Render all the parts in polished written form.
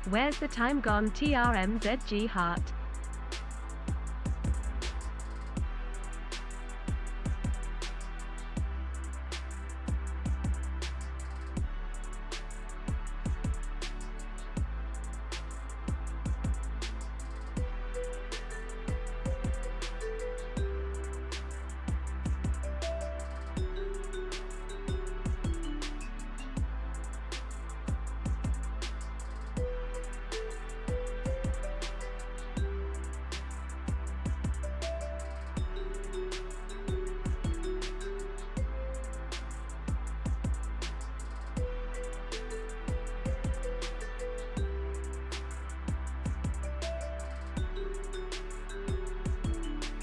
Where's the time gone? TRMZG heart.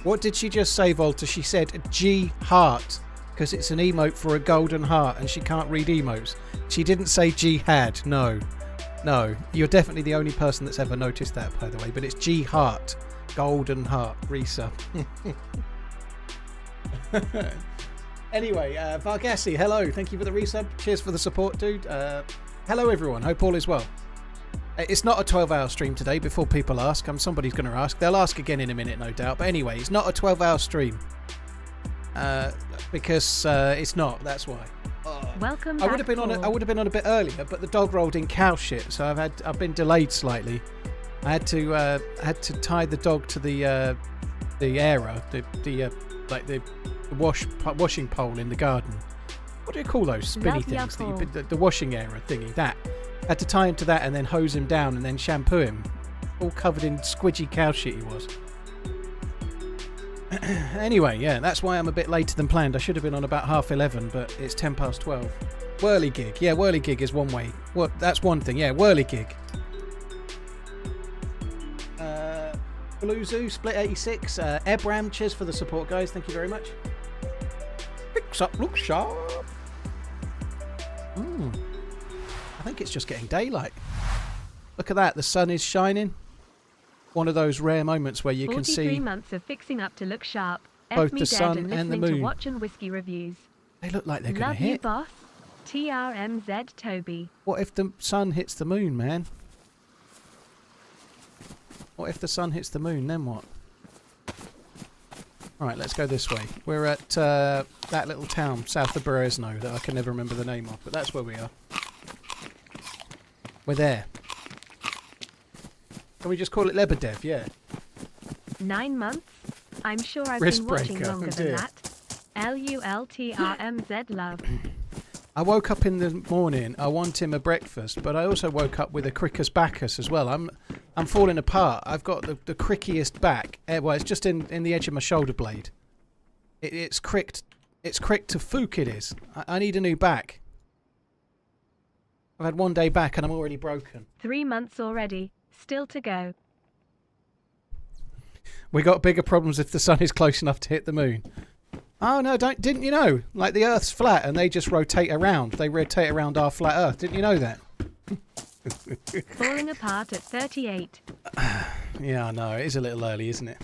What did she just say, Volta? She said G heart because it's an emote for a golden heart and she can't read emotes. She didn't say jihad. No. No. You're definitely the only person that's ever noticed that, by the way. But it's G heart. Golden heart. Resub. Anyway, Vargassi, hello. Thank you for the resub. Cheers for the support, dude. Hello, everyone. Hope all is well. It's not a 12-hour stream today, before people ask. Somebody's going to ask. They'll ask again in a minute, no doubt. But anyway, it's not a 12-hour stream. Because it's not. That's why. Welcome I would have been on a bit earlier, but the dog rolled in cow shit, so I've been delayed slightly. I had to tie the dog to the airer, the washing pole in the garden. What do you call those spinny things? The washing airer thingy. That. Had to tie him to that and then hose him down and then shampoo him. All covered in squidgy cow shit he was. Anyway, yeah, that's why I'm a bit later than planned. I should have been on about 11:30, but it's 12:10. Whirligig. Yeah, whirligig is one way. Well, that's one thing. Yeah, whirligig. Blue Zoo, Split 86. Ebram, cheers for the support, guys. Thank you very much. Fix up, look sharp. I think it's just getting daylight. Look at that, the sun is shining. One of those rare moments where you can see 43 months of fixing up to look sharp. both the sun and the moon. To watch and whiskey reviews. They look like they're going to hit. Love you, boss. TRMZ Toby. What if the sun hits the moon, man? What if the sun hits the moon, then what? Alright, let's go this way. We're at that little town south of Berezno that I can never remember the name of, but that's where we are. We're there. Can we just call it Lebedev? Yeah. 9 months? I'm sure I've Wrist been watching breaker. longer than that. LULTRMZ love. I woke up in the morning. I want him a breakfast, but I also woke up with a crickus bacchus as well. I'm falling apart. I've got the crickiest back. Well, it's just in the edge of my shoulder blade. It's cricked. It's cricked to fook. It is. I need a new back. I've had 1 day back and I'm already broken. 3 months already. Still to go. We got bigger problems if the sun is close enough to hit the moon. Oh no, didn't you know? Like the Earth's flat and they just rotate around. They rotate around our flat Earth. Didn't you know that? Falling apart at 38. Yeah, I know. It is a little early, isn't it?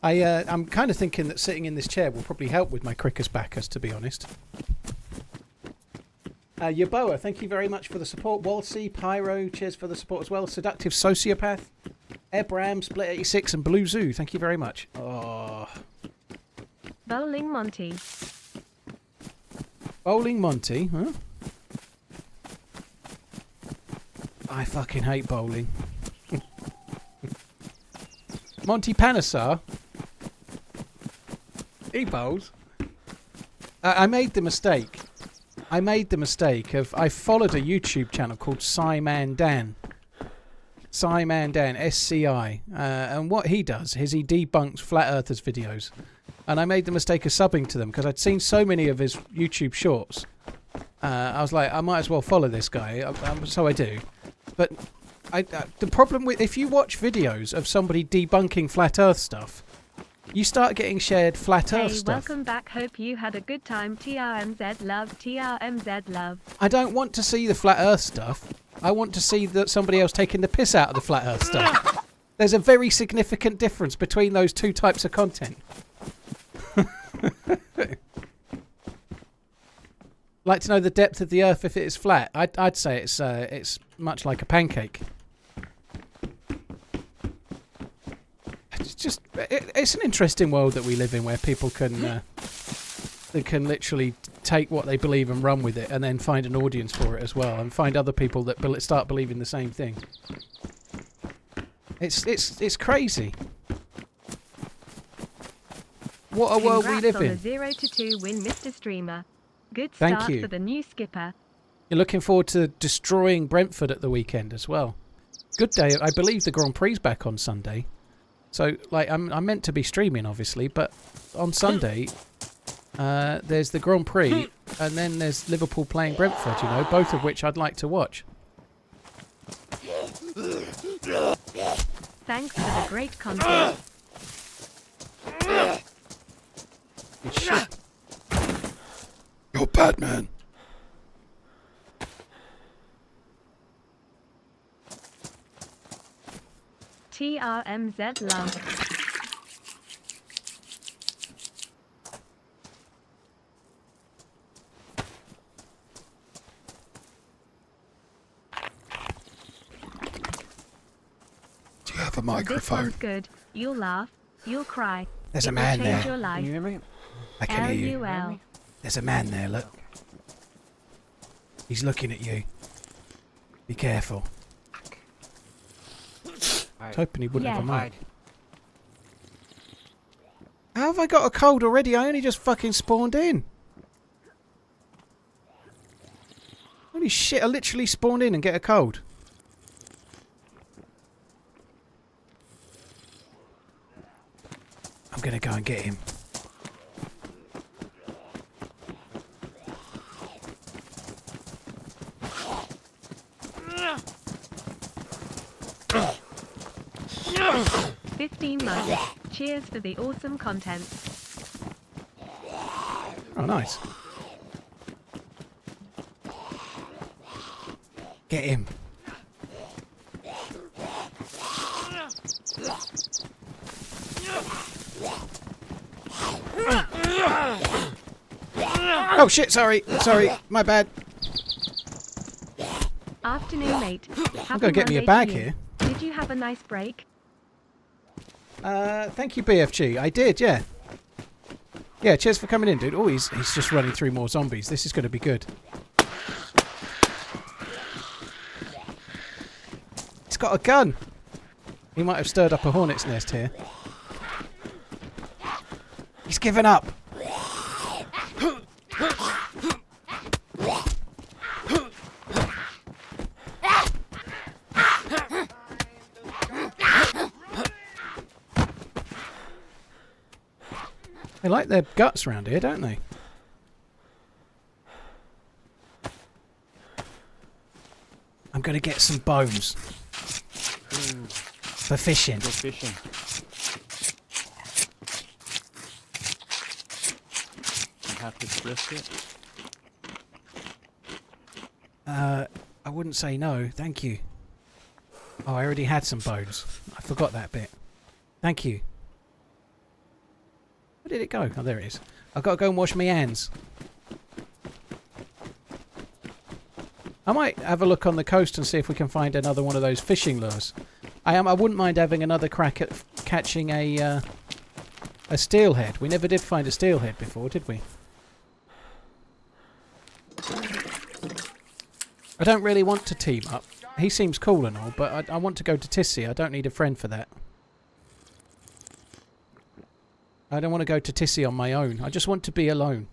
I'm kind of thinking that sitting in this chair will probably help with my crickus bacchus, to be honest. Yaboa, thank you very much for the support. Walsey, Pyro, cheers for the support as well. Seductive Sociopath, Ebram, Split 86 and Blue Zoo, thank you very much. Oh. Bowling Monty. Bowling Monty, huh? I fucking hate bowling. Monty Panasar. He bowls. I made the mistake. I followed a YouTube channel called Sci-Man Dan. Sci-Man Dan, SCI. And what he does is he debunks Flat Earthers videos. And I made the mistake of subbing to them because I'd seen so many of his YouTube shorts. I was like, I might as well follow this guy. So I do. But the problem with... If you watch videos of somebody debunking Flat Earth stuff, you start getting shared Flat Earth stuff. Welcome back. Hope you had a good time. TRMZ love. TRMZ love. I don't want to see the Flat Earth stuff. I want to see that somebody else taking the piss out of the Flat Earth stuff. There's a very significant difference between those two types of content. Like to know the depth of the Earth if it is flat. I'd say it's much like a pancake. It's an interesting world that we live in, where people can they can literally take what they believe and run with it, and then find an audience for it as well, and find other people that start believing the same thing. It's crazy. What a world we live in. On a 0-2 win, Mr. Streamer. Good Thank start you. for the new skipper. You're looking forward to destroying Brentford at the weekend as well. Good day. I believe the Grand Prix back on Sunday. So, like, I'm meant to be streaming, obviously, but on Sunday, there's the Grand Prix, and then there's Liverpool playing Brentford, you know, both of which I'd like to watch. Thanks for the great content. Shit. You're Batman. TRMZ love. Do you have a This microphone? one's good. You'll laugh. You'll cry. There's a It will man change there. your life. Can you hear me? I can hear you. LUL. There's a man there, look. He's looking at you. Be careful. I was hoping he wouldn't have a mic. How have I got a cold already? I only just fucking spawned in. Holy shit, I literally spawned in and get a cold. I'm gonna go and get him. $15 months. Cheers for the awesome content. Oh, nice. Get him. Oh shit, sorry, my bad. Afternoon, mate. I'm gonna get me a bag here. Did you have a nice break? Thank you, BFG. I did, yeah. Yeah, cheers for coming in, dude. Oh, he's just running through more zombies. This is going to be good. He's got a gun. He might have stirred up a hornet's nest here. He's given up. They like their guts around here, don't they? I'm going to get some bones. For fishing. Go fishing. You have to brisket. I wouldn't say no, thank you. Oh, I already had some bones. I forgot that bit. Thank you. Where did it go? Oh, there it is. I've got to go and wash my hands. I might have a look on the coast and see if we can find another one of those fishing lures. I wouldn't mind having another crack at catching a steelhead. We never did find a steelhead before, did we? I don't really want to team up. He seems cool and all, but I want to go to Tissy. I don't need a friend for that. I don't want to go to Tissy on my own. I just want to be alone.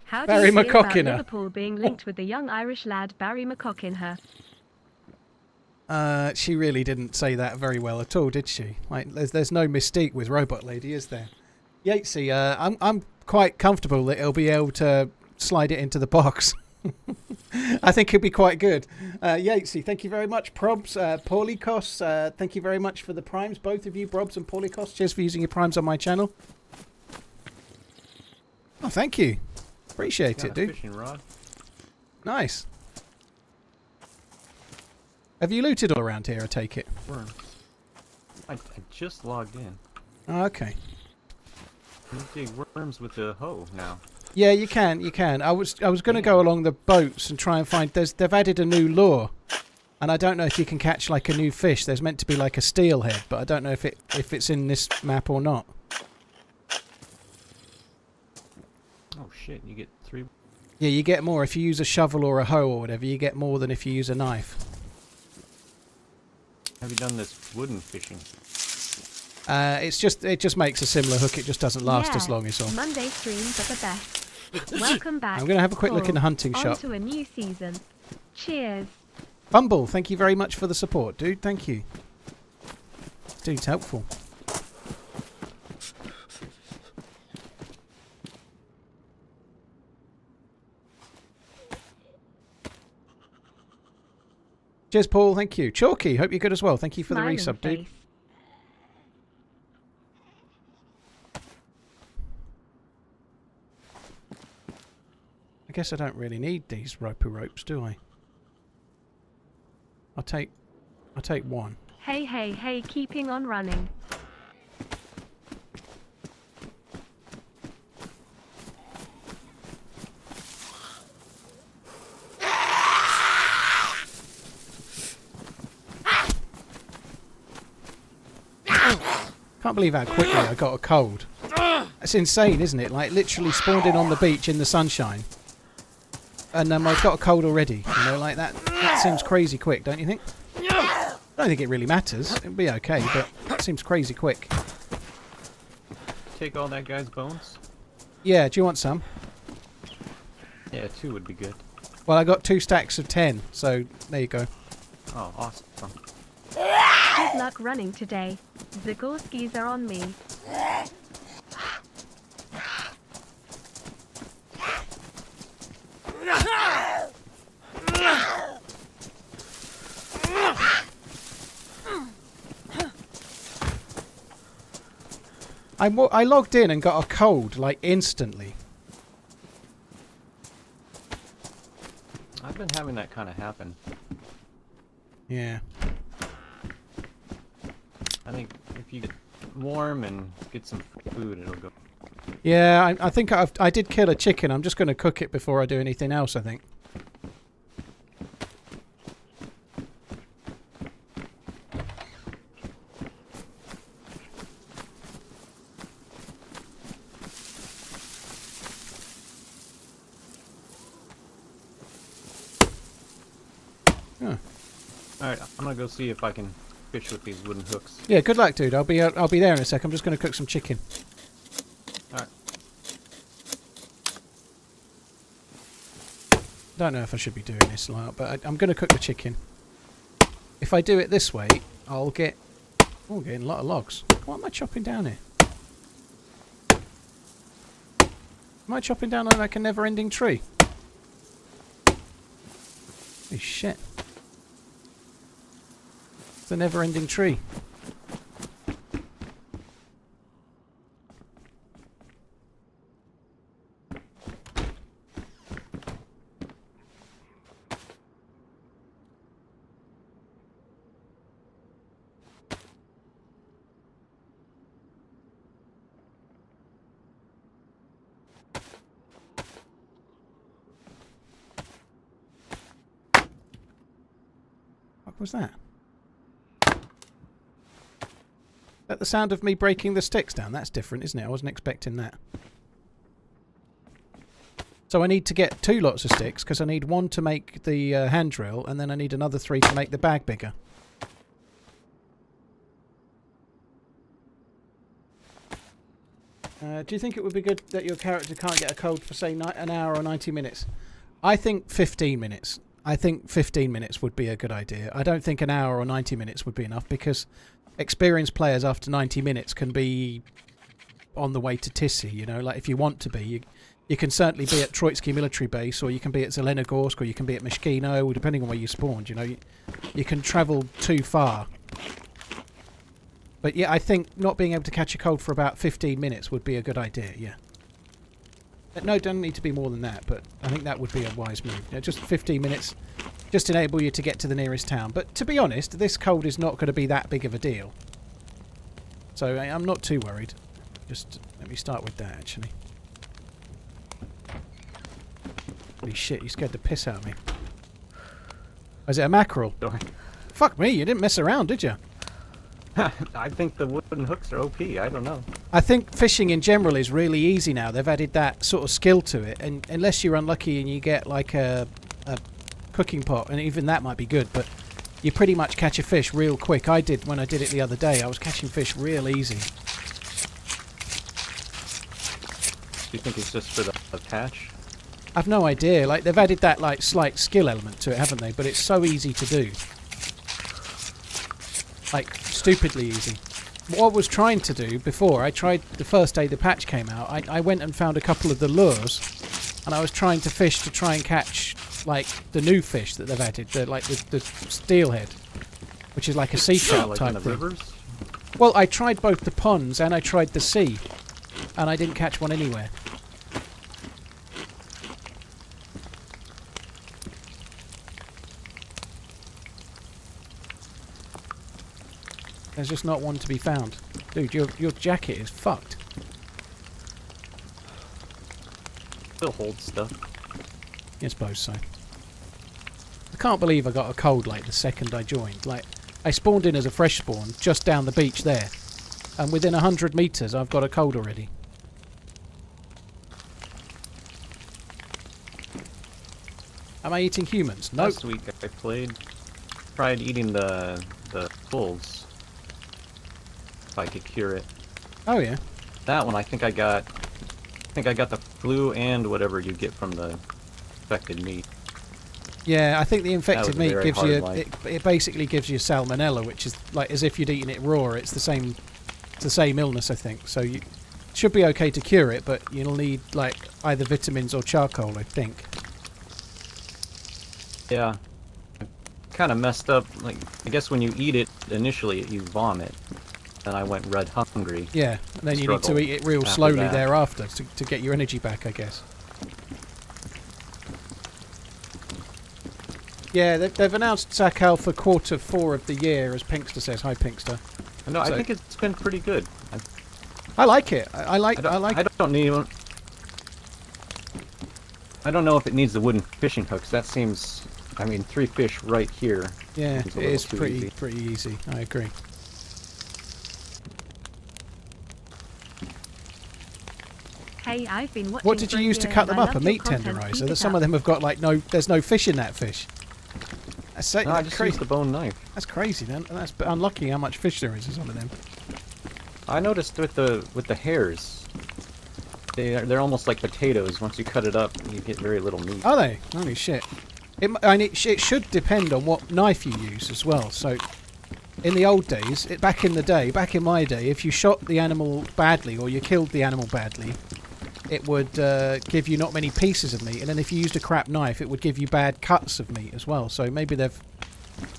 How do Barry you feel about McCockiner. Liverpool being linked with the young Irish lad Barry McCockiner? She really didn't say that very well at all, did she? Like, there's no mystique with Robot Lady, is there? Yatesy, I'm quite comfortable that he'll be able to slide it into the box. I think he'll be quite good. Yatesy, thank you very much. Probs, Paulikos, thank you very much for the primes, both of you, Probs and Paulikos. Cheers for using your primes on my channel. Oh, thank you. Appreciate it, dude. Fishing rod. Nice. Have you looted all around here, I take it? Worms. I just logged in. Oh, okay. You dig worms with the hoe now. Yeah, you can. You can. I was going to go along the boats and try and find. They've added a new lure, and I don't know if you can catch like a new fish. There's meant to be like a steelhead, but I don't know if it's in this map or not. Oh shit! You get 3. Yeah, you get more if you use a shovel or a hoe or whatever. You get more than if you use a knife. Have you done this wooden fishing? It just makes a similar hook. It just doesn't last as long as all. Monday streams are the best. Welcome back. I'm going to have a quick look in the hunting on shop. to a new season. Cheers. Bumble, thank you very much for the support, dude. Thank you. Dude's helpful. Cheers, Paul. Thank you. Chalky, hope you're good as well. Thank you for Smiling the resub, face. dude. I guess I don't really need these ropes, do I? I'll take one. Hey, keeping on running. Can't believe how quickly I got a cold. That's insane, isn't it? Like, literally spawned in on the beach in the sunshine. And I've got a cold already. You know, like that seems crazy quick, don't you think? I don't think it really matters. It'll be okay, but that seems crazy quick. Take all that guy's bones? Yeah, do you want some? Yeah, 2 would be good. Well, I got 2 stacks of 10, so there you go. Oh, awesome. Good luck running today. The Gorskis are on me. I logged in and got a cold, like, instantly. I've been having that kind of happen. Yeah. I think if you get warm and get some food, it'll go. Yeah, I think I did kill a chicken. I'm just going to cook it before I do anything else, I think. Huh. Alright, I'm gonna go see if I can fish with these wooden hooks. Yeah, good luck, dude. I'll be there in a sec. I'm just going to cook some chicken. Alright. Don't know if I should be doing this, but I'm going to cook the chicken. If I do it this way, I'll get... Oh, getting a lot of logs. What am I chopping down here? Am I chopping down like a never-ending tree? Holy shit. It's a never-ending tree. What was that? Is that the sound of me breaking the sticks down? That's different, isn't it? I wasn't expecting that. So I need to get 2 lots of sticks, because I need 1 to make the hand drill, and then I need another 3 to make the bag bigger. Do you think it would be good that your character can't get a cold for, say, an hour or 90 minutes? I think 15 minutes. I think 15 minutes would be a good idea. I don't think an hour or 90 minutes would be enough, because experienced players after 90 minutes can be on the way to Tissy, you know, like if you want to be. You can certainly be at Troitsky military base, or you can be at Zelenogorsk, or you can be at Mishkino, depending on where you spawned, you know. You can travel too far. But yeah, I think not being able to catch a cold for about 15 minutes would be a good idea, yeah. No, it doesn't need to be more than that, but I think that would be a wise move. You know, just 15 minutes, just enable you to get to the nearest town. But to be honest, this cold is not going to be that big of a deal. So I'm not too worried. Just let me start with that, actually. Holy shit, you scared the piss out of me. Is it a mackerel? Sorry. Fuck me, you didn't mess around, did you? I think the wooden hooks are OP. I don't know. I think fishing in general is really easy now. They've added that sort of skill to it, and unless you're unlucky and you get like a cooking pot, and even that might be good, but you pretty much catch a fish real quick. I did when I did it the other day. I was catching fish real easy. Do you think it's just for the patch? I've no idea. Like they've added that like slight skill element to it, haven't they? But it's so easy to do. Like stupidly easy. What I was trying to do before, I tried the first day the patch came out. I went and found a couple of the lures, and I was trying to fish to try and catch like the new fish that they've added, the steelhead, which is like a sea trout like type in the thing. rivers? Well, I tried both the ponds and I tried the sea, and I didn't catch one anywhere. There's just not one to be found. Dude, your jacket is fucked. Still holds stuff. I suppose so. I can't believe I got a cold like the second I joined. Like, I spawned in as a fresh spawn just down the beach there, and within 100 meters I've got a cold already. Am I eating humans? No. Last week I tried eating the bulls. If I could cure it. Oh yeah. That one I think I got the flu and whatever you get from the infected meat. Yeah, I think the infected meat very gives you hard it basically gives you salmonella, which is like as if you'd eaten it raw. It's the same illness, I think. So you should be okay to cure it, but you'll need like either vitamins or charcoal, I think. Yeah. Kind of messed up. Like I guess when you eat it initially you vomit. Then I went red hungry. Yeah, and then you need to eat it real after slowly that. thereafter to get your energy back, I guess. Yeah, they've announced Sakal for Q4 of the year, as Pinkster says. Hi, Pinkster. No, So- I think it's been pretty good. I like it. I like. I don't need. I don't know if it needs the wooden fishing hooks. That seems. I mean, 3 fish right here. Yeah, seems a it little is too pretty easy. pretty easy. I agree. Hey, I've been watching What did you for use to year cut and them I up? A love your meat content. tenderizer. Keep There's it some up. of them have got like there's no fish in that fish. That's, No, I just crazy. used the bone knife. That's crazy. Then that's unlucky how much fish there is in some of them. I noticed with the hairs, they're almost like potatoes. Once you cut it up, you get very little meat. Are they? Holy shit! It should depend on what knife you use as well. So, in the old days, back in my day, if you shot the animal badly or you killed the animal badly, it would give you not many pieces of meat, and then if you used a crap knife, it would give you bad cuts of meat as well. So maybe they've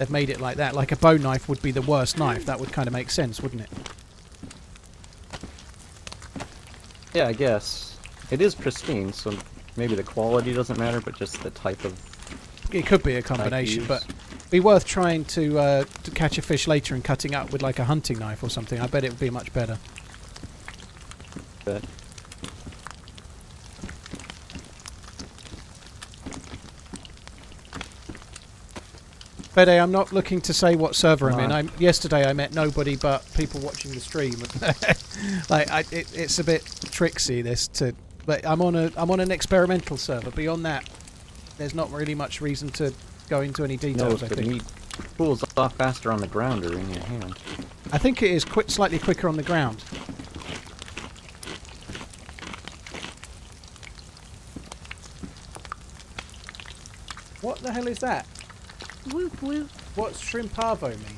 made it like that. Like a bone knife would be the worst knife. That would kind of make sense, wouldn't it? Yeah, I guess it is pristine, so maybe the quality doesn't matter, but just the type of. It could be a combination, use. but be worth trying to catch a fish later and cutting up with like a hunting knife or something. I bet it would be much better. But Fede, I'm not looking to say what server I'm in. No. Yesterday I met nobody but people watching the stream. It's a bit tricksy but I'm on an experimental server. Beyond that, there's not really much reason to go into any no, details. I the think. meat cools off faster on the ground or in your hand. I think it is slightly quicker on the ground. What the hell is that? Whoop whoop. What's shrimp parvo mean?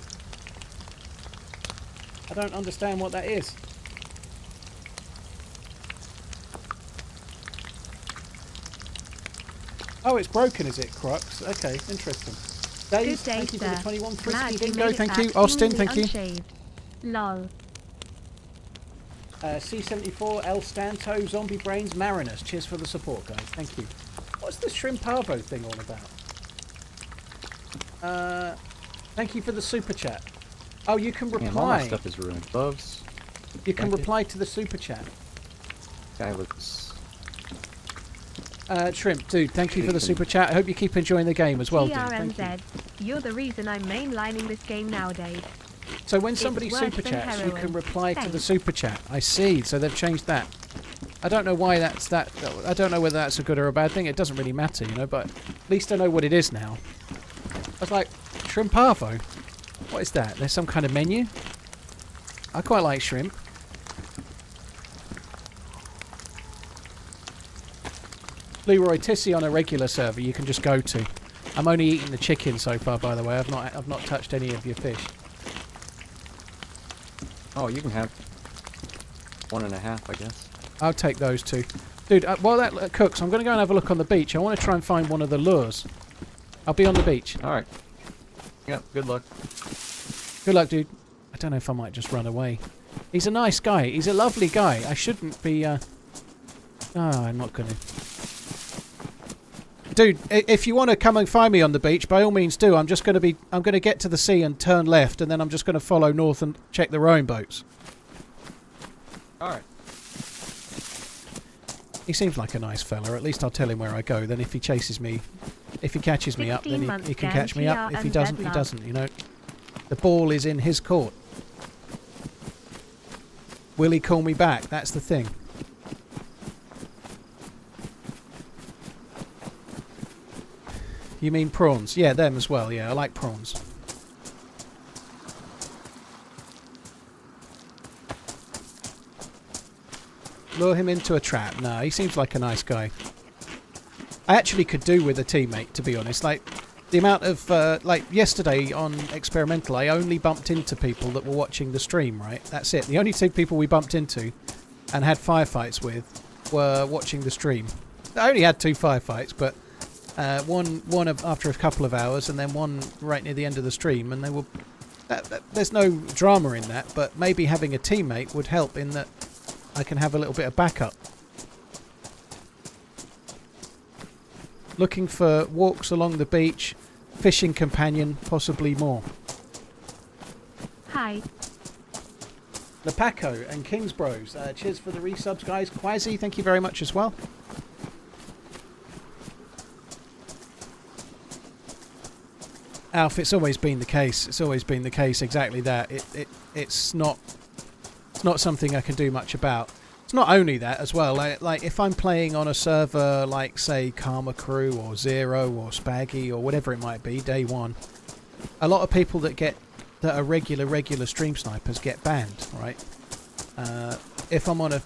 I don't understand what that is. Oh, it's broken, is it, Crux? Okay, interesting. Good Dave, day, thank you for the sir. 21 Glad frisky you dingo, made it thank back you. Austin, seemingly thank you. unshaved. Lol. C74, El Stanto, Zombie Brains, Marinus. Cheers for the support, guys. Thank you. What's the shrimp parvo thing all about? Thank you for the super chat. Oh, you can Man, all my reply. stuff is ruined. Gloves. You can Thank you. reply to the super chat. Guy was. Shrimp, dude, thank you for the super chat. I hope you keep enjoying the game as well, dude. Thank you. TRMZ, you're the reason I'm mainlining this game nowadays. So when somebody worse super than chats, you heroin. can reply to the Thanks. super chat. I see. So they've changed that. I don't know why that's that. I don't know whether that's a good or a bad thing. It doesn't really matter, you know. But at least I know what it is now. I was like, shrimp parvo. What is that? There's some kind of menu. I quite like shrimp. Leroy Tissy on a regular server you can just go to. I'm only eating the chicken so far, by the way. I've not touched any of your fish. Oh, you can have 1.5, I guess. I'll take those two. Dude, while that cooks, I'm going to go and have a look on the beach. I want to try and find one of the lures. I'll be on the beach. Alright. Yep, good luck. Good luck, dude. I don't know if I might just run away. He's a nice guy. He's a lovely guy. I shouldn't be... Oh, I'm not going to... Dude, if you want to come and find me on the beach, by all means do. I'm going to get to the sea and turn left, and then I'm just going to follow north and check the rowing boats. Alright. He seems like a nice fella. At least I'll tell him where I go. Then if he chases me, if he catches me up, then he can catch me up. If he doesn't, he doesn't, you know. The ball is in his court. Will he call me back? That's the thing. You mean prawns? Yeah, them as well. Yeah, I like prawns. Lure him into a trap. No, he seems like a nice guy. I actually could do with a teammate, to be honest. Like, the amount of... like, yesterday on Experimental, I only bumped into people that were watching the stream, right? That's it. The only two people we bumped into and had firefights with were watching the stream. I only had 2 firefights, but... one after a couple of hours, and then one right near the end of the stream, and they were... there's no drama in that, but maybe having a teammate would help in that I can have a little bit of backup. Looking for walks along the beach, fishing companion, possibly more. Hi. Lepaco and Kings Bros. Cheers for the resubs, guys. Quasi, thank you very much as well. Alf, it's always been the case. It's always been the case. Exactly that. It's not something I can do much about. It's not only that as well. Like if I'm playing on a server like say Karma Crew or Zero or Spaggy or whatever it might be, Day One, a lot of people that are regular stream snipers get banned, right? If I'm on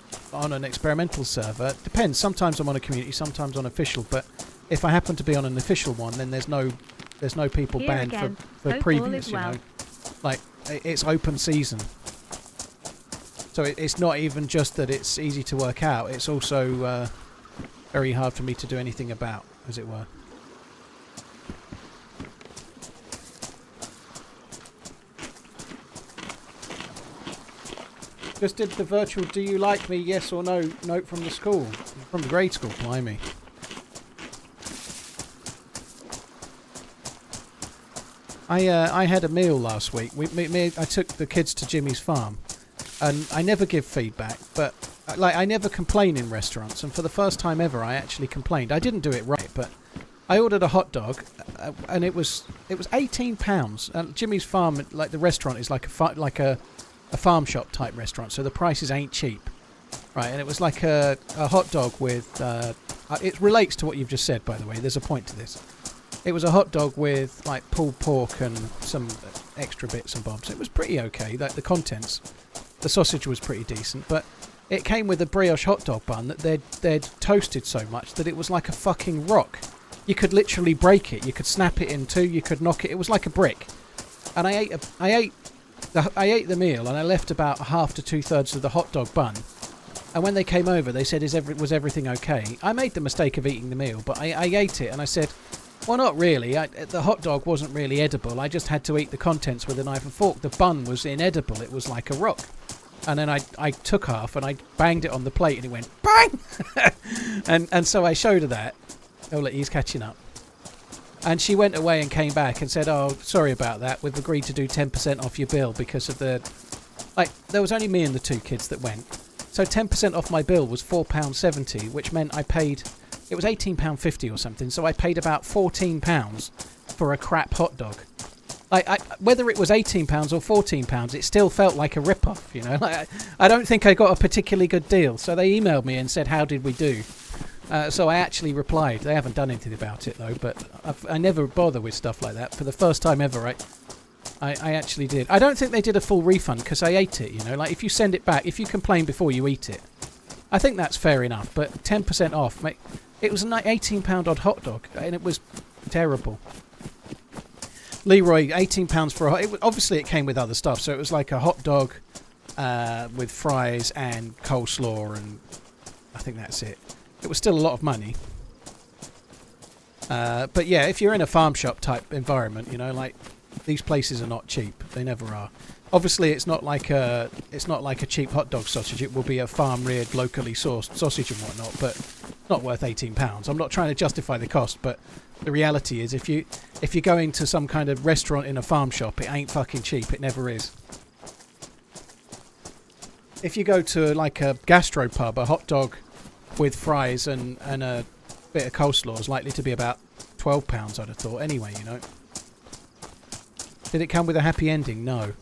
an experimental server, depends. Sometimes I'm on a community, sometimes on official. But if I happen to be on an official one, then there's no people Here banned again. for Hope previous, all is well. you know. Like, it's open season. So it's not even just that it's easy to work out, it's also very hard for me to do anything about, as it were. Just did the virtual do you like me, yes or no note from the school, from the grade school, blimey. I had a meal last week. I took the kids to Jimmy's farm, and I never give feedback, but like I never complain in restaurants. And for the first time ever, I actually complained. I didn't do it right, but I ordered a hot dog, and it was £18. And Jimmy's farm, like the restaurant, is like a farm shop type restaurant, so the prices ain't cheap, right? And it was like a hot dog with. It relates to what you've just said, by the way. There's a point to this. It was a hot dog with like pulled pork and some extra bits and bobs. It was pretty okay. Like the contents, the sausage was pretty decent, but it came with a brioche hot dog bun that they'd toasted so much that it was like a fucking rock. You could literally break it. You could snap it in two. You could knock it. It was like a brick. And I ate the meal, and I left about half to 2/3 of the hot dog bun. And when they came over, they said, "Was everything okay?" I made the mistake of eating the meal, but I ate it, and I said, well, not really. The hot dog wasn't really edible. I just had to eat the contents with a knife and fork. The bun was inedible. It was like a rock. And then I took half and I banged it on the plate and it went bang! and so I showed her that. Oh, look, he's catching up. And she went away and came back and said, oh, sorry about that. We've agreed to do 10% off your bill because of the... Like, there was only me and the 2 kids that went. So 10% off my bill was £4.70, which meant I paid... It was £18.50 or something, so I paid about £14 for a crap hot dog. Whether it was £18 or £14, it still felt like a rip-off, you know. I don't think I got a particularly good deal. So they emailed me and said, how did we do? So I actually replied. They haven't done anything about it, though, but I never bother with stuff like that. For the first time ever, I actually did. I don't think they did a full refund because I ate it, you know. Like, if you send it back, if you complain before you eat it, I think that's fair enough. But 10% off, mate. It was an £18 odd hot dog, and it was terrible. Leroy, £18 for a hot... Obviously, it came with other stuff, so it was like a hot dog with fries and coleslaw, and I think that's it. It was still a lot of money. But yeah, if you're in a farm shop type environment, you know, like, these places are not cheap. They never are. Obviously, it's not like a cheap hot dog sausage. It will be a farm-reared, locally sourced sausage and whatnot, but not worth £18. I'm not trying to justify the cost, but the reality is, if you're going to some kind of restaurant in a farm shop, it ain't fucking cheap. It never is. If you go to like a gastropub, a hot dog with fries and a bit of coleslaw is likely to be about £12, I'd have thought. Anyway, you know. Did it come with a happy ending? No.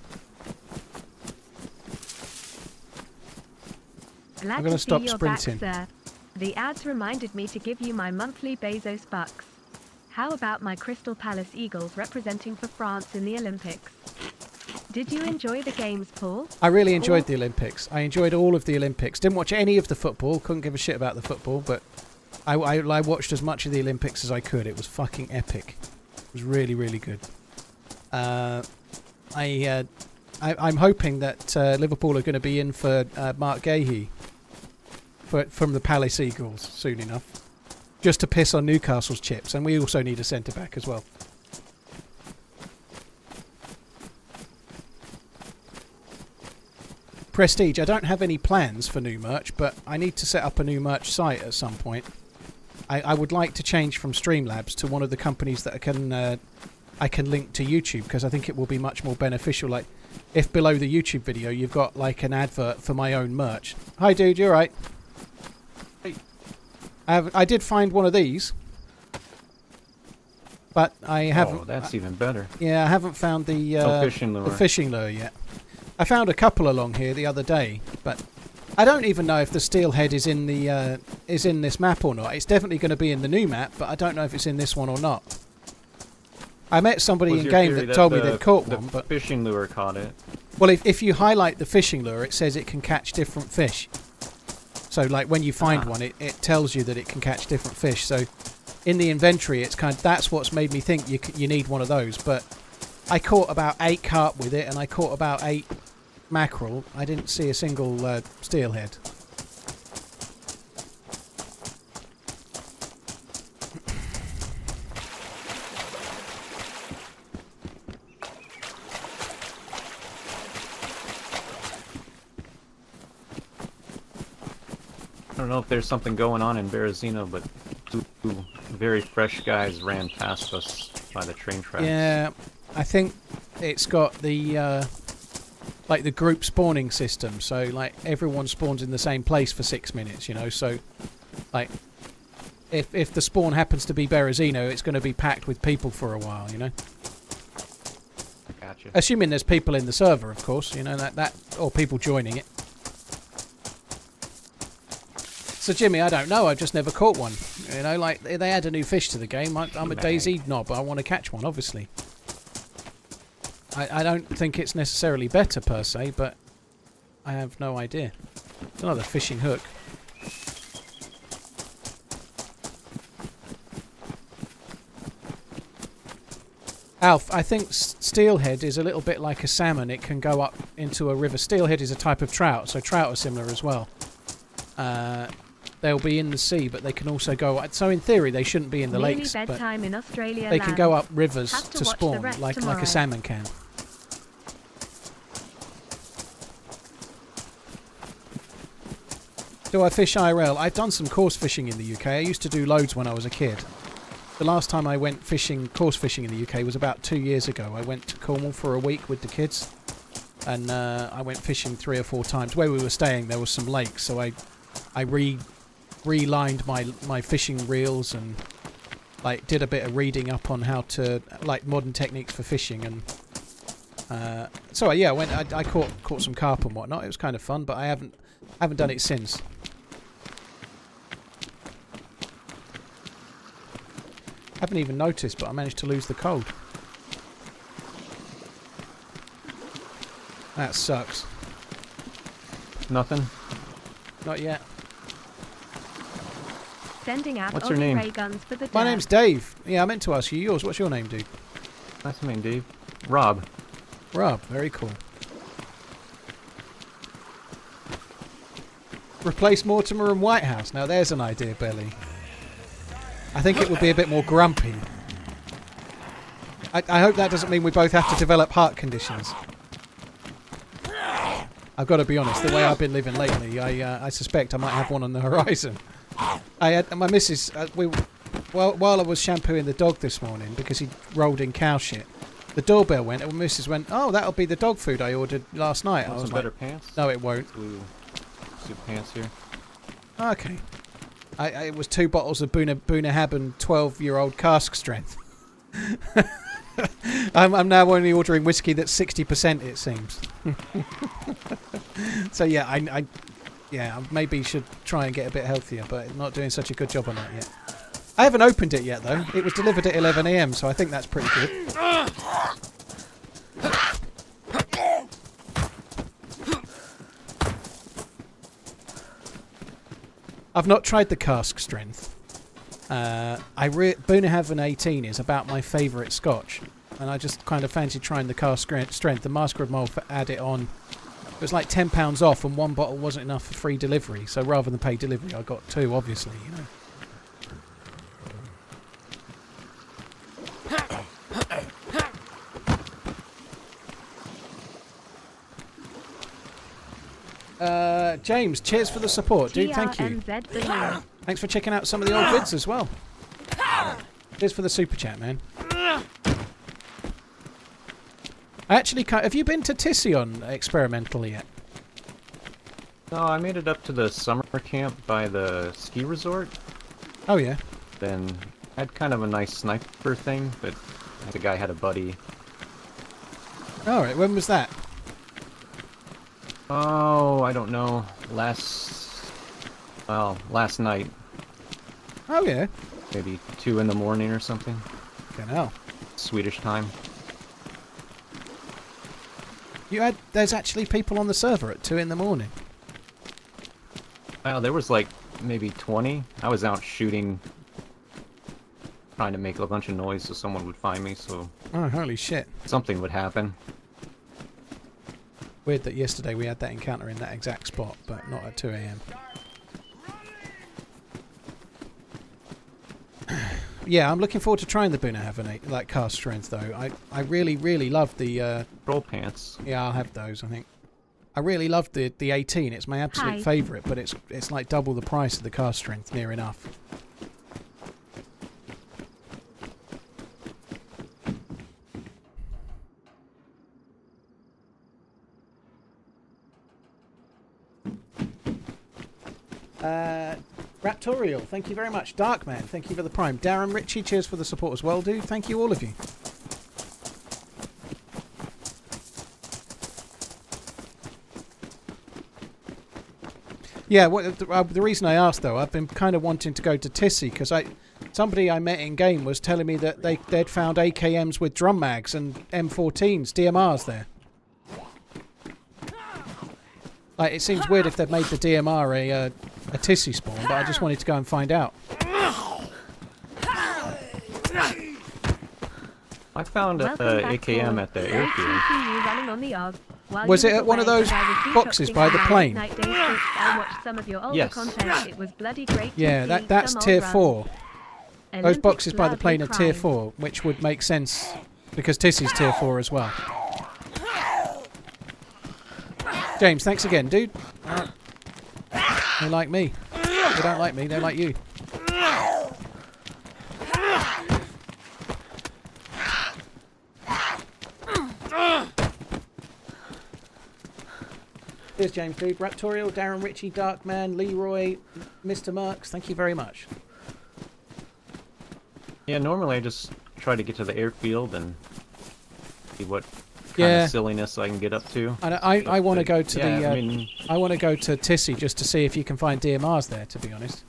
I'm going to stop sprinting. Back, the ads reminded me to give you my monthly Bezos bucks. How about my Crystal Palace Eagles representing for France in the Olympics? Did you enjoy the games, Paul? I really enjoyed the Olympics. I enjoyed all of the Olympics. Didn't watch any of the football. Couldn't give a shit about the football, but I watched as much of the Olympics as I could. It was fucking epic. It was really, really good. I'm hoping that Liverpool are going to be in for Mark Gahey from the Palace Eagles soon enough, just to piss on Newcastle's chips, and we also need a centre back as well. Prestige, I don't have any plans for new merch, but I need to set up a new merch site at some point. I would like to change from Streamlabs to one of the companies that I can link to YouTube, because I think it will be much more beneficial. Like, if below the YouTube video you've got like an advert for my own merch. Hi dude, you alright? Hey. I did find one of these, but I haven't... Oh, that's even better. Yeah, I haven't found the fishing lure. The fishing lure yet. I found a couple along here the other day, but I don't even know if the steelhead is in the is in this map or not. It's definitely going to be in the new map, but I don't know if it's in this one or not. I met somebody in game that told me they'd caught one, but fishing lure caught it. Well, if you highlight the fishing lure, it says it can catch different fish. So, like, when you find one, it tells you that it can catch different fish. So, in the inventory, it's kind of, that's what's made me think you need one of those. But I caught about 8 carp with it, and I caught about 8 mackerel. I didn't see a single steelhead. I don't know if there's something going on in Berezino, but two very fresh guys ran past us by the train tracks. Yeah, I think it's got the like the group spawning system, so like everyone spawns in the same place for 6 minutes, you know. So like if the spawn happens to be Berezino, it's going to be packed with people for a while, you know. Gotcha. Assuming there's people in the server, of course, you know, that or people joining it. So Jimmy, I don't know. I've just never caught one. You know, like they add a new fish to the game. I'm a DayZ knob. I want to catch one, obviously. I don't think it's necessarily better per se, but I have no idea. It's another fishing hook. Alf, I think steelhead is a little bit like a salmon. It can go up into a river. Steelhead is a type of trout, so trout are similar as well. They'll be in the sea, but they can also go... So in theory, they shouldn't be in the lakes, but in Australia they can go up rivers to spawn, like tomorrow. A salmon can. Do I fish IRL? I've done some course fishing in the UK. I used to do loads when I was a kid. The last time I went fishing, course fishing in the UK was about 2 years ago. I went to Cornwall for a week with the kids, and I went fishing 3 or 4 times. Where we were staying, there was some lakes, so I relined my fishing reels and like did a bit of reading up on how to like modern techniques for fishing and so yeah, I caught some carp and whatnot. It was kind of fun, but I haven't done it since. Haven't even noticed, but I managed to lose the cold. That sucks. Nothing? Not yet. Sending out What's your Aussie name? ray guns for the My dirt. name's Dave. Yeah, I meant to ask you yours. What's your name, dude? That's my name, Dave. Rob. Rob. Very cool. Replace Mortimer and Whitehouse. Now there's an idea, Belly. I think it would be a bit more grumpy. I hope that doesn't mean we both have to develop heart conditions. I've got to be honest, the way I've been living lately, I suspect I might have one on the horizon. I had my missus, while I was shampooing the dog this morning because he rolled in cow shit, the doorbell went and my missus went, "Oh, that'll be the dog food I ordered last night." I was Some like, better pants? "No, it won't." Blue suit pants here. Okay. It was 2 bottles of Bunnahabhain 12-year-old cask strength. I'm now only ordering whiskey that's 60%, it seems. So yeah, I maybe should try and get a bit healthier, but I'm not doing such a good job on that yet. I haven't opened it yet though. It was delivered at 11 AM, so I think that's pretty good. I've not tried the cask strength. Bunnahabhain 18 is about my favourite scotch, and I just kind of fancy trying the cask strength. The Master of Mold had it on. It was like £10 off, and 1 bottle wasn't enough for free delivery. So rather than pay delivery, I got 2, obviously, you know. James, cheers for the support, dude. Thank you. TRMZ balloon. Thanks for checking out some of the old vids as well. Cheers for the super chat, man. I actually can't. Have you been to Tission experimentally yet? No, I made it up to the summer camp by the ski resort. Oh yeah. Then had kind of a nice sniper thing, but the guy had a buddy. All right. When was that? Oh, I don't know. Last night. Oh yeah. Maybe 2 in the morning or something. Fucking hell. Swedish time. There's actually people on the server at 2 in the morning. Well, there was like maybe 20. I was out shooting, trying to make a bunch of noise so someone would find me, so Oh, holy shit. something would happen. Weird that yesterday we had that encounter in that exact spot, but not at 2 AM. Yeah, I'm looking forward to trying the Bunnahabhain like cast strength though. I really, really love the Roll pants. yeah, I'll have those, I think. I really love the 18. It's my absolute Hi. favourite, but it's like double the price of the cast strength, near enough. Raptorial, thank you very much. Darkman, thank you for the prime. Darren Ritchie, cheers for the support as well, dude. Thank you, all of you. Yeah, the reason I asked though, I've been kind of wanting to go to Tissy because somebody I met in game was telling me that they'd found AKMs with drum mags and M14s, DMRs there. Like, it seems weird if they've made the DMR a Tissy spawn, but I just wanted to go and find out. I found an Welcome back, AKM Paul. at the Great airfield. to see you running on the Oz. While Was you it were at one of away, those I was boxes detoxing by the my plane? night day shift. I watched some of your older Yes. content. It was bloody great to Yeah, see that's some tier old runs. 4. Those Olympic boxes by the bloody plane are tier crime. 4, which would make sense because Tissy's tier 4 as well. James, thanks again, dude. They like me. They don't like me, they like you. Cheers, James Dude. Raptorial, Darren Ritchie, Darkman, Leroy, Mr. Merks. Thank you very much. Yeah, normally I just try to get to the airfield and see what kind of silliness I can get up to. And I want to go to I want to go to Tissy just to see if you can find DMRs there, to be honest.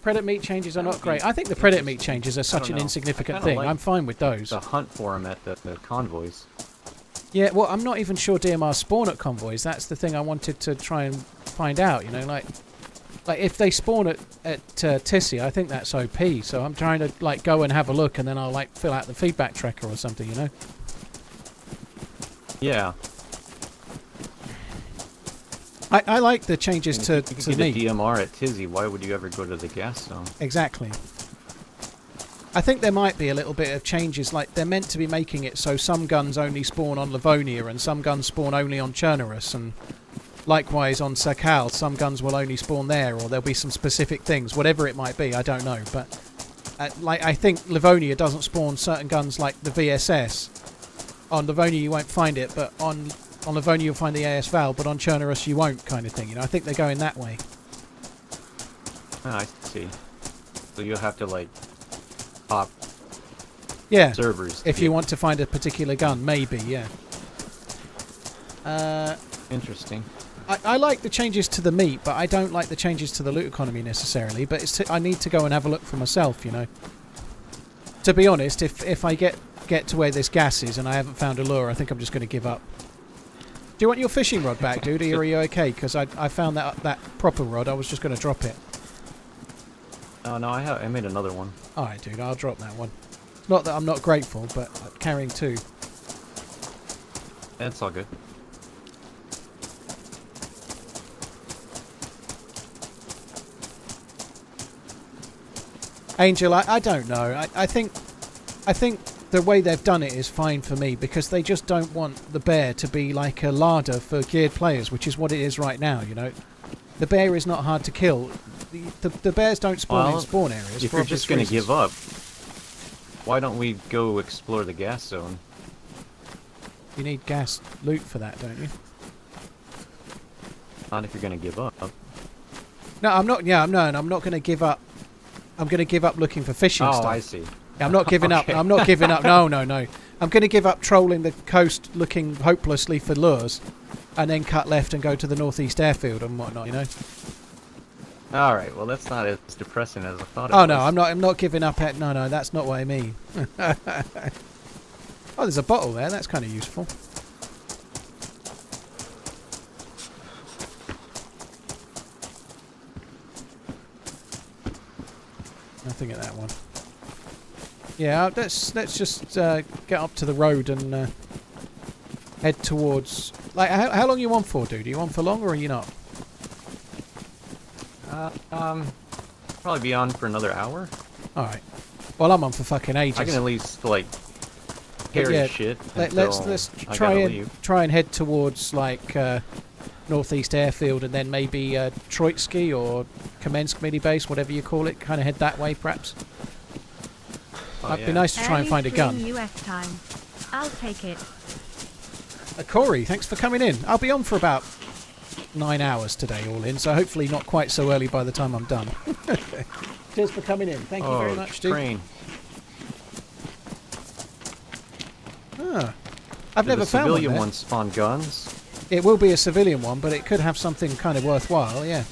Predator meat changes are not great. I think the predator meat changes are such an insignificant thing. I'm fine with those. The hunt for them at the convoys. Yeah, well, I'm not even sure DMRs spawn at convoys. That's the thing I wanted to try and find out, you know, like if they spawn at Tissy, I think that's OP. So I'm trying to like go and have a look, and then I'll like fill out the feedback tracker or something, you know. Yeah. I like the changes to meat. If you get a meat. DMR at Tizzy, why would you ever go to the gas zone? Exactly. I think there might be a little bit of changes, like they're meant to be making it so some guns only spawn on Livonia and some guns spawn only on Chernarus, and likewise on Sakal, some guns will only spawn there, or there'll be some specific things, whatever it might be, I don't know. But like I think Livonia doesn't spawn certain guns like the VSS. On Livonia you won't find it, but on Livonia you'll find the AS Val, but on Chernarus you won't, kind of thing. You know, I think they're going that way. Ah, I see. So you'll have to like pop servers if you want to find a particular gun, maybe, yeah. Interesting. I like the changes to the meat, but I don't like the changes to the loot economy necessarily. But I need to go and have a look for myself, you know. To be honest, if I get to where this gas is and I haven't found a lure, I think I'm just going to give up. Do you want your fishing rod back, dude? Are you okay? Because I found that proper rod. I was just going to drop it. Oh no, I made another one. Alright, dude, I'll drop that one. Not that I'm not grateful, but carrying two. That's all good. Angel, I don't know. I think the way they've done it is fine for me, because they just don't want the bear to be like a larder for geared players, which is what it is right now, you know. The bear is not hard to kill. The bears don't spawn in spawn areas. If you're just going to give up, why don't we go explore the gas zone? You need gas loot for that, don't you? Not if you're going to give up. No, I'm not. Yeah, I'm not going to give up. I'm going to give up looking for fishing stuff. Oh, I see. I'm not giving up. I'm not giving up. No. I'm going to give up trolling the coast looking hopelessly for lures, and then cut left and go to the northeast airfield and whatnot, you know. All right. Well, that's not as depressing as I thought it was. Oh no, I'm not giving up. No, that's not what I mean. Oh, there's a bottle there. That's kind of useful. Nothing at that one. Yeah, let's just get up to the road and head towards. Like, how long are you on for, dude? Are you on for long, or are you not? Probably be on for another hour. All right. Well, I'm on for fucking ages. I can at least like carry shit. Let's try and head towards like northeast airfield, and then maybe Troitsky or Kamensk mini base, whatever you call it. Kind of head that way, perhaps. It'd be nice to try and find a gun. US time. I'll take it. Corey, thanks for coming in. I'll be on for about 9 hours today, all in, so hopefully not quite so early by the time I'm done. Cheers for coming in. Thank you very much, dude. Train. I've never found one. Civilian ones spawn guns. It will be a civilian one, but it could have something kind of worthwhile, yeah.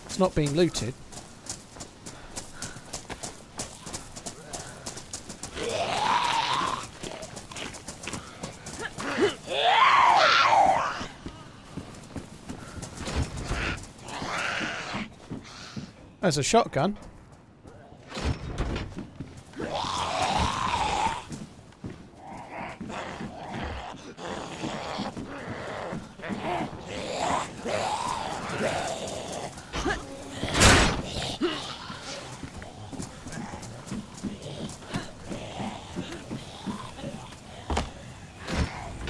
It's not being looted. There's a shotgun.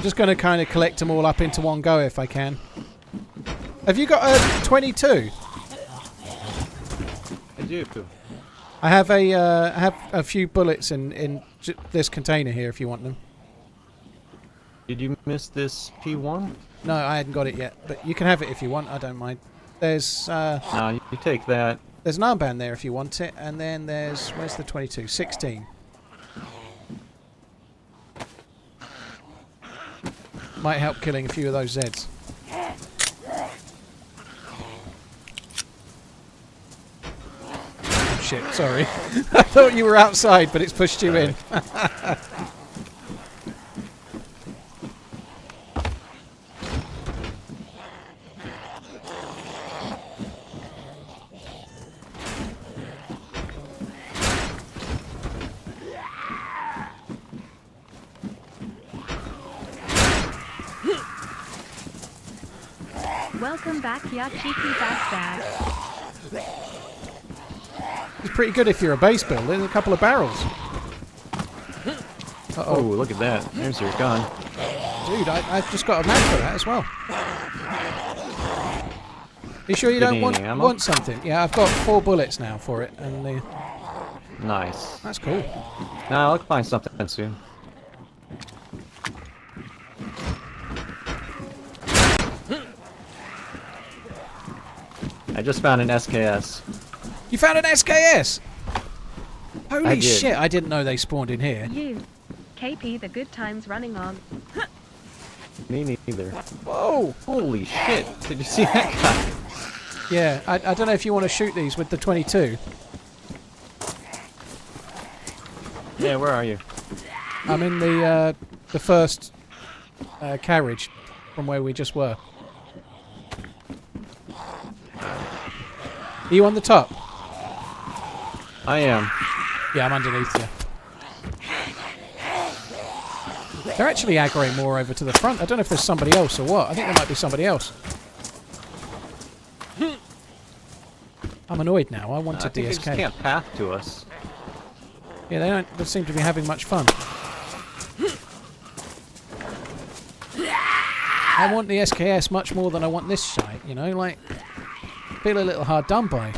Just going to kind of collect them all up into one go if I can. Have you got a 22? I do. I have a few bullets in this container here if you want them. Did you miss this P1? No, I hadn't got it yet, but you can have it if you want. I don't mind. There's No, you take that. there's an armband there if you want it, and then there's where's the 22? 16. Might help killing a few of those Zeds. Oh, shit, sorry. I thought you were outside, but it's pushed you in. Welcome back, ya cheeky bastard. It's pretty good if you're a base build. There's a couple of barrels. Oh, look at that. There's your gun. Dude, I've just got a mag for that as well. You sure you don't want something? Yeah, I've got 4 bullets now for it, and Nice. that's cool. Nah, I'll find something soon. I just found an SKS. You found an SKS? I Holy did. shit, I didn't know they spawned in here. You. KP, the good times running on. Me neither. Whoa! Holy shit! Did you see that guy? Yeah, I don't know if you want to shoot these with the 22. Yeah, where are you? I'm in the first carriage from where we just were. Are you on the top? I am. Yeah, I'm underneath you. They're actually aggroing more over to the front. I don't know if there's somebody else or what. I think there might be somebody else. I'm annoyed now. I wanted I think they just DSK. can't path to us. Yeah, they don't seem to be having much fun. I want the SKS much more than I want this shite, you know, like, feel a little hard done by.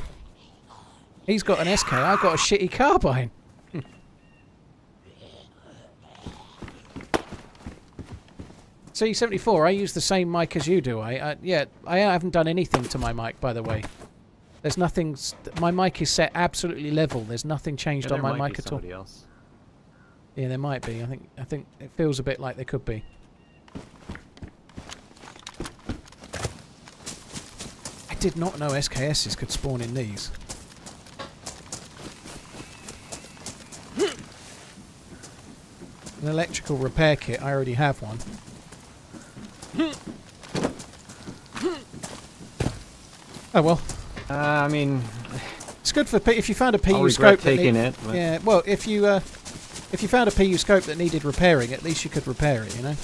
He's got an SK, I've got a shitty carbine. C74, I use the same mic as you do. Yeah, I haven't done anything to my mic, by the way. There's nothing. My mic is set absolutely level. There's nothing changed on my mic at all. Else. Yeah, there might be. I think it feels a bit like there could be. I did not know SKSs could spawn in these. An electrical repair kit. I already have one. Oh well. I mean, it's good for if you found a PU I'll scope. regret taking it. But Yeah. Well, if you found a PU scope that needed repairing, at least you could repair it. You know.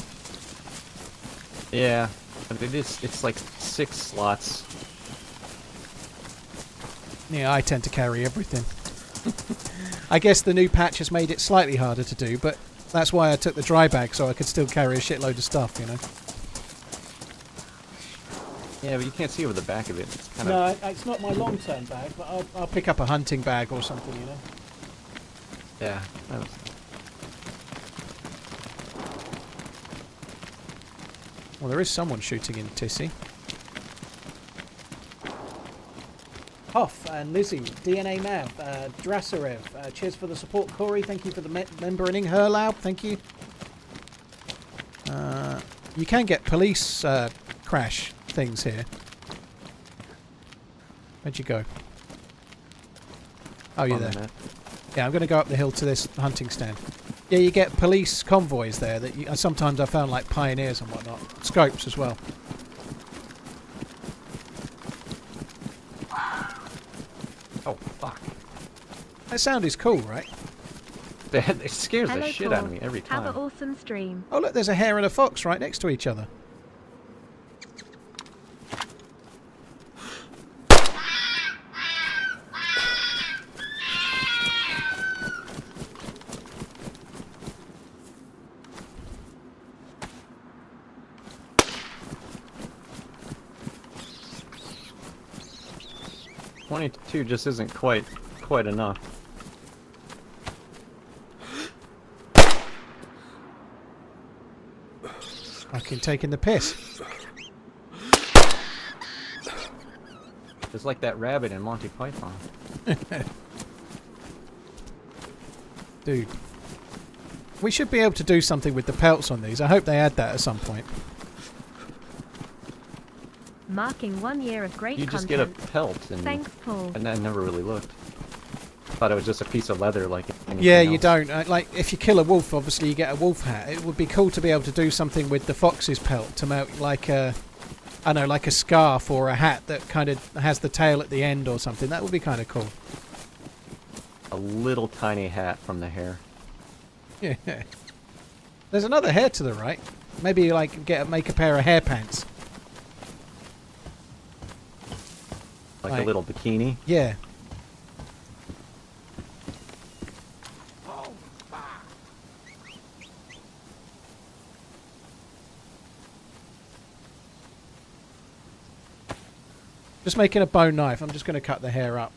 yeah, but it's like 6 slots. Yeah, I tend to carry everything. I guess the new patch has made it slightly harder to do, but that's why I took the dry bag so I could still carry a shitload of stuff. You know. Yeah, but you can't see over the back of it. It's kind of... No, it's not my long-term bag, but I'll pick up a hunting bag or something, you know. Yeah. Well, there is someone shooting in Tissy. Hoff and Lizzie, DNA Mav, Drasarev, cheers for the support, Corey. Thank you for the membering. Herlaub, thank you. You can get police crash things here. Where'd you go? Oh, you're there. Yeah, I'm going to go up the hill to this hunting stand. Yeah, you get police convoys there that you, sometimes I found like pioneers and whatnot. Scopes as well. Oh, fuck. That sound is cool, right? It scares Hello, the shit out of Paul. me every time. Have an awesome stream. Oh, look, there's a hare and a fox right next to each other. .22 just isn't quite enough. fucking taking the piss. It's like that rabbit in Monty Python. Dude. We should be able to do something with the pelts on these. I hope they add that at some point. Marking 1 year of great You just content. get a pelt, and Thanks, Paul. I never really looked. Thought it was just a piece of leather, like anything Yeah, you else. don't. Like, if you kill a wolf, obviously you get a wolf hat. It would be cool to be able to do something with the fox's pelt to make like a, I don't know, like a scarf or a hat that kind of has the tail at the end or something. That would be kind of cool. A little tiny hat from the hare. Yeah. There's another hare to the right. Maybe like make a pair of hare pants. Like a little bikini. Yeah. Just making a bone knife. I'm just going to cut the hair up.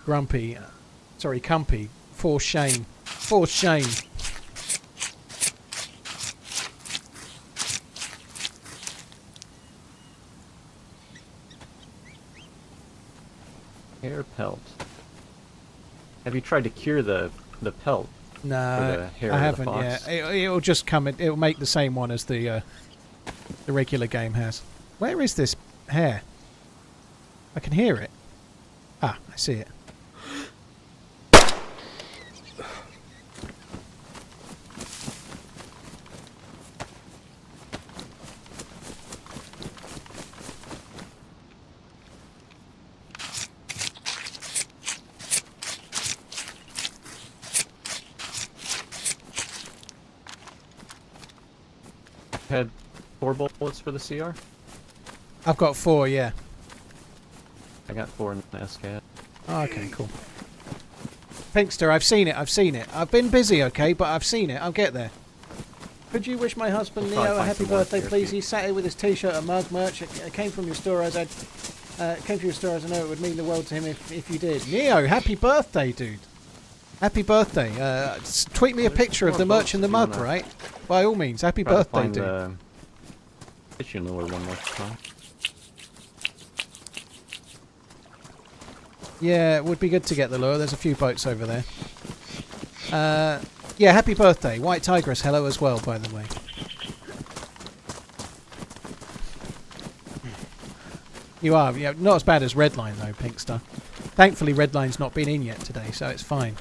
Grumpy. Sorry, Cumpy. For shame. For shame. Hare pelt. Have you tried to cure the pelt? No, the hare I or the haven't fox? yet. It'll just come. It'll make the same one as the regular game has. Where is this hare? I can hear it. Ah, I see it. Had 4 bullets for the CR? I've got 4, yeah. I got 4 in the SCAD. Oh, okay, cool. Pinkster, I've seen it, I've seen it. I've been busy, okay, but I've seen it. I'll get there. Could you wish my husband We'll probably Leo a find happy some more birthday, here, please? too. He sat here with his t-shirt and mug merch. It came from your store as came from your store as I know it would mean the world to him if you did. Neo, happy birthday, dude. Happy birthday. Tweet me a picture of the merch and the mug, right? By all means, happy Try to birthday, find dude. the fishing lure one more time. Yeah, it would be good to get the lure. There's a few boats over there. Yeah, happy birthday. White Tigress, hello as well, by the way. You are. Yeah, not as bad as Redline, though, Pinkster. Thankfully, Redline's not been in yet today, so it's fine.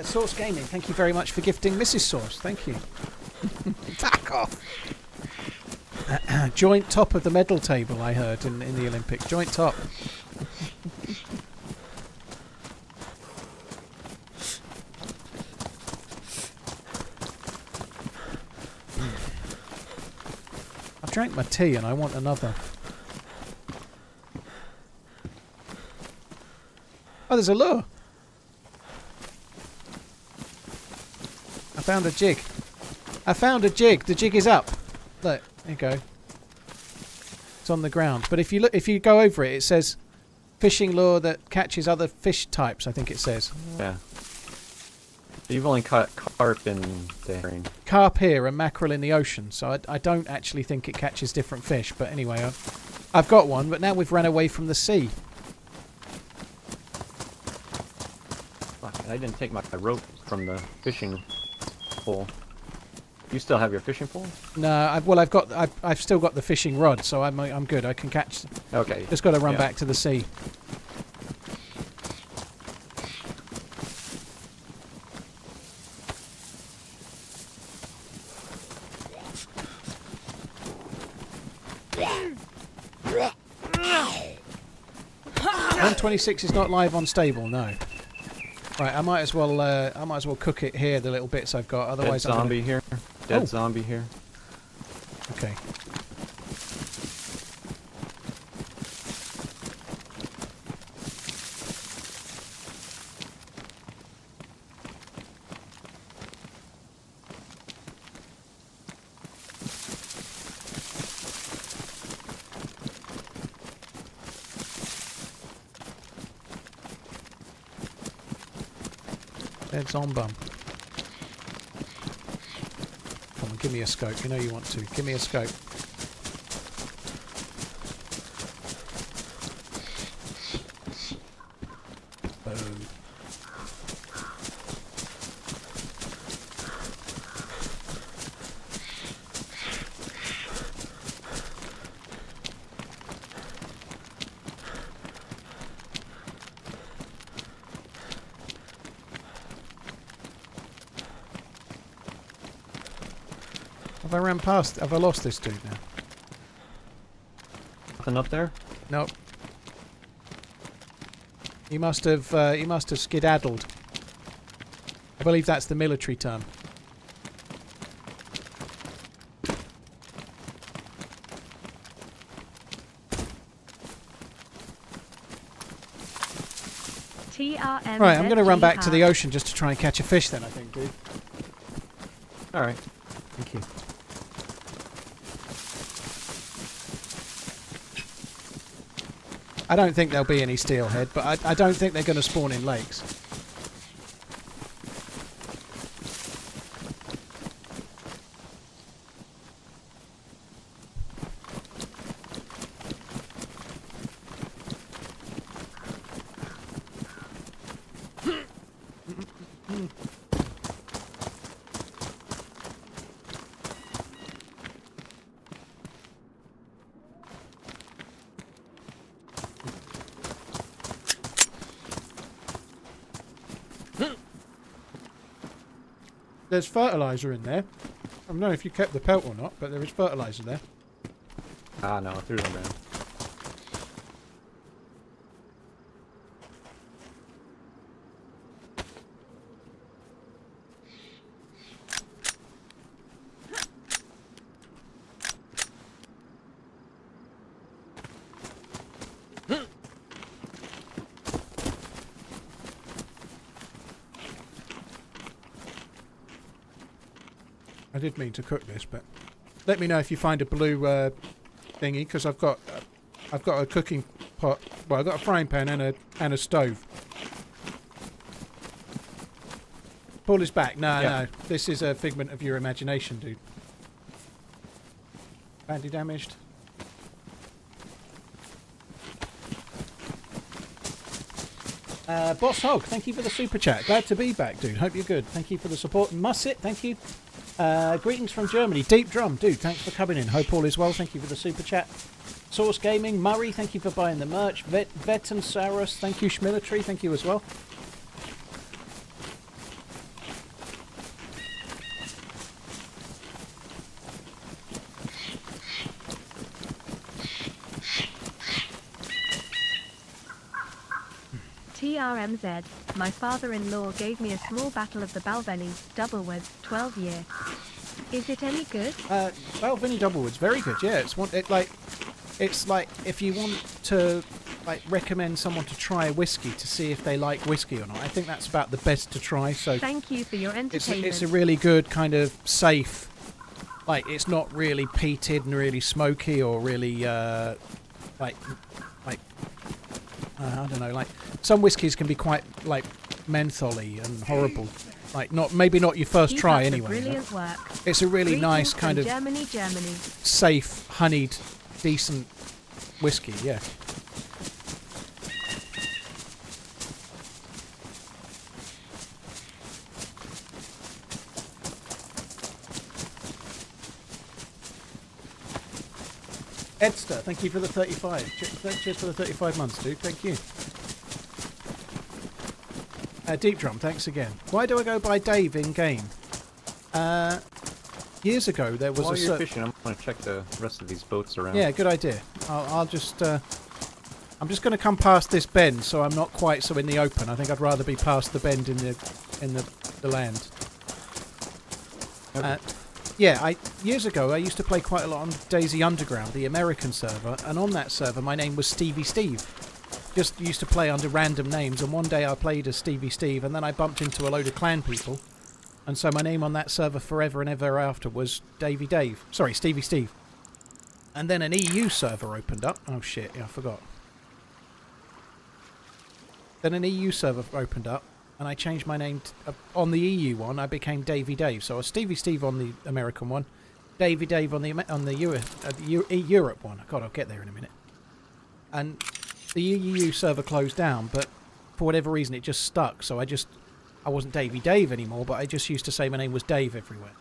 Source Gaming, thank you very much for gifting Mrs. Source. Thank you. Fuck off. Joint top of the medal table, I heard, in the Olympics. Joint top. I've drank my tea and I want another. Oh, there's a lure. I found a jig. I found a jig. The jig is up. Look, there you go. It's on the ground. But if you look, if you go over it, it says fishing lure that catches other fish types. I think it says. Yeah. You've only caught carp in the herring. Carp here and mackerel in the ocean. So I don't actually think it catches different fish. But anyway, I've got one. But now we've run away from the sea. Fuck, I didn't take my rope from the fishing pole. You still have your fishing pole? No, I've still got the fishing rod, so I'm good. I can catch. Okay. Just got to run yeah. back to the sea. $126 is not live on stable, no. Right, I might as well cook it here, the little bits I've got. Otherwise, Dead zombie here. Dead zombie here. Okay. Dead zombum. Come on, give me a scope. You know you want to. Give me a scope. Boom. Have I ran past? Have I lost this dude now? Nothing up there? Nope. He must have skedaddled. I believe that's the military term. TRMZ. Right, I'm going to run back to the ocean just to try and catch a fish then, I think, dude. Alright. Thank you. I don't think there'll be any steelhead, but I don't think they're going to spawn in lakes. There's fertilizer in there. I don't know if you kept the pelt or not, but there is fertilizer there. Ah, no, I threw them down. I did mean to cook this, but let me know if you find a blue thingy, because I've got a cooking pot. Well, I've got a frying pan and a stove. Paul is back. No, this is a figment of your imagination, dude. Badly damaged. Boss Hog, thank you for the super chat. Glad to be back, dude. Hope you're good. Thank you for the support. Musset, thank you. Greetings from Germany. Deep Drum, dude, thanks for coming in. Hope all is well. Thank you for the super chat. Source Gaming, Murray, thank you for buying the merch. Vet and Saros, thank you. Schmilitary, thank you as well. TRMZ. My father-in-law gave me a small battle of the Balvenie, Doublewood, 12 year. Is it any good? Balvenie Doublewood's very good, yeah. It's like if you want to recommend someone to try a whiskey to see if they like whiskey or not. I think that's about the best to try. So thank you for your entertainment. It's a really good kind of safe. Like it's not really peated and really smoky or really I don't know. Like some whiskies can be quite like mentholy and horrible. Like maybe not your first Keep try up anyway. The brilliant work. It's a really Greetings nice from kind of Germany. safe, honeyed, decent whiskey. Yeah. Edster, thank you for the 35. Cheers for the 35 months, dude. Thank you. Deep Drum, thanks again. Why do I go by Dave in game? Years ago there was While you're fishing, I'm going to check the rest of these boats around. Yeah, good idea. I'll just I'm just going to come past this bend, so I'm not quite so in the open. I think I'd rather be past the bend in the land. Okay. Yeah, years ago I used to play quite a lot on DayZ Underground, the American server, and on that server my name was Stevie Steve. Just used to play under random names, and one day I played as Stevie Steve, and then I bumped into a load of clan people, and so my name on that server forever and ever after was Stevie Steve. And then an EU server opened up. Oh shit, yeah, I forgot. Then an EU server opened up, and I changed my name on the EU one. I became Davey Dave, so I was Stevie Steve on the American one, Davey Dave on the Europe one. God, I'll get there in a minute. And the EU server closed down, but for whatever reason it just stuck. So I wasn't Davey Dave anymore, but I just used to say my name was Dave everywhere.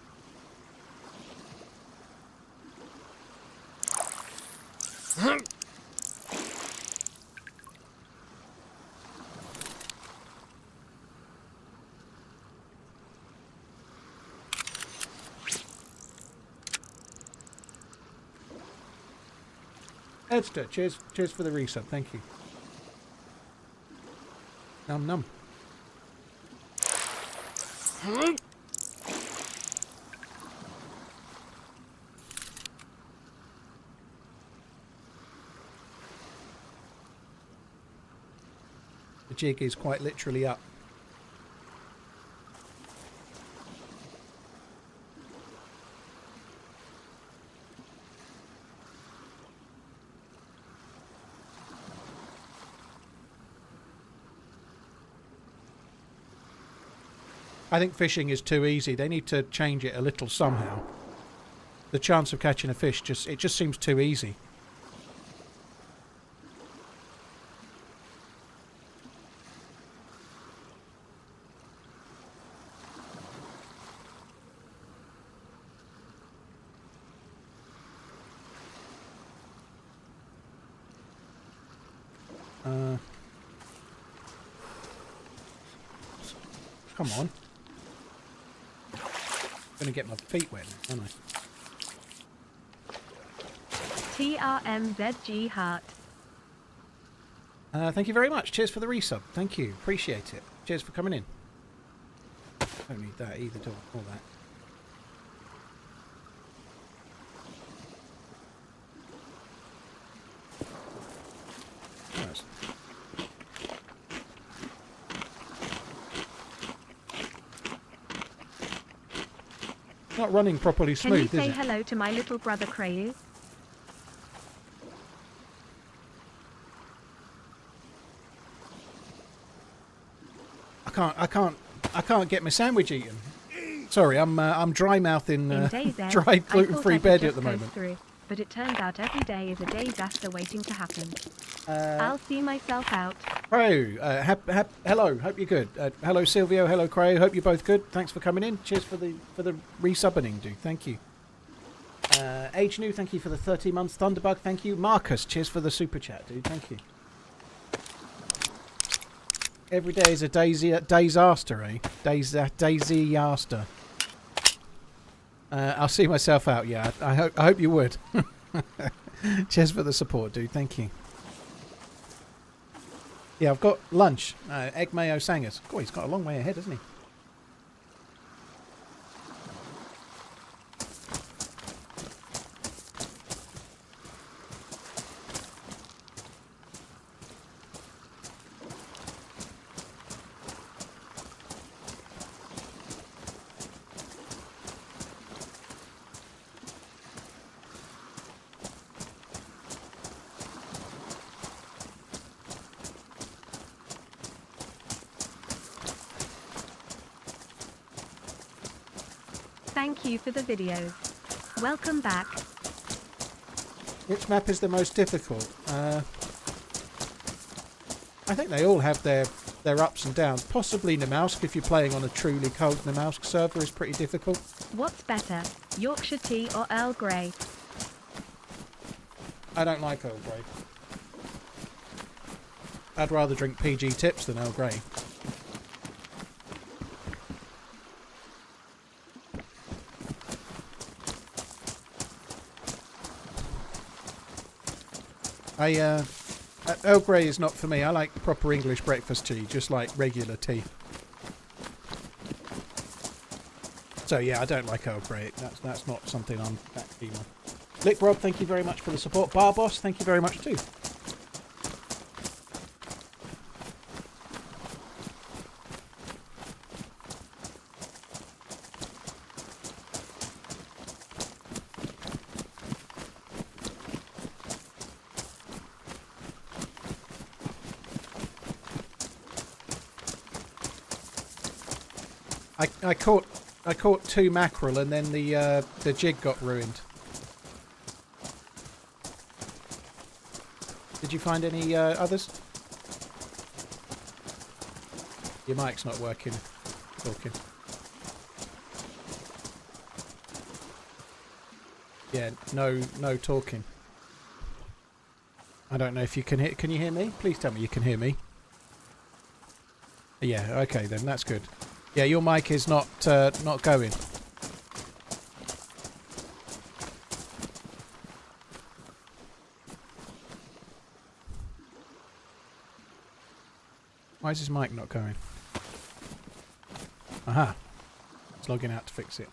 Edster, cheers for the resub, thank you. Num num. The jig is quite literally up. I think fishing is too easy. They need to change it a little somehow. The chance of catching a fish just seems too easy. Come on. Gonna get my feet wet, aren't I? TRMZG Heart. Thank you very much. Cheers for the resub. Thank you. Appreciate it. Cheers for coming in. Don't need that either, do I? All that. Nice. Not running properly smooth, Can you say is it? hello to my little brother Crayu? I can't get my sandwich eaten. Sorry, I'm dry mouthing DayZ, dry gluten-free I bed could at the just moment. coast through, but it turns out every day is a disaster waiting to happen. I'll see myself out. Crow, hello. Hope you're good. Hello Silvio. Hello Crow. Hope you're both good. Thanks for coming in. Cheers for the resubbing, dude. Thank you. Age New, thank you for the 30 months. Thunderbug, thank you. Marcus, cheers for the super chat, dude. Thank you. Every day is a disaster, eh? Disaster. I'll see myself out. Yeah, I hope you would. Cheers for the support, dude. Thank you. Yeah, I've got lunch. Egg mayo sangers. God, he's got a long way ahead, hasn't he? Thank you for the videos. Welcome back. Which map is the most difficult? I think they all have their ups and downs. Possibly Namalsk, if you're playing on a truly cold Namalsk server, is pretty difficult. What's better, Yorkshire tea or Earl Grey? I don't like Earl Grey. I'd rather drink PG Tips than Earl Grey. Earl Grey is not for me. I like proper English breakfast tea, just like regular tea. So yeah, I don't like Earl Grey. That's not something I'm that keen on. Lick Rob, thank you very much for the support. Barboss, thank you very much too. I caught 2 mackerel and then the jig got ruined. Did you find any others? Your mic's not working. Talking. Yeah, no talking. I don't know if you can hear. Can you hear me? Please tell me you can hear me. Yeah. Okay, then that's good. Yeah, your mic is not going. Why is his mic not going? Aha. It's logging out to fix it.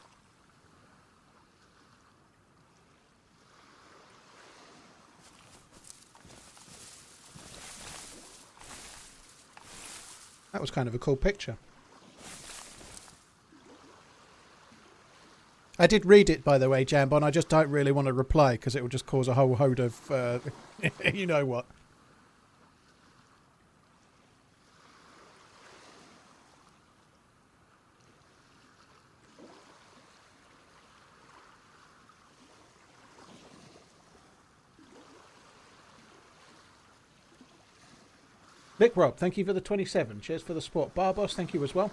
That was kind of a cool picture. I did read it, by the way, Jambon. I just don't really want to reply because it will just cause a whole hoad of, you know what. Vic Rob, thank you for the 27. Cheers for the support. Barboss, thank you as well.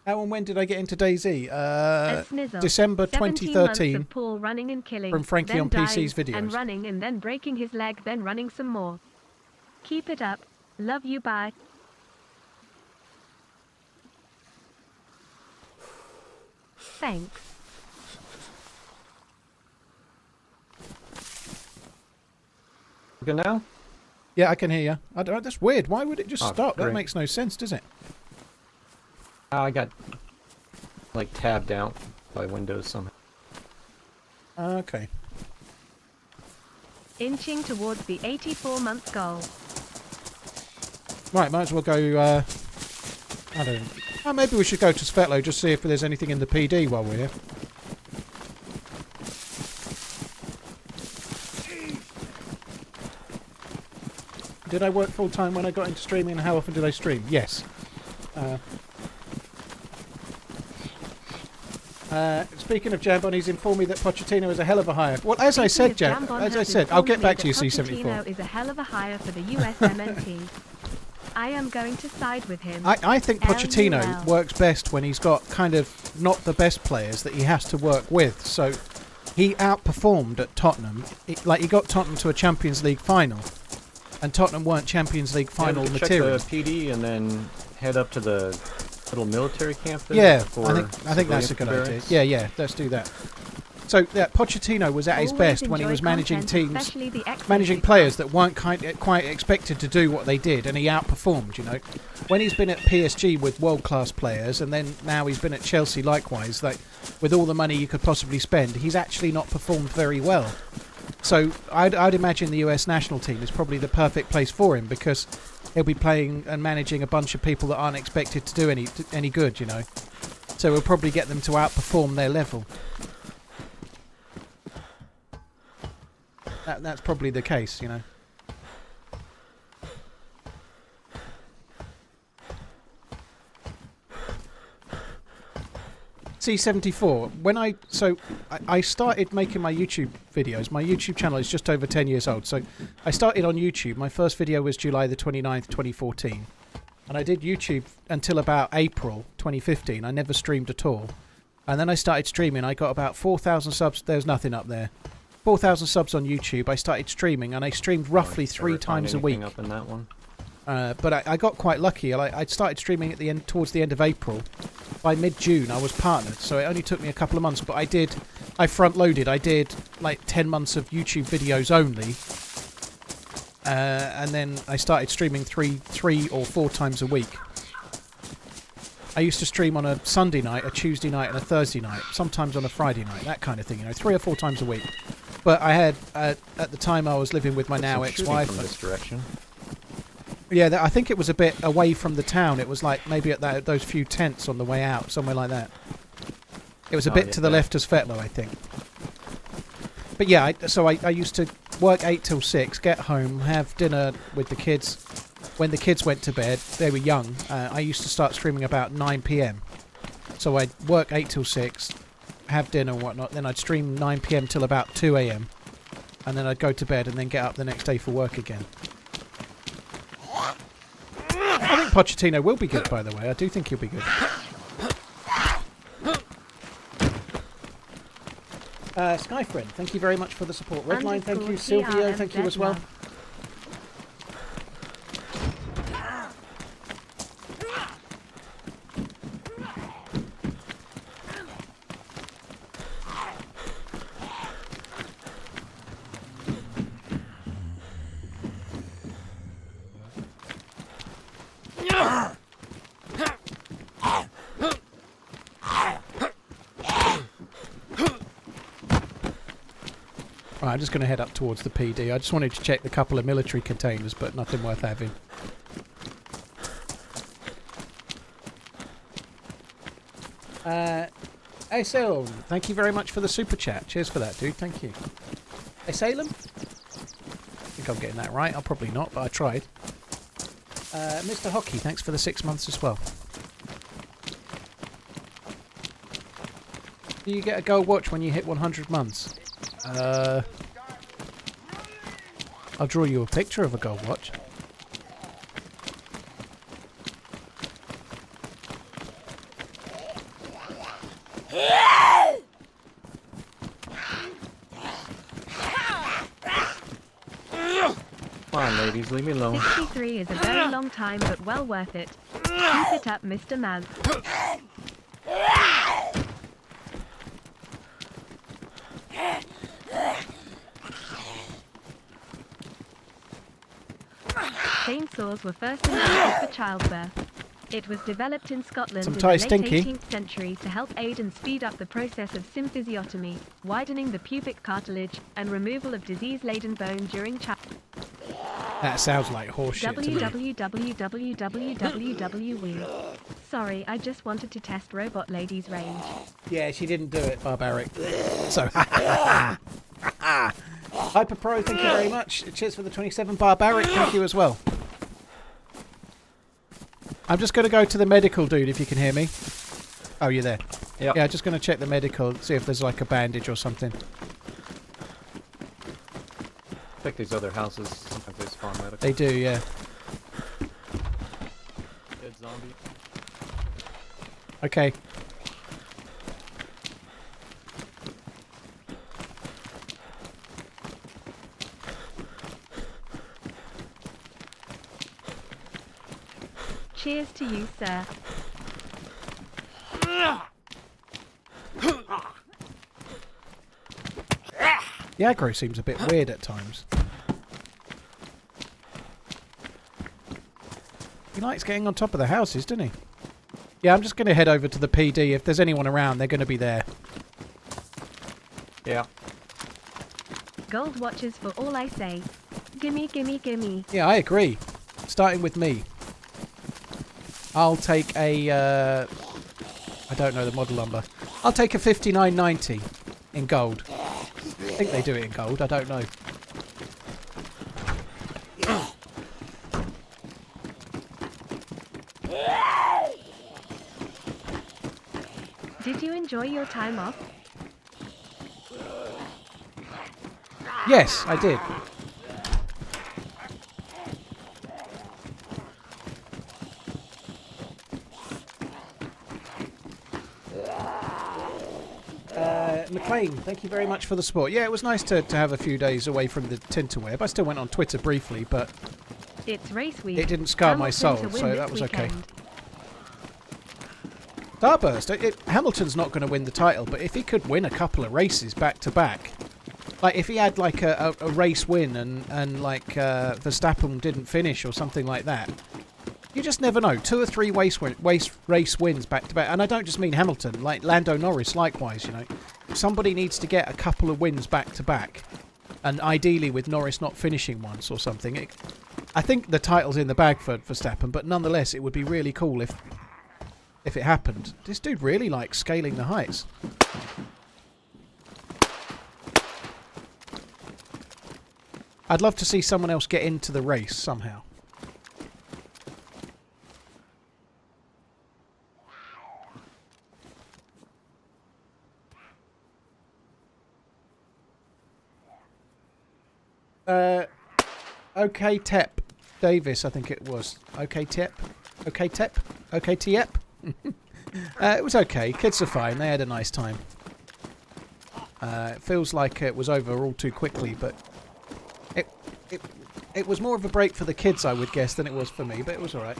How and when did I get into DayZ? December 2013. Paul running and killing, from Frankie on PC's videos. And running and then breaking his leg, then running some more. Keep it up. Love you, bye. Thanks. Good now? Yeah, I can hear you. That's weird. Why would it just stop? Great. That makes no sense, does it? I got like tabbed out by Windows somehow. Okay. Inching towards the 84-month goal. Right, might as well go, I don't know. Oh, maybe we should go to Svetlo, just see if there's anything in the PD while we're here. Did I work full-time when I got into streaming, and how often did I stream? Yes. Speaking of Jambon, he's informed me that Pochettino is a hell of a hire. Well, as I said, I'll get back to you, C74. Pochettino is a hell of a hire for the USMNT. I am going to side with him. I think Pochettino works best when he's got kind of not the best players that he has to work with. So he outperformed at Tottenham. He got Tottenham to a Champions League final. And Tottenham weren't Champions League final material. Check the PD and then head up to the little military camp there. Yeah, I think that's a good idea. Yeah, let's do that. So Pochettino was at his best when he was managing teams, managing players that weren't quite expected to do what they did, and he outperformed. You know, when he's been at PSG with world-class players, and then now he's been at Chelsea likewise, like with all the money you could possibly spend, he's actually not performed very well. So I'd imagine the US national team is probably the perfect place for him because he'll be playing and managing a bunch of people that aren't expected to do any good, you know. So we'll probably get them to outperform their level. That's probably the case, you know. C74. When I started making my YouTube videos. My YouTube channel is just over 10 years old. So I started on YouTube. My first video was July the 29th, 2014. And I did YouTube until about April 2015. I never streamed at all. And then I started streaming. I got about 4,000 subs. There's nothing up there. 4,000 subs on YouTube. I started streaming and I streamed roughly 3 times a week. Up in that one. But I got quite lucky. I started streaming at towards the end of April. By mid-June, I was partnered, so it only took me a couple of months. But I front-loaded. I did like 10 months of YouTube videos only, and then I started streaming three or 4 times a week. I used to stream on a Sunday night, a Tuesday night, and a Thursday night. Sometimes on a Friday night, that kind of thing. You know, 3 or 4 times a week. But I had at the time I was living with my now ex-wife. From this direction. Yeah, I think it was a bit away from the town. It was like maybe at those few tents on the way out, somewhere like that. It was a bit to the left of Svetlo, I think. But yeah, I used to work 8 till 6, get home, have dinner with the kids, when the kids went to bed, they were young, I used to start streaming about 9 p.m. So I'd work 8 till 6, have dinner and whatnot, then I'd stream 9 p.m. till about 2 a.m. and then I'd go to bed and then get up the next day for work again. I think Pochettino will be good, by the way. I do think he'll be good. Skyfriend, thank you very much for the support. Redline, thank you. Silvio, thank you as well. Right, I'm just going to head up towards the PD. I just wanted to check the couple of military containers, but nothing worth having. Salem, thank you very much for the super chat. Cheers for that, dude. Thank you. Salem? I think I'm getting that right. I'll probably not, but I tried. Mr. Hockey, thanks for the 6 months as well. Do you get a gold watch when you hit 100 months? I'll draw you a picture of a gold watch. Come on, ladies, leave me alone. 63 is a very long time, but well worth it. Keep it up, Mr. Maz. Chainsaws were first invented for childbirth. It was developed in Scotland in the late 18th century to help aid and speed up the process of symphysiotomy, widening the pubic cartilage, and removal of disease-laden bone during childbirth. That sounds like horseshit to me. www. Sorry, I just wanted to test Robot Lady's range. Yeah, she didn't do it, Barbaric. So, Hyper Pro, thank you very much. Cheers for the 27. Barbaric, thank you as well. I'm just going to go to the medical, dude, if you can hear me. Oh, you're there. Yep. Yeah, just going to check the medical, see if there's like a bandage or something. I think these other houses, sometimes they spawn medical. They do, yeah. Dead zombie. Okay. Cheers to you, sir. The aggro seems a bit weird at times. He likes getting on top of the houses, doesn't he? Yeah, I'm just going to head over to the PD. If there's anyone around, they're going to be there. Yeah. Gold watches for all I say. Gimme, gimme, gimme. Yeah, I agree. Starting with me. I'll take a... I don't know the model number. I'll take a 5990 in gold. I think they do it in gold. I don't know. Did you enjoy your time off? Yes, I did. McLean, thank you very much for the support. Yeah, it was nice to have a few days away from the Tinterweb. I still went on Twitter briefly, but It's race week. it didn't scar my soul, so that was okay. Starburst, Hamilton's not going to win the title, but if he could win a couple of races back to back, like if he had like a race win and like Verstappen didn't finish or something like that, you just never know. 2 or 3 race wins back to back, and I don't just mean Hamilton, like Lando Norris likewise, you know. Somebody needs to get a couple of wins back to back, and ideally with Norris not finishing once or something. I think the title's in the bag for Verstappen, but nonetheless it would be really cool if it happened. This dude really likes scaling the heights. I'd love to see someone else get into the race somehow. OK Tep Davis, I think it was. OK Tep? OK Tep? OK Tep? It was okay. Kids are fine. They had a nice time. It feels like it was over all too quickly, but it was more of a break for the kids, I would guess, than it was for me, but it was alright.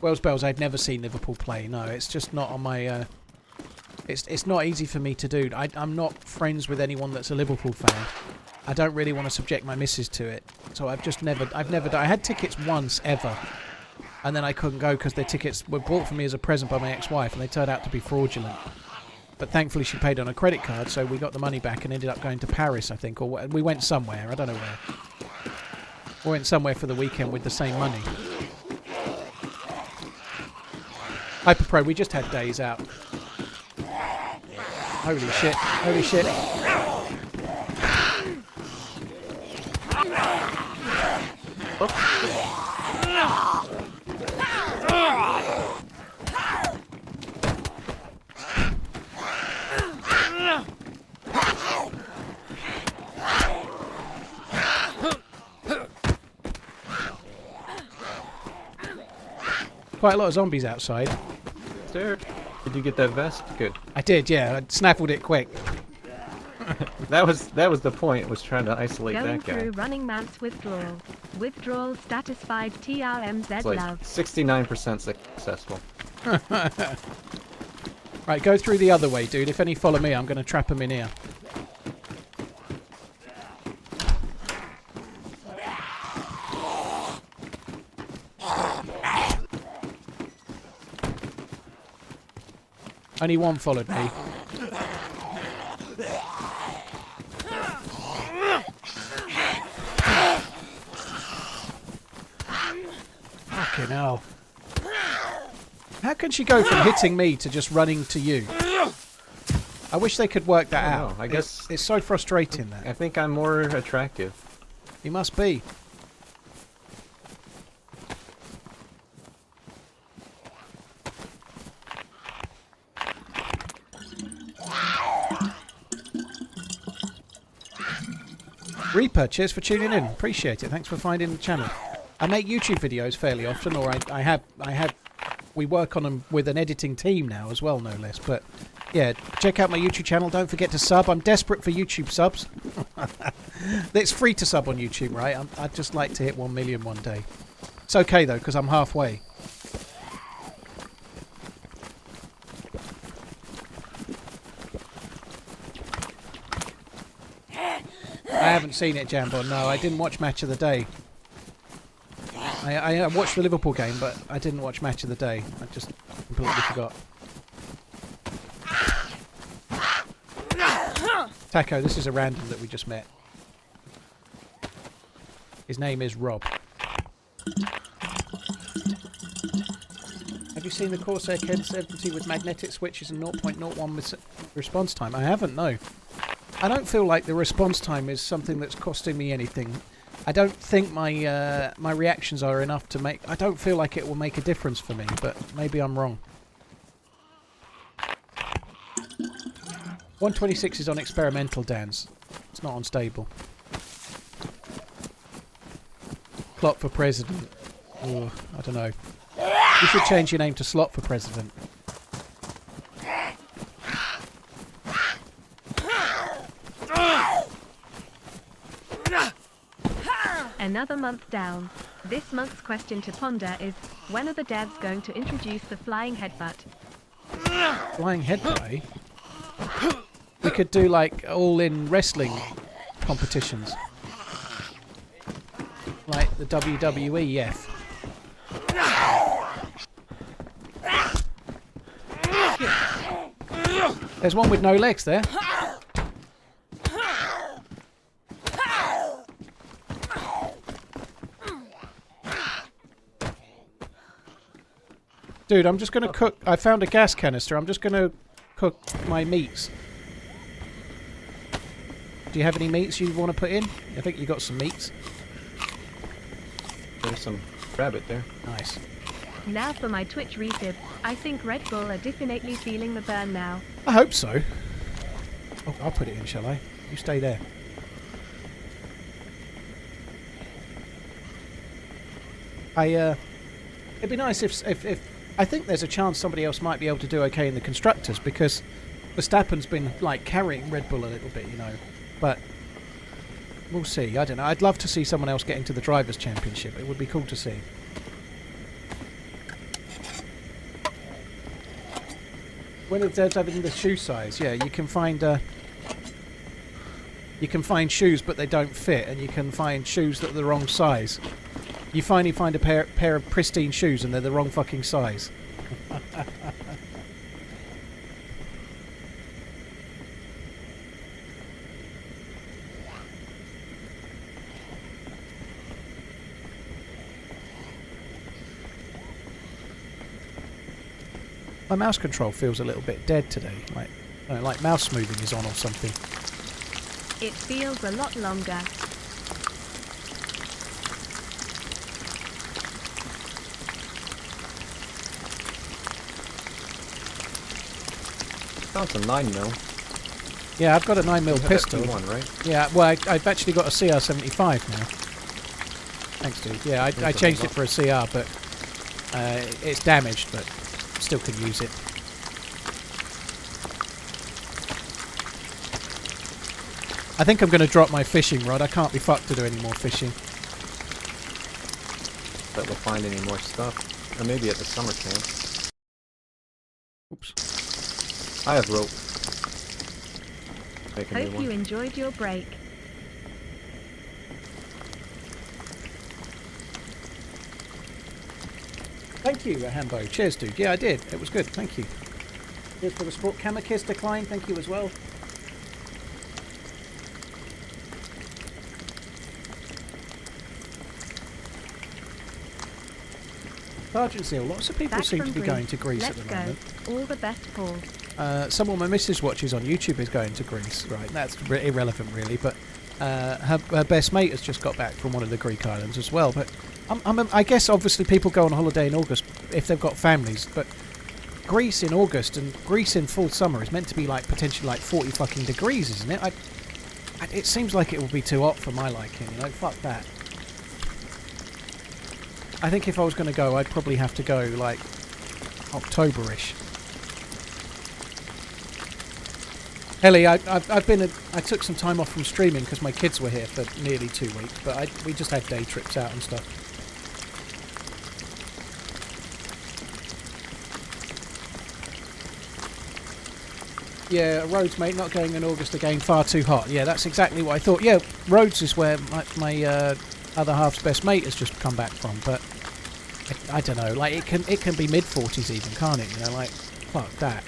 Wells Bells, I'd never seen Liverpool play. No, it's just not on my... It's not easy for me to do. I'm not friends with anyone that's a Liverpool fan. I don't really want to subject my missus to it. So I've never done... I had tickets once, ever. And then I couldn't go because the tickets were bought for me as a present by my ex-wife, and they turned out to be fraudulent. But thankfully she paid on a credit card, so we got the money back and ended up going to Paris, I think. Or we went somewhere. I don't know where. We went somewhere for the weekend with the same money. Hyperpro, we just had DayZ out. Holy shit. Holy shit. Quite a lot of zombies outside. There. Did you get that vest? Good. I did, yeah. I snaffled it quick. that was the point. Was trying to isolate Going that guy. through RunningManZ withdrawal. Withdrawal satisfied. TRMZ It's like love. 69% successful. Right, go through the other way, dude. If any follow me, I'm going to trap them in here. Only one followed me. Fucking hell. How can she go from hitting me to just running to you? I wish they could work that out. I guess it's so frustrating that. I think I'm more attractive. You must be. Reaper, cheers for tuning in. Appreciate it. Thanks for finding the channel. I make YouTube videos fairly often, or we work on them with an editing team now as well, no less. But yeah, check out my YouTube channel. Don't forget to sub. I'm desperate for YouTube subs. It's free to sub on YouTube, right? I'd just like to hit 1 million one day. It's okay though, because I'm halfway. I haven't seen it, Jambon. No, I didn't watch Match of the Day. I watched the Liverpool game, but I didn't watch Match of the Day. I just completely forgot. Taco, this is a random that we just met. His name is Rob. Have you seen the Corsair Ken 70 with magnetic switches and 0.01 response time? I haven't, no. I don't feel like the response time is something that's costing me anything. I don't think my my reactions are enough to make... I don't feel like it will make a difference for me, but maybe I'm wrong. 126 is on experimental, Dans. It's not on stable. Plot for president. Ooh, I don't know. You should change your name to Slot for president. Another month down. This month's question to ponder is, when are the devs going to introduce the flying headbutt? Flying headbutt? We could do like all-in wrestling competitions. Like the WWEF. There's one with no legs there. Dude, I'm just going to cook... I found a gas canister. I'm just going to cook my meats. Do you have any meats you want to put in? I think you got some meats. There's some rabbit there. Nice. Now for my Twitch resib. I think Red Bull are definitely feeling the burn now. I hope so. Oh, I'll put it in, shall I? You stay there. It'd be nice if I think there's a chance somebody else might be able to do okay in the constructors, because Verstappen's been like carrying Red Bull a little bit, you know. But we'll see. I don't know. I'd love to see someone else get into the Drivers' Championship. It would be cool to see. When it says having the shoe size, yeah, you can find shoes but they don't fit, and you can find shoes that are the wrong size. You finally find a pair of pristine shoes and they're the wrong fucking size. My mouse control feels a little bit dead today, like mouse smoothing is on or something. It feels a lot longer. Found some 9mm. Yeah, I've got a 9mm pistol. One, right? Yeah, well, I've actually got a CR75 now. Thanks, dude. Yeah, I changed it for a CR, but it's damaged, but still can use it. I think I'm going to drop my fishing rod. I can't be fucked to do any more fishing. Bet we'll find any more stuff. Or maybe at the summer camp. Oops. I have rope. Make a new Hope one. you enjoyed your break. Thank you, Hambo. Cheers, dude. Yeah, I did. It was good. Thank you. Cheers for the sport. Kamakis decline. Thank you as well. Sergeant Seal, lots of people Back seem from to be Greece. going to Greece Let's at the go. moment. All the best, Paul. Someone my missus watches on YouTube is going to Greece. Right, that's irrelevant really, but her best mate has just got back from one of the Greek islands as well. But I guess obviously people go on holiday in August if they've got families, but Greece in August and Greece in full summer is meant to be like potentially like 40 fucking degrees, isn't it? It seems like it will be too hot for my liking, you know, fuck that. I think if I was going to go, I'd probably have to go like October-ish. Ellie, I took some time off from streaming because my kids were here for nearly 2 weeks, but we just had day trips out and stuff. Yeah, Rhodes, mate, not going in August again, far too hot. Yeah, that's exactly what I thought. Yeah, Rhodes is where my other half's best mate has just come back from, but I don't know, like it can be mid-40s even, can't it? You know, like, fuck that.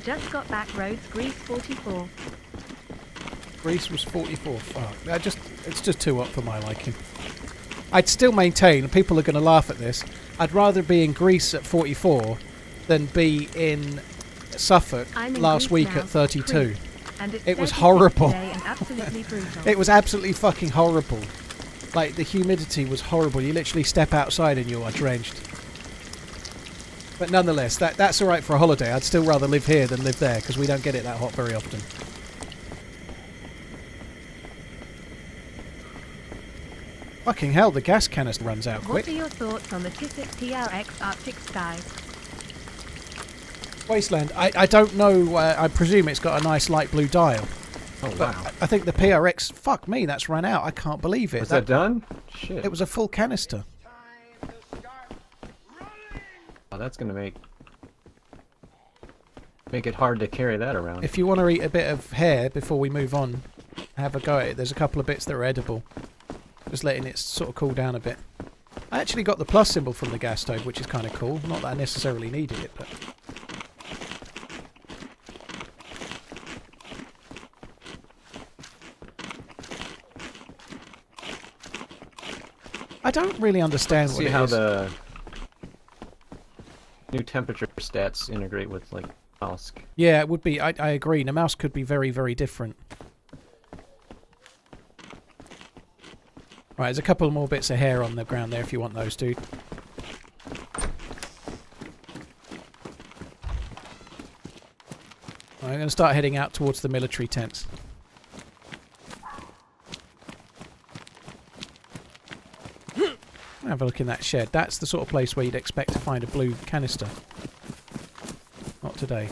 Just got back roads, Greece 44. Greece was 44. Fuck. It's just too hot for my liking. I'd still maintain, and people are going to laugh at this, I'd rather be in Greece at 44 than be in Suffolk last Greece week now, at 32. Crete, and it's It was 36 horrible. today and absolutely brutal. It was absolutely fucking horrible. Like, the humidity was horrible. You literally step outside and you are drenched. But nonetheless, that's alright for a holiday. I'd still rather live here than live there, because we don't get it that hot very often. Fucking hell, the gas canister runs out quick. What are your thoughts on the Tissot TRX Arctic Sky? Wasteland. I don't know. I presume it's got a nice light blue dial. Oh, But wow. I think the PRX... Fuck me, that's run out. I can't believe it. Was that done? Shit. It was a full canister. Oh, that's gonna make it hard to carry that around. If you want to eat a bit of hair before we move on, have a go at it. There's a couple of bits that are edible. Just letting it sort of cool down a bit. I actually got the plus symbol from the gas stove, which is kind of cool. Not that I necessarily needed it, but... I don't really understand what See it how is. the new temperature stats integrate with like Namalsk. Yeah, it would be. I agree. Namalsk could be very, very different. Right, there's a couple more bits of hair on the ground there if you want those, dude. Right, I'm going to start heading out towards the military tents. Have a look in that shed. That's the sort of place where you'd expect to find a blue canister. Not today.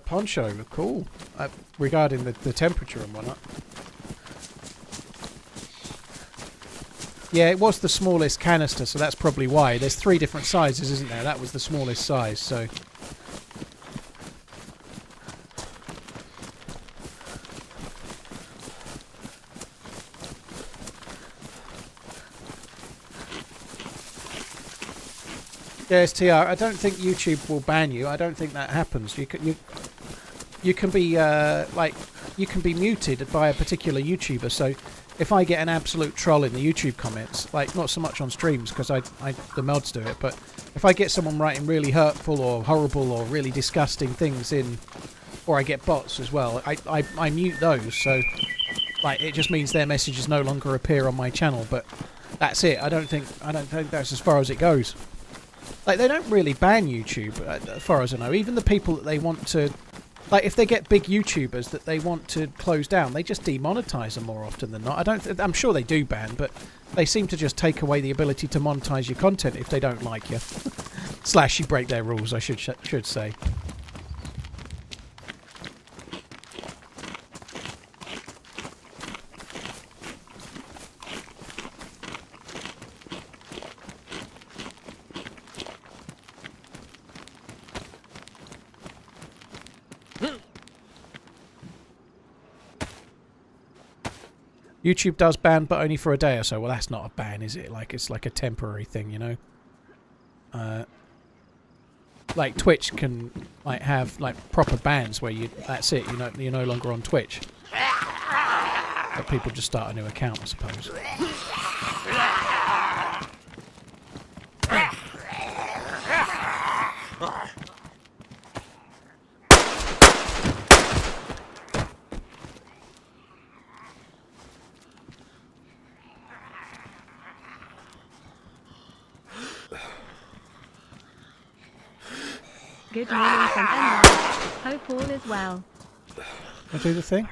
Poncho, cool. Regarding the temperature and whatnot. Yeah, it was the smallest canister, so that's probably why. There's 3 different sizes, isn't there? That was the smallest size, so... Yes, TR, I don't think YouTube will ban you. I don't think that happens. You can be you can be muted by a particular YouTuber. So if I get an absolute troll in the YouTube comments, like not so much on streams because the mods do it, but if I get someone writing really hurtful or horrible or really disgusting things in, or I get bots as well, I mute those. So like it just means their messages no longer appear on my channel. But that's it. I don't think that's as far as it goes. Like, they don't really ban YouTube, as far as I know. Even the people that they want to... Like, if they get big YouTubers that they want to close down, they just demonetize them more often than not. I'm sure they do ban, but they seem to just take away the ability to monetize your content if they don't like you. / you break their rules, I should say. YouTube does ban, but only for a day or so. Well, that's not a ban, is it? Like, it's like a temporary thing, you know? Like, Twitch can, like, have, like, proper bans where that's it, you're no longer on Twitch. But people just start a new account, I suppose. Good morning from Emma. Hope all is well. I do the thing?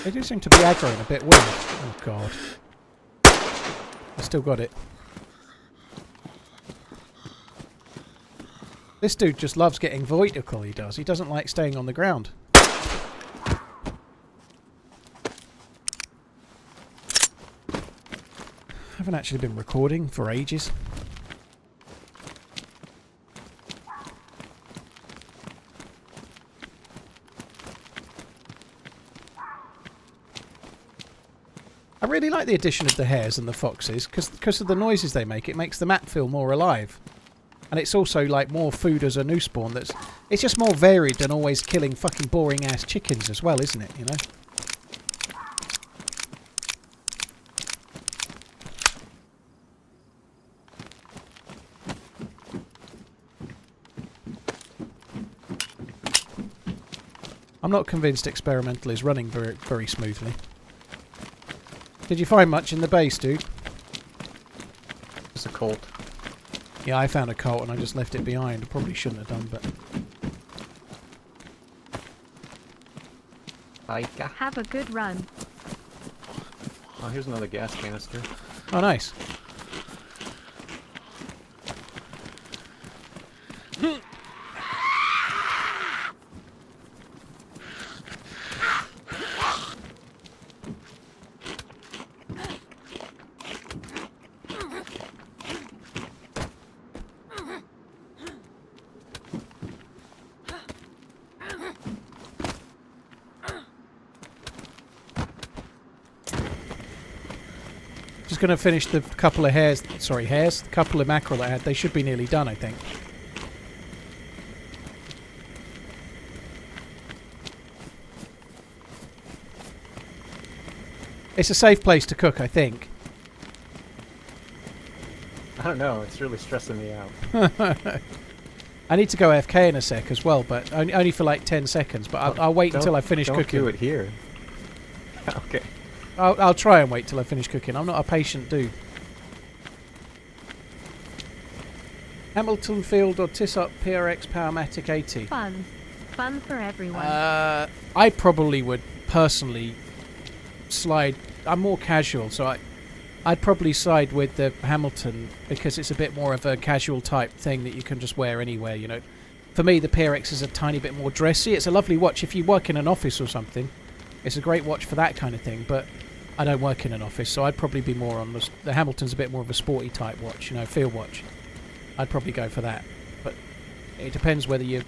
They do seem to be aggroing a bit weird. Oh god. I still got it. This dude just loves getting vertical, he does. He doesn't like staying on the ground. I haven't actually been recording for ages. I really like the addition of the hares and the foxes because of the noises they make. It makes the map feel more alive, and it's also like more food as a new spawn. It's just more varied than always killing fucking boring ass chickens as well, isn't it? You know. I'm not convinced experimental is running very, very smoothly. Did you find much in the base, dude? It's a Colt. Yeah, I found a Colt and I just left it behind. I probably shouldn't have done, but... Have a good run. Oh, here's another gas canister. Oh, nice. Just going to finish the couple of hares, the couple of mackerel I had. They should be nearly done, I think. It's a safe place to cook, I think. don't know. It's really stressing me out. I need to go AFK in a sec as well, but only for like 10 seconds. But I'll wait until I finish cooking. Don't do it here. Okay. I'll try and wait till I finish cooking. I'm not a patient dude. Hamilton Field or Tissot PRX Powermatic 80. Fun. Fun for everyone. I probably would personally slide. I'm more casual, so I'd probably side with the Hamilton because it's a bit more of a casual type thing that you can just wear anywhere, you know. For me, the PRX is a tiny bit more dressy. It's a lovely watch if you work in an office or something. It's a great watch for that kind of thing, but I don't work in an office, so I'd probably be more on the Hamilton's a bit more of a sporty type watch, you know, field watch. I'd probably go for that. But it depends whether you...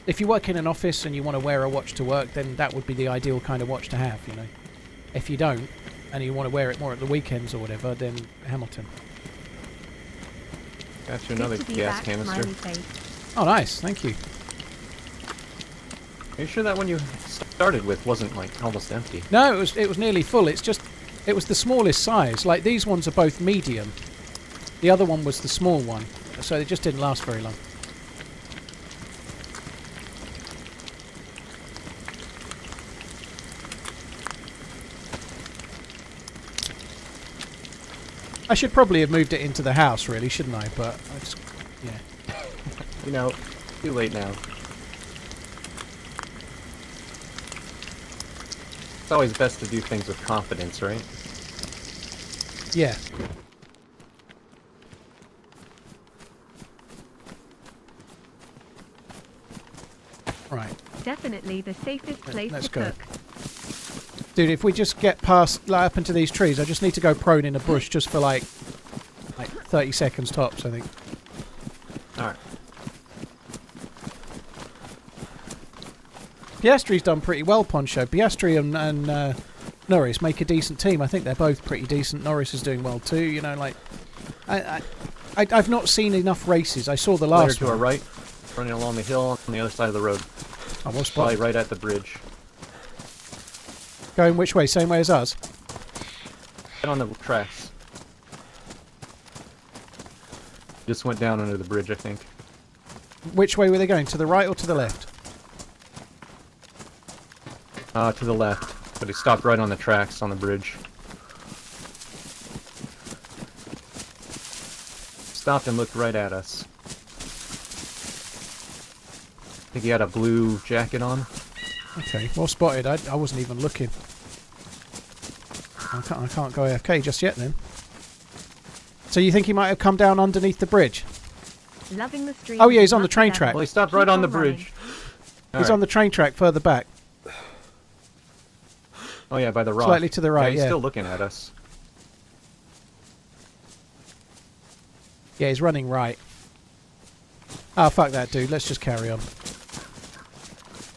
If you work in an office and you want to wear a watch to work, then that would be the ideal kind of watch to have, you know. If you don't, and you want to wear it more at the weekends or whatever, then Hamilton. Got you another gas canister. Oh, nice. Thank you. Are you sure that one you started with wasn't, like, almost empty? No, it was nearly full. It's just... It was the smallest size. Like, these ones are both medium. The other one was the small one. So it just didn't last very long. I should probably have moved it into the house, really, shouldn't I? But I just... Yeah. You know, too late now. It's always best to do things with confidence, right? Yeah. Right. Definitely the safest place to cook. Dude, if we just get past, like, up into these trees, I just need to go prone in a bush just for like 30 seconds tops, I think. Alright. Piastri's done pretty well, Poncho. Piastri and Norris make a decent team. I think they're both pretty decent. Norris is doing well too, you know, like... I've not seen enough races. I saw the last one. To our right, running along the hill on the other side of the road. I was probably right at the bridge. Going which way? Same way as us? Right on the tracks. Just went down under the bridge, I think. Which way were they going? To the right or to the left? To the left. But he stopped right on the tracks on the bridge. Stopped and looked right at us. I think he had a blue jacket on. Okay, well spotted. I wasn't even looking. I can't go AFK just yet then. So you think he might have come down underneath the bridge? Loving the stream. Oh yeah, he's on the train track. Well, he stopped right on the bridge. He's on the train track further back. Oh yeah, by the rock. Slightly to the right, He's still looking at us. Yeah, he's running right. Oh, fuck that, dude. Let's just carry on.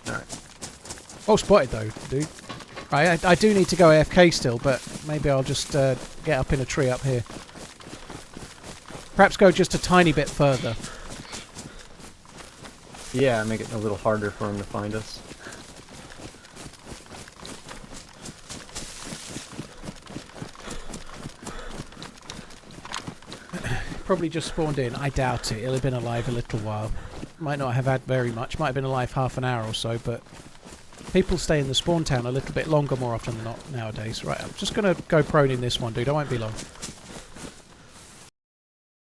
Alright. Oh, spotted though, dude. Right, I do need to go AFK still, but maybe I'll just get up in a tree up here. Perhaps go just a tiny bit further. Yeah, make it a little harder for him to find us. Probably just spawned in. I doubt it. It'll have been alive a little while. Might not have had very much. Might have been alive half an hour or so, but people stay in the spawn town a little bit longer more often than not nowadays. Right, I'm just going to go prone in this one, dude. I won't be long.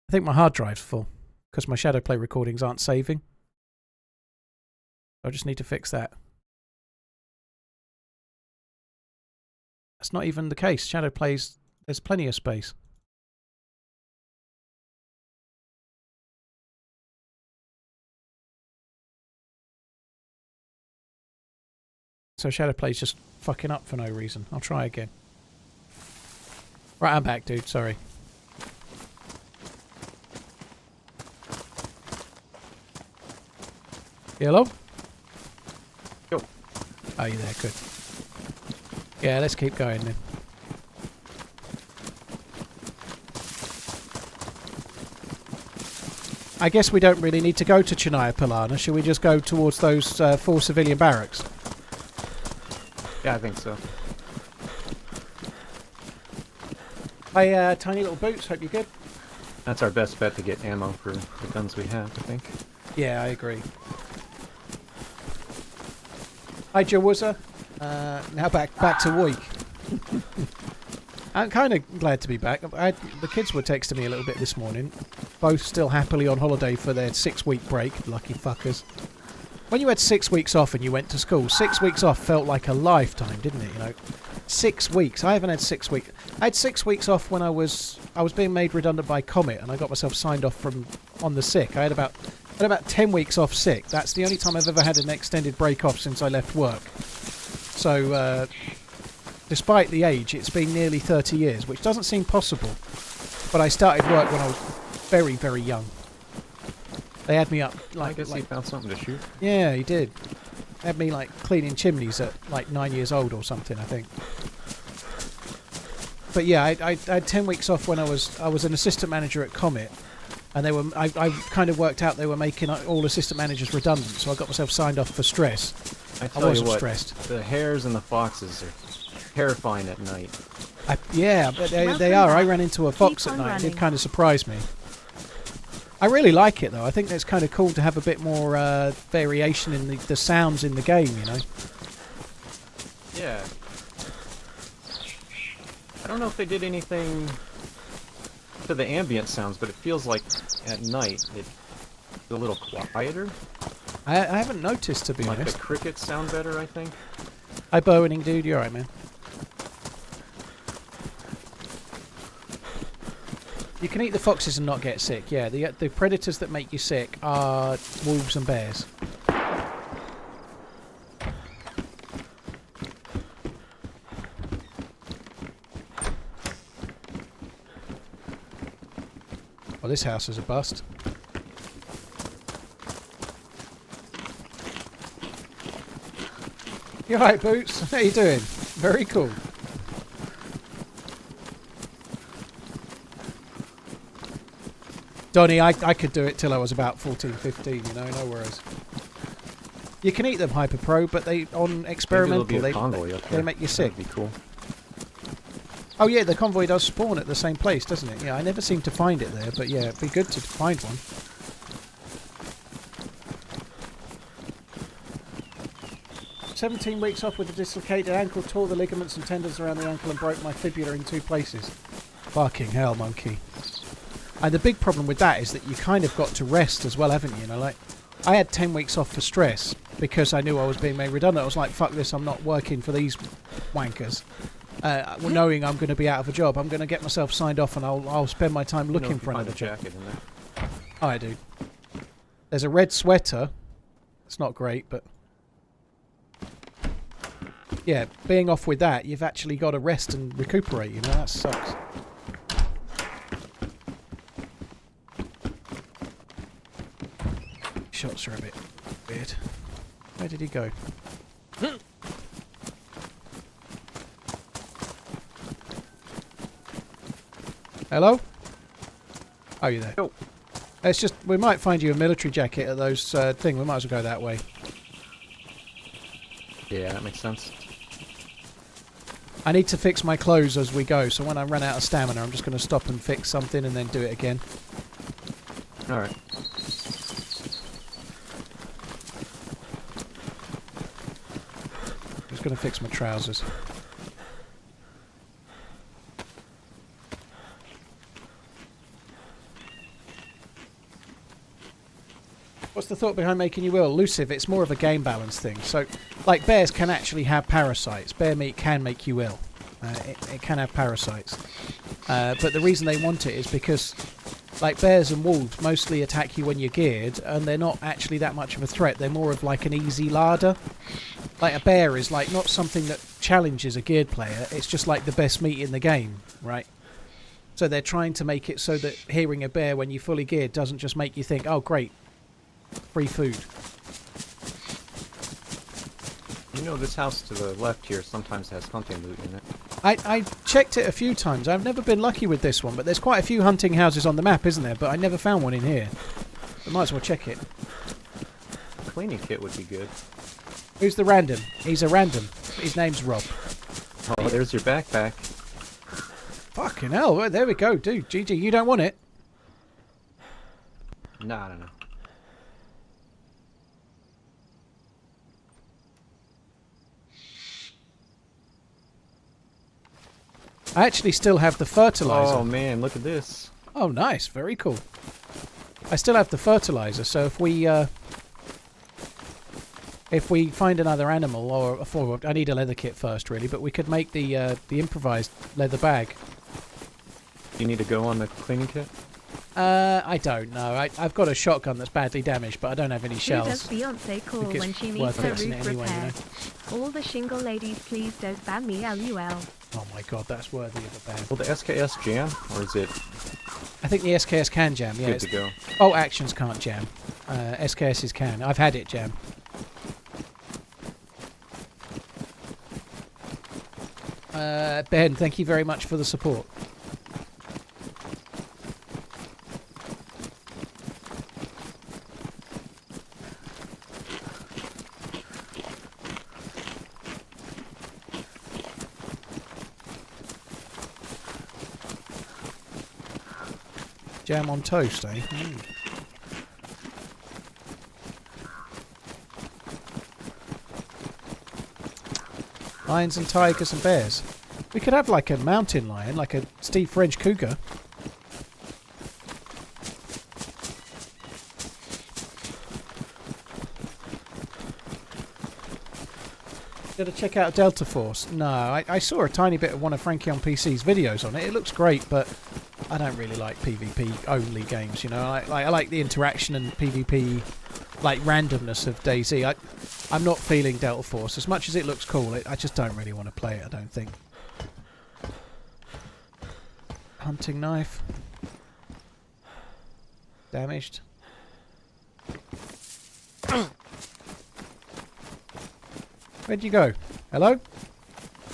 I think my hard drive's full because my Shadowplay recordings aren't saving. I just need to fix that. That's not even the case. Shadowplay's... There's plenty of space. So Shadowplay's just fucking up for no reason. I'll try again. Right, I'm back, dude. Sorry. Hello? Yo. Oh, you there? Good. Yeah, let's keep going then. I guess we don't really need to go to Chernarus Polana. Should we just go towards those 4 civilian barracks? Yeah, I think so. Hey, Tiny Little Boots, hope you're good. That's our best bet to get ammo for the guns we have, I think. Yeah, I agree. Hi, Jawuzza. Now back to week. I'm kind of glad to be back. The kids were texting me a little bit this morning. Both still happily on holiday for their 6-week break. Lucky fuckers. When you had 6 weeks off and you went to school, 6 weeks off felt like a lifetime, didn't it? You know, 6 weeks. I haven't had 6 weeks. I had 6 weeks off when I was being made redundant by Comet, and I got myself signed off on the sick. I had about 10 weeks off sick. That's the only time I've ever had an extended break off since I left work. So, despite the age, it's been nearly 30 years, which doesn't seem possible. But I started work when I was very, very young. They had me up I guess he found something to shoot. Yeah, he did. Had me like cleaning chimneys at like 9 years old or something, I think. But yeah, I had 10 weeks off when I was an assistant manager at Comet, and they were I kind of worked out they were making all assistant managers redundant, so I got myself signed off for stress. I wasn't stressed. The hares and the foxes are terrifying at night. Yeah, but they are. I ran into a fox at night. It did kind of surprise me. I really like it though. I think it's kind of cool to have a bit more variation in the sounds in the game, you know. Yeah. I don't know if they did anything to the ambient sounds, but it feels like at night it's a little quieter. I haven't noticed, to be honest. Like the crickets sound better, I think. Hi, Bowening dude. You alright, man? You can eat the foxes and not get sick. Yeah, the predators that make you sick are wolves and bears. Well, this house is a bust. You alright, Boots? How you doing? Very cool. Donnie, I could do it till I was about 14, 15, you know, no worries. You can eat them, Hyper Pro, but they on experimental they make you sick. That'd be cool. Oh yeah, the convoy does spawn at the same place, doesn't it? Yeah, I never seem to find it there, but yeah, it'd be good to find one. "17 weeks off with a dislocated ankle, tore the ligaments and tendons around the ankle and broke my fibula in 2 places. Fucking hell, monkey. And the big problem with that is that you kind of got to rest as well, haven't you? You know, like, I had 10 weeks off for stress because I knew I was being made redundant. I was like, fuck this, I'm not working for these wankers. Knowing I'm going to be out of a job, I'm going to get myself signed off and I'll spend my time looking for another job. Jacket in there. Oh, I do. There's a red sweater. It's not great, but... yeah, being off with that, you've actually got to rest and recuperate, you know, that sucks. Shots are a bit weird. Where did he go? Hello? Oh, you're there. Oh. It's just, we might find you a military jacket at those thing. We might as well go that way. Yeah, that makes sense. I need to fix my clothes as we go, so when I run out of stamina, I'm just going to stop and fix something and then do it again. Alright. Just going to fix my trousers. What's the thought behind making you ill? Elusive, it's more of a game balance thing. So, like, bears can actually have parasites. Bear meat can make you ill. It can have parasites. But the reason they want it is because, like, bears and wolves mostly attack you when you're geared, and they're not actually that much of a threat. They're more of like an easy larder. Like, a bear is like not something that challenges a geared player. It's just like the best meat in the game, right? So they're trying to make it so that hearing a bear when you're fully geared doesn't just make you think, oh great, free food. You know, this house to the left here sometimes has hunting loot in it. I checked it a few times. I've never been lucky with this one, but there's quite a few hunting houses on the map, isn't there? But I never found one in here. I might as well check it. Cleaning kit would be good. Who's the random? He's a random. His name's Rob. Oh, there's your backpack. Fucking hell, well, there we go, dude. GG, you don't want it? No, no, no. I actually still have the fertilizer. Oh man, look at this. Oh, nice. Very cool. I still have the fertilizer, so if we find another animal, or I need a leather kit first, really, but we could make the improvised leather bag. You need to go on the cleaning kit? I don't know. I've got a shotgun that's badly damaged, but I don't have any shells. Who does Beyonce call when she needs her roof repaired? All the shingle ladies, please don't ban me, LUL. Oh my god, that's worthy of a ban. Will the SKS jam, or is it I think the SKS can jam, yeah. good to go? Oh, actions can't jam. SKSs can. I've had it jam. Ben, thank you very much for the support. Jam on toast, eh? Mm. Lions and tigers and bears. We could have like a mountain lion, like a Steve French cougar. Gotta check out Delta Force. No, I saw a tiny bit of one of Frankie on PC's videos on it. It looks great, but I don't really like PvP only games, you know. I like the interaction and PvP, like randomness of DayZ. I'm not feeling Delta Force as much as it looks cool. I just don't really want to play it. I don't think. Hunting knife. Damaged. Where'd you go? Hello?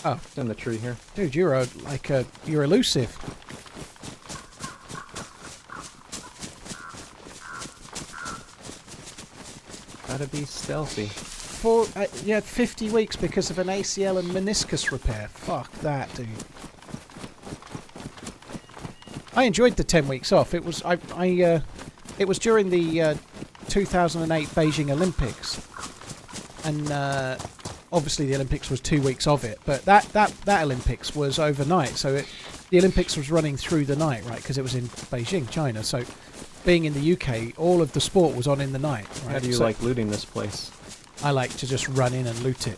Oh, It's in the tree here. dude, you're you're elusive. Gotta be stealthy. You had 50 weeks because of an ACL and meniscus repair. Fuck that, dude. I enjoyed the 10 weeks off. It was it was during the 2008 Beijing Olympics, and obviously the Olympics was 2 weeks of it. But that Olympics was overnight, so the Olympics was running through the night, right? Because it was in Beijing, China. So being in the UK, all of the sport was on in the night. Right? How do you like looting this place? I like to just run in and loot it.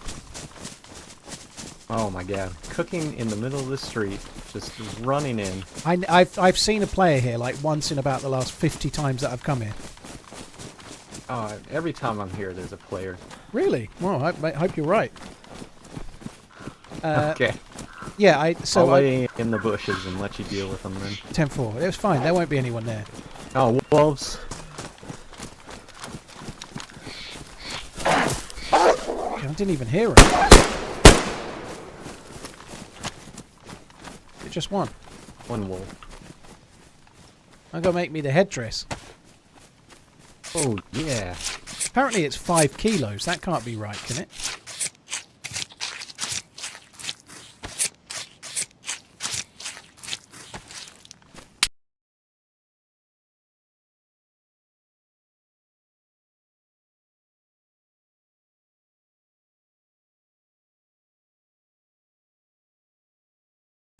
Oh my god. Cooking in the middle of the street. Just running in. I've seen a player here like once in about the last 50 times that I've come here. Oh, every time I'm here there's a player. Really? Well, I hope you're right. Okay. Yeah, I'll lay in the bushes and let you deal with them then. 10-4. It was fine. There won't be anyone there. Oh, wolves. Okay, I didn't even hear him. Just one. One wolf. I'm gonna make me the headdress. Oh, yeah. Apparently it's 5 kilos. That can't be right, can it?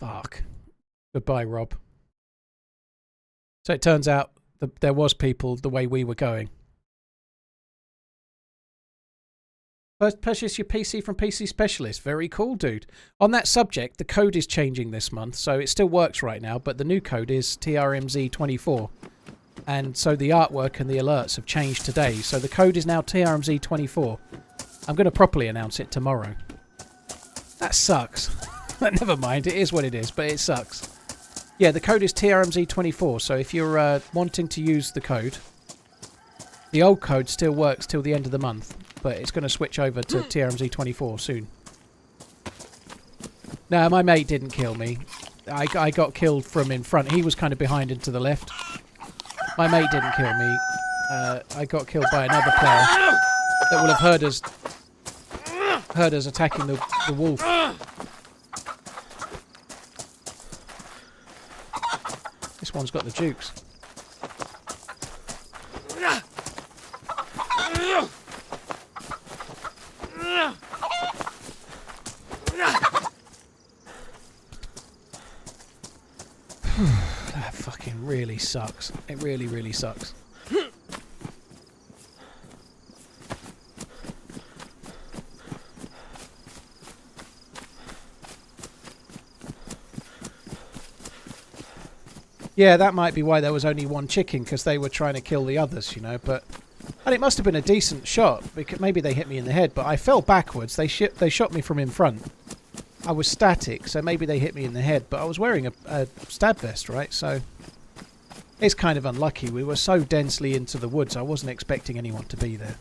Fuck. Goodbye, Rob. So it turns out that there was people the way we were going. First, purchase your PC from PC Specialist. Very cool, dude. On that subject, the code is changing this month, so it still works right now, but the new code is TRMZ24. And so the artwork and the alerts have changed today, so the code is now TRMZ24. I'm going to properly announce it tomorrow. That sucks. Never mind, it is what it is, but it sucks. Yeah, the code is TRMZ24, so if you're wanting to use the code, the old code still works till the end of the month, but it's going to switch over to TRMZ24 soon. No, my mate didn't kill me. I got killed from in front. He was kind of behind and to the left. My mate didn't kill me. I got killed by another player that will have heard us attacking the wolf. This one's got the jukes. That fucking really sucks. It really, really sucks. Yeah, that might be why there was only one chicken, because they were trying to kill the others, you know, but... And it must have been a decent shot, because maybe they hit me in the head, but I fell backwards. They shot me from in front. I was static, so maybe they hit me in the head, but I was wearing a stab vest, right? So it's kind of unlucky. We were so densely into the woods, I wasn't expecting anyone to be there.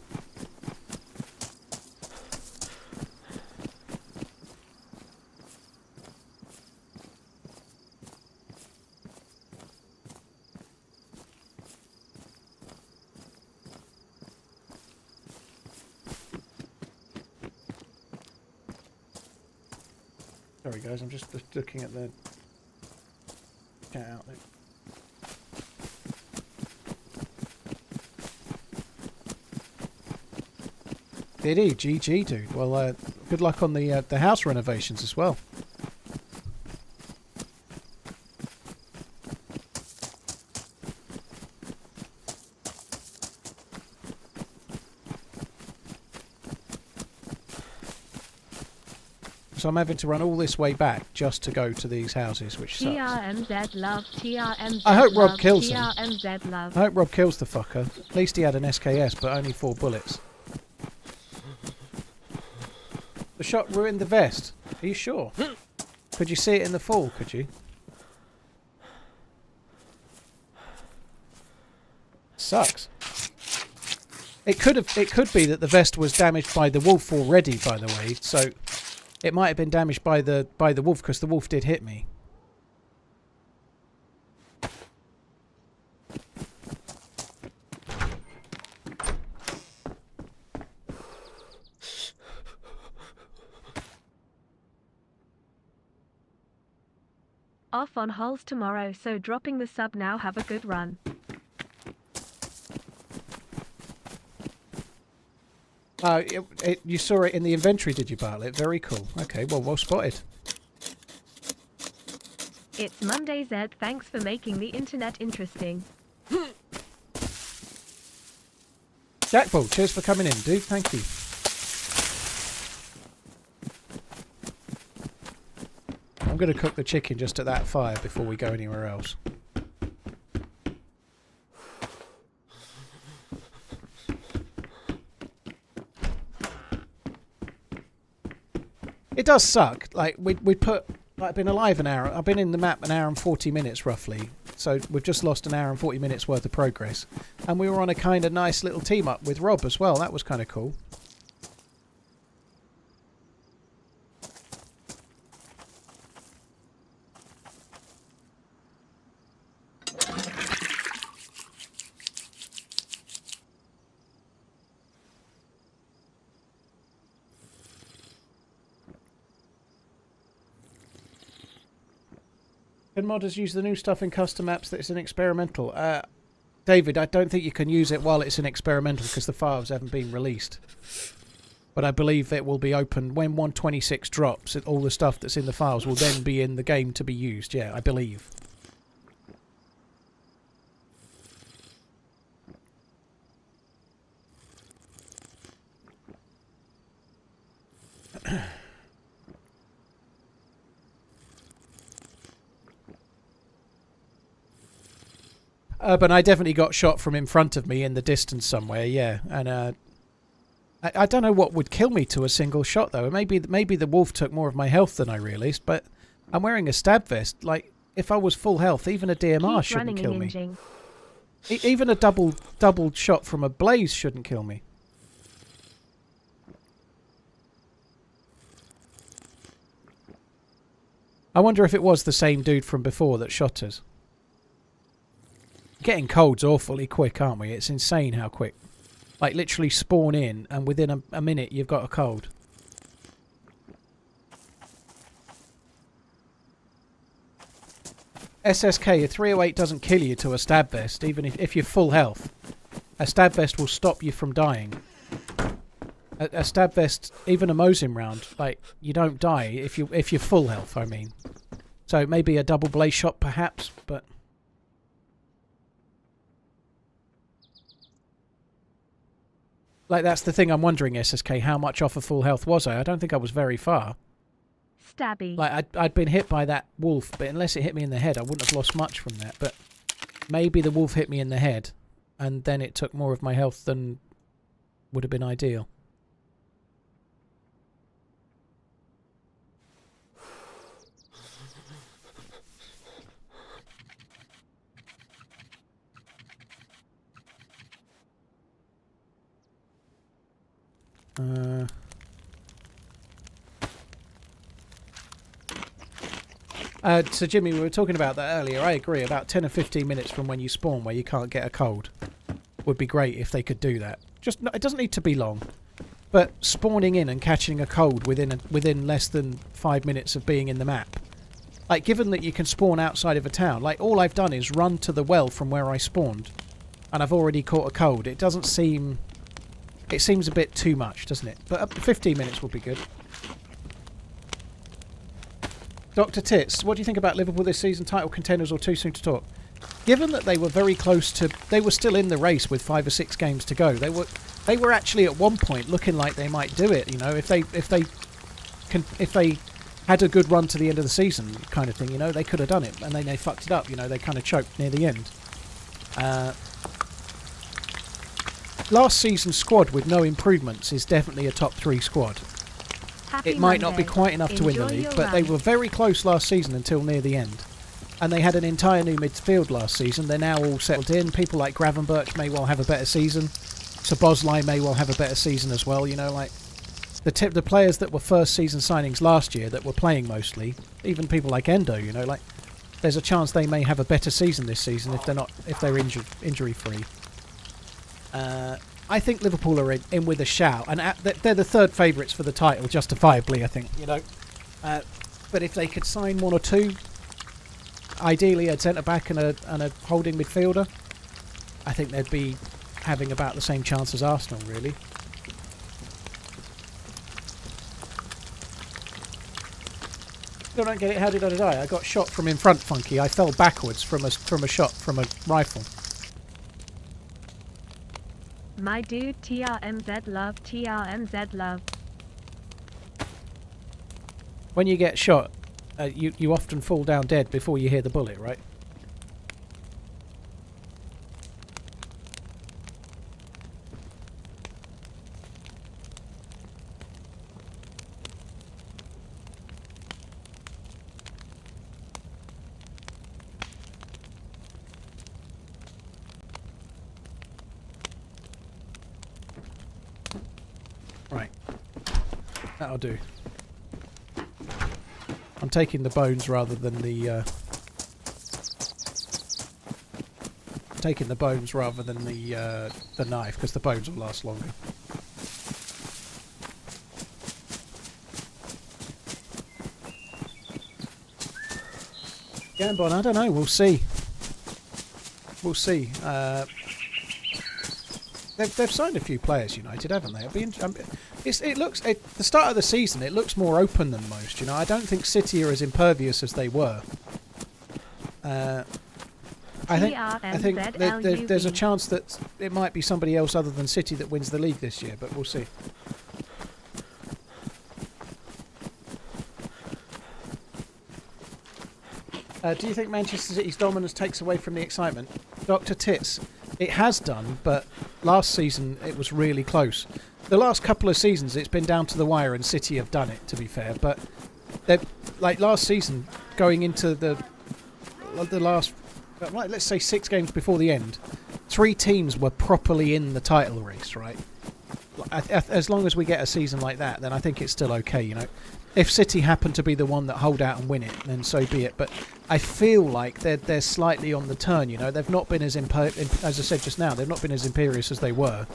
Sorry guys, I'm just looking at the chat out there. Did he? GG, dude. Well, good luck on the house renovations as well. So I'm having to run all this way back just to go to these houses, which sucks. TRMZ love, TRMZ I hope love, Rob kills him. TRMZ love. I hope Rob kills the fucker. At least he had an SKS, but only 4 bullets. The shot ruined the vest. Are you sure? Could you see it in the fall, could you? Sucks. It could be that the vest was damaged by the wolf already, by the way, so it might have been damaged by the wolf, because the wolf did hit me. Off on holes tomorrow, so dropping the sub now. Have a good run. You saw it in the inventory, did you, Bartlett? Very cool. Okay, well spotted. It's Monday, Zed. Thanks for making the internet interesting. Jackball, cheers for coming in, dude. Thank you. I'm going to cook the chicken just at that fire before we go anywhere else. It does suck. Like we put. I've been alive an hour. I've been in the map an hour and 40 minutes roughly. So we've just lost an hour and 40 minutes worth of progress. And we were on a kind of nice little team up with Rob as well. That was kind of cool. Can modders use the new stuff in custom maps that it's an experimental? David, I don't think you can use it while it's an experimental because the files haven't been released. But I believe it will be open when 1.26 drops. All the stuff that's in the files will then be in the game to be used. Yeah, I believe. But I definitely got shot from in front of me in the distance somewhere, yeah. And I don't know what would kill me to a single shot, though. Maybe the wolf took more of my health than I realised, but I'm wearing a stab vest. Like, if I was full health, even a DMR shouldn't kill me. Even a double shot from a blaze shouldn't kill me. I wonder if it was the same dude from before that shot us. Getting cold's awfully quick, aren't we? It's insane how quick. Like, literally spawn in, and within a minute you've got a cold. SSK, a 308 doesn't kill you to a stab vest, even if you're full health. A stab vest will stop you from dying. A stab vest, even a Mosin round, like, you don't die if you're full health, I mean. So maybe a double blaze shot perhaps, but... Like, that's the thing I'm wondering, SSK, how much off of full health was I? I don't think I was very far. Stabby. Like, I'd been hit by that wolf, but unless it hit me in the head, I wouldn't have lost much from that. But maybe the wolf hit me in the head, and then it took more of my health than would have been ideal. So Jimmy, we were talking about that earlier. I agree. About 10 or 15 minutes from when you spawn where you can't get a cold would be great if they could do that. Just it doesn't need to be long, but spawning in and catching a cold within less than 5 minutes of being in the map. Like, given that you can spawn outside of a town, like all I've done is run to the well from where I spawned, and I've already caught a cold. It doesn't seem. It seems a bit too much, doesn't it? But up to 15 minutes would be good. Dr. Tits, what do you think about Liverpool this season? Title contenders or too soon to talk? Given that they were very close to... They were still in the race with 5 or 6 games to go. They were actually at one point looking like they might do it, you know, if they had a good run to the end of the season kind of thing, you know, they could have done it. And then they fucked it up, you know, they kind of choked near the end. Last season's squad with no improvements is definitely a top 3 squad. Happy It might Monday. not be quite enough to win the Enjoy league, your but they run. were very close last season until near the end. And they had an entire new midfield last season. They're now all settled in. People like Gravenberch may well have a better season. Szoboszlai may well have a better season as well. You know, like the players that were first season signings last year that were playing mostly, even people like Endo, you know, like there's a chance they may have a better season this season if they're injury free. I think Liverpool are in with a shout, and they're the third favourites for the title, justifiably, I think, you know. But if they could sign 1 or 2, ideally a centre-back and a holding midfielder, I think they'd be having about the same chance as Arsenal, really. Still don't get it, how did I die? I got shot from in front, Funky. I fell backwards from a shot from a rifle. My dude, TRMZ love, TRMZ love. When you get shot, you often fall down dead before you hear the bullet, right? Right. That'll do. I'm taking the bones rather than the knife, because the bones will last longer. Gambon, I don't know. We'll see. We'll see. They've signed a few players, United, haven't they? It looks at the start of the season. It looks more open than most. You know, I don't think City are as impervious as they were. I think there's a chance that it might be somebody else other than City that wins the league this year, but we'll see. Do you think Manchester City's dominance takes away from the excitement? Dr. Tits, it has done, but last season it was really close. The last couple of seasons it's been down to the wire and City have done it, to be fair, but like last season, going into the last, let's say 6 games before the end, 3 teams were properly in the title race, right? As long as we get a season like that, then I think it's still okay, you know. If City happen to be the one that hold out and win it, then so be it. But I feel like they're slightly on the turn, you know. They've not been as as I said just now, they've not been as imperious as they were.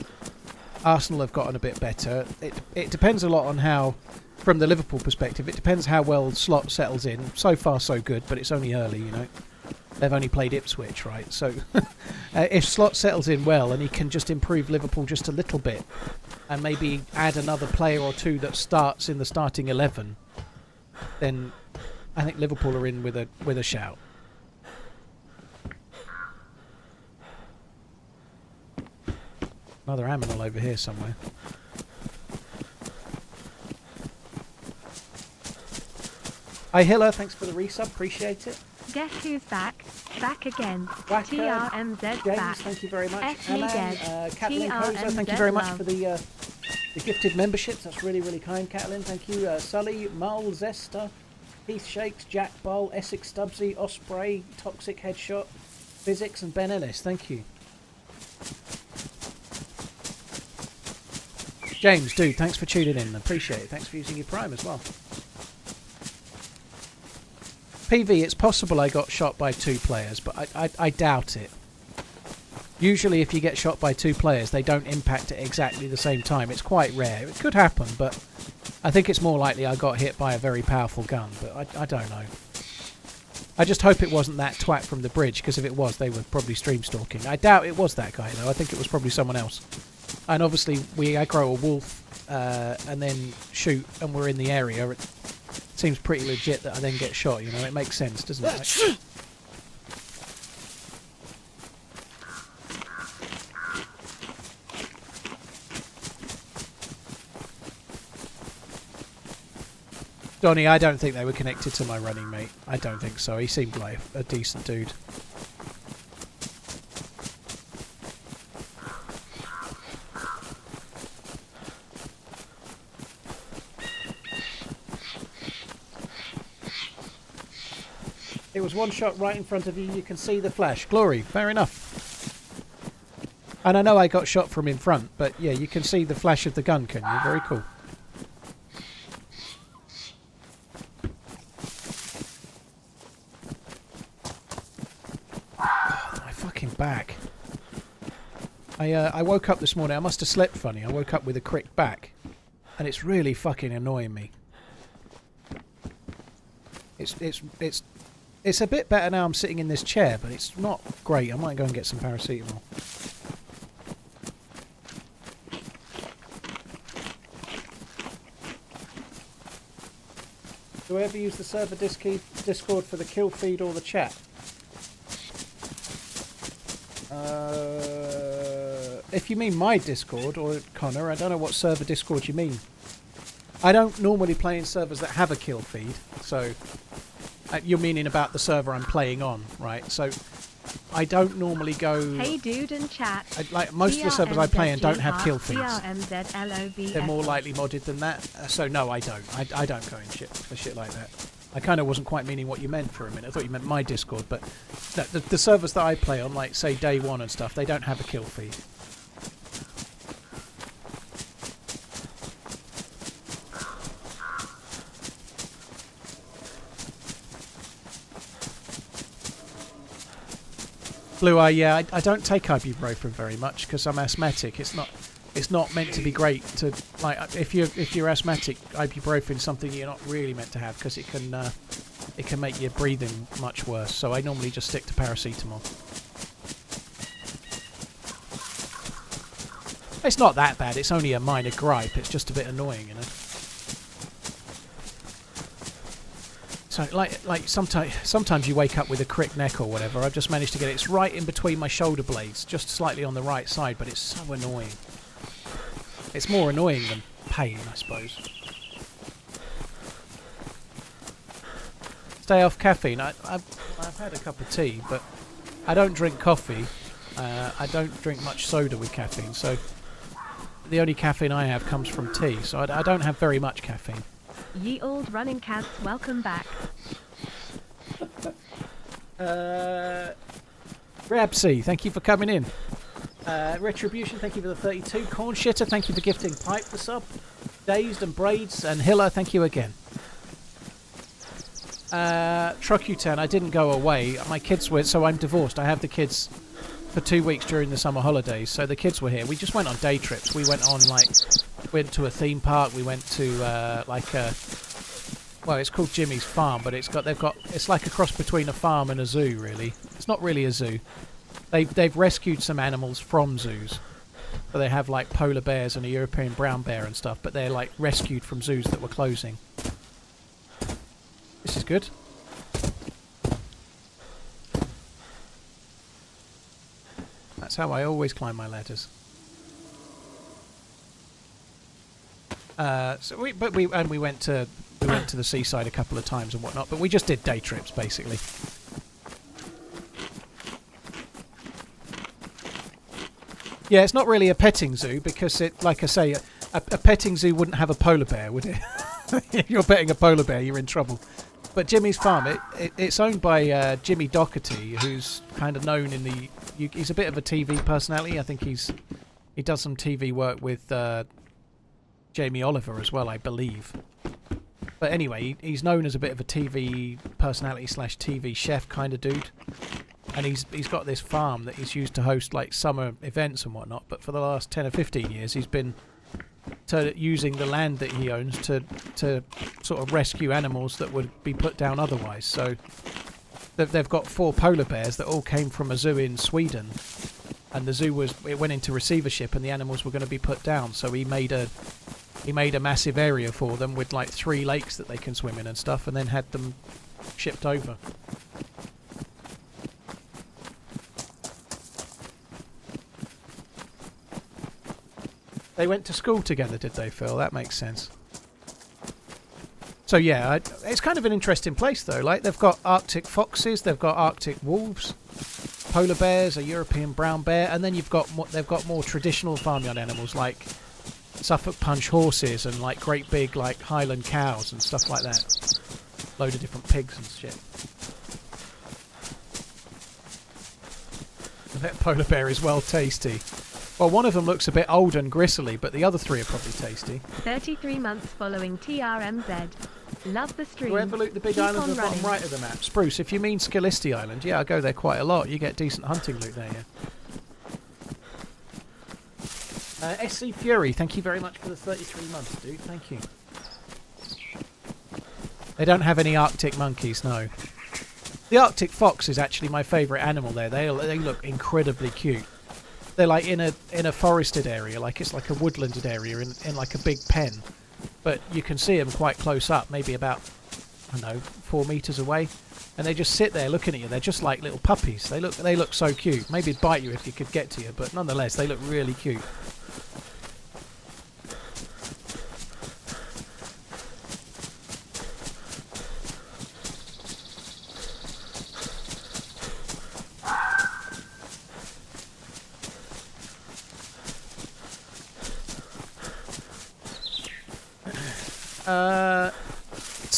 Arsenal have gotten a bit better. It depends a lot on how, from the Liverpool perspective, it depends how well Slot settles in. So far, so good, but it's only early, you know. They've only played Ipswich, right? So if Slot settles in well and he can just improve Liverpool just a little bit and maybe add another player or 2 that starts in the starting 11, then I think Liverpool are in with a shout. Another aminal over here somewhere. Hi Hiller, thanks for the resub, appreciate it. Guess who's back? Back again. Wacker, TRMZ James, back. thank you very much. F me dead. Catelyn Koza, thank you very much for the gifted memberships. That's really, really kind, Catelyn. Thank you. Sully, Mull, Zester, Heath Shakes, Jack Bowl, Essex Stubbsy, Osprey, Toxic Headshot, Physics, and Ben Ellis. Thank you. James, dude, thanks for tuning in. Appreciate it. Thanks for using your Prime as well. PV, it's possible I got shot by 2 players, but I doubt it. Usually if you get shot by 2 players, they don't impact at exactly the same time. It's quite rare. It could happen, but I think it's more likely I got hit by a very powerful gun, but I don't know. I just hope it wasn't that twat from the bridge, because if it was, they were probably stream stalking. I doubt it was that guy, though. I think it was probably someone else. And obviously, we aggro a wolf and then shoot, and we're in the area. It seems pretty legit that I then get shot, you know? It makes sense, doesn't it? Like, Donnie, I don't think they were connected to my running mate. I don't think so. He seemed like a decent dude. It was one shot right in front of you. You can see the flash. Glory. Fair enough. And I know I got shot from in front, but yeah, you can see the flash of the gun, can you? Very cool. Oh, my fucking back. I woke up this morning. I must have slept funny. I woke up with a crick back. And it's really fucking annoying me. It's a bit better now I'm sitting in this chair, but it's not great. I might go and get some paracetamol. Do I ever use the server Discord for the kill feed or the chat? If you mean my Discord, or Connor, I don't know what server Discord you mean. I don't normally play in servers that have a kill feed, so... you're meaning about the server I'm playing on, right? So I don't normally go... Hey dude in chat. Like most of the servers I play in don't have kill feeds. TRMZ. They're more lightly modded than that. So no, I don't. I don't go in for shit like that. I kind of wasn't quite meaning what you meant for a minute. I thought you meant my Discord, but no, the servers that I play on, like say Day 1 and stuff, they don't have a kill feed. Blue Eye, yeah, I don't take ibuprofen very much because I'm asthmatic. It's not meant to be great to like if you're asthmatic, ibuprofen is something you're not really meant to have because it can make your breathing much worse. So I normally just stick to paracetamol. It's not that bad. It's only a minor gripe. It's just a bit annoying, you know. So, like sometimes you wake up with a crick neck or whatever. I've just managed to get it. It's right in between my shoulder blades, just slightly on the right side, but it's so annoying. It's more annoying than pain, I suppose. Stay off caffeine. I've had a cup of tea, but I don't drink coffee. I don't drink much soda with caffeine, so the only caffeine I have comes from tea, so I don't have very much caffeine. Ye old running cats, welcome back. Grabsy, thank you for coming in. Retribution, thank you for the 32. Corn Shitter, thank you for gifting Pipe the sub. Dazed and Braids and Hiller, thank you again. Trocutan, I didn't go away. My kids were, so I'm divorced. I have the kids for 2 weeks during the summer holidays, so the kids were here. We just went on day trips. We went on went to a theme park. We went to well, it's called Jimmy's Farm, but it's like a cross between a farm and a zoo, really. It's not really a zoo. They've rescued some animals from zoos. So they have like polar bears and a European brown bear and stuff, but they're like rescued from zoos that were closing. This is good. That's how I always climb my ladders. We went to the seaside a couple of times and whatnot, but we just did day trips basically. Yeah, it's not really a petting zoo because it, like I say, a petting zoo wouldn't have a polar bear, would it? If you're petting a polar bear, you're in trouble. But Jimmy's Farm, it's owned by Jimmy Doherty, who's kind of known in the. He's a bit of a TV personality. I think he does some TV work with Jamie Oliver as well, I believe. But anyway, he's known as a bit of a TV personality / TV chef kind of dude. And he's got this farm that he's used to host like summer events and whatnot. But for the last 10 or 15 years, he's been using the land that he owns to sort of rescue animals that would be put down otherwise. So they've got 4 polar bears that all came from a zoo in Sweden. And the zoo went into receivership, and the animals were going to be put down. So he made a massive area for them with like 3 lakes that they can swim in and stuff, and then had them shipped over. They went to school together, did they, Phil? That makes sense. So yeah, it's kind of an interesting place though. Like they've got Arctic foxes, they've got Arctic wolves, polar bears, a European brown bear, and then they've got more traditional farmyard animals like Suffolk Punch horses and like great big like Highland cows and stuff like that. Load of different pigs and shit. That polar bear is well tasty. Well, one of them looks a bit old and gristly, but the other 3 are probably tasty. 33 months following TRMZ. Love the stream. Wherever loot the big island at the bottom right of the map. Spruce, if you mean Skilisti Island, yeah, I go there quite a lot. You get decent hunting loot there, yeah. SC Fury, thank you very much for the 33 months, dude. Thank you. They don't have any Arctic monkeys, no. The Arctic fox is actually my favourite animal there. They look incredibly cute. They're like in a forested area, like it's like a woodlanded area in like a big pen. But you can see them quite close up, maybe about, I don't know, 4 meters away. And they just sit there looking at you. They're just like little puppies. They look so cute. Maybe it'd bite you if you could get to you, but nonetheless, they look really cute.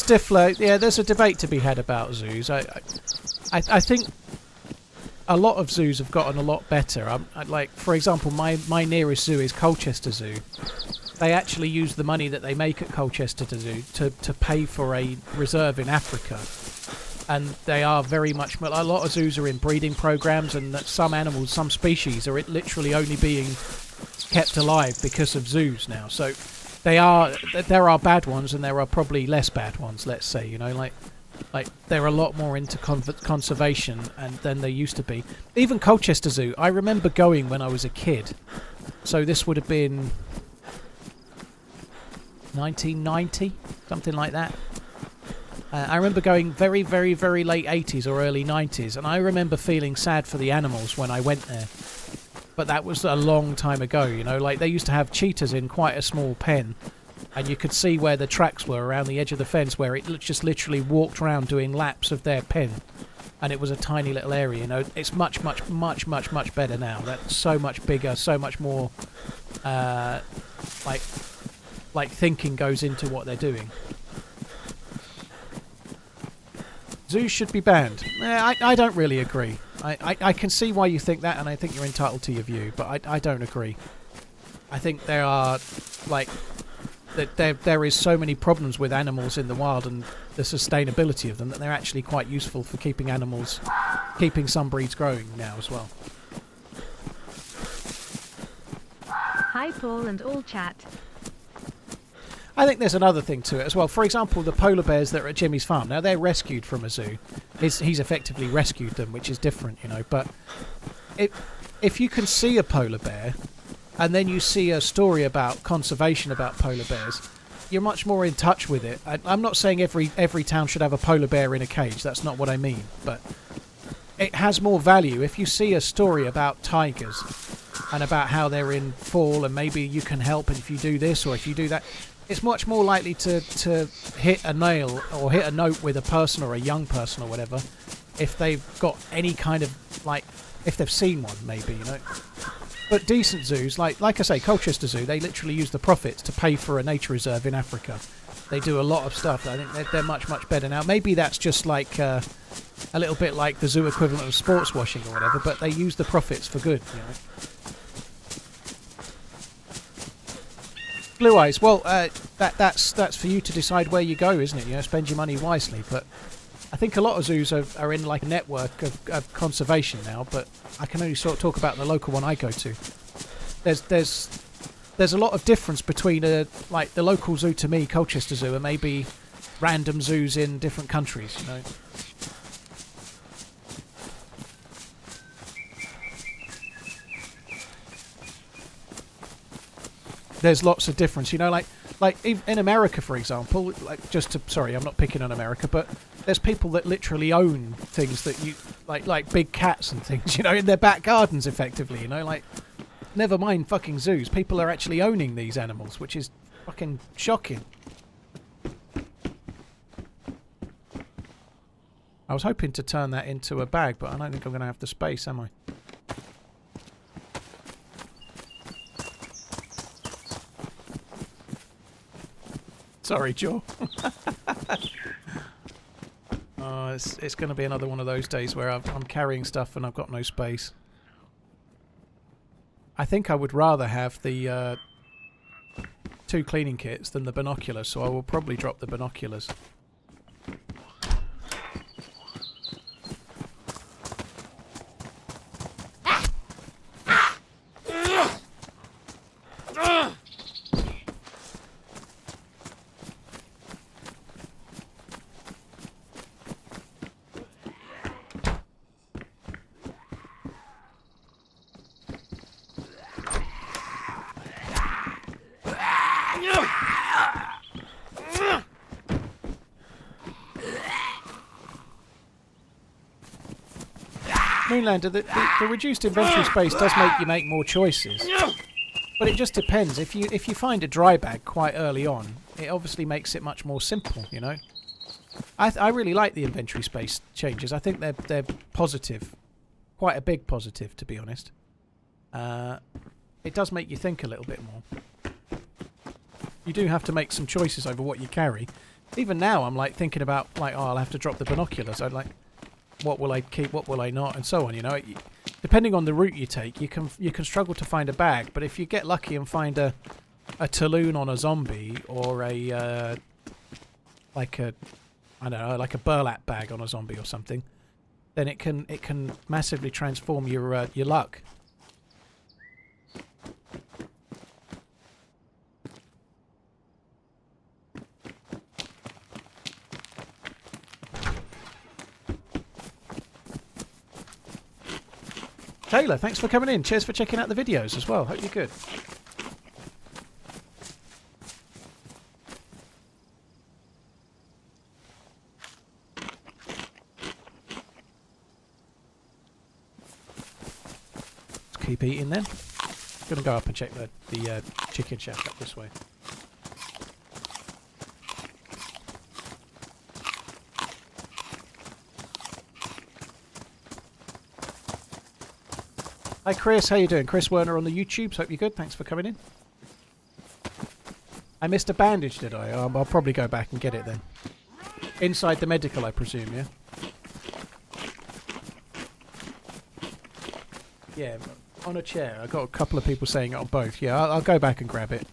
Stifler, yeah, there's a debate to be had about zoos. I think a lot of zoos have gotten a lot better. Like, for example, my nearest zoo is Colchester Zoo. They actually use the money that they make at Colchester Zoo to pay for a reserve in Africa. And they are very much... A lot of zoos are in breeding programs, and that some animals, some species, are literally only being kept alive because of zoos now. So... there are bad ones, and there are probably less bad ones, let's say, you know, like they're a lot more into conservation than they used to be. Even Colchester Zoo, I remember going when I was a kid, so this would have been 1990, something like that. I remember going very, very, very late 80s or early 90s, and I remember feeling sad for the animals when I went there. But that was a long time ago, you know, like they used to have cheetahs in quite a small pen, and you could see where the tracks were around the edge of the fence where it just literally walked around doing laps of their pen, and it was a tiny little area, you know. It's much, much, much, much, much better now. That's so much bigger, so much more, like thinking goes into what they're doing. Zoos should be banned. I don't really agree. I can see why you think that, and I think you're entitled to your view, but I don't agree. I think there are, like, there is so many problems with animals in the wild and the sustainability of them that they're actually quite useful for keeping some breeds growing now as well. Hi Paul and all chat. I think there's another thing to it as well. For example, the polar bears that are at Jimmy's farm. Now, they're rescued from a zoo. He's effectively rescued them, which is different, you know. But if you can see a polar bear and then you see a story about conservation about polar bears, you're much more in touch with it. I'm not saying every town should have a polar bear in a cage. That's not what I mean. But it has more value if you see a story about tigers and about how they're in fall and maybe you can help if you do this or if you do that. It's much more likely to hit a nail or hit a note with a person or a young person or whatever if they've got any kind of, like, if they've seen one, maybe, you know. But decent zoos, like I say, Colchester Zoo, they literally use the profits to pay for a nature reserve in Africa. They do a lot of stuff. I think they're much, much better now. Maybe that's just like a little bit like the zoo equivalent of sports washing or whatever, but they use the profits for good, you know. Blue Eyes, well, that's for you to decide where you go, isn't it? You know, spend your money wisely. But I think a lot of zoos are in like a network of conservation now. But I can only sort of talk about the local one I go to. There's a lot of difference between like the local zoo to me, Colchester Zoo, and maybe random zoos in different countries. You know. There's lots of difference, you know, like in America, for example, like sorry, I'm not picking on America, but there's people that literally own things that you, like big cats and things, you know, in their back gardens, effectively, you know, like, never mind fucking zoos, people are actually owning these animals, which is fucking shocking. I was hoping to turn that into a bag, but I don't think I'm going to have the space, am I? Sorry, Joe. Oh, it's going to be another one of those days where I'm carrying stuff and I've got no space. I think I would rather have the 2 cleaning kits than the binoculars, so I will probably drop the binoculars. Moonlander, the reduced inventory space does make you make more choices, but it just depends. If you find a dry bag quite early on, it obviously makes it much more simple, you know. I really like the inventory space changes. I think they're positive, quite a big positive, to be honest. It does make you think a little bit more. You do have to make some choices over what you carry. Even now, I'm like thinking about like, oh, I'll have to drop the binoculars. I'd like, what will I keep, what will I not, and so on. You know, depending on the route you take, you can struggle to find a bag. But if you get lucky and find a talloon on a zombie or a like a, I don't know, like a burlap bag on a zombie or something, then it can massively transform your luck. Taylor, thanks for coming in. Cheers for checking out the videos as well. Hope you're good. Let's keep eating then. I'm going to go up and check the chicken shack up this way. Hi Chris, how you doing? Chris Werner on the YouTubes. Hope you're good. Thanks for coming in. I missed a bandage, did I? I'll probably go back and get it then. Inside the medical, I presume, yeah? Yeah, on a chair. I got a couple of people saying it on both. Yeah, I'll go back and grab it.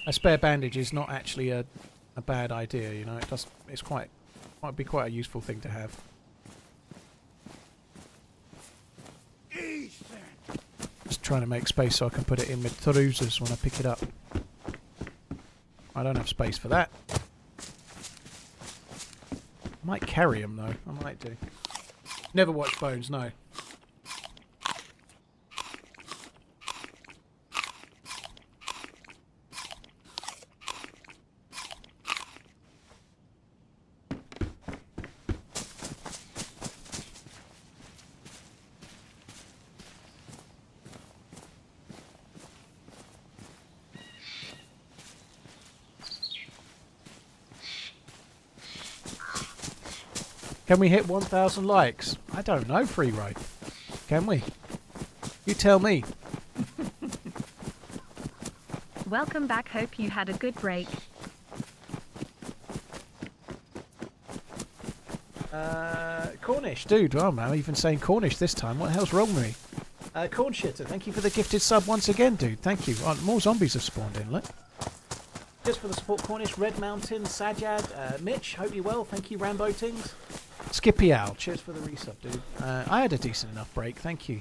A spare bandage is not actually a bad idea, you know. Might be quite a useful thing to have. Just trying to make space so I can put it in my trousers when I pick it up. I don't have space for that. I might carry them though. I might do. Never watch Bones, no. Can we hit 1,000 likes? I don't know, Free Ride. Can we? You tell me. Welcome back. Hope you had a good break. Cornish, dude. Oh man, I'm even saying Cornish this time. What the hell's wrong with me? Corn Shitter, thank you for the gifted sub once again, dude. Thank you. Oh, more zombies have spawned in, look. Just for the support, Cornish, Red Mountain, Sajad, Mitch, hope you're well. Thank you, Rambo Tings. Skippy Owl, cheers for the resub, dude. I had a decent enough break, thank you.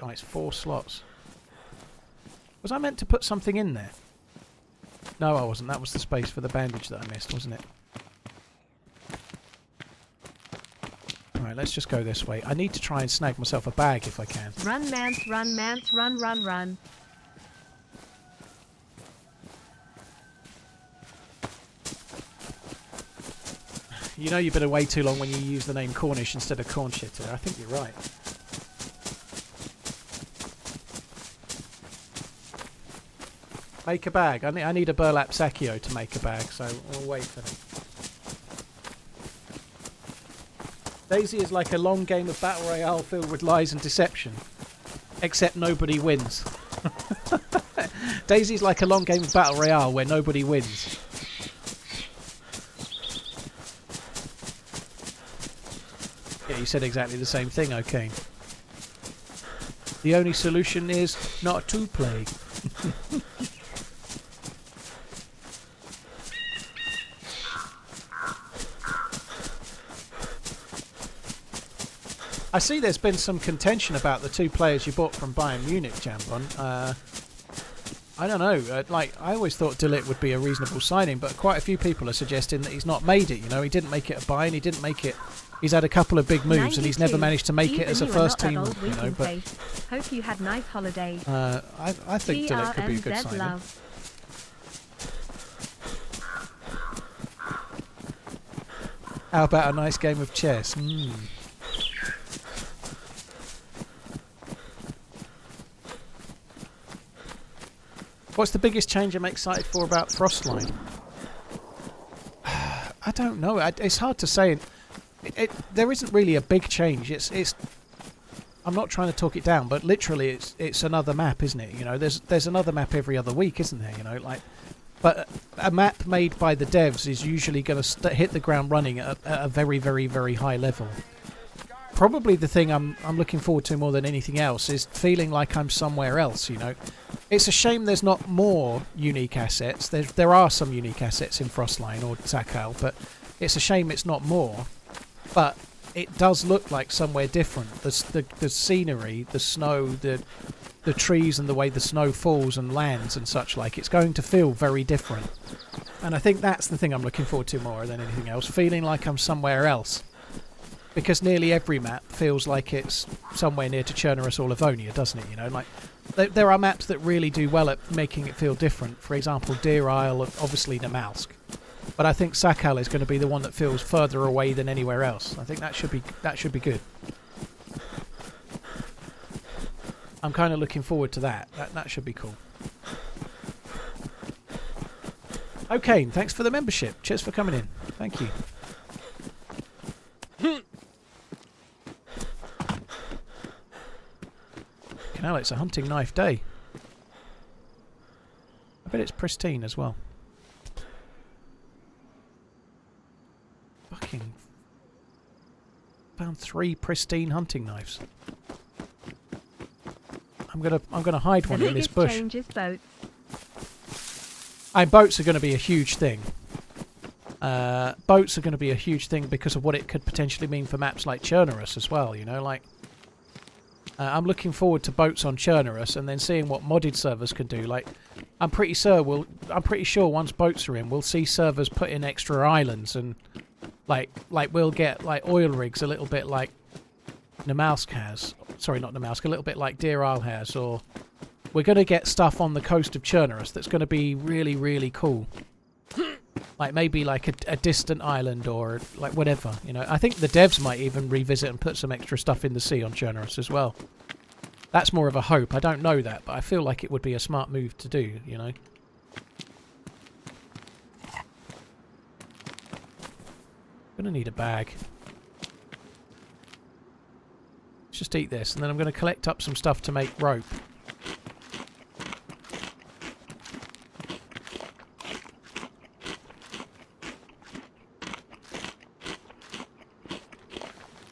Oh, it's 4 slots. Was I meant to put something in there? No, I wasn't. That was the space for the bandage that I missed, wasn't it? Alright, let's just go this way. I need to try and snag myself a bag if I can. Run, Mance, run, Mance, run, run, run. You know you've been away too long when you use the name Cornish instead of Corn Shitter. I think you're right. Make a bag. I need a burlap sacchio to make a bag, so we'll wait for them. DayZ is like a long game of Battle Royale filled with lies and deception. Except nobody wins. DayZ is like a long game of Battle Royale where nobody wins. Yeah, you said exactly the same thing, okay. The only solution is not to play. I see there's been some contention about the 2 players you bought from Bayern Munich, Jambon. I don't know. I always thought De Ligt would be a reasonable signing, but quite a few people are suggesting that he's not made it. You know, he didn't make it at Bayern. He didn't make it. He's had a couple of big moves, and he's never managed to make it as a first team. You know, but hope you had nice holidays. I think De Ligt could be a good signing. Love. How about a nice game of chess? What's the biggest change I'm excited for about Frostline? I don't know. It's hard to say. There isn't really a big change. It's. I'm not trying to talk it down, but literally, it's another map, isn't it? You know, there's another map every other week, isn't there? You know, like, but a map made by the devs is usually going to hit the ground running at a very, very, very high level. Probably the thing I'm looking forward to more than anything else is feeling like I'm somewhere else, you know. It's a shame there's not more unique assets. There are some unique assets in Frostline or Zakal, but it's a shame it's not more. But it does look like somewhere different. The scenery, the snow, the trees and the way the snow falls and lands and such like, it's going to feel very different. And I think that's the thing I'm looking forward to more than anything else, feeling like I'm somewhere else. Because nearly every map feels like it's somewhere near to Chernarus or Livonia, doesn't it? You know, like there are maps that really do well at making it feel different. For example, Deer Isle, obviously Namalsk. But I think Zakal is going to be the one that feels further away than anywhere else. I think that should be good. I'm kind of looking forward to that. That should be cool. Okay, thanks for the membership. Cheers for coming in. Thank you. Now it's a hunting knife day. I bet it's pristine as well. Fucking found 3 pristine hunting knives. I'm gonna hide one in this bush. Change is boats. Boats are going to be a huge thing. Boats are going to be a huge thing because of what it could potentially mean for maps like Chernarus as well. You know, like. I'm looking forward to boats on Chernarus and then seeing what modded servers can do. Like, I'm pretty sure once boats are in, we'll see servers put in extra islands and like we'll get like oil rigs a little bit like Namalsk has. Sorry, not Namalsk. A little bit like Deer Isle has. Or we're going to get stuff on the coast of Chernarus that's going to be really, really cool. Like maybe like a distant island or like whatever, you know. I think the devs might even revisit and put some extra stuff in the sea on Chernarus as well. That's more of a hope. I don't know that, but I feel like it would be a smart move to do, you know. Gonna need a bag. Let's just eat this, and then I'm going to collect up some stuff to make rope.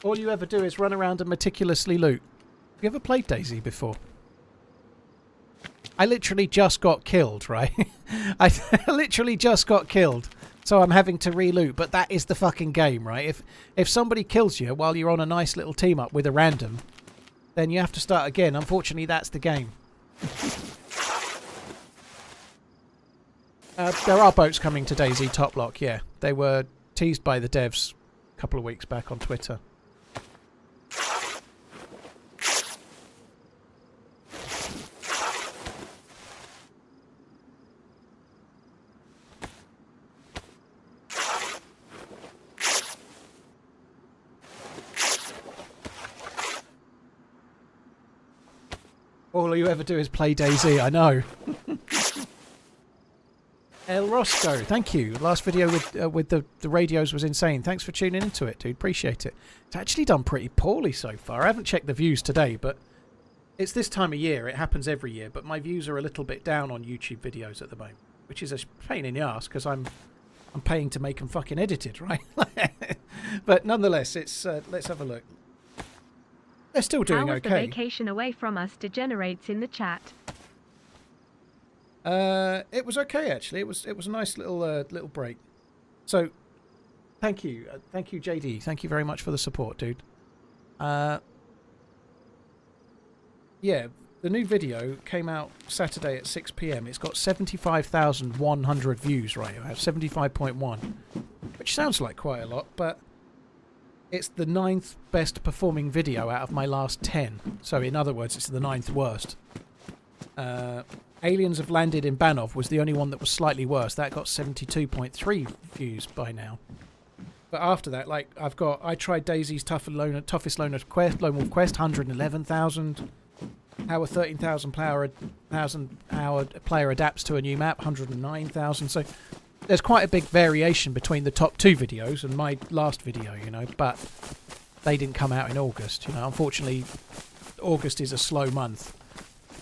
All you ever do is run around and meticulously loot. Have you ever played DayZ before? I literally just got killed, right? I literally just got killed. So I'm having to re-loot, but that is the fucking game, right? If somebody kills you while you're on a nice little team up with a random, then you have to start again. Unfortunately, that's the game. There are boats coming to DayZ Top Lock, yeah. They were teased by the devs a couple of weeks back on Twitter. All you ever do is play DayZ, I know. El Roscoe, thank you. Last video with the radios was insane. Thanks for tuning into it, dude. Appreciate it. It's actually done pretty poorly so far. I haven't checked the views today, but it's this time of year. It happens every year, but my views are a little bit down on YouTube videos at the moment, which is a pain in the ass because I'm paying to make them fucking edited, right? But nonetheless, it's let's have a look. They're still doing How was okay. the vacation away from us degenerates in the chat? It was okay actually. It was a nice little break. So, thank you, JD. Thank you very much for the support, dude. Yeah, the new video came out Saturday at 6 PM. It's got 75,100 views right now. I have 75.1, which sounds like quite a lot, but it's the 9th best performing video out of my last 10. So in other words, it's the 9th worst. Aliens Have Landed in Banov was the only one that was slightly worse. That got 72.3 views by now. But after that, like I tried DayZ's Toughest Lone Wolf Quest, 111,000. How a 13,000 hour player adapts to a new map, 109,000. So there's quite a big variation between the top 2 videos and my last video, you know, but they didn't come out in August, you know. Unfortunately, August is a slow month.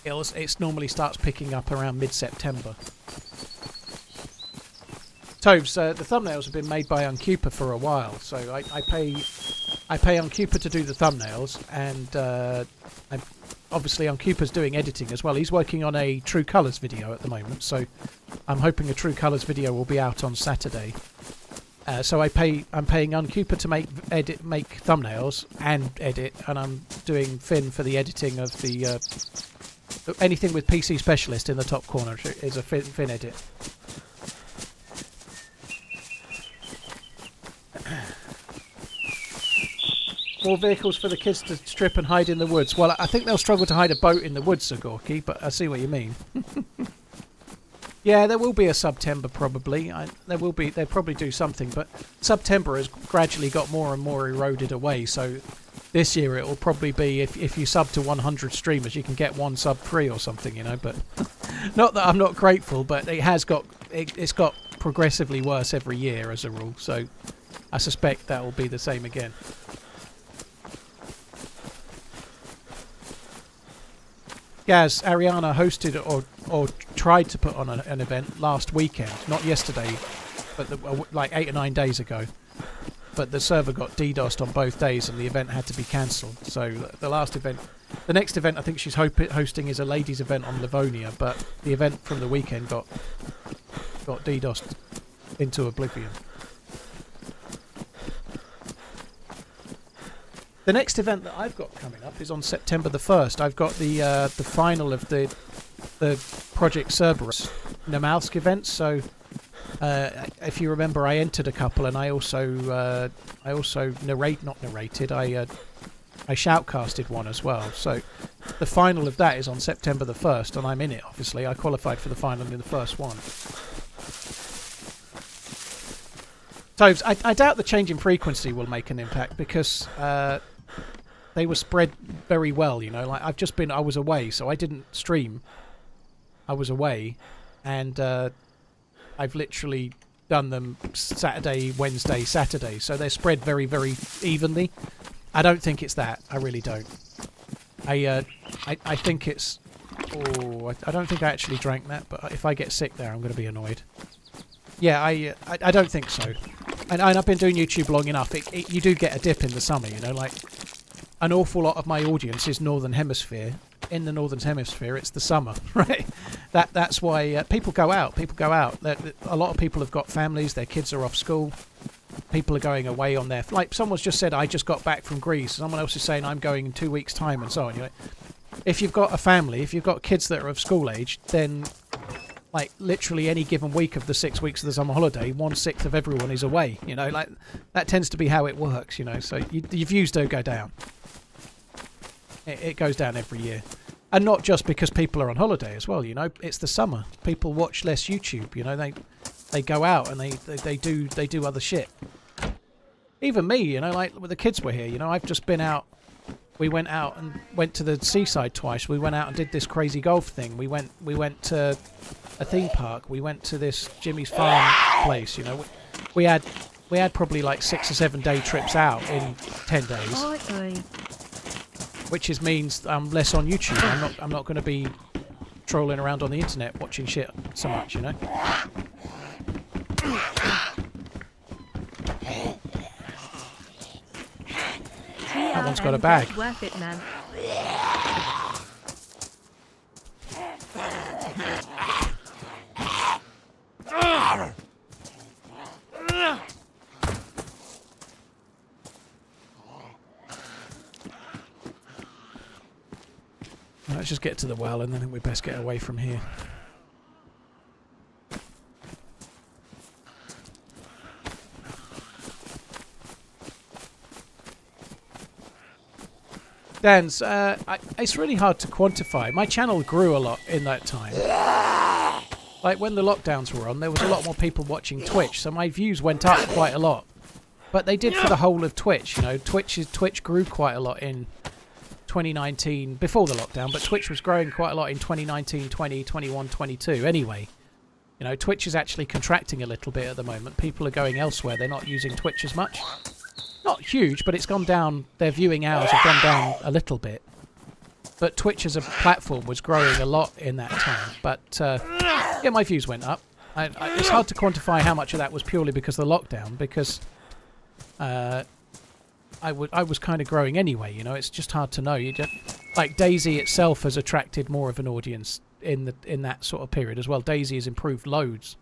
It normally starts picking up around mid-September. Toves, the thumbnails have been made by Uncupa for a while, so I pay Uncupa to do the thumbnails, and obviously Uncupa's doing editing as well. He's working on a True Colours video at the moment, so I'm hoping a True Colours video will be out on Saturday. So I'm paying Uncupa to make thumbnails and edit, and I'm doing Finn for the editing of the anything with PC Specialist in the top corner is a Finn edit. More vehicles for the kids to strip and hide in the woods. Well, I think they'll struggle to hide a boat in the woods, Gorky, but I see what you mean. Yeah, there will be a September probably. They'll probably do something, but September has gradually got more and more eroded away, so this year it will probably be if you sub to 100 streamers, you can get one sub free or something, you know. But not that I'm not grateful, but it's got progressively worse every year as a rule. So I suspect that will be the same again. Gaz, Ariana hosted or tried to put on an event last weekend, not yesterday, but like 8 or 9 days ago. But the server got DDoSed on both days and the event had to be cancelled. So the next event I think she's hosting is a ladies' event on Livonia, but the event from the weekend got DDoSed into oblivion. The next event that I've got coming up is on September the 1st. I've got the final of the Project Cerberus Namalsk event. So if you remember, I entered a couple, and I also I shoutcasted one as well. So the final of that is on September the 1st, and I'm in it. Obviously, I qualified for the final in the first one. Toves, I doubt the change in frequency will make an impact because they were spread very well, you know. Like I was away, so I didn't stream. I was away, and I've literally done them Saturday, Wednesday, Saturday, so they're spread very, very evenly. I don't think it's that. I really don't. I think it's... Oh, I don't think I actually drank that, but if I get sick there, I'm going to be annoyed. Yeah, I don't think so. And I've been doing YouTube long enough. You do get a dip in the summer, you know, like an awful lot of my audience is Northern Hemisphere. In the Northern Hemisphere, it's the summer, right? That's why people go out. People go out. A lot of people have got families. Their kids are off school. People are going away on their... Like, someone's just said, I just got back from Greece. Someone else is saying, I'm going in 2 weeks' time, and so on. You're like, if you've got a family, if you've got kids that are of school age, then, like, literally any given week of the 6 weeks of the summer holiday, 1/6 of everyone is away. You know, like, that tends to be how it works, you know. So your views do go down. It goes down every year. And not just because people are on holiday as well, you know. It's the summer. People watch less YouTube, you know. They go out and they do other shit. Even me, you know, like when the kids were here, you know, I've just been out. We went out and went to the seaside twice. We went out and did this crazy golf thing. We went to a theme park. We went to this Jimmy's Farm place, you know. We had probably like 6 or 7 day trips out in 10 days. Oi, oi. Which means I'm less on YouTube. I'm not going to be trolling around on the internet watching shit so much, you know. That one's got a bag. Worth it, man. Let's just get to the well, and then we best get away from here. Dan's, it's really hard to quantify. My channel grew a lot in that time. Like when the lockdowns were on, there was a lot more people watching Twitch, so my views went up quite a lot. But they did for the whole of Twitch, you know. Twitch grew quite a lot in 2019, before the lockdown, but Twitch was growing quite a lot in 2019, 20, 21, 22 anyway. You know, Twitch is actually contracting a little bit at the moment. People are going elsewhere. They're not using Twitch as much. Not huge, but it's gone down. Their viewing hours have gone down a little bit. But Twitch as a platform was growing a lot in that time. But, yeah, my views went up. It's hard to quantify how much of that was purely because of the lockdown, because I was kind of growing anyway, you know. It's just hard to know. You just, like DayZ itself has attracted more of an audience in that sort of period as well. DayZ has improved loads.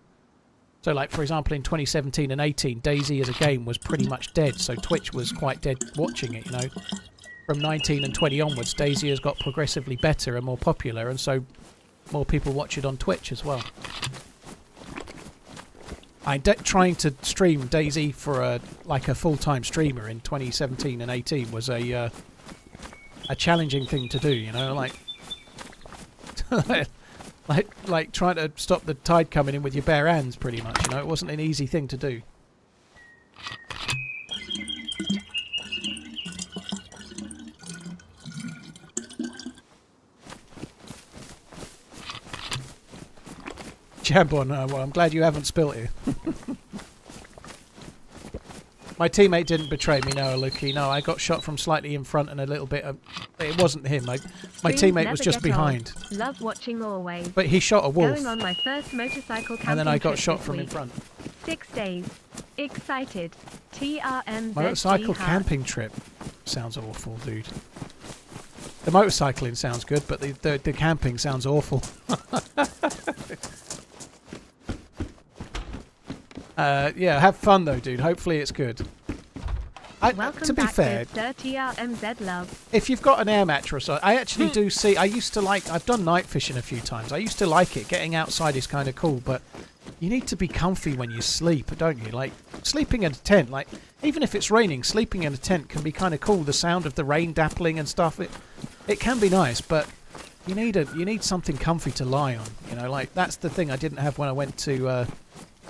So, like, for example, in 2017 and 18, DayZ as a game was pretty much dead, so Twitch was quite dead watching it, you know. From 19 and 20 onwards, DayZ has got progressively better and more popular, and so more people watch it on Twitch as well. Trying to stream DayZ for a full-time streamer in 2017 and 18 was a challenging thing to do, you know, like like trying to stop the tide coming in with your bare hands, pretty much, you know. It wasn't an easy thing to do. Jambon, well, I'm glad you haven't spilt it. My teammate didn't betray me, no, Luki. No, I got shot from slightly in front and a little bit. It wasn't him. My teammate was just behind. Love watching always. But he shot a wolf. Going on my first motorcycle camping and then I got trip shot this from in week. front. 6 days. Excited. TRMZ. Motorcycle camping trip sounds awful, dude. The motorcycling sounds good, but the camping sounds awful. Yeah, have fun though, dude. Hopefully it's good. Welcome to be back fair, to TRMZ love. if you've got an air mattress, I actually do see. I used to like. I've done night fishing a few times. I used to like it. Getting outside is kind of cool, but you need to be comfy when you sleep, don't you? Like sleeping in a tent. Like even if it's raining, sleeping in a tent can be kind of cool. The sound of the rain dappling and stuff. It can be nice, but you need something comfy to lie on. You know, like that's the thing I didn't have when I went to.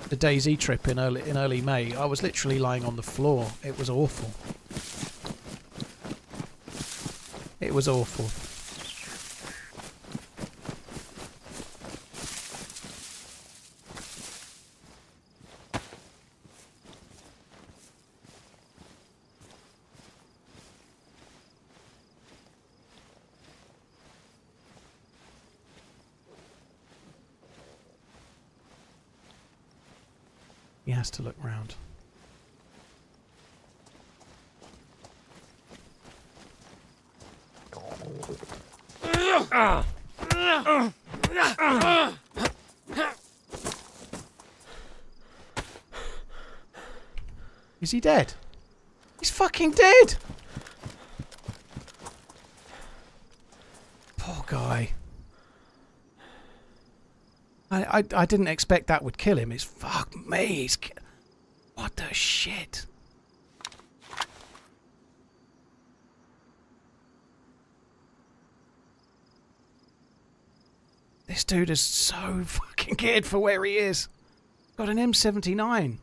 The DayZ trip in early May. I was literally lying on the floor. It was awful. It was awful. He has to look round. Is he dead? He's fucking dead! Poor guy. I didn't expect that would kill him. It's fuck me. He's what the shit? This dude is so fucking geared for where he is. Got an M79.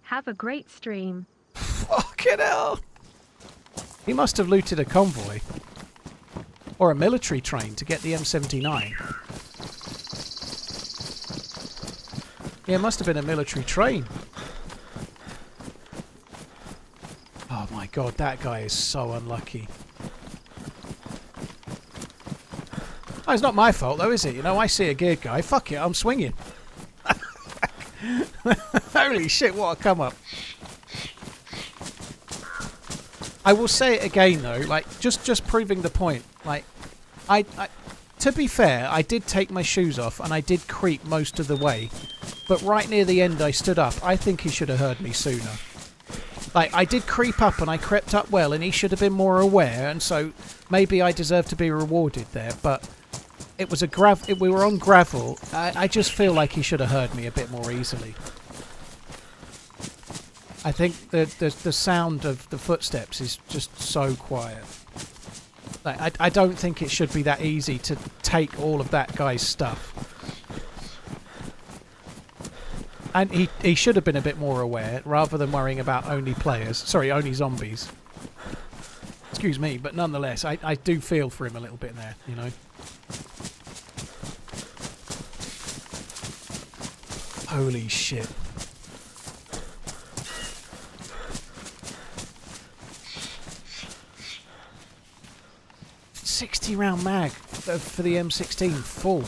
Have a great stream. Fucking hell. He must have looted a convoy. Or a military train to get the M79. Yeah, it must have been a military train. Oh my god, that guy is so unlucky. Oh, it's not my fault though, is it? You know, I see a geared guy. Fuck it, I'm swinging. Holy shit, what a come up. I will say it again though, like just proving the point. Like I to be fair, I did take my shoes off and I did creep most of the way. But right near the end I stood up. I think he should have heard me sooner. Like I did creep up and I crept up well and he should have been more aware, and so maybe I deserve to be rewarded there, but it was we were on gravel. I just feel like he should have heard me a bit more easily. I think the sound of the footsteps is just so quiet. Like, I don't think it should be that easy to take all of that guy's stuff. And he should have been a bit more aware, rather than worrying about only players. Sorry, only zombies. Excuse me, but nonetheless, I do feel for him a little bit there, you know. Holy shit. 60-round mag for the M16 full.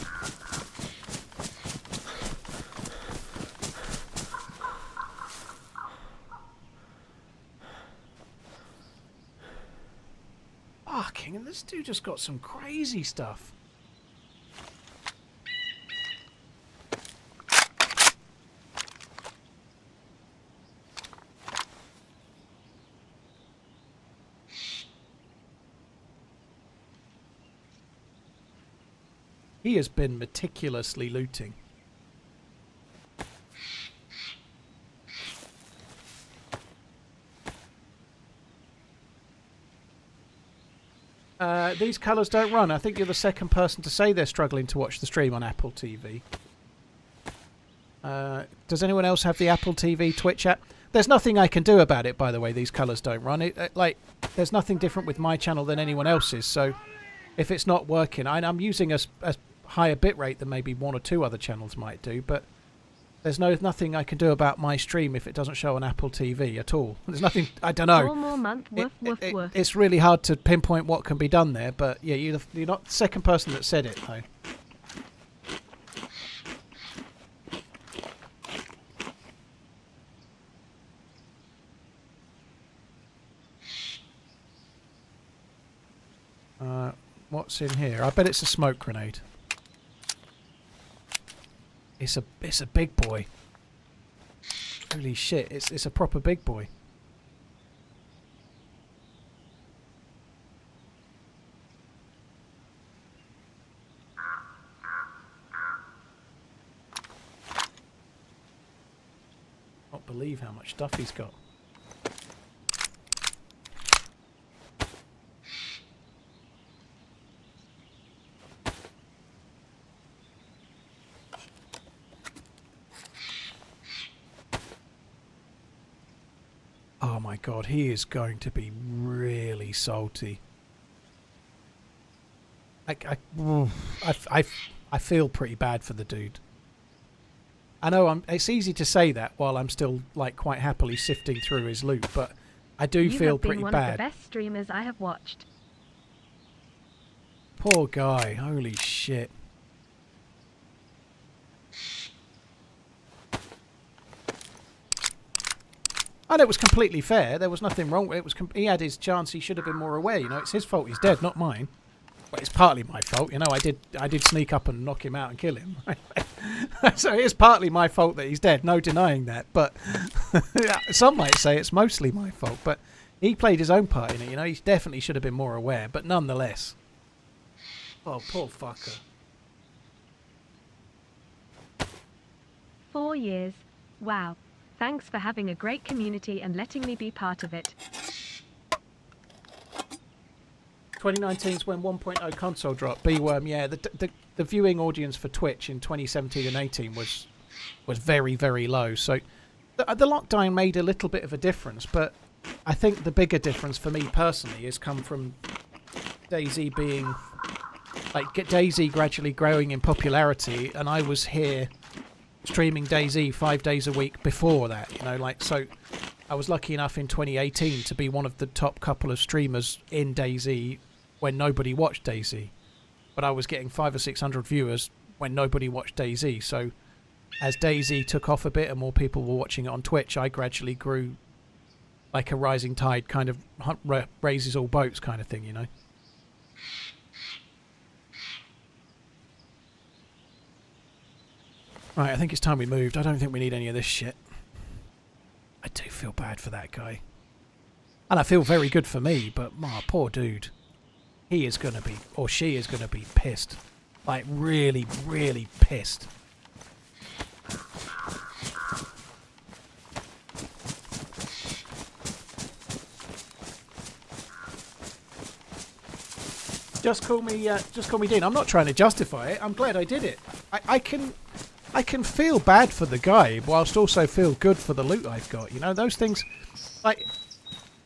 Fucking, and this dude just got some crazy stuff. He has been meticulously looting. These colours don't run. I think you're the second person to say they're struggling to watch the stream on Apple TV. Does anyone else have the Apple TV Twitch app? There's nothing I can do about it, by the way. These colours don't run. There's nothing different with my channel than anyone else's. So if it's not working, I'm using a higher bitrate than maybe one or two other channels might do, but there's nothing I can do about my stream if it doesn't show on Apple TV at all. There's nothing, I don't know. 4 more month, woof, woof, woof. It's really hard to pinpoint what can be done there, but yeah, you're not the second person that said it, though. What's in here? I bet it's a smoke grenade. It's a big boy. Holy shit! It's a proper big boy. Can't believe how much stuff he's got. Oh my my god, he is going to be really salty. I feel pretty bad for the dude. I know it's easy to say that while I'm still like quite happily sifting through his loot, but I do feel pretty You have been one bad. of the best streamers I have watched. Poor guy, holy shit. And it was completely fair. There was nothing wrong. It was he had his chance. He should have been more aware. You know, it's his fault. He's dead, not mine. Well, it's partly my fault. You know, I did sneak up and knock him out and kill him. So it is partly my fault that he's dead. No denying that. But some might say it's mostly my fault. But he played his own part in it. You know, he definitely should have been more aware. But nonetheless, oh, poor fucker. 4 years. Wow. Thanks for having a great community and letting me be part of it. 2019 is when 1.0 console dropped. B-Worm, yeah. The viewing audience for Twitch in 2017 and 18 was very, very low. So the lockdown made a little bit of a difference. But I think the bigger difference for me personally has come from DayZ being... like, DayZ gradually growing in popularity. And I was here... streaming DayZ 5 days a week before that, you know, like, so I was lucky enough in 2018 to be one of the top couple of streamers in DayZ when nobody watched DayZ, but I was getting 500 or 600 viewers when nobody watched DayZ. So as DayZ took off a bit and more people were watching it on Twitch, I gradually grew like a rising tide, kind of raises all boats kind of thing, you know. Right, I think it's time we moved. I don't think we need any of this shit. I do feel bad for that guy. And I feel very good for me, but my poor dude. He is going to be, or she is going to be pissed. Like, really, really pissed. Just call me Dean. I'm not trying to justify it. I'm glad I did it. I can feel bad for the guy whilst also feel good for the loot I've got. You know, those things, like,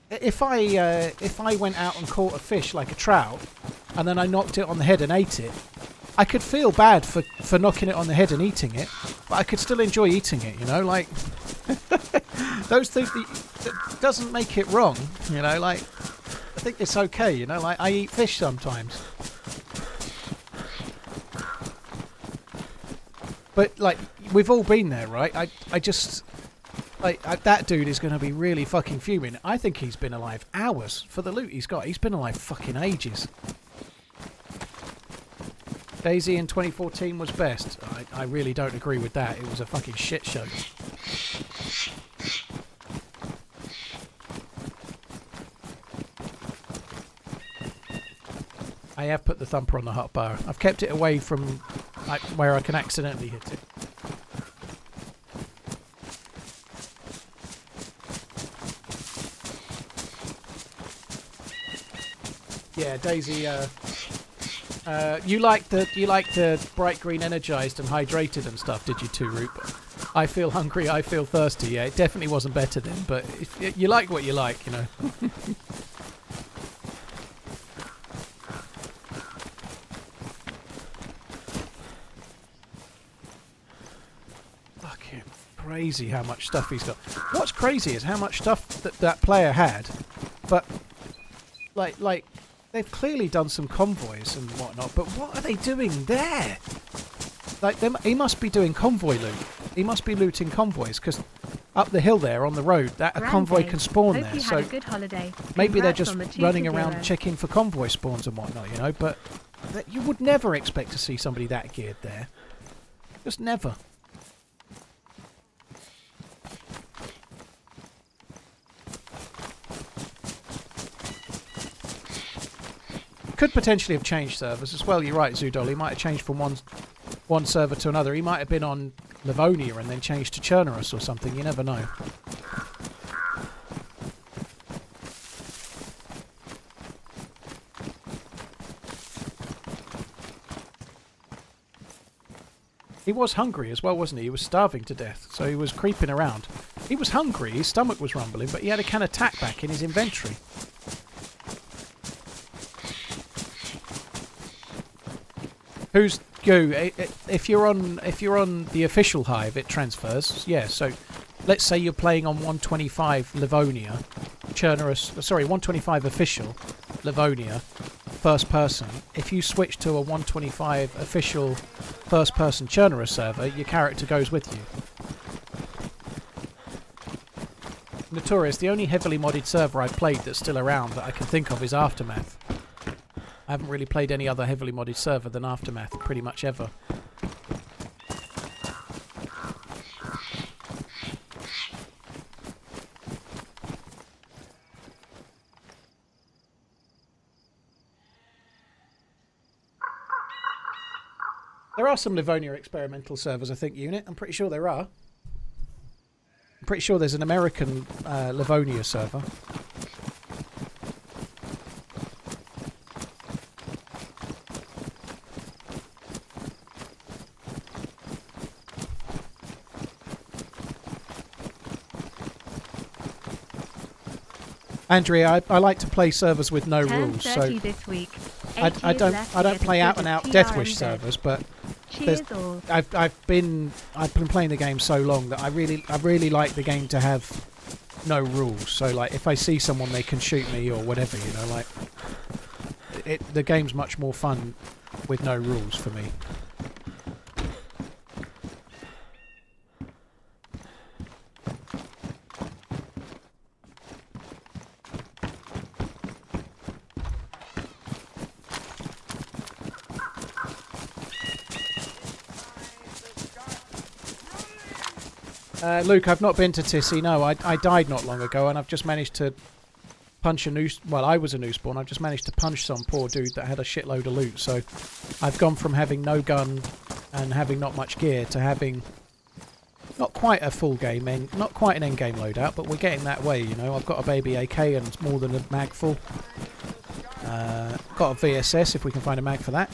if I went out and caught a fish like a trout and then I knocked it on the head and ate it, I could feel bad for knocking it on the head and eating it, but I could still enjoy eating it, you know, like, those things, it doesn't make it wrong, you know, like, I think it's okay, you know, like, I eat fish sometimes. But, like, we've all been there, right? I just... like, that dude is going to be really fucking fuming. I think he's been alive hours for the loot he's got. He's been alive fucking ages. DayZ in 2014 was best. I really don't agree with that. It was a fucking shit show. I have put the thumper on the hot bar. I've kept it away from... like, where I can accidentally hit it. Yeah, DayZ. You like the bright green, energized, and hydrated and stuff, did you too, Roop? I feel hungry. I feel thirsty. Yeah, it definitely wasn't better then, but you like what you like, you know. Crazy how much stuff he's got. What's crazy is how much stuff that player had, but like they've clearly done some convoys and whatnot, but what are they doing there? Like, he must be doing convoy loot. He must be looting convoys, because up the hill there on the road, a convoy can spawn there. So maybe they're just running around checking for convoy spawns and whatnot, you know. But you would never expect to see somebody that geared there. Just never. Could potentially have changed servers as well. You're right, Zoodol. He might have changed from one server to another. He might have been on Livonia and then changed to Chernarus or something. You never know. He was hungry as well, wasn't he? He was starving to death, so he was creeping around. He was hungry, his stomach was rumbling, but he had a can of tack back in his inventory. Who's you? If you're on the official hive, it transfers. Yeah. So, let's say you're playing on 125 Livonia, Chernarus. Sorry, 125 official Livonia, first person. If you switch to a 125 official first person Chernarus server, your character goes with you. Notorious. The only heavily modded server I've played that's still around that I can think of is Aftermath. I haven't really played any other heavily modded server than Aftermath pretty much ever. There are some Livonia experimental servers, I think, Unit. I'm pretty sure there are. I'm pretty sure there's an American Livonia server. Andrea, I like to play servers with no rules, so this week. I don't play out and out Deathwish servers, but I've been playing the game so long that I really like the game to have no rules. So like if I see someone they can shoot me or whatever, you know, like the game's much more fun with no rules for me. Luke, I've not been to Tissy. No, I died not long ago, and I've just managed to punch a new... Well, I was a new spawn. I've just managed to punch some poor dude that had a shitload of loot. So I've gone from having no gun and having not much gear to having not quite a full game, not quite an end game loadout, but we're getting that way, you know. I've got a baby AK and it's more than a mag full. Got a VSS if we can find a mag for that.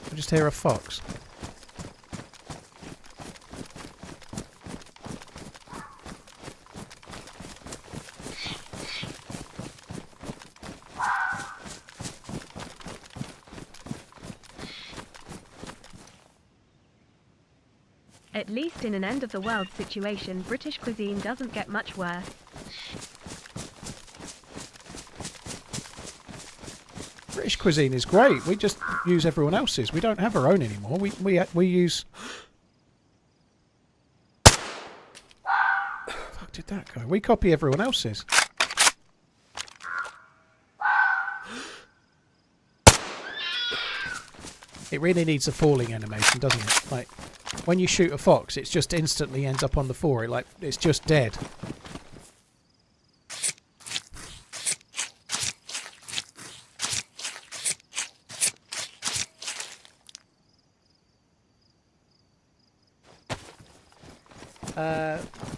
I just hear a fox. At least in an end-of-the-world situation, British cuisine doesn't get much worse. British cuisine is great. We just use everyone else's. We don't have our own anymore. We use... Fuck did that go? We copy everyone else's. It really needs a falling animation, doesn't it? Like, when you shoot a fox, it just instantly ends up on the floor. It's just dead.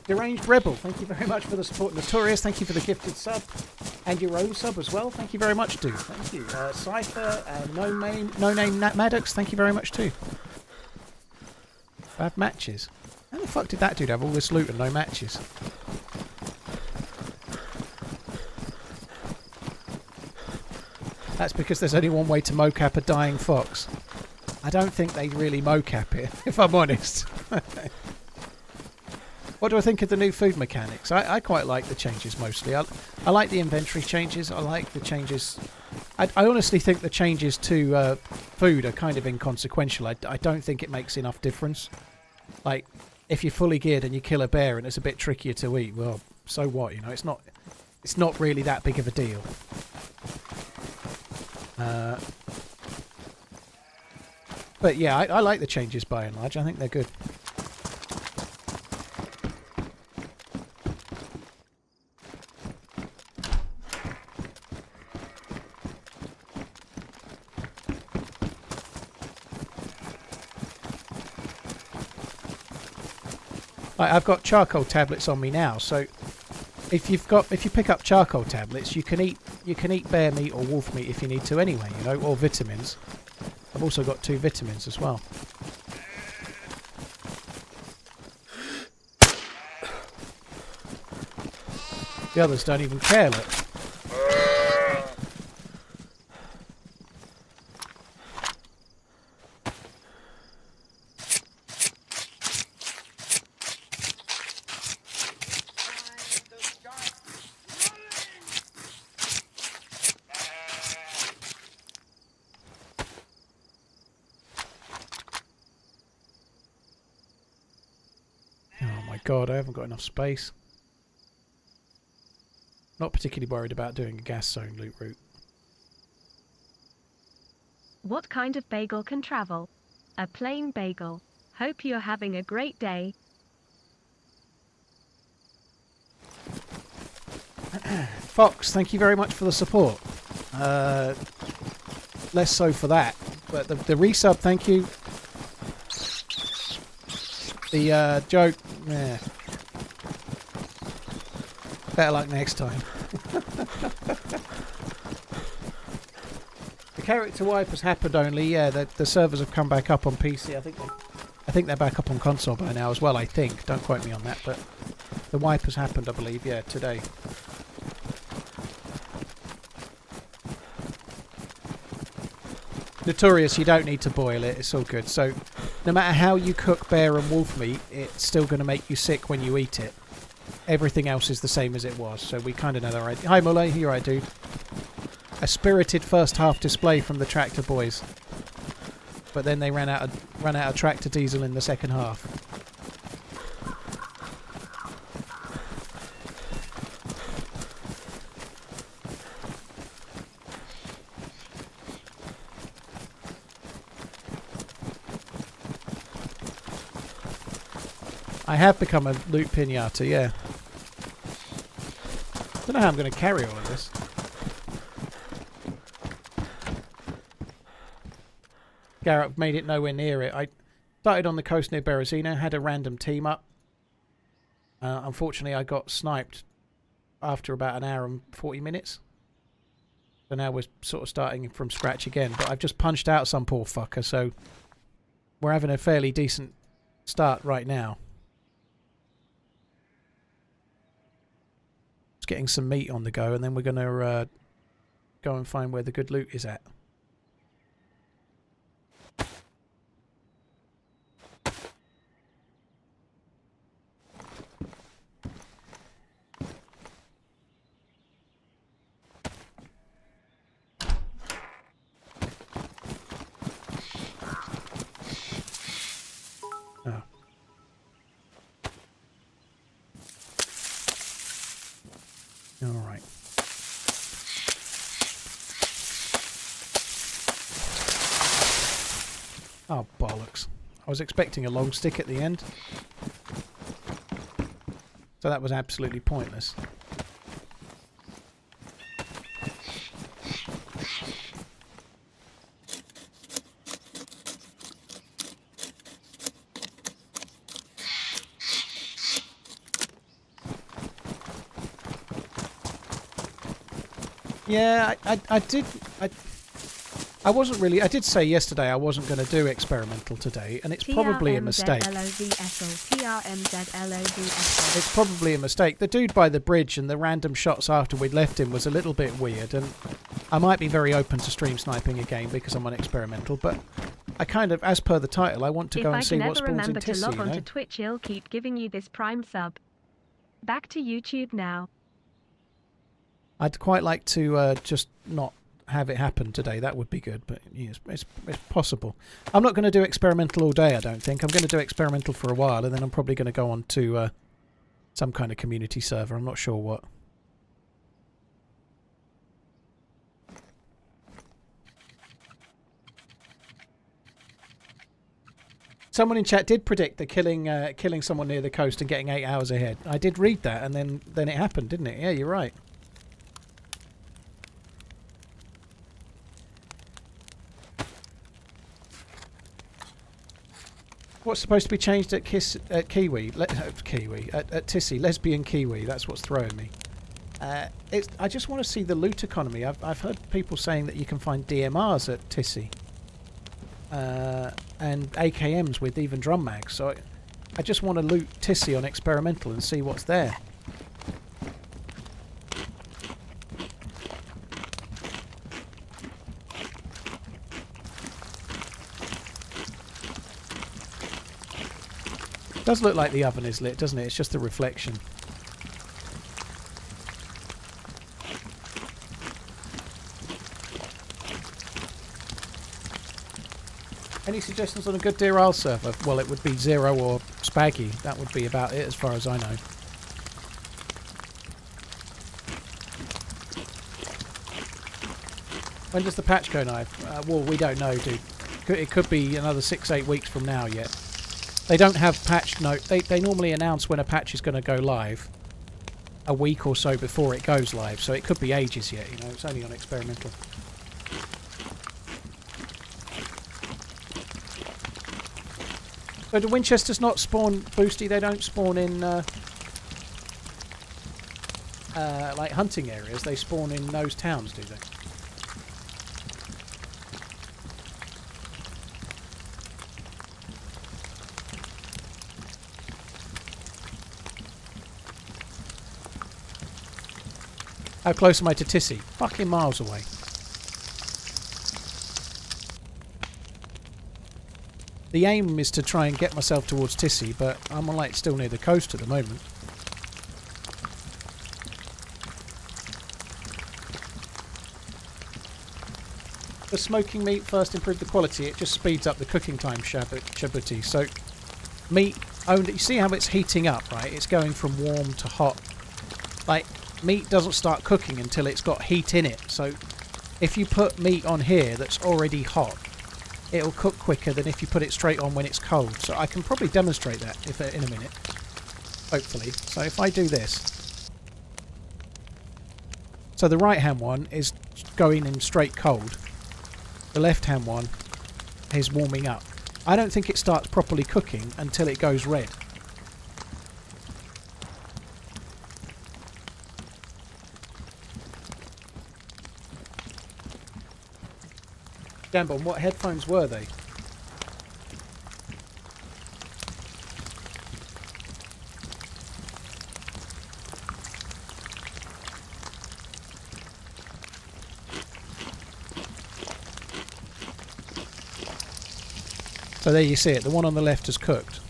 Deranged Rebel, thank you very much for the support. Notorious, thank you for the gifted sub. And your own sub as well. Thank you very much, dude. Thank you. Cypher and No Name Nat Maddox, thank you very much too. Bad matches. How the fuck did that dude have all this loot and no matches? That's because there's only one way to mocap a dying fox. I don't think they really mocap it, if I'm honest. What do I think of the new food mechanics? I quite like the changes mostly. I like the inventory changes. I like the changes... I honestly think the changes to food are kind of inconsequential. I don't think it makes enough difference. Like, if you're fully geared and you kill a bear and it's a bit trickier to eat, well, so what? You know, it's not really that big of a deal. But yeah, I like the changes by and large. I think they're good. I've got charcoal tablets on me now, so if you pick up charcoal tablets, you can eat bear meat or wolf meat if you need to anyway, you know, or vitamins. I've also got 2 vitamins as well. The others don't even care, look. God, I haven't got enough space. Not particularly worried about doing a gas zone loot route. What kind of bagel can travel? A plain bagel. Hope you're having a great day. Fox, thank you very much for the support. Less so for that, but the resub, thank you. The joke, yeah. Better luck next time. The character wipe has happened only. Yeah, the servers have come back up on PC. I think they're back up on console by now as well. I think. Don't quote me on that, but the wipe has happened, I believe. Yeah, today. Notorious, you don't need to boil it. It's all good. So, no matter how you cook bear and wolf meat, it's still going to make you sick when you eat it. Everything else is the same as it was, so we kind of know that, right? Hi, Mulay. You're right, dude. A spirited first half display from the Tractor Boys, but then they ran out of tractor diesel in the second half. I have become a loot pinata, yeah. Don't know how I'm going to carry all of this. Garrett made it nowhere near it. I started on the coast near Berezino, had a random team up. Unfortunately, I got sniped after about an hour and 40 minutes. So now we're sort of starting from scratch again. But I've just punched out some poor fucker, so we're having a fairly decent start right now. Just getting some meat on the go, and then we're going to go and find where the good loot is at. Alright. Oh, bollocks. I was expecting a long stick at the end. So that was absolutely pointless. Yeah, I wasn't really... I did say yesterday I wasn't going to do experimental today, and it's probably a mistake. It's probably a mistake. The dude by the bridge and the random shots after we'd left him was a little bit weird, and I might be very open to stream sniping again because I'm on experimental, but I kind of, as per the title, I want to go and see what spawns in Tissy, If I can ever remember to log on to Twitch, I'll keep giving you this Prime sub. Back to YouTube now. I'd quite like to just not have it happen today. That would be good, but yes, it's possible. I'm not going to do experimental all day, I don't think. I'm going to do experimental for a while, and then I'm probably going to go on to some kind of community server. I'm not sure what. Someone in chat did predict that killing someone near the coast and getting 8 hours ahead. I did read that, and then it happened, didn't it? Yeah, you're right. What's supposed to be changed at Kiwi? At Tissy, lesbian Kiwi. That's what's throwing me. I just want to see the loot economy. I've heard people saying that you can find DMRs at Tissy. and AKMs with even drum mags. So I just want to loot Tissy on experimental and see what's there. It does look like the oven is lit, doesn't it? It's just the reflection. Any suggestions on a good DRL server? Well, it would be Zero or Spaggy. That would be about it as far as I know. When does the patch go live? Well, we don't know, dude. It could be another 6-8 weeks from now yet. They don't have patch note. They normally announce when a patch is going to go live a week or so before it goes live, so it could be ages yet, you know. It's only on experimental. So do Winchesters not spawn boosty? They don't spawn in like hunting areas. They spawn in those towns, do they? How close am I to Tissy? Fucking miles away. The aim is to try and get myself towards Tissy, but I'm like still near the coast at the moment. The smoking meat first improve the quality. It just speeds up the cooking time, Shabuti. So meat only. You see how it's heating up, right? It's going from warm to hot. Like, meat doesn't start cooking until it's got heat in it. So if you put meat on here that's already hot, it'll cook quicker than if you put it straight on when it's cold. So I can probably demonstrate that in a minute, hopefully. So if I do this, so the right hand one is going in straight cold, the left hand one is warming up. I don't think it starts properly cooking until it goes red. Gambon, what headphones were they? So there you see it, the one on the left has cooked.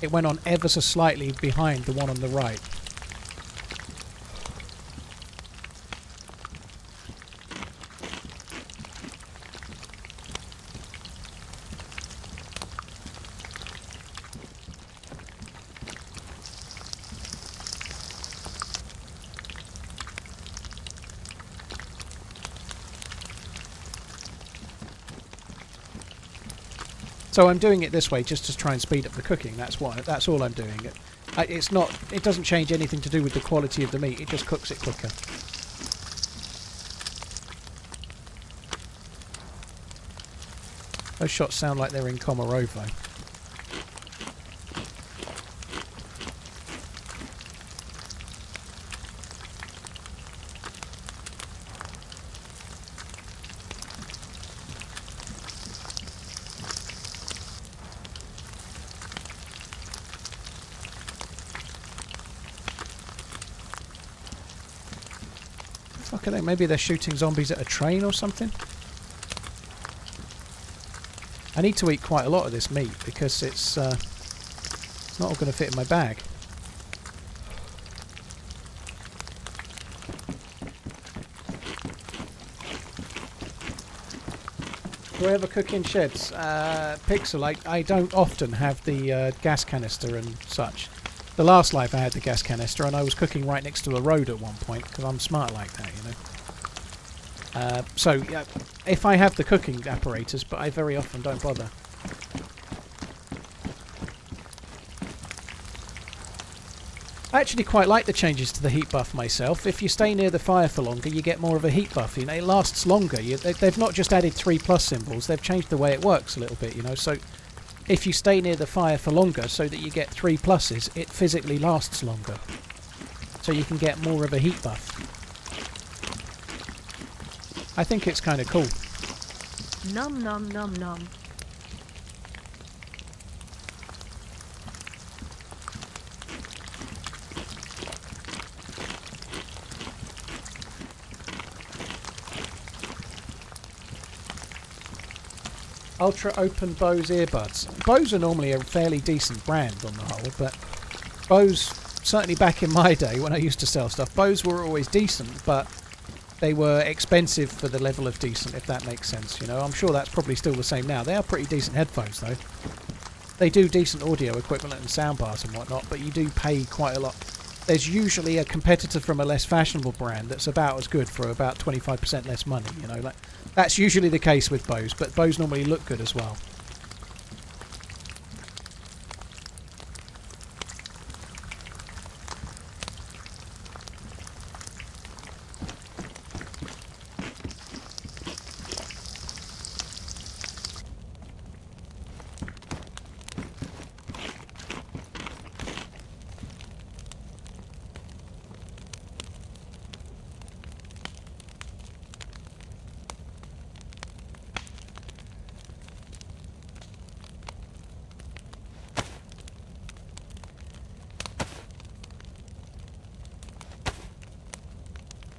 It went on ever so slightly behind the one on the right. So I'm doing it this way just to try and speed up the cooking. That's all I'm doing. It doesn't change anything to do with the quality of the meat. It just cooks it quicker. Those shots sound like they're in Komarovo. Okay, maybe they're shooting zombies at a train or something. I need to eat quite a lot of this meat because it's not all going to fit in my bag. Do I ever cook in sheds? Pixel, I don't often have the gas canister and such. The last life I had the gas canister and I was cooking right next to a road at one point because I'm smart like that, you know. So, yeah, if I have the cooking apparatus, but I very often don't bother. I actually quite like the changes to the heat buff myself. If you stay near the fire for longer, you get more of a heat buff. You know, it lasts longer. They've not just added 3+ symbols, they've changed the way it works a little bit, you know. So if you stay near the fire for longer so that you get 3+, it physically lasts longer. So you can get more of a heat buff. I think it's kind of cool. Nom nom nom nom. Ultra Open Bose earbuds. Bose are normally a fairly decent brand on the whole, but Bose, certainly back in my day when I used to sell stuff, Bose were always decent, but they were expensive for the level of decent, if that makes sense. You know, I'm sure that's probably still the same now. They are pretty decent headphones, though. They do decent audio equipment and soundbars and whatnot, but you do pay quite a lot. There's usually a competitor from a less fashionable brand that's about as good for about 25% less money. You know, like that's usually the case with Bose, but Bose normally look good as well.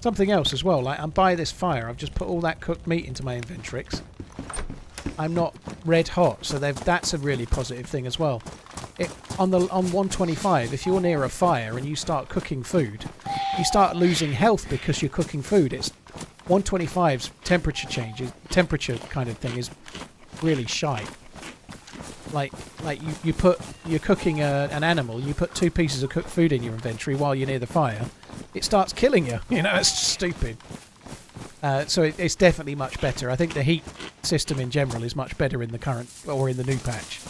Something else as well, like I'm by this fire, I've just put all that cooked meat into my inventrix. I'm not red hot, so that's a really positive thing as well. On 125, if you're near a fire and you start cooking food, you start losing health because you're cooking food. It's 125's temperature kind of thing is really shite. Like you're cooking an animal, you put 2 pieces of cooked food in your inventory while you're near the fire, it starts killing you. You know, it's stupid. So it's definitely much better. I think the heat system in general is much better in the current, or in the new patch.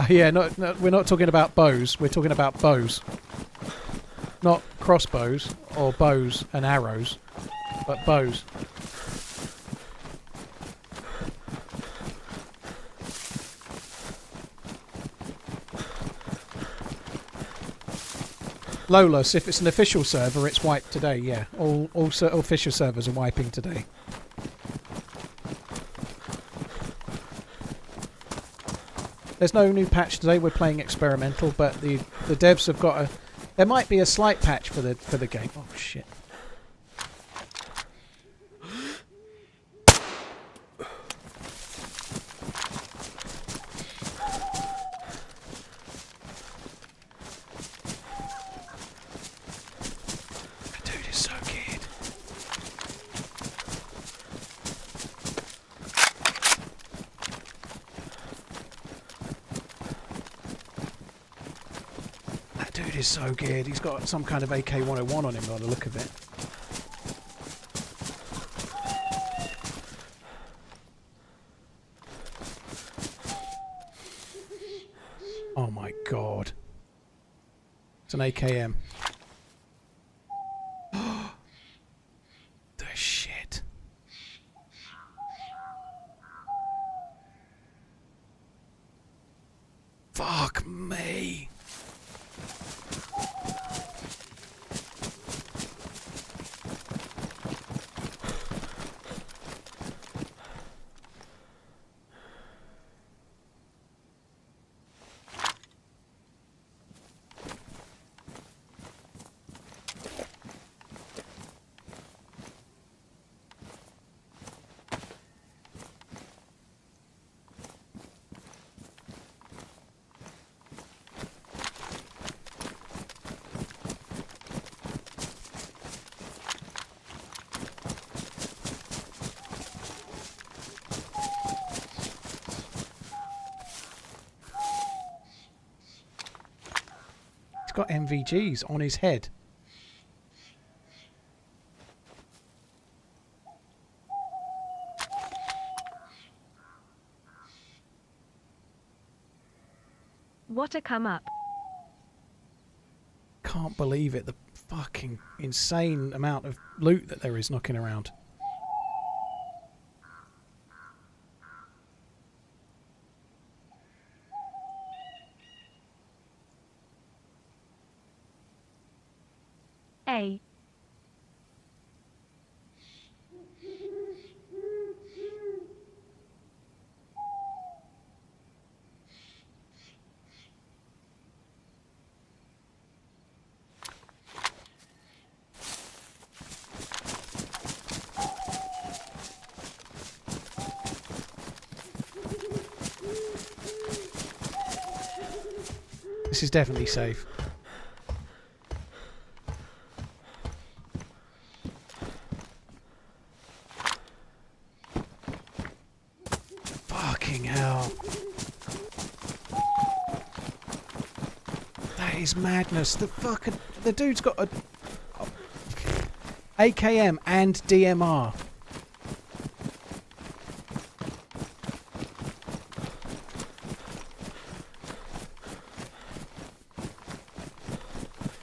Yeah, no, we're not talking about bows. We're talking about bows. Not crossbows or bows and arrows, but bows. Lolas, if it's an official server, it's wiped today, yeah. All official servers are wiping today. There's no new patch today. We're playing experimental, but the devs have got a. There might be a slight patch for the game. Oh shit! That dude is so good. Dude is so good. He's got some kind of AK-101 on him by the look of it. Oh my god. It's an AKM. The shit. Fuck me. Got MVGs on his head. What a come up. Can't believe it, the fucking insane amount of loot that there is knocking around. A. This is definitely safe. Fucking hell. That is madness. The dude's got a AKM and DMR.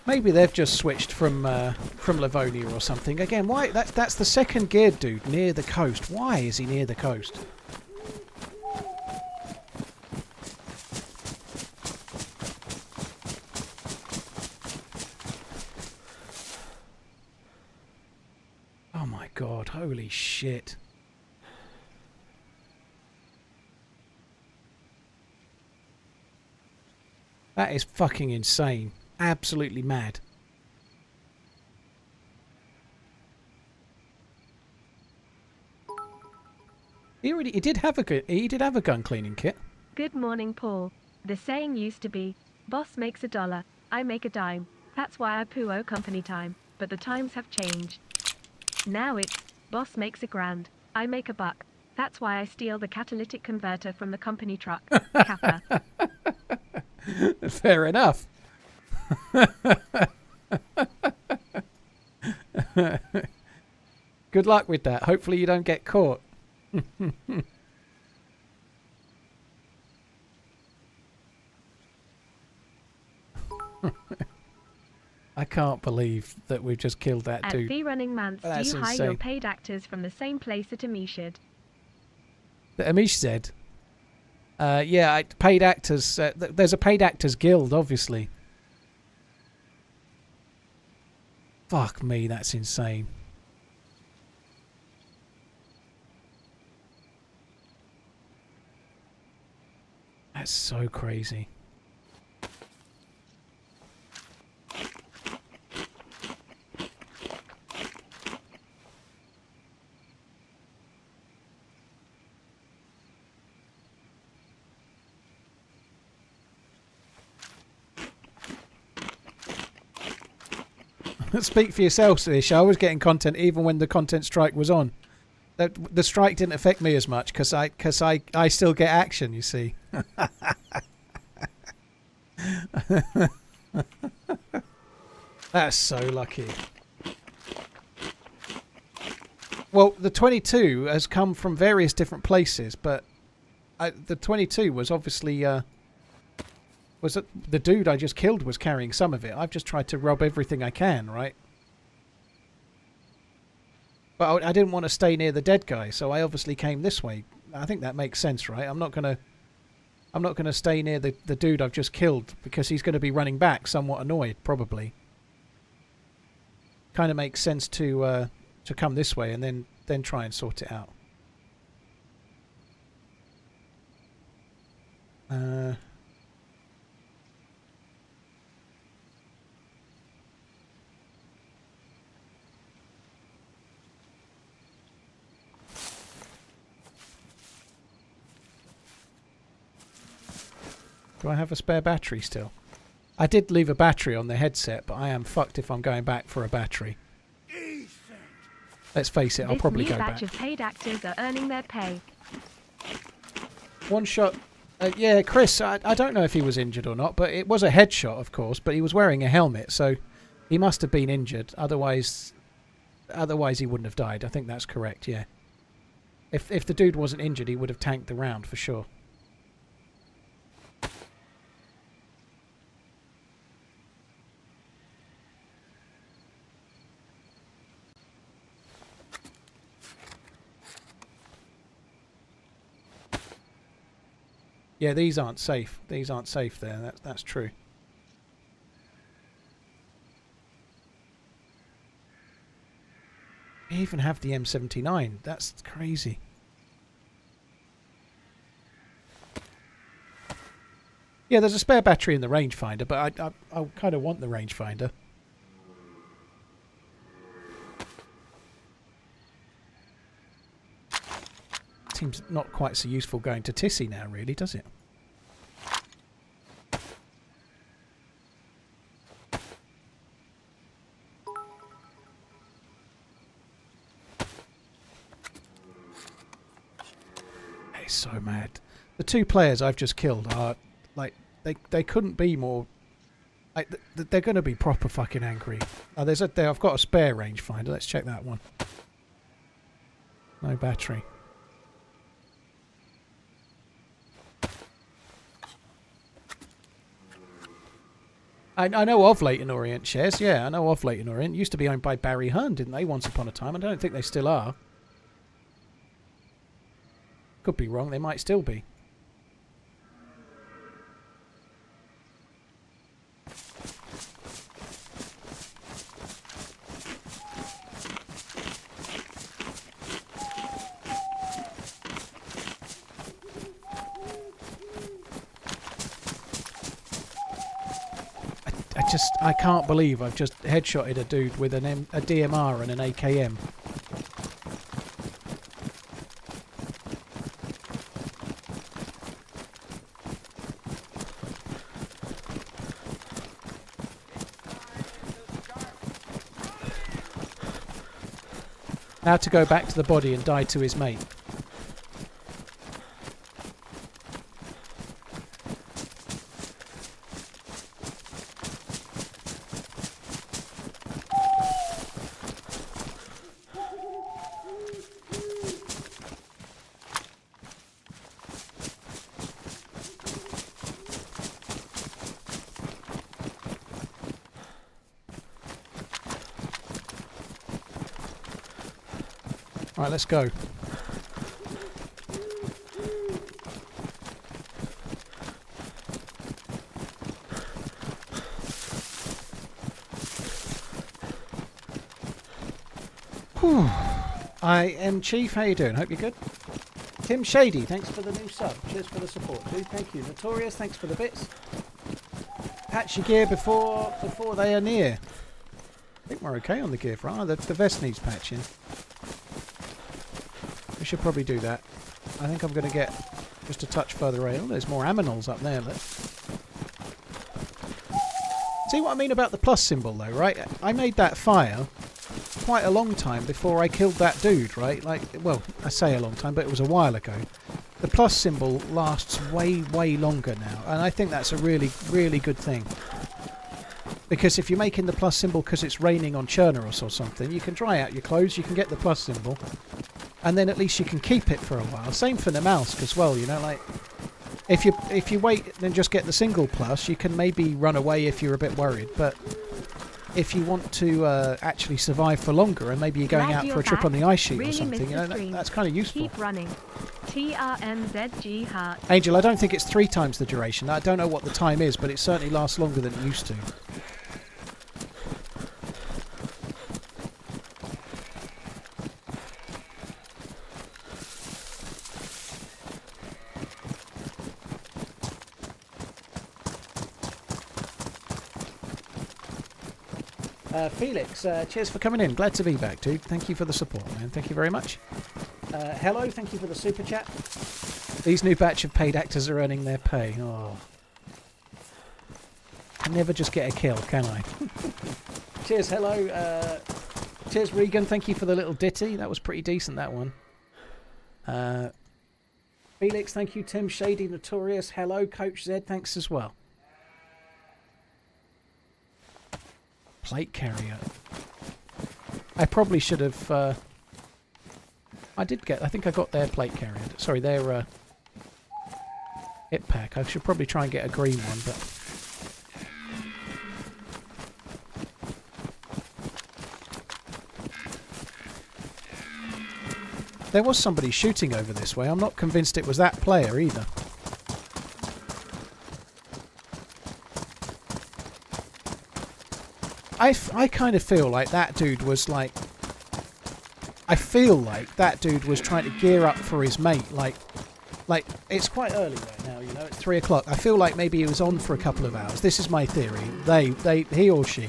Maybe they've just switched from Livonia or something. Again, why? That's the second geared dude near the coast. Why is he near the coast? Oh my god! Holy shit! That is fucking insane. Absolutely mad. He did have a gun cleaning kit. Good morning, Paul. The saying used to be, boss makes $1, I make a dime. That's why I poo-o company time. But the times have changed. Now it's, boss makes $1,000, I make $1. That's why I steal the catalytic converter from the company truck. Kappa. Fair enough. Good luck with that. Hopefully you don't get caught. I can't believe that we've just killed that dude. At TheRunningManZ, do you hire your paid actors from the same place at Amishad? The Amishad? Yeah, paid actors. There's a paid actors guild, obviously. Fuck me, that's insane. That's so crazy. Speak for yourself, Ish. I was getting content even when the content strike was on. The strike didn't affect me as much because I still get action, you see. That's so lucky. Well, the 22 has come from various different places, but the 22 was obviously the dude I just killed was carrying some of it. I've just tried to rob everything I can, right? But I didn't want to stay near the dead guy, so I obviously came this way. I think that makes sense, right? I'm not gonna stay near the dude I've just killed because he's going to be running back, somewhat annoyed, probably. Kind of makes sense to come this way and then try and sort it out. Do I have a spare battery still? I did leave a battery on the headset, but I am fucked if I'm going back for a battery. Let's face it, I'll probably go back. This new batch of paid actors are earning their pay. One shot. Yeah, Chris, I don't know if he was injured or not, but it was a headshot, of course, but he was wearing a helmet, so he must have been injured. Otherwise he wouldn't have died. I think that's correct, yeah. If the dude wasn't injured, he would have tanked the round for sure. Yeah, these aren't safe. These aren't safe there. That's true. We even have the M79. That's crazy. Yeah, there's a spare battery in the rangefinder, but I kind of want the rangefinder. Seems not quite so useful going to Tissy now, really, does it? so mad. The 2 players I've just killed are like they couldn't be more. Like, they're going to be proper fucking angry. Oh, I've got a spare rangefinder. Let's check that one. No battery. I know of Leighton Orient shares. Yeah, I know of Leighton Orient. Used to be owned by Barry Hearn, didn't they, once upon a time? I don't think they still are. Could be wrong. They might still be. I can't believe I've just headshotted a dude with a DMR and an AKM. Now to go back to the body and die to his mate. Right, let's go. Whew. I am Chief. How you doing? Hope you're good. Tim Shady, thanks for the new sub. Cheers for the support, dude. Thank you. Notorious, thanks for the bits. Patch your gear before they are near. I think we're okay on the gear front. Oh, the vest needs patching. We should probably do that. I think I'm going to get just a touch further away. Oh, there's more aminals up there. Look. See what I mean about the plus symbol, though, right? I made that fire quite a long time before I killed that dude, right? Like, well, I say a long time, but it was a while ago. The plus symbol lasts way, way longer now, and I think that's a really, really good thing. Because if you're making the plus symbol because it's raining on Chernarus or something, you can dry out your clothes, you can get the plus symbol, and then at least you can keep it for a while. Same for Namalsk as well, you know, like if you wait and just get the single plus, you can maybe run away if you're a bit worried, but if you want to actually survive for longer and maybe you're going out for a trip on the ice sheet or something, you know, that's kind of useful. Keep running. TRMZ heart. Angel, I don't think it's 3 times the duration. I don't know what the time is, but it certainly lasts longer than it used to. Felix, cheers for coming in. Glad to be back, dude. Thank you for the support, man. Thank you very much. Hello, thank you for the super chat. These new batch of paid actors are earning their pay. Oh. I never just get a kill, can I? Cheers, hello. Cheers, Regan. Thank you for the little ditty. That was pretty decent, that one. Felix, thank you. Tim Shady, Notorious. Hello, Coach Z. Thanks as well. Plate carrier. I probably should have... I think I got their plate carrier. Sorry, their hit pack. I should probably try and get a green one, but... There was somebody shooting over this way. I'm not convinced it was that player either. I kind of feel like that dude was like... I feel like that dude was trying to gear up for his mate. Like it's quite early right now, you know, it's 3 o'clock. I feel like maybe he was on for a couple of hours. This is my theory. He or she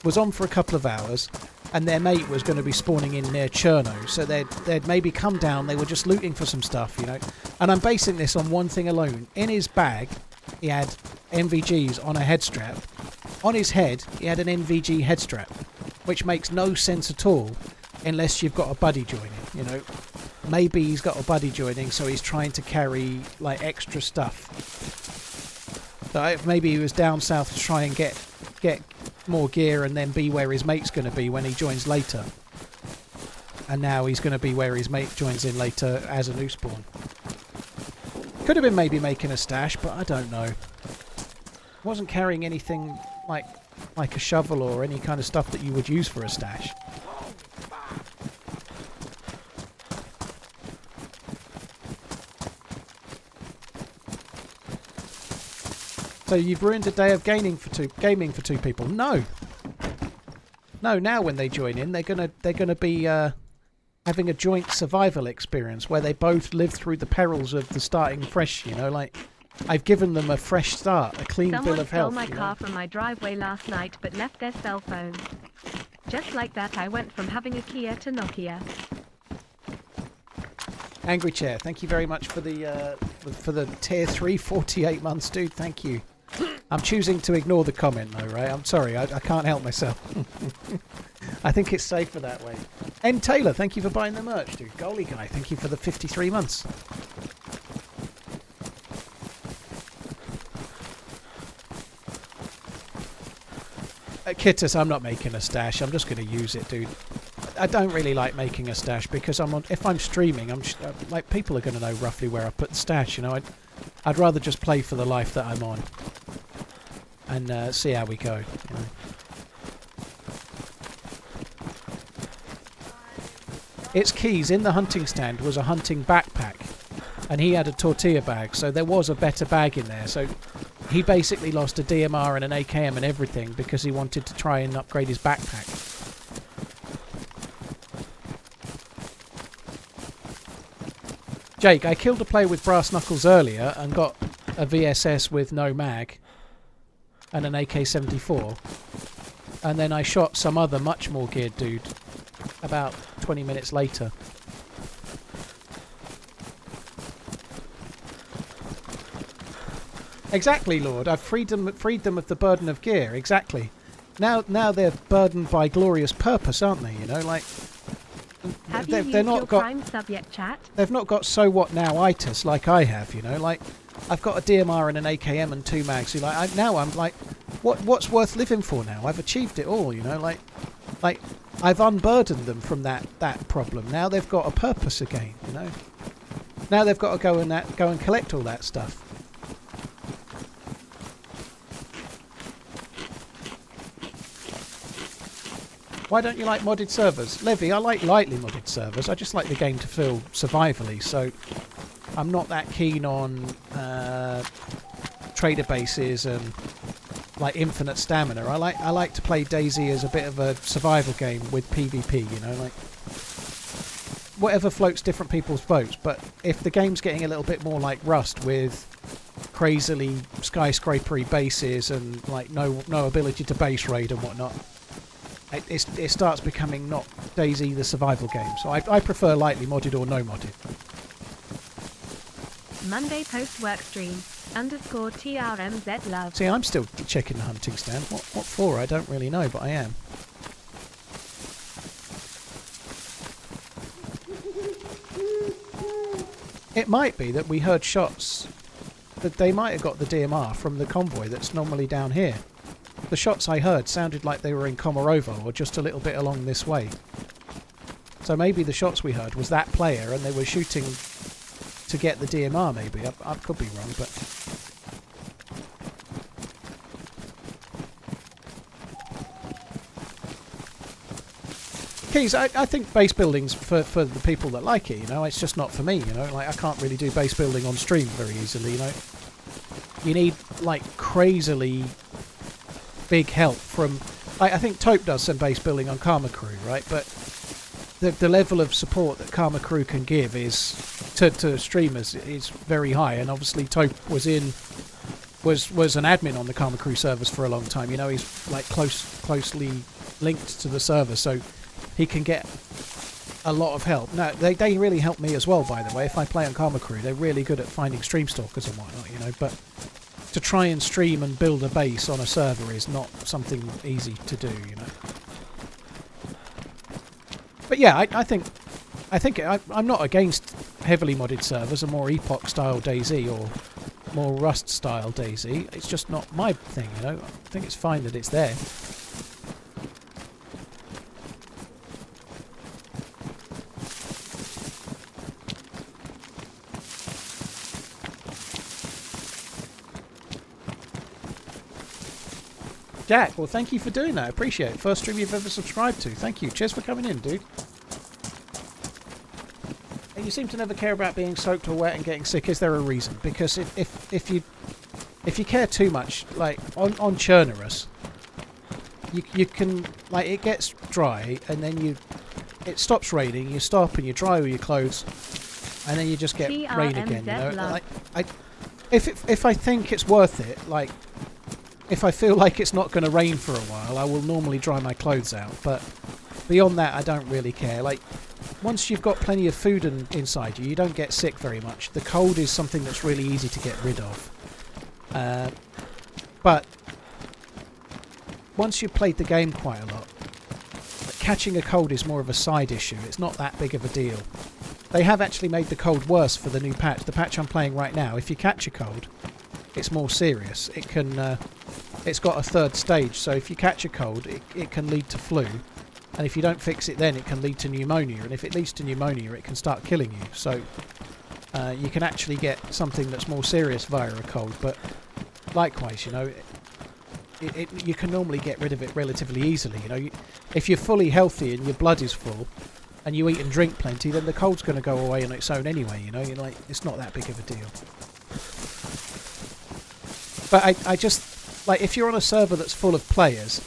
was on for a couple of hours and their mate was going to be spawning in near Cherno. So they'd maybe come down, they were just looting for some stuff, you know. And I'm basing this on one thing alone. In his bag, he had NVGs on a head strap. On his head, he had an NVG head strap, which makes no sense at all unless you've got a buddy joining, you know. maybe he's got a buddy joining, so he's trying to carry like extra stuff. So maybe he was down south to try and get more gear and then be where his mate's going to be when he joins later. And now he's going to be where his mate joins in later as a new spawn. Could have been maybe making a stash, but I don't know. Wasn't carrying anything like a shovel or any kind of stuff that you would use for a stash. So you've ruined a day of gaming for two people. No. No, now when they join in, they're gonna be having a joint survival experience where they both live through the perils of the starting fresh, you know, like I've given them a fresh start, a clean bill of health. Someone stole my car from my driveway last night but left their cell phone. Just like that I went from having a Kia to Nokia. Angry Chair, thank you very much for the tier 3 48 months, dude. Thank you. I'm choosing to ignore the comment though, right? I'm sorry, I can't help myself. I think it's safer that way. N Taylor, thank you for buying the merch, dude. Goalie Guy, thank you for the 53 months. Kittus, I'm not making a stash. I'm just going to use it, dude. I don't really like making a stash because if I'm streaming, like people are going to know roughly where I put the stash. You know, I'd rather just play for the life that I'm on and see how we go. You know. Its keys in the hunting stand was a hunting backpack, and he had a tortilla bag, so there was a better bag in there. So he basically lost a DMR and an AKM and everything because he wanted to try and upgrade his backpack. Jake, I killed a player with brass knuckles earlier and got a VSS with no mag and an AK-74, and then I shot some other much more geared dude about 20 minutes later. Exactly, Lord. I've freed them of the burden of gear. Exactly. Now they're burdened by glorious purpose, aren't they? You know, like they're not got Prime sub yet, chat? They've not got so what now itis like I have. You know, like I've got a DMR and an AKM and 2 mags. So like I'm like, what's worth living for now? I've achieved it all. You know, like I've unburdened them from that problem. Now they've got a purpose again. You know, now they've got to go and collect all that stuff. Why don't you like modded servers? Levy, I like lightly modded servers. I just like the game to feel survivally, so I'm not that keen on trader bases and like infinite stamina. I like to play DayZ as a bit of a survival game with PvP, you know, like whatever floats different people's boats. But if the game's getting a little bit more like Rust with crazily skyscrapery bases and like no ability to base raid and whatnot, it starts becoming not DayZ the survival game. So I prefer lightly modded or no modded. Monday post work stream _TRMZ love. See, I'm still checking the hunting stand. What for? I don't really know, but I am. It might be that we heard shots, that they might have got the DMR from the convoy that's normally down here. The shots I heard sounded like they were in Komarovo or just a little bit along this way. So maybe the shots we heard was that player and they were shooting to get the DMR maybe. I could be wrong, but... Keys, I think base building's for the people that like it, you know. It's just not for me, you know. Like I can't really do base building on stream very easily, you know. You need, like, crazily big help from... I think Taupe does some base building on Karma Crew, right? But the level of support that Karma Crew can give is to streamers is very high, and obviously Taupe was an admin on the Karma Crew servers for a long time. You know, he's like closely linked to the server, so he can get a lot of help. Now they really help me as well, by the way. If I play on Karma Crew, they're really good at finding stream stalkers and whatnot, you know. But to try and stream and build a base on a server is not something easy to do, you know. But yeah, I think I think I'm not against heavily modded servers, a more Epoch style DayZ or more Rust style DayZ. It's just not my thing, you know. I think it's fine that it's there. Jack, well, thank you for doing that. I appreciate it. First stream you've ever subscribed to. Thank you. Cheers for coming in, dude. And you seem to never care about being soaked or wet and getting sick. Is there a reason? Because if you care too much, like on Chernarus, you can, like, it gets dry and then it stops raining. You stop and you dry all your clothes, and then you just get rain again. You know, like if I think it's worth it, like. If I feel like it's not going to rain for a while, I will normally dry my clothes out. But beyond that, I don't really care. Like, once you've got plenty of food inside you, you don't get sick very much. The cold is something that's really easy to get rid of. But once you've played the game quite a lot, catching a cold is more of a side issue. It's not that big of a deal. They have actually made the cold worse for the new patch. The patch I'm playing right now, if you catch a cold, it's more serious. It can... it's got a third stage, so if you catch a cold, it can lead to flu. And if you don't fix it then, it can lead to pneumonia. And if it leads to pneumonia, it can start killing you. So you can actually get something that's more serious via a cold. But likewise, you know, you can normally get rid of it relatively easily. You know, if you're fully healthy and your blood is full, and you eat and drink plenty, then the cold's going to go away on its own anyway. You know, you're like, it's not that big of a deal. But I just, like, if you're on a server that's full of players,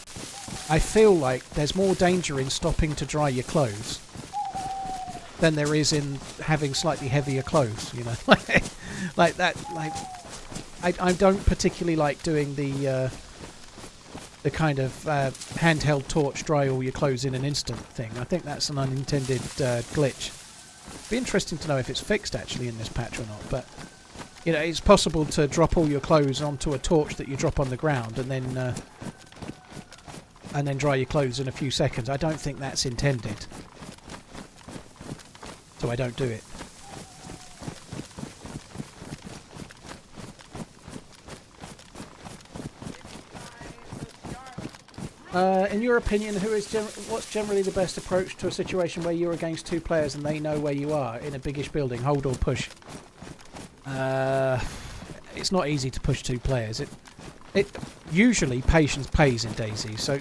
I feel like there's more danger in stopping to dry your clothes than there is in having slightly heavier clothes, you know. like that, like, I don't particularly like doing the kind of handheld torch dry all your clothes in an instant thing. I think that's an unintended glitch. It'd be interesting to know if it's fixed actually in this patch or not, but... You know, it's possible to drop all your clothes onto a torch that you drop on the ground and then dry your clothes in a few seconds. I don't think that's intended. So I don't do it. In your opinion, what's generally the best approach to a situation where you're against two players and they know where you are in a biggish building? Hold or push? It's not easy to push two players. It usually patience pays in DayZ. So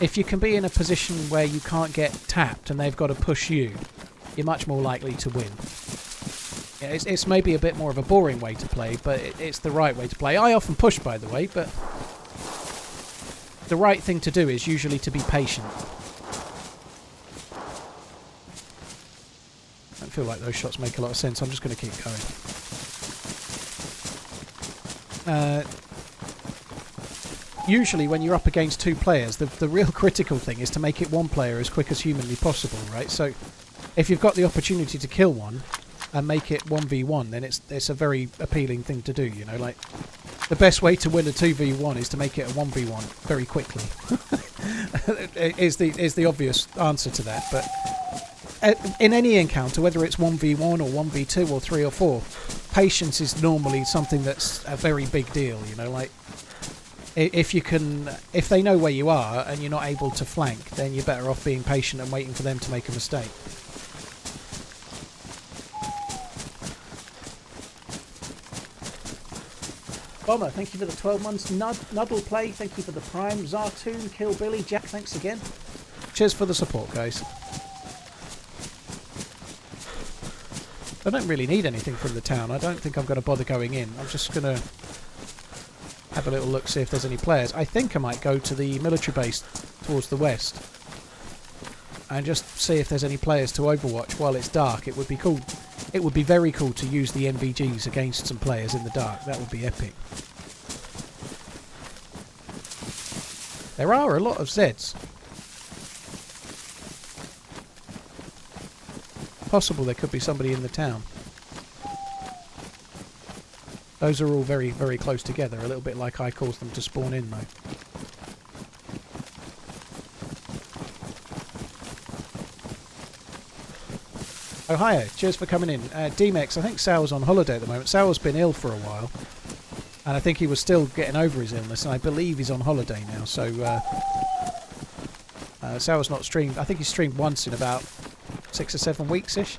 if you can be in a position where you can't get tapped and they've got to push you, you're much more likely to win. Yeah, it's maybe a bit more of a boring way to play, but it's the right way to play. I often push, by the way, but the right thing to do is usually to be patient. I don't feel like those shots make a lot of sense. I'm just going to keep going. Usually when you're up against two players, the real critical thing is to make it one player as quick as humanly possible, right? So if you've got the opportunity to kill one and make it 1v1, then it's a very appealing thing to do, you know, like the best way to win a 2v1 is to make it a 1v1 very quickly. is the obvious answer to that, but in any encounter, whether it's 1v1 or 1v2 or 3 or 4, patience is normally something that's a very big deal, you know, like if they know where you are and you're not able to flank, then you're better off being patient and waiting for them to make a mistake. Bomber, thank you for the 12 months. Nuddle Play, thank you for the Prime. Zartoon, Kill Billy, Jack, thanks again. Cheers for the support, guys. I don't really need anything from the town. I don't think I'm going to bother going in. I'm just going to have a little look, see if there's any players. I think I might go to the military base towards the west and just see if there's any players to overwatch while it's dark. It would be cool. It would be very cool to use the NVGs against some players in the dark. That would be epic. There are a lot of Zeds. Possible there could be somebody in the town. Those are all very, very close together, a little bit like I caused them to spawn in though. Ohio, cheers for coming in. D-Mex, I think Sal's on holiday at the moment. Sal's been ill for a while. And I think he was still getting over his illness, and I believe he's on holiday now. So Sal's not streamed. I think he's streamed once in about 6 or 7 weeks-ish.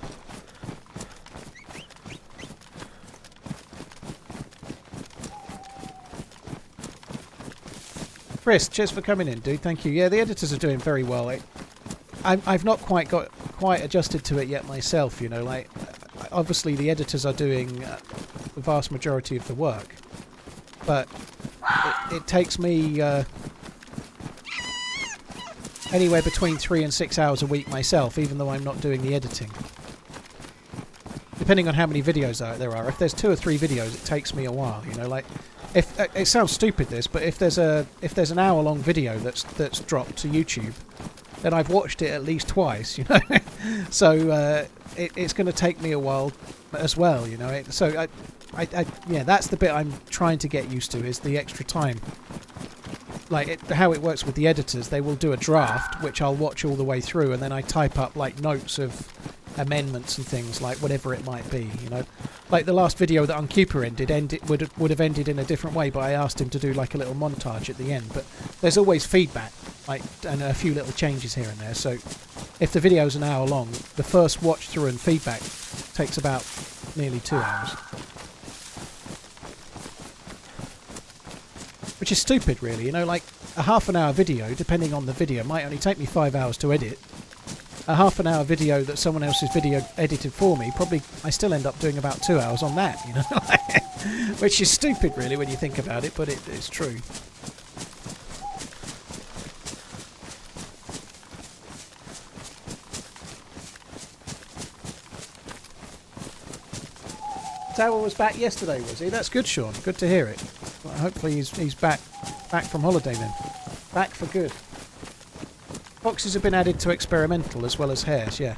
Chris, cheers for coming in, dude. Thank you. Yeah, the editors are doing very well. I've not quite adjusted to it yet myself, you know. Like, obviously the editors are doing the vast majority of the work, but it takes me anywhere between 3 and 6 hours a week myself, even though I'm not doing the editing. Depending on how many videos there are. If there's 2 or 3 videos, it takes me a while, you know. Like, if it sounds stupid this, but if there's an hour-long video that's dropped to YouTube, then I've watched it at least twice, you know. So it's going to take me a while as well, you know. So yeah, that's the bit I'm trying to get used to, is the extra time. Like how it works with the editors, they will do a draft which I'll watch all the way through, and then I type up like notes of amendments and things, like whatever it might be, you know. Like the last video that Unkeeper would have ended in a different way, but I asked him to do like a little montage at the end. But there's always feedback, like, and a few little changes here and there. So if the video's an hour long, the first watch through and feedback takes about nearly 2 hours. Which is stupid, really, you know. Like a half-an-hour video, depending on the video, might only take me 5 hours to edit. A half-an-hour video that someone else's video edited for me, probably I still end up doing about 2 hours on that, you know. Which is stupid, really, when you think about it, but it's true. Tower was back yesterday, was he? That's good, Sean. Good to hear it. Well, hopefully he's back from holiday then. Back for good. Foxes have been added to experimental as well as hares, yeah.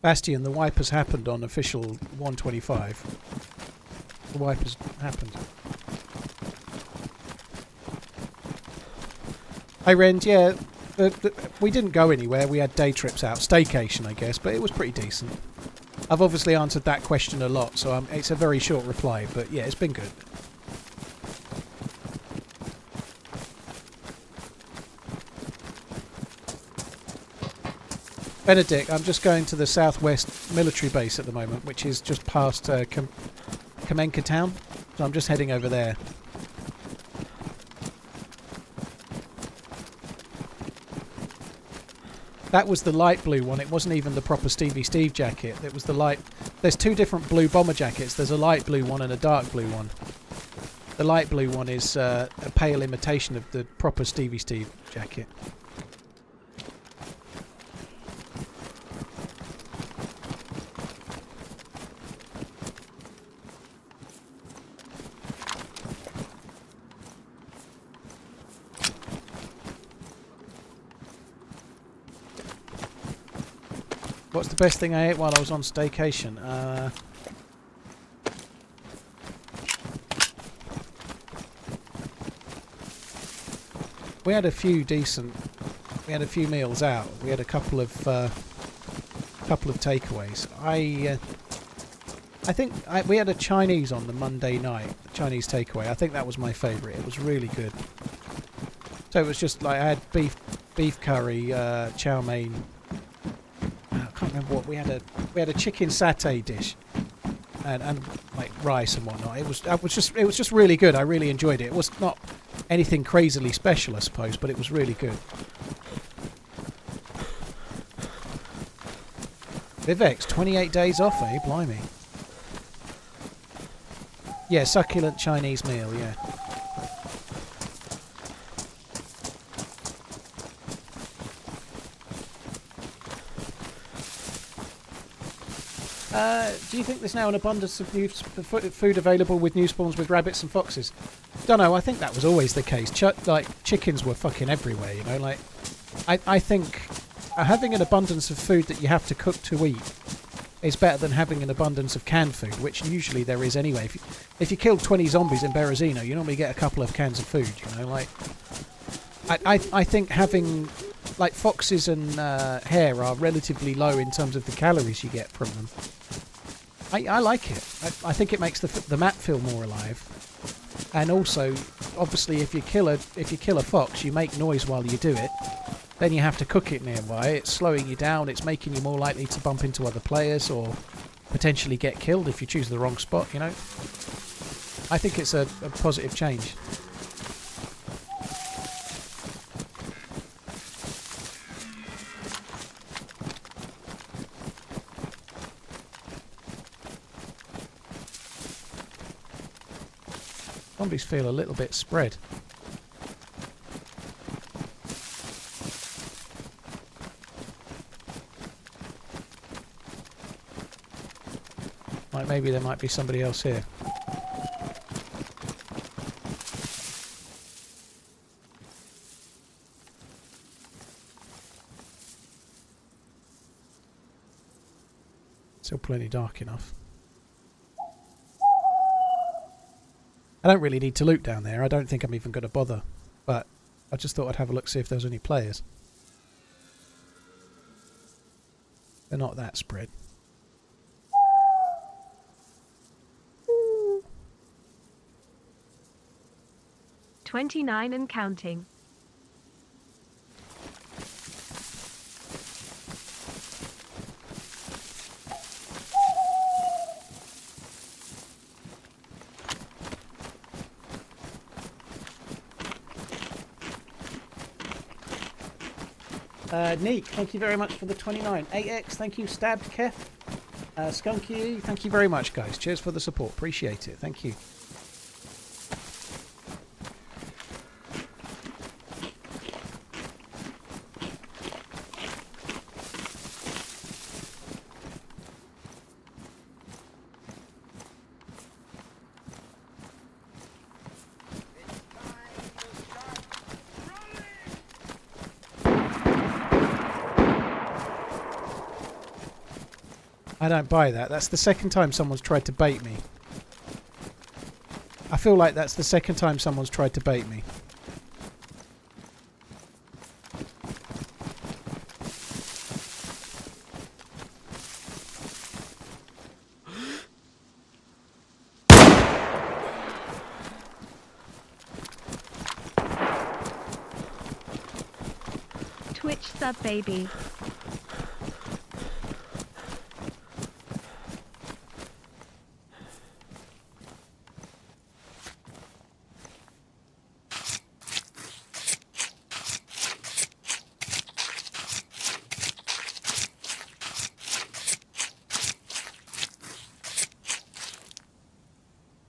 Bastion, the wipe has happened on official 125. The wipe has happened. Hey Rend, yeah, we didn't go anywhere. We had day trips out. Staycation, I guess, but it was pretty decent. I've obviously answered that question a lot, so it's a very short reply, but yeah, it's been good. Benedict, I'm just going to the southwest military base at the moment, which is just past Kamenka town, so I'm just heading over there. That was the light blue one. It wasn't even the proper Stevie Steve jacket. It was the light... There's 2 different blue bomber jackets. There's a light blue one and a dark blue one. The light blue one is a pale imitation of the proper Stevie Steve jacket. What's the best thing I ate while I was on staycation? We had a few meals out. We had a couple of takeaways. I think we had a Chinese on the Monday night, Chinese takeaway. I think that was my favourite. It was really good. So it was just like I had beef curry, chow mein. I can't remember what we had. We had a chicken satay dish, and like rice and whatnot. It was just really good. I really enjoyed it. It was not anything crazily special, I suppose, but it was really good. Vivex, 28 days off, eh? Blimey. Yeah, succulent Chinese meal, yeah. Do you think there's now an abundance of new food available with new spawns with rabbits and foxes? Don't know. I think that was always the case. Like chickens were fucking everywhere. You know, like I think having an abundance of food that you have to cook to eat is better than having an abundance of canned food, which usually there is anyway. If you kill 20 zombies in Berezino, you normally get a couple of cans of food. You know, like I think having like foxes and hare are relatively low in terms of the calories you get from them. I like it. I think it makes the map feel more alive. And also, obviously, if you kill a fox, you make noise while you do it. Then you have to cook it nearby. It's slowing you down. It's making you more likely to bump into other players or potentially get killed if you choose the wrong spot. You know. I think it's a positive change. Zombies feel a little bit spread. Like maybe there might be somebody else here. Still plenty dark enough. I don't really need to loot down there. I don't think I'm even going to bother. But I just thought I'd have a look, see if there's any players. They're not that spread. Ooh. 29 and counting. Neek, thank you very much for the 29. 8x, thank you. Stabbed Kef. Skunky, thank you very much, guys. Cheers for the support. Appreciate it. Thank you. I don't buy that. That's the second time someone's tried to bait me. I feel like that's the second time someone's tried to bait me. Twitch sub baby.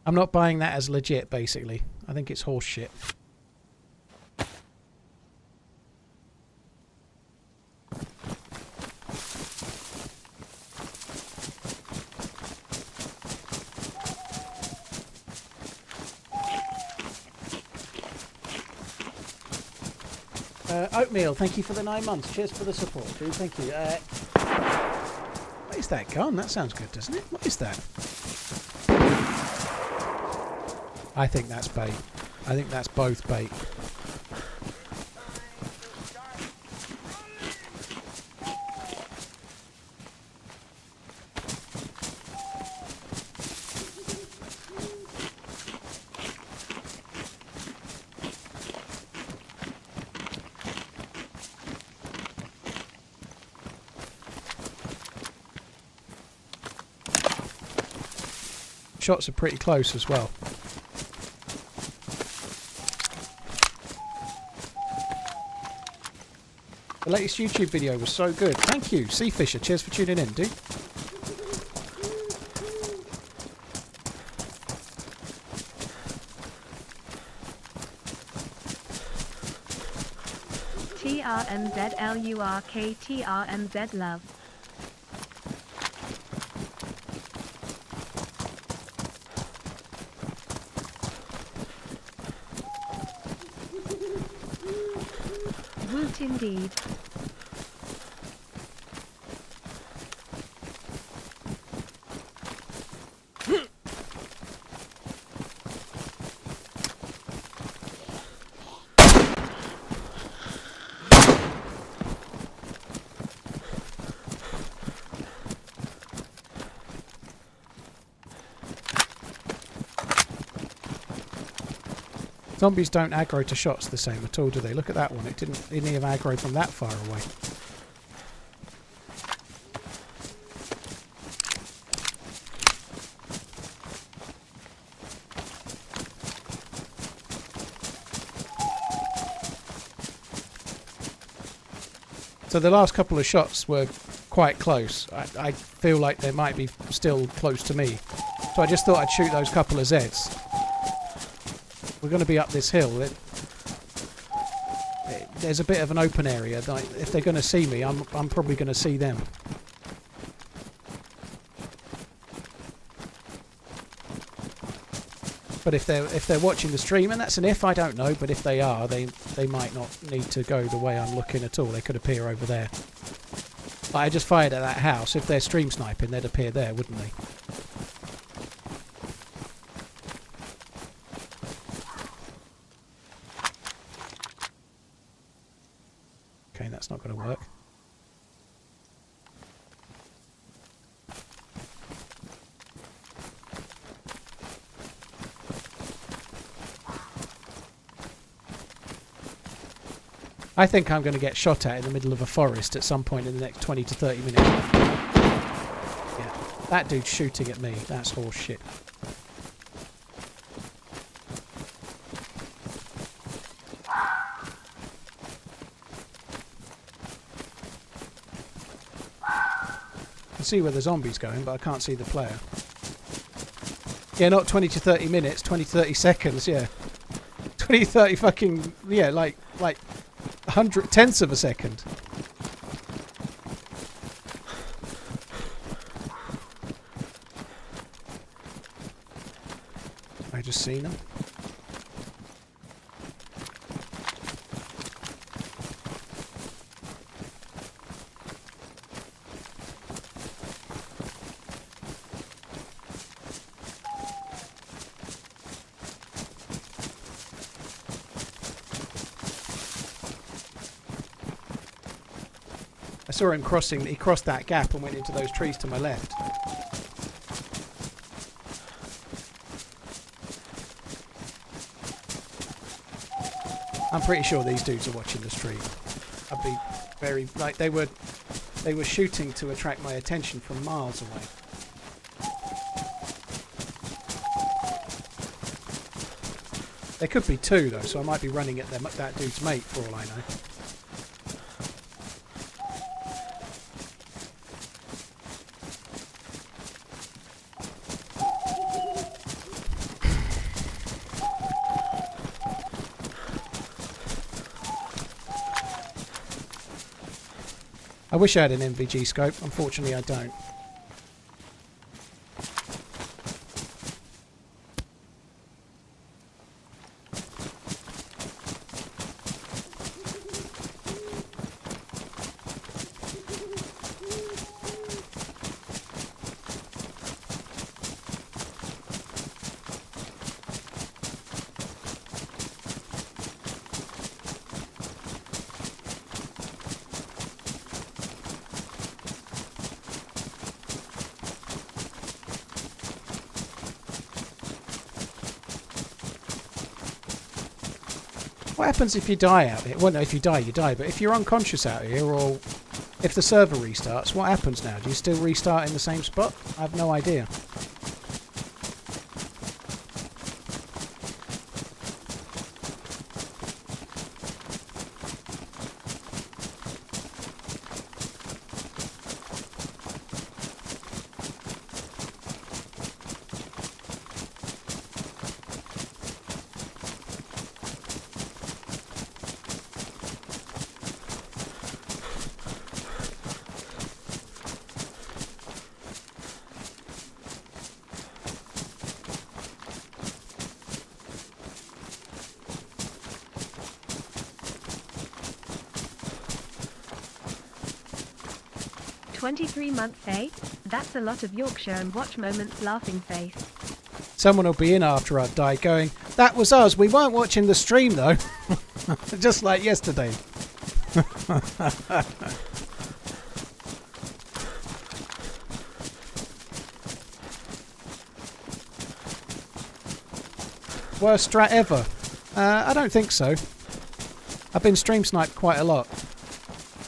I'm not buying that as legit, basically. I think it's horse shit. Oatmeal, thank you for the 9 months. Cheers for the support, dude. Thank you. What is that gun? That sounds good, doesn't it? What is that? I think that's bait. I think that's both bait. Shots are pretty close as well. The latest YouTube video was so good. Thank you, Sea Fisher. Cheers for tuning in, dude. TRMZ LURK TRMZ love. Not indeed. Zombies don't aggro to shots the same at all, do they? Look at that one. It didn't even aggro from that far away. So the last couple of shots were quite close. I feel like they might be still close to me. So I just thought I'd shoot those couple of Zeds. We're going to be up this hill. There's a bit of an open area. Like, if they're going to see me, I'm probably going to see them. But if they're watching the stream, and that's an if, I don't know. But if they are, they might not need to go the way I'm looking at all. They could appear over there. Like I just fired at that house. If they're stream sniping, they'd appear there, wouldn't they? Okay, that's not going to work. I think I'm going to get shot at in the middle of a forest at some point in the next 20 to 30 minutes. Yeah, that dude's shooting at me. That's horse shit. I can see where the zombie's going, but I can't see the player. Yeah, not 20 to 30 minutes, 20 to 30 seconds, yeah. 20 30 fucking, yeah, like 100/10ths of a second. I just seen them. I saw him crossing. He crossed that gap and went into those trees to my left. I'm pretty sure these dudes are watching the stream. I'd be very like they were shooting to attract my attention from miles away. There could be two though, so I might be running at that dude's mate for all I know. I wish I had an MVG scope. Unfortunately, I don't. What happens if you die out here? Well, no, if you die, you die. But if you're unconscious out here, or if the server restarts, what happens now? Do you still restart in the same spot? I have no idea. 23 months, eh? That's a lot of Yorkshire and watch moments laughing face. Someone will be in after I die going, that was us, we weren't watching the stream though. Just like yesterday. Worst strat ever? I don't think so. I've been stream sniped quite a lot.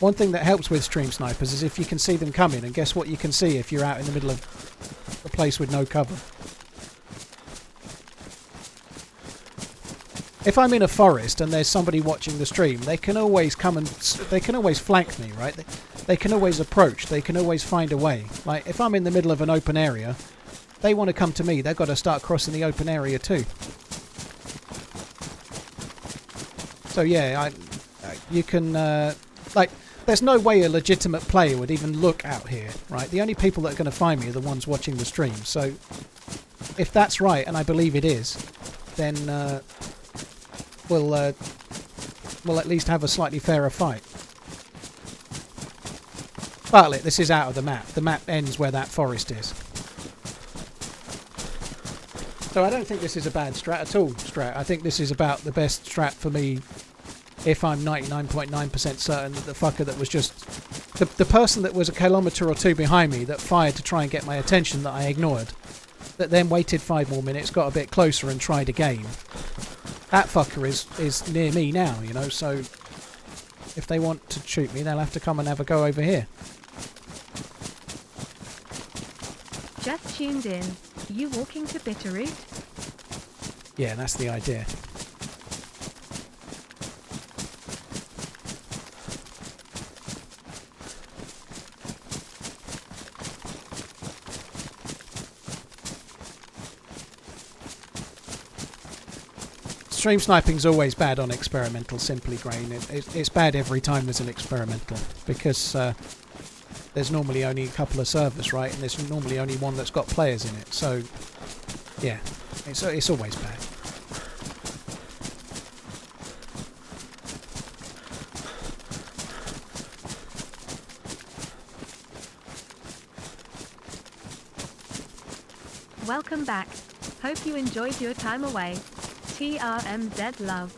One thing that helps with stream snipers is if you can see them coming, and guess what you can see if you're out in the middle of a place with no cover. If I'm in a forest and there's somebody watching the stream, they can always come and they can always flank me, right? They can always approach. They can always find a way. Like if I'm in the middle of an open area, they want to come to me. They've got to start crossing the open area too. So yeah, you can like. There's no way a legitimate player would even look out here, right? The only people that are going to find me are the ones watching the stream. So if that's right, and I believe it is, then we'll at least have a slightly fairer fight. But this is out of the map. The map ends where that forest is. So I don't think this is a bad strat at all. I think this is about the best strat for me if I'm 99.9% certain that the fucker that was just... The person that was a kilometre or two behind me that fired to try and get my attention that I ignored, that then waited 5 more minutes, got a bit closer and tried again. That fucker is near me now, you know, so if they want to shoot me, they'll have to come and have a go over here. Just tuned in. You walking to Bitterroot? Yeah, that's the idea. Stream sniping's always bad on experimental, simply, Grain. It's bad every time there's an experimental, because there's normally only a couple of servers, right? And there's normally only one that's got players in it. So, yeah, it's always bad. Welcome back. Hope you enjoyed your time away. TRMZ love.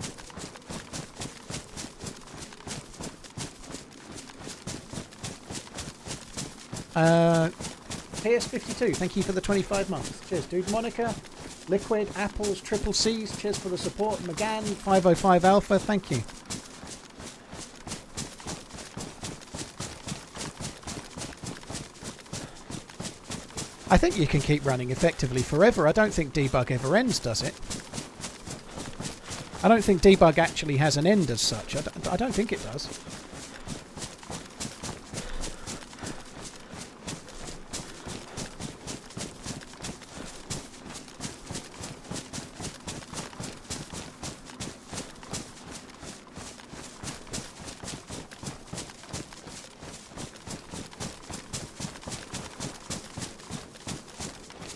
PS52, thank you for the 25 months. Cheers, dude. Monica, Liquid, Apples, Triple C's, cheers for the support. McGann, 505 Alpha, thank you. I think you can keep running effectively forever. I don't think debug ever ends, does it? I don't think debug actually has an end as such. I don't think it does.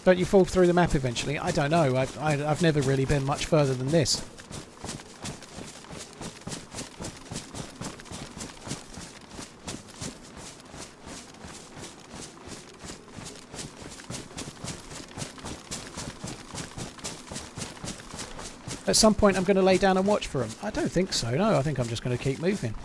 Don't you fall through the map eventually? I don't know. I've never really been much further than this. At some point I'm going to lay down and watch for them. I don't think so, no. I think I'm just going to keep moving.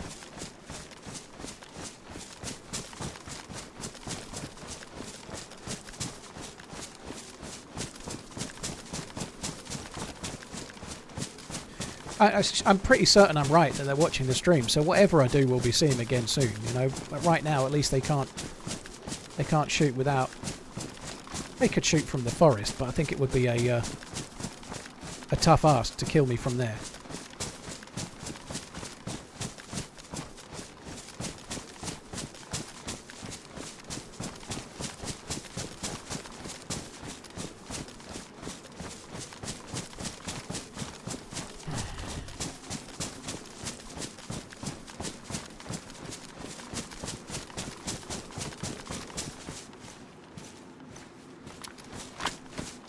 I'm pretty certain I'm right that they're watching the stream, so whatever I do, we'll be seeing them again soon. You know, but right now at least they can't shoot without. They could shoot from the forest, but I think it would be a tough ask to kill me from there.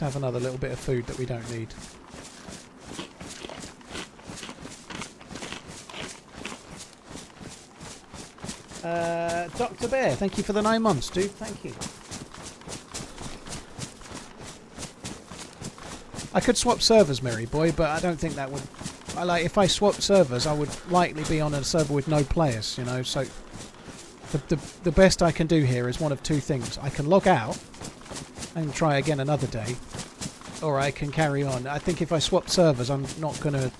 Have another little bit of food that we don't need. Dr. Bear, thank you for the 9 months, dude. Thank you. I could swap servers, Mary Boy, but I don't think that would... if I swapped servers, I would likely be on a server with no players, you know, so... The best I can do here is one of two things. I can log out and try again another day, or I can carry on. I think if I swap servers, I'm not gonna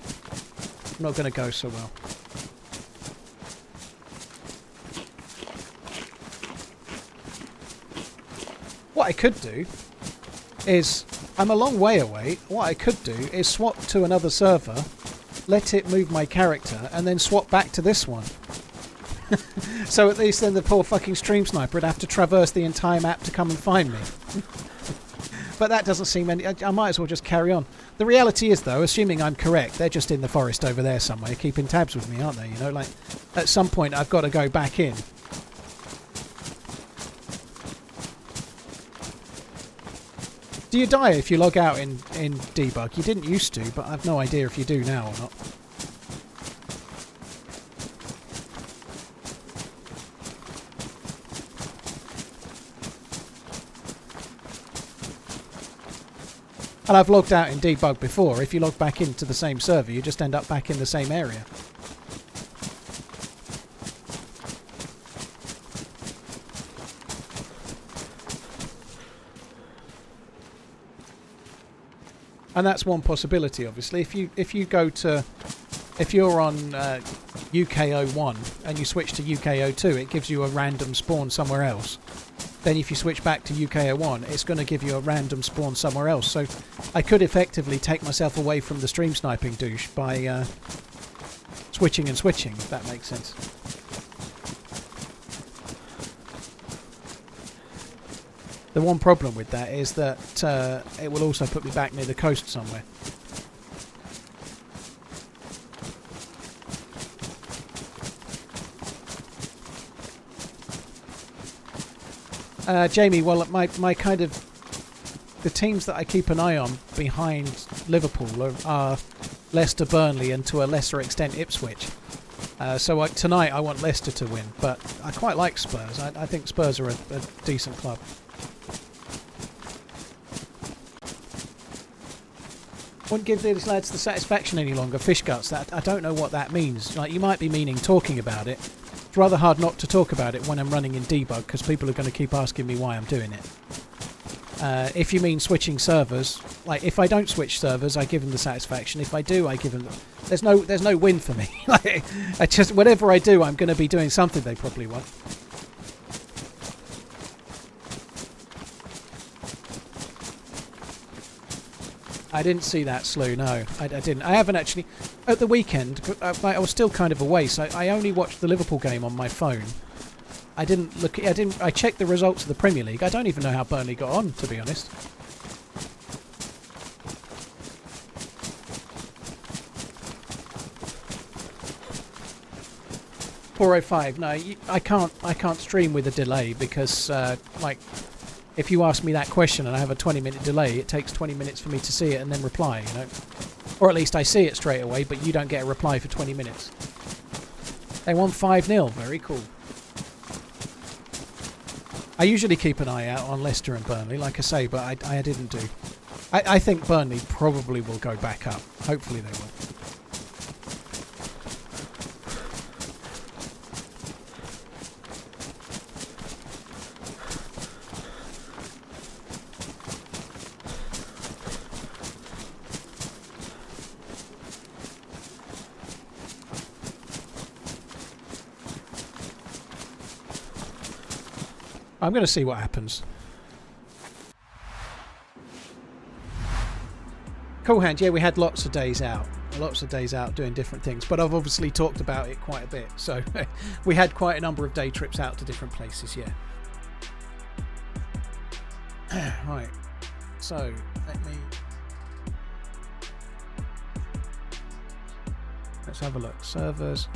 go so well. What I could do is, I'm a long way away. What I could do is swap to another server, let it move my character, and then swap back to this one. So at least then the poor fucking stream sniper would have to traverse the entire map to come and find me. But that doesn't seem any... I might as well just carry on. The reality is, though, assuming I'm correct, they're just in the forest over there somewhere, keeping tabs with me, aren't they? You know, like, at some point I've got to go back in. Do you die if you log out in debug? You didn't used to, but I've no idea if you do now or not. And I've logged out in debug before. If you log back into the same server, you just end up back in the same area. And that's one possibility, obviously. If you're on UK01 and you switch to UK02, it gives you a random spawn somewhere else. Then if you switch back to UK01, it's going to give you a random spawn somewhere else. So I could effectively take myself away from the stream sniping douche by switching, if that makes sense. The one problem with that is that it will also put me back near the coast somewhere. Jamie, well, my kind of... The teams that I keep an eye on behind Liverpool are Leicester, Burnley, and to a lesser extent Ipswich. So tonight I want Leicester to win, but I quite like Spurs. I think Spurs are a decent club. Wouldn't give these lads the satisfaction any longer. Fish guts, that I don't know what that means. Like, you might be meaning talking about it. It's rather hard not to talk about it when I'm running in debug, because people are going to keep asking me why I'm doing it. If you mean switching servers, like, if I don't switch servers, I give them the satisfaction. If I do, I give them... There's no win for me. Like, whatever I do, I'm going to be doing something they probably want. I didn't see that, Slew, no. I didn't. I haven't actually... At the weekend, I was still kind of away, so I only watched the Liverpool game on my phone. I didn't look... I checked the results of the Premier League. I don't even know how Burnley got on, to be honest. $4.05. No, I can't stream with a delay because, like... If you ask me that question and I have a 20-minute delay, it takes 20 minutes for me to see it and then reply, you know. Or at least I see it straight away, but you don't get a reply for 20 minutes. They won 5-0. Very cool. I usually keep an eye out on Leicester and Burnley, like I say, but I didn't do. I think Burnley probably will go back up. Hopefully they will. I'm going to see what happens. Cool Hand, yeah, we had lots of days out. Lots of days out doing different things, but I've obviously talked about it quite a bit. So we had quite a number of day trips out to different places, yeah. Right, so let's have a look. Servers.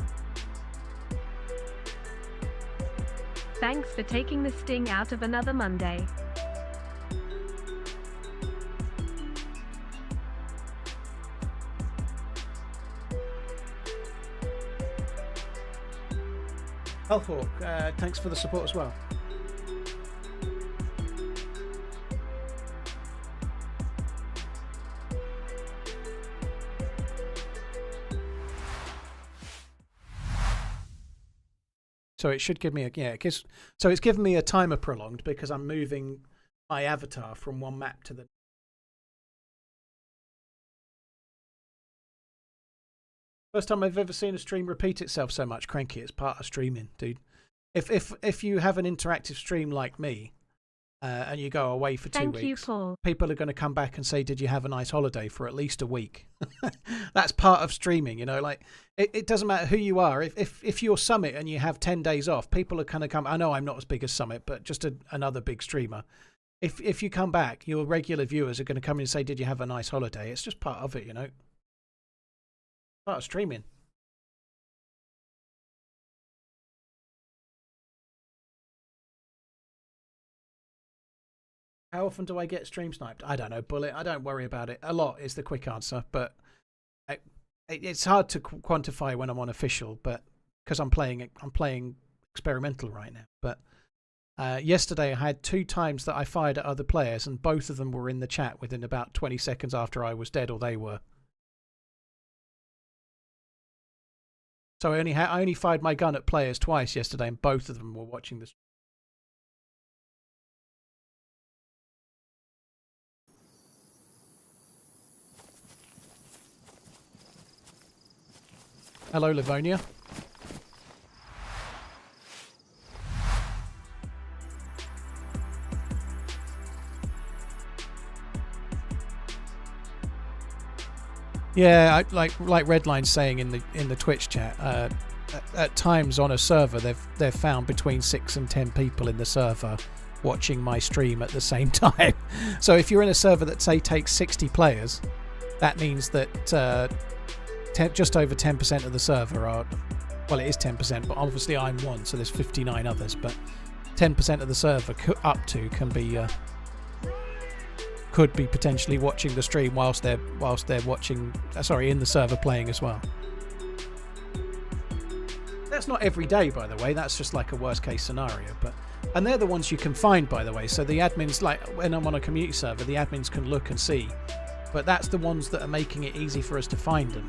Thanks for taking the sting out of another Monday. Elthawk, thanks for the support as well. So it should give me so it's given me a timer prolonged because I'm moving my avatar from one map to the. First time I've ever seen a stream repeat itself so much. Cranky, it's part of streaming, dude. If you have an interactive stream like me, and you go away for 2 weeks, people are going to come back and say, "Did you have a nice holiday?" for at least a week. That's part of streaming, you know. Like it doesn't matter who you are. If you're Summit and you have 10 days off, people are going to come. I know I'm not as big as Summit, but just another big streamer. If you come back, your regular viewers are going to come in and say, "Did you have a nice holiday?" It's just part of it, you know. Part of streaming. How often do I get stream sniped? I don't know, Bullet. I don't worry about it. A lot is the quick answer, but it's hard to quantify when I'm on official, but because I'm playing experimental right now. But yesterday I had 2 times that I fired at other players, and both of them were in the chat within about 20 seconds after I was dead, or they were. So I only fired my gun at players twice yesterday, and both of them were watching the stream. Hello, Livonia. Yeah, like Redline's saying in the Twitch chat, at times on a server they've found between 6 and 10 people in the server watching my stream at the same time. So if you're in a server that say takes 60 players, that means that just over 10% of the server are, well, it is 10%, but obviously I'm one, so there's 59 others, but 10% of the server up to could be potentially watching the stream whilst they're watching, in the server playing as well. That's not every day, by the way. That's just like a worst case scenario, and they're the ones you can find, by the way. So the admins, like when I'm on a community server, the admins can look and see, but that's the ones that are making it easy for us to find them.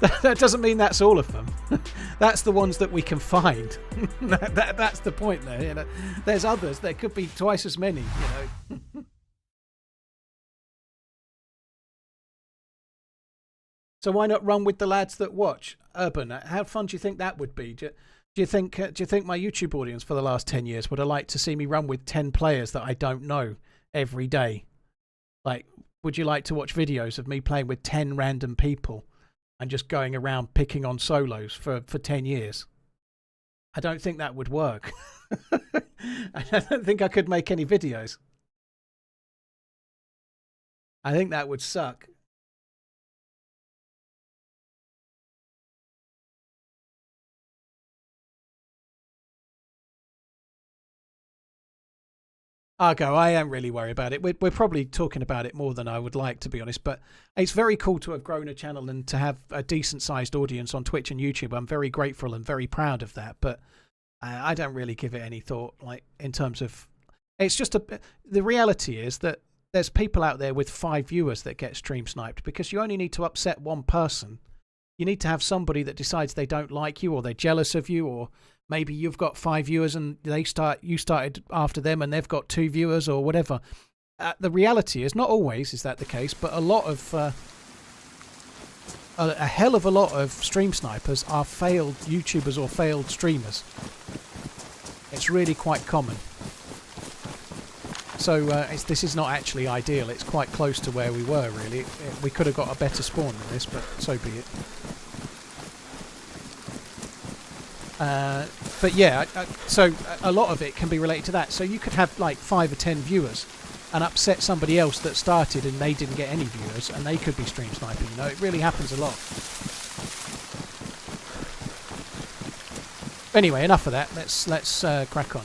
That doesn't mean that's all of them. That's the ones that we can find. That's the point there. You know, there's others. There could be twice as many. You know. So why not run with the lads that watch? Urban, how fun do you think that would be? Do you think my YouTube audience for the last 10 years would have liked to see me run with 10 players that I don't know every day? Like, would you like to watch videos of me playing with 10 random people and just going around picking on solos for 10 years? I don't think that would work. I don't think I could make any videos. I think that would suck. Argo, I am really worried about it. We're probably talking about it more than I would like, to be honest, but it's very cool to have grown a channel and to have a decent-sized audience on Twitch and YouTube. I'm very grateful and very proud of that, but I don't really give it any thought, like, in terms of... It's just the reality is that there's people out there with 5 viewers that get stream sniped, because you only need to upset one person. You need to have somebody that decides they don't like you, or they're jealous of you, or maybe you've got 5 viewers and you started after them and they've got 2 viewers or whatever. The reality is, not always is that the case, but a lot of a hell of a lot of stream snipers are failed YouTubers or failed streamers. It's really quite common. So this is not actually ideal. It's quite close to where we were, really. We could have got a better spawn than this, but so be it. But yeah, so a lot of it can be related to that. So you could have like 5 or 10 viewers and upset somebody else that started and they didn't get any viewers, and they could be stream sniping. You know, it really happens a lot. Anyway, enough of that. Let's crack on.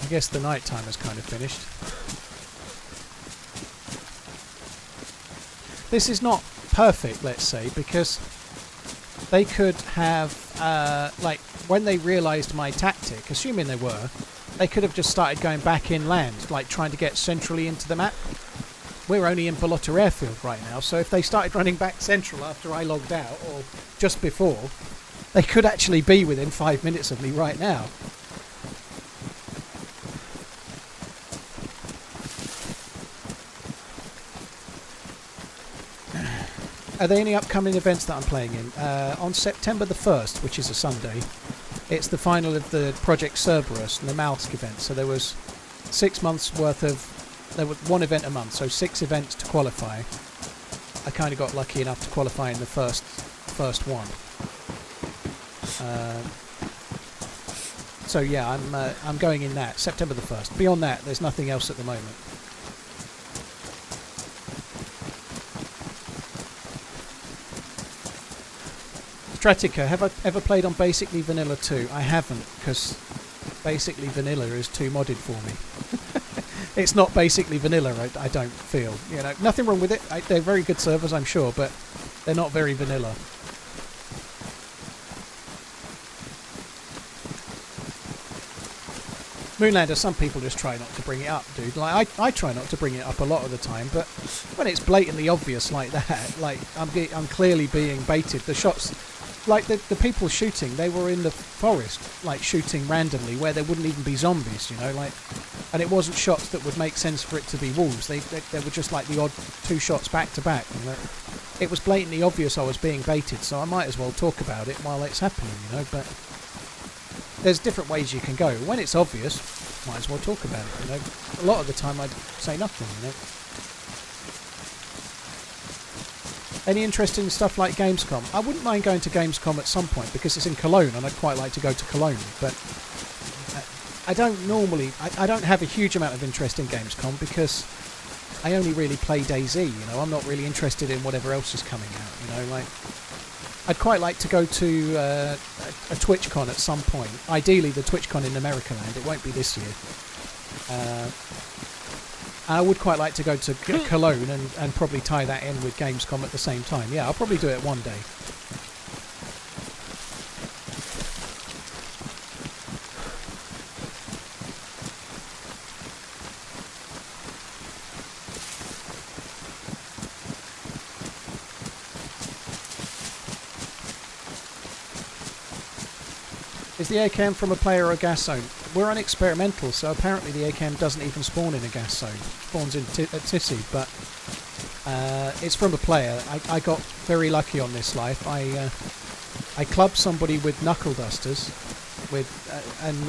I guess the night time has kind of finished. This is not perfect, let's say, because they could have, like, when they realised my tactic, assuming they were, they could have just started going back inland, like trying to get centrally into the map. We're only in Balota Airfield right now, so if they started running back central after I logged out, or just before, they could actually be within 5 minutes of me right now. Are there any upcoming events that I'm playing in? On September the 1st, which is a Sunday, it's the final of the Project Cerberus, Namalsk event. So there was 6 months worth of... There was one event a month, so 6 events to qualify. I kind of got lucky enough to qualify in the first one. So yeah, I'm going in that, September the 1st. Beyond that, there's nothing else at the moment. Stratica, have I ever played on Basically Vanilla 2? I haven't, because Basically Vanilla is too modded for me. It's not Basically Vanilla, I don't feel. You know, nothing wrong with it. They're very good servers, I'm sure, but they're not very vanilla. Moonlander, some people just try not to bring it up, dude. Like I try not to bring it up a lot of the time, but when it's blatantly obvious like that, like I'm clearly being baited. The shots, like the people shooting, they were in the forest, like shooting randomly where there wouldn't even be zombies, you know, like, and it wasn't shots that would make sense for it to be wolves. They were just like the odd 2 shots back to back. And it was blatantly obvious I was being baited, so I might as well talk about it while it's happening, you know. But there's different ways you can go. When it's obvious, might as well talk about it, you know. A lot of the time I'd say nothing, you know. Any interest in stuff like Gamescom? I wouldn't mind going to Gamescom at some point because it's in Cologne and I'd quite like to go to Cologne, but I don't normally... I don't have a huge amount of interest in Gamescom because I only really play DayZ, you know. I'm not really interested in whatever else is coming out, you know, like... I'd quite like to go to a TwitchCon at some point. Ideally, the TwitchCon in America land. It won't be this year. I would quite like to go to Cologne and probably tie that in with Gamescom at the same time. Yeah, I'll probably do it one day. Is the ACAM from a player or a gas zone? We're on experimental, so apparently the ACAM doesn't even spawn in a gas zone. It spawns in at Tissy, but it's from a player. I got very lucky on this life. I clubbed somebody with knuckle dusters and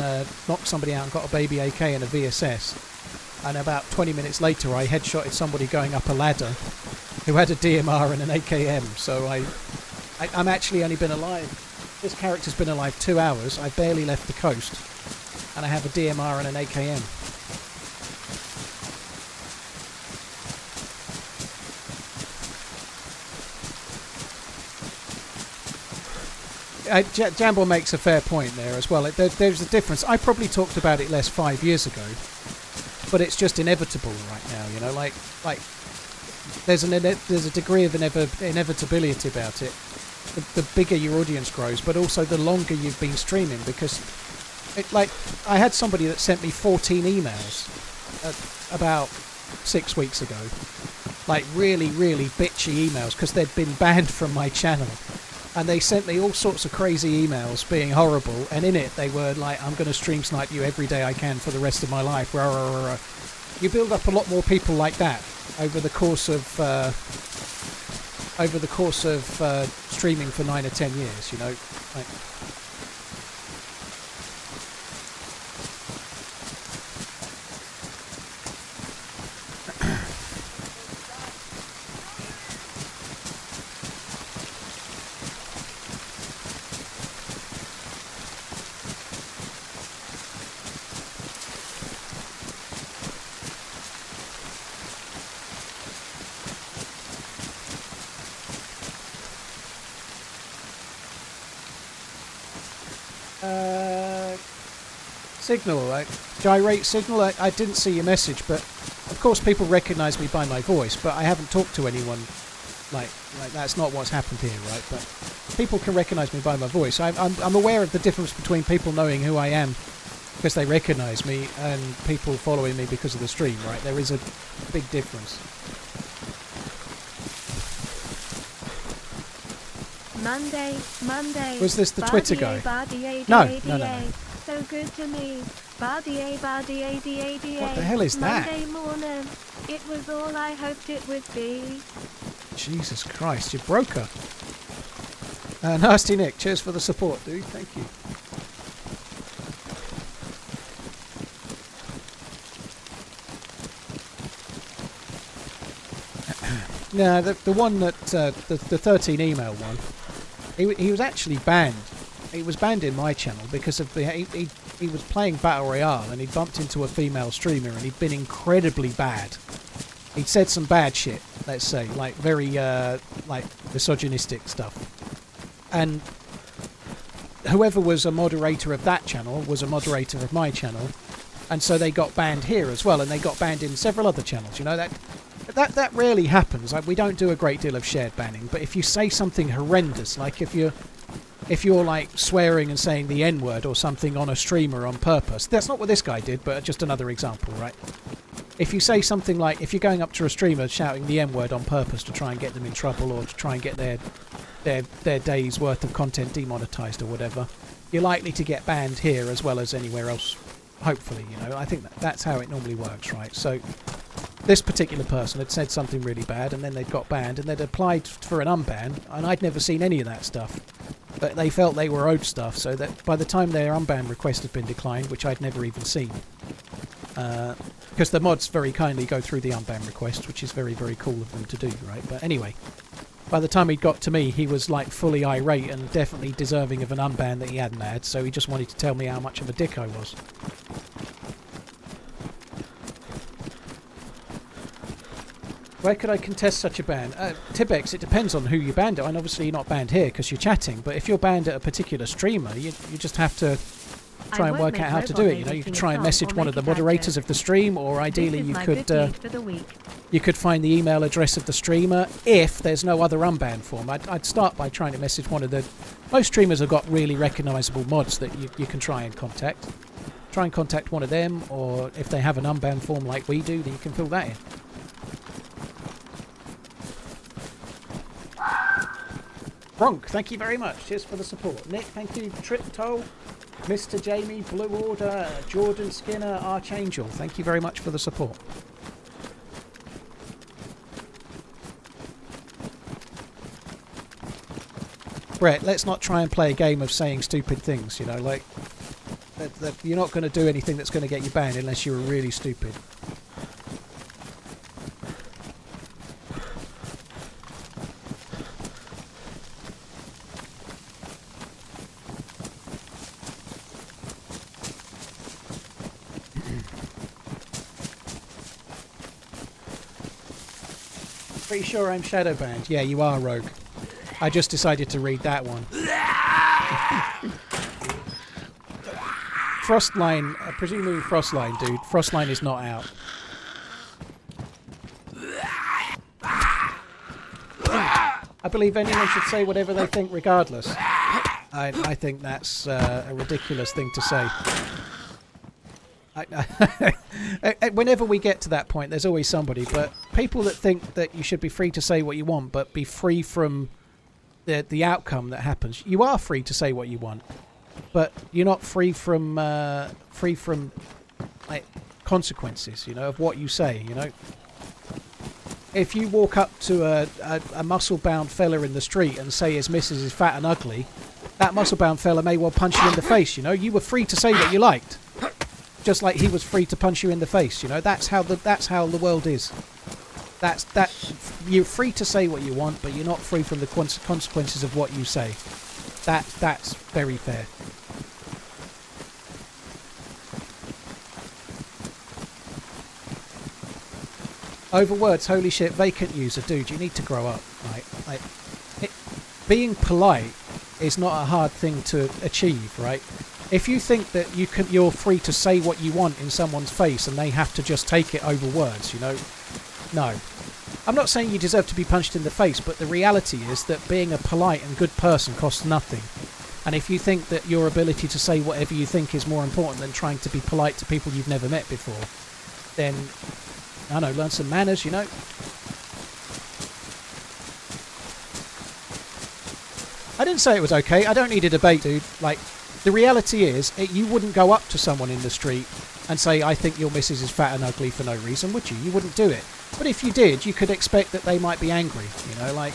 knocked somebody out and got a baby AK and a VSS. And about 20 minutes later I headshotted somebody going up a ladder who had a DMR and an AKM. So I'm actually only been alive... This character's been alive 2 hours, I barely left the coast, and I have a DMR and an AKM. Jambo makes a fair point there as well. There's a difference. I probably talked about it less 5 years ago, but it's just inevitable right now, you know, like there's a degree of inevitability about it. The bigger your audience grows, but also the longer you've been streaming, because I had somebody that sent me 14 emails about 6 weeks ago, like really bitchy emails because they'd been banned from my channel, and they sent me all sorts of crazy emails being horrible, and in it they were like, I'm going to stream snipe you every day I can for the rest of my life. You build up a lot more people like that over the course of streaming for 9 or 10 years, you know. Like, Signal, like gyrate signal. I didn't see your message, but of course people recognise me by my voice, but I haven't talked to anyone like that's not what's happened here, right? But people can recognise me by my voice. I'm aware of the difference between people knowing who I am because they recognise me and people following me because of the stream, right? There is a big difference. Monday. Was this the Twitter guy? No. No. So good to me. What the hell is that? Monday morning. It was all I hoped it would be. Jesus Christ, you broke her. Nasty Nick, cheers for the support, dude. Thank you. No, the one that the 13 email one, he was actually banned. He was banned in my channel because of he was playing Battle Royale and he bumped into a female streamer and he'd been incredibly bad. He'd said some bad shit, let's say, like very like misogynistic stuff. And whoever was a moderator of that channel was a moderator of my channel, and so they got banned here as well, and they got banned in several other channels. You know, that rarely happens. Like, we don't do a great deal of shared banning, but if you say something horrendous, like if you're like swearing and saying the N-word or something on a streamer on purpose, that's not what this guy did, but just another example, right? If you say something like, if you're going up to a streamer shouting the N-word on purpose to try and get them in trouble or to try and get their day's worth of content demonetized or whatever, you're likely to get banned here as well as anywhere else, hopefully, you know. I think that's how it normally works, right? So this particular person had said something really bad and then they'd got banned and they'd applied for an unban, and I'd never seen any of that stuff. But they felt they were owed stuff, so that by the time their unban request had been declined, which I'd never even seen, because the mods very kindly go through the unban request, which is very, very cool of them to do, right? But anyway, by the time he'd got to me, he was like fully irate and definitely deserving of an unban that he hadn't had, so he just wanted to tell me how much of a dick I was. Where could I contest such a ban? Tibex, it depends on who you banned it. And obviously you're not banned here because you're chatting, but if you're banned at a particular streamer, you just have to try and work out how to do it. You know, you can try and message one of the moderators of the stream, or ideally you could find the email address of the streamer if there's no other unban form. I'd start by trying to message one of the... Most streamers have got really recognisable mods that you can try and contact. Try and contact one of them, or if they have an unban form like we do, then you can fill that in. Bronk, thank you very much. Cheers for the support. Nick, thank you. Triptoll, Mr. Jamie, Blue Order, Jordan Skinner, Archangel, thank you very much for the support. Brett, let's not try and play a game of saying stupid things, you know, like... you're not going to do anything that's going to get you banned unless you're really stupid. Pretty sure I'm shadow banned. Yeah, you are, Rogue. I just decided to read that one. Frostline, presumably Frostline, dude. Frostline is not out. I believe anyone should say whatever they think regardless. I think that's a ridiculous thing to say. Whenever we get to that point, there's always somebody, but people that think that you should be free to say what you want, but be free from the outcome that happens. You are free to say what you want, but you're not free from like consequences, you know, of what you say. You know, if you walk up to a muscle-bound fella in the street and say his missus is fat and ugly, that muscle-bound fella may well punch you in the face. You know, you were free to say what you liked. Just like he was free to punch you in the face, you know. That's how the world is. You're free to say what you want, but you're not free from the consequences of what you say. That's very fair. Overwords, holy shit, vacant user, dude. You need to grow up, right? Like, being polite is not a hard thing to achieve, right? If you think that you're free to say what you want in someone's face and they have to just take it over words, you know, no. I'm not saying you deserve to be punched in the face, but the reality is that being a polite and good person costs nothing. And if you think that your ability to say whatever you think is more important than trying to be polite to people you've never met before, then, I don't know, learn some manners, you know. I didn't say it was okay. I don't need a debate, dude. Like, the reality is, you wouldn't go up to someone in the street and say, I think your missus is fat and ugly for no reason, would you? You wouldn't do it. But if you did, you could expect that they might be angry, you know, like,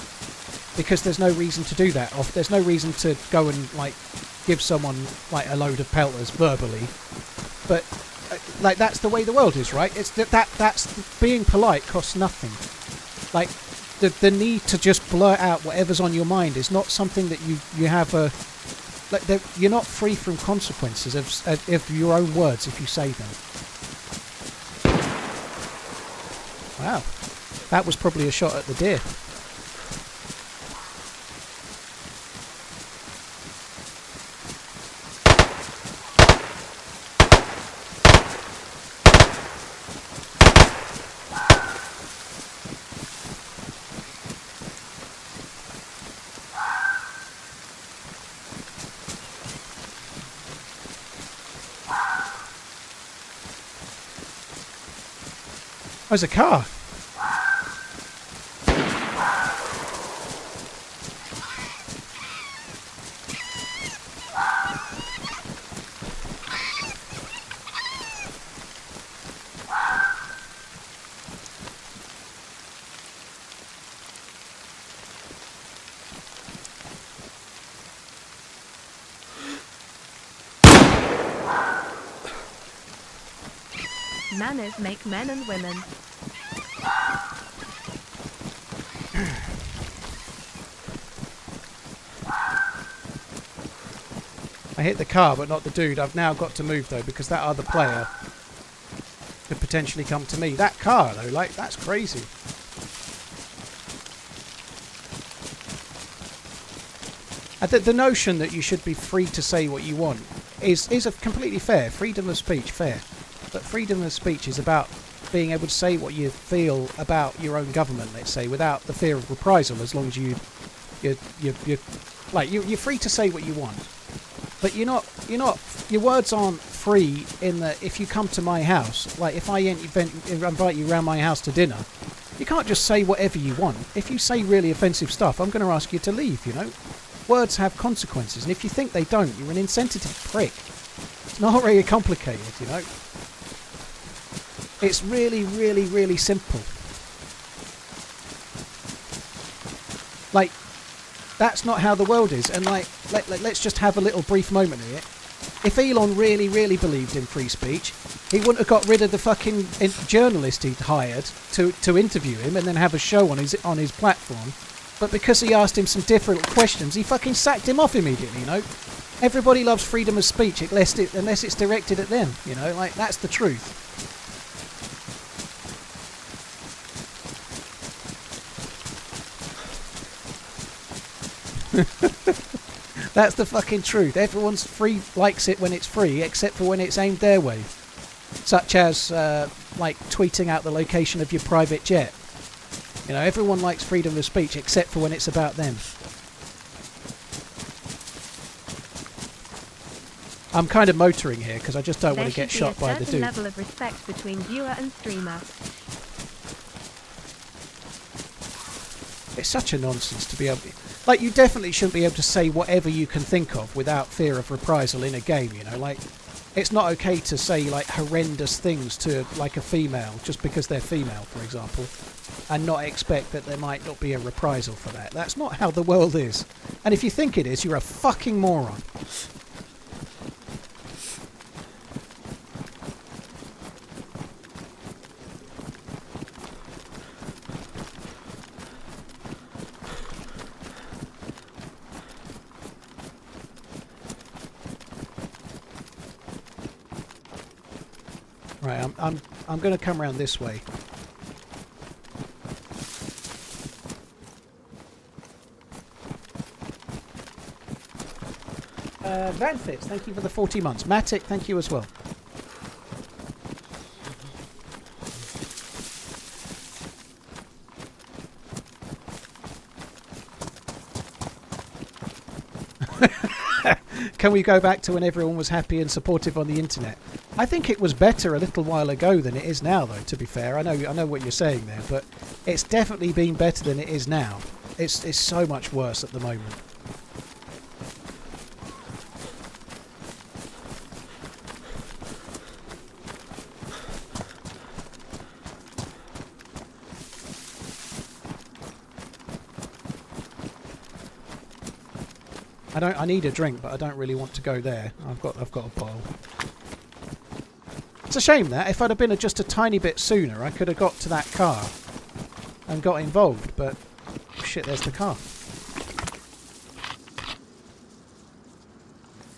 because there's no reason to do that. There's no reason to go and, like, give someone, like, a load of pelters verbally. But, like, that's the way the world is, right? It's that's being polite costs nothing. Like, the need to just blurt out whatever's on your mind is not something that you have a... Like, you're not free from consequences of your own words if you say them. Wow. That was probably a shot at the deer. There's a car. Manners make men and women. I hit the car, but not the dude. I've now got to move, though, because that other player could potentially come to me. That car, though, like, that's crazy. The notion that you should be free to say what you want is a completely fair. Freedom of speech, fair. But freedom of speech is about being able to say what you feel about your own government, let's say, without the fear of reprisal, as long as you're free to say what you want. But your words aren't free in that if you come to my house, like if I invite you around my house to dinner, you can't just say whatever you want. If you say really offensive stuff, I'm going to ask you to leave, you know? Words have consequences, and if you think they don't, you're an insensitive prick. It's not very complicated, you know? It's really, really, really simple. Like, that's not how the world is. And like, let's just have a little brief moment here. If Elon really, really believed in free speech, he wouldn't have got rid of the fucking journalist he'd hired to interview him and then have a show on his platform. But because he asked him some different questions, he fucking sacked him off immediately, you know? Everybody loves freedom of speech unless it's directed at them, you know? Like, that's the truth. That's the fucking truth. Everyone's likes it when it's free, except for when it's aimed their way. Such as, like, tweeting out the location of your private jet. You know, everyone likes freedom of speech, except for when it's about them. I'm kind of motoring here, because I just don't want to get shot by the dude. There should be a certain level of respect between viewer and streamer. It's such a nonsense to be able to... Like, you definitely shouldn't be able to say whatever you can think of without fear of reprisal in a game, you know? Like, it's not okay to say, like, horrendous things to, like, a female, just because they're female, for example, and not expect that there might not be a reprisal for that. That's not how the world is. And if you think it is, you're a fucking moron. Right, I'm going to come around this way. Van Fitz, thank you for the 40 months. Matic, thank you as well. Can we go back to when everyone was happy and supportive on the internet? I think it was better a little while ago than it is now, though, to be fair. I know what you're saying there, but it's definitely been better than it is now. It's so much worse at the moment. I need a drink, but I don't really want to go there. I've got a bottle. It's a shame that if I'd have been just a tiny bit sooner, I could have got to that car and got involved. But shit, there's the car.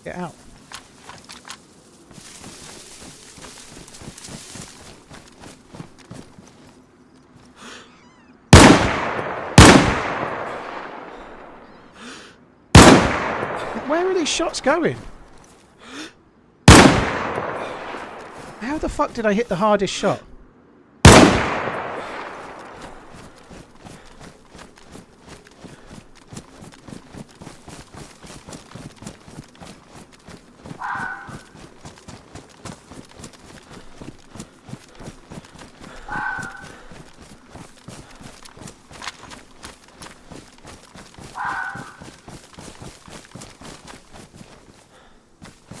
Get out. Where are these shots going? How the fuck did I hit the hardest shot?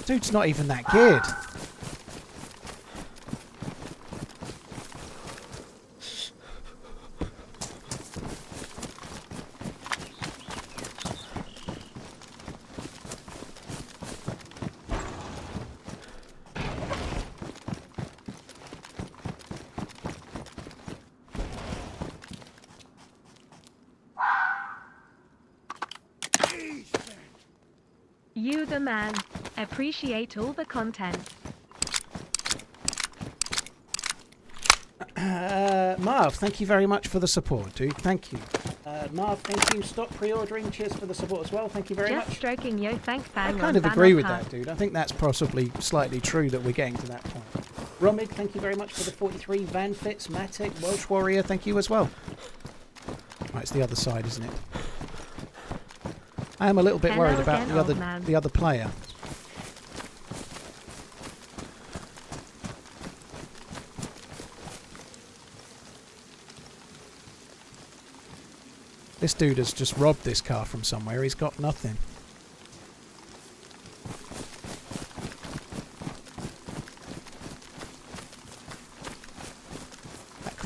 Dude's not even that geared. You the man. Appreciate all the content. Marv, thank you very much for the support, dude. Thank you. Marv, thank you. Stop pre-ordering. Cheers for the support as well. Thank you very much. Just stroking yo, thanks, bang. I kind of agree with that, dude. I think that's possibly slightly true that we're getting to that point. Romig, thank you very much for the 43. Van Fitz, Matic, Welsh Warrior, thank you as well. Right, it's the other side, isn't it? I am a little bit worried about the other player. This dude has just robbed this car from somewhere. He's got nothing.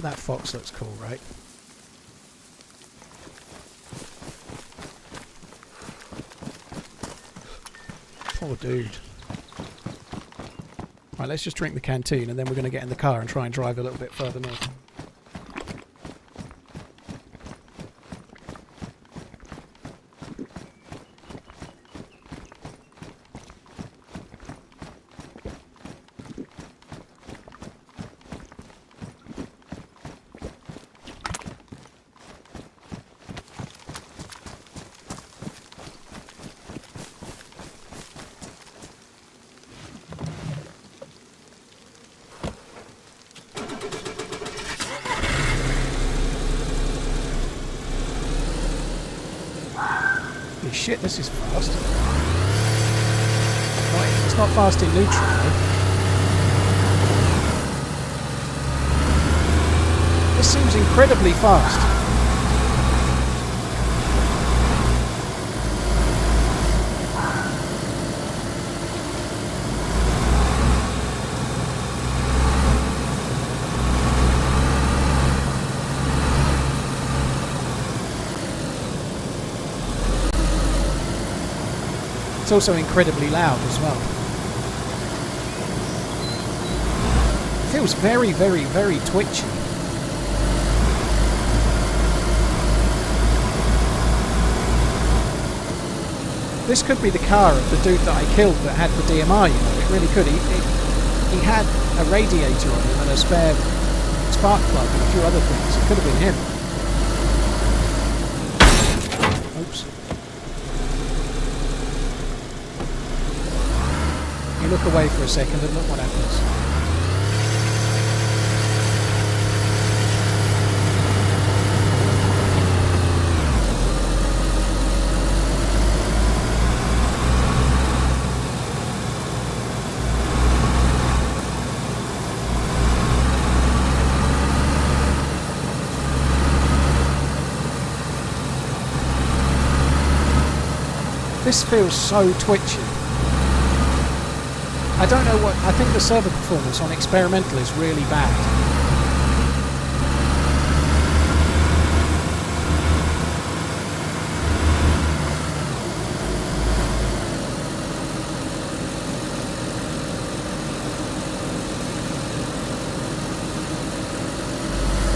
That fox looks cool, right? Poor dude. Right, let's just drink the canteen and then we're going to get in the car and try and drive a little bit further north. Shit, this is fast. Right, it's not fast in neutral, though. This seems incredibly fast. It's also incredibly loud as well. It feels very, very, very twitchy. This could be the car of the dude that I killed that had the DMR, you know, it really could. He had a radiator on him and a spare spark plug and a few other things. It could have been him. Oops. look away for a second and look what happens. This feels so twitchy. I don't know what... I think the server performance on experimental is really bad.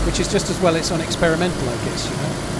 Which is just as well it's on experimental, I guess, you know.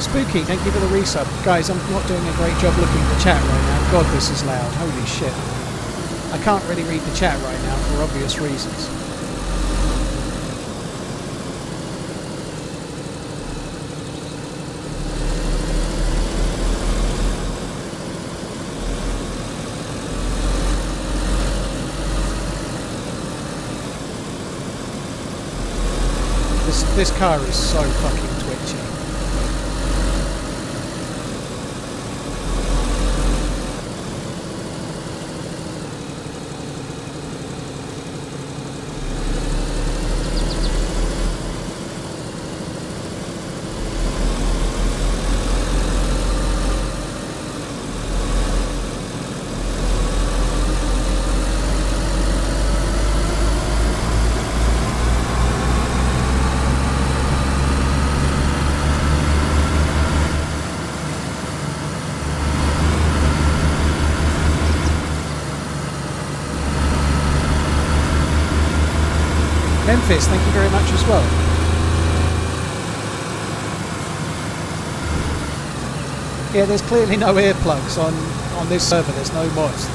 Spooky, thank you for the resub. Guys, I'm not doing a great job looking at the chat right now. God, this is loud. Holy shit. I can't really read the chat right now for obvious reasons. This car is so fucking twitchy. Memphis, thank you very much as well. Yeah, there's clearly no earplugs on this server, there's no mods.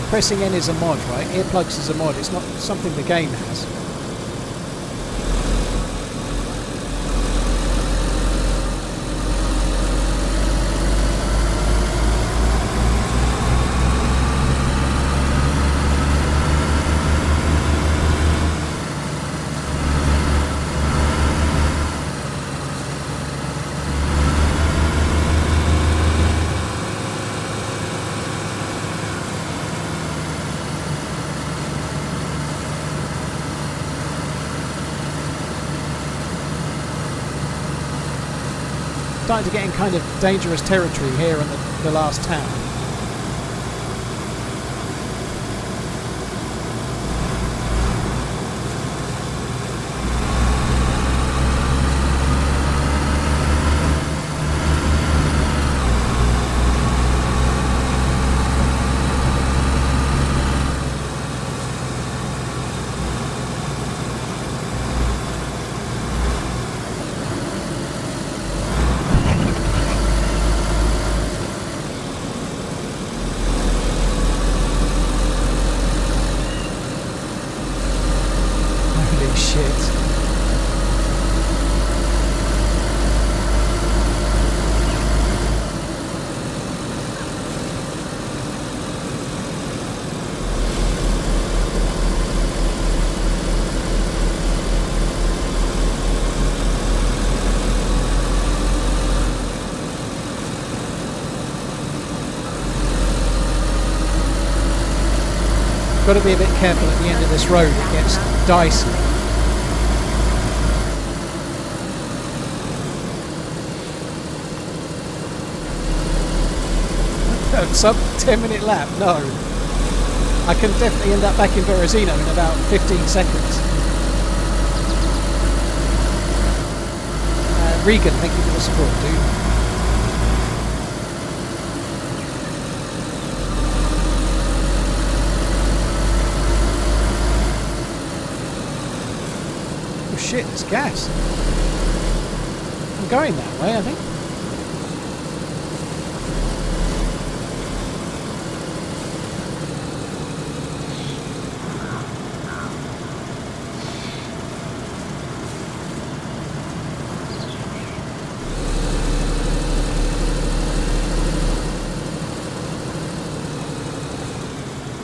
Pressing N is a mod, right? Earplugs is a mod, it's not something the game has. starting to get in kind of dangerous territory here in the last town. Got to be a bit careful at the end of this road, it gets dicey. Sub 10-minute lap, no. I can definitely end up back in Berezino in about 15 seconds. Regan, thank you for the support, dude. Shit, it's gas. I'm going that way, I think.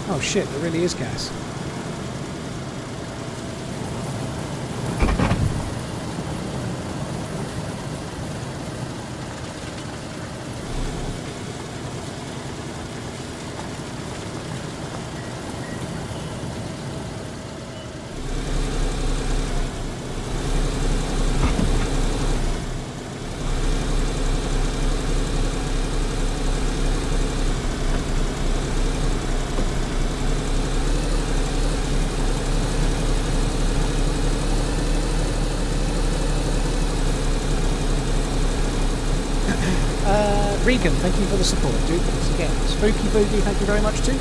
Oh shit, there really is gas. Regan, thank you for the support, dude. Once again, Spooky Boogie, thank you very much too.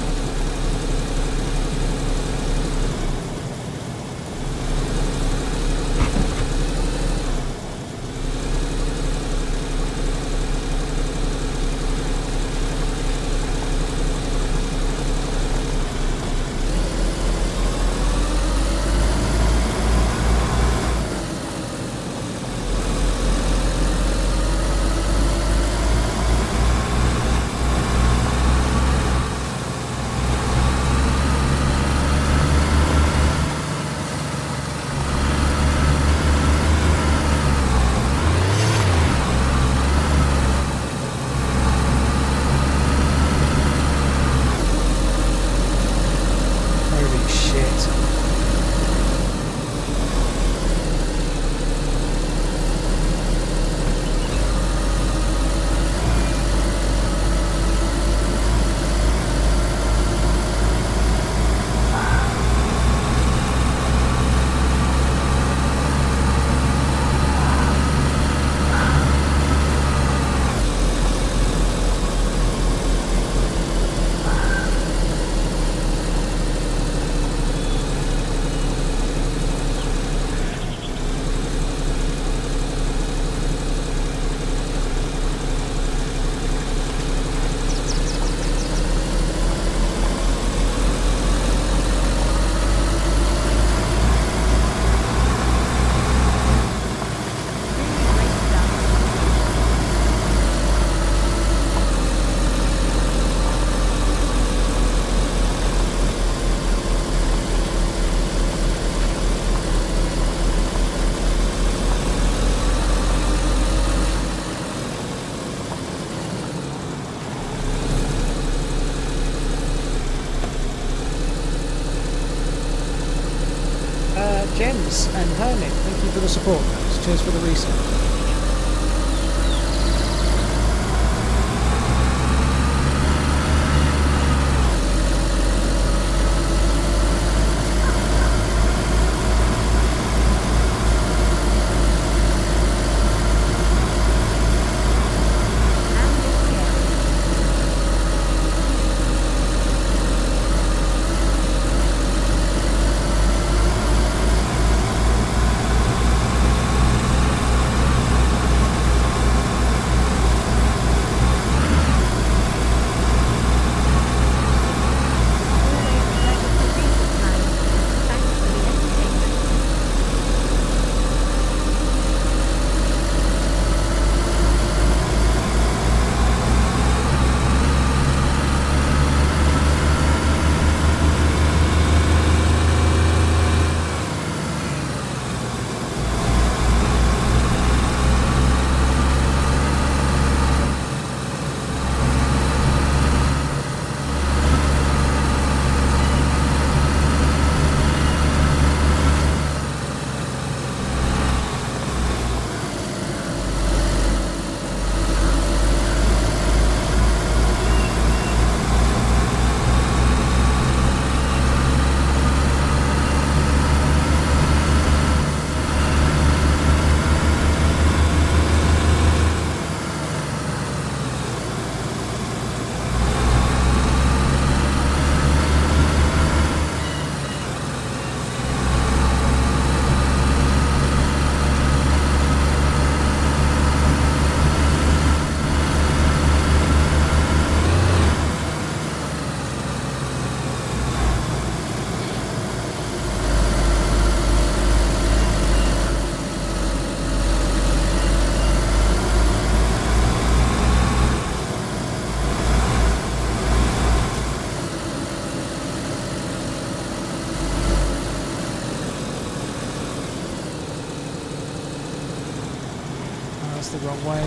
Gems and Hermit, thank you for the support, guys. Cheers for the reset. That's the wrong way.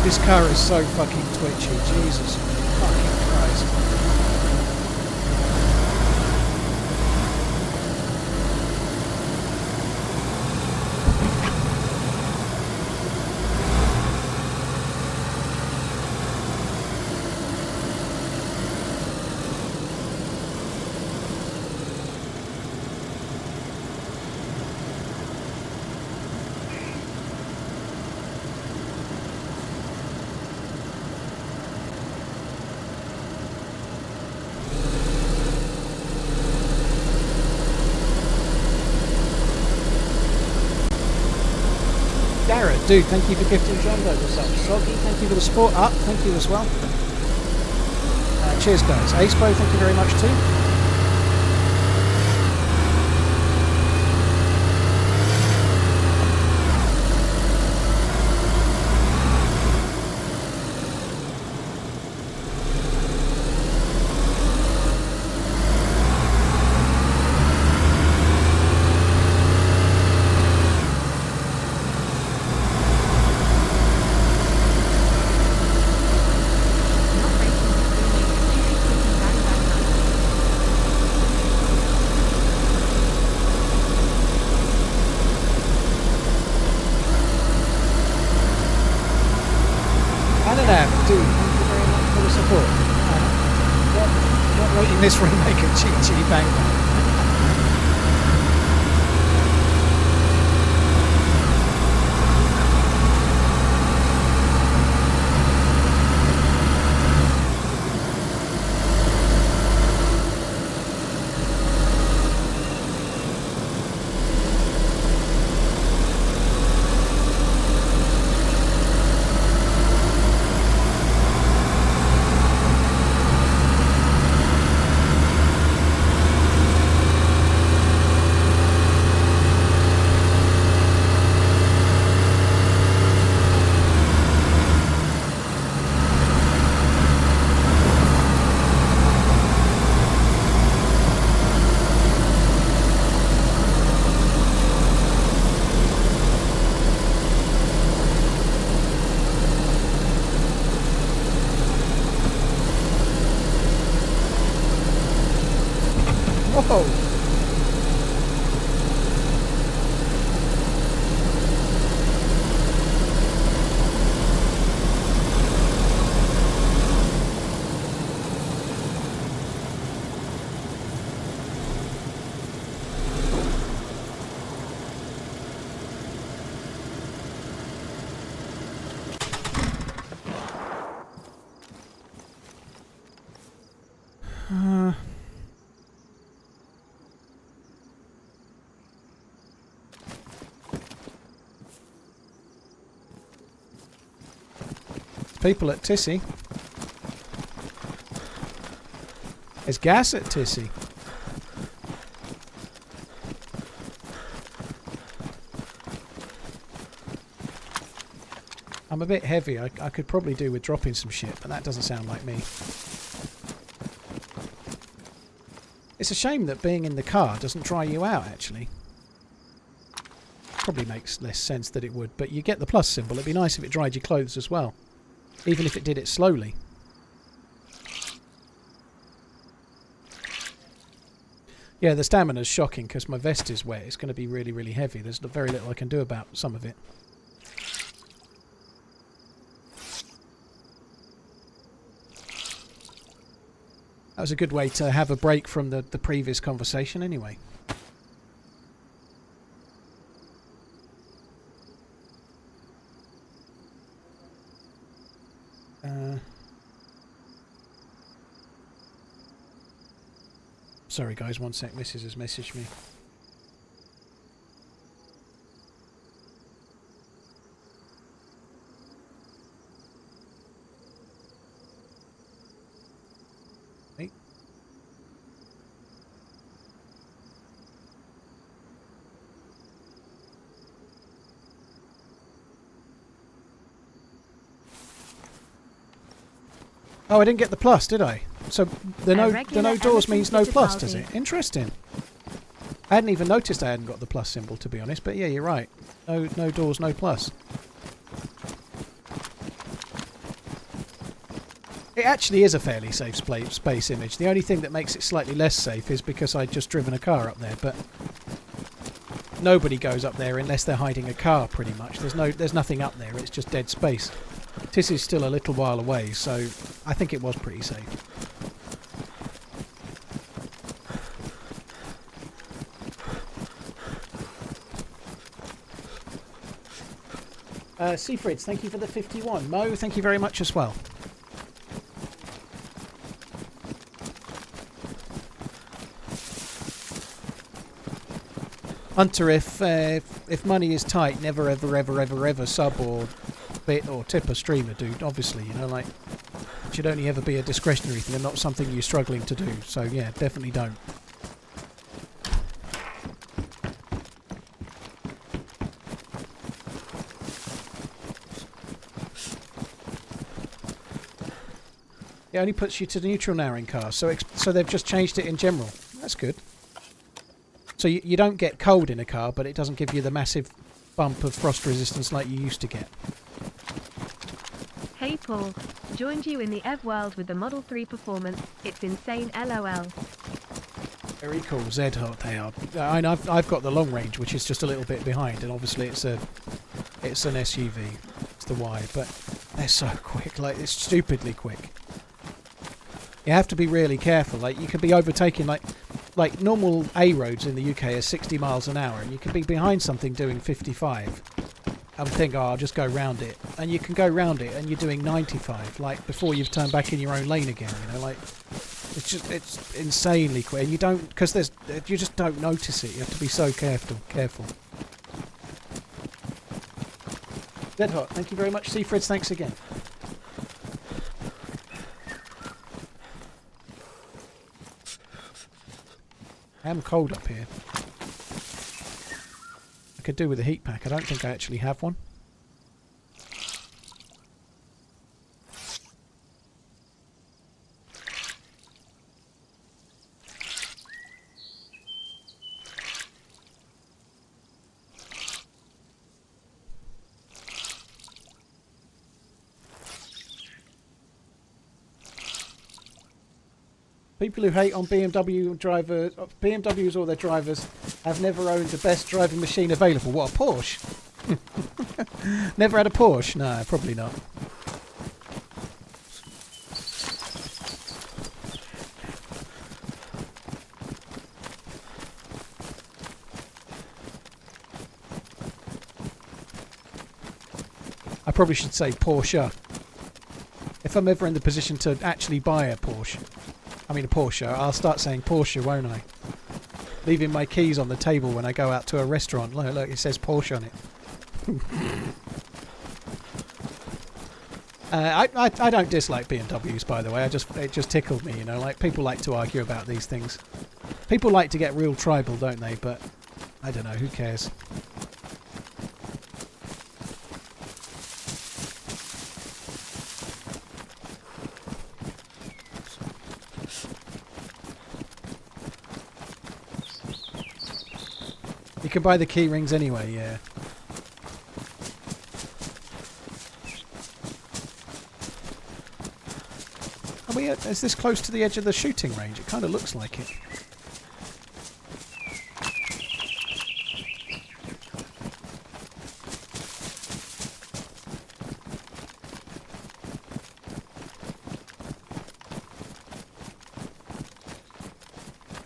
This car is so fucking twitchy, Jesus fucking Christ. Dude, thank you for gifting John Douglas up. Soggy, thank you for the support. Up, thank you as well. Cheers, guys. Acebo, thank you very much too. This remake of Chee Chee Bang Bang. Whoa! People at Tissy. There's gas at Tissy. I'm a bit heavy. I could probably do with dropping some shit, but that doesn't sound like me. It's a shame that being in the car doesn't dry you out, actually. Probably makes less sense that it would, but you get the plus symbol. It'd be nice if it dried your clothes as well. Even if it did it slowly. Yeah, the stamina's shocking because my vest is wet. It's going to be really, really heavy. There's very little I can do about some of it. That was a good way to have a break from the previous conversation anyway. Sorry guys, one sec, Mrs. has messaged me. Hey. Oh, I didn't get the plus, did I? So the no doors means no plus, does difficulty. it? Interesting. I hadn't even noticed I hadn't got the plus symbol, to be honest. But yeah, you're right. No doors, no plus. It actually is a fairly safe space image. The only thing that makes it slightly less safe is because I'd just driven a car up there. But nobody goes up there unless they're hiding a car, pretty much. There's nothing up there. It's just dead space. This is still a little while away, so I think it was pretty safe. Seafrids, thank you for the 51. Mo, thank you very much as well. Hunter, if money is tight, never ever sub or bit or tip a streamer, dude. Obviously, you know, like, it should only ever be a discretionary thing and not something you're struggling to do. So yeah, definitely don't. It only puts you to neutral now in cars, so they've just changed it in general. That's good. So you don't get cold in a car, but it doesn't give you the massive bump of frost resistance like you used to get. Hey Paul, joined you in the EV world with the Model 3 performance. It's insane, lol. Very cool, Z-Hot they are. I've got the long range, which is just a little bit behind, and obviously it's an SUV. It's the Y, but they're so quick. Like, it's stupidly quick. You have to be really careful. Like, you can be overtaking like normal A roads in the UK are 60 miles an hour, and you can be behind something doing 55 and think, oh, I'll just go round it, and you can go round it and you're doing 95, like, before you've turned back in your own lane again, you know, like, it's insanely quick, and you don't, because you just don't notice it. You have to be so careful. Dead Hot, thank you very much. Seafrids, thanks again. I am cold up here. I could do with a heat pack. I don't think I actually have one. People who hate on BMWs or their drivers have never owned the best driving machine available. What, a Porsche? Never had a Porsche? No, probably not. I probably should say Porsche. If I'm ever in the position to actually buy a Porsche, I mean a Porsche, I'll start saying Porsche, won't I? Leaving my keys on the table when I go out to a restaurant. Look, it says Porsche on it. I don't dislike BMWs, by the way. It just tickled me, you know. Like, people like to argue about these things. People like to get real tribal, don't they? But I don't know. Who cares? You can buy the key rings anyway, yeah. Are we is this close to the edge of the shooting range? It kind of looks like it.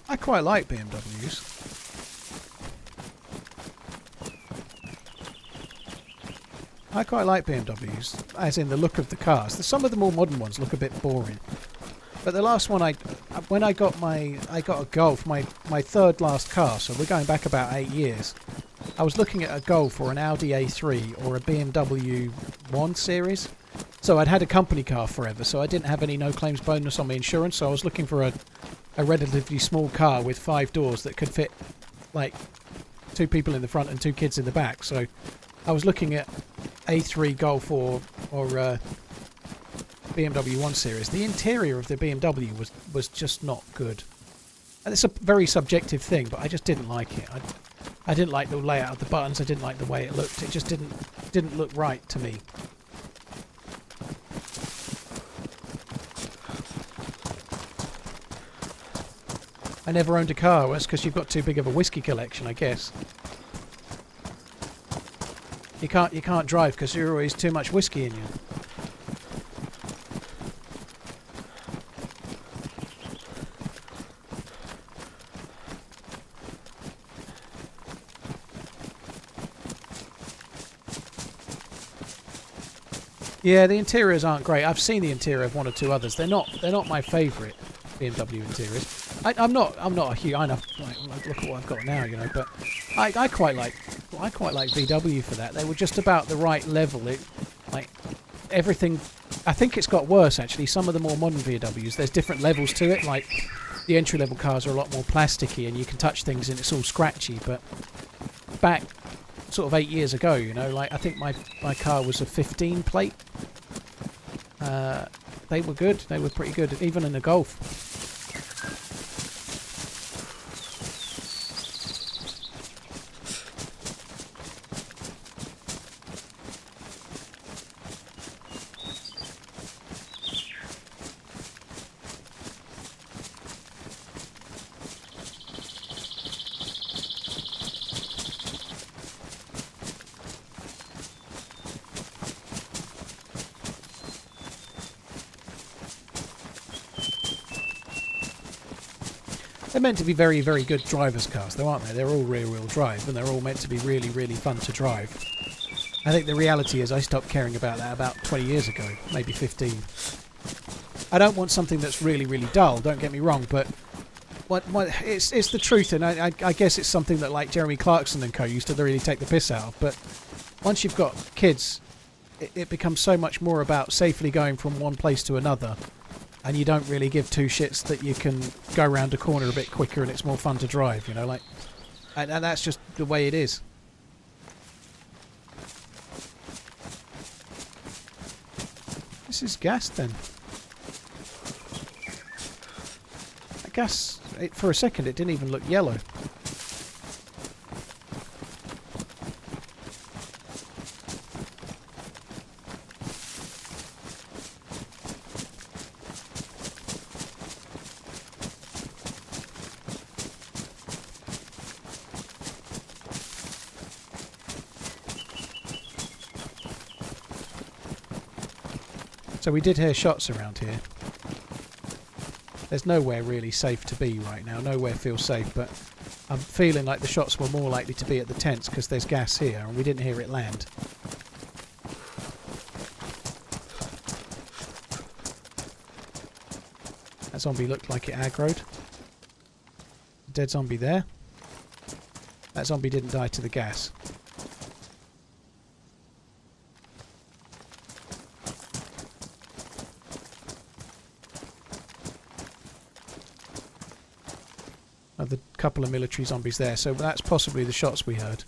I quite like BMWs. I quite like BMWs, as in the look of the cars. Some of the more modern ones look a bit boring. But the last one when I got a Golf, my third last car, so we're going back about 8 years. I was looking at a Golf or an Audi A3 or a BMW 1 Series. So I'd had a company car forever, so I didn't have any no claims bonus on my insurance, so I was looking for a relatively small car with 5 doors that could fit, like, 2 people in the front and 2 kids in the back. So I was looking at A3 Golf or BMW 1 Series, the interior of the BMW was just not good. And it's a very subjective thing, but I just didn't like it. I didn't like the layout of the buttons. I didn't like the way it looked. It just didn't look right to me. I never owned a car. Well, that's because you've got too big of a whiskey collection, I guess. You can't drive because there's always too much whiskey in you. Yeah, the interiors aren't great. I've seen the interior of one or two others. They're not my favourite BMW interiors. I'm not a huge. I know. Like, look at what I've got now, you know. But I quite like VW for that. They were just about the right level. Like everything. I think it's got worse actually. Some of the more modern VWs, there's different levels to it. Like the entry level cars are a lot more plasticky, and you can touch things and it's all scratchy. But back sort of 8 years ago, you know, like I think my car was a 15 plate. They were good. They were pretty good, even in a Golf. They're meant to be very, very good driver's cars, though, aren't they? They're all rear-wheel drive, and they're all meant to be really, really fun to drive. I think the reality is I stopped caring about that about 20 years ago, maybe 15. I don't want something that's really, really dull, don't get me wrong, but it's the truth, and I guess it's something that like Jeremy Clarkson and co used to really take the piss out of, but once you've got kids, it becomes so much more about safely going from one place to another. And you don't really give two shits that you can go around a corner a bit quicker and it's more fun to drive, you know, like, and that's just the way it is. This is gas then. That gas, for a second it didn't even look yellow. So we did hear shots around here. There's nowhere really safe to be right now. Nowhere feels safe, but I'm feeling like the shots were more likely to be at the tents because there's gas here and we didn't hear it land. That zombie looked like it aggroed. Dead zombie there. That zombie didn't die to the gas. Another couple of military zombies there, so that's possibly the shots we heard.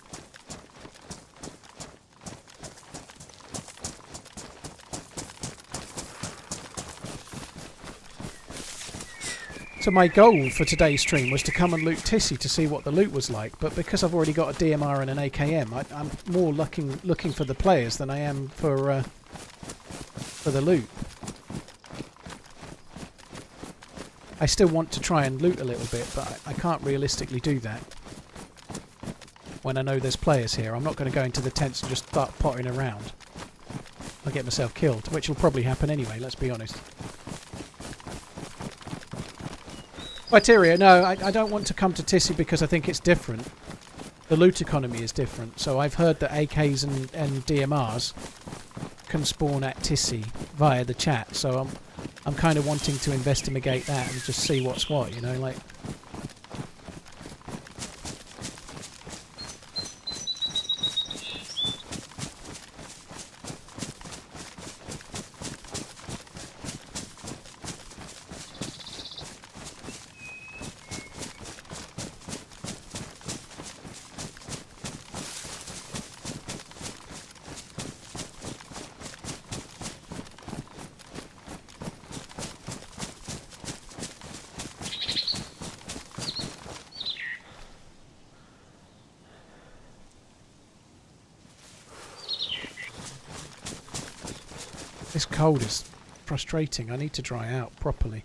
So my goal for today's stream was to come and loot Tissy to see what the loot was like, but because I've already got a DMR and an AKM, I'm more looking for the players than I am for the loot. I still want to try and loot a little bit, but I can't realistically do that when I know there's players here. I'm not going to go into the tents and just start potting around. I'll get myself killed, which will probably happen anyway, let's be honest. Criteria, no, I don't want to come to Tissy because I think it's different. The loot economy is different, so I've heard that AKs and DMRs can spawn at Tissy via the chat, so I'm kind of wanting to investigate that and just see what's what, you know, like... This cold is frustrating. I need to dry out properly.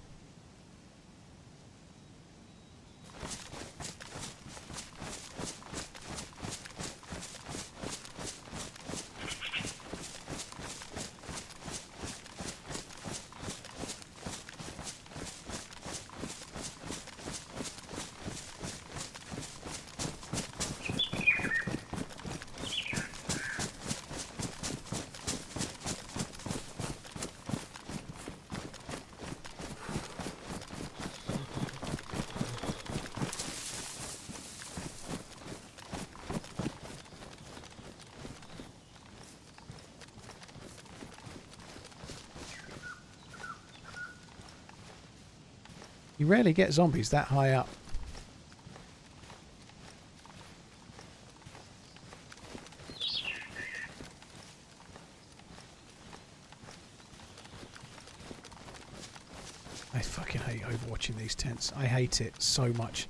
You rarely get zombies that high up. I fucking hate overwatching these tents. I hate it so much.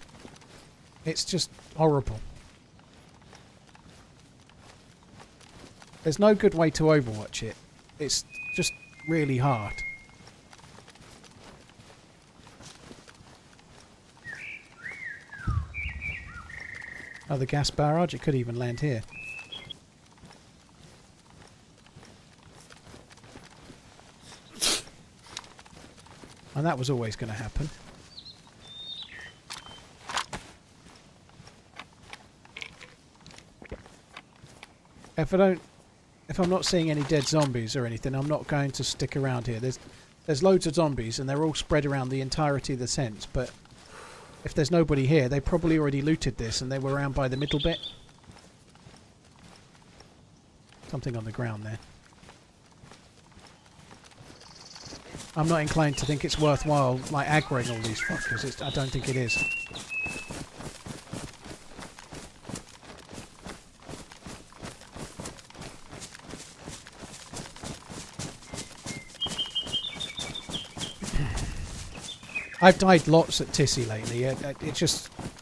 It's just horrible. There's no good way to overwatch it. It's just really hard. Oh, the gas barrage, it could even land here. And that was always going to happen. If I'm not seeing any dead zombies or anything, I'm not going to stick around here. There's loads of zombies and they're all spread around the entirety of the tent, but if there's nobody here, they probably already looted this and they were around by the middle bit. Something on the ground there. I'm not inclined to think it's worthwhile, like, aggroing all these fuckers. I don't think it is. I've died lots at Tissy lately.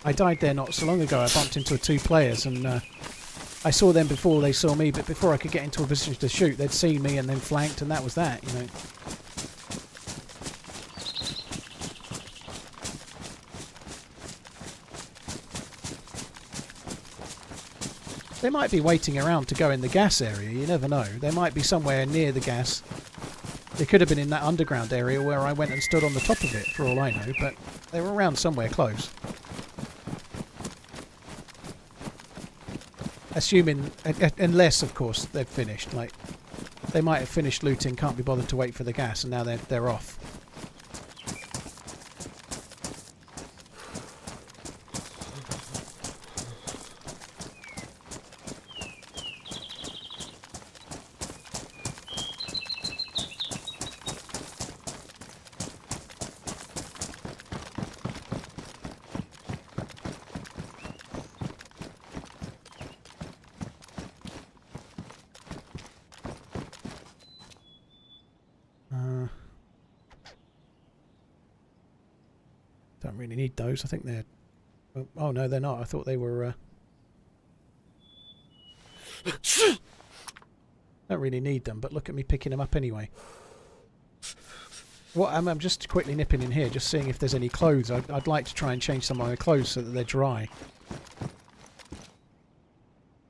I died there not so long ago. I bumped into 2 players and I saw them before they saw me, but before I could get into a position to shoot, they'd seen me and then flanked, and that was that, you know. They might be waiting around to go in the gas area, you never know. They might be somewhere near the gas. They could have been in that underground area where I went and stood on the top of it, for all I know, but they were around somewhere close. Assuming, unless, of course, they've finished. Like, they might have finished looting, can't be bothered to wait for the gas, and now they're off. Don't really need those. I think they're... Oh, no, they're not. I thought they were... Don't really need them, but look at me picking them up anyway. What I'm just quickly nipping in here, just seeing if there's any clothes. I'd like to try and change some of my clothes so that they're dry.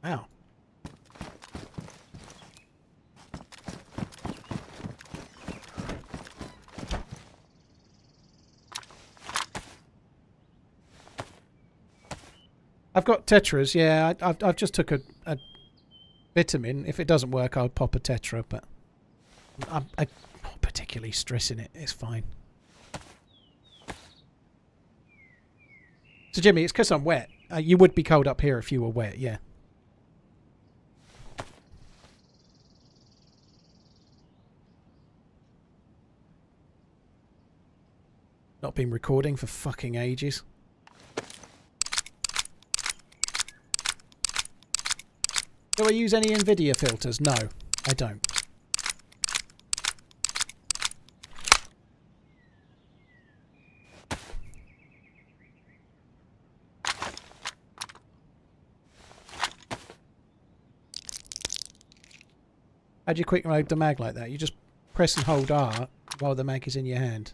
Wow. I've got tetras, yeah. I've just took a vitamin. If it doesn't work, I'll pop a tetra, but I'm not particularly stressing it. It's fine. So, Jimmy, it's because I'm wet. You would be cold up here if you were wet, yeah. Not been recording for fucking ages. Do I use any NVIDIA filters? No, I don't. How'd you quick load the mag like that? You just press and hold R while the mag is in your hand.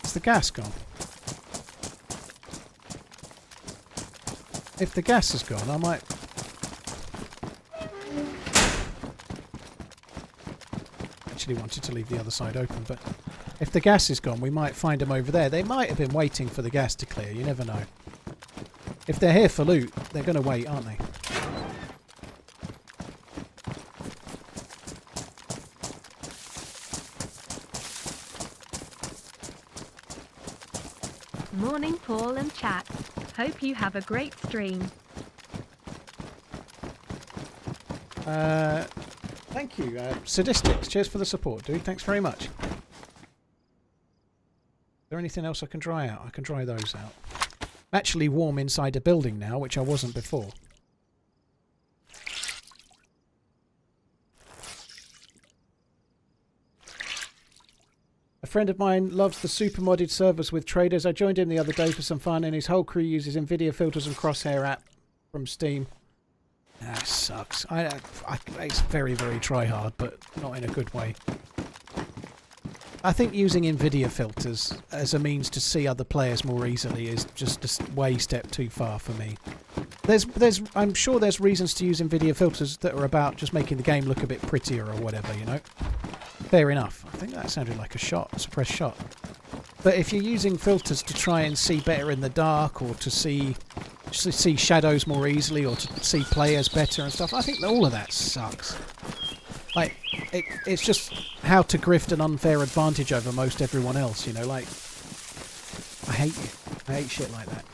Is the gas gone? If the gas is gone, I might... Actually wanted to leave the other side open, but if the gas is gone, we might find them over there. They might have been waiting for the gas to clear, you never know. If they're here for loot, they're going to wait, aren't they? Morning, Paul and chat. Hope you have a great stream. Thank you. Sadistics, cheers for the support, dude. Thanks very much. Is there anything else I can dry out? I can dry those out. I'm actually warm inside a building now, which I wasn't before. A friend of mine loves the super modded servers with traders. I joined him the other day for some fun, and his whole crew uses NVIDIA filters and Crosshair app from Steam. That sucks. It's very, very try-hard, but not in a good way. I think using NVIDIA filters as a means to see other players more easily is just a way step too far for me. I'm sure there's reasons to use NVIDIA filters that are about just making the game look a bit prettier or whatever, you know. Fair enough. I think that sounded like a shot, a suppressed shot. But if you're using filters to try and see better in the dark, or to see shadows more easily, or to see players better and stuff, I think all of that sucks. Like, it's just how to grift an unfair advantage over most everyone else, you know, like... I hate it. I hate shit like that.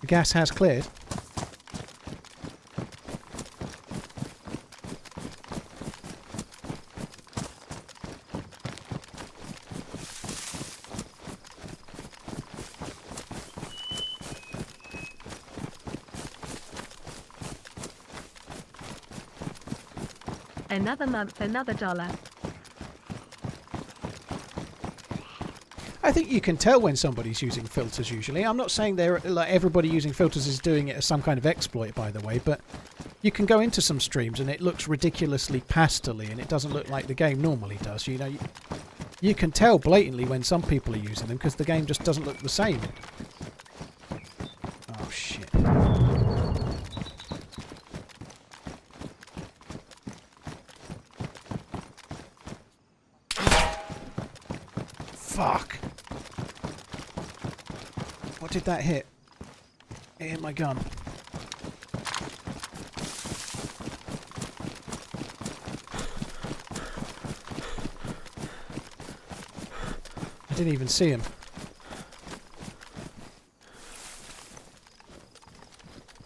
The gas has cleared. Another month, another dollar. I think you can tell when somebody's using filters usually. I'm not saying like everybody using filters is doing it as some kind of exploit, by the way, but you can go into some streams and it looks ridiculously pastel-y and it doesn't look like the game normally does. You know, you can tell blatantly when some people are using them because the game just doesn't look the same. Oh shit. Fuck. What did that hit? It hit my gun. I didn't even see him.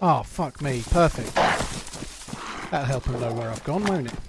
Oh, fuck me. Perfect. That'll help him know where I've gone, won't it?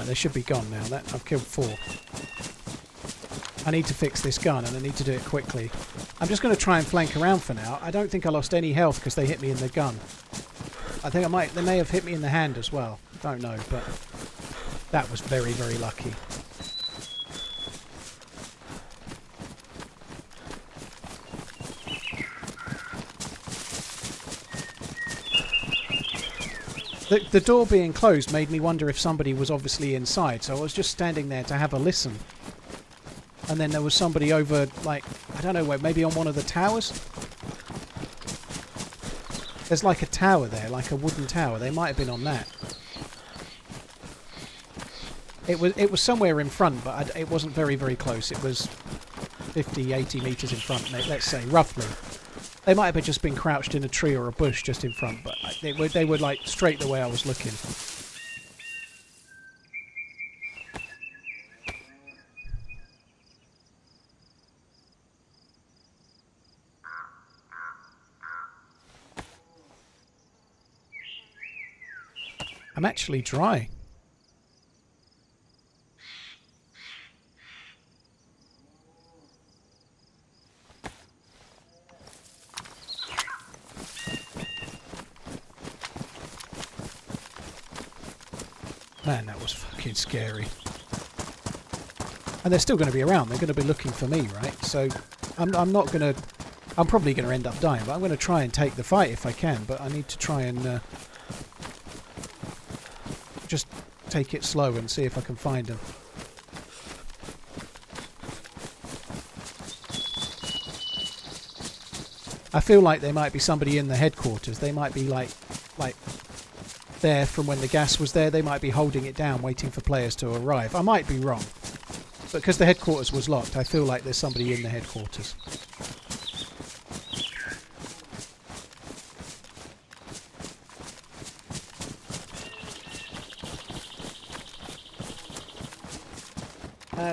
They should be gone now. I've killed 4. I need to fix this gun and I need to do it quickly. I'm just going to try and flank around for now. I don't think I lost any health because they hit me in the gun. I think they may have hit me in the hand as well. Don't know, but that was very, very lucky. The door being closed made me wonder if somebody was obviously inside, so I was just standing there to have a listen. And then there was somebody over, like, I don't know where, maybe on one of the towers? There's like a tower there, like a wooden tower. They might have been on that. It was somewhere in front, but it wasn't very, very close. It was 50, 80 metres in front, let's say, roughly. They might have just been crouched in a tree or a bush just in front, but they were like straight the way I was looking. I'm actually dry. Man, that was fucking scary. And they're still going to be around. They're going to be looking for me, right? So I'm not going to... I'm probably going to end up dying, but I'm going to try and take the fight if I can. But I need to try and just take it slow and see if I can find them. I feel like there might be somebody in the headquarters. They might be like there from when the gas was there. They might be holding it down, waiting for players to arrive. I might be wrong. But because the headquarters was locked, I feel like there's somebody in the headquarters.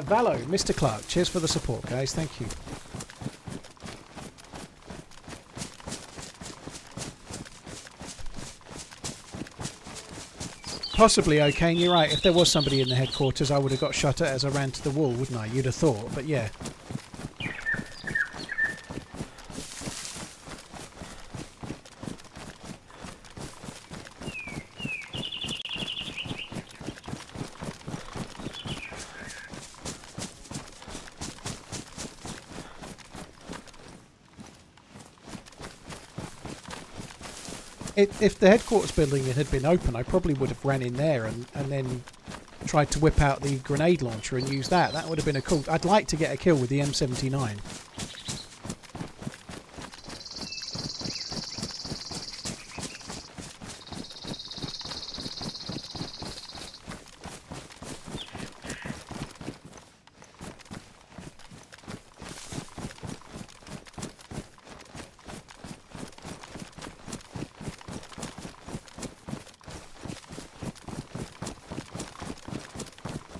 Valo, Mr. Clark, cheers for the support, guys. Thank you. Possibly okay, and you're right. If there was somebody in the headquarters, I would have got shot at as I ran to the wall, wouldn't I? You'd have thought, but yeah. If the headquarters building had been open, I probably would have ran in there and then tried to whip out the grenade launcher and use that. That would have been a cool... I'd like to get a kill with the M79.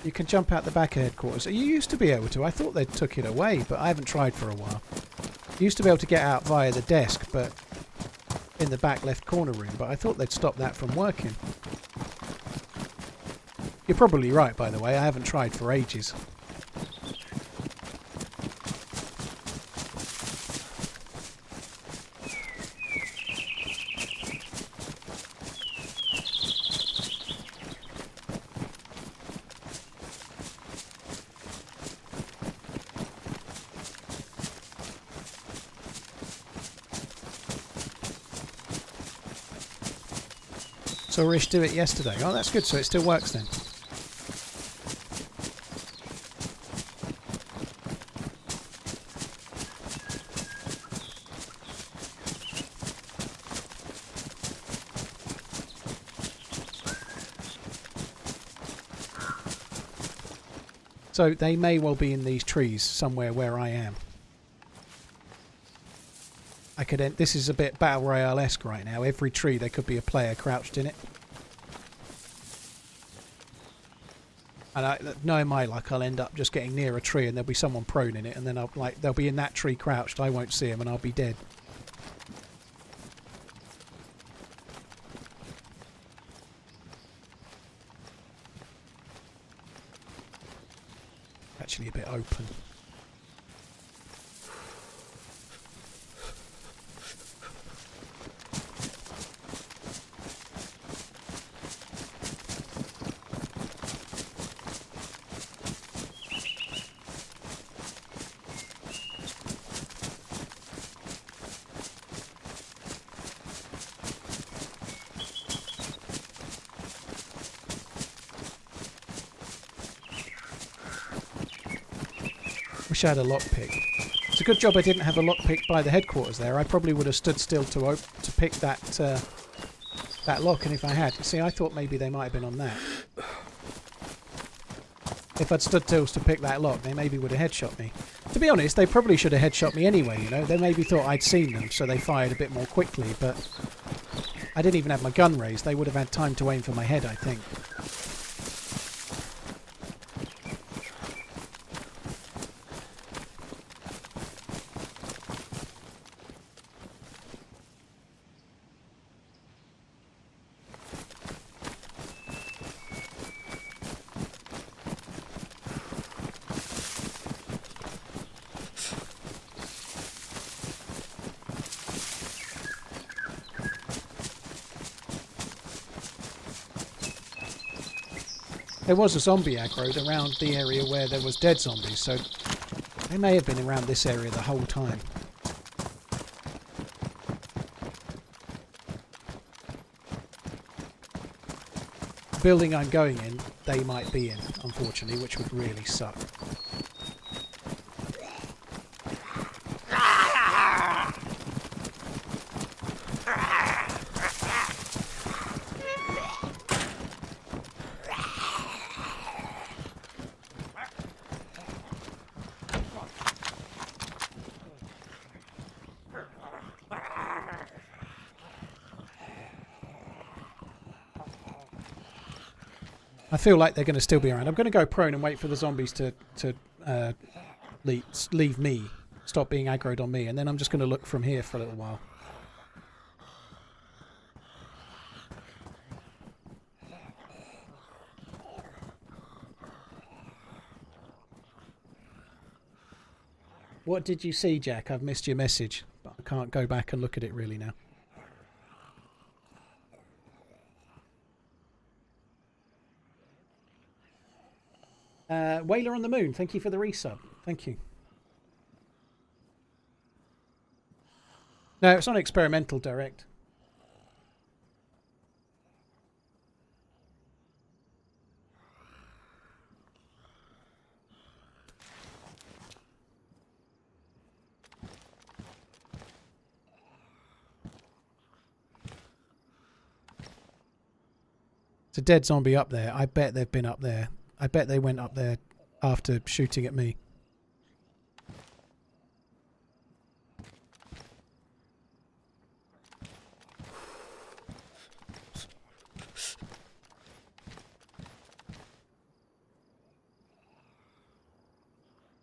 You can jump out the back of headquarters. You used to be able to. I thought they took it away, but I haven't tried for a while. You used to be able to get out via the desk, but in the back left corner room, but I thought they'd stop that from working. You're probably right, by the way. I haven't tried for ages. Saw Rish do it yesterday. Oh, that's good. So it still works then. So they may well be in these trees somewhere where I am. I could end, this is a bit Battle Royale-esque right now. Every tree there could be a player crouched in it. And knowing my luck, I'll end up just getting near a tree and there'll be someone prone in it, and then they'll be in that tree crouched. I won't see them and I'll be dead. Actually a bit open. Wish I had a lockpick. It's a good job I didn't have a lockpick by the headquarters there. I probably would have stood still to pick that that lock, and if I had... See, I thought maybe they might have been on that. If I'd stood still to pick that lock, they maybe would have headshot me. To be honest, they probably should have headshot me anyway, you know. They maybe thought I'd seen them, so they fired a bit more quickly, but... I didn't even have my gun raised. They would have had time to aim for my head, I think. There was a zombie aggroed around the area where there was dead zombies, so they may have been around this area the whole time. The building I'm going in, they might be in, unfortunately, which would really suck. I feel like they're going to still be around. I'm going to go prone and wait for the zombies to leave me, stop being aggroed on me, and then I'm just going to look from here for a little while. What did you see, Jack? I've missed your message, but I can't go back and look at it really now. Whaler on the Moon, thank you for the resub. Thank you. No, it's not experimental, direct. It's a dead zombie up there. I bet they've been up there. I bet they went up there after shooting at me.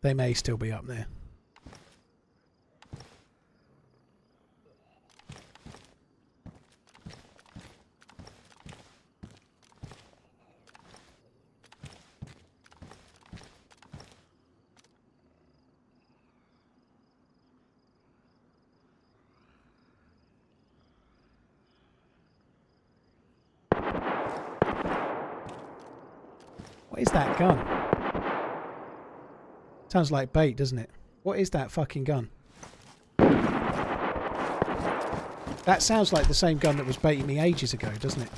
They may still be up there. What is that gun? Sounds like bait, doesn't it? What is that fucking gun? That sounds like the same gun that was baiting me ages ago, doesn't it?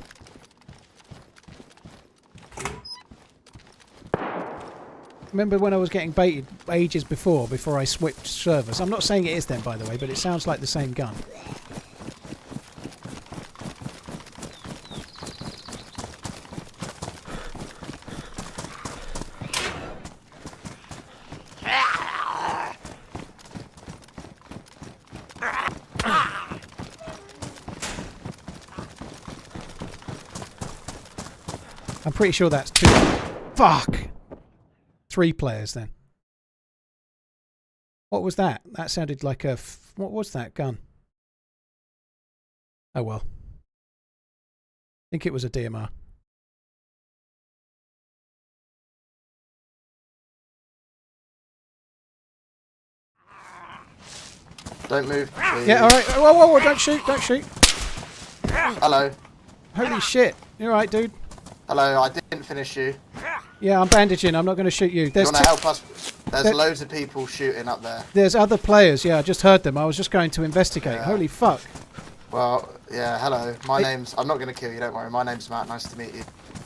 Remember when I was getting baited ages before I switched servers? I'm not saying it is them, by the way, but it sounds like the same gun. I'm pretty sure that's 2. Fuck! 3 players then. What was that? That sounded like a... What was that gun? Oh well. I think it was a DMR. Don't move, please. Yeah, alright. Whoa, whoa, whoa, don't shoot, don't shoot. Hello. Holy shit. You alright, dude? Hello, I didn't finish you. Yeah, I'm bandaging. I'm not going to shoot you. You want to help us? There's loads of people shooting up there. There's other players. Yeah, I just heard them. I was just going to investigate. Yeah. Holy fuck. Well, yeah, hello. My name's... I'm not going to kill you, don't worry. My name's Matt. Nice to meet you.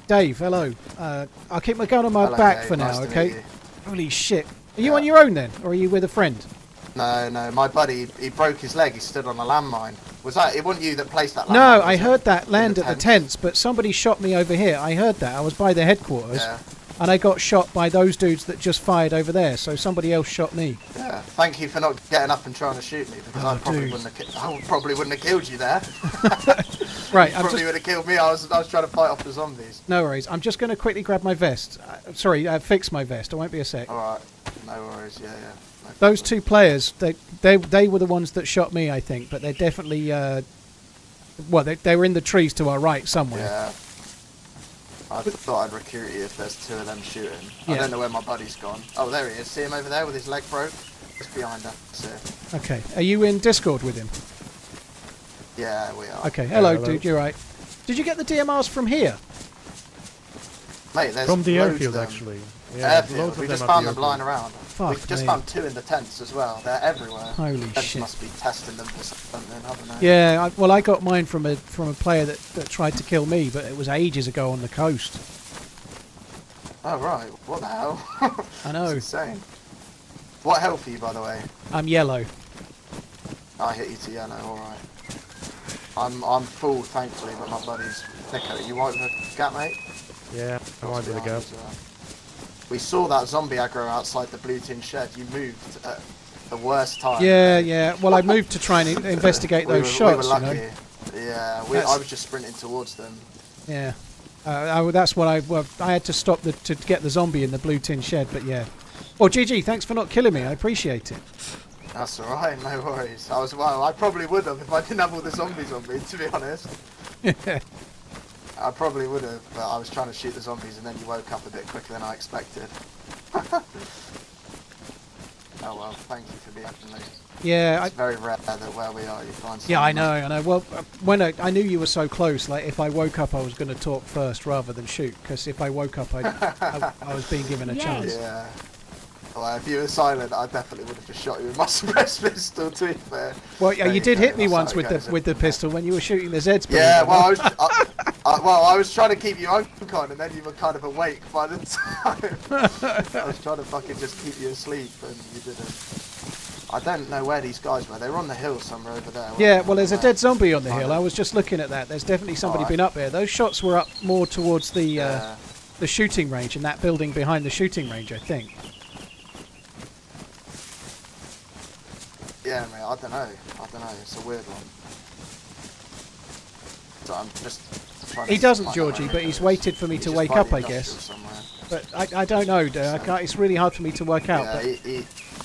Dave, hello. I'll keep my gun on my Hello, back Dave. for now, Nice to okay? meet you. Holy shit. Are you on your own then, or are you with a friend? No, my buddy, he broke his leg. He stood on a landmine. Was that? It wasn't you that placed that landmine? No, I heard that land at the tents, but somebody shot me over here. I heard that. I was by the headquarters, and I got shot by those dudes that just fired over there. So somebody else shot me. Yeah. Thank you for not getting up and trying to shoot me, because I probably wouldn't have killed you there. Right. You probably would have killed me. I was trying to fight off the zombies. No worries. I'm just going to quickly grab my vest. Fix my vest. I won't be a sec. All right. No worries. Yeah. No Those two players, they were the ones that shot me, I think, but they're definitely, they were in the trees to our right somewhere. Yeah. I thought I'd recruit you if there's two of them shooting. Yeah. I don't know where my buddy's gone. Oh, there he is. See him over there with his leg broke? Just behind her. Okay. Are you in Discord with him? Yeah, we are. Okay. Hello, dude. You're right. Did you get the DMRs from here? Mate, there's from the loads airfield, of them. actually. Yeah, Airfield. We just found them lying around. Fuck We've just found two in the tents as well. They're everywhere. Holy They shit. must be testing them for something, haven't they? Yeah, I got mine from a player that tried to kill me, but it was ages ago on the coast. Oh, right. What the hell? I know. That's insane. What health are you, by the way? I'm yellow. I hit you to yellow, alright. I'm full, thankfully, but my buddy's... Nico, you white with the gap, mate? Yeah, I'm right with the gap. We saw that zombie aggro outside the blue tin shed. You moved at the worst time. Yeah. Well, I moved to try and investigate those shots, we were lucky. you know. Yeah, I was just sprinting towards them. Yeah. That's what I had to stop to get the zombie in the blue tin shed, but yeah. Well, GG, thanks for not killing me. I appreciate it. That's alright, no worries. I probably would have if I didn't have all the zombies on me, to be honest. Yeah. I probably would have, but I was trying to shoot the zombies and then you woke up a bit quicker than I expected. Oh well, thank you for being me. Yeah. It's very rare that where we are you find someone. Yeah, I know. Well, when I knew you were so close, like if I woke up I was going to talk first rather than shoot, because if I woke up I was being given a chance. Yeah. Well, if you were silent, I definitely would have just shot you with my suppressed pistol, to be fair. Well, yeah, you did hit me once with the pistol when you were shooting the Zeds. Yeah, well, I was trying to keep you open, and then you were kind of awake by the time. I was trying to fucking just keep you asleep, and you didn't. I don't know where these guys were. They were on the hill somewhere over there. Yeah, well, there's a dead zombie on the hill. I was just looking at that. There's definitely somebody been up there. Those shots were up more towards the shooting range, in that building behind the shooting range, I think. Yeah, mate, I don't know. It's a weird one. So I'm just trying to... He doesn't, Georgie, but he's waited for me to wake up, I guess. But I don't know, dude. It's really hard for me to work out. Yeah, but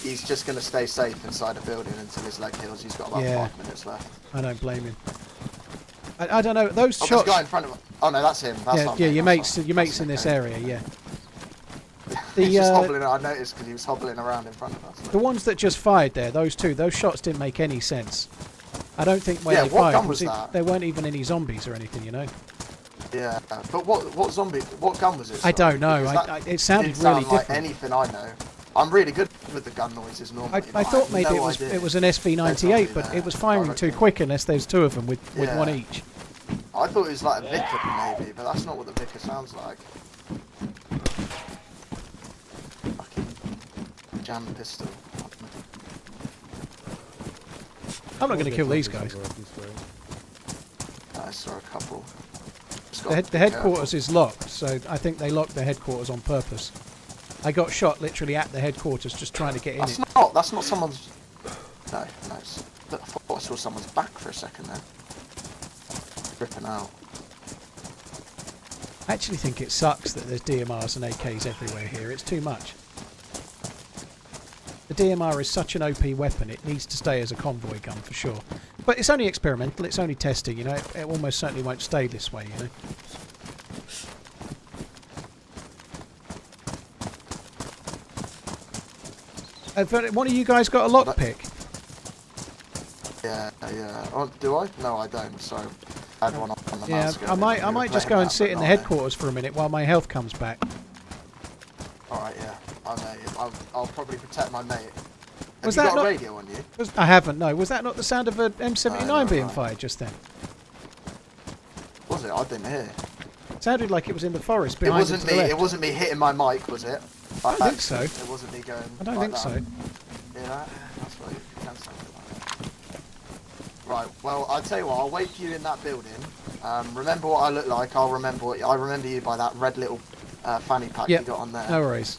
he's just going to stay safe inside the building until his leg heals. He's got about 5 minutes left. I don't blame him. I don't know. Those shots... There's a guy in front of him. Oh, no, that's him. Your mates in this area, yeah. He's just hobbling. I noticed because he was hobbling around in front of us. The ones that just fired there, those shots didn't make any sense. I don't think when they what fired, gun was that? there weren't even any zombies or anything, you know. Yeah, but what zombie? What gun was it? I don't know. It sounded really different. Like anything I know. I'm really good with the gun noises normally. I thought maybe it was an SV98, but it was firing too quick unless there's two of them with one each. I thought it was like a Vicar maybe, but that's not what the Vicar sounds like. Fucking jam pistol. I'm not going to kill these guys. I saw a couple. The headquarters is locked, so I think they locked the headquarters on purpose. I got shot literally at the headquarters just trying to get in it. That's not someone's... No, I thought I saw someone's back for a second there. Ripping out. I actually think it sucks that there's DMRs and AKs everywhere here. It's too much. The DMR is such an OP weapon, it needs to stay as a convoy gun for sure. But it's only experimental, it's only testing, you know, it almost certainly won't stay this way, you know. One of you guys got a lockpick? Yeah. Oh, do I? No, I don't, so I had one on the mask. Yeah, I might just go and sit in the headquarters for a minute while my health comes back. Alright, yeah. I'll probably protect my mate. Was Have you that got not a radio on you? I haven't, no. Was that not the sound of an M79 being fired just then? Was it? I didn't hear. It sounded like it was in the forest behind It wasn't me hitting my mic, was it? I don't think so. It wasn't me going. I don't like think so. Yeah, that's what it can sound like. Right. Well, I'll tell you what. I'll wait for you in that building. Remember what I look like. I remember you by that red little fanny pack you got on there. No worries.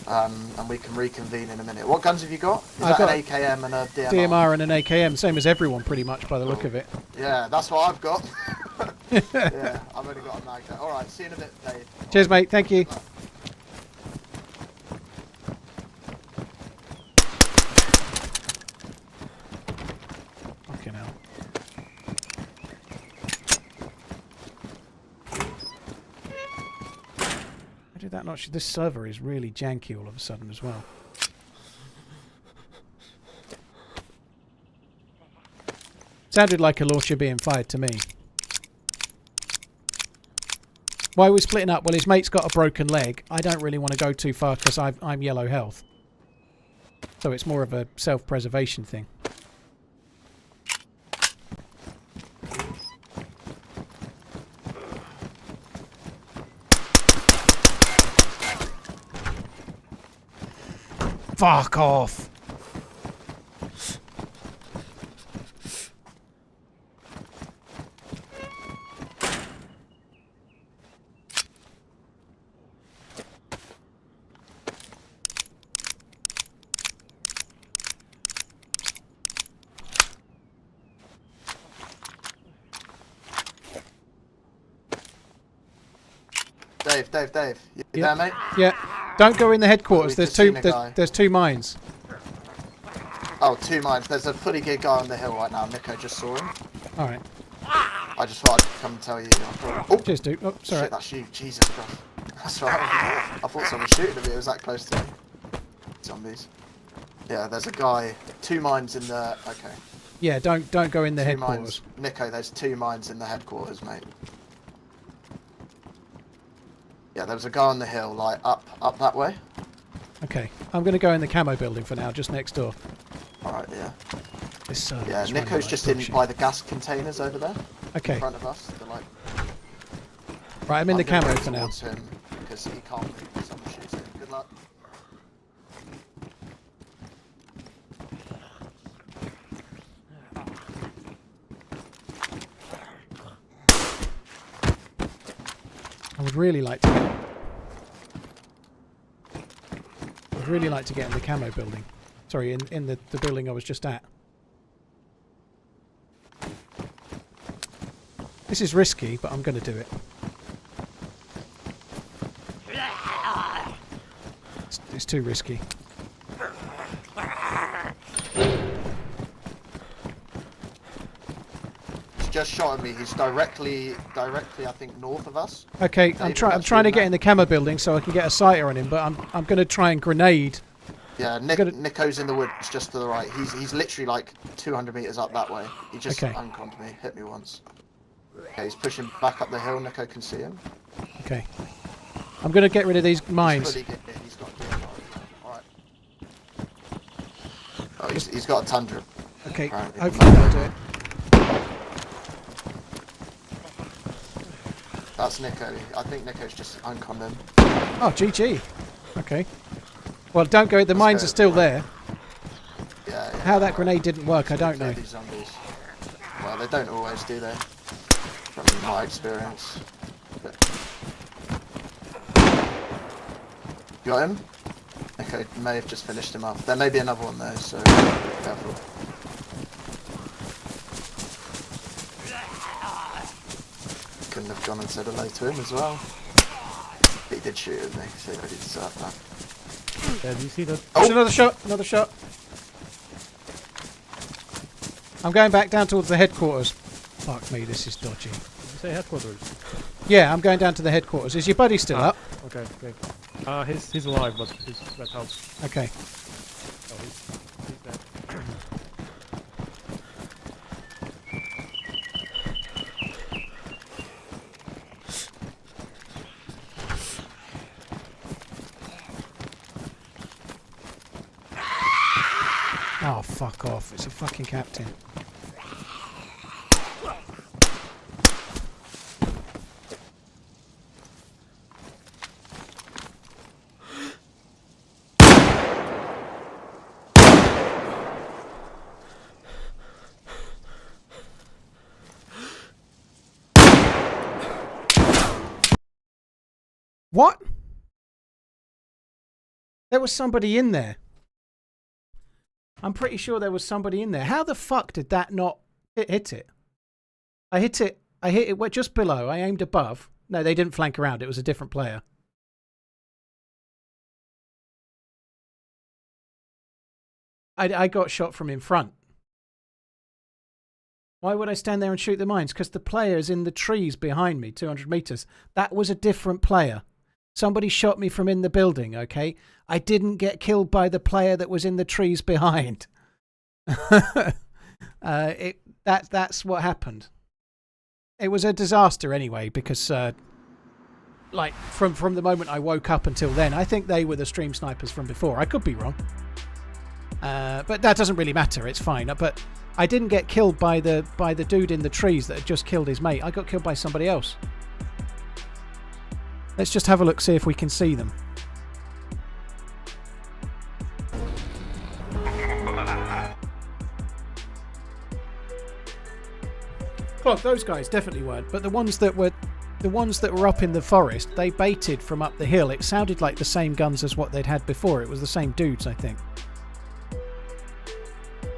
And we can reconvene in a minute. What guns have you got? I've got an AKM and a DMR. DMR and an AKM, same as everyone pretty much by the look of it. Yeah, that's what I've got. Yeah, I've only got a mag. Alright, see you in a bit, Dave. Cheers, mate. Thank you. Fucking hell. How did that not... This server is really janky all of a sudden as well. Sounded like a launcher being fired to me. Why are we splitting up? Well, his mate's got a broken leg. I don't really want to go too far because I'm yellow health. So it's more of a self-preservation thing. Fuck off! Dave. You there, mate? Yeah. Don't go in the headquarters. We've There's two mines. Oh, 2 mines. There's a fully geared guy on the hill right now. Nico just saw him. All right. I just thought I'd come and tell you. Oh, Cheers, dude. Oh, sorry. shit, that's you. Jesus Christ. That's right. I thought someone was shooting at me. It was that close to me. Zombies. Yeah, there's a guy. 2 mines in the... Okay. Yeah, don't go in the 2 headquarters. mines. Nico, there's 2 mines in the headquarters, mate. Yeah, there was a guy on the hill, like, up that way. Okay. I'm going to go in the camo building for now, just next door. Alright, yeah. This server Yeah, is running Nico's like just dog in shit. by the gas containers over there. Okay. In front of us. They're like... Right, I'm in the gonna camo go for now. towards him, because he can't move if someone shoots him. Good luck. I would really like to get... I'd really like to get in the camo building. Sorry, in the building I was just at. This is risky, but I'm going to do it. It's too risky. He's just shot at me. He's directly, I think, north of us. Okay, I'm trying to get in the camo building so I can get a sighter on him, but I'm going to try and grenade. Yeah, Nico's in the woods just to the right. He's literally like 200 meters up that way. He just unconned me, hit me once. Okay, he's pushing back up the hill. Nico can see him. Okay. I'm going to get rid of these mines. He's got Alright. Oh, he's got a tundra. Okay, Apparently. hopefully that'll do it. That's Nico. I think Nico's just unconned him. Oh, GG. Okay. Well, don't go. The mines are still there. Yeah. How that grenade didn't work, I don't know. These zombies. Well, they don't always, do they? From my experience. But... You got him? Okay, may have just finished him up. There may be another one there, so be careful. Couldn't have gone and said hello to him as well. But he did shoot at me, so he already deserved that. Yeah, do you see that? Oh, another shot! Another shot! I'm going back down towards the headquarters. Fuck me, this is dodgy. Did you say headquarters? Yeah, I'm going down to the headquarters. Is your buddy still up? Okay, okay. He's alive, but that helps. Okay. Oh, he's dead. Oh, fuck off. It's a fucking captain. What? There was somebody in there. I'm pretty sure there was somebody in there. How the fuck did that not hit it? I hit it just below. I aimed above. No, they didn't flank around. It was a different player. I got shot from in front. Why would I stand there and shoot the mines? Because the player's in the trees behind me, 200 meters. That was a different player. Somebody shot me from in the building, okay? I didn't get killed by the player that was in the trees behind. That's what happened. It was a disaster anyway, because like from the moment I woke up until then, I think they were the stream snipers from before. I could be wrong. But that doesn't really matter, it's fine. But I didn't get killed by the dude in the trees that had just killed his mate. I got killed by somebody else. Let's just have a look, see if we can see them. Clock, those guys definitely weren't, but the ones that were up in the forest, they baited from up the hill. It sounded like the same guns as what they'd had before. It was the same dudes, I think.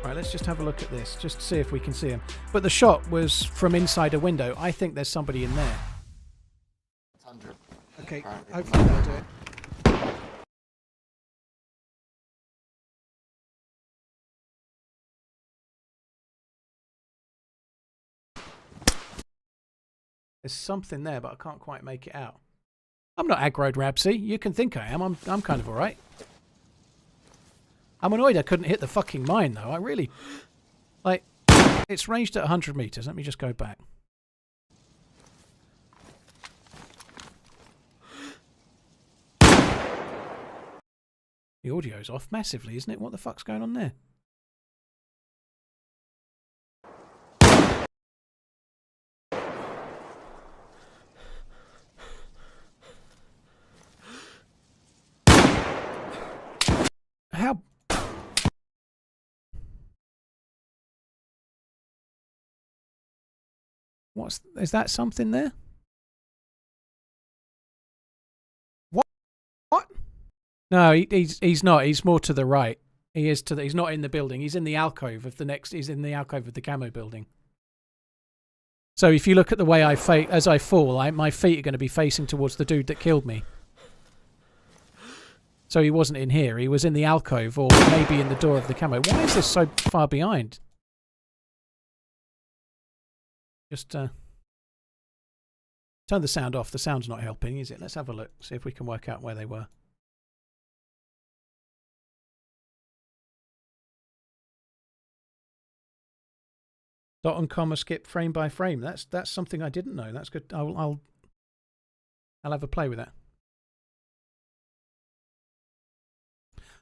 Right, let's just have a look at this, just to see if we can see them. But the shot was from inside a window. I think there's somebody in there. 100. Okay, hopefully that'll do it. There's something there, but I can't quite make it out. I'm not aggroed, Rabsy. You can think I am. I'm kind of alright. I'm annoyed I couldn't hit the fucking mine, though. I really... Like, it's ranged at 100 meters. Let me just go back. The audio's off massively, isn't it? What the fuck's going on there? How... Is that something there? What? No, he's not. He's more to the right. He is to the... He's not in the building. He's in the alcove of the next... He's in the alcove of the camo building. So if you look at the way as I fall, my feet are going to be facing towards the dude that killed me. So he wasn't in here. He was in the alcove or maybe in the door of the camo. Why is this so far behind? Just turn the sound off. The sound's not helping, is it? Let's have a look. See if we can work out where they were. Dot and comma skip frame by frame. That's something I didn't know. That's good. I'll have a play with that.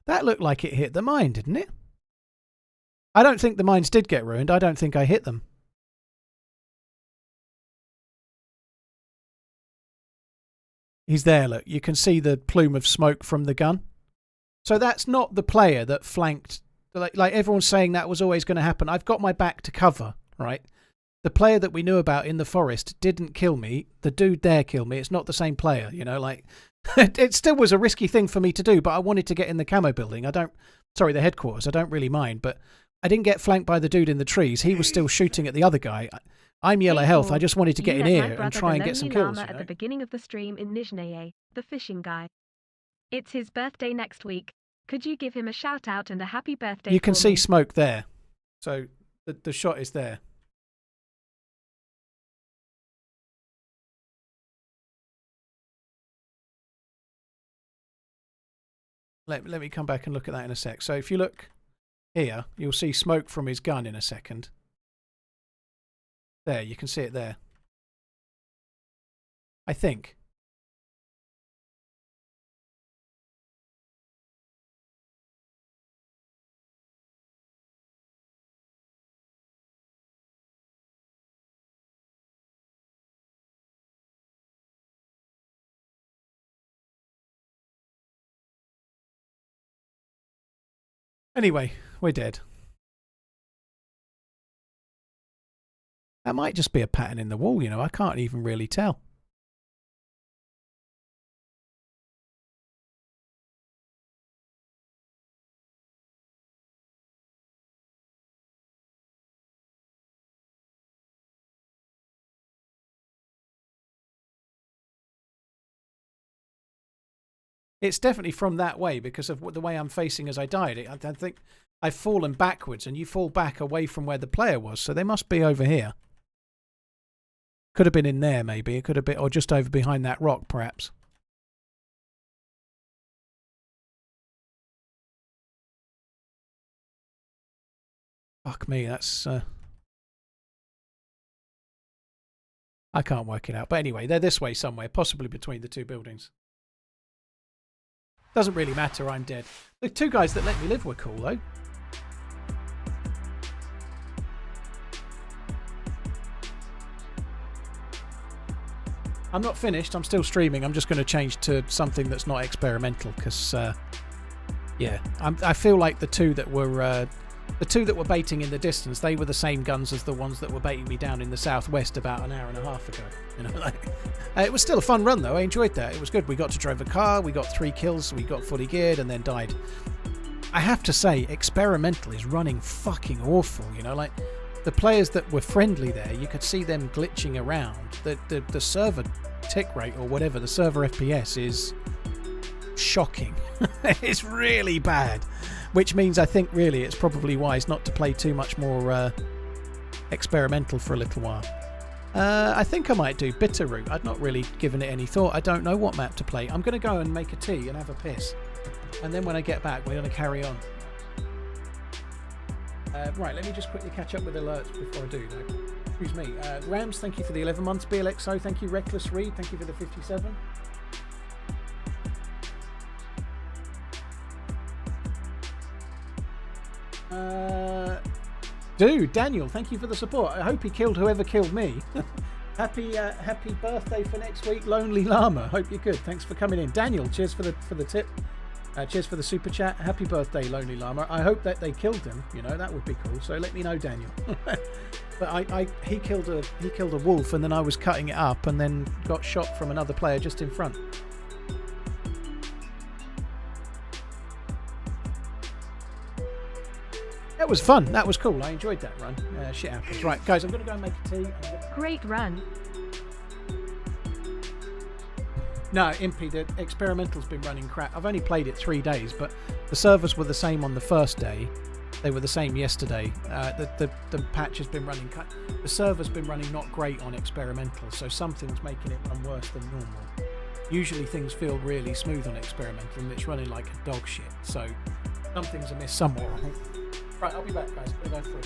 That looked like it hit the mine, didn't it? I don't think the mines did get ruined. I don't think I hit them. He's there, look. You can see the plume of smoke from the gun. So that's not the player that flanked. Like everyone's saying that was always going to happen. I've got my back to cover, right? The player that we knew about in the forest didn't kill me. The dude there killed me. It's not the same player, you know, like... It still was a risky thing for me to do, but I wanted to get in the camo building. Sorry, the headquarters. I don't really mind, but I didn't get flanked by the dude in the trees. He was still shooting at the other guy. I'm yellow health. I just wanted to get in here and try and get some kills. At the beginning of the stream in Nizhny, the fishing guy. It's his birthday next week. Could you give him a shout out and a happy birthday? You can see smoke there. So the shot is there. Let me come back and look at that in a sec. So if you look here, you'll see smoke from his gun in a second. There, you can see it there. I think. Anyway, we're dead. That might just be a pattern in the wall, you know. I can't even really tell. It's definitely from that way because of the way I'm facing as I died. I think I've fallen backwards and you fall back away from where the player was. So they must be over here. Could have been in there maybe. It could have been, or just over behind that rock perhaps. Fuck me, that's... I can't work it out. But anyway, they're this way somewhere, possibly between the two buildings. Doesn't really matter, I'm dead. The two guys that let me live were cool, though. I'm not finished, I'm still streaming. I'm just going to change to something that's not experimental, because, yeah, I feel like the two that were baiting in the distance, they were the same guns as the ones that were baiting me down in the southwest about an hour and a half ago. You know, like, it was still a fun run though. I enjoyed that. It was good. We got to drive a car, we got 3 kills, we got fully geared, and then died. I have to say, experimental is running fucking awful. You know, like the players that were friendly there, you could see them glitching around. The server tick rate or whatever, the server FPS is shocking. It's really bad. Which means I think really it's probably wise not to play too much more experimental for a little while. I think I might do Bitterroot. I'd not really given it any thought. I don't know what map to play. I'm going to go and make a tea and have a piss. And then when I get back, we're going to carry on. Right, let me just quickly catch up with alerts before I do though. Excuse me. Rams, thank you for the 11 months. BLXO, thank you. Reckless Reed, thank you for the 57. Dude, Daniel, thank you for the support. I hope he killed whoever killed me. Happy birthday for next week, Lonely Llama. Hope you're good. Thanks for coming in. Daniel, cheers for the tip. Cheers for the super chat. Happy birthday, Lonely Llama. I hope that they killed him. You know, that would be cool. So let me know, Daniel. But he killed a wolf, and then I was cutting it up, and then got shot from another player just in front. That was fun. That was cool. I enjoyed that run. Shit happens. Right, guys, I'm going to go and make a tea. Great run. No, Impy, the experimental's been running crap. I've only played it 3 days, but the servers were the same on the first day. They were the same yesterday. The patch has been running... The server's been running not great on experimental, so something's making it run worse than normal. Usually things feel really smooth on experimental, and it's running like a dog shit. So something's amiss somewhere, I think. Right, I'll be back, guys. Go through.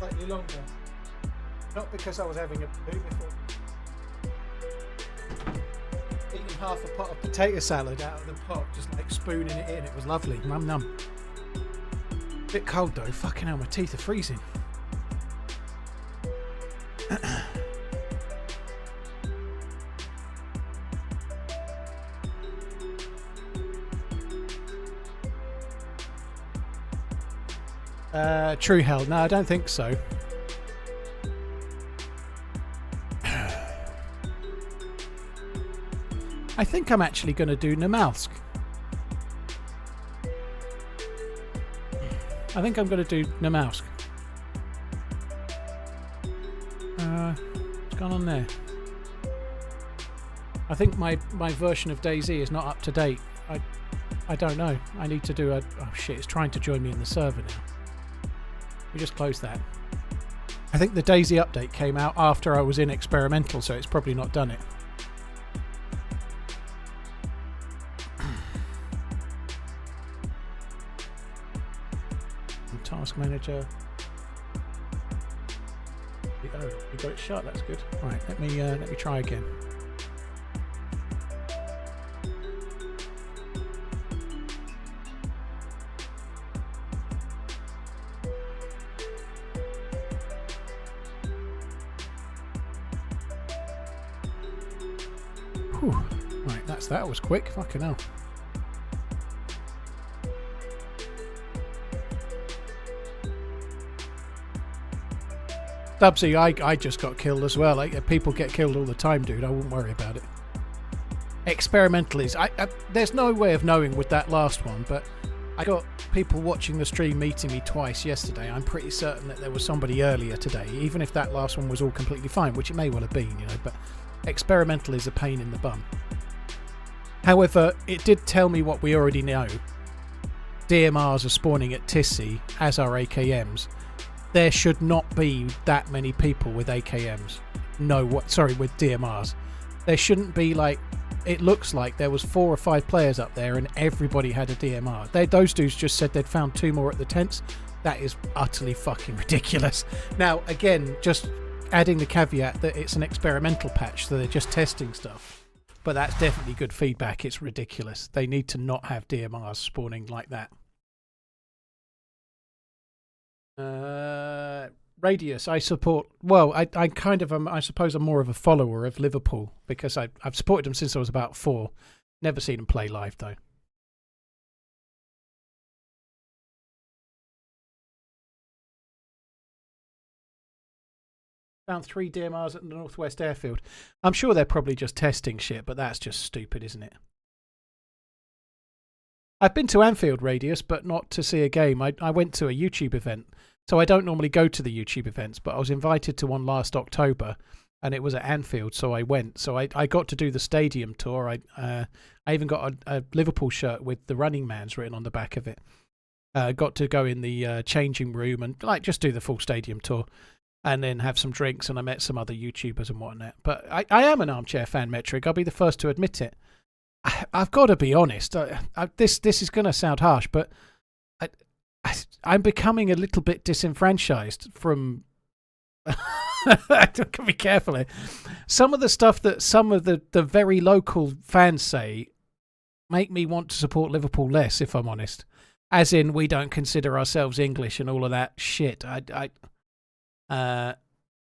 slightly longer. Not because I was having a poo before. Eating half a pot of potato salad out of the pot, just like spooning it in. It was lovely. Num num. Bit cold though. Fucking hell, my teeth are freezing. True hell. No, I don't think so. I think I'm actually going to do Namalsk. I think I'm going to do Namalsk. What's going on there? I think my version of DayZ is not up to date. I don't know. I need to do a... Oh shit, it's trying to join me in the server now. We just closed that. I think the DayZ update came out after I was in experimental, so it's probably not done it. Task manager. Oh, you got it shut. That's good. Right, let me try again. Whew. Right, that was quick. Fucking hell. Dubsy, I just got killed as well. People get killed all the time, dude. I wouldn't worry about it. Experimental is... there's no way of knowing with that last one, but I got people watching the stream meeting me twice yesterday. I'm pretty certain that there was somebody earlier today, even if that last one was all completely fine, which it may well have been, you know, but experimental is a pain in the bum. However, it did tell me what we already know. DMRs are spawning at Tissy, as are AKMs. There should not be that many people with AKMs. With DMRs. There shouldn't be, like... It looks like there was 4 or 5 players up there and everybody had a DMR. Those dudes just said they'd found 2 more at the tents. That is utterly fucking ridiculous. Now, again, just adding the caveat that it's an experimental patch, so they're just testing stuff. But that's definitely good feedback. It's ridiculous. They need to not have DMRs spawning like that. Radius, I support. Well, I kind of am. I suppose I'm more of a follower of Liverpool because I've supported them since I was about 4. Never seen them play live though. Found 3 DMRs at the Northwest Airfield. I'm sure they're probably just testing shit, but that's just stupid, isn't it? I've been to Anfield, Radius, but not to see a game. I went to a YouTube event. So I don't normally go to the YouTube events, but I was invited to one last October, and it was at Anfield, so I went. So I got to do the stadium tour. I even got a Liverpool shirt with TheRunningManZ written on the back of it. Got to go in the changing room and just do the full stadium tour, and then have some drinks, and I met some other YouTubers and whatnot. But I am an armchair fan, Metric. I'll be the first to admit it. I've got to be honest. This is going to sound harsh, but I'm becoming a little bit disenfranchised from... I can be careful here. Some of the stuff that some of the very local fans say make me want to support Liverpool less, if I'm honest. As in, we don't consider ourselves English and all of that shit.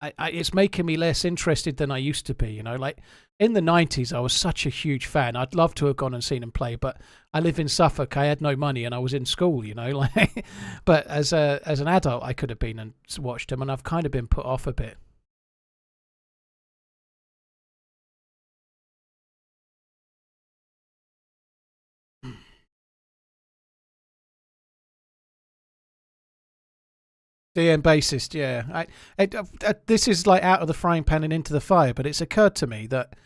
It's making me less interested than I used to be, you know. Like, in the 90s, I was such a huge fan. I'd love to have gone and seen him play, but I live in Suffolk. I had no money and I was in school, you know. Like, but as an adult, I could have been and watched him, and I've kind of been put off a bit. DM bassist, yeah. This is like out of the frying pan and into the fire, but it's occurred to me that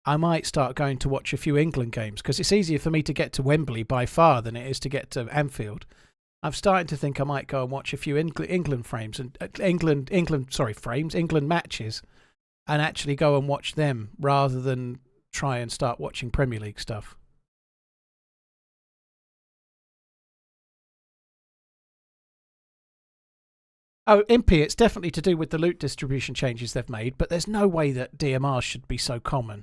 I might start going to watch a few England games because it's easier for me to get to Wembley by far than it is to get to Anfield. I'm starting to think I might go and watch a few England frames and England matches, and actually go and watch them rather than try and start watching Premier League stuff. Oh, Impy, it's definitely to do with the loot distribution changes they've made, but there's no way that DMR should be so common.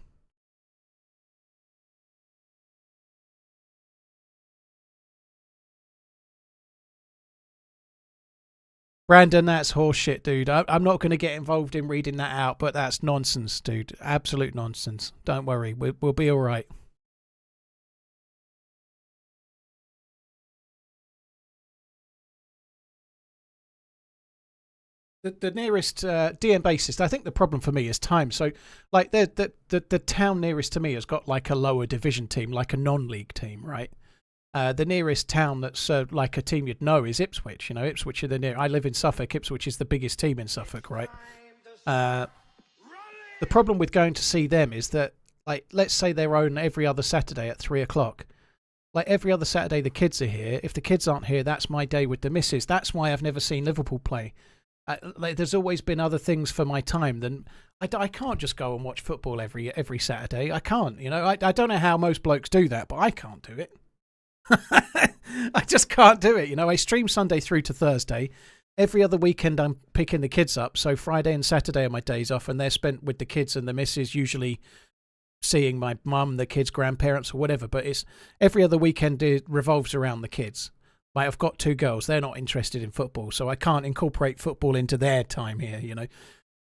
Brandon, that's horseshit, dude. I'm not going to get involved in reading that out, but that's nonsense, dude. Absolute nonsense. Don't worry, we'll be all right. The nearest DM bassist, I think the problem for me is time. So, like, the town nearest to me has got like a lower division team, like a non-league team, right? The nearest town that's like a team you'd know is Ipswich. You know, Ipswich are the near. I live in Suffolk. Ipswich is the biggest team in Suffolk, right? The problem with going to see them is that, like, let's say they're on every other Saturday at 3 o'clock. Like, every other Saturday the kids are here. If the kids aren't here, that's my day with the missus. That's why I've never seen Liverpool play. Like, there's always been other things for my time than I can't just go and watch football every Saturday. I can't, you know. I don't know how most blokes do that, but I can't do it. I just can't do it, you know. I stream Sunday through to Thursday. Every other weekend I'm picking the kids up, so Friday and Saturday are my days off, and they're spent with the kids and the missus, usually seeing my mum, the kids' grandparents or whatever, but it's every other weekend it revolves around the kids. Like, I've got 2 girls, they're not interested in football, so I can't incorporate football into their time here, you know.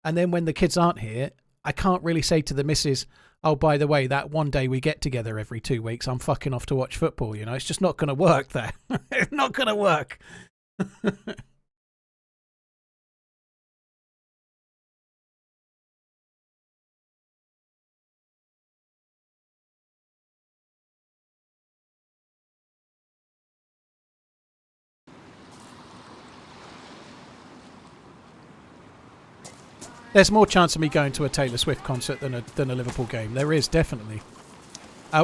And then when the kids aren't here, I can't really say to the missus, oh, by the way, that one day we get together every 2 weeks, I'm fucking off to watch football, you know. It's just not going to work there. It's not going to work. There's more chance of me going to a Taylor Swift concert than a Liverpool game. There is, definitely.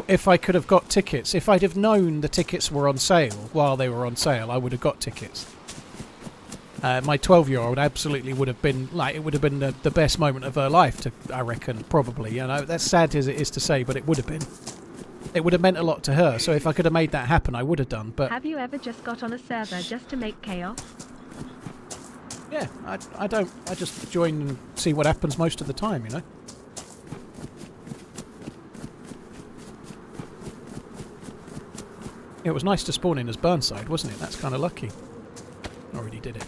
If I could have got tickets, if I'd have known the tickets were on sale while they were on sale, I would have got tickets. My 12-year-old absolutely would have been, like, it would have been the best moment of her life, I reckon, probably. You know, that's sad as it is to say, but it would have been. It would have meant a lot to her, so if I could have made that happen, I would have done. But have you ever just got on a server just to make chaos? Yeah, I don't. I just join and see what happens most of the time, you know. It was nice to spawn in as Burnside, wasn't it? That's kind of lucky. Already did it.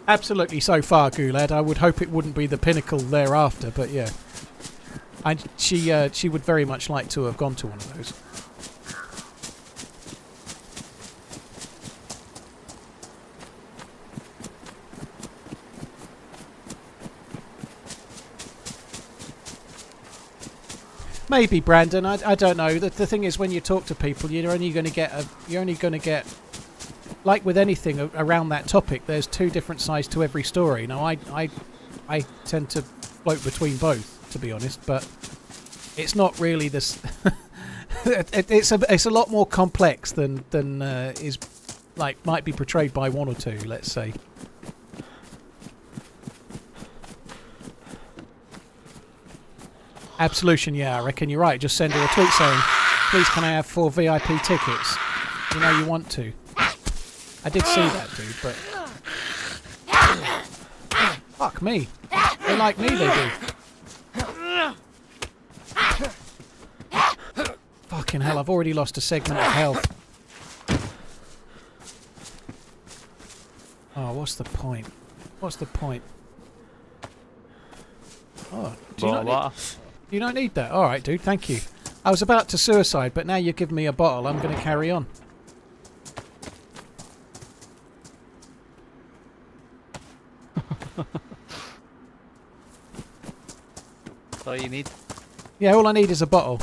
Absolutely so far, Gulad. I would hope it wouldn't be the pinnacle thereafter, but yeah. And she would very much like to have gone to one of those. Maybe, Brandon. I don't know. The thing is, when you talk to people, you're only going to get like with anything around that topic. There's 2 different sides to every story. Now, I tend to float between both, to be honest, but it's not really this. it's a lot more complex than is like might be portrayed by 1 or 2. Let's say. Absolution, yeah, I reckon you're right. Just send her a tweet saying, "Please, can I have 4 VIP tickets?" You know you want to. I did see that, dude, but fuck me. They like me, they do. Fucking hell, I've already lost a segment of health. Oh, what's the point? What's the point? Oh, do you not need that? Alright, dude, thank you. I was about to suicide, but now you've given me a bottle. I'm going to carry on. That's all you need? Yeah, all I need is a bottle.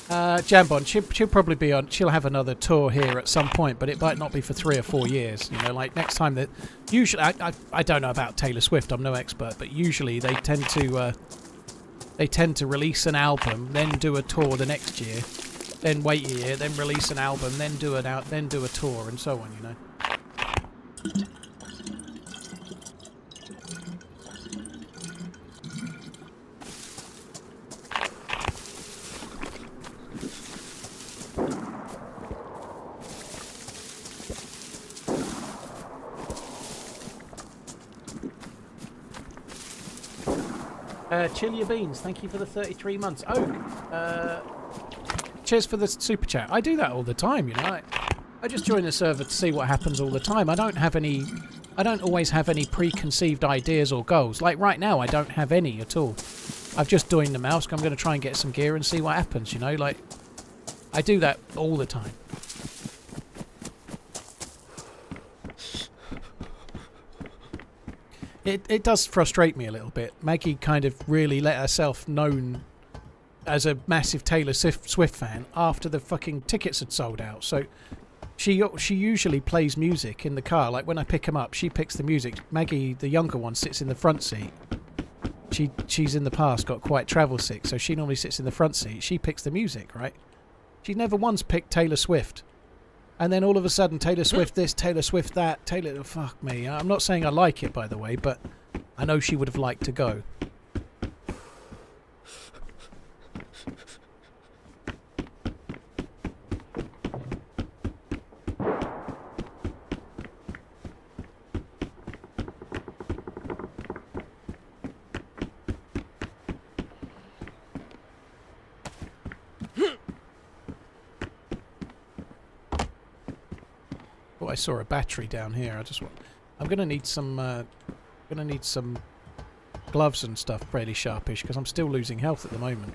Jambon, she'll probably be on. She'll have another tour here at some point, but it might not be for 3 or 4 years. You know, like next time that usually I don't know about Taylor Swift. I'm no expert, but usually they tend to release an album, then do a tour the next year, then wait a year, then release an album, then do a tour, and so on. You know. Chill your beans. Thank you for the 33 months. Oak. Cheers for the super chat. I do that all the time, you know. I just join the server to see what happens all the time. I don't always have any preconceived ideas or goals. Like right now, I don't have any at all. I've just joined the Namalsk. I'm going to try and get some gear and see what happens, you know. Like, I do that all the time. It does frustrate me a little bit. Maggie kind of really let herself known as a massive Taylor Swift fan after the fucking tickets had sold out. So she usually plays music in the car. Like when I pick him up, she picks the music. Maggie, the younger one, sits in the front seat. She's in the past got quite travel sick, so she normally sits in the front seat. She picks the music, right? She's never once picked Taylor Swift. And then all of a sudden, Taylor Swift this, Taylor Swift that, Taylor... Fuck me. I'm not saying I like it, by the way, but I know she would have liked to go. I saw a battery down here. I'm gonna need some gloves and stuff fairly sharpish because I'm still losing health at the moment.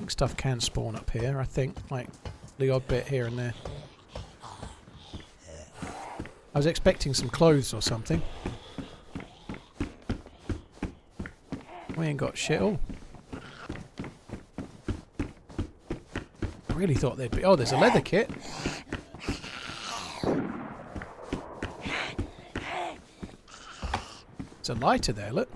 Stuff can spawn up here, I think, like the odd bit here and there. I was expecting some clothes or something. We ain't got shit all. I really thought there'd be... Oh, there's a leather kit. There's a lighter there, look.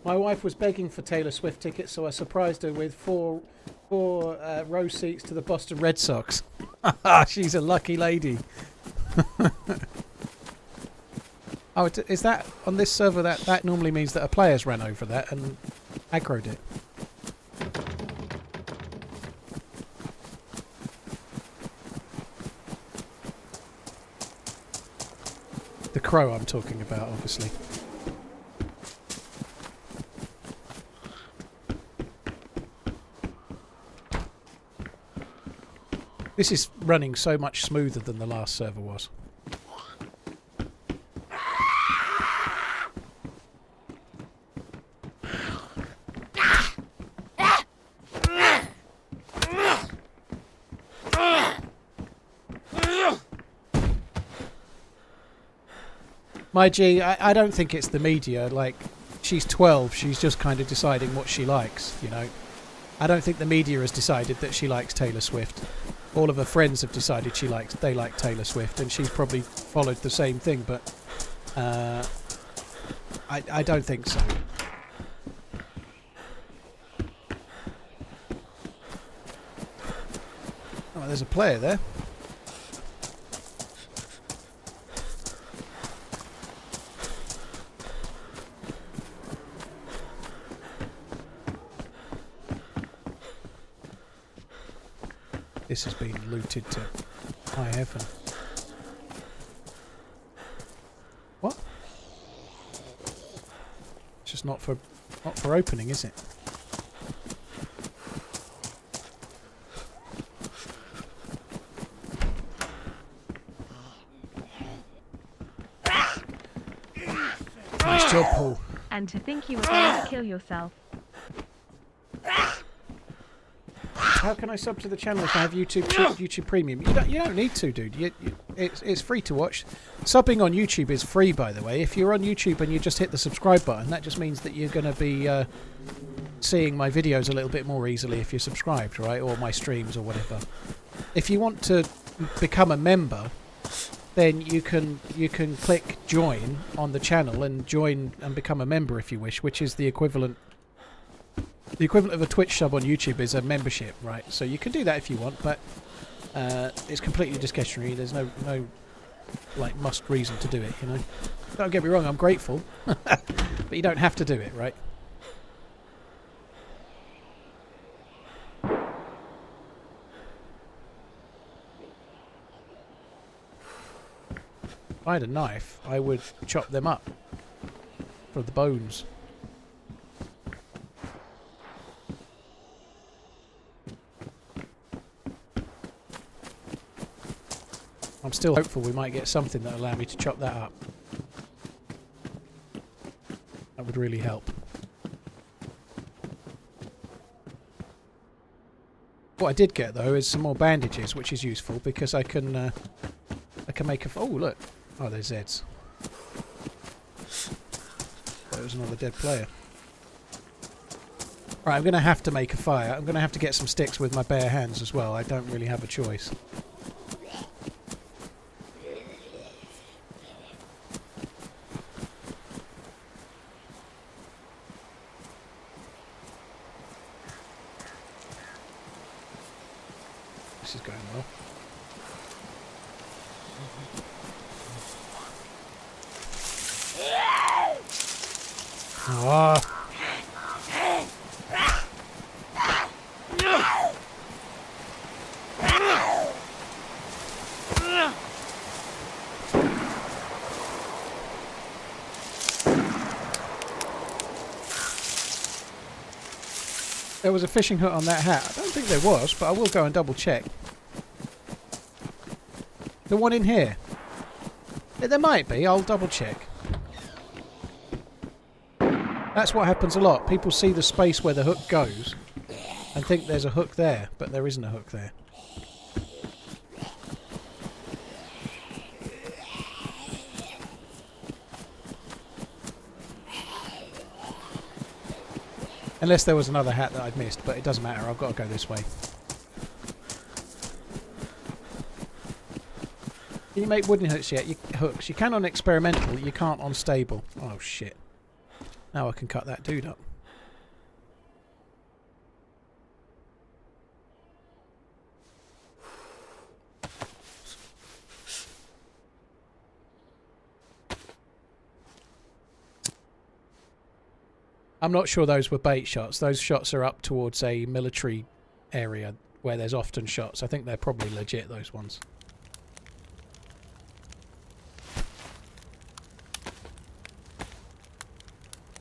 My wife was begging for Taylor Swift tickets, so I surprised her with four row seats to the Boston Red Sox. She's a lucky lady. Oh, is that on this server? That normally means that a player's ran over that and aggroed it. The crow I'm talking about, obviously. This is running so much smoother than the last server was. My G, I don't think it's the media. Like, she's 12, she's just kind of deciding what she likes, you know. I don't think the media has decided that she likes Taylor Swift. All of her friends have decided they like Taylor Swift, and she's probably followed the same thing, but I don't think so. Oh, there's a player there. This has been looted to high heaven. What? It's just not for opening, is it? Nice job, Paul. And to think you were going to kill yourself. How can I sub to the channel if I have YouTube Premium? You don't need to, dude. It's free to watch. Subbing on YouTube is free, by the way. If you're on YouTube and you just hit the subscribe button, that just means that you're going to be seeing my videos a little bit more easily if you're subscribed, right? Or my streams or whatever. If you want to become a member, then you can click join on the channel and join and become a member if you wish, which is the equivalent of a Twitch sub on YouTube is a membership, right? So you can do that if you want, but it's completely discretionary. There's no like must reason to do it, you know. Don't get me wrong, I'm grateful, but you don't have to do it, right? If I had a knife, I would chop them up for the bones. I'm still hopeful we might get something that'll allow me to chop that up. That would really help. What I did get though is some more bandages, which is useful because I can make a... Oh look! Oh, there's Zeds. There was another dead player. Right, I'm going to have to make a fire. I'm going to have to get some sticks with my bare hands as well. I don't really have a choice. This is going well. Oh. There was a fishing hook on that hat. I don't think there was, but I will go and double check. The one in here? Yeah, there might be. I'll double check. That's what happens a lot. People see the space where the hook goes and think there's a hook there, but there isn't a hook there. Unless there was another hat that I'd missed, but it doesn't matter. I've got to go this way. Can you make wooden hooks yet? Hooks. You can on experimental, you can't on stable. Oh shit. Now I can cut that dude up. I'm not sure those were bait shots. Those shots are up towards a military area where there's often shots. I think they're probably legit, those ones.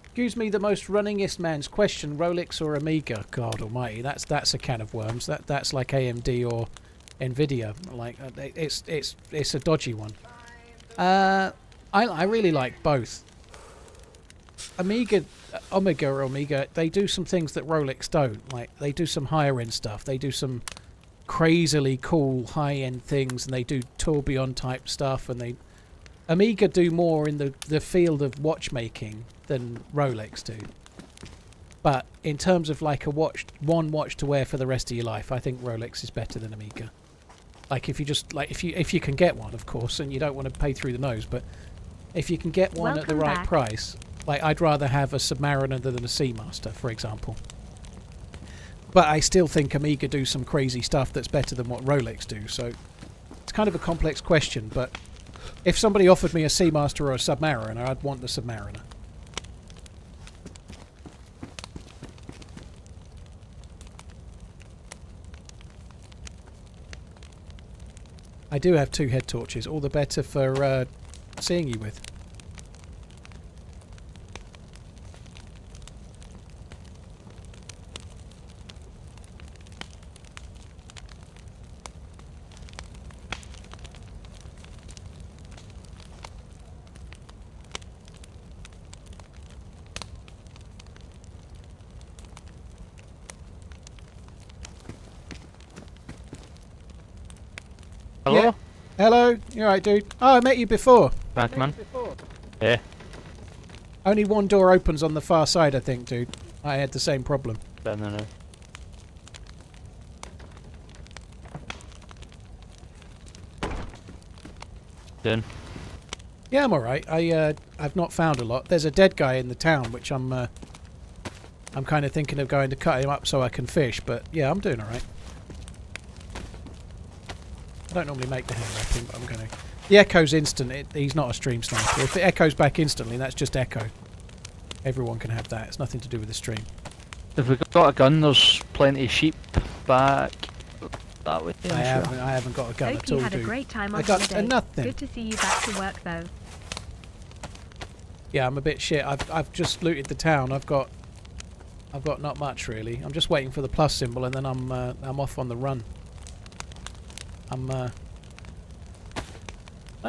Excuse me, the most runningest man's question: Rolex or Amiga? God Almighty, that's a can of worms. That's like AMD or Nvidia. Like it's a dodgy one. I really like both. Omega, they do some things that Rolex don't. Like they do some higher end stuff. They do some crazily cool high end things, and they do tourbillon type stuff. And Amiga do more in the field of watchmaking than Rolex do. But in terms of like one watch to wear for the rest of your life, I think Rolex is better than Amiga. Like if you can get one, of course, and you don't want to pay through the nose, but if you can get one at the right price, like I'd rather have a Submariner than a Seamaster, for example. But I still think Amiga do some crazy stuff that's better than what Rolex do, so it's kind of a complex question, but if somebody offered me a Seamaster or a Submariner, I'd want the Submariner. I do have 2 head torches, all the better for seeing you with. Hello? Yeah. Hello? You alright, dude? Oh, I met you before. Batman? Yeah. Only one door opens on the far side, I think, dude. I had the same problem. No, no, no. Done. Yeah, I'm alright. I've not found a lot. There's a dead guy in the town, which I'm kind of thinking of going to cut him up so I can fish. But yeah, I'm doing alright. I don't normally make the hand wrapping, but I'm going to. The echo's instant. He's not a stream sniper. If it echoes back instantly, that's just echo. Everyone can have that. It's nothing to do with the stream. If we've got a gun, there's plenty of sheep back that way. I haven't got a gun Hope at you all, had a dude. great time I on got holiday. nothing. Good to see you back to work though. Yeah, I'm a bit shit. I've just looted the town. I've got not much really. I'm just waiting for the plus symbol, and then I'm off on the run. I don't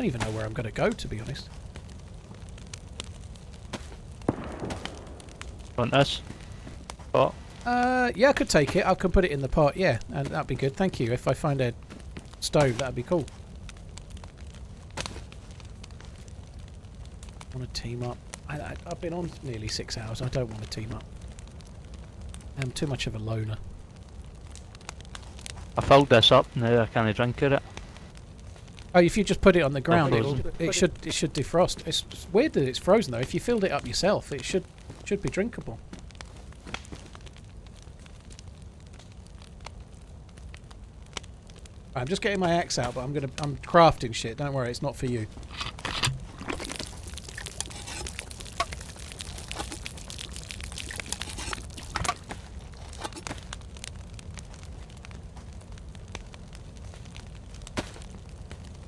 even know where I'm going to go, to be honest. Want this? Pot? Yeah, I could take it. I can put it in the pot, yeah, and that'd be good. Thank you. If I find a stove, that'd be cool. I want to team up. I've been on nearly 6 hours. I don't want to team up. I'm too much of a loner. I filled this up, now I can't drink it. Oh, if you just put it on the ground, frozen. it should defrost. It's weird that it's frozen though. If you filled it up yourself, it should be drinkable. I'm just getting my axe out, but I'm crafting shit. Don't worry, it's not for you.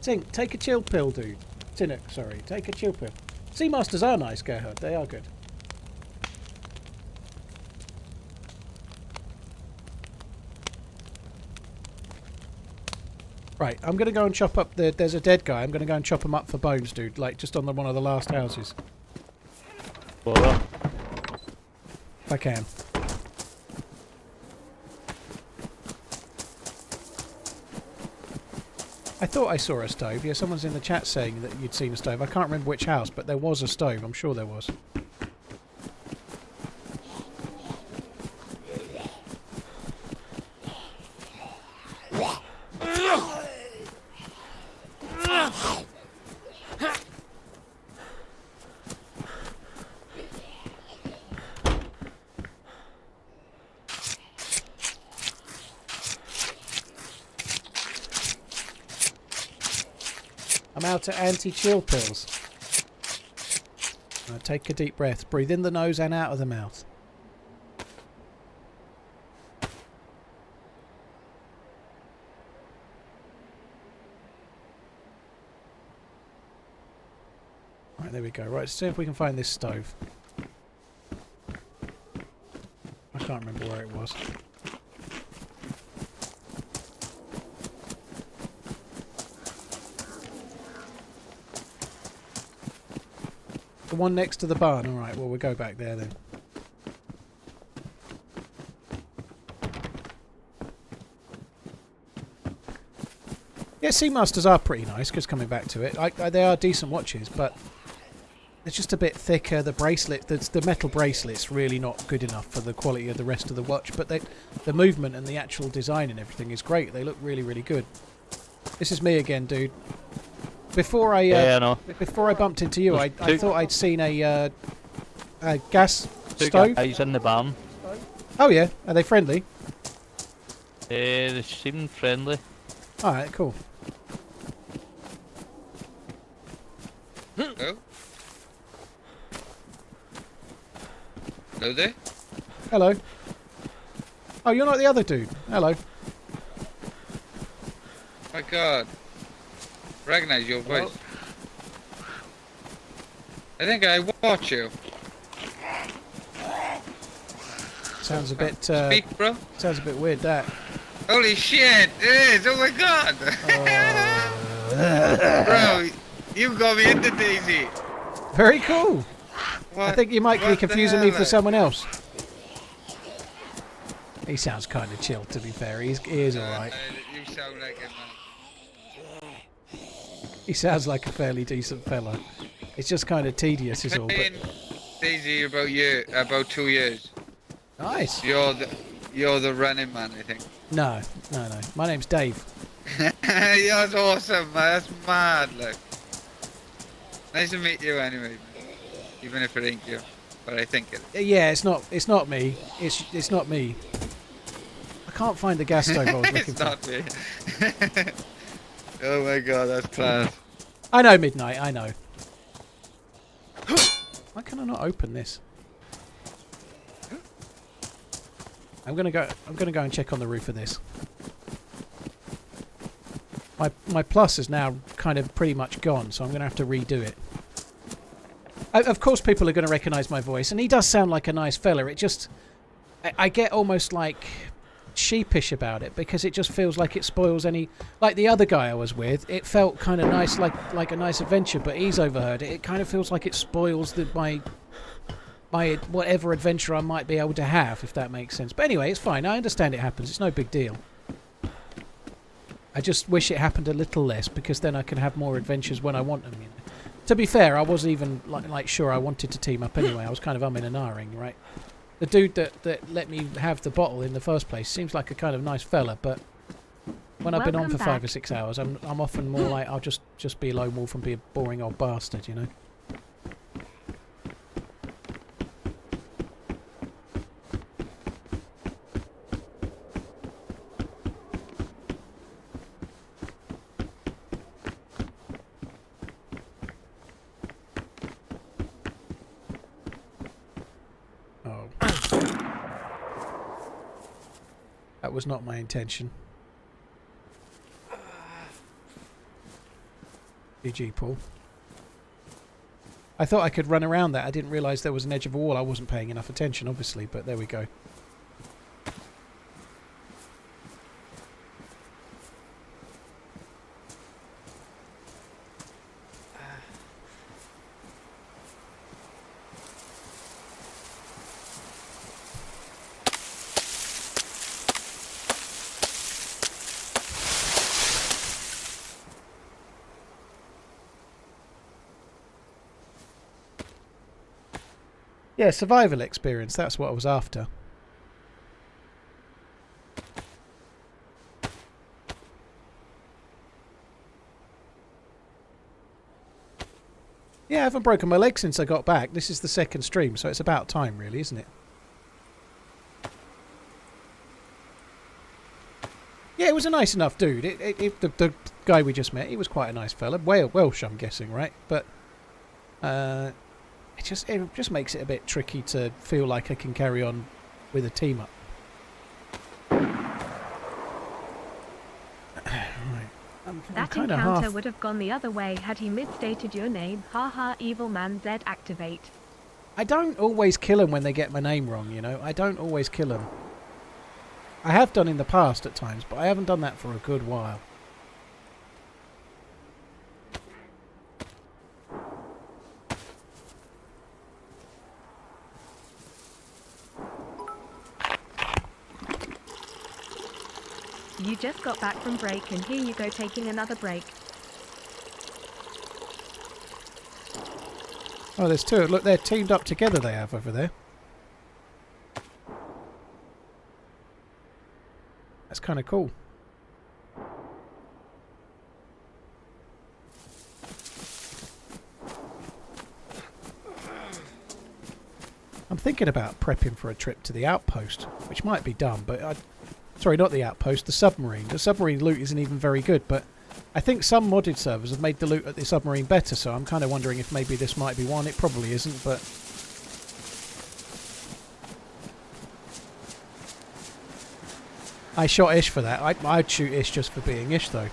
Tink, take a chill pill, dude. Tinnock, sorry. Take a chill pill. Sea Masters are nice, Gerhard. They are good. Right, I'm going to go and chop up the... There's a dead guy. I'm going to go and chop him up for bones, dude. Like, just on one of the last houses. What? If I can. I thought I saw a stove. Yeah, someone's in the chat saying that you'd seen a stove. I can't remember which house, but there was a stove. I'm sure there was. I'm out of anti-chill pills. Now take a deep breath. Breathe in the nose and out of the mouth. Right, there we go. Right, let's see if we can find this stove. I can't remember where it was. The one next to the barn. Alright, well, we'll go back there then. Yeah, Sea Masters are pretty nice, because coming back to it, they are decent watches, but it's just a bit thicker. The bracelet, the metal bracelet's really not good enough for the quality of the rest of the watch, but the movement and the actual design and everything is great. They look really, really good. This is me again, dude. Before I before I bumped into you, I thought I'd seen a gas stove. Guys in the barn. Oh yeah, are they friendly? They seem friendly. All right, cool. Hello? Hello there? Hello. Oh, you're not the other dude. Hello. My god. Recognize your voice. I think I watch you. Sounds a bit. Speak, bro. Sounds a bit weird. That. Holy shit! It is! Oh my god! Bro, you got me into DayZ. Very cool. What? I think you might be What the confusing me hell? for someone else. He sounds kind of chill, to be fair. He is alright. You sound like it, man. He sounds like a fairly decent fella. It's just kind of tedious, is all. But Playing DayZ about 2 years. Nice. You're the running man, I think. No. My name's Dave. Yeah, that's awesome, man. That's mad, look. Nice to meet you anyway, even if it ain't you. But I think it is. Yeah, it's not me. It's not me. I can't find the gas stove I was looking It's for. not me. Oh my god, that's class. I know, Midnight, I know. Why can I not open this? I'm gonna go and check on the roof of this. My plus is now kind of pretty much gone, so I'm gonna have to redo it. Of course people are gonna recognise my voice, and he does sound like a nice fella. It just I get almost like sheepish about it because it just feels like it spoils any, like the other guy I was with. It felt kind of nice, like a nice adventure, but he's overheard it. It kind of feels like it spoils my whatever adventure I might be able to have, if that makes sense. But anyway, it's fine. I understand it happens. It's no big deal. I just wish it happened a little less, because then I can have more adventures when I want them. You know? To be fair, I wasn't even like sure I wanted to team up anyway. I was kind of umming and ahhing, right? The dude that let me have the bottle in the first place seems like a kind of nice fella, but when I've been on for 5 or 6 hours, I'm often more like I'll just be a lone wolf and be a boring old bastard, you know. That was not my intention. GG, Paul. I thought I could run around that. I didn't realise there was an edge of a wall. I wasn't paying enough attention, obviously, but there we go. Yeah, survival experience, that's what I was after. Yeah, I haven't broken my leg since I got back. This is the second stream, so it's about time, really, isn't it? Yeah, it was a nice enough dude. The guy we just met, he was quite a nice fella. Welsh, I'm guessing, right? But it just makes it a bit tricky to feel like I can carry on with a team up. Right. That encounter would have gone the other way had he misstated your name. Haha, evil man Z activate. I don't always kill them when they get my name wrong, you know. I don't always kill them. I have done in the past at times, but I haven't done that for a good while. You just got back from break and here you go taking another break. Oh, there's two. Look, they're teamed up together, they have over there. That's kind of cool. I'm thinking about prepping for a trip to the outpost, which might be dumb, but sorry, not the outpost, the submarine. The submarine loot isn't even very good, but I think some modded servers have made the loot at the submarine better, so I'm kind of wondering if maybe this might be one. It probably isn't, but... I shot Ish for that. I'd shoot Ish just for being Ish, though.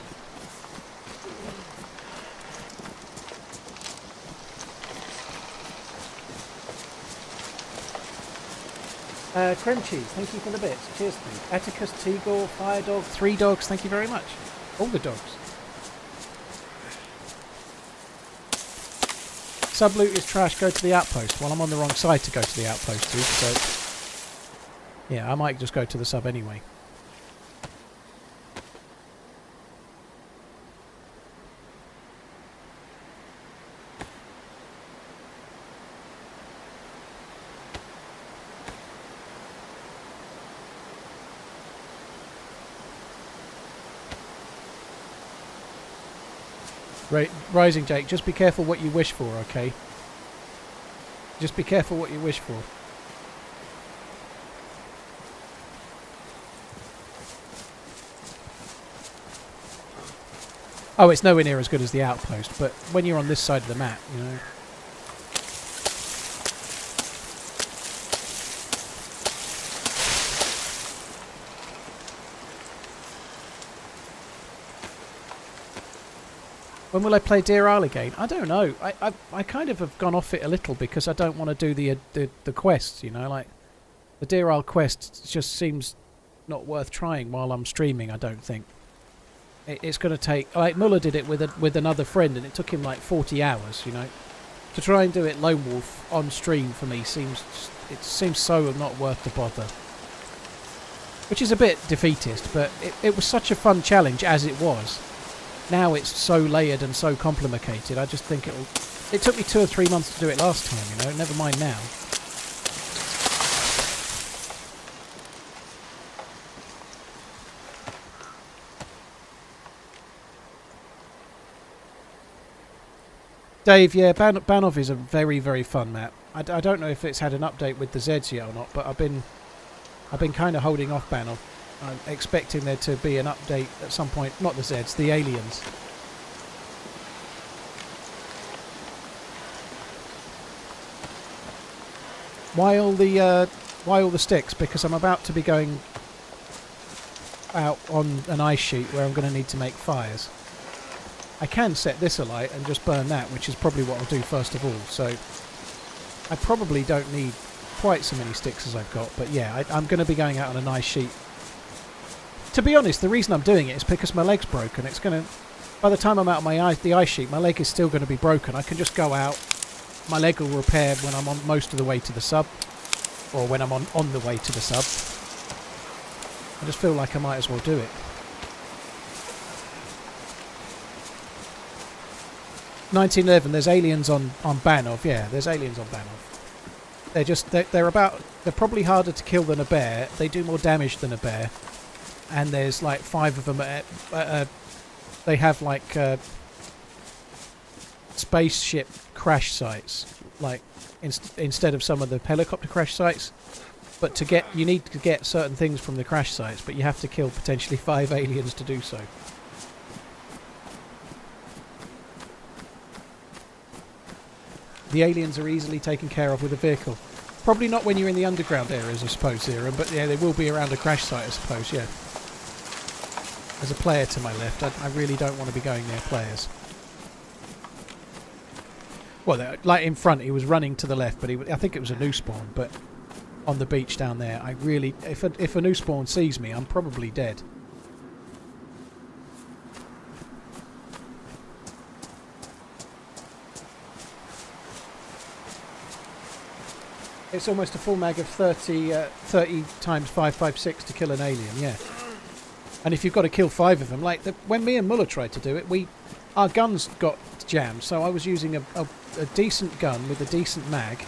Creme Cheese, thank you for the bits. Cheers, please. Atticus, Tigor, Fire Dog, 3 dogs, thank you very much. All the dogs. Sub loot is trash, go to the outpost. Well, I'm on the wrong side to go to the outpost, dude, so... yeah, I might just go to the sub anyway. Rising Jake, just be careful what you wish for, okay? Just be careful what you wish for. Oh, it's nowhere near as good as the outpost, but when you're on this side of the map, you know... When will I play Deer Isle again? I don't know. I kind of have gone off it a little because I don't want to do the quests, you know, like the Deer Isle quest just seems not worth trying while I'm streaming, I don't think. It's going to take... Like, Muller did it with another friend and it took him like 40 hours, you know. To try and do it lone wolf on stream for me seems so not worth the bother. Which is a bit defeatist, but it was such a fun challenge as it was. Now it's so layered and so complicated, I just think it'll... It took me 2 or 3 months to do it last time, you know, never mind now. Dave, yeah, Banov is a very, very fun map. I don't know if it's had an update with the Zeds yet or not, but I've been kind of holding off Banov. I'm expecting there to be an update at some point. Not the Zeds, the aliens. Why all the sticks? Because I'm about to be going out on an ice sheet where I'm going to need to make fires. I can set this alight and just burn that, which is probably what I'll do first of all. So I probably don't need quite so many sticks as I've got, but yeah, I'm going to be going out on an ice sheet. To be honest, the reason I'm doing it is because my leg's broken. It's going to... By the time I'm out on the ice sheet, my leg is still going to be broken. I can just go out. My leg will repair when I'm on most of the way to the sub. Or when I'm on the way to the sub. I just feel like I might as well do it. $19.11, there's aliens on Banov. Yeah, there's aliens on Banov. They're probably harder to kill than a bear. They do more damage than a bear. And there's like 5 of them they have like spaceship crash sites, like instead of some of the helicopter crash sites. But you need to get certain things from the crash sites, but you have to kill potentially 5 aliens to do so. The aliens are easily taken care of with a vehicle. Probably not when you're in the underground areas, I suppose, Zero, but yeah, they will be around a crash site, I suppose, yeah. There's a player to my left. I really don't want to be going near players. Well, like in front, he was running to the left, but I think it was a new spawn, but on the beach down there, I really... If a new spawn sees me, I'm probably dead. It's almost a full mag of 30 times 5.56 to kill an alien, yeah. And if you've got to kill 5 of them, like when me and Muller tried to do it, our guns got jammed, so I was using a decent gun with a decent mag,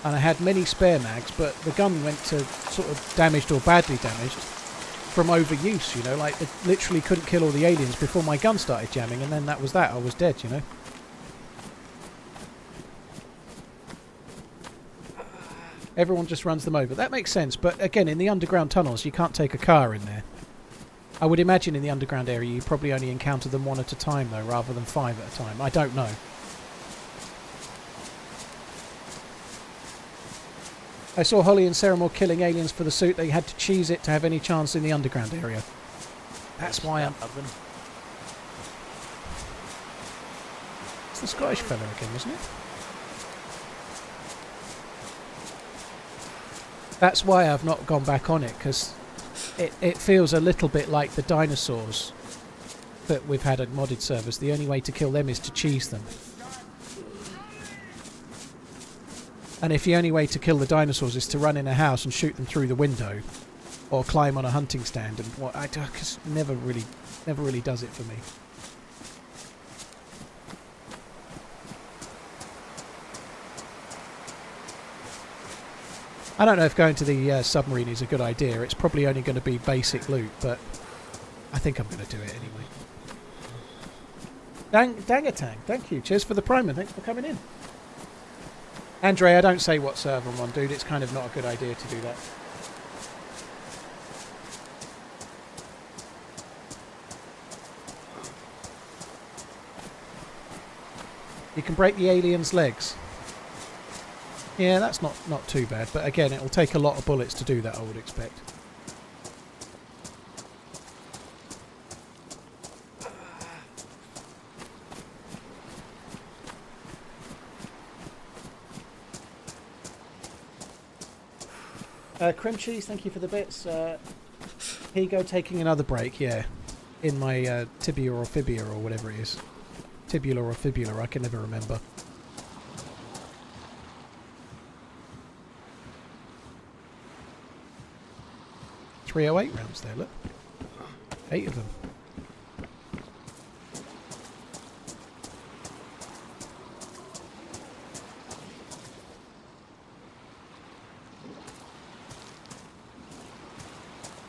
and I had many spare mags, but the gun went to sort of damaged or badly damaged from overuse, you know, like it literally couldn't kill all the aliens before my gun started jamming, and then that was that, I was dead, you know. Everyone just runs them over. That makes sense, but again, in the underground tunnels, you can't take a car in there. I would imagine in the underground area you probably only encounter them 1 at a time, though, rather than 5 at a time. I don't know. I saw Holly and Sarah Moore killing aliens for the suit. They had to cheese it to have any chance in the underground area. That's why I'm... It's the Scottish fella again, isn't it? That's why I've not gone back on it, because it feels a little bit like the dinosaurs that we've had at modded servers. The only way to kill them is to cheese them. And if the only way to kill the dinosaurs is to run in a house and shoot them through the window, or climb on a hunting stand, and what I just never really does it for me. I don't know if going to the submarine is a good idea. It's probably only going to be basic loot, but I think I'm going to do it anyway. Dangatang, thank you. Cheers for the prime and thanks for coming in. Andrea, don't say what server I'm on, dude. It's kind of not a good idea to do that. You can break the alien's legs. Yeah, that's not too bad. But again, it'll take a lot of bullets to do that, I would expect. Cream cheese, thank you for the bits. Here you go, taking another break, yeah. In my tibia or fibia or whatever it is. Tibula or fibula, I can never remember. .308 rounds there, look. 8 of them.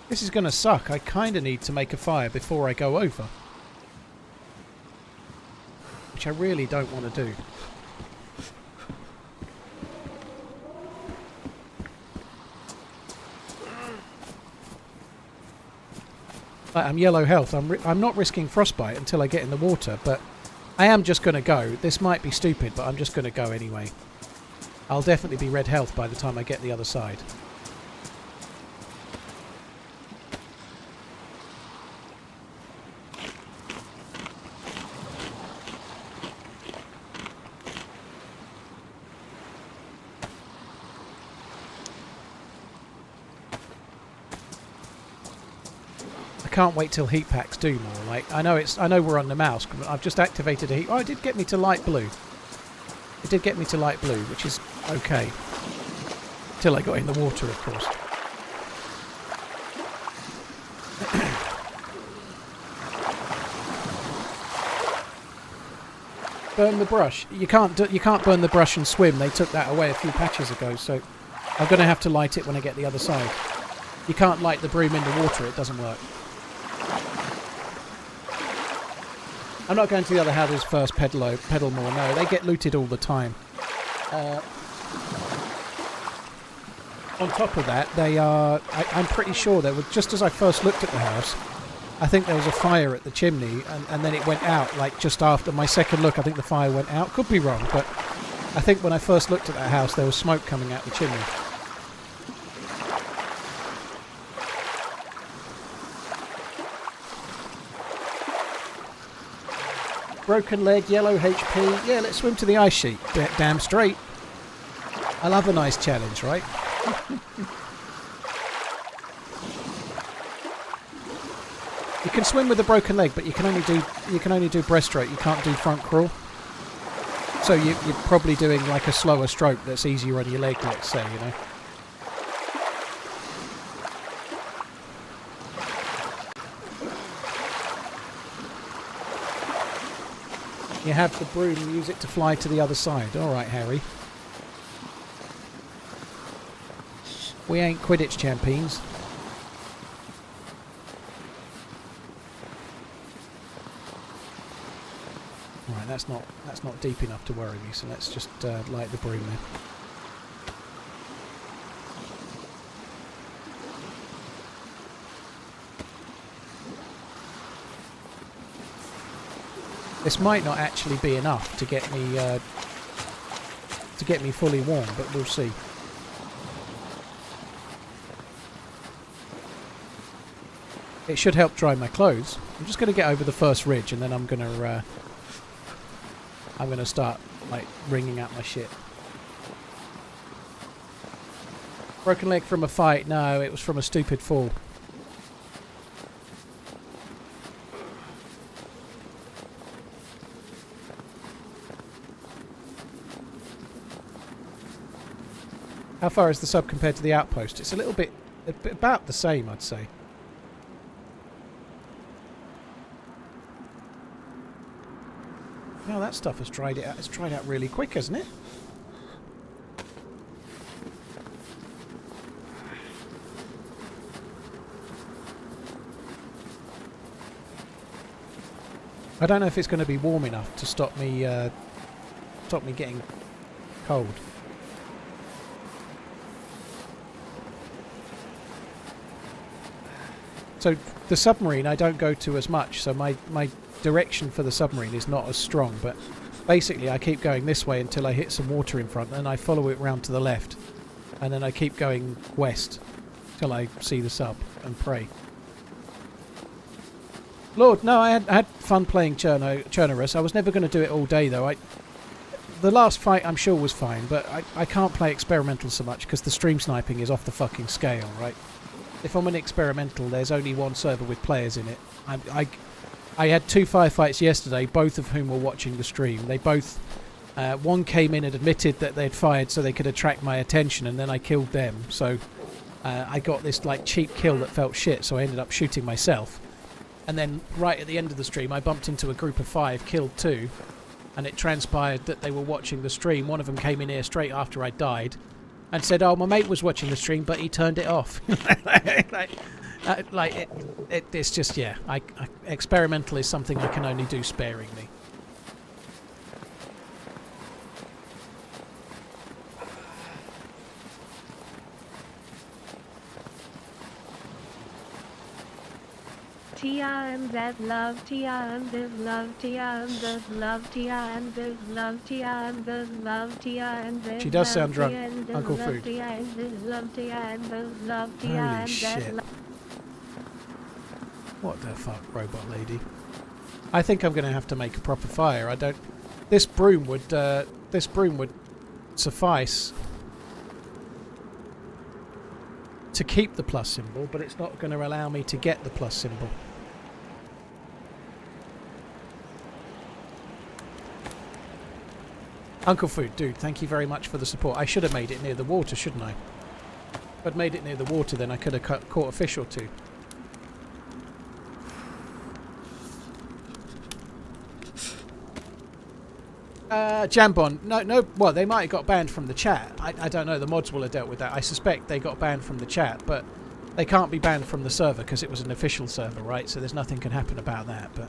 This is going to suck. I kind of need to make a fire before I go over. Which I really don't want to do. I'm yellow health. I'm not risking frostbite until I get in the water, but I am just going to go. This might be stupid, but I'm just going to go anyway. I'll definitely be red health by the time I get the other side. Can't wait till heat packs do more. Like I know we're on Namalsk, but I've just activated a heat. Oh, it did get me to light blue. It did get me to light blue, which is okay. Till I got in the water, of course. Burn the brush. You can't burn the brush and swim. They took that away a few patches ago, so I'm going to have to light it when I get the other side. You can't light the broom in the water. It doesn't work. I'm not going to the other houses first, pedal more. No, they get looted all the time. On top of that, they are... I'm pretty sure there were... Just as I first looked at the house, I think there was a fire at the chimney, and then it went out, like, just after my second look, I think the fire went out. Could be wrong, but I think when I first looked at that house, there was smoke coming out the chimney. Broken leg, yellow HP. Yeah, let's swim to the ice sheet. Damn straight. I love a nice challenge, right? You can swim with a broken leg, but you can only do breaststroke. You can't do front crawl. So you're probably doing like a slower stroke that's easier on your leg, let's say, you know. You have the broom and use it to fly to the other side. Alright, Harry. We ain't Quidditch champions. Alright, that's not deep enough to worry me, so let's just light the broom then. This might not actually be enough to get me fully warm, but we'll see. It should help dry my clothes. I'm just going to get over the first ridge, and then I'm going to start like wringing out my shit. Broken leg from a fight? No, it was from a stupid fall. How far is the sub compared to the outpost? It's a little bit, about the same, I'd say. No, that stuff has dried it out. It's dried out really quick, hasn't it? I don't know if it's going to be warm enough to stop me getting cold. So the submarine I don't go to as much, so my direction for the submarine is not as strong, but basically I keep going this way until I hit some water in front, and I follow it round to the left, and then I keep going west till I see the sub and pray. Lord, no, I had fun playing Chernarus. I was never going to do it all day though. The last fight I'm sure was fine, but I can't play experimental so much because the stream sniping is off the fucking scale, right? If I'm an experimental, there's only one server with players in it. I had 2 firefights yesterday, both of whom were watching the stream. They both... one came in and admitted that they'd fired so they could attract my attention, and then I killed them. So I got this like cheap kill that felt shit, so I ended up shooting myself. And then right at the end of the stream, I bumped into a group of 5, killed 2, and it transpired that they were watching the stream. One of them came in here straight after I died and said, "Oh, my mate was watching the stream, but he turned it off." It's just, yeah, experimental is something I can only do sparingly. TRMZ love, TRMZ love, TRMZ love, TRMZ love, TRMZ love, TRMZ. She does sound drunk, Uncle Food. Holy shit. What the fuck, robot lady? I think I'm going to have to make a proper fire. I don't... This broom would suffice to keep the plus symbol, but it's not going to allow me to get the plus symbol. Uncle Food, dude, thank you very much for the support. I should have made it near the water, shouldn't I? If I'd made it near the water, then I could have caught a fish or two. Jambon, no, well, they might have got banned from the chat. I don't know, the mods will have dealt with that. I suspect they got banned from the chat, but they can't be banned from the server because it was an official server, right? So there's nothing can happen about that, but...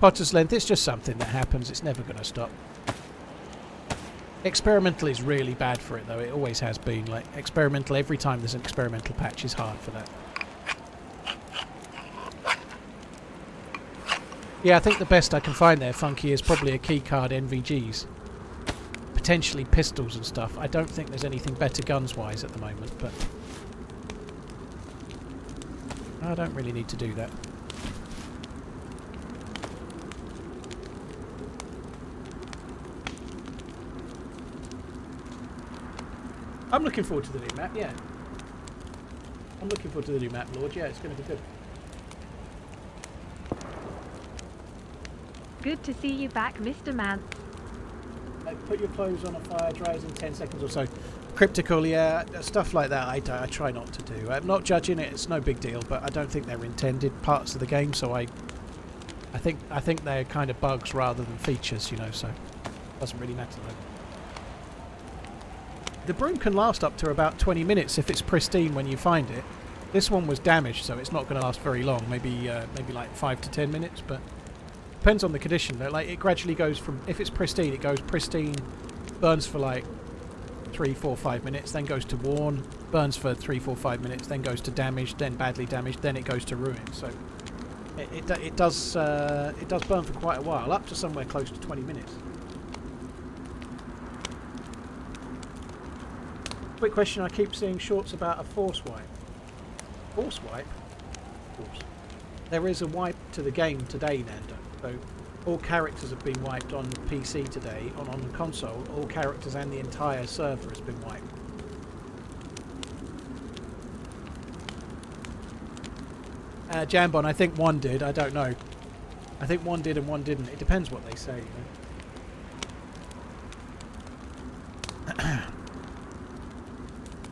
Potter's length, it's just something that happens. It's never going to stop. Experimental is really bad for it, though. It always has been. Like, experimental, every time there's an experimental patch is hard for that. Yeah, I think the best I can find there, Funky, is probably a keycard NVGs. Potentially pistols and stuff. I don't think there's anything better guns-wise at the moment, but... I don't really need to do that. I'm looking forward to the new map, yeah. I'm looking forward to the new map, Lord. Yeah, it's going to be good. Good to see you back, Mr. Man. Like, put your clothes on a fire, dries in 10 seconds or so. Cryptical, yeah, stuff like that I try not to do. I'm not judging it, it's no big deal, but I don't think they're intended parts of the game, so I think they're kind of bugs rather than features, you know, so it doesn't really matter though. The broom can last up to about 20 minutes if it's pristine when you find it. This one was damaged, so it's not going to last very long. Maybe like 5 to 10 minutes, but depends on the condition. Like, it gradually goes from, if it's pristine, it goes pristine, burns for like 3, 4, 5 minutes, then goes to worn, burns for 3, 4, 5 minutes, then goes to damaged, then badly damaged, then it goes to ruin. So it does burn for quite a while, up to somewhere close to 20 minutes. Quick question, I keep seeing shorts about a force wipe. Force wipe? Force. There is a wipe to the game today, Nando. So all characters have been wiped on PC today. On console, all characters and the entire server has been wiped. Jambon, I think one did, I don't know. I think one did and one didn't. It depends what they say, you know.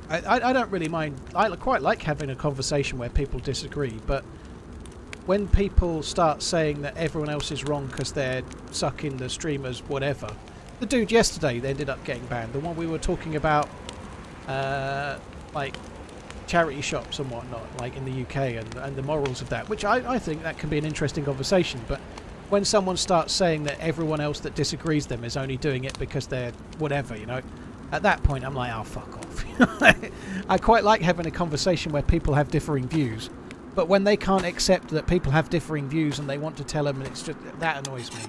I don't really mind. I quite like having a conversation where people disagree, but when people start saying that everyone else is wrong because they're sucking the streamers, whatever. The dude yesterday, they ended up getting banned. The one we were talking about, like, charity shops and whatnot, like in the UK, and the morals of that, which I think that can be an interesting conversation. But when someone starts saying that everyone else that disagrees them is only doing it because they're whatever, you know, at that point I'm like, oh, fuck off. I quite like having a conversation where people have differing views, but when they can't accept that people have differing views and they want to tell them, it's just, that annoys me.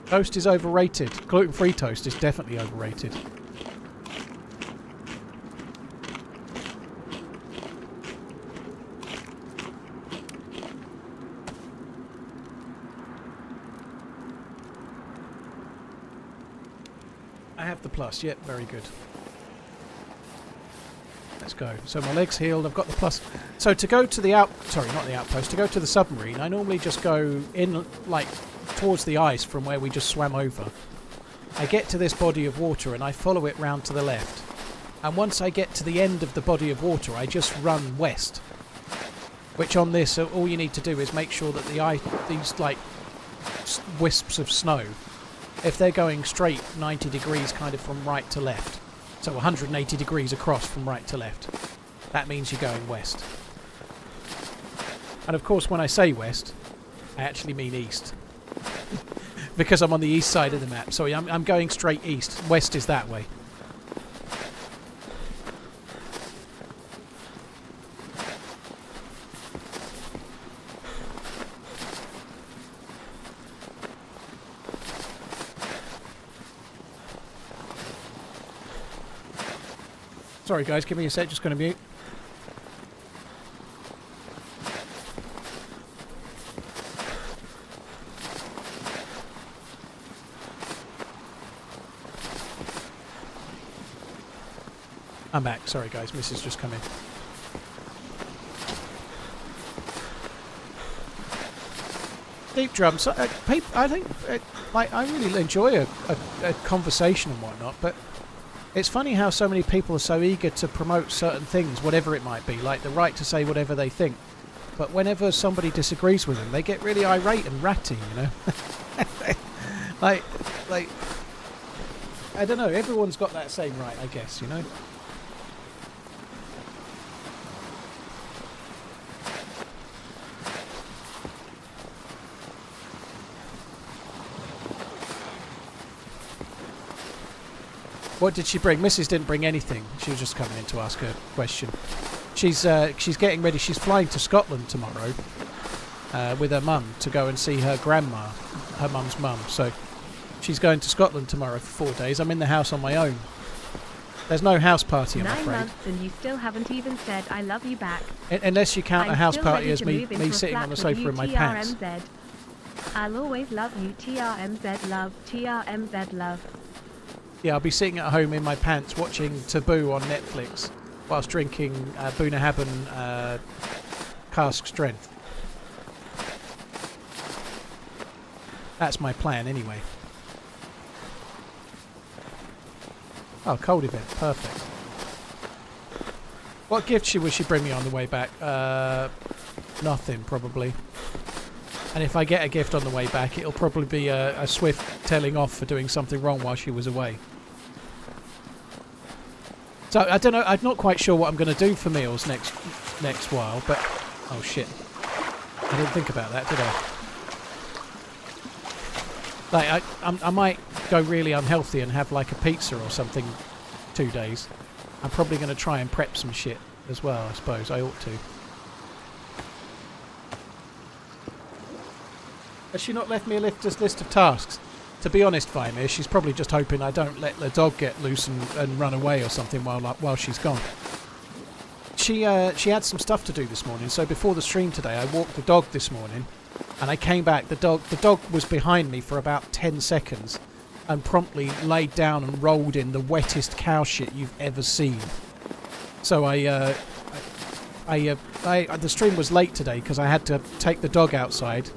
Toast is overrated. Gluten-free toast is definitely overrated. I have the plus. Yep, very good. Let's go. So my leg's healed. I've got the plus. So to go to the not the outpost. To go to the submarine, I normally just go in, like, towards the ice from where we just swam over. I get to this body of water and I follow it round to the left. And once I get to the end of the body of water, I just run west. Which on this, all you need to do is make sure that these like wisps of snow, if they're going straight 90 degrees kind of from right to left, so 180 degrees across from right to left, that means you're going west. And of course when I say west, I actually mean east. Because I'm on the east side of the map. So I'm going straight east. West is that way. Sorry guys, give me a sec, just going to mute. I'm back. Sorry, guys. Mrs. just come in. Deep drums. I think like I really enjoy a conversation and whatnot, but it's funny how so many people are so eager to promote certain things, whatever it might be, like the right to say whatever they think. But whenever somebody disagrees with them, they get really irate and ratty, you know. like I don't know. Everyone's got that same right, I guess, you know. What did she bring? Mrs. didn't bring anything. She was just coming in to ask a question. She's getting ready. She's flying to Scotland tomorrow with her mum to go and see her grandma, her mum's mum. So she's going to Scotland tomorrow for 4 days. I'm in the house on my own. There's no house party, I'm 9 afraid. months and you still haven't even said I love you back. Unless you count I'm a house still party ready as to me move into a sitting flat on the with sofa you, in my pants. TRMZ. I'll always love you, TRMZ love, TRMZ love. Yeah, I'll be sitting at home in my pants watching Taboo on Netflix whilst drinking Bunnahabhain cask strength. That's my plan anyway. Oh, cold event. Perfect. What gift would she bring me on the way back? Nothing, probably. And if I get a gift on the way back, it'll probably be a swift telling off for doing something wrong while she was away. So, I don't know, I'm not quite sure what I'm going to do for meals next while, but... Oh, shit. I didn't think about that, did I? Like, I might go really unhealthy and have, like, a pizza or something 2 days. I'm probably going to try and prep some shit as well, I suppose. I ought to. Has she not left me a list of tasks? To be honest, Vimir, she's probably just hoping I don't let the dog get loose and run away or something while she's gone. She had some stuff to do this morning, so before the stream today, I walked the dog this morning, and I came back. The dog was behind me for about 10 seconds, and promptly laid down and rolled in the wettest cow shit you've ever seen. So the stream was late today because I had to take the dog outside.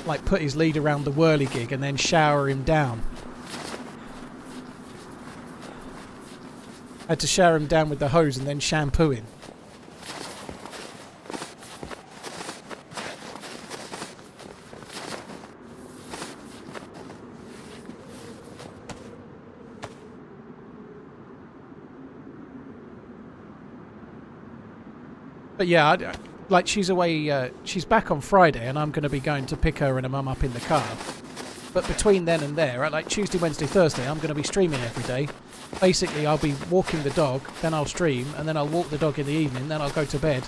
Like put his lead around the whirligig and then shower him down. I had to shower him down with the hose and then shampoo him. But yeah, like she's away, she's back on Friday, and I'm going to be going to pick her and her mum up in the car. But between then and there, like Tuesday, Wednesday, Thursday, I'm going to be streaming every day. Basically, I'll be walking the dog, then I'll stream, and then I'll walk the dog in the evening, then I'll go to bed,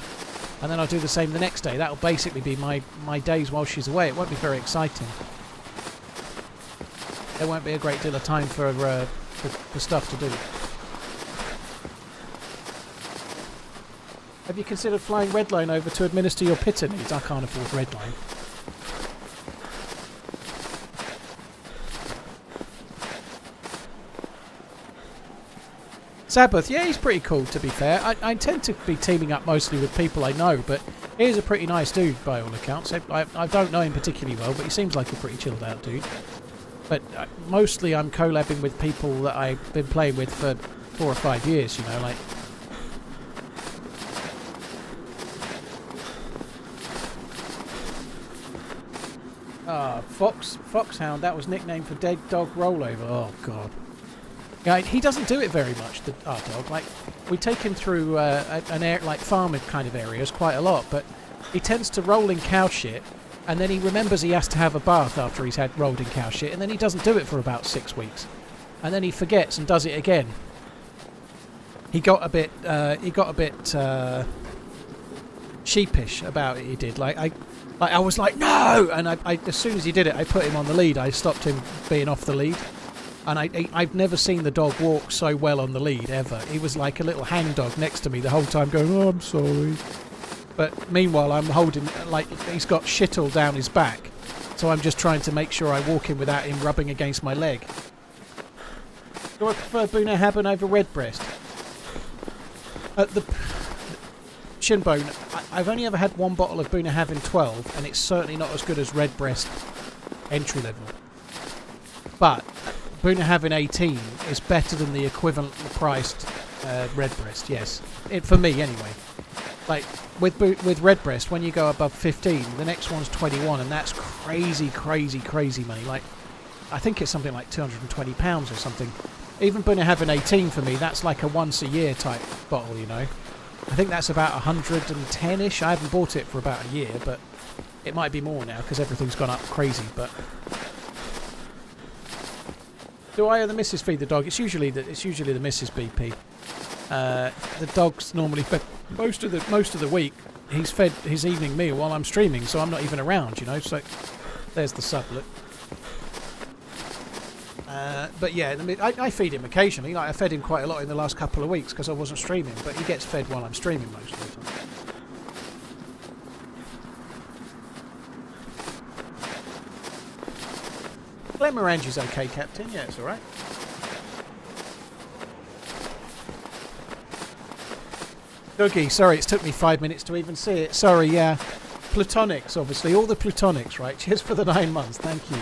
and then I'll do the same the next day. That'll basically be my days while she's away. It won't be very exciting. There won't be a great deal of time for stuff to do. Have you considered flying Redline over to administer your pitter needs? I can't afford Redline. Sabbath, yeah, he's pretty cool, to be fair. I tend to be teaming up mostly with people I know, but he's a pretty nice dude by all accounts. I don't know him particularly well, but he seems like a pretty chilled out dude. But mostly I'm collabing with people that I've been playing with for 4 or 5 years, you know, like... Foxhound, that was nicknamed for dead dog rollover. Oh, God. Yeah, he doesn't do it very much, our dog. Like, we take him through an air, like farm kind of areas quite a lot, but he tends to roll in cow shit, and then he remembers he has to have a bath after he's had rolled in cow shit, and then he doesn't do it for about 6 weeks. And then he forgets and does it again. He got a bit sheepish about it, he did. I was like, no! And I as soon as he did it, I put him on the lead. I stopped him being off the lead. And I've never seen the dog walk so well on the lead, ever. He was like a little hangdog next to me the whole time going, oh, I'm sorry. But meanwhile, I'm holding, like, he's got shit all down his back. So I'm just trying to make sure I walk him without him rubbing against my leg. Do I prefer Bunnahabhain over Redbreast? The Shinbone, I've only ever had one bottle of Bunnahabhain 12, and it's certainly not as good as Redbreast entry level. But Bunnahabhain 18 is better than the equivalent priced Redbreast, yes. For me, anyway. Like, with Redbreast, when you go above 15, the next one's 21, and that's crazy, crazy, crazy money. Like, I think it's something like £220 or something. Even Bunnahabhain 18 for me, that's like a once-a-year type bottle, you know. I think that's about 110-ish. I haven't bought it for about a year, but it might be more now, because everything's gone up crazy, but... Do I or the missus feed the dog? It's usually the missus BP. The dog's normally fed most of the week. He's fed his evening meal while I'm streaming, so I'm not even around, you know. So there's the sublet. But yeah, I feed him occasionally. Like I fed him quite a lot in the last couple of weeks because I wasn't streaming. But he gets fed while I'm streaming most of the time. Glenmorangi's okay, Captain. Yeah, it's alright. Dougie, sorry, it's took me 5 minutes to even see it. Sorry, yeah. Plutonics, obviously. All the Plutonics, right? Cheers for the 9 months. Thank you.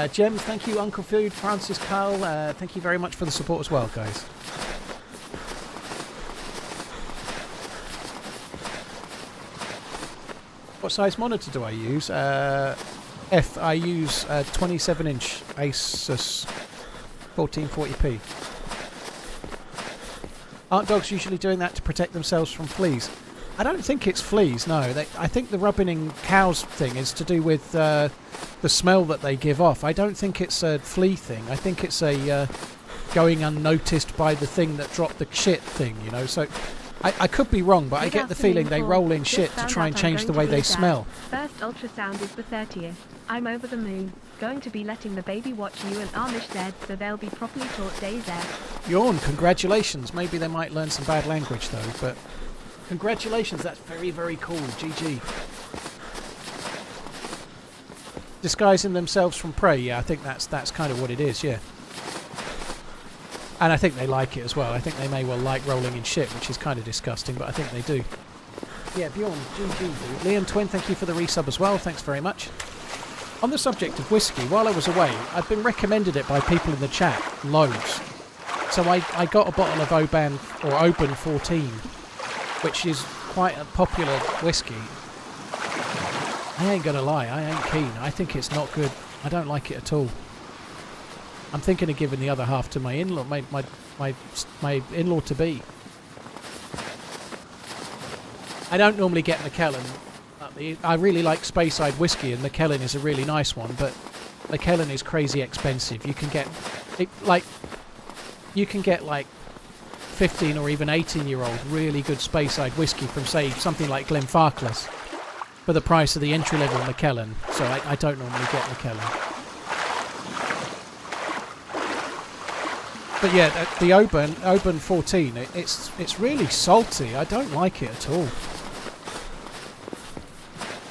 Gems, thank you. Uncle Food, Francis, Carl. Thank you very much for the support as well, guys. What size monitor do I use? I use 27-inch Asus 1440p. Aren't dogs usually doing that to protect themselves from fleas? I don't think it's fleas, no. I think the rubbing in cows thing is to do with the smell that they give off. I don't think it's a flea thing. I think it's a going unnoticed by the thing that dropped the shit thing, you know. So I could be wrong, but I get the feeling they roll in shit to try and change the way they smell. First ultrasound is the 30th. I'm over the moon. Going to be letting the baby watch you and Amish Zed, so they'll be properly taught DayZ. Yawn, congratulations. Maybe they might learn some bad language though, but congratulations, that's very, very cool. GG. Disguising themselves from prey, yeah, I think that's kind of what it is, yeah. And I think they like it as well. I think they may well like rolling in shit, which is kind of disgusting, but I think they do. Yeah, Bjorn, GG, dude. Liam Twin, thank you for the resub as well. Thanks very much. On the subject of whiskey, while I was away, I've been recommended it by people in the chat, loads. So I got a bottle of Oban 14, which is quite a popular whiskey. I ain't gonna lie, I ain't keen. I think it's not good. I don't like it at all. I'm thinking of giving the other half to my in-law, my in-law to be. I don't normally get Macallan. I really like Speyside whiskey, and Macallan is a really nice one, but Macallan is crazy expensive. You can get like 15 or even 18-year-old really good Speyside whiskey from, say, something like Glenfarclas for the price of the entry-level Macallan. So I don't normally get Macallan. But yeah, the Oban 14, it's really salty. I don't like it at all.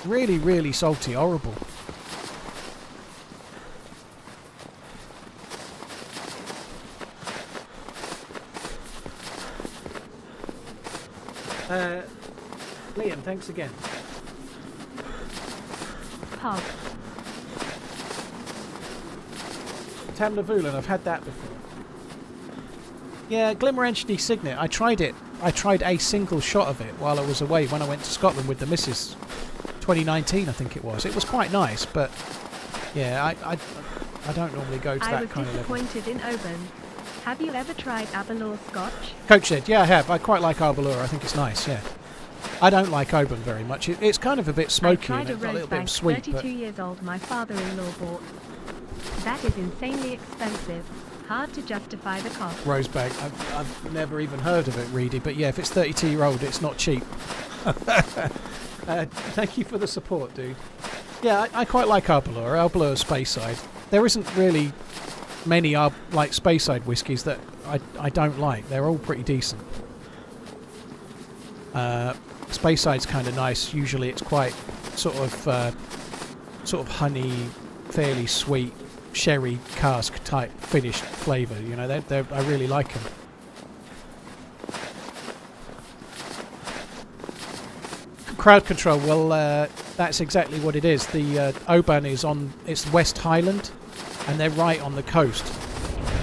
Really, really salty, horrible. Liam, thanks again. Hog. Tamnavulan, I've had that before. Yeah, Glimmer Entity Signet. I tried it. I tried a single shot of it while I was away when I went to Scotland with the missus. 2019, I think it was. It was quite nice, but yeah, I don't normally go to that kind of level. I was disappointed in Oban. Have you ever tried Aberlour Scotch? Coach said, yeah, I have. I quite like Aberlour. I think it's nice, yeah. I don't like Oban very much. It's kind of a bit smoky and it's a little bit sweet. 32 years old, my father-in-law bought. That is insanely expensive. Hard to justify the cost. Rosebag. I've never even heard of it, Reedy, but yeah, if it's 32-year-old, it's not cheap. Thank you for the support, dude. Yeah, I quite like Aberlour. Aberlour's Speyside. There isn't really many like Speyside whiskies that I don't like. They're all pretty decent. Speyside's kind of nice. Usually it's quite sort of honey, fairly sweet, sherry cask type finished flavour. You know, I really like them. Crowd control. Well, that's exactly what it is. The Oban is it's West Highland, and they're right on the coast,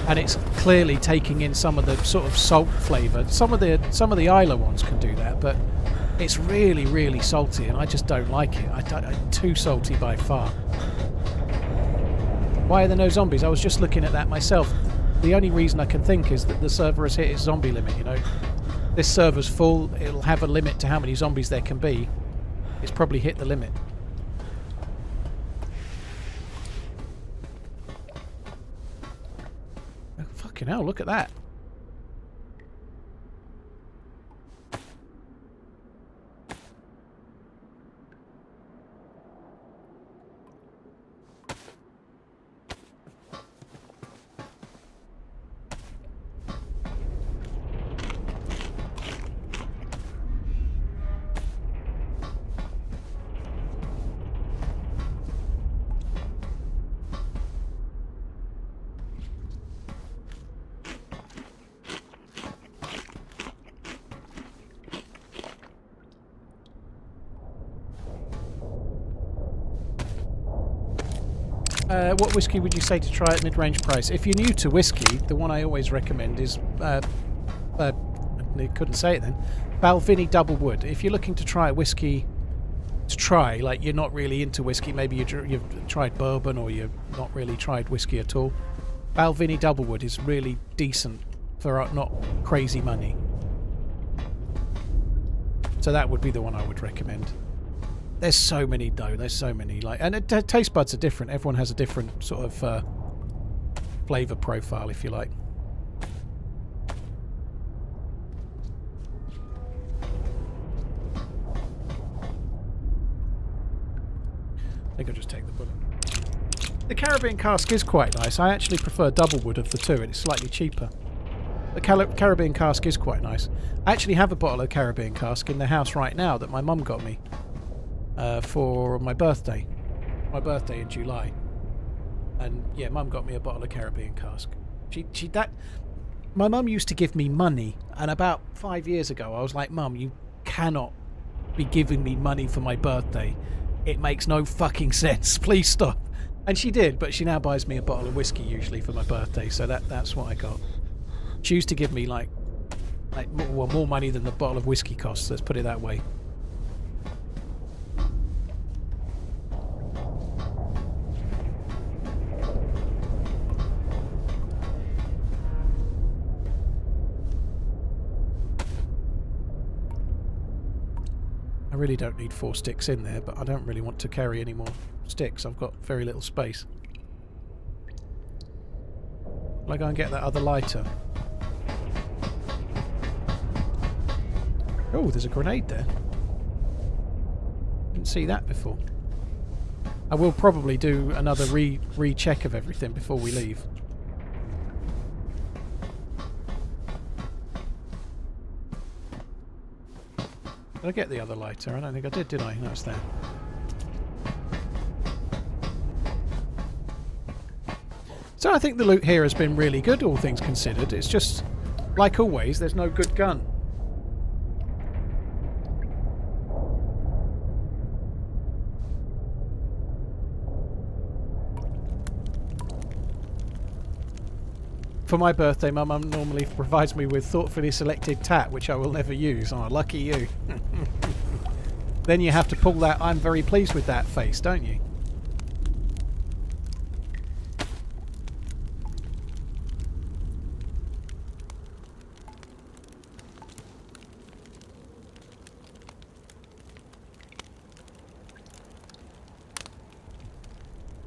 and it's clearly taking in some of the sort of salt flavour. Some of the Isla ones can do that, but it's really, really salty, and I just don't like it. I'm too salty by far. Why are there no zombies? I was just looking at that myself. The only reason I can think is that the server has hit its zombie limit, you know. This server's full, it'll have a limit to how many zombies there can be. It's probably hit the limit. Oh, fucking hell, look at that. What whiskey would you say to try at mid-range price? If you're new to whiskey, the one I always recommend is, I couldn't say it then, Balvenie Double Wood. If you're looking to try a whiskey to try, like you're not really into whiskey, maybe you've tried bourbon or you've not really tried whiskey at all, Balvenie Double Wood is really decent for not crazy money. So that would be the one I would recommend. There's so many though. There's so many and taste buds are different. Everyone has a different sort of flavour profile, if you like. I think I'll just take the bullet. The Caribbean cask is quite nice. I actually prefer double wood of the two, and it's slightly cheaper. The Caribbean cask is quite nice. I actually have a bottle of Caribbean cask in the house right now that my mum got me. For my birthday in July, and yeah, Mum got me a bottle of Caribbean cask. My mum used to give me money, and about 5 years ago I was like, Mum, you cannot be giving me money for my birthday. It makes no fucking sense. Please stop. And she did, but she now buys me a bottle of whiskey usually for my birthday, so that's what I got. She used to give me like more money than the bottle of whiskey costs. Let's put it that way. I really don't need 4 sticks in there, but I don't really want to carry any more sticks. I've got very little space. Will I go and get that other lighter? Oh, there's a grenade there. Didn't see that before. I will probably do another recheck of everything before we leave. Did I get the other lighter? I don't think I did I? No, it's there. So I think the loot here has been really good, all things considered. It's just, like always, there's no good gun. For my birthday, my mum normally provides me with thoughtfully selected tat, which I will never use. Oh, lucky you. Then you have to pull that "I'm very pleased with that" face, don't you?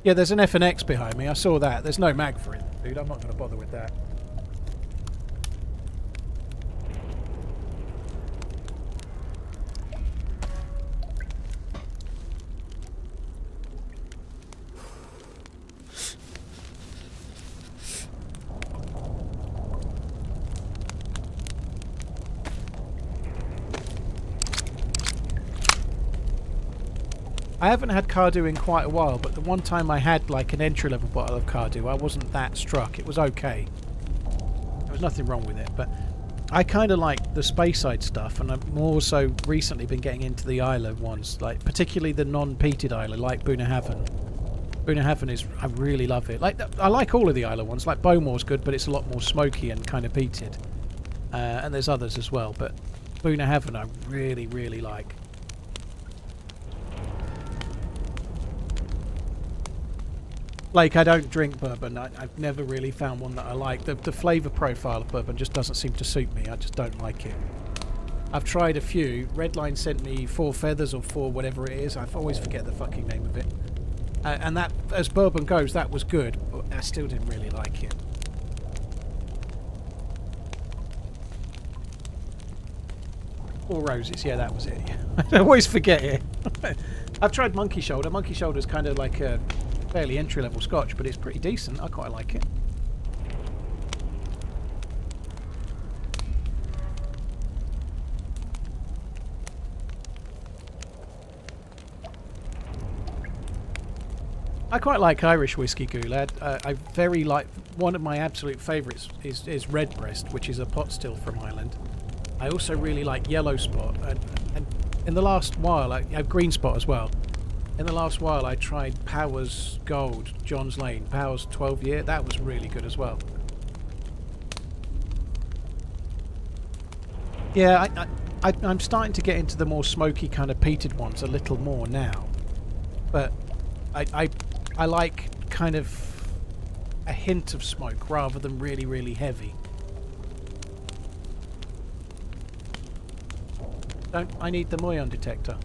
Yeah, there's an F and X behind me. I saw that. There's no mag for it, dude. I'm not going to bother with that. I haven't had Cardew in quite a while, but the one time I had like an entry-level bottle of Cardew, I wasn't that struck. It was okay. There was nothing wrong with it, but I kind of like the Speyside stuff, and I've more so recently been getting into the Isla ones, like particularly the non-peated Isla, like Boonhaven. Boonhaven is, I really love it. Like I like all of the Isla ones. Like Bowmore's good, but it's a lot more smoky and kind of peated. And there's others as well, but Boonhaven I really, really like. Like, I don't drink bourbon. I've never really found one that I like. The flavour profile of bourbon just doesn't seem to suit me. I just don't like it. I've tried a few. Redline sent me 4 Feathers or 4 whatever it is. I always forget the fucking name of it. And that, as bourbon goes, that was good, but I still didn't really like it. Four Roses, yeah, that was it. Yeah. I always forget it. I've tried Monkey Shoulder. Monkey Shoulder's kind of like a fairly entry-level scotch, but it's pretty decent. I quite like it. I quite like Irish whiskey, Gulad. I very like, one of my absolute favourites is Redbreast, which is a pot still from Ireland. I also really like Yellow Spot, and in the last while, I have Green Spot as well. In the last while, I tried Powers Gold, John's Lane, Powers 12 year. That was really good as well. Yeah, I'm starting to get into the more smoky kind of peated ones a little more now, but I like kind of a hint of smoke rather than really, really heavy. Don't I need the Moyon detector?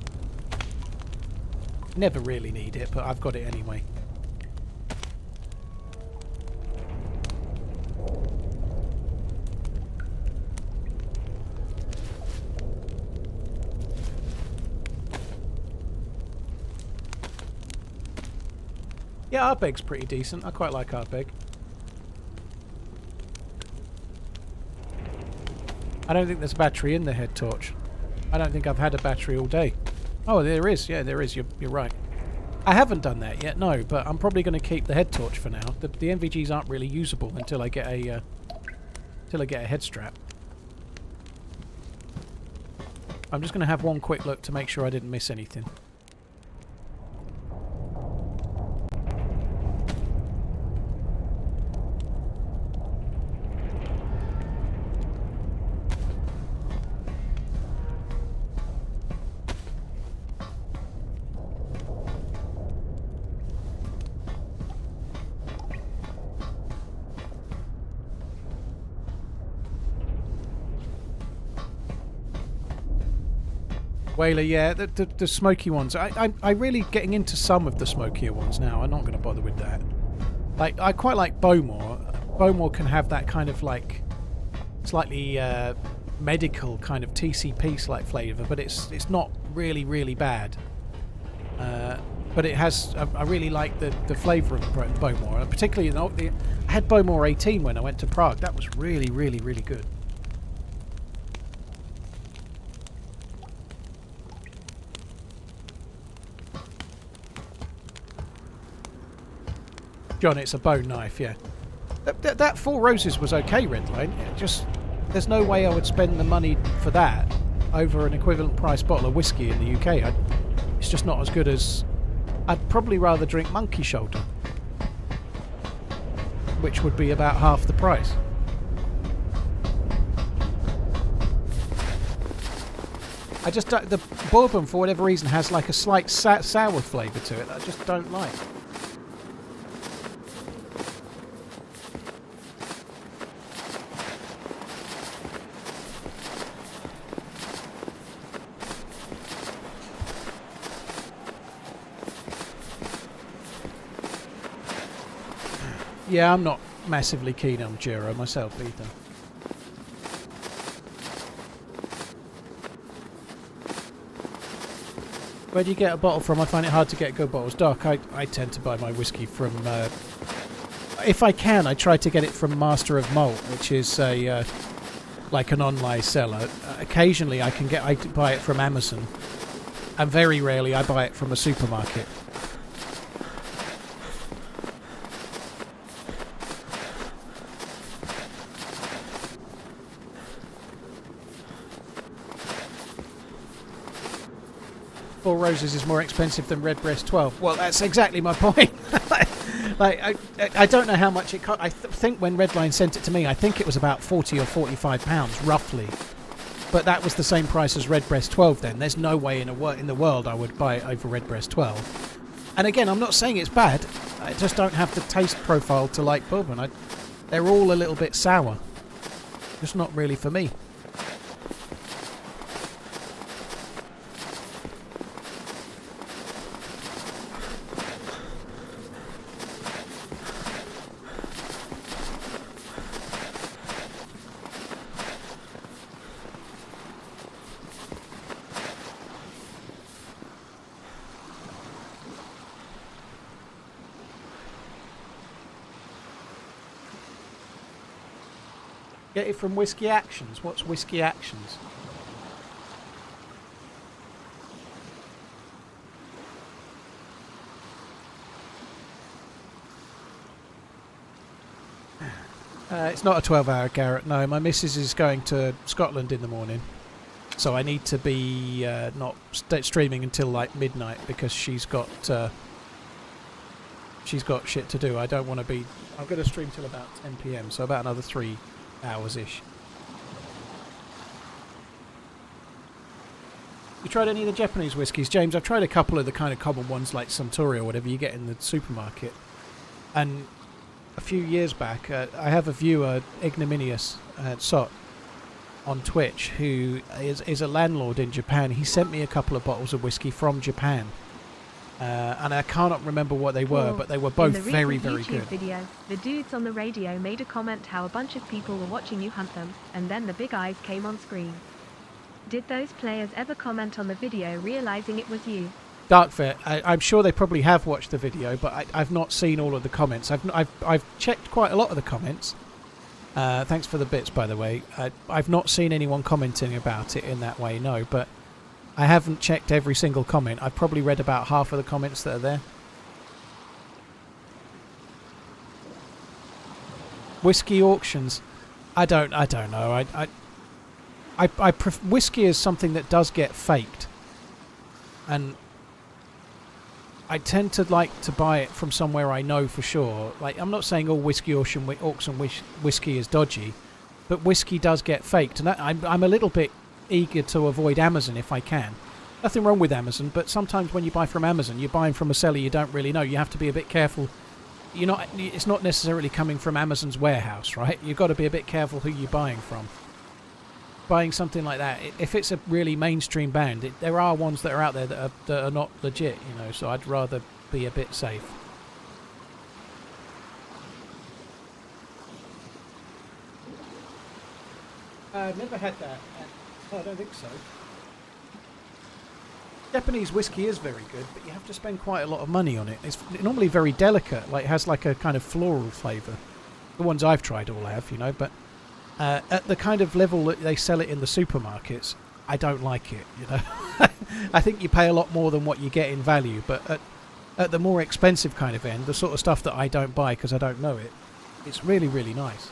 Never really need it, but I've got it anyway. Yeah, Arbeg's pretty decent. I quite like Arbeg. I don't think there's a battery in the head torch. I don't think I've had a battery all day. Oh, there is. Yeah, there is. You're right. I haven't done that yet, no, but I'm probably going to keep the head torch for now. The NVGs aren't really usable until I get a head strap. I'm just going to have one quick look to make sure I didn't miss anything. Whaler, yeah, the smoky ones. I'm really getting into some of the smokier ones now. I'm not going to bother with that. Like, I quite like Bowmore. Bowmore can have that kind of like slightly medical kind of TCP-like flavour, but it's not really bad. But it has. I really like the flavour of Bowmore, particularly. I had Bowmore 18 when I went to Prague. That was really good. John, it's a bone knife, yeah. That Four Roses was okay, Redline. There's no way I would spend the money for that over an equivalent price bottle of whiskey in the UK. It's just not as good as... I'd probably rather drink Monkey Shoulder, which would be about half the price. The bourbon, for whatever reason, has like a slight sour flavour to it that I just don't like. Yeah, I'm not massively keen on Juro myself either. Where do you get a bottle from? I find it hard to get good bottles. Doc, I tend to buy my whiskey from... if I can, I try to get it from Master of Malt, which is a like an online seller. Occasionally I buy it from Amazon. And very rarely I buy it from a supermarket. Four Roses is more expensive than Redbreast 12. Well, that's exactly my point. I don't know how much it cost. I think when Redline sent it to me, I think it was about £40 or £45, roughly. But that was the same price as Redbreast 12 then. There's no way in the world I would buy it over Redbreast 12. And again, I'm not saying it's bad. I just don't have the taste profile to like bourbon. They're all a little bit sour. Just not really for me. Get it from Whiskey Actions. What's Whiskey Actions? It's not a 12-hour, Garrett. No, my missus is going to Scotland in the morning, so I need to be not streaming until like midnight because she's got shit to do. I don't want to be. I'm going to stream till about 10 PM, so about another 3 hours-ish. You tried any of the Japanese whiskies, James? I've tried a couple of the kind of common ones like Suntory or whatever you get in the supermarket. And a few years back, I have a viewer, Ignominious Sot, on Twitch, who is a landlord in Japan. He sent me a couple of bottles of whiskey from Japan. And I cannot remember what they were, but they were both very, very YouTube good. Video, the dudes on the radio made a comment how a bunch of people were watching you hunt them, and then the big eyes came on screen. Did those players ever comment on the video realizing it was you? Darkvet, I'm sure they probably have watched the video, but I've not seen all of the comments. I've checked quite a lot of the comments. Thanks for the bits, by the way. I've not seen anyone commenting about it in that way, no, but I haven't checked every single comment. I've probably read about half of the comments that are there. Whiskey auctions. I don't know. Whiskey is something that does get faked, and I tend to like to buy it from somewhere I know for sure. Like, I'm not saying all whiskey auction whiskey is dodgy, but whiskey does get faked, and I'm a little bit eager to avoid Amazon if I can. Nothing wrong with Amazon, but sometimes when you buy from Amazon, you're buying from a seller you don't really know. You have to be a bit careful. It's not necessarily coming from Amazon's warehouse, right? You've got to be a bit careful who you're buying from. buying something like that, if it's a really mainstream band, there are ones that are out there that are not legit, you know, so I'd rather be a bit safe. I've never had that. No, I don't think so. Japanese whiskey is very good, but you have to spend quite a lot of money on it. It's normally very delicate, like it has like a kind of floral flavour. The ones I've tried all have, you know, but at the kind of level that they sell it in the supermarkets, I don't like it, you know. I think you pay a lot more than what you get in value, but at the more expensive kind of end, the sort of stuff that I don't buy because I don't know it, it's really, really nice.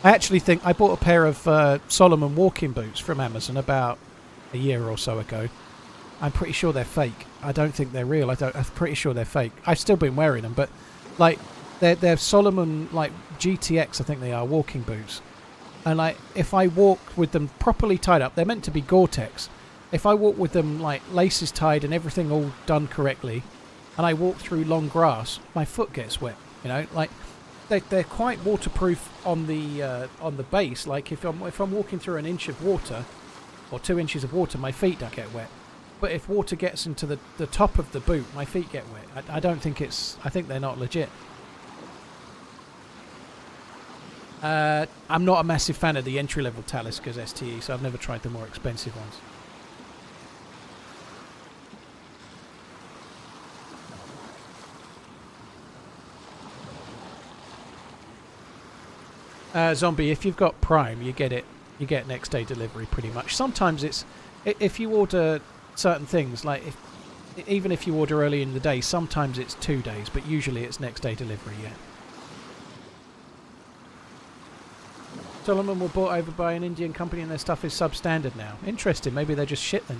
I actually think I bought a pair of Solomon walking boots from Amazon about a year or so ago. I'm pretty sure they're fake. I don't think they're real. I'm pretty sure they're fake. I've still been wearing them, but like they're Solomon like GTX, I think they are, walking boots. And like if I walk with them properly tied up, they're meant to be Gore-Tex. If I walk with them like laces tied and everything all done correctly, and I walk through long grass, my foot gets wet. You know, like. They're quite waterproof on the base. Like if I'm walking through an inch of water or 2 inches of water, my feet don't get wet. But if water gets into the top of the boot, my feet get wet. I don't think it's. I think they're not legit. I'm not a massive fan of the entry-level Taliskers STE, so I've never tried the more expensive ones. Zombie, if you've got Prime, you get next day delivery pretty much. Sometimes it's if you order certain things, like even if you order early in the day, sometimes it's 2 days, but usually it's next day delivery. Yeah. Solomon were bought over by an Indian company and their stuff is substandard now. Interesting. Maybe they're just shit then.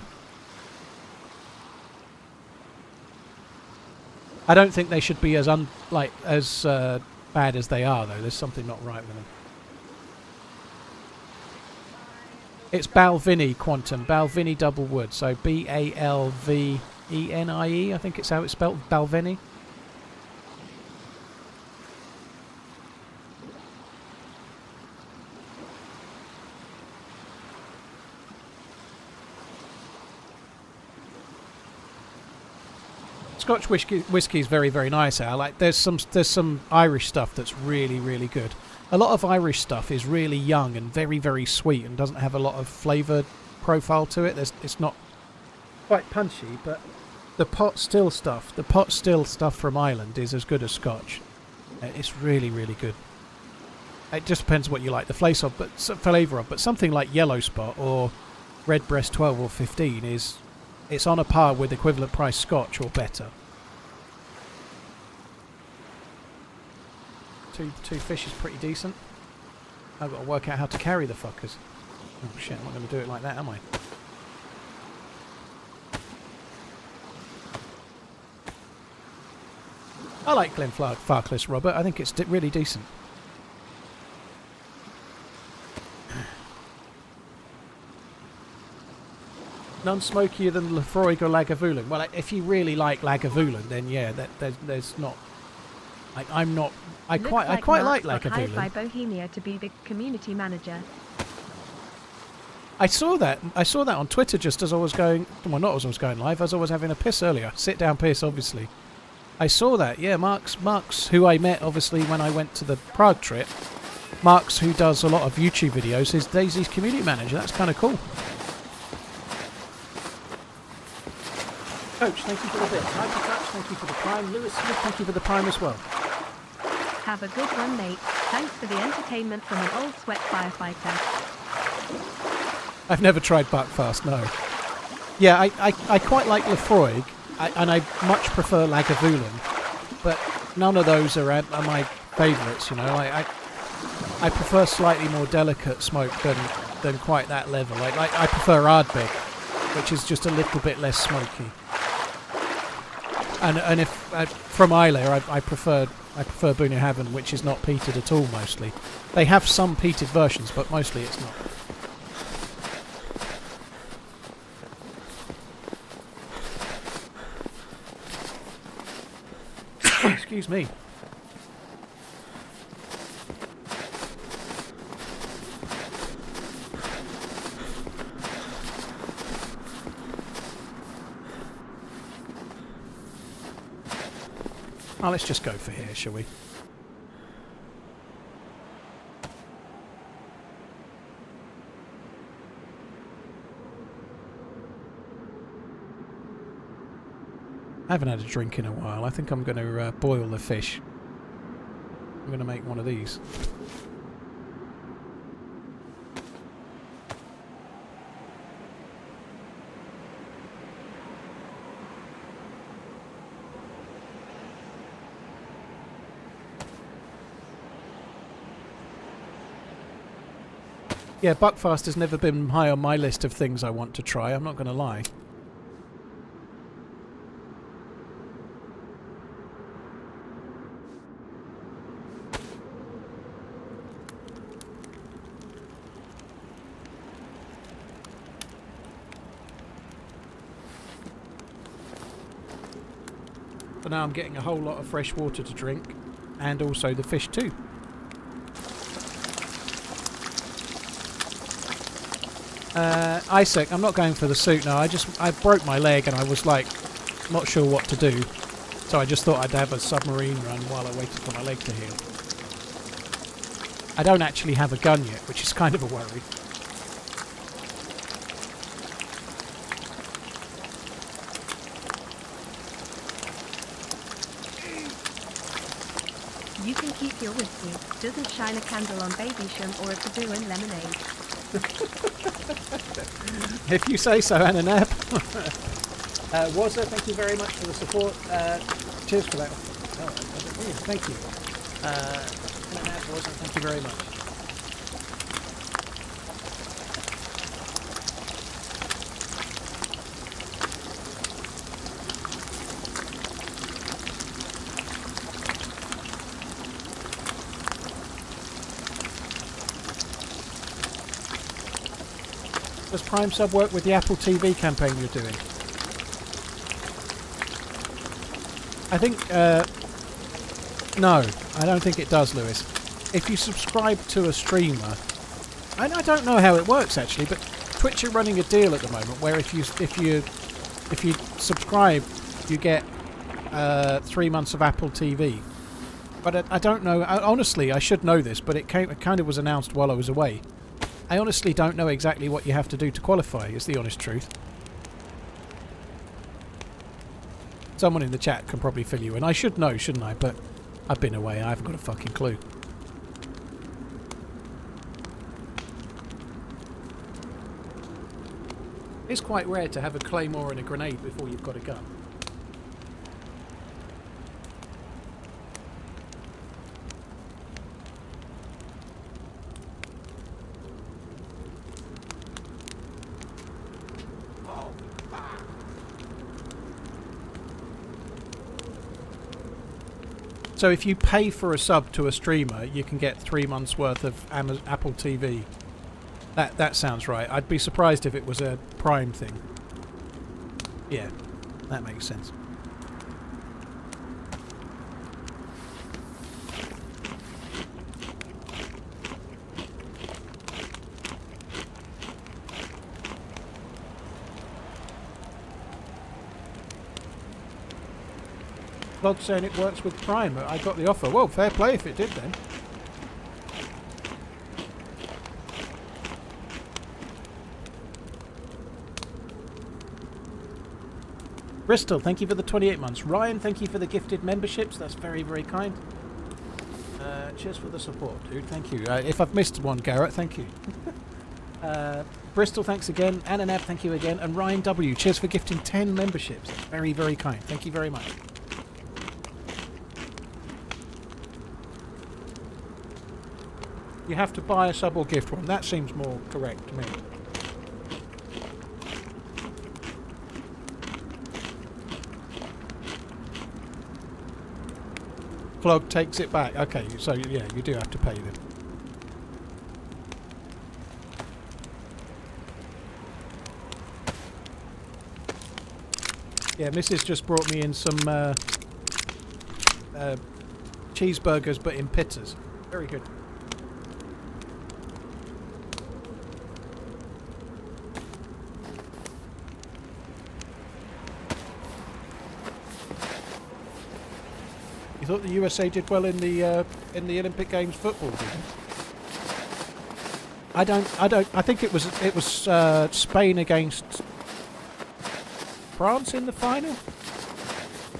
I don't think they should be as bad as they are though. There's something not right with them. It's Balvenie Quantum, Balvenie double wood, so Balvenie, I think it's how it's spelled, Balvenie. Scotch whiskey is very, very nice. Al. Like there's some Irish stuff that's really, really good. A lot of Irish stuff is really young and very, very sweet and doesn't have a lot of flavour profile to it. It's not quite punchy, but the pot still stuff from Ireland is as good as Scotch. It's really, really good. It just depends what you like the flavour of, but something like Yellow Spot or Redbreast 12 or 15 it's on a par with equivalent price Scotch or better. Two fish is pretty decent. I've got to work out how to carry the fuckers. Oh shit, I'm not going to do it like that, am I? I like Glenfarclas, Robert. I think it's really decent. None smokier than Lefroy or Lagavulin. Well, if you really like Lagavulin, then yeah, there's not. I quite like Lagavulin. Hired by Bohemia to be the community manager. I saw that on Twitter just as I was going. Well, not as I was going live. As I was having a piss earlier. Sit down piss, obviously. I saw that. Yeah, Mark's who I met obviously when I went to the Prague trip. Mark's who does a lot of YouTube videos. Is DayZ's community manager. That's kind of cool. Coach, thank you for the bit. Michael Coach, thank you for the prime. Lewis Smith, thank you for the prime as well. Have a good one, mate. Thanks for the entertainment from an old sweat firefighter. I've never tried Buckfast, no. Yeah, I quite like Lefroy, and I much prefer Lagavulin, but none of those are my favourites, you know. I prefer slightly more delicate smoke than quite that level. I prefer Ardbeg, which is just a little bit less smoky. And if from Islay, I prefer Bunyahaven, which is not peated at all. Mostly, they have some peated versions, but mostly it's not. Excuse me. Oh, let's just go for here, shall we? I haven't had a drink in a while. I think I'm going to boil the fish. I'm going to make one of these. Yeah, Buckfast has never been high on my list of things I want to try, I'm not going to lie. But now I'm getting a whole lot of fresh water to drink, and also the fish too. Isaac, I'm not going for the suit now. I broke my leg and I was like not sure what to do, so I just thought I'd have a submarine run while I waited for my leg to heal. I don't actually have a gun yet, which is kind of a worry. You can keep your whiskey. Doesn't shine a candle on baby shum or a taboo and lemonade. If you say so, Ananab. Wazza, thank you very much for the support. Cheers for that. Oh, thank you. Ananab, Wazza, thank you very much. Does Prime Sub work with the Apple TV campaign you're doing? I think, no, I don't think it does, Lewis. If you subscribe to a streamer, I don't know how it works actually, but Twitch are running a deal at the moment where if you subscribe, you get 3 months of Apple TV. But I don't know. Honestly, I should know this, but it kind of was announced while I was away. I honestly don't know exactly what you have to do to qualify, is the honest truth. Someone in the chat can probably fill you in. I should know, shouldn't I? But I've been away. I haven't got a fucking clue. It's quite rare to have a claymore and a grenade before you've got a gun. So if you pay for a sub to a streamer, you can get 3 months worth of Apple TV. That sounds right. I'd be surprised if it was a Prime thing. Yeah, that makes sense. Vlog saying it works with Prime. I got the offer. Well, fair play if it did then. Bristol, thank you for the 28 months. Ryan, thank you for the gifted memberships. That's very, very kind. Cheers for the support, dude. Thank you. If I've missed one, Garrett, thank you. Bristol, thanks again. Ananab, thank you again. And Ryan W, cheers for gifting 10 memberships. That's very, very kind. Thank you very much. You have to buy a sub or gift one. That seems more correct to me. Vlog takes it back. Okay, so yeah, you do have to pay them. Yeah, Mrs. just brought me in some cheeseburgers, but in pittas. Very good. You thought the USA did well in the Olympic Games football, did you? I think it was Spain against France in the final.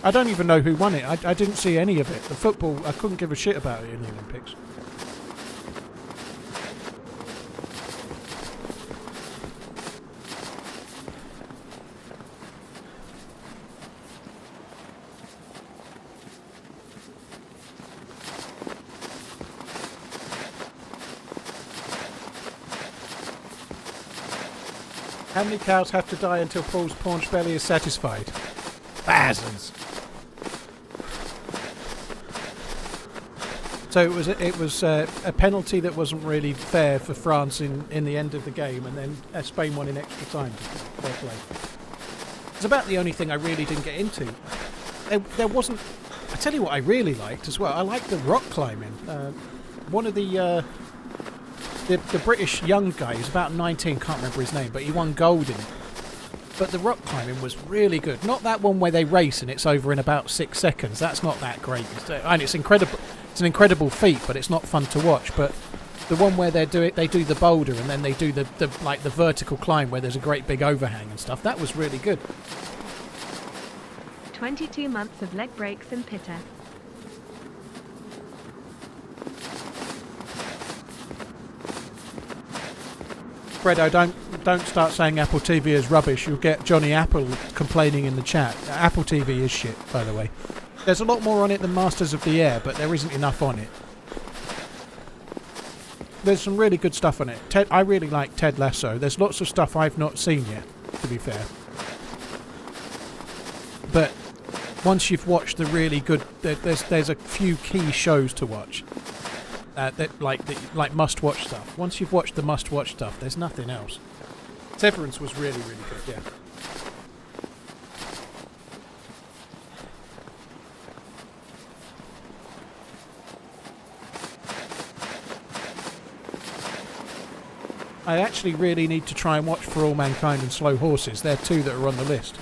I don't even know who won it. I didn't see any of it. The football, I couldn't give a shit about it in the Olympics. How many cows have to die until Paul's paunch belly is satisfied? Thousands. So it was a penalty that wasn't really fair for France in the end of the game, and then Spain won in extra time. Fair play. It's about the only thing I really didn't get into. There wasn't. I tell you what, I really liked as well. I liked the rock climbing. One of the British young guy, he's about 19, can't remember his name, but he won gold in it. But the rock climbing was really good. Not that one where they race and it's over in about 6 seconds. That's not that great. And it's incredible. It's an incredible feat, but it's not fun to watch. But the one where they do the boulder and then they do the vertical climb where there's a great big overhang and stuff. That was really good. 22 months of leg breaks and pitta. Fredo, don't start saying Apple TV is rubbish. You'll get Johnny Apple complaining in the chat. Apple TV is shit, by the way. There's a lot more on it than Masters of the Air, but there isn't enough on it. There's some really good stuff on it. I really like Ted Lasso. There's lots of stuff I've not seen yet, to be fair. But once you've watched the really good, there's a few key shows to watch. Like must-watch stuff. Once you've watched the must-watch stuff, there's nothing else. Severance was really, really good, yeah. I actually really need to try and watch For All Mankind and Slow Horses. They're two that are on the list.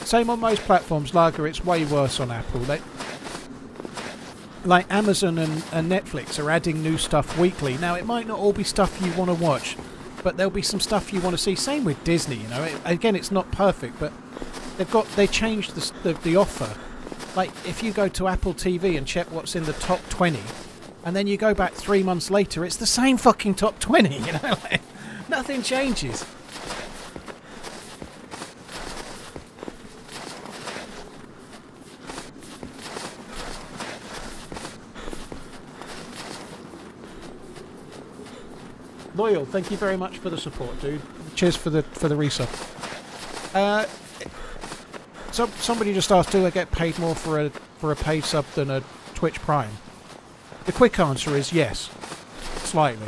Same on most platforms, Lager. It's way worse on Apple. Like Amazon and Netflix are adding new stuff weekly. Now, it might not all be stuff you want to watch, but there'll be some stuff you want to see. Same with Disney, you know. Again, it's not perfect, but they changed the offer. Like, if you go to Apple TV and check what's in the top 20, and then you go back 3 months later, it's the same fucking top 20, you know. Like, nothing changes. Loyal, thank you very much for the support, dude. Cheers for the resub. So somebody just asked, do I get paid more for a paid sub than a Twitch Prime? The quick answer is yes, slightly.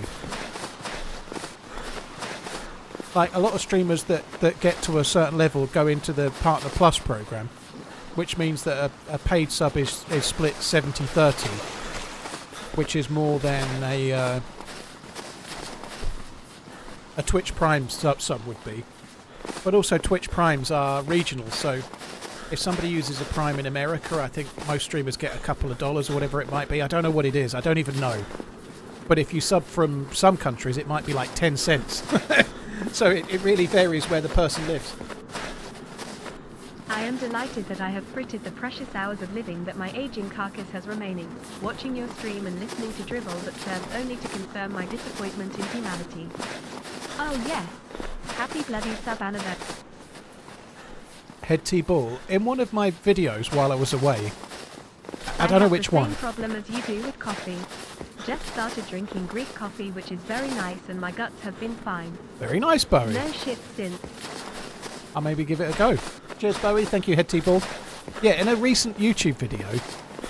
Like a lot of streamers that get to a certain level go into the Partner Plus program, which means that a paid sub is split 70-30, which is more than a Twitch Prime sub would be. But also Twitch Primes are regional, so if somebody uses a Prime in America, I think most streamers get a couple of dollars or whatever it might be. I don't know what it is. I don't even know. But if you sub from some countries, it might be like 10 cents. So it really varies where the person lives. I am delighted that I have frittered the precious hours of living that my aging carcass has remaining, watching your stream and listening to drivel that serves only to confirm my disappointment in humanity. Oh yes, happy bloody sub anniversary. Head T-Ball, in one of my videos while I was away, I don't know which one. I have the same problem as you do with coffee. Just started drinking Greek coffee, which is very nice, and my guts have been fine. Very nice, Bowie. No shit since. I'll maybe give it a go. Cheers, Bowie. Thank you, Head T-Ball. Yeah, in a recent YouTube video,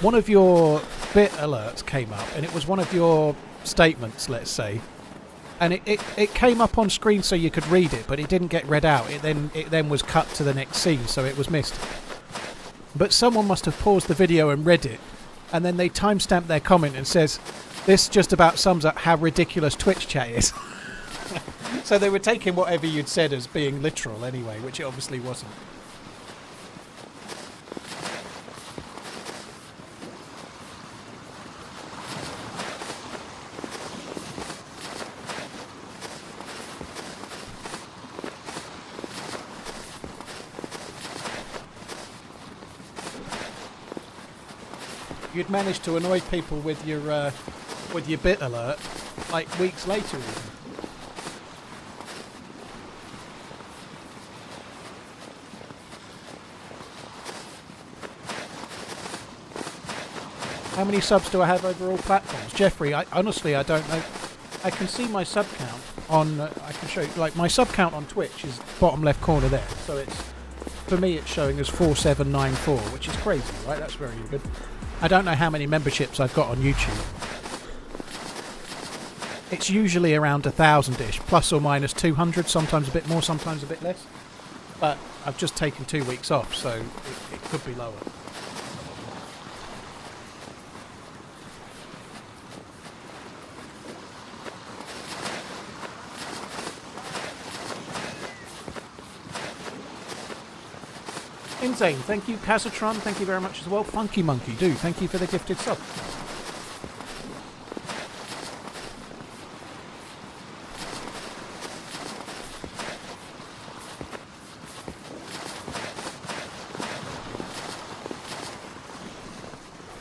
one of your bit alerts came up, and it was one of your statements, let's say. And it came up on screen so you could read it, but it didn't get read out. It then was cut to the next scene, so it was missed. but someone must have paused the video and read it, and then they timestamped their comment and says, "This just about sums up how ridiculous Twitch chat is." So they were taking whatever you'd said as being literal anyway, which it obviously wasn't. You'd managed to annoy people with your bit alert like weeks later even. How many subs do I have over all platforms? Jeffrey, honestly I don't know. I can see my sub count on I can show you, like my sub count on Twitch is bottom left corner there. So it's, for me it's showing as 4794, which is crazy, right? That's very good. I don't know how many memberships I've got on YouTube. It's usually around 1,000-ish, plus or minus 200, sometimes a bit more, sometimes a bit less. But I've just taken 2 weeks off, so it could be lower. Insane, thank you. Casatron, thank you very much as well. Funky Monkey, do thank you for the gifted sub.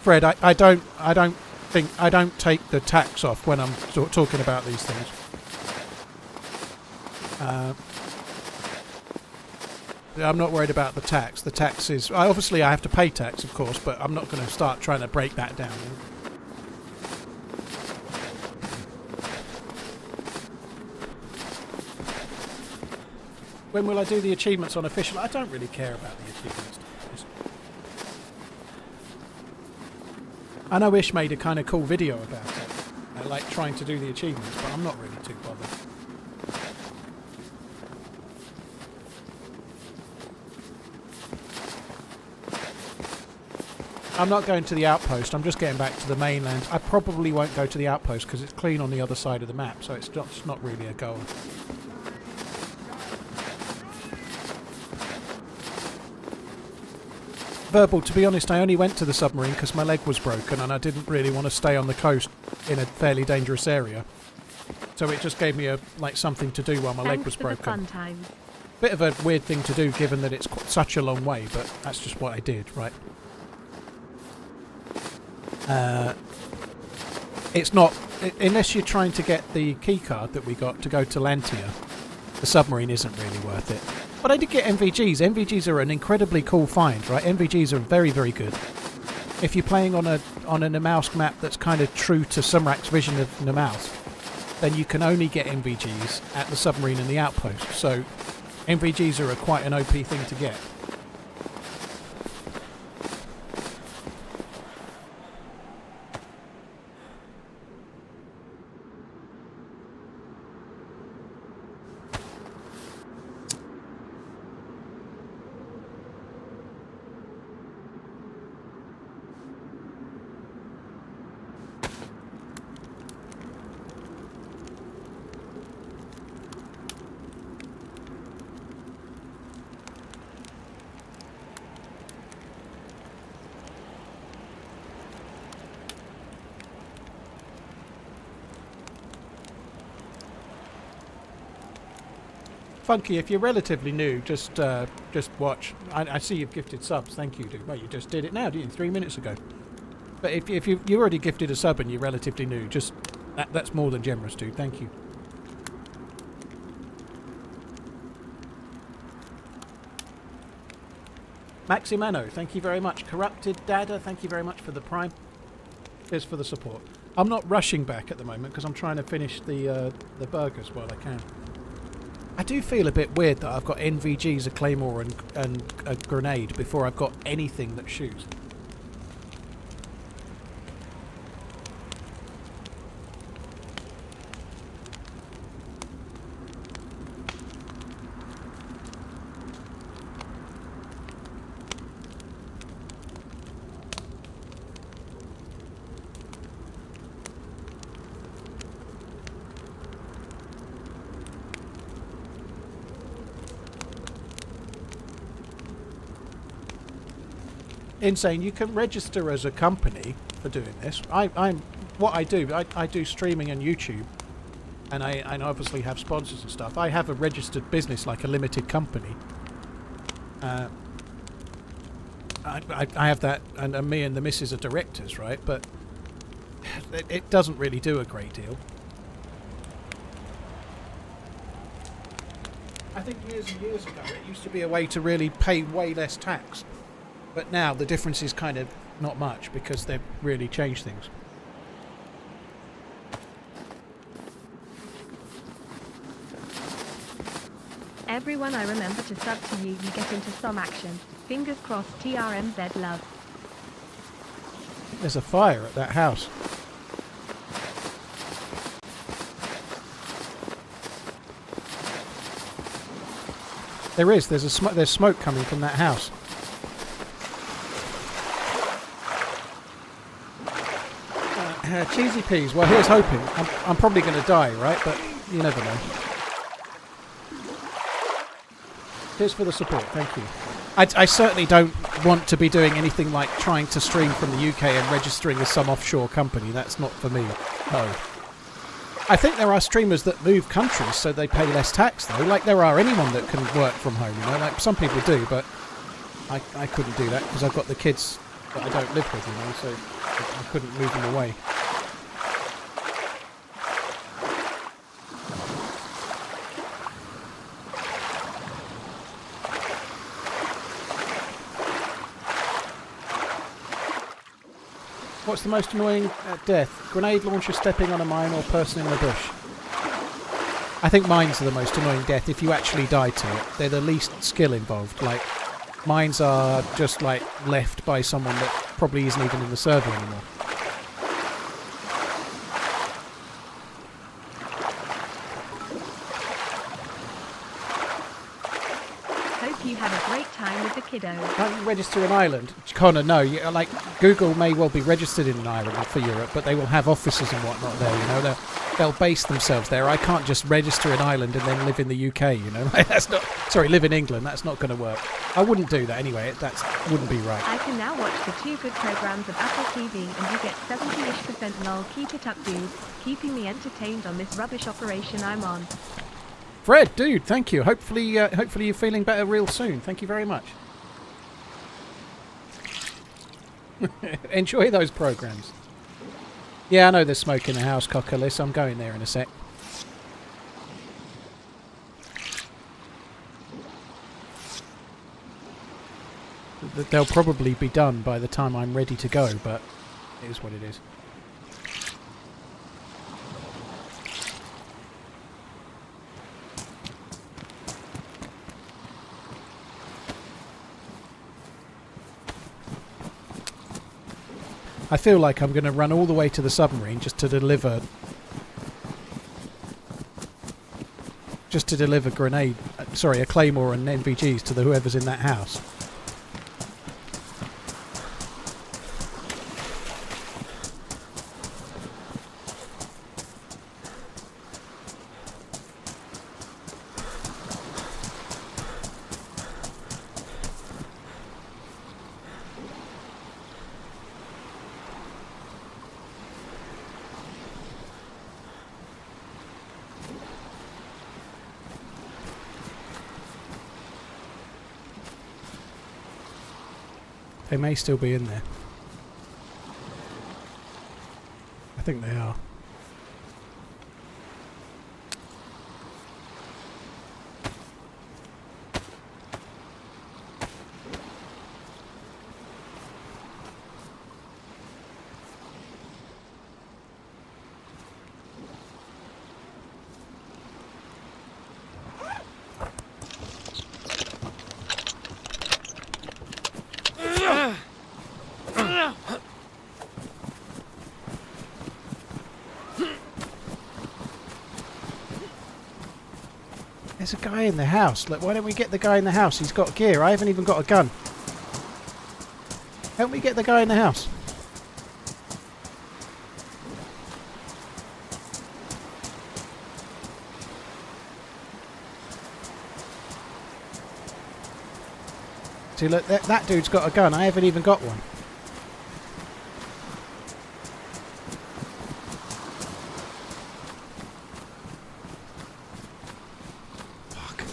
Fred, I don't take the tax off when I'm talking about these things. I'm not worried about the tax. The tax is... obviously I have to pay tax, of course, but I'm not going to start trying to break that down. When will I do the achievements on official? I don't really care about the achievements. I know Ish made a kind of cool video about it, like trying to do the achievements, but I'm not really too bothered. I'm not going to the outpost, I'm just getting back to the mainland. I probably won't go to the outpost because it's clean on the other side of the map, so it's not really a goal. Verbal, to be honest, I only went to the submarine because my leg was broken and I didn't really want to stay on the coast in a fairly dangerous area. So it just gave me something to do while my leg was broken. Fun times. Bit of a weird thing to do given that it's such a long way, but that's just what I did, right? It's not... unless you're trying to get the keycard that we got to go to Lantia, the submarine isn't really worth it. But I did get MVGs. MVGs are an incredibly cool find, right? MVGs are very, very good. If you're playing on a Namalsk map that's kind of true to Sumrak's vision of Namalsk, then you can only get MVGs at the submarine and the outpost. So MVGs are quite an OP thing to get. Funky, if you're relatively new, just watch. I see you've gifted subs. Thank you, dude. Well, you just did it now, didn't you? 3 minutes ago. But if you already gifted a sub and you're relatively new, just that's more than generous, dude. Thank you. Maximano, thank you very much. Corrupted Dada, thank you very much for the prime. Here's for the support. I'm not rushing back at the moment because I'm trying to finish the burgers while I can. I do feel a bit weird that I've got NVGs, a claymore and a grenade before I've got anything that shoots. Insane. You can register as a company for doing this. I do streaming and YouTube, and I obviously have sponsors and stuff. I have a registered business, like a limited company. I have that, and me and the missus are directors, right? But it doesn't really do a great deal. I think years and years ago it used to be a way to really pay way less tax. But now the difference is kind of not much because they've really changed things. Everyone, I remember to sub to you, you get into some action. Fingers crossed, TRMZ love. There's a fire at that house. There is. There's smoke coming from that house. Cheesy peas. Well, here's hoping. I'm probably going to die, right? But you never know. Cheers for the support. Thank you. I certainly don't want to be doing anything like trying to stream from the UK and registering as some offshore company. That's not for me. No. I think there are streamers that move countries so they pay less tax, though. Like, there are anyone that can work from home, you know? Like, some people do, but I couldn't do that because I've got the kids that I don't live with, you know, so I couldn't move them away. What's the most annoying death? Grenade launcher stepping on a mine or person in the bush? I think mines are the most annoying death if you actually die to it. They're the least skill involved. Like, mines are just like left by someone that probably isn't even in the server anymore. Hope you had a great time with the kiddos. Can't you register an island? Connor, no. Like, Google may well be registered in an island for Europe, but they will have offices and whatnot there, you know. They'll base themselves there. I can't just register an island and then live in the UK, you know. That's not... Sorry, live in England. That's not going to work. I wouldn't do that anyway. That wouldn't be right. I can now watch the 2 good programs of Apple TV and you get 70-ish% lol. Keep it up, dude. Keeping me entertained on this rubbish operation I'm on. Fred, dude, thank you. Hopefully you're feeling better real soon. Thank you very much. Enjoy those programs. Yeah, I know there's smoke in the house, Cockalis. I'm going there in a sec. They'll probably be done by the time I'm ready to go, but it is what it is. I feel like I'm going to run all the way to the submarine just to deliver a claymore and NVGs to whoever's in that house. They may still be in there. I think they are. There's a guy in the house. Look, why don't we get the guy in the house? He's got gear. I haven't even got a gun. Help me get the guy in the house. See, look, that dude's got a gun. I haven't even got one. Fuck.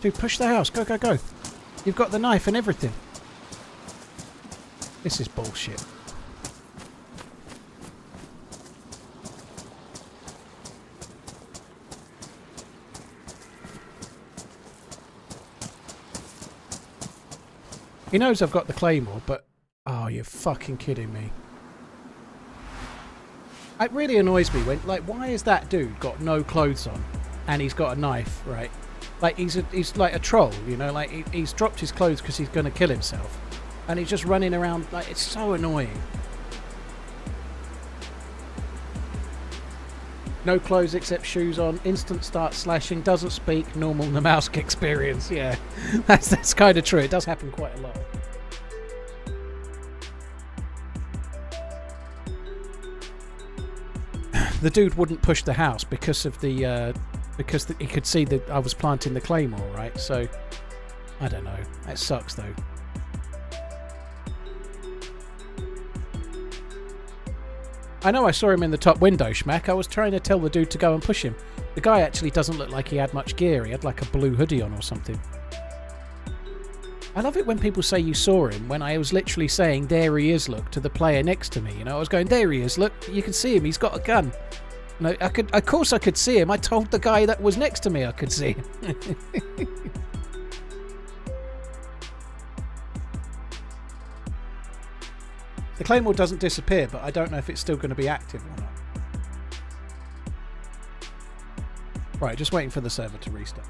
Dude, push the house. Go, go, go. You've got the knife and everything. This is bullshit. He knows I've got the claymore, but... Oh, you're fucking kidding me. It really annoys me when... Like, why has that dude got no clothes on? And he's got a knife, right? Like, he's like a troll, you know? Like, he's dropped his clothes because he's going to kill himself. And he's just running around... Like, it's so annoying. No clothes except shoes on. Instant start slashing. Doesn't speak. Normal Namalsk experience. Yeah, that's kind of true. It does happen quite a lot. The dude wouldn't push the house because of the he could see that I was planting the claymore, right? So I don't know. That sucks though. I know I saw him in the top window, Schmack. I was trying to tell the dude to go and push him. The guy actually doesn't look like he had much gear. He had like a blue hoodie on or something. I love it when people say you saw him when I was literally saying, there he is, look, to the player next to me. You know, I was going, there he is, look, you can see him, he's got a gun. No, of course I could see him. I told the guy that was next to me I could see him. The claymore doesn't disappear, but I don't know if it's still going to be active or not. Right, just waiting for the server to restart.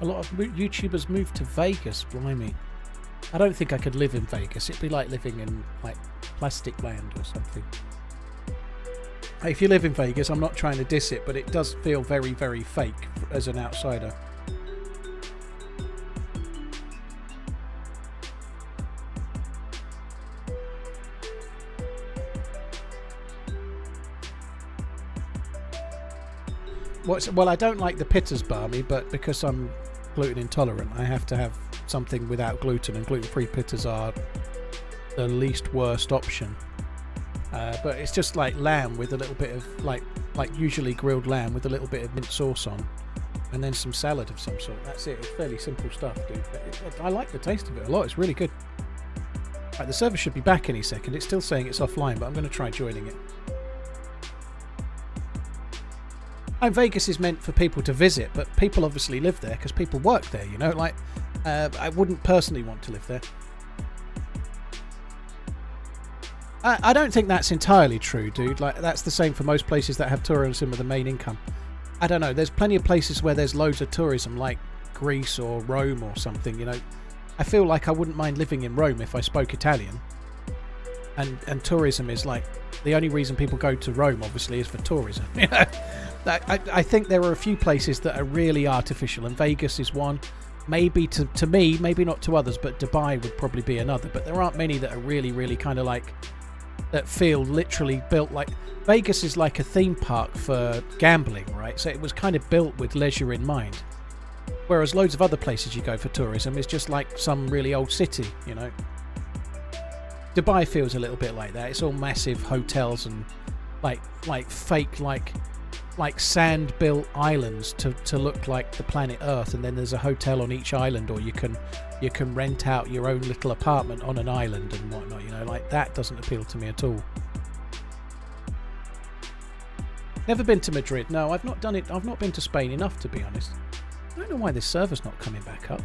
A lot of YouTubers move to Vegas, blimey. I don't think I could live in Vegas. It'd be like living in like plastic land or something. If you live in Vegas, I'm not trying to diss it, but it does feel very, very fake as an outsider. Well, I don't like the pitters barmy, but because I'm gluten intolerant, I have to have something without gluten, and gluten-free pitters are the least worst option. But it's just like lamb with a little bit of like usually grilled lamb with a little bit of mint sauce on, and then some salad of some sort. That's it. It's fairly simple stuff, dude. I like the taste of it a lot. It's really good. Right, the server should be back any second. It's still saying it's offline, but I'm going to try joining it. Vegas is meant for people to visit, but people obviously live there because people work there, you know? Like, I wouldn't personally want to live there. I don't think that's entirely true, dude. Like, that's the same for most places that have tourism as the main income. I don't know. There's plenty of places where there's loads of tourism, like Greece or Rome or something, you know? I feel like I wouldn't mind living in Rome if I spoke Italian. And tourism is like... The only reason people go to Rome, obviously, is for tourism. You know? I think there are a few places that are really artificial, and Vegas is one. Maybe to me, maybe not to others, but Dubai would probably be another. But there aren't many that are really, really kind of like that feel literally built like... Vegas is like a theme park for gambling, right? So it was kind of built with leisure in mind. Whereas loads of other places you go for tourism is just like some really old city, you know. Dubai feels a little bit like that. It's all massive hotels and like fake like sand-built islands to look like the planet Earth, and then there's a hotel on each island, or you can rent out your own little apartment on an island and whatnot, you know. Like, that doesn't appeal to me at all. Never been to Madrid. No, I've not done it. I've not been to Spain enough, to be honest. I don't know why this server's not coming back up.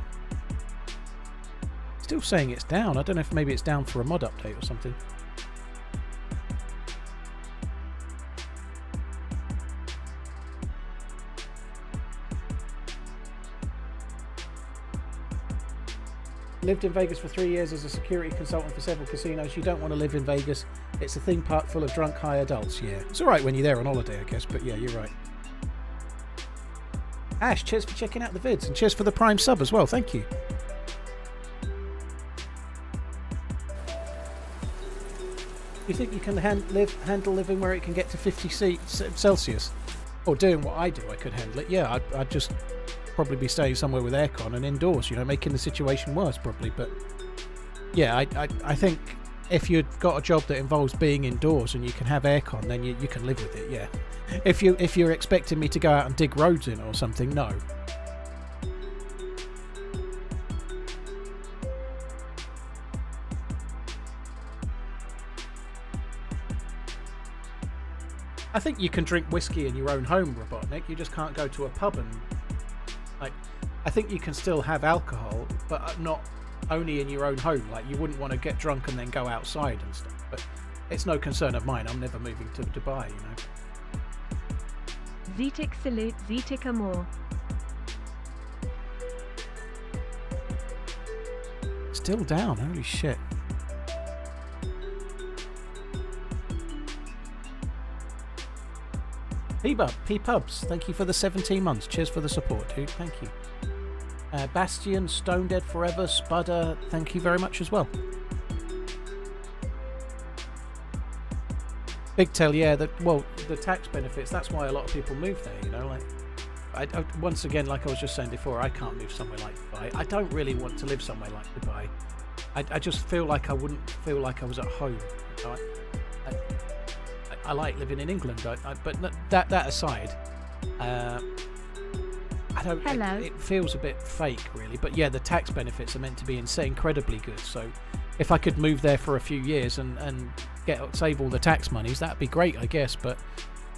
Still saying it's down. I don't know if maybe it's down for a mod update or something. Lived in Vegas for 3 years as a security consultant for several casinos. You don't want to live in Vegas. It's a theme park full of drunk high adults. Yeah, it's alright when you're there on holiday, I guess, but yeah, you're right. Ash, cheers for checking out the vids, and cheers for the Prime sub as well. Thank you. You think you can handle living where it can get to 50 Celsius? Or doing what I do, I could handle it. Yeah, I'd just probably be staying somewhere with aircon and indoors, you know, making the situation worse probably. But yeah, I think if you've got a job that involves being indoors and you can have aircon, then you can live with it. Yeah. If you're expecting me to go out and dig roads in or something, no. I think you can drink whiskey in your own home, Robotnik. You just can't go to a pub and... Like, I think you can still have alcohol, but not only in your own home. Like, you wouldn't want to get drunk and then go outside and stuff. But it's no concern of mine. I'm never moving to Dubai, you know. Zetic salute, Zetic amor. Still down, holy shit. P-Pubs, thank you for the 17 months. Cheers for the support, dude. Thank you. Bastion, Stone Dead Forever, Spudder, thank you very much as well. Big Tail, yeah, the tax benefits, that's why a lot of people move there, you know. Like, I once again, like I was just saying before, I can't move somewhere like Dubai. I don't really want to live somewhere like Dubai. I just feel like I wouldn't feel like I was at home. You know? I like living in England, but that aside, I don't. Hello. It feels a bit fake, really. But yeah, the tax benefits are meant to be incredibly good. So, if I could move there for a few years and save all the tax monies, that'd be great, I guess. But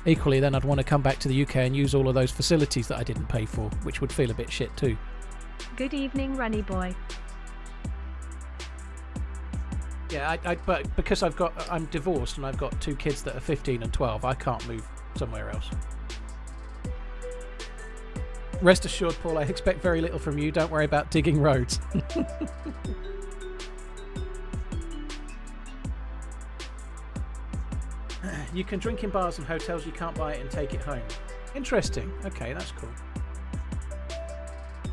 equally, then I'd want to come back to the UK and use all of those facilities that I didn't pay for, which would feel a bit shit too. Good evening, Runny Boy. Yeah, but because I'm divorced and I've got 2 kids that are 15 and 12, I can't move somewhere else. Rest assured, Paul, I expect very little from you. Don't worry about digging roads. You can drink in bars and hotels, you can't buy it and take it home. Interesting. Okay, that's cool.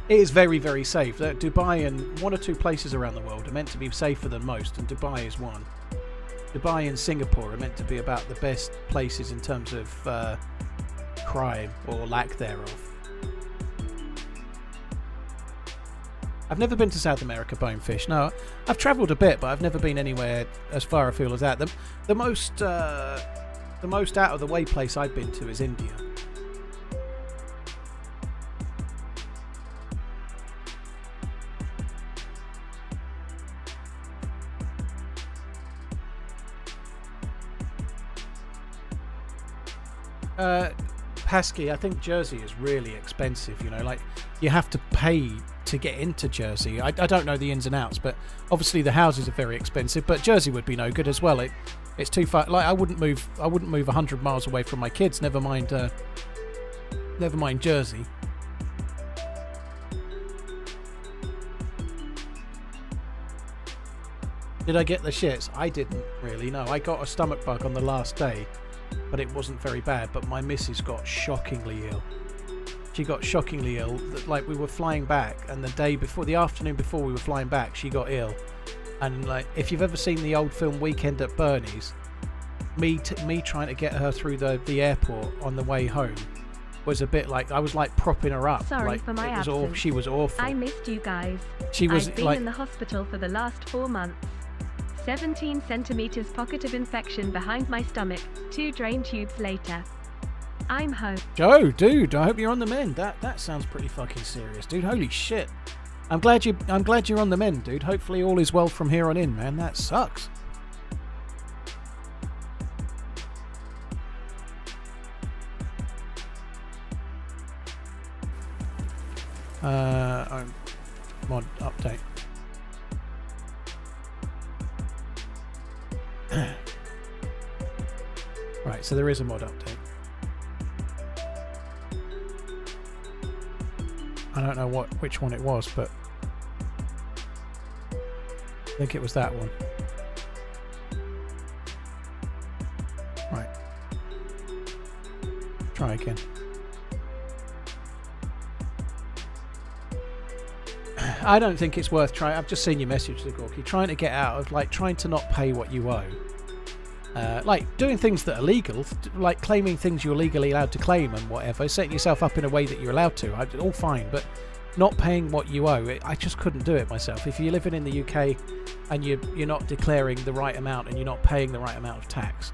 It is very, very safe. Dubai and 1 or 2 places around the world are meant to be safer than most, and Dubai is one. Dubai and Singapore are meant to be about the best places in terms of crime or lack thereof. I've never been to South America, Bonefish. No, I've travelled a bit, but I've never been anywhere as far afield as that. The most out of the way place I've been to is India. Pasky, I think Jersey is really expensive, you know, like you have to pay to get into Jersey. I don't know the ins and outs, but obviously the houses are very expensive, but Jersey would be no good as well. It's too far. Like I wouldn't move 100 miles away from my kids, never mind Jersey. Did I get the shits? I didn't really, no. I got a stomach bug on the last day, but it wasn't very bad. But my missus got shockingly ill. She got shockingly ill. Like we were flying back, and the afternoon before we were flying back, she got ill. And like, if you've ever seen the old film Weekend at Bernie's, me trying to get her through the airport on the way home was a bit like I was like propping her up. Sorry like, for my it was absence. she was awful. I missed you guys. She was I've been like in the hospital for the last 4 months. 17 centimeters pocket of infection behind my stomach. 2 drain tubes later. I'm home. Joe, dude, I hope you're on the mend. That sounds pretty fucking serious, dude. Holy shit. I'm glad you're on the mend, dude. Hopefully all is well from here on in, man. That sucks. Mod update. Right, so there is a mod update. I don't know which one it was, but I think it was that one. Right. Try again. I don't think it's worth trying. I've just seen your message, the Gorky. Trying to get out of, like, trying to not pay what you owe. Like, doing things that are legal, like claiming things you're legally allowed to claim and whatever, setting yourself up in a way that you're allowed to, all fine, but not paying what you owe, I just couldn't do it myself. If you're living in the UK and you're not declaring the right amount and you're not paying the right amount of tax,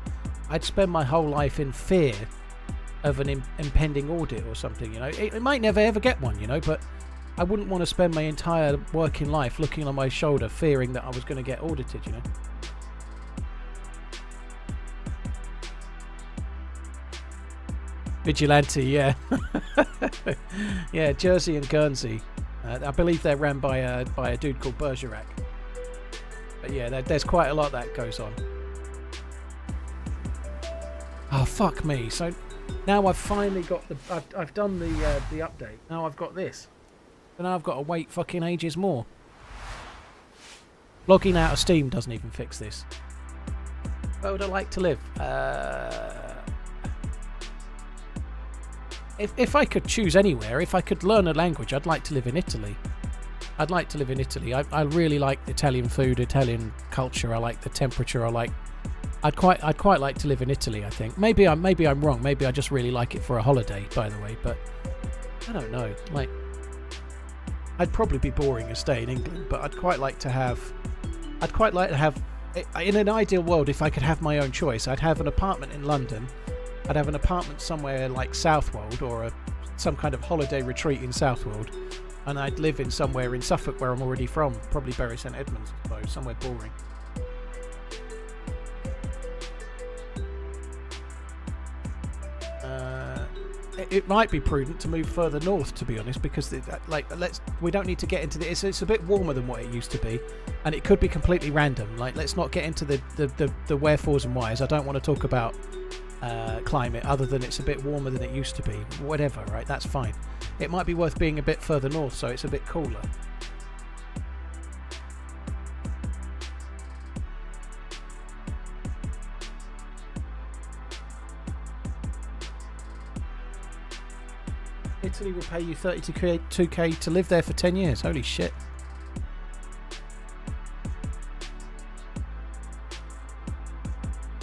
I'd spend my whole life in fear of an impending audit or something, you know. It might never ever get one, you know, but I wouldn't want to spend my entire working life looking on my shoulder fearing that I was going to get audited, you know. Vigilante, yeah. Yeah, Jersey and Guernsey. I believe they're ran by a dude called Bergerac. But yeah, there's quite a lot that goes on. Oh, fuck me. So now I've finally got I've done the update. Now I've got this. So now I've got to wait fucking ages more. Logging out of Steam doesn't even fix this. Where would I like to live? If I could choose anywhere, if I could learn a language, I'd like to live in Italy. I'd like to live in Italy. I really like Italian food, Italian culture. I like the temperature. I'd quite like to live in Italy, I think. Maybe I'm wrong. Maybe I just really like it for a holiday, by the way. But I don't know. Like, I'd probably be boring to stay in England, but I'd quite like to have. In an ideal world, if I could have my own choice, I'd have an apartment in London. I'd have an apartment somewhere like Southwold or some kind of holiday retreat in Southwold, and I'd live in somewhere in Suffolk where I'm already from, probably Bury St Edmunds, I suppose, somewhere boring. It might be prudent to move further north, to be honest, because we don't need to get into this. It's a bit warmer than what it used to be, and it could be completely random. Like, let's not get into the wherefores and whys. I don't want to talk about climate other than it's a bit warmer than it used to be. Whatever, right? That's fine. It might be worth being a bit further north so it's a bit cooler. Italy will pay you 32k to live there for 10 years. Holy shit.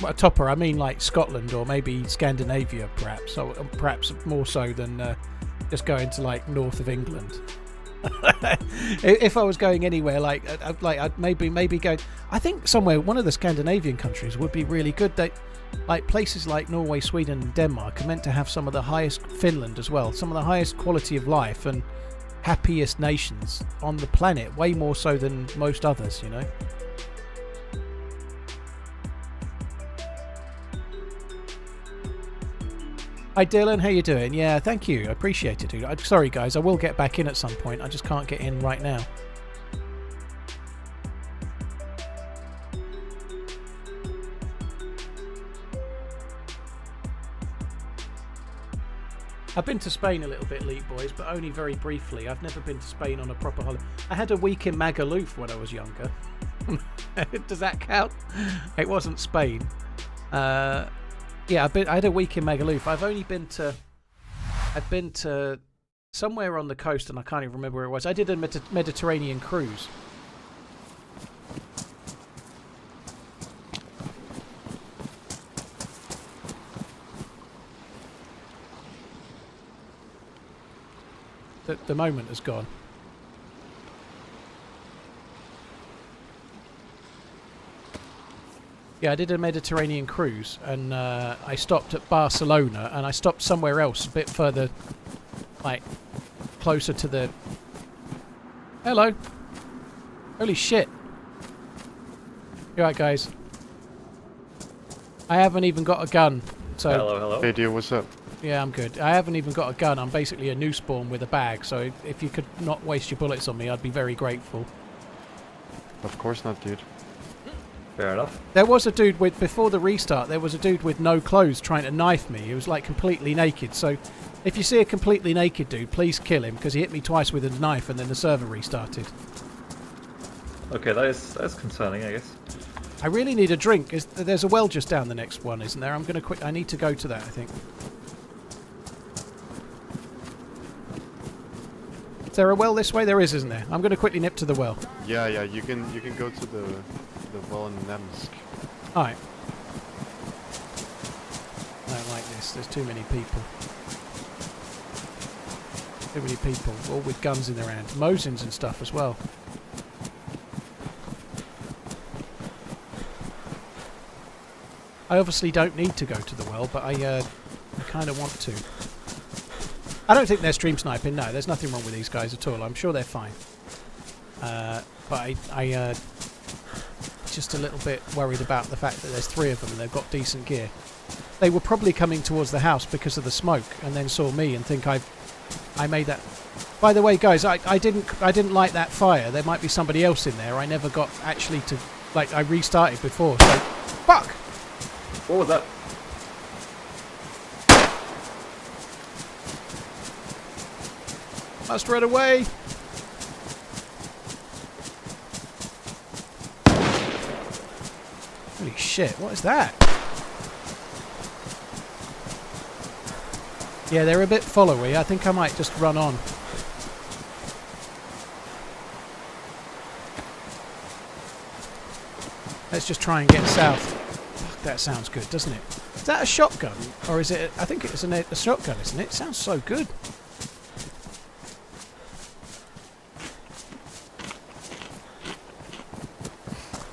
Well, a topper, I mean like Scotland or maybe Scandinavia, perhaps. So perhaps more so than just going to like north of England. If I was going anywhere, I'd maybe go. I think somewhere, one of the Scandinavian countries would be really good. Like places like Norway, Sweden, and Denmark are meant to have some of the highest. Finland as well, some of the highest quality of life and happiest nations on the planet, way more so than most others, you know. Hi Dylan, how you doing? Yeah, thank you, I appreciate it, dude. Sorry guys, I will get back in at some point, I just can't get in right now. I've been to Spain a little bit, Elite Boys, but only very briefly. I've never been to Spain on a proper holiday. I had a week in Magaluf when I was younger. Does that count? It wasn't Spain. Yeah, I had a week in Magaluf. I've been to somewhere on the coast, and I can't even remember where it was. I did a Mediterranean cruise. the moment has gone. Yeah, I did a Mediterranean cruise, and I stopped at Barcelona, and I stopped somewhere else a bit further, like, closer to the... Hello! Holy shit! You alright, guys? I haven't even got a gun, so... Hello. Hey, dear, what's up? Yeah, I'm good. I haven't even got a gun. I'm basically a new spawn with a bag, so if you could not waste your bullets on me, I'd be very grateful. Of course not, dude. Fair enough. There was a dude with, before the restart, there was a dude with no clothes trying to knife me. He was like completely naked. So if you see a completely naked dude, please kill him, because he hit me twice with a knife and then the server restarted. Okay, that's concerning, I guess. I really need a drink. There's a well just down the next one, isn't there? I'm going to quit. I need to go to that, I think. Is there a well this way? There is, isn't there? I'm going to quickly nip to the well. Yeah, you can go to the well in Namalsk. Alright. I don't like this. There's too many people. Too many people, all with guns in their hand. Mosins and stuff as well. I obviously don't need to go to the well, but I kind of want to. I don't think they're stream sniping. No, there's nothing wrong with these guys at all. I'm sure they're fine. But I just a little bit worried about the fact that there's 3 of them and they've got decent gear. They were probably coming towards the house because of the smoke, and then saw me and think I made that. By the way, guys, I didn't light that fire. There might be somebody else in there. I never got actually to, like, I restarted before. So fuck. What was that? Must run away. Holy shit, what is that? Yeah, they're a bit followy. I think I might just run on. Let's just try and get south. Fuck, that sounds good, doesn't it? Is that a shotgun? Or is it... I think it's a shotgun, isn't it? It sounds so good.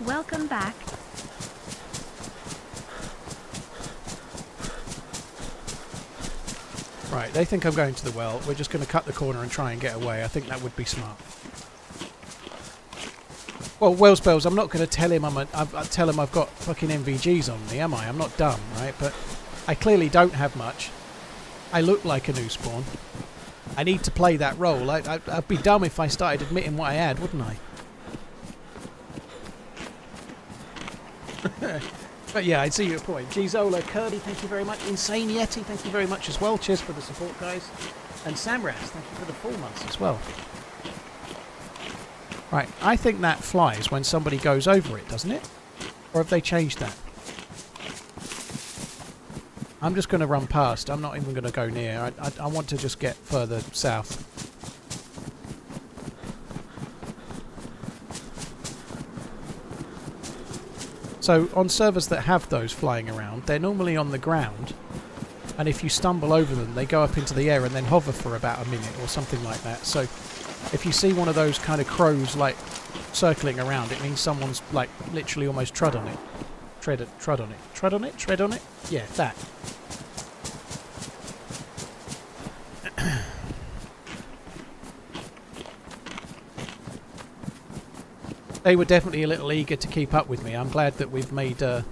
Welcome back. Right, they think I'm going to the well. We're just going to cut the corner and try and get away. I think that would be smart. Well, Wellspells, I'm not going to tell him I tell him I've got fucking MVGs on me, am I? I'm not dumb, right? But I clearly don't have much. I look like a new spawn. I need to play that role. I'd be dumb if I started admitting what I had, wouldn't I? But yeah, I see your point. Gizola, Kirby, thank you very much. Insane Yeti, thank you very much as well. Cheers for the support, guys. And Samraz, thank you for the 4 months as well. Right, I think that flies when somebody goes over it, doesn't it? Or have they changed that? I'm just going to run past. I'm not even going to go near. I want to just get further south. So on servers that have those flying around, they're normally on the ground, and if you stumble over them, they go up into the air and then hover for about a minute or something like that. So if you see one of those kind of crows like circling around, it means someone's like literally almost trod on it. Tread on it. Tread on it? Tread on it? Yeah, that. They were definitely a little eager to keep up with me. I'm glad that we've made a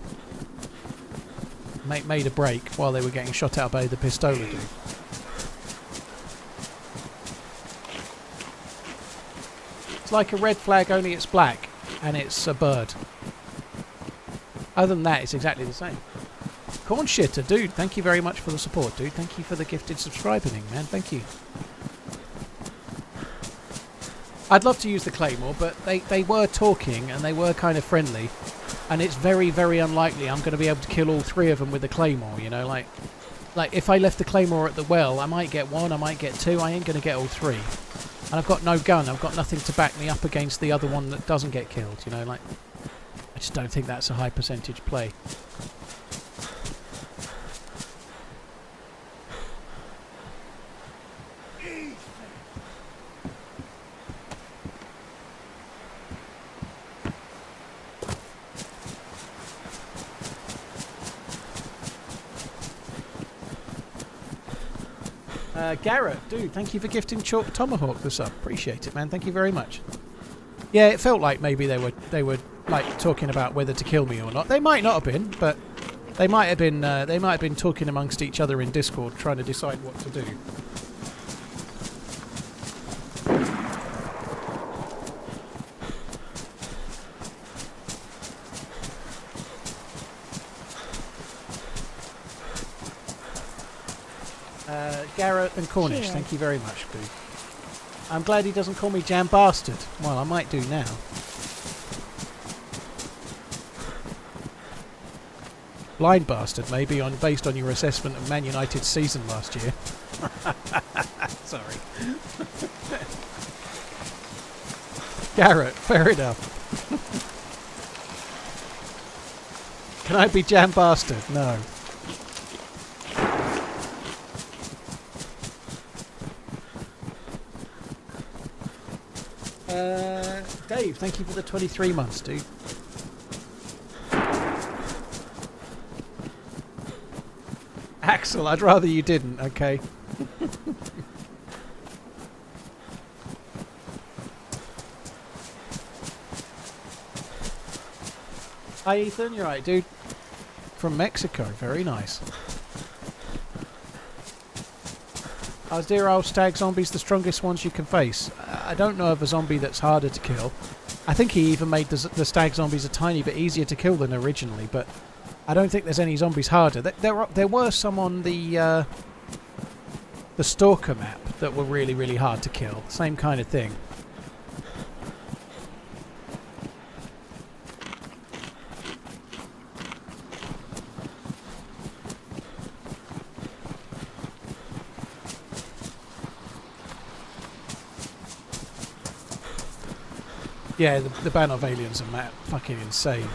break while they were getting shot out by the pistola dude. It's like a red flag, only it's black, and it's a bird. Other than that, it's exactly the same. Corn shitter, dude, thank you very much for the support, dude. Thank you for the gifted subscribing, man. Thank you. I'd love to use the Claymore, but they were talking and they were kind of friendly, and it's very, very unlikely I'm going to be able to kill all 3 of them with the Claymore, you know, like if I left the Claymore at the well, I might get 1, I might get 2, I ain't going to get all 3. And I've got no gun, I've got nothing to back me up against the other one that doesn't get killed, you know, like, I just don't think that's a high percentage play. Garrett, dude, thank you for gifting Chalk Tomahawk this up. Appreciate it, man. Thank you very much. Yeah, it felt like maybe they were like talking about whether to kill me or not. They might not have been, but they might have been talking amongst each other in Discord, trying to decide what to do. Garrett and Cornish, Cheers. thank you very much, dude. I'm glad he doesn't call me Jam Bastard. Well, I might do now. Blind Bastard, maybe, based on your assessment of Man United's season last year. Sorry. Garrett, fair enough. Can I be Jam Bastard? No. Dave, thank you for the 23 months, dude. Axel, I'd rather you didn't, okay. Hi Ethan, you're right, dude. From Mexico, very nice. Are dear old stag zombies the strongest ones you can face? I don't know of a zombie that's harder to kill. I think he even made the stag zombies a tiny bit easier to kill than originally, but I don't think there's any zombies harder. There were some on the Stalker map that were really, really hard to kill. Same kind of thing. Yeah, the ban of aliens are fucking insane.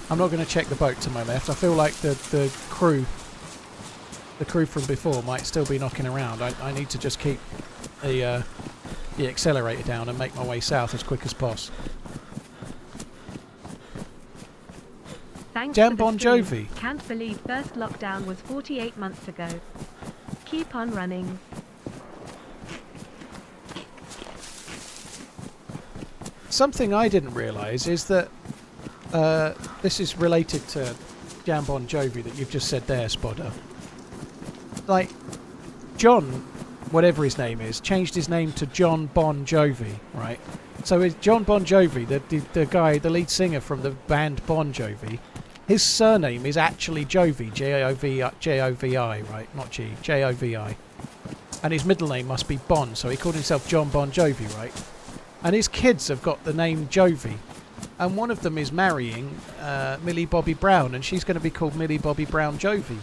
I'm not going to check the boat to my left. I feel like the crew from before might still be knocking around. I need to just keep the accelerator down and make my way south as quick as possible. Thanks Jam for the Bon stream. Jovi. Can't believe first lockdown was 48 months ago. Keep on running. Something I didn't realise is that this is related to Jam Bon Jovi that you've just said there, Spodder. Like, John, whatever his name is, changed his name to John Bon Jovi, right? So is John Bon Jovi, the guy, the lead singer from the band Bon Jovi, his surname is actually Jovi, J-O-V-I, right? Not G, J-O-V-I. And his middle name must be Bon, so he called himself John Bon Jovi, right? And his kids have got the name Jovi. And one of them is marrying Millie Bobby Brown, and she's going to be called Millie Bobby Brown Jovi.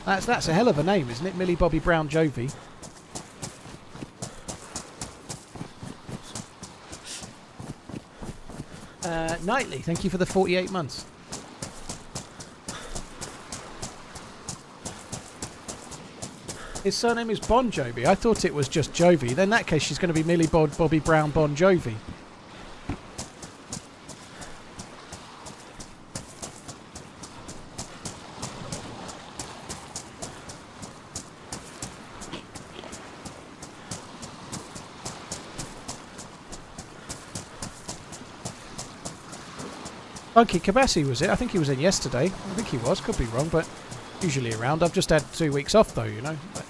That's a hell of a name, isn't it? Millie Bobby Brown Jovi. Nightly, thank you for the 48 months. His surname is Bon Jovi. I thought it was just Jovi. Then in that case, she's going to be Millie Bobby Brown Bon Jovi. Funky Kabassi was it? I think he was in yesterday. I think he was. Could be wrong, but usually around. I've just had 2 weeks off though, you know. But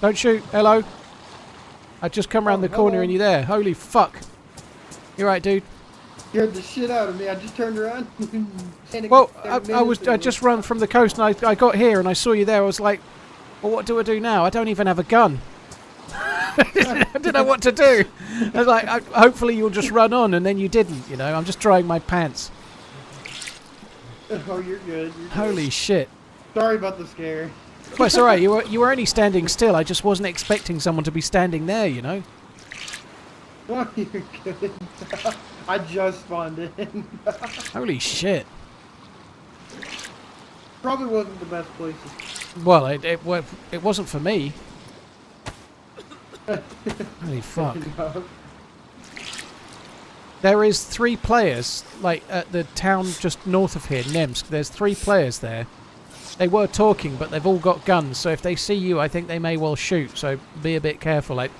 don't shoot. Hello. I just come around the corner and you're there. Holy fuck. You're right, dude. Scared the shit out of me. I just turned around. Well, I just run from the coast and I got here and I saw you there. I was like, well, what do I do now? I don't even have a gun. I didn't know what to do. I was like, hopefully you'll just run on, and then you didn't, you know. I'm just drying my pants. Oh, you're good. Holy shit. Sorry about the scare. Well, it's alright. You were only standing still. I just wasn't expecting someone to be standing there, you know. Oh, you're good. I just spawned in. Holy shit. Probably wasn't the best places. Well, it wasn't for me. Holy fuck. There is 3 players, like, at the town just north of here, Namalsk. There's 3 players there. They were talking, but they've all got guns, so if they see you, I think they may well shoot, so be a bit careful. Like,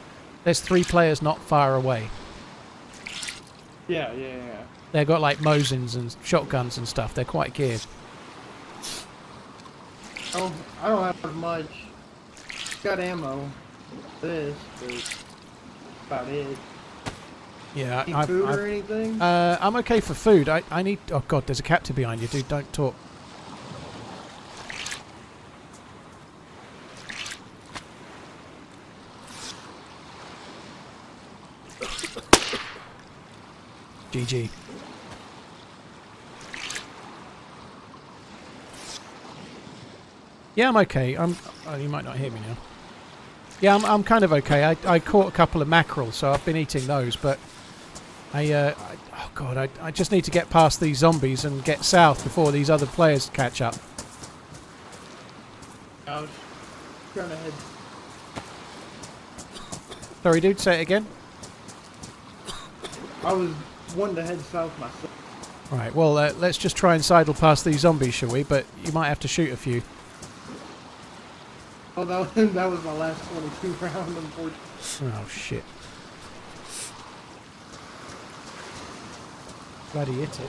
there's 3 players not far away. Yeah. They've got, like, Mosins and shotguns and stuff. They're quite geared. Oh, I don't have much. Got ammo. This, but about it. Yeah, Need food or anything? I'm okay for food. I need... Oh, God, there's a captive behind you, dude. Don't talk. GG. Yeah, I'm okay. Oh, you might not hear me now. Yeah, I'm kind of okay. I caught a couple of mackerel, so I've been eating those, but oh God, I just need to get past these zombies and get south before these other players catch up. I was trying to head. Sorry, dude, say it again. I was wanting to head south myself. Right, well, let's just try and sidle past these zombies, shall we? But you might have to shoot a few. Oh, that was my last 22 round, unfortunately. Oh, shit. Bloody hit it.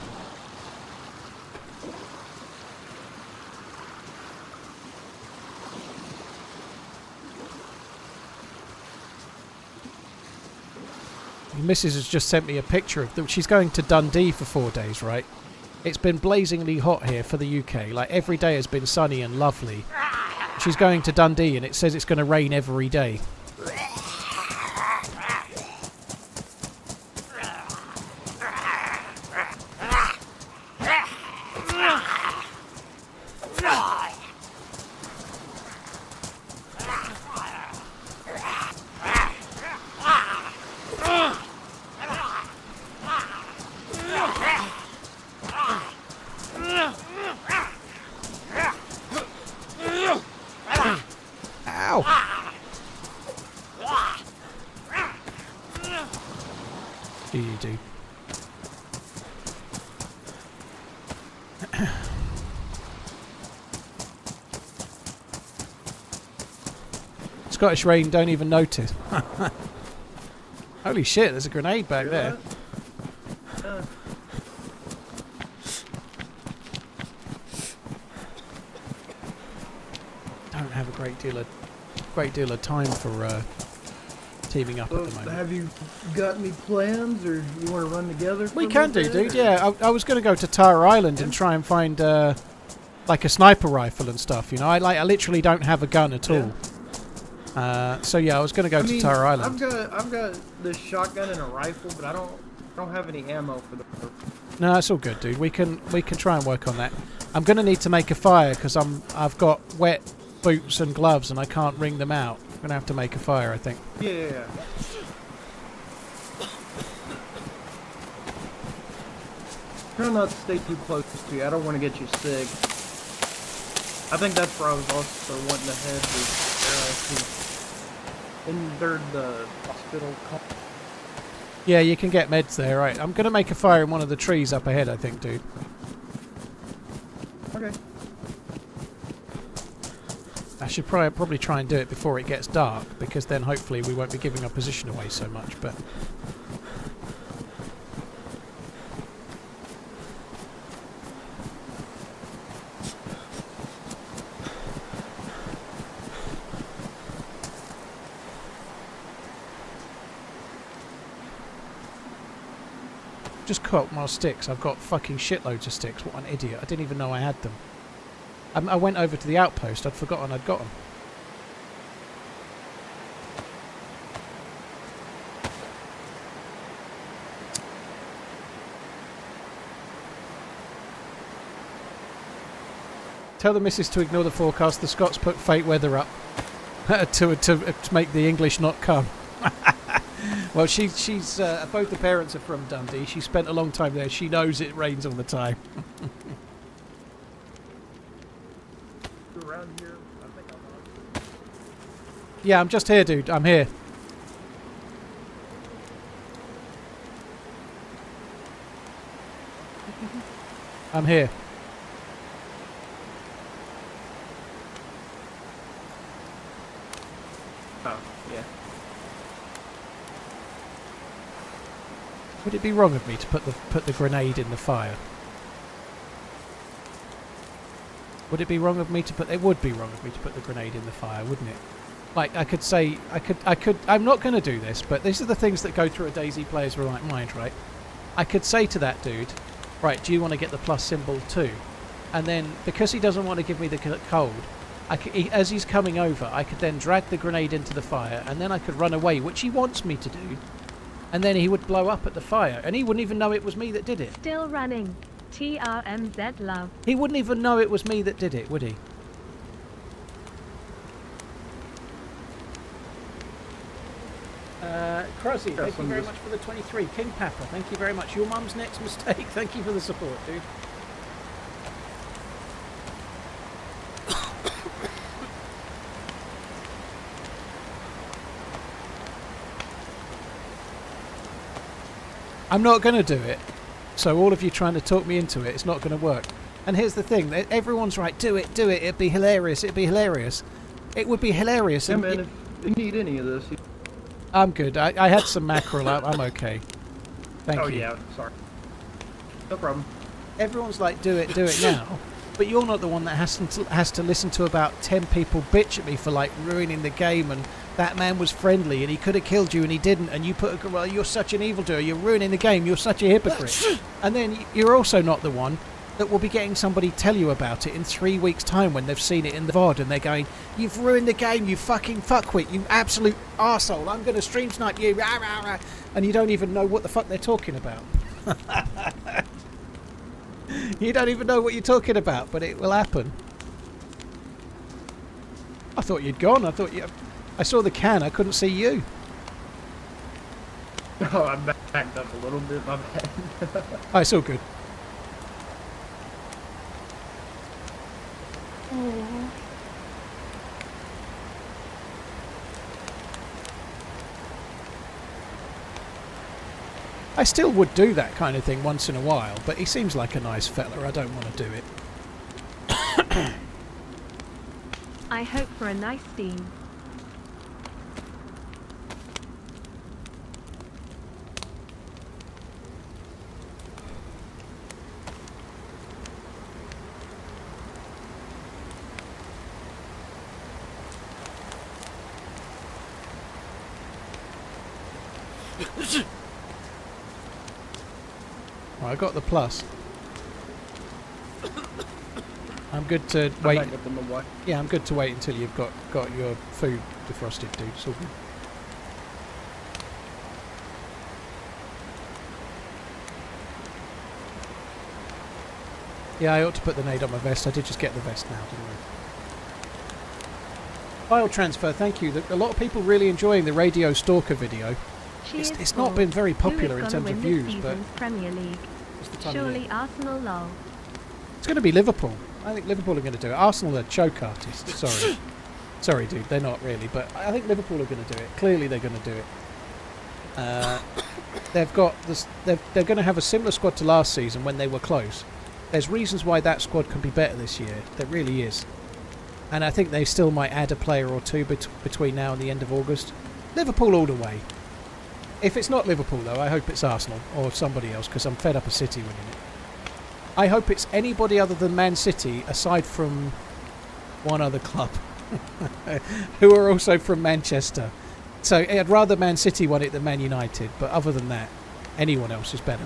Your missus has just sent me a picture of them. She's going to Dundee for 4 days, right? It's been blazingly hot here for the UK. Like, every day has been sunny and lovely. She's going to Dundee and it says it's going to rain every day. Scottish rain, don't even notice. Holy shit, there's a grenade back there. Don't have a great deal of time for teaming up at the moment. Have you got any plans, or you want to run together? We can do, dude. Yeah, I was going to go to Tara Island and try and find like a sniper rifle and stuff. You know, I literally don't have a gun at all. So yeah, I was going to go to Tara Island. I've got this shotgun and a rifle, but I don't have any ammo for the purpose. No, that's all good, dude. We can try and work on that. I'm going to need to make a fire because I've got wet boots and gloves and I can't wring them out. I'm going to have to make a fire, I think. Yeah. Try not to stay too close to you. I don't want to get you sick. I think that's where I was also wanting to head. Entered the hospital. Yeah, you can get meds there, right? I'm going to make a fire in one of the trees up ahead, I think, dude. Okay. I should probably try and do it before it gets dark, because then hopefully we won't be giving our position away so much, but... Just caught more sticks. I've got fucking shitloads of sticks. What an idiot. I didn't even know I had them. I went over to the outpost. I'd forgotten I'd got them. Tell the missus to ignore the forecast. The Scots put fake weather up to make the English not come. Well, she's both the parents are from Dundee. She spent a long time there. She knows it rains all the time. Around here, I Yeah, I'm just here, dude. I'm here. I'm here. Oh, yeah. Would it be wrong of me to put the grenade in the fire? Would it be wrong of me to put... It would be wrong of me to put the grenade in the fire, wouldn't it? Like, I could say... I'm not going to do this, but these are the things that go through a DayZ player's mind, right? I could say to that dude, right, do you want to get the plus symbol too? And then, because he doesn't want to give me the code, as he's coming over, I could then drag the grenade into the fire, and then I could run away, which he wants me to do. And then he would blow up at the fire, and he wouldn't even know it was me that did it. Still running. TRMZ love. He wouldn't even know it was me that did it, would he? Crosby, thank you very much for the 23. King Papa, thank you very much. Your mum's next mistake. Thank you for the support, dude. I'm not going to do it. So all of you trying to talk me into it, it's not going to work. And here's the thing. Everyone's right. Do it. It'd be hilarious. It'd be hilarious. It would be hilarious. Yeah, man, if you need any of this... I'm good. I had some mackerel. I'm okay. Thank you. Oh, yeah. Sorry. No problem. Everyone's like, do it now. But you're not the one that has to listen to about 10 people bitch at me for like ruining the game, and that man was friendly and he could have killed you and he didn't, and you well, you're such an evildoer, you're ruining the game, you're such a hypocrite. And then you're also not the one that will be getting somebody tell you about it in 3 weeks' time when they've seen it in the VOD and they're going, you've ruined the game, you fucking fuckwit, you absolute arsehole, I'm going to stream snipe you, rah, rah, rah. And you don't even know what the fuck they're talking about. You don't even know what you're talking about, but it will happen. I thought you'd gone. I saw the can. I couldn't see you. Oh, I backed up a little bit. My bad. Oh, it's all good. I still would do that kind of thing once in a while, but he seems like a nice fella. I don't want to do it. I hope for a nice steam. Well, I got the plus. I'm good to wait. Yeah, I'm good to wait until you've got your food defrosted, dude. It's all good. Yeah, I ought to put the nade on my vest. I did just get the vest now, didn't I? File transfer, thank you. A lot of people really enjoying the Radio Stalker video. It's not been very popular in terms of views, but Premier League. Surely Arsenal lol. It's going to be Liverpool. I think Liverpool are going to do it. Arsenal are choke artists. Sorry. Sorry, dude. They're not really, but I think Liverpool are going to do it. Clearly, they're going to do it. They've got this. They're going to have a similar squad to last season when they were close. There's reasons why that squad can be better this year. There really is. And I think they still might add a player or two between now and the end of August. Liverpool all the way. If it's not Liverpool, though, I hope it's Arsenal or somebody else, because I'm fed up of City winning it. I hope it's anybody other than Man City, aside from one other club, who are also from Manchester. So I'd rather Man City won it than Man United, but other than that, anyone else is better.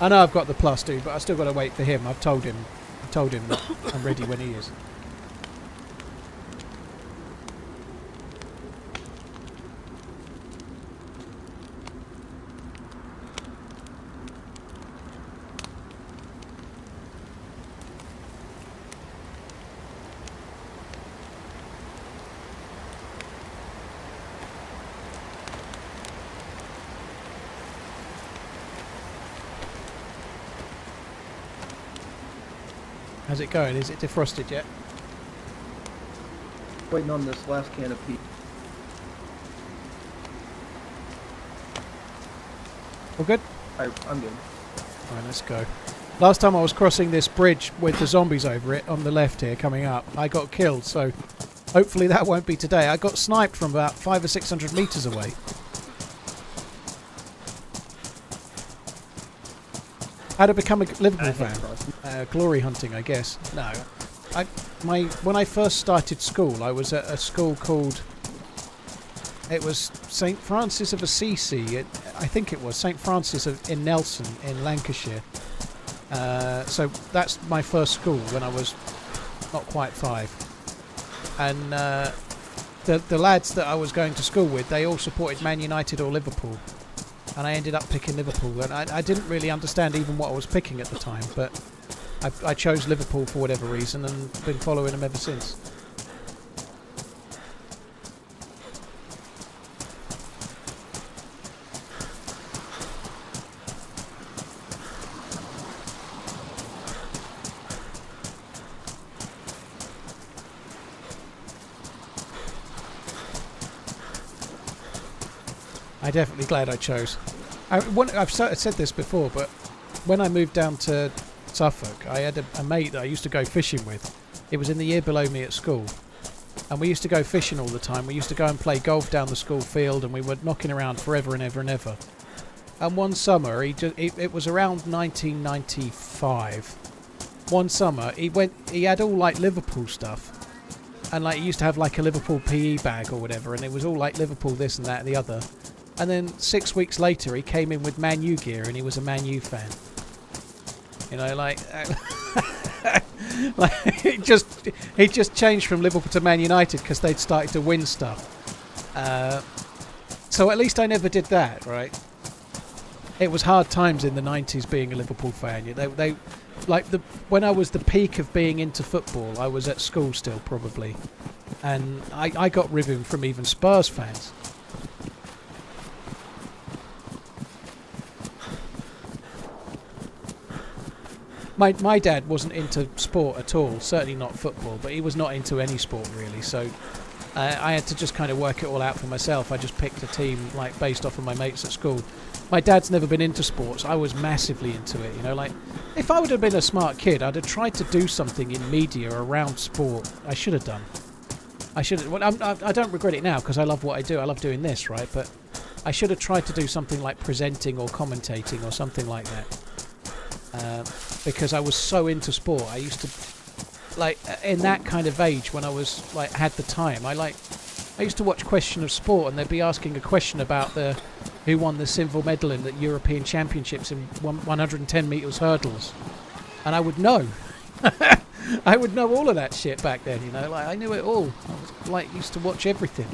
I know I've got the plus, dude, but I still got to wait for him. I've told him that I'm ready when he is. How's it going? Is it defrosted yet? Waiting on this last can of peat. All good? I'm good. Alright, let's go. Last time I was crossing this bridge with the zombies over it on the left here coming up, I got killed, so hopefully that won't be today. I got sniped from about 500 or 600 metres away. How to become a Liverpool fan? Glory hunting, I guess. No. When I first started school, I was at a school called... It was St Francis of Assisi. I think it was St Francis in Nelson in Lancashire. So that's my first school when I was not quite 5. And the lads that I was going to school with, they all supported Man United or Liverpool. And I ended up picking Liverpool. And I didn't really understand even what I was picking at the time, but I chose Liverpool for whatever reason and been following them ever since. I'm definitely glad I chose. I've said this before, but when I moved down to Suffolk, I had a mate that I used to go fishing with. It was in the year below me at school, and we used to go fishing all the time. We used to go and play golf down the school field, and we were knocking around forever and ever and ever. And one summer, it was around 1995. One summer, he had all like Liverpool stuff, and like he used to have like a Liverpool PE bag or whatever, and it was all like Liverpool this and that and the other. And then 6 weeks later, he came in with Man U gear, and he was a Man U fan. You know, like, like he just changed from Liverpool to Man United because they'd started to win stuff. So at least I never did that, right? It was hard times in the 90s being a Liverpool fan. They like when I was the peak of being into football, I was at school still probably, and I got ribbon from even Spurs fans. My dad wasn't into sport at all, certainly not football, but he was not into any sport really, so I had to just kind of work it all out for myself. I just picked a team like based off of my mates at school. My dad's never been into sports. I was massively into it, you know, like if I would have been a smart kid, I'd have tried to do something in media around sport. I should have done. I should have. Well, I don't regret it now because I love what I do. I love doing this, right? But I should have tried to do something like presenting or commentating or something like that. Because I was so into sport. I used to, like, in that kind of age when I was, like, had the time, I used to watch Question of Sport and they'd be asking a question about who won the silver medal in the European Championships in 110 metres hurdles. And I would know. I would know all of that shit back then, you know, like, I knew it all. I was, like, used to watch everything.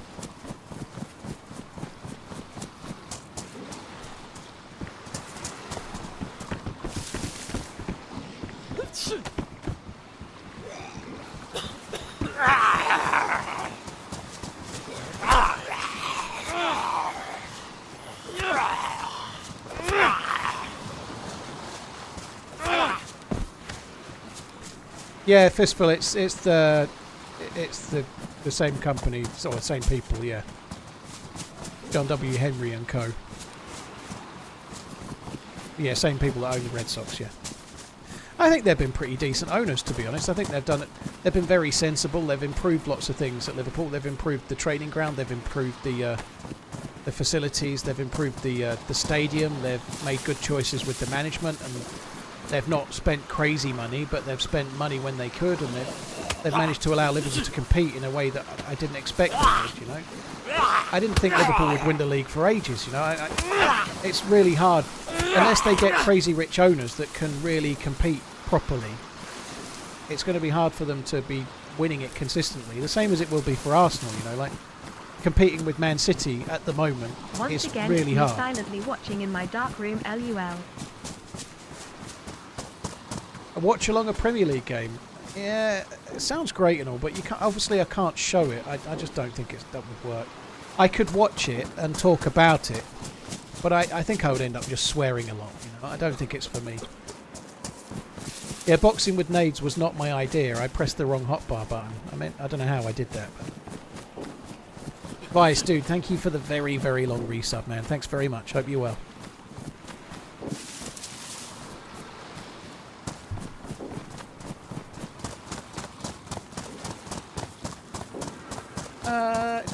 Yeah, Fistful. It's the same company, or the same people. Yeah, John W. Henry and Co. Yeah, same people that own the Red Sox. Yeah, I think they've been pretty decent owners, to be honest. I think they've done it. They've been very sensible. They've improved lots of things at Liverpool. They've improved the training ground. They've improved the facilities. They've improved the stadium. They've made good choices with the management, and they've not spent crazy money, but they've spent money when they could, and they've managed to allow Liverpool to compete in a way that I didn't expect they would, you know. I didn't think Liverpool would win the league for ages, you know. It's really hard, unless they get crazy rich owners that can really compete properly. It's going to be hard for them to be winning it consistently, the same as it will be for Arsenal, you know, like competing with Man City at the moment is really hard. Silently watching in my dark room, LUL. Watch along a Premier League game. Yeah, it sounds great and all, but you can't, obviously I can't show it. I just don't think that would work. I could watch it and talk about it, but I think I would end up just swearing a lot. You know, I don't think it's for me. Yeah, boxing with nades was not my idea. I pressed the wrong hotbar button. I don't know how I did that. But... Vice, dude, thank you for the very, very long resub, man. Thanks very much. Hope you're well.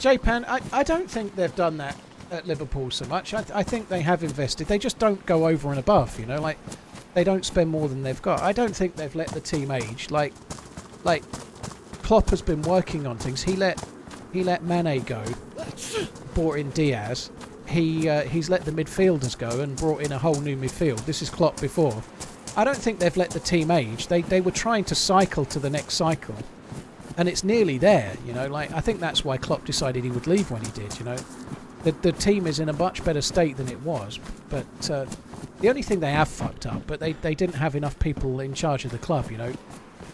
J-Pan, I don't think they've done that at Liverpool so much. I think they have invested. They just don't go over and above, you know, like they don't spend more than they've got. I don't think they've let the team age. Like Klopp has been working on things. He let Mane go, brought in Diaz. He's let the midfielders go and brought in a whole new midfield. This is Klopp before. I don't think they've let the team age. They were trying to cycle to the next cycle. And it's nearly there, you know, like I think that's why Klopp decided he would leave when he did, you know. The team is in a much better state than it was, but the only thing they have fucked up, but they didn't have enough people in charge of the club, you know.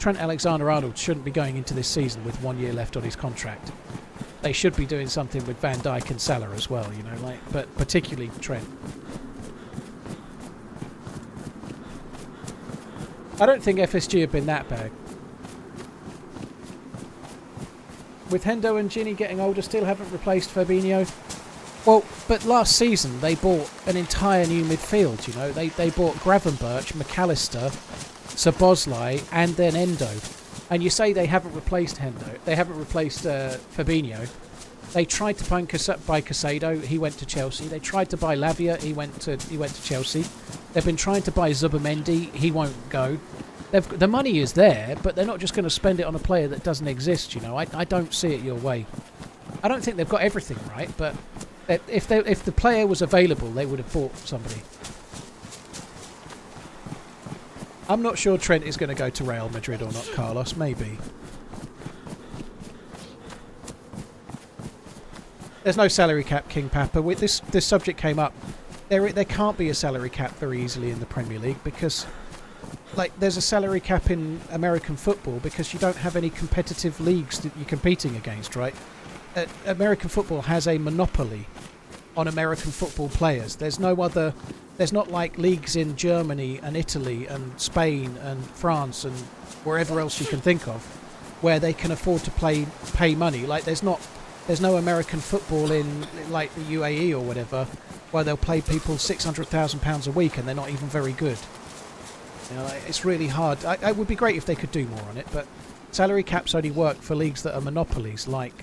Trent Alexander-Arnold shouldn't be going into this season with 1 year left on his contract. They should be doing something with Van Dijk and Salah as well, you know, like, but particularly Trent. I don't think FSG have been that bad. With Hendo and Ginny getting older, still haven't replaced Fabinho. Well, but last season they bought an entire new midfield, you know. They bought Gravenberch, McAllister, Szoboszlai, and then Endo. And you say they haven't replaced Hendo. They haven't replaced Fabinho. They tried to buy Casado. He went to Chelsea. They tried to buy Lavia. He went to Chelsea. They've been trying to buy Zubamendi. He won't go. The money is there, but they're not just going to spend it on a player that doesn't exist, you know. I don't see it your way. I don't think they've got everything right, but if the player was available, they would have bought somebody. I'm not sure Trent is going to go to Real Madrid or not, Carlos. Maybe. There's no salary cap, King Papa. This subject came up. There can't be a salary cap very easily in the Premier League because... Like, there's a salary cap in American football because you don't have any competitive leagues that you're competing against, right? American football has a monopoly on American football players. There's not like leagues in Germany and Italy and Spain and France and wherever else you can think of where they can afford to pay money. Like, there's no American football in, like, the UAE or whatever where they'll pay people £600,000 a week and they're not even very good. You know, it's really hard. It would be great if they could do more on it, but salary caps only work for leagues that are monopolies, like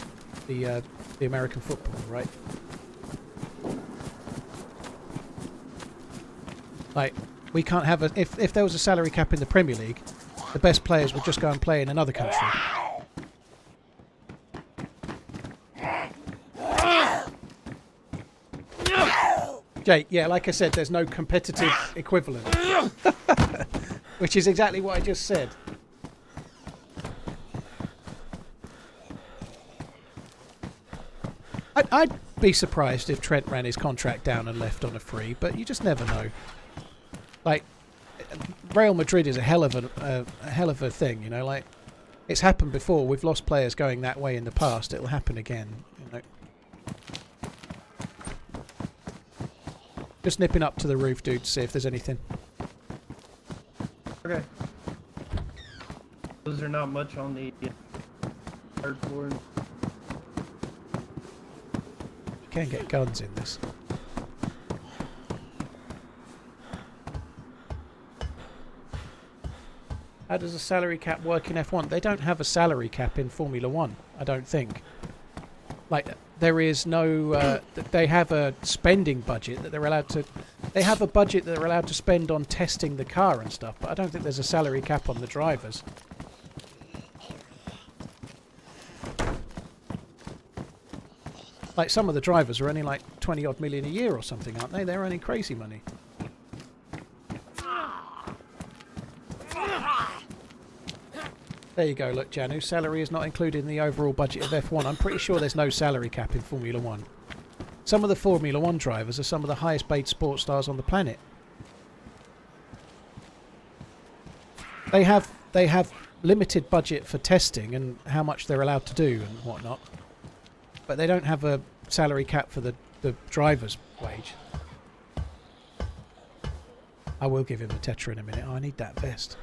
the American football, right? Like, we can't have if there was a salary cap in the Premier League, the best players would just go and play in another country. Jake, yeah, like I said, there's no competitive equivalent. Which is exactly what I just said. I'd be surprised if Trent ran his contract down and left on a free, but you just never know. Like, Real Madrid is a hell of a thing, you know. Like, it's happened before. We've lost players going that way in the past. It'll happen again, you know. Just nipping up to the roof, dude, to see if there's anything. Okay. Those are not much on the third floor. You can get guns in this. How does a salary cap work in F1? They don't have a salary cap in Formula 1, I don't think. Like, there is no... they have a spending budget that they're allowed to... They have a budget that they're allowed to spend on testing the car and stuff, but I don't think there's a salary cap on the drivers. Like, some of the drivers are earning like 20 odd million a year or something, aren't they? They're earning crazy money. There you go, look, Janu. Salary is not included in the overall budget of F1. I'm pretty sure there's no salary cap in Formula 1. Some of the Formula 1 drivers are some of the highest paid sports stars on the planet. They have limited budget for testing and how much they're allowed to do and whatnot. But they don't have a salary cap for the driver's wage. I will give him the Tetra in a minute. Oh, I need that vest.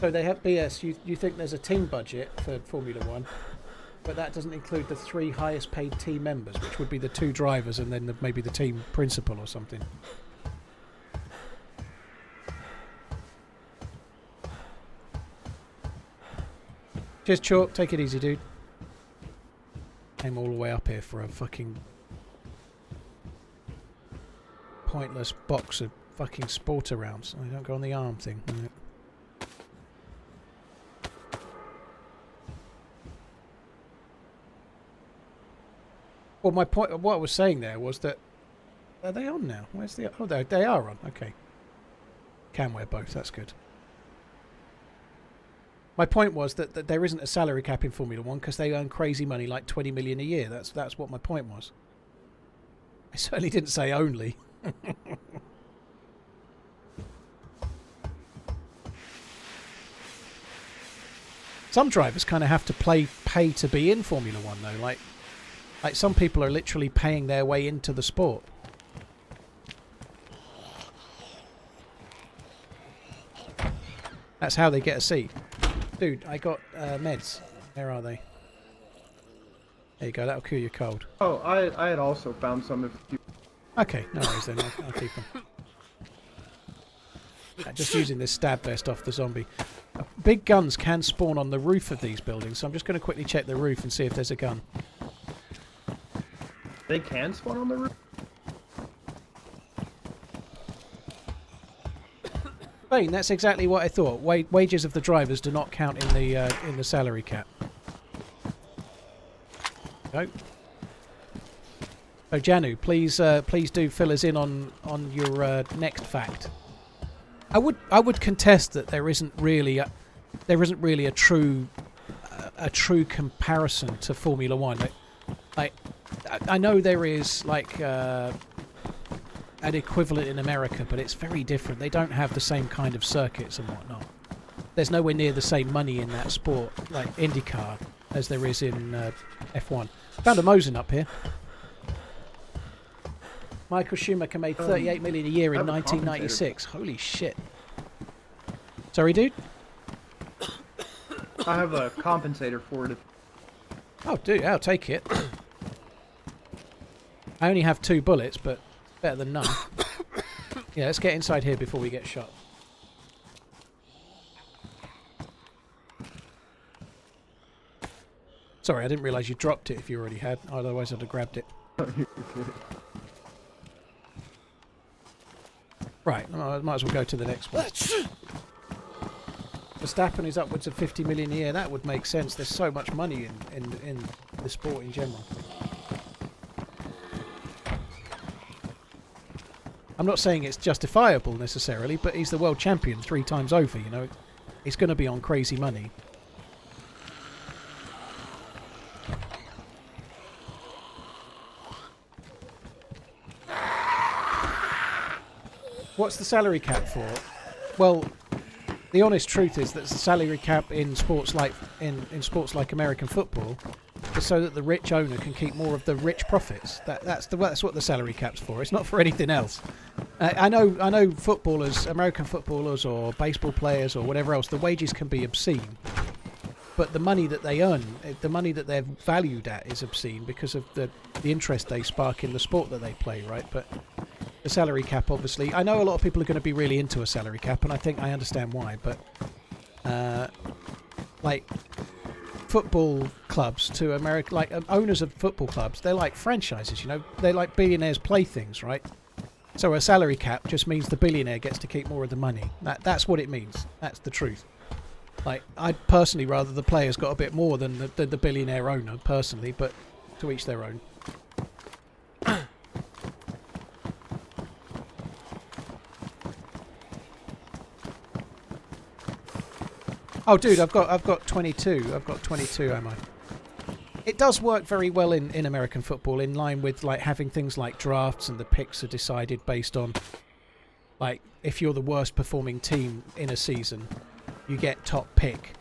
So they have BS. You think there's a team budget for Formula One, but that doesn't include the 3 highest paid team members, which would be the 2 drivers and then maybe the team principal or something. Cheers, Chalk. Take it easy, dude. Came all the way up here for a fucking pointless box of fucking sporter rounds. I don't go on the arm thing. No. Well, my point, what I was saying there was that are they on now? Where's the? Oh, they are on. Okay. Can wear both. That's good. My point was that there isn't a salary cap in Formula One because they earn crazy money, like 20 million a year. That's what my point was. I certainly didn't say only. Some drivers kind of have to pay to be in Formula One, though. Like some people are literally paying their way into the sport. That's how they get a seat. Dude, I got meds. Where are they? There you go, that'll cure your cold. Oh, I had also found some. If you... Okay, no worries then, I'll keep them. Just using this stab vest off the zombie. Big guns can spawn on the roof of these buildings, so I'm just going to quickly check the roof and see if there's a gun. They can spawn on the roof? Bane, that's exactly what I thought. Wages of the drivers do not count in the salary cap. Go. So Janu, please do fill us in on your next fact. I would contest that there isn't really a true comparison to Formula One. I know there is like an equivalent in America, but it's very different. They don't have the same kind of circuits and whatnot. There's nowhere near the same money in that sport, like IndyCar, as there is in F1. Found a Mosin up here. Michael Schumacher made 38 million a year in 1996. Holy shit. Sorry, dude? I have a compensator for it. Oh, dude, I'll take it. I only have 2 bullets, but better than none. Yeah, let's get inside here before we get shot. Sorry, I didn't realise you dropped it if you already had. Otherwise I'd have grabbed it. Right, I might as well go to the next one. Verstappen is upwards of 50 million a year. That would make sense. There's so much money in the sport in general. I'm not saying it's justifiable necessarily, but he's the world champion 3 times over, you know. He's going to be on crazy money. What's the salary cap for? Well, the honest truth is that the salary cap in sports like sports like American football is so that the rich owner can keep more of the rich profits. That's what the salary cap's for. It's not for anything else. I know footballers, American footballers or baseball players or whatever else, the wages can be obscene. But the money that they earn, the money that they're valued at is obscene because of the interest they spark in the sport that they play, right? But the salary cap, obviously, I know a lot of people are going to be really into a salary cap, and I think I understand why, but like football clubs to America, like owners of football clubs, they're like franchises, you know, they're like billionaires' playthings, right? So a salary cap just means the billionaire gets to keep more of the money. That's what it means. That's the truth. Like, I'd personally rather the players got a bit more than the billionaire owner, personally, but to each their own. Oh, dude, I've got 22. I've got 22 ammo. It does work very well in American football, in line with like having things like drafts, and the picks are decided based on like if you're the worst performing team in a season, you get top pick.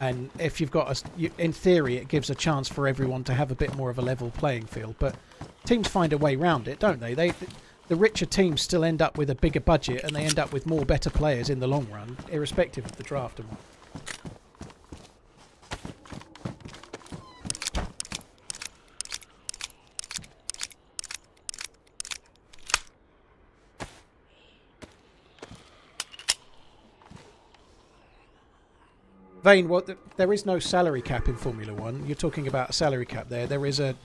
And if you've got in theory, it gives a chance for everyone to have a bit more of a level playing field. But teams find a way around it, don't they? the richer teams still end up with a bigger budget and they end up with more better players in the long run, irrespective of the draft and what. Vane, there is no salary cap in Formula 1. You're talking about a salary cap there. There is a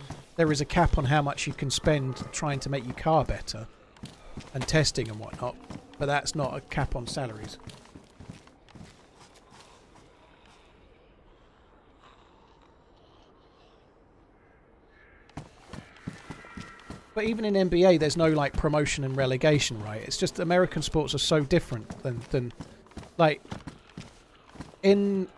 cap on how much you can spend trying to make your car better and testing and whatnot, but that's not a cap on salaries. But even in NBA, there's no like promotion and relegation, right? It's just American sports are so different than like in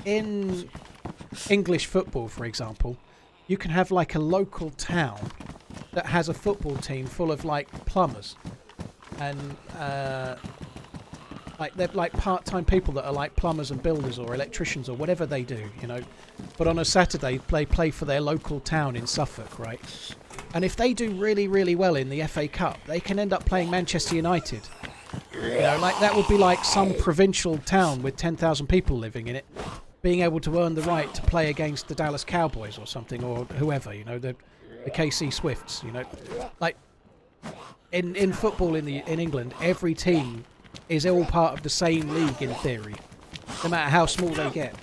English football, for example, you can have like a local town that has a football team full of like plumbers and like they're like part-time people that are like plumbers and builders or electricians or whatever they do, you know. But on a Saturday they play for their local town in Suffolk, right? And if they do really, really well in the FA Cup, they can end up playing Manchester United. You know, like that would be like some provincial town with 10,000 people living in it being able to earn the right to play against the Dallas Cowboys or something, or whoever, you know, the KC Swifts, you know. Like in football in England, every team is all part of the same league in theory, no matter how small they get.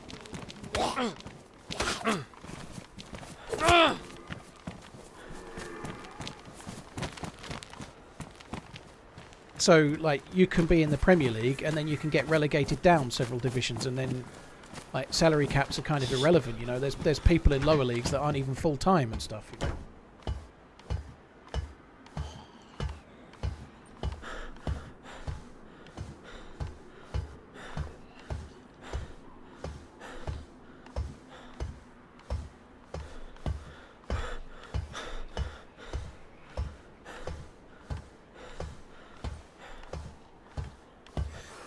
So, like, you can be in the Premier League and then you can get relegated down several divisions, and then, like, salary caps are kind of irrelevant, you know. There's people in lower leagues that aren't even full-time and stuff, you know.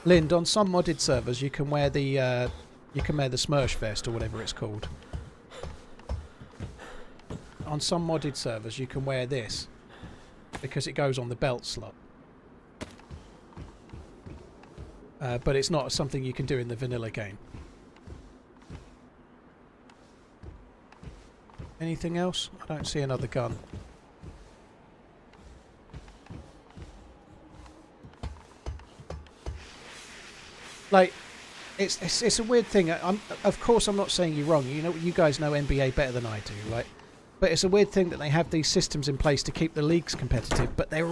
Lind, on some modded servers you can wear the Smursh vest or whatever it's called. On some modded servers you can wear this because it goes on the belt slot. But it's not something you can do in the vanilla game. Anything else? I don't see another gun. Like, it's a weird thing. Of course, I'm not saying you're wrong. You know, you guys know NBA better than I do, right? But it's a weird thing that they have these systems in place to keep the leagues competitive, but they're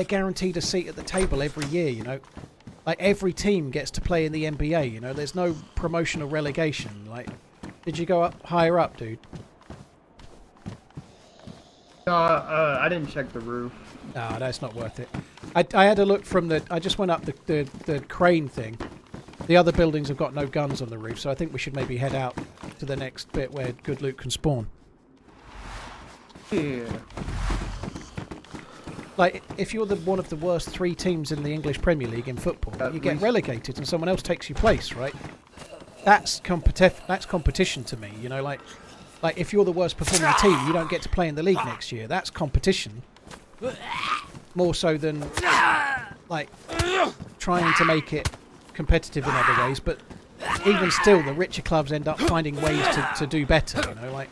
guaranteed a seat at the table every year. You know, like every team gets to play in the NBA. You know, there's no promotion or relegation. Like, did you go up higher up, dude? I didn't check the roof. No, that's not worth it. I had a look from I just went up the crane thing. The other buildings have got no guns on the roof, so I think we should maybe head out to the next bit where good loot can spawn. Yeah. Like, if you're one of the worst 3 teams in the English Premier League in football, you get relegated and someone else takes your place, right? That's competition to me, you know, like if you're the worst performing team, you don't get to play in the league next year. That's competition. More so than, like, trying to make it competitive in other ways. But even still, the richer clubs end up finding ways to do better, you know, like...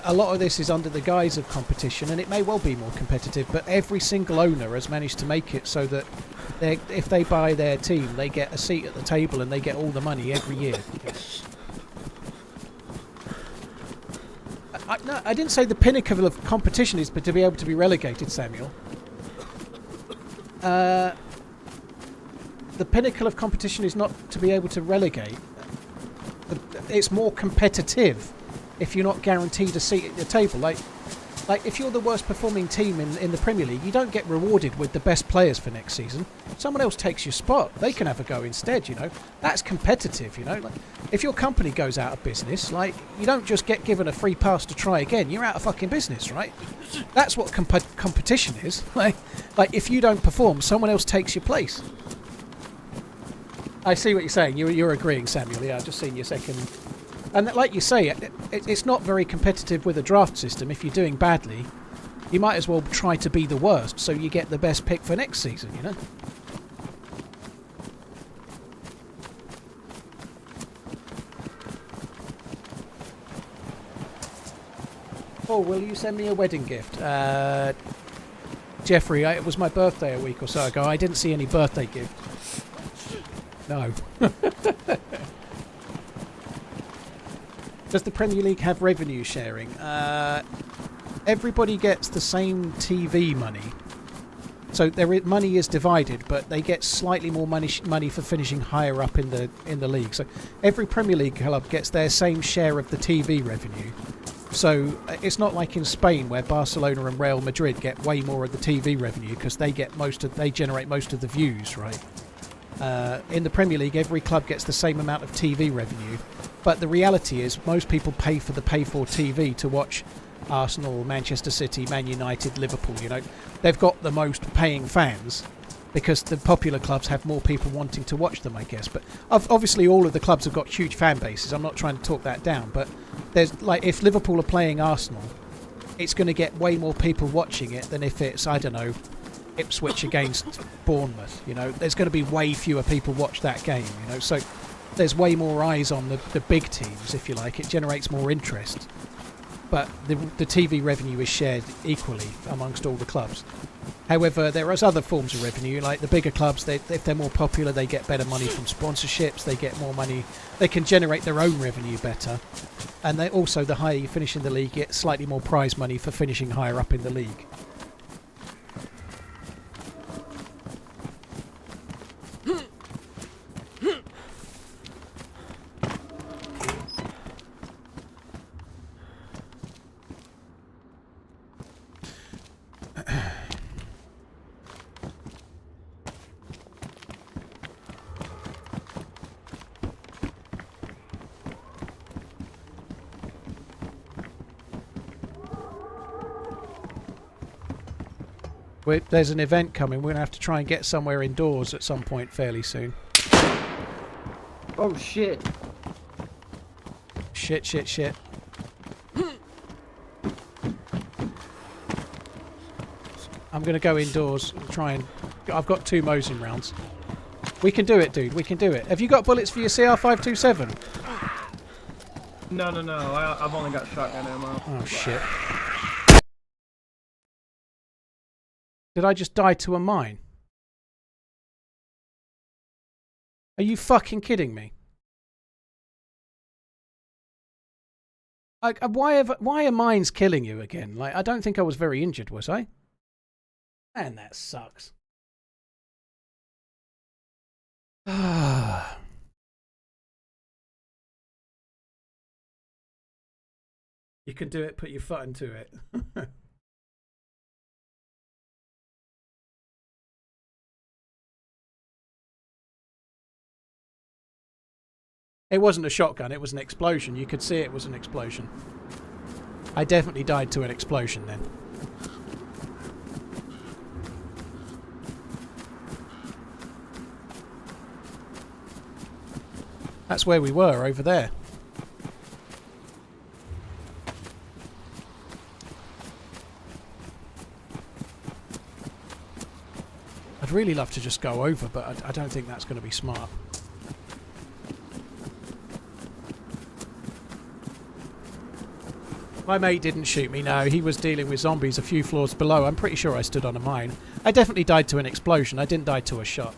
A lot of this is under the guise of competition, and it may well be more competitive, but every single owner has managed to make it so that if they buy their team, they get a seat at the table and they get all the money every year. No, I didn't say the pinnacle of competition is to be able to be relegated, Samuel. The pinnacle of competition is not to be able to relegate. It's more competitive if you're not guaranteed a seat at the table. Like if you're the worst performing team in the Premier League, you don't get rewarded with the best players for next season. Someone else takes your spot. They can have a go instead, you know. That's competitive, you know. Like, if your company goes out of business, like, you don't just get given a free pass to try again. You're out of fucking business, right? That's what competition is. Like if you don't perform, someone else takes your place. I see what you're saying. You're agreeing, Samuel. Yeah, I've just seen your second. And like you say, it's not very competitive with a draft system. If you're doing badly, you might as well try to be the worst so you get the best pick for next season, you know? Oh, will you send me a wedding gift? Jeffrey, it was my birthday a week or so ago. I didn't see any birthday gift. No. Does the Premier League have revenue sharing? Everybody gets the same TV money. So money is divided, but they get slightly more money for finishing higher up in the league. So every Premier League club gets their same share of the TV revenue. So it's not like in Spain where Barcelona and Real Madrid get way more of the TV revenue because they generate most of the views, right? In the Premier League, every club gets the same amount of TV revenue, but the reality is most people pay for TV to watch Arsenal, Manchester City, Man United, Liverpool. You know, they've got the most paying fans because the popular clubs have more people wanting to watch them, I guess. But obviously, all of the clubs have got huge fan bases. I'm not trying to talk that down, but there's like if Liverpool are playing Arsenal, it's going to get way more people watching it than if it's, I don't know, Ipswich against Bournemouth. You know, there's going to be way fewer people watch that game. You know, so there's way more eyes on the big teams, if you like. It generates more interest. But the TV revenue is shared equally amongst all the clubs. However, there are other forms of revenue, like the bigger clubs, if they're more popular, they get better money from sponsorships, they get more money, they can generate their own revenue better. And they also, the higher you finish in the league, get slightly more prize money for finishing higher up in the league. There's an event coming. We're going to have to try and get somewhere indoors at some point fairly soon. Oh, shit. Shit. I'm going to go indoors and try and... I've got 2 Mosin rounds. We can do it, dude. We can do it. Have you got bullets for your CR527? No. I've only got shotgun ammo. Oh, shit. Did I just die to a mine? Are you fucking kidding me? Why are mines killing you again? Like, I don't think I was very injured, was I? Man, that sucks. You can do it, put your foot into it. It wasn't a shotgun, it was an explosion. You could see it was an explosion. I definitely died to an explosion then. That's where we were, over there. I'd really love to just go over, but I don't think that's going to be smart. My mate didn't shoot me, no. He was dealing with zombies a few floors below. I'm pretty sure I stood on a mine. I definitely died to an explosion. I didn't die to a shot.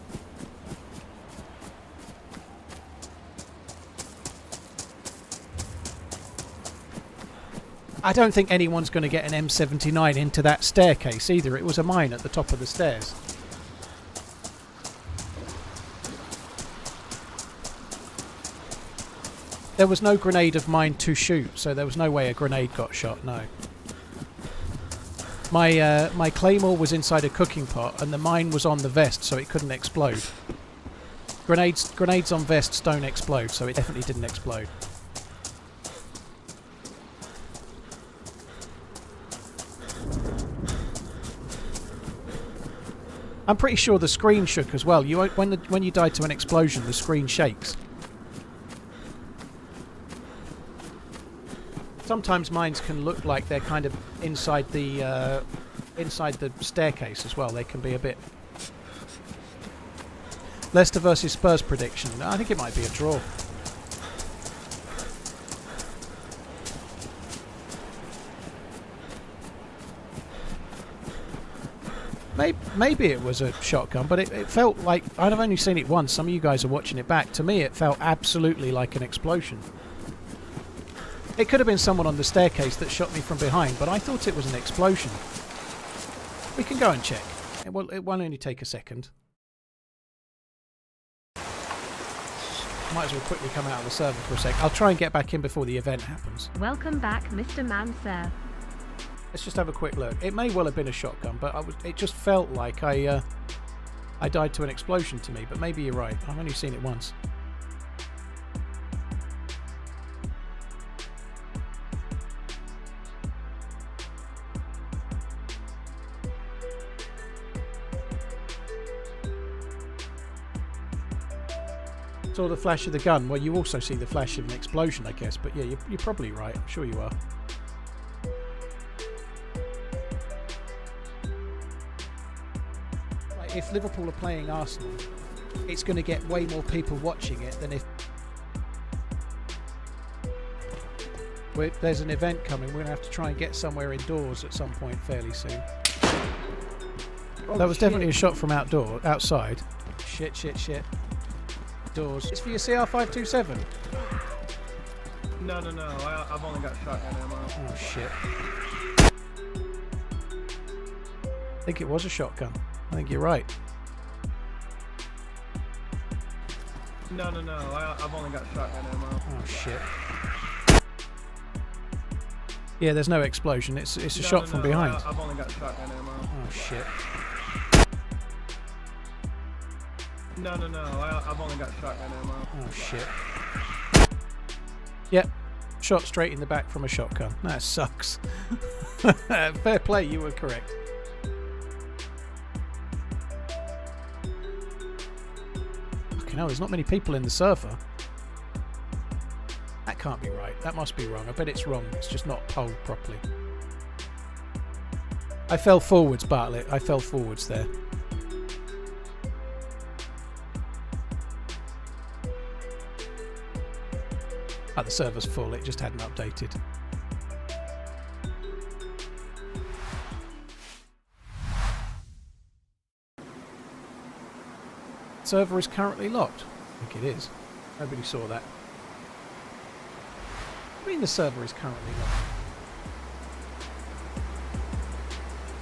I don't think anyone's going to get an M79 into that staircase either. It was a mine at the top of the stairs. There was no grenade of mine to shoot, so there was no way a grenade got shot, no. My claymore was inside a cooking pot and the mine was on the vest, so it couldn't explode. Grenades on vests don't explode, so it definitely didn't explode. I'm pretty sure the screen shook as well. When you die to an explosion, the screen shakes. Sometimes mines can look like they're kind of inside the staircase as well. They can be a bit. Leicester versus Spurs prediction. I think it might be a draw. Maybe it was a shotgun, but it felt like... I've only seen it once. Some of you guys are watching it back. To me, it felt absolutely like an explosion. It could have been someone on the staircase that shot me from behind, but I thought it was an explosion. We can go and check. It won't only take a second. Might as well quickly come out of the server for a sec. I'll try and get back in before the event happens. Welcome back, Mr. Manz. Let's just have a quick look. It may well have been a shotgun, but it just felt like I died to an explosion to me. But maybe you're right. I've only seen it once. Saw the flash of the gun. Well, you also see the flash of an explosion, I guess. But yeah, you're probably right. I'm sure you are. If Liverpool are playing Arsenal, it's going to get way more people watching it than if there's an event coming. We're going to have to try and get somewhere indoors at some point fairly soon. That was definitely a shot from outside. Shit. Doors. It's for your CR527. No. I've only got shotgun ammo. Oh shit. I think it was a shotgun. I think you're right. No. I've only got shotgun ammo. Oh shit. Yeah, there's no explosion. It's a shot from behind. I've only got shotgun ammo. Oh shit. No. I've only got shotgun ammo. Oh shit. Yep. Shot straight in the back from a shotgun. That sucks. Fair play, you were correct. No, there's not many people in the server. That can't be right. That must be wrong. I bet it's wrong. It's just not polled properly. I fell forwards, Bartlett. I fell forwards there. The server's full. It just hadn't updated. Server is currently locked. I think it is. Nobody saw that. I mean the server is currently locked.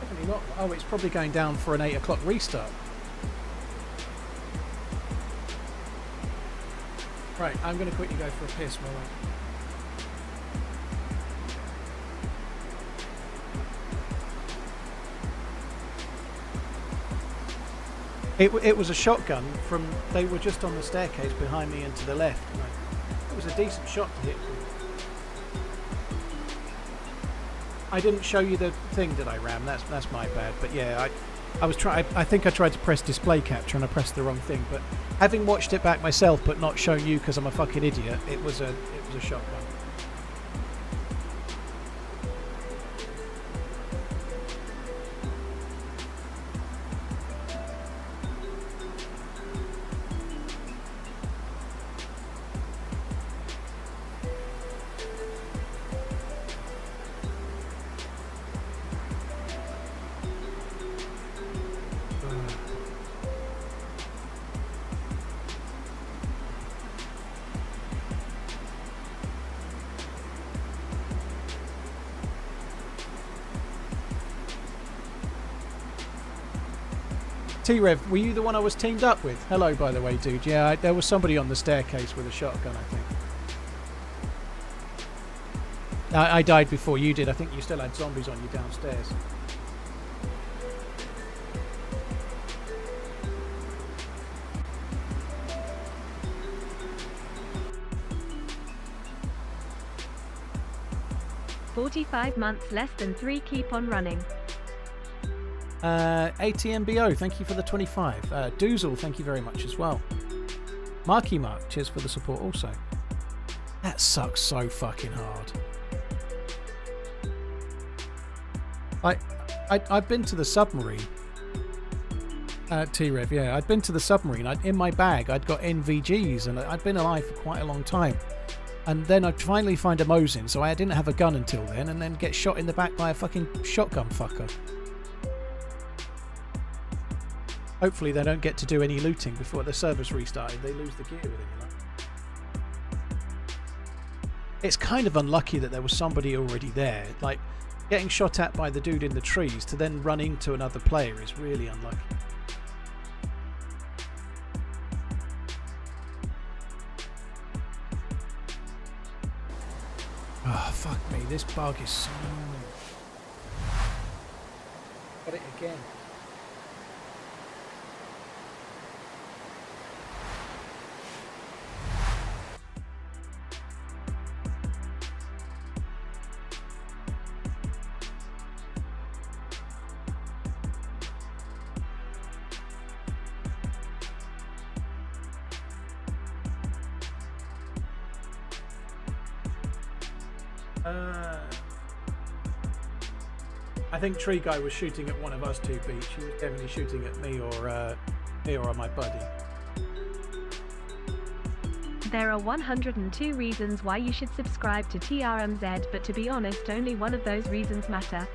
Definitely not. Oh, it's probably going down for an 8 o'clock restart. Right, I'm going to quickly go for a piss while It was a shotgun from... They were just on the staircase behind me and to the left. It was a decent shot to hit them. I didn't show you the thing, did I, Ram? That's my bad. But yeah, I think I tried to press display capture and I pressed the wrong thing. But having watched it back myself but not shown you because I'm a fucking idiot, it was a shotgun. T-Rev, were you the one I was teamed up with? Hello, by the way, dude. Yeah, there was somebody on the staircase with a shotgun, I think. I died before you did. I think you still had zombies on you downstairs. "45 months, less than 3. Keep on running." ATMBO, thank you for the 25. Doozle, thank you very much as well. Marky Mark, cheers for the support also. That sucks so fucking hard. I've been to the submarine. T-Rev, yeah, I'd been to the submarine. In my bag, I'd got NVGs, and I'd been alive for quite a long time. And then I'd finally find a Mosin, so I didn't have a gun until then, and then get shot in the back by a fucking shotgun fucker. Hopefully they don't get to do any looting before the server's restarted. They lose the gear with it. It's kind of unlucky that there was somebody already there. Like, getting shot at by the dude in the trees to then run into another player is really unlucky. Oh, fuck me, this bug is so annoying. Got it again. I think Tree Guy was shooting at one of us two, Beach. He was definitely shooting at me or my buddy. There are 102 reasons why you should subscribe to TRMZ, but to be honest, only one of those reasons matter.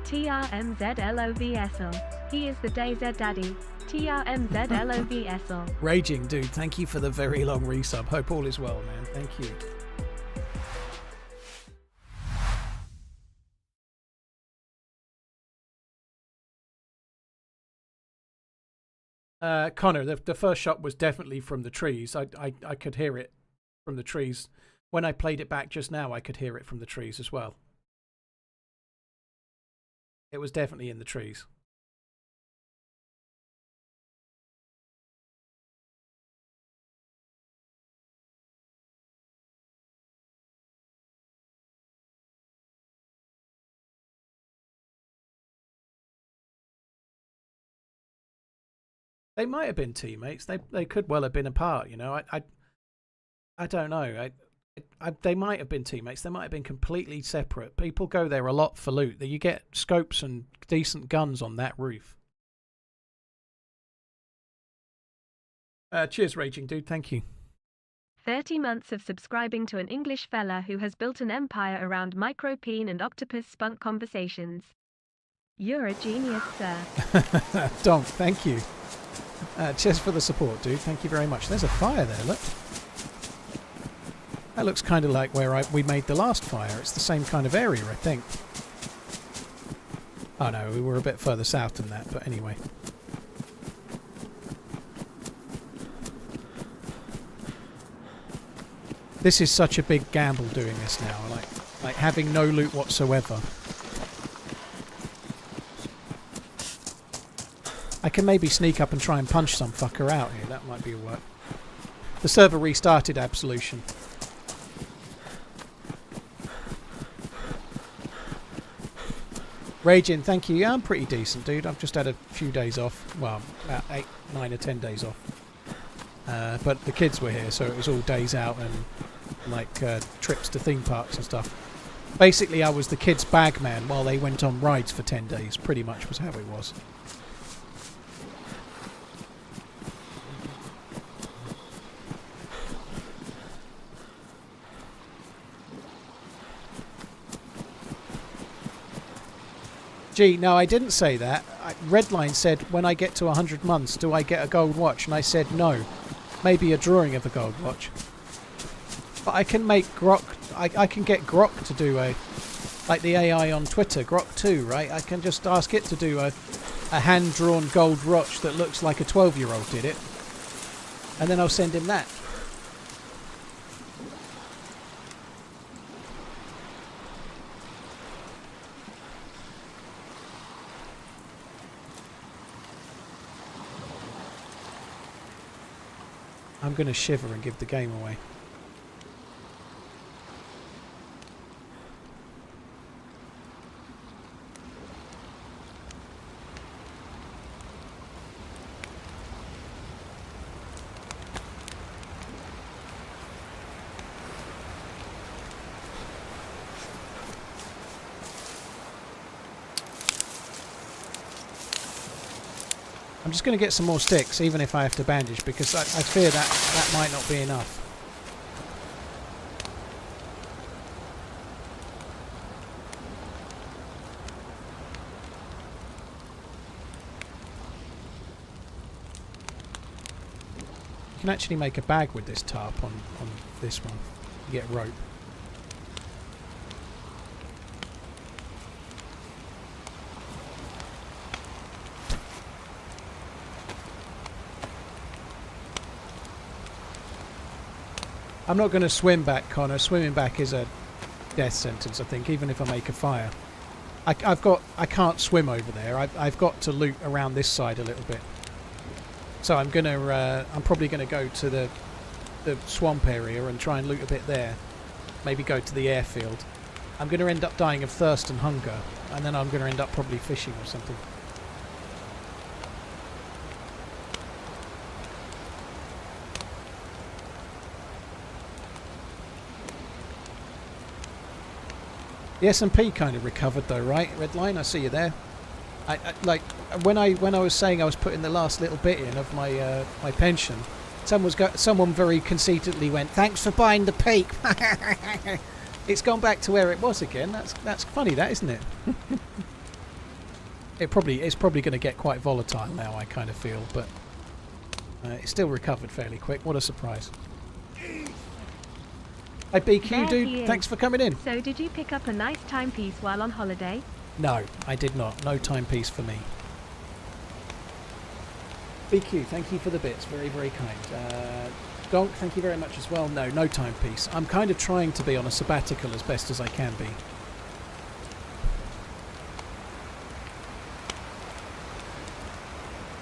TRMZ LOVSL. He is the DayZ daddy. TRMZ LOVSL. Raging dude, thank you for the very long resub. Hope all is well, man. Thank you. Connor, the first shot was definitely from the trees. I could hear it from the trees. When I played it back just now, I could hear it from the trees as well. It was definitely in the trees. They might have been teammates. They could well have been apart. You know, I don't know. They might have been teammates. They might have been completely separate. People go there a lot for loot. You get scopes and decent guns on that roof. Cheers, Raging Dude. Thank you. 30 months of subscribing to an English fella who has built an empire around micropene and octopus spunk conversations. You're a genius, sir. Donk, thank you. Cheers for the support, dude. Thank you very much. There's a fire there, look. That looks kind of like where we made the last fire. It's the same kind of area, I think. Oh no, we were a bit further south than that, but anyway. This is such a big gamble doing this now, like having no loot whatsoever. I can maybe sneak up and try and punch some fucker out here. That might be a work. The server restarted, Absolution. Raging, thank you. Yeah, I'm pretty decent, dude. I've just had a few days off. Well, about 8, 9 or 10 days off. But the kids were here, so it was all days out and like trips to theme parks and stuff. Basically, I was the kids' bag man while they went on rides for 10 days. Pretty much was how it was. Gee, no, I didn't say that. Redline said, when I get to 100 months, do I get a gold watch? And I said, no. Maybe a drawing of a gold watch. But I can make Grok... I can get Grok to do a... Like the AI on Twitter, Grok 2, right? I can just ask it to do a hand-drawn gold watch that looks like a 12-year-old did it. And then I'll send him that. I'm going to shiver and give the game away. I'm just going to get some more sticks, even if I have to bandage, because I fear that might not be enough. You can actually make a bag with this tarp on this one. You get rope. I'm not going to swim back, Connor. Swimming back is a death sentence, I think, even if I make a fire. I can't swim over there. I've got to loot around this side a little bit. So I'm probably gonna go to the swamp area and try and loot a bit there. Maybe go to the airfield. I'm gonna end up dying of thirst and hunger, and then I'm gonna end up probably fishing or something. The S&P kind of recovered though, right? Redline, I see you there. I like when I was saying I was putting the last little bit in of my my pension, someone very conceitedly went, "Thanks for buying the peak." It's gone back to where it was again. That's funny, that isn't it? It's probably going to get quite volatile now, I kind of feel, but it's still recovered fairly quick. What a surprise! Hi BQ dude, thanks for coming in. So did you pick up a nice timepiece while on holiday? No, I did not. No timepiece for me. BQ, thank you for the bits. Very, very kind. Gonk, thank you very much as well. No timepiece. I'm kind of trying to be on a sabbatical as best as I can be.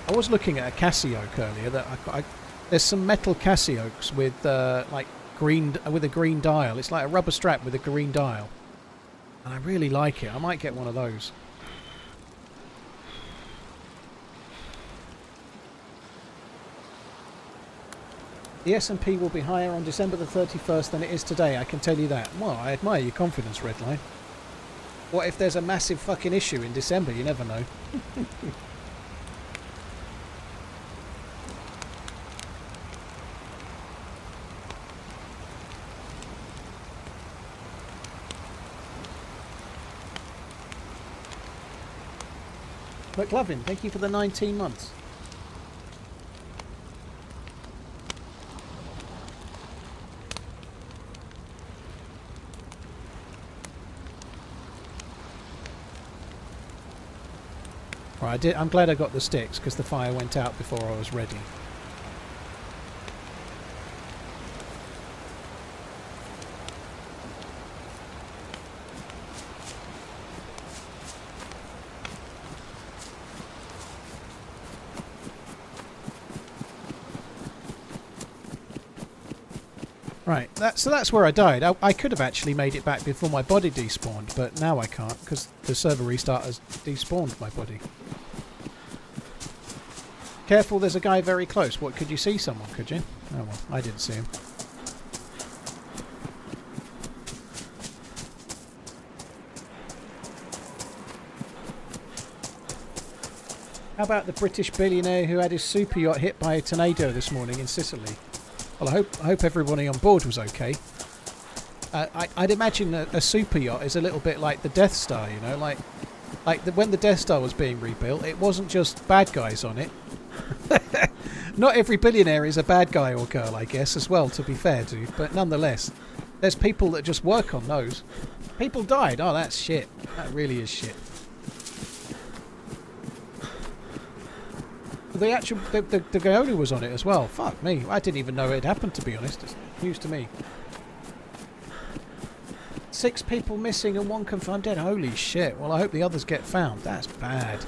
I was looking at a Cassiope earlier. There's some metal Cassiopes with like with a green dial. It's like a rubber strap with a green dial. And I really like it. I might get one of those. The S&P will be higher on December the 31st than it is today, I can tell you that. Well, I admire your confidence, Redline. What if there's a massive fucking issue in December? You never know. McLovin, thank you for the 19 months. Right, I'm glad I got the sticks because the fire went out before I was ready. Right, so that's where I died. I could have actually made it back before my body despawned, but now I can't because the server restart has despawned my body. Careful, there's a guy very close. What, could you see someone, could you? Oh well, I didn't see him. How about the British billionaire who had his super yacht hit by a tornado this morning in Sicily? Well, I hope everybody on board was okay. I'd imagine a super yacht is a little bit like the Death Star, you know, like when the Death Star was being rebuilt, it wasn't just bad guys on it. Not every billionaire is a bad guy or girl, I guess, as well, to be fair, dude. But nonetheless, there's people that just work on those. People died. Oh, that's shit. That really is shit. The actual the Goyoli was on it as well. Fuck me. I didn't even know it happened, to be honest. It's news to me. 6 people missing and 1 confirmed dead. Holy shit. Well, I hope the others get found. That's bad.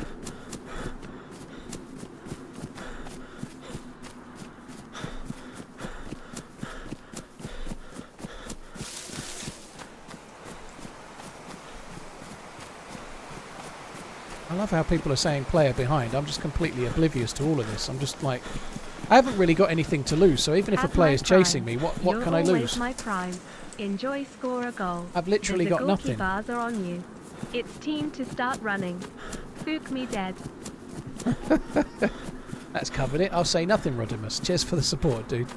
I love how people are saying player behind. I'm just completely oblivious to all of this. I'm just like, I haven't really got anything to lose. So even if a player's chasing me, what can I lose? My prime. Enjoy, score a goal. I've literally got nothing. The bars are on you. It's team to start running. Spook me dead. That's covered it. I'll say nothing, Rodimus. Cheers for the support, dude.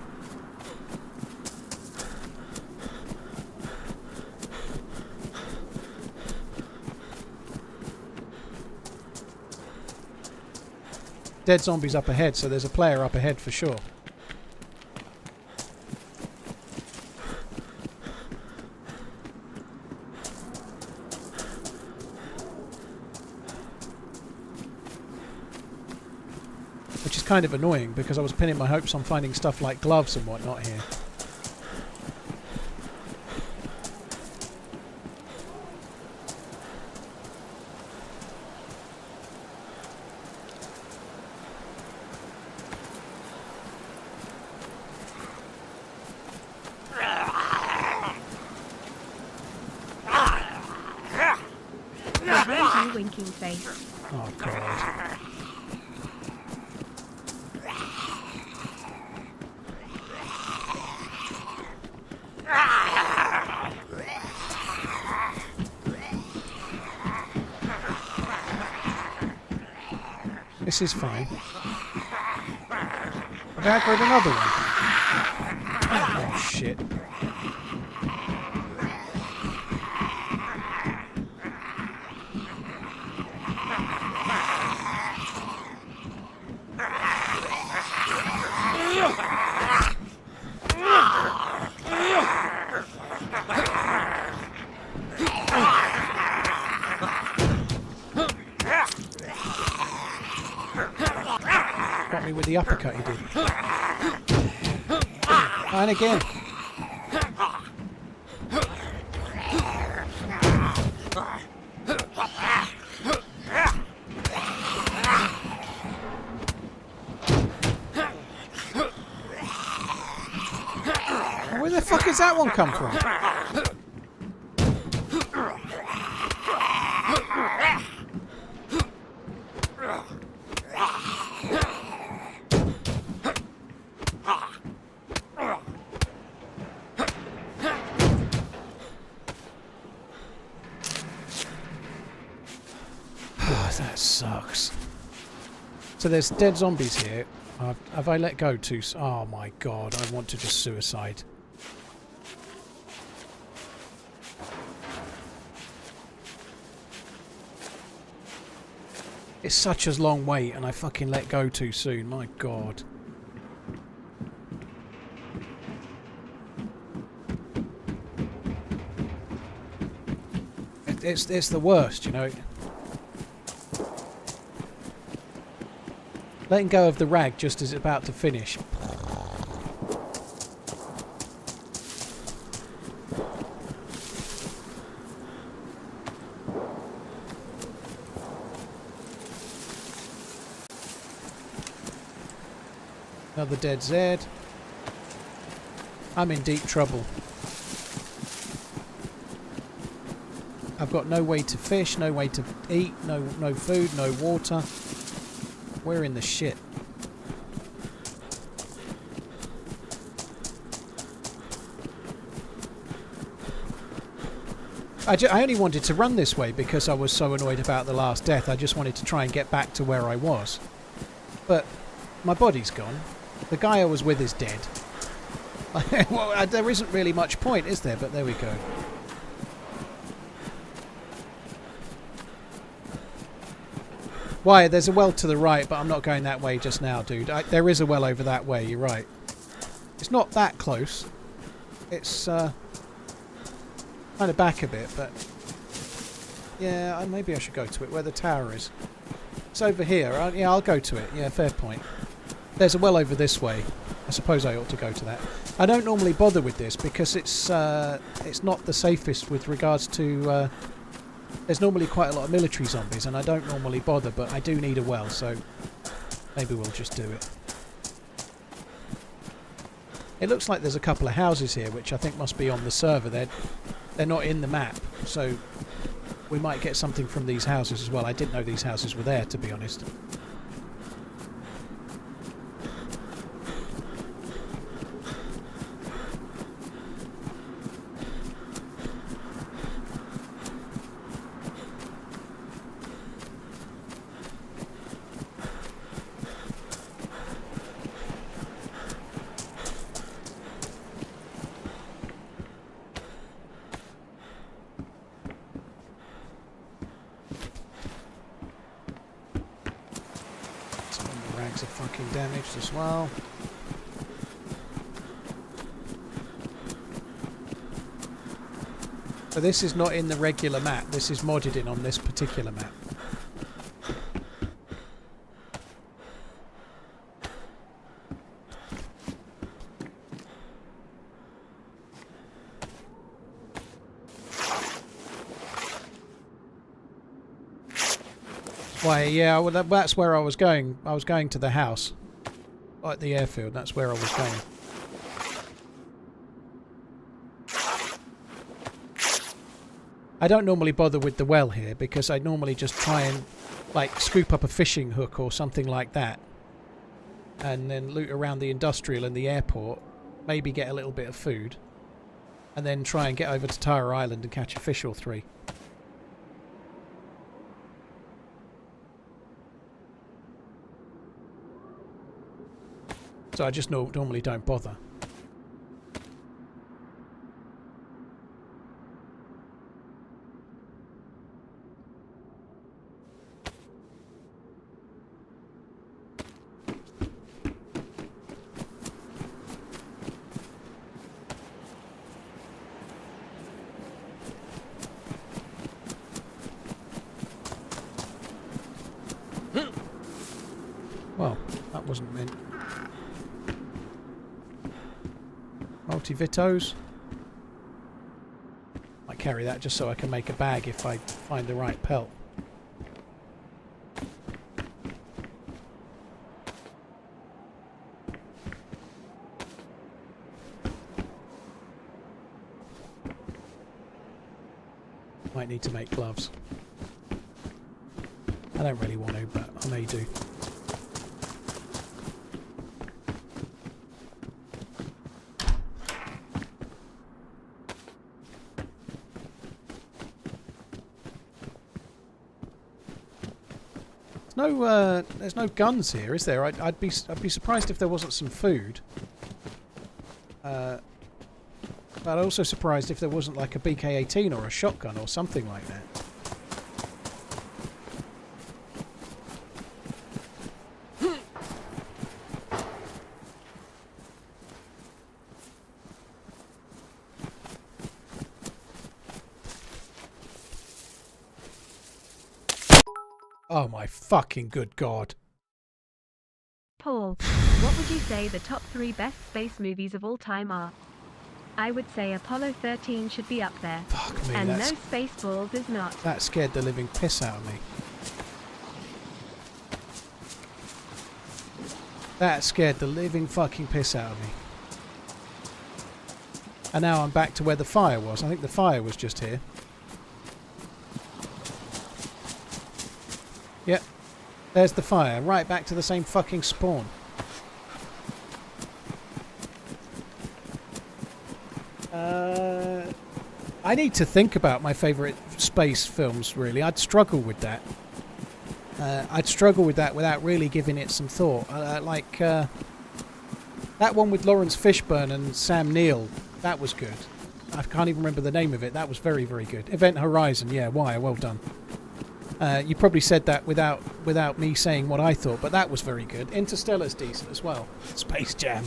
Dead zombies up ahead, so there's a player up ahead for sure. Which is kind of annoying because I was pinning my hopes on finding stuff like gloves and whatnot here. Winking face. Oh god. This is fine. Have I aggroed another one? Oh shit. Got me with the uppercut he did. And again. Where the fuck has that one come from? That sucks. So there's dead zombies here. Have I let go too? Oh my god, I want to just suicide. It's such a long wait and I fucking let go too soon. My god. It's the worst, you know. Letting go of the rag just as it's about to finish. Another dead Z. I'm in deep trouble. I've got no way to fish, no way to eat, no food, no water. We're in the shit. I only wanted to run this way because I was so annoyed about the last death. I just wanted to try and get back to where I was. But my body's gone. The guy I was with is dead. Well, there isn't really much point, is there? But there we go. Why? There's a well to the right, but I'm not going that way just now, dude. There is a well over that way, you're right. It's not that close. It's kind of back a bit, but yeah, maybe I should go to it, where the tower is. It's over here. Yeah, I'll go to it. Yeah, fair point. There's a well over this way. I suppose I ought to go to that. I don't normally bother with this because it's not the safest with regards to... there's normally quite a lot of military zombies and I don't normally bother, but I do need a well, so maybe we'll just do it. It looks like there's a couple of houses here which I think must be on the server. They're not in the map, so we might get something from these houses as well. I didn't know these houses were there, to be honest. bags are fucking damaged as well. So this is not in the regular map. This is modded in on this particular map. Why, yeah, well, that's where I was going. I was going to the house. At the airfield, that's where I was going. I don't normally bother with the well here because I normally just try and like scoop up a fishing hook or something like that and then loot around the industrial and the airport, maybe get a little bit of food and then try and get over to Tyre Island and catch a fish or three. So I just normally don't bother. Well, that wasn't meant. Multi-vitos. Might carry that just so I can make a bag if I find the right pelt. Might need to make gloves. I don't really want to, but I may do. There's no guns here, is there? I'd be surprised if there wasn't some food. But I'm also surprised if there wasn't like a BK-18 or a shotgun or something like that. Oh my fucking good god. Paul, what would you say the top 3 best space movies of all time are? I would say Apollo 13 should be up there. Fuck me, and no Spaceballs is not. That scared the living piss out of me. That scared the living fucking piss out of me. And now I'm back to where the fire was. I think the fire was just here. Yep. There's the fire. Right back to the same fucking spawn. I need to think about my favourite space films, really. I'd struggle with that. I'd struggle with that without really giving it some thought. That one with Lawrence Fishburne and Sam Neill, that was good. I can't even remember the name of it. That was very, very good. Event Horizon, yeah, why? Well done. You probably said that without me saying what I thought, but that was very good. Interstellar's decent as well. Space Jam.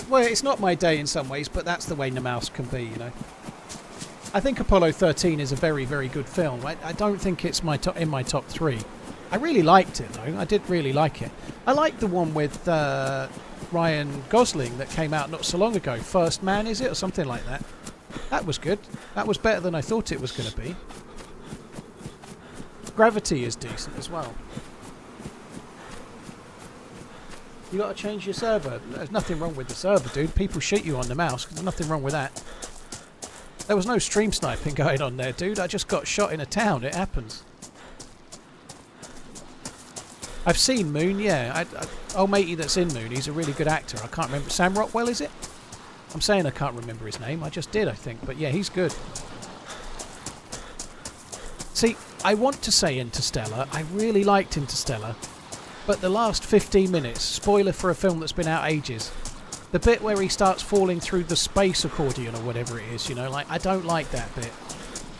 Well, it's not my day in some ways, but that's the way Namalsk can be, you know. I think Apollo 13 is a very, very good film. I don't think it's in my top 3. I really liked it, though. I did really like it. I liked the one with Ryan Gosling that came out not so long ago. First Man, is it? Or something like that. That was good. That was better than I thought it was going to be. Gravity is decent as well. You got to change your server. There's nothing wrong with the server, dude. People shoot you on the mouse. There's nothing wrong with that. There was no stream sniping going on there, dude. I just got shot in a town. It happens. I've seen Moon, yeah. Old matey that's in Moon, he's a really good actor. I can't remember. Sam Rockwell, is it? I'm saying I can't remember his name. I just did, I think. But yeah, he's good. See, I want to say Interstellar. I really liked Interstellar. But the last 15 minutes, spoiler for a film that's been out ages, the bit where he starts falling through the space accordion or whatever it is, you know, like, I don't like that bit.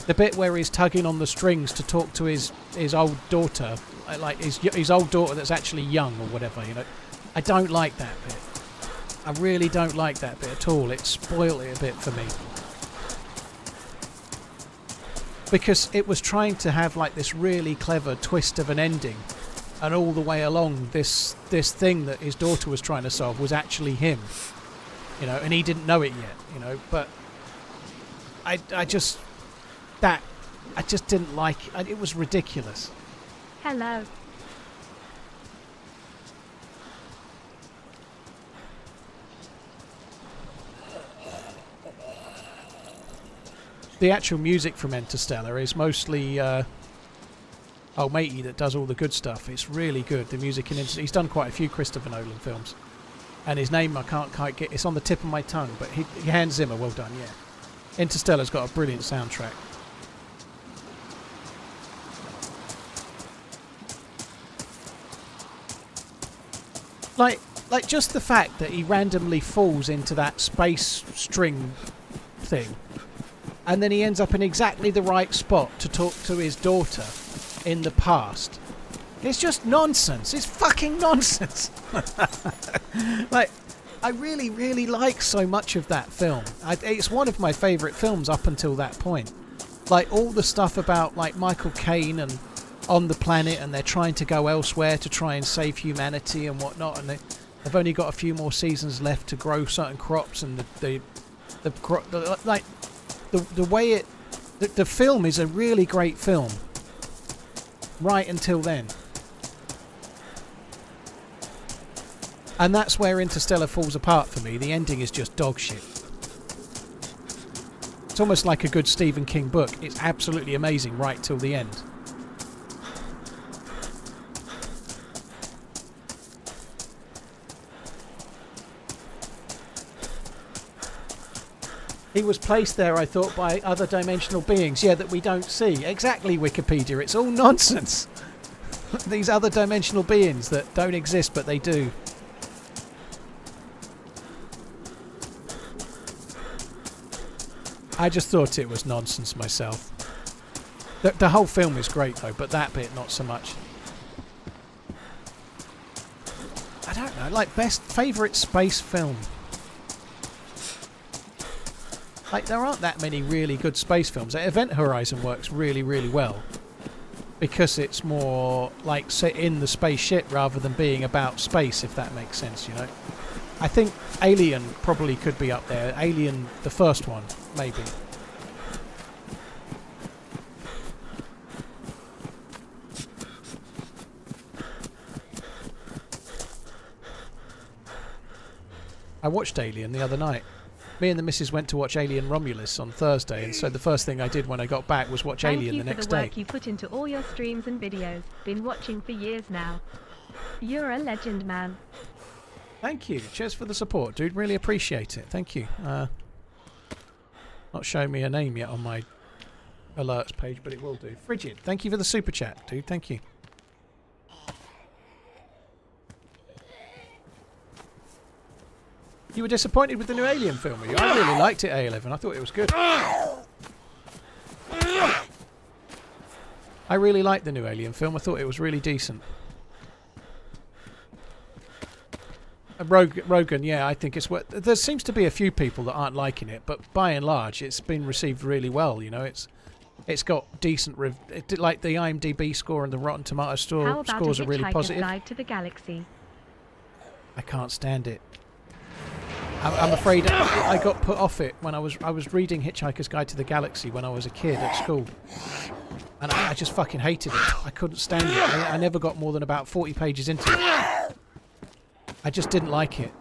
The bit where he's tugging on the strings to talk to his old daughter like his old daughter that's actually young or whatever, you know. I don't like that bit. I really don't like that bit at all. It spoiled it a bit for me. Because it was trying to have like this really clever twist of an ending, and all the way along this thing that his daughter was trying to solve was actually him, you know, and he didn't know it yet, you know. But I just didn't like it. It was ridiculous. Hello. The actual music from Interstellar is mostly old matey that does all the good stuff. It's really good. The music in he's done quite a few Christopher Nolan films, and his name I can't quite get. It's on the tip of my tongue, but Hans Zimmer, well done. Yeah, Interstellar's got a brilliant soundtrack. Like just the fact that he randomly falls into that space string thing, and then he ends up in exactly the right spot to talk to his daughter in the past. It's just nonsense. It's fucking nonsense. Like, I really, really like so much of that film. It's one of my favourite films up until that point. Like, all the stuff about, like, Michael Caine and on the planet, and they're trying to go elsewhere to try and save humanity and whatnot, and they've only got a few more seasons left to grow certain crops, and the way the film is a really great film right until then, and that's where Interstellar falls apart for me. The ending is just dog shit. It's almost like a good Stephen King book. It's absolutely amazing right till the end. He was placed there, I thought, by other dimensional beings. Yeah, that we don't see. Exactly, Wikipedia. It's all nonsense. These other dimensional beings that don't exist, but they do. I just thought it was nonsense myself. The whole film is great, though, but that bit, not so much. I don't know, like, favourite space film. Like, there aren't that many really good space films. Event Horizon works really, really well because it's more like set in the spaceship rather than being about space, if that makes sense, you know. I think Alien probably could be up there. Alien, the first one, maybe. I watched Alien the other night. Me and the missus went to watch Alien Romulus on Thursday, and so the first thing I did when I got back was watch Alien the next day. Thank you for the work you put into all your streams and videos. Been watching for years now. You're a legend, man. Thank you. Cheers for the support, dude. Really appreciate it. Thank you. Not showing me a name yet on my alerts page, but it will do. Frigid. Thank you for the super chat, dude. Thank you. You were disappointed with the new Alien film, were you? I really liked it, A11. I thought it was good. I really liked the new Alien film. I thought it was really decent. Rogan, yeah, I think it's what... There seems to be a few people that aren't liking it, but by and large, it's been received really well, you know. It's got decent... like the IMDb score and the Rotten Tomatoes scores are really positive. Guide to the Galaxy? I can't stand it. I'm afraid I got put off it when I was reading Hitchhiker's Guide to the Galaxy when I was a kid at school, and I just fucking hated it. I couldn't stand it. I never got more than about 40 pages into it. I just didn't like it,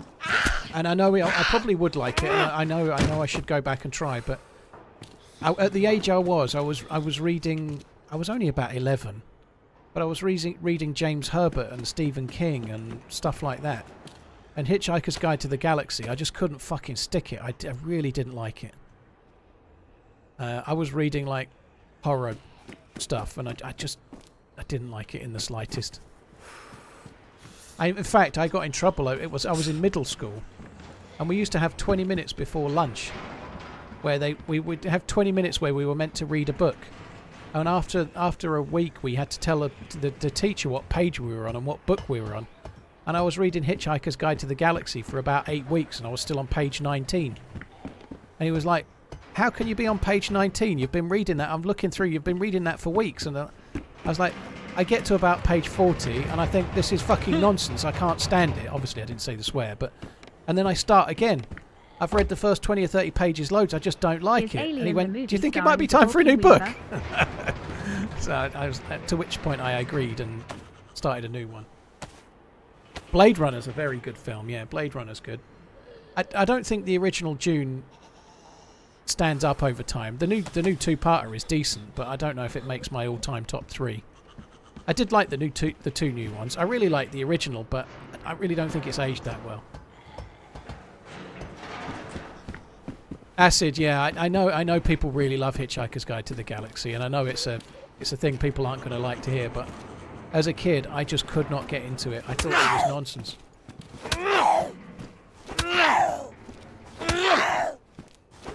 and I know I probably would like it. And I know I should go back and try, but at the age I was reading. I was only about 11, but I was reading James Herbert and Stephen King and stuff like that. And Hitchhiker's Guide to the Galaxy, I just couldn't fucking stick it. I really didn't like it. I was reading, like, horror stuff, and I didn't like it in the slightest. In fact, I got in trouble. I was in middle school, and we used to have 20 minutes before lunch, where we would have 20 minutes where we were meant to read a book. And after a week, we had to tell the teacher what page we were on and what book we were on. And I was reading Hitchhiker's Guide to the Galaxy for about 8 weeks, and I was still on page 19. And he was like, "How can you be on page 19? You've been reading that. I'm looking through. You've been reading that for weeks." And I was like, I get to about page 40, and I think this is fucking nonsense. I can't stand it. Obviously, I didn't say the swear, but... And then I start again. I've read the first 20 or 30 pages loads. I just don't like it. And he went, "Do you think it might be time for a new book?" So I was, to which point I agreed and started a new one. Blade Runner's a very good film. Yeah, Blade Runner's good. I don't think the original Dune stands up over time. The new two-parter is decent, but I don't know if it makes my all-time top 3. I did like the two new ones. I really like the original, but I really don't think it's aged that well. Acid, yeah, I know people really love Hitchhiker's Guide to the Galaxy, and I know it's a thing people aren't going to like to hear, but as a kid, I just could not get into it. I thought it was nonsense.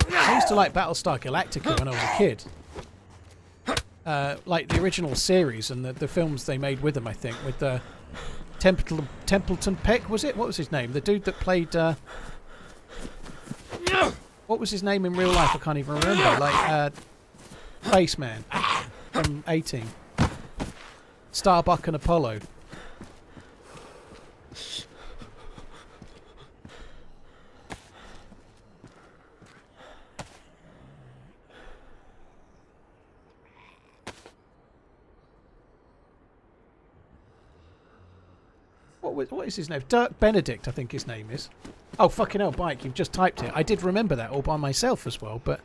I used to like Battlestar Galactica when I was a kid. Like the original series and the films they made with them, I think, with Templeton Peck, was it? What was his name? The dude that played... what was his name in real life? I can't even remember. Like, Spaceman from 18. Starbuck and Apollo. What is his name? Dirk Benedict, I think his name is. Oh, fucking hell, Bike, you've just typed it. I did remember that all by myself as well, but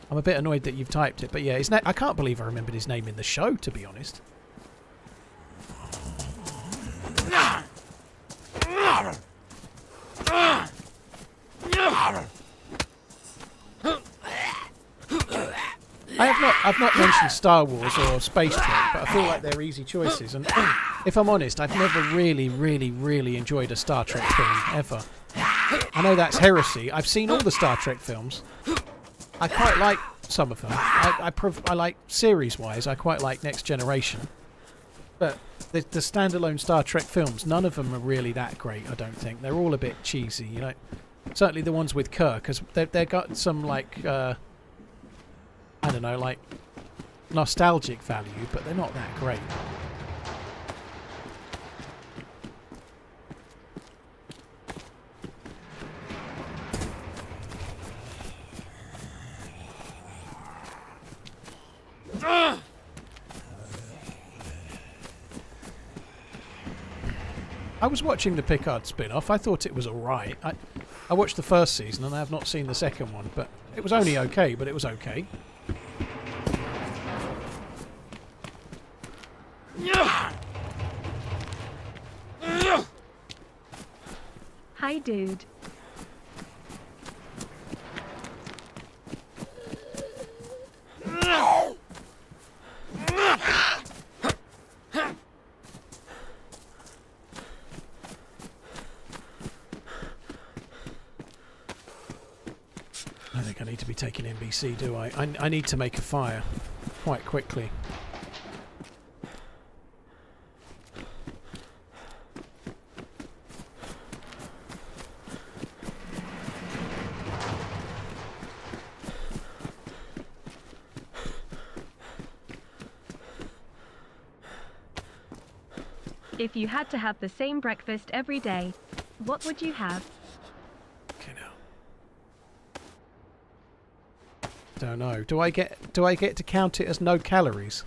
I'm a bit annoyed that you've typed it. But yeah, I can't believe I remembered his name in the show, to be honest. I've not mentioned Star Wars or Space Trek, but I feel like they're easy choices. And if I'm honest, I've never really enjoyed a Star Trek film, ever. I know that's heresy. I've seen all the Star Trek films. I quite like some of them. I like, series-wise, I quite like Next Generation. But the standalone Star Trek films, none of them are really that great, I don't think. They're all a bit cheesy, you know. Certainly the ones with Kirk, because they've got some, like... I don't know, like nostalgic value, but they're not that great. I was watching the Picard spin-off. I thought it was alright. I watched the first season and I have not seen the second one, but it was only okay, but it was okay. Hi, dude. I don't think I need to be taking NBC, do I? I need to make a fire quite quickly. If you had to have the same breakfast every day, what would you have? Okay, now. Don't know. Do I get to count it as no calories?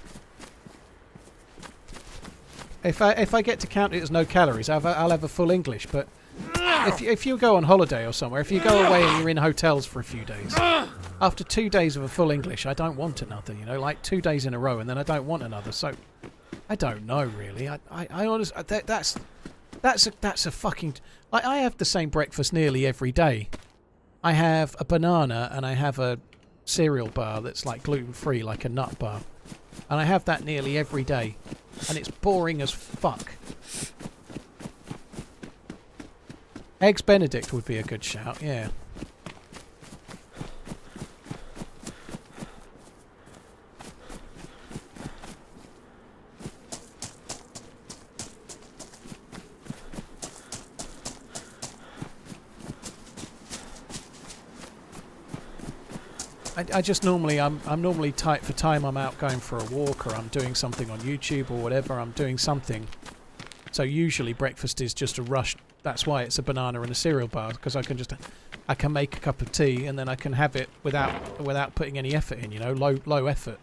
If I get to count it as no calories, I'll have a full English. But if you go on holiday or somewhere, if you go away and you're in hotels for a few days, after 2 days of a full English, I don't want another. You know, like 2 days in a row, and then I don't want another. So. I don't know really. I honestly that's a fucking. I have the same breakfast nearly every day. I have a banana and I have a cereal bar that's like gluten free, like a nut bar, and I have that nearly every day, and it's boring as fuck. Eggs Benedict would be a good shout, yeah. I just normally I'm normally tight for time. I'm out going for a walk, or I'm doing something on YouTube or whatever. I'm doing something. So usually breakfast is just a rush. That's why it's a banana and a cereal bar, because I can make a cup of tea and then I can have it without putting any effort in. You know, low effort.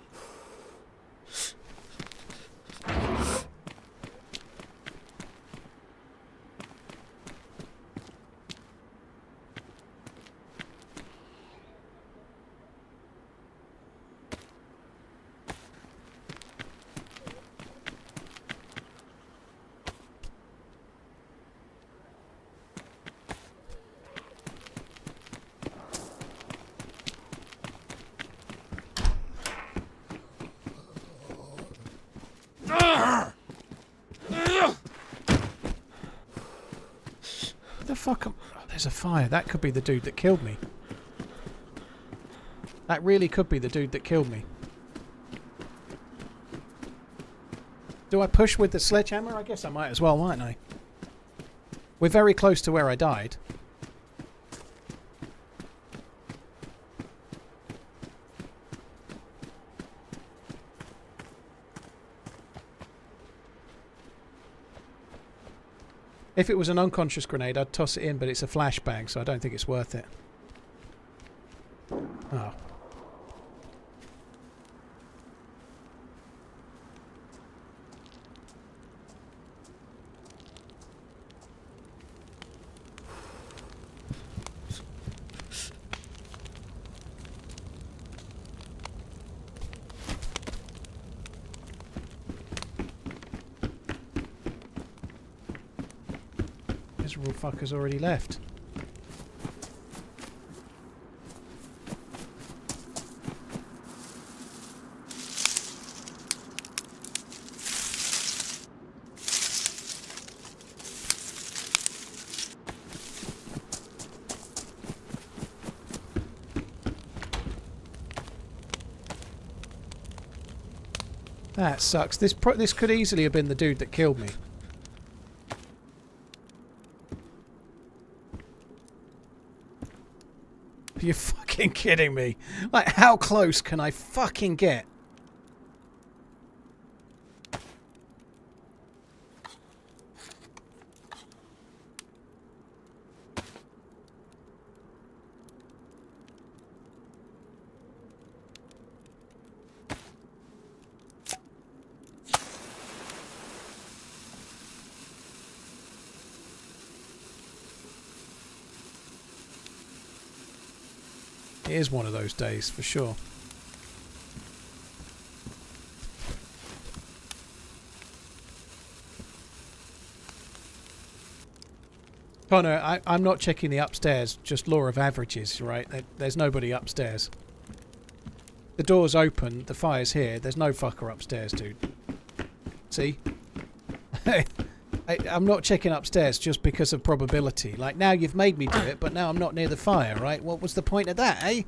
There's a fire. That could be the dude that killed me. That really could be the dude that killed me. Do I push with the sledgehammer? I guess I might as well, mightn't I? We're very close to where I died. If it was an unconscious grenade, I'd toss it in, but it's a flashbang, so I don't think it's worth it. Oh. Miserable fucker's already left. That sucks. This could easily have been the dude that killed me. You're fucking kidding me. Like, how close can I fucking get? It is one of those days, for sure. Connor, I'm not checking the upstairs, just law of averages, right? There's nobody upstairs. The door's open, the fire's here, there's no fucker upstairs, dude. See? I'm not checking upstairs just because of probability. Like, now you've made me do it, but now I'm not near the fire, right? What was the point of that, eh?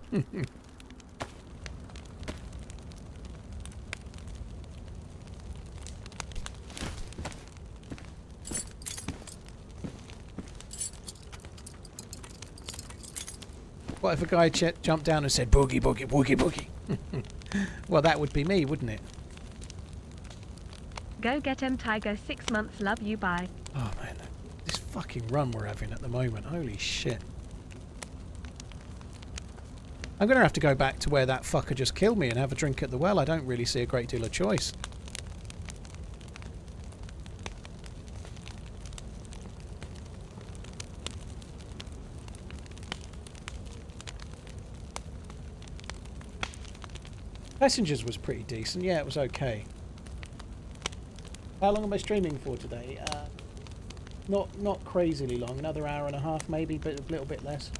What if a guy jumped down and said, boogie, boogie, boogie, boogie? Well, that would be me, wouldn't it? Go get Tiger, 6 months, love you, bye. Oh man, this fucking run we're having at the moment, holy shit. I'm going to have to go back to where that fucker just killed me and have a drink at the well. I don't really see a great deal of choice. Passengers was pretty decent, yeah, it was okay. How long am I streaming for today? Not crazily long, another hour and a half maybe, but a little bit less.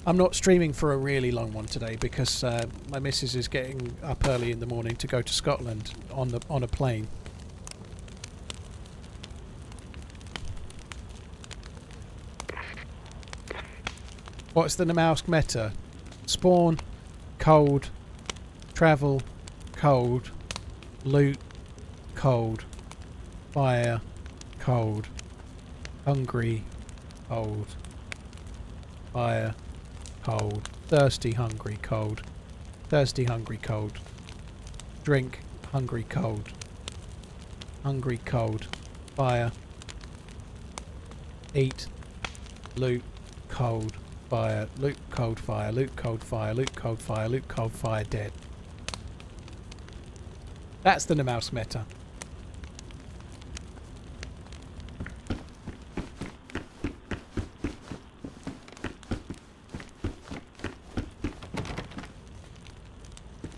I'm not streaming for a really long one today because my missus is getting up early in the morning to go to Scotland on a plane. What's the Namalsk meta? Spawn, cold, travel, cold, loot, cold, fire, cold, hungry, cold, fire, cold, thirsty, hungry, cold, thirsty, hungry, cold, drink, hungry, cold, hungry, cold, fire, eat, loot, cold, fire, loot, cold, fire, loot, cold, fire, loot, cold, fire, loot, cold, fire, dead. That's the Namalsk meta.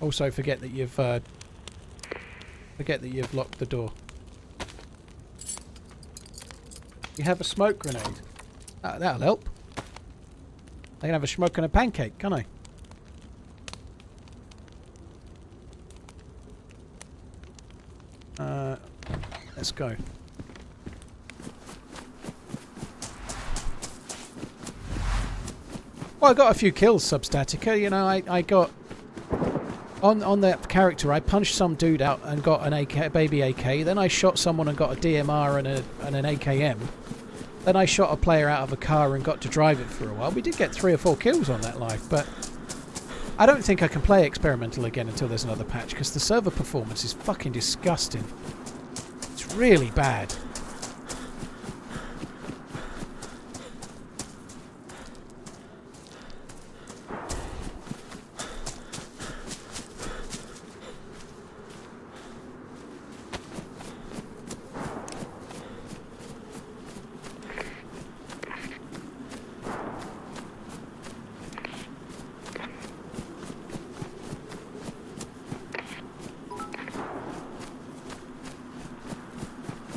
Also, forget that you've locked the door. You have a smoke grenade. That'll help. I can have a smoke and a pancake, can't I? Let's go. Well, I got a few kills, Substatica. You know, I got on that character. I punched some dude out and got an AK, baby AK. Then I shot someone and got a DMR and an AKM. Then I shot a player out of a car and got to drive it for a while. We did get 3 or 4 kills on that live, but I don't think I can play Experimental again until there's another patch because the server performance is fucking disgusting. It's really bad.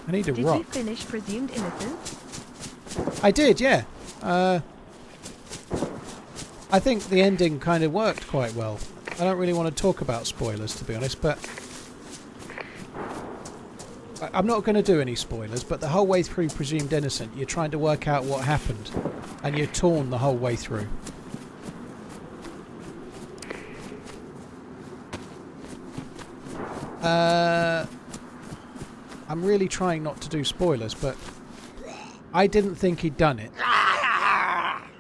I need a rock. Did you finish Presumed Innocence? I did, yeah. I think the ending kind of worked quite well. I don't really want to talk about spoilers, to be honest, but I'm not going to do any spoilers, but the whole way through Presumed Innocent, you're trying to work out what happened, and you're torn the whole way through. I'm really trying not to do spoilers, but I didn't think he'd done it.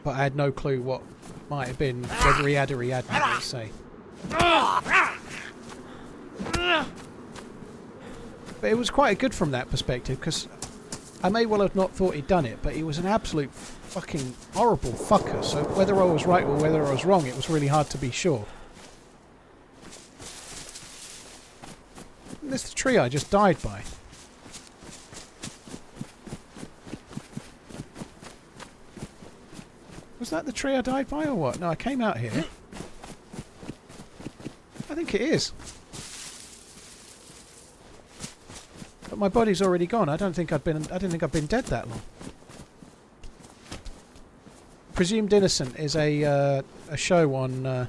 But I had no clue what might have been, whether he had or he hadn't, let's say. But it was quite good from that perspective, because I may well have not thought he'd done it, but he was an absolute fucking horrible fucker, so whether I was right or whether I was wrong, it was really hard to be sure. This is the tree I just died by. Was that the tree I died by or what? No, I came out here. I think it is. But my body's already gone. I didn't think I'd been dead that long. Presumed Innocent is a show on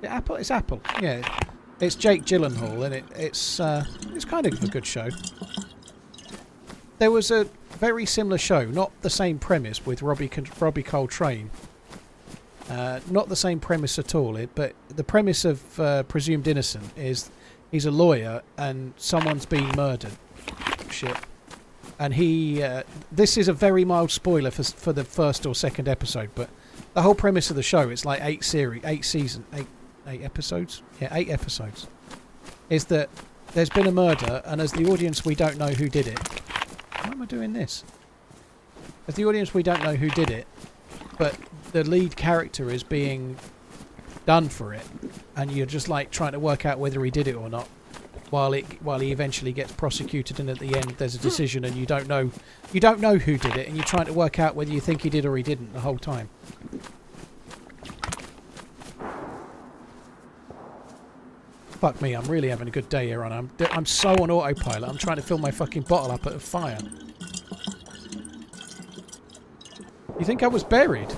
Apple. It's Apple. Yeah. It's Jake Gyllenhaal, and it's kind of a good show. There was a very similar show, not the same premise, with Robbie Coltrane. Not the same premise at all, but the premise of Presumed Innocent is he's a lawyer and someone's been murdered. Shit. And he... this is a very mild spoiler for the first or second episode, but the whole premise of the show, it's like 8 episodes? Yeah, 8 episodes. Is that there's been a murder, and as the audience we don't know who did it. Why am I doing this? As the audience we don't know who did it, but the lead character is being done for it, and you're just like trying to work out whether he did it or not, while he eventually gets prosecuted, and at the end there's a decision, and you don't know who did it, and you're trying to work out whether you think he did or he didn't the whole time. Fuck me, I'm really having a good day here, and I'm so on autopilot. I'm trying to fill my fucking bottle up at a fire. You think I was buried?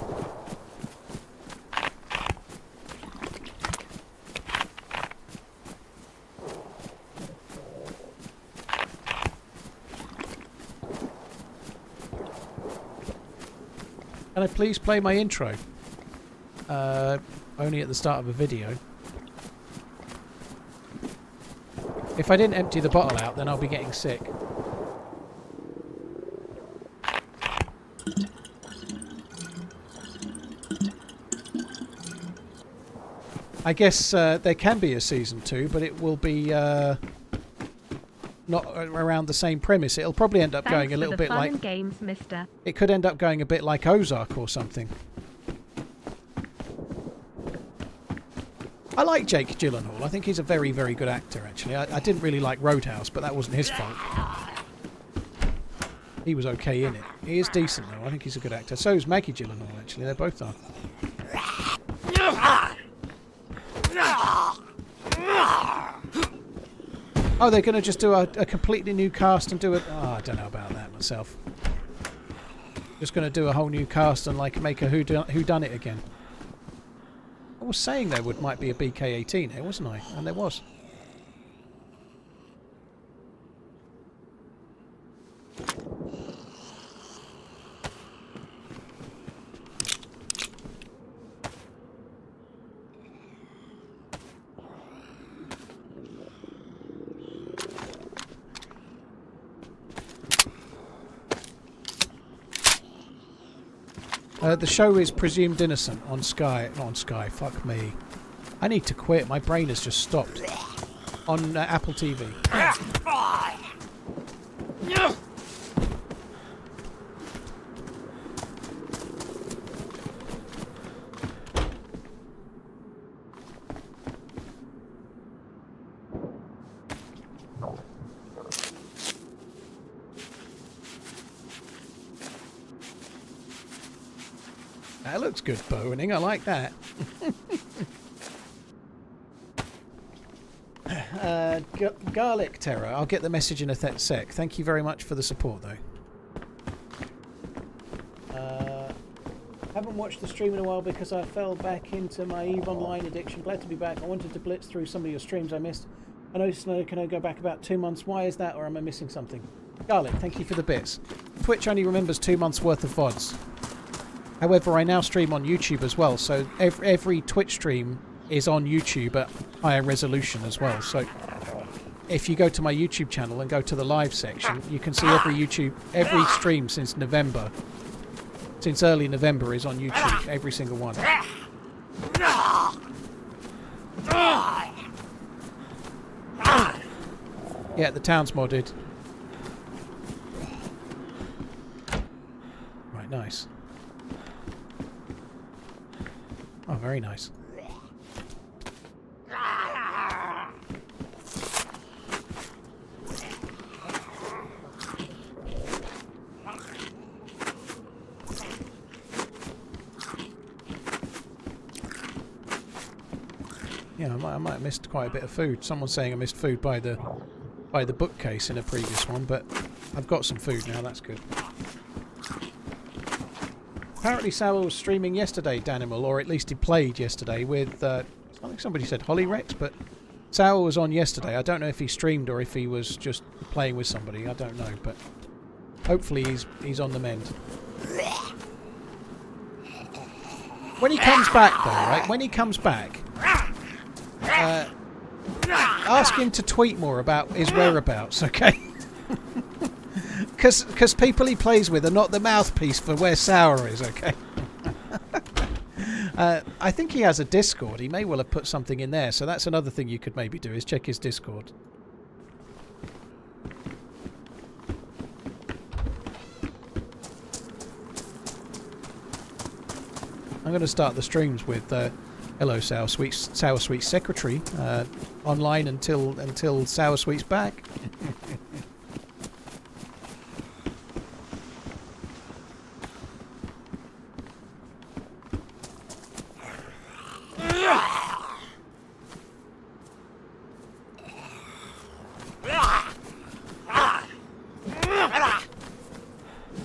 Can I please play my intro? Only at the start of a video. If I didn't empty the bottle out, then I'll be getting sick. I guess there can be a season 2, but it will be not around the same premise. It'll probably end up going a little bit like games, mister. It could end up going a bit like Ozark or something. I like Jake Gyllenhaal. I think he's a very, very good actor, actually. I didn't really like Roadhouse, but that wasn't his fault. He was okay in it. He is decent, though. I think he's a good actor. So is Maggie Gyllenhaal, actually. They both are. Oh, they're going to just do a completely new cast and do it. Oh, I don't know about that myself. Just going to do a whole new cast and like make a whodunit again. I was saying there might be a BK-18 here, wasn't I? And there was. The show is presumed innocent on Sky. Not on Sky, fuck me. I need to quit, my brain has just stopped. On Apple TV. That looks good, bowing. I like that. Garlic Terror. I'll get the message in a sec. Thank you very much for the support, though. Haven't watched the stream in a while because I fell back into my EVE Online addiction. Glad to be back. I wanted to blitz through some of your streams I missed. I noticed I can go back about 2 months. Why is that, or am I missing something? Garlic, thank you for the bits. Twitch only remembers 2 months worth of VODs. However, I now stream on YouTube as well, so every Twitch stream is on YouTube at higher resolution as well. So if you go to my YouTube channel and go to the live section, you can see every stream since November. Since early November is on YouTube, every single one. Yeah, the town's modded. Right, nice. Oh, very nice. Yeah, I might have missed quite a bit of food. Someone's saying I missed food by the bookcase in a previous one, but I've got some food now. That's good. Apparently Sour was streaming yesterday, Danimal, or at least he played yesterday with, I think somebody said Holly Rex, but Sour was on yesterday. I don't know if he streamed or if he was just playing with somebody. I don't know, but hopefully he's on the mend. When he comes back, though, right? When he comes back, ask him to tweet more about his whereabouts, okay? Because people he plays with are not the mouthpiece for where Sour is, okay? I think he has a Discord. He may well have put something in there, so that's another thing you could maybe do, is check his Discord. I'm going to start the streams with hello Sour Sweet's secretary online until Sour Sweet's back.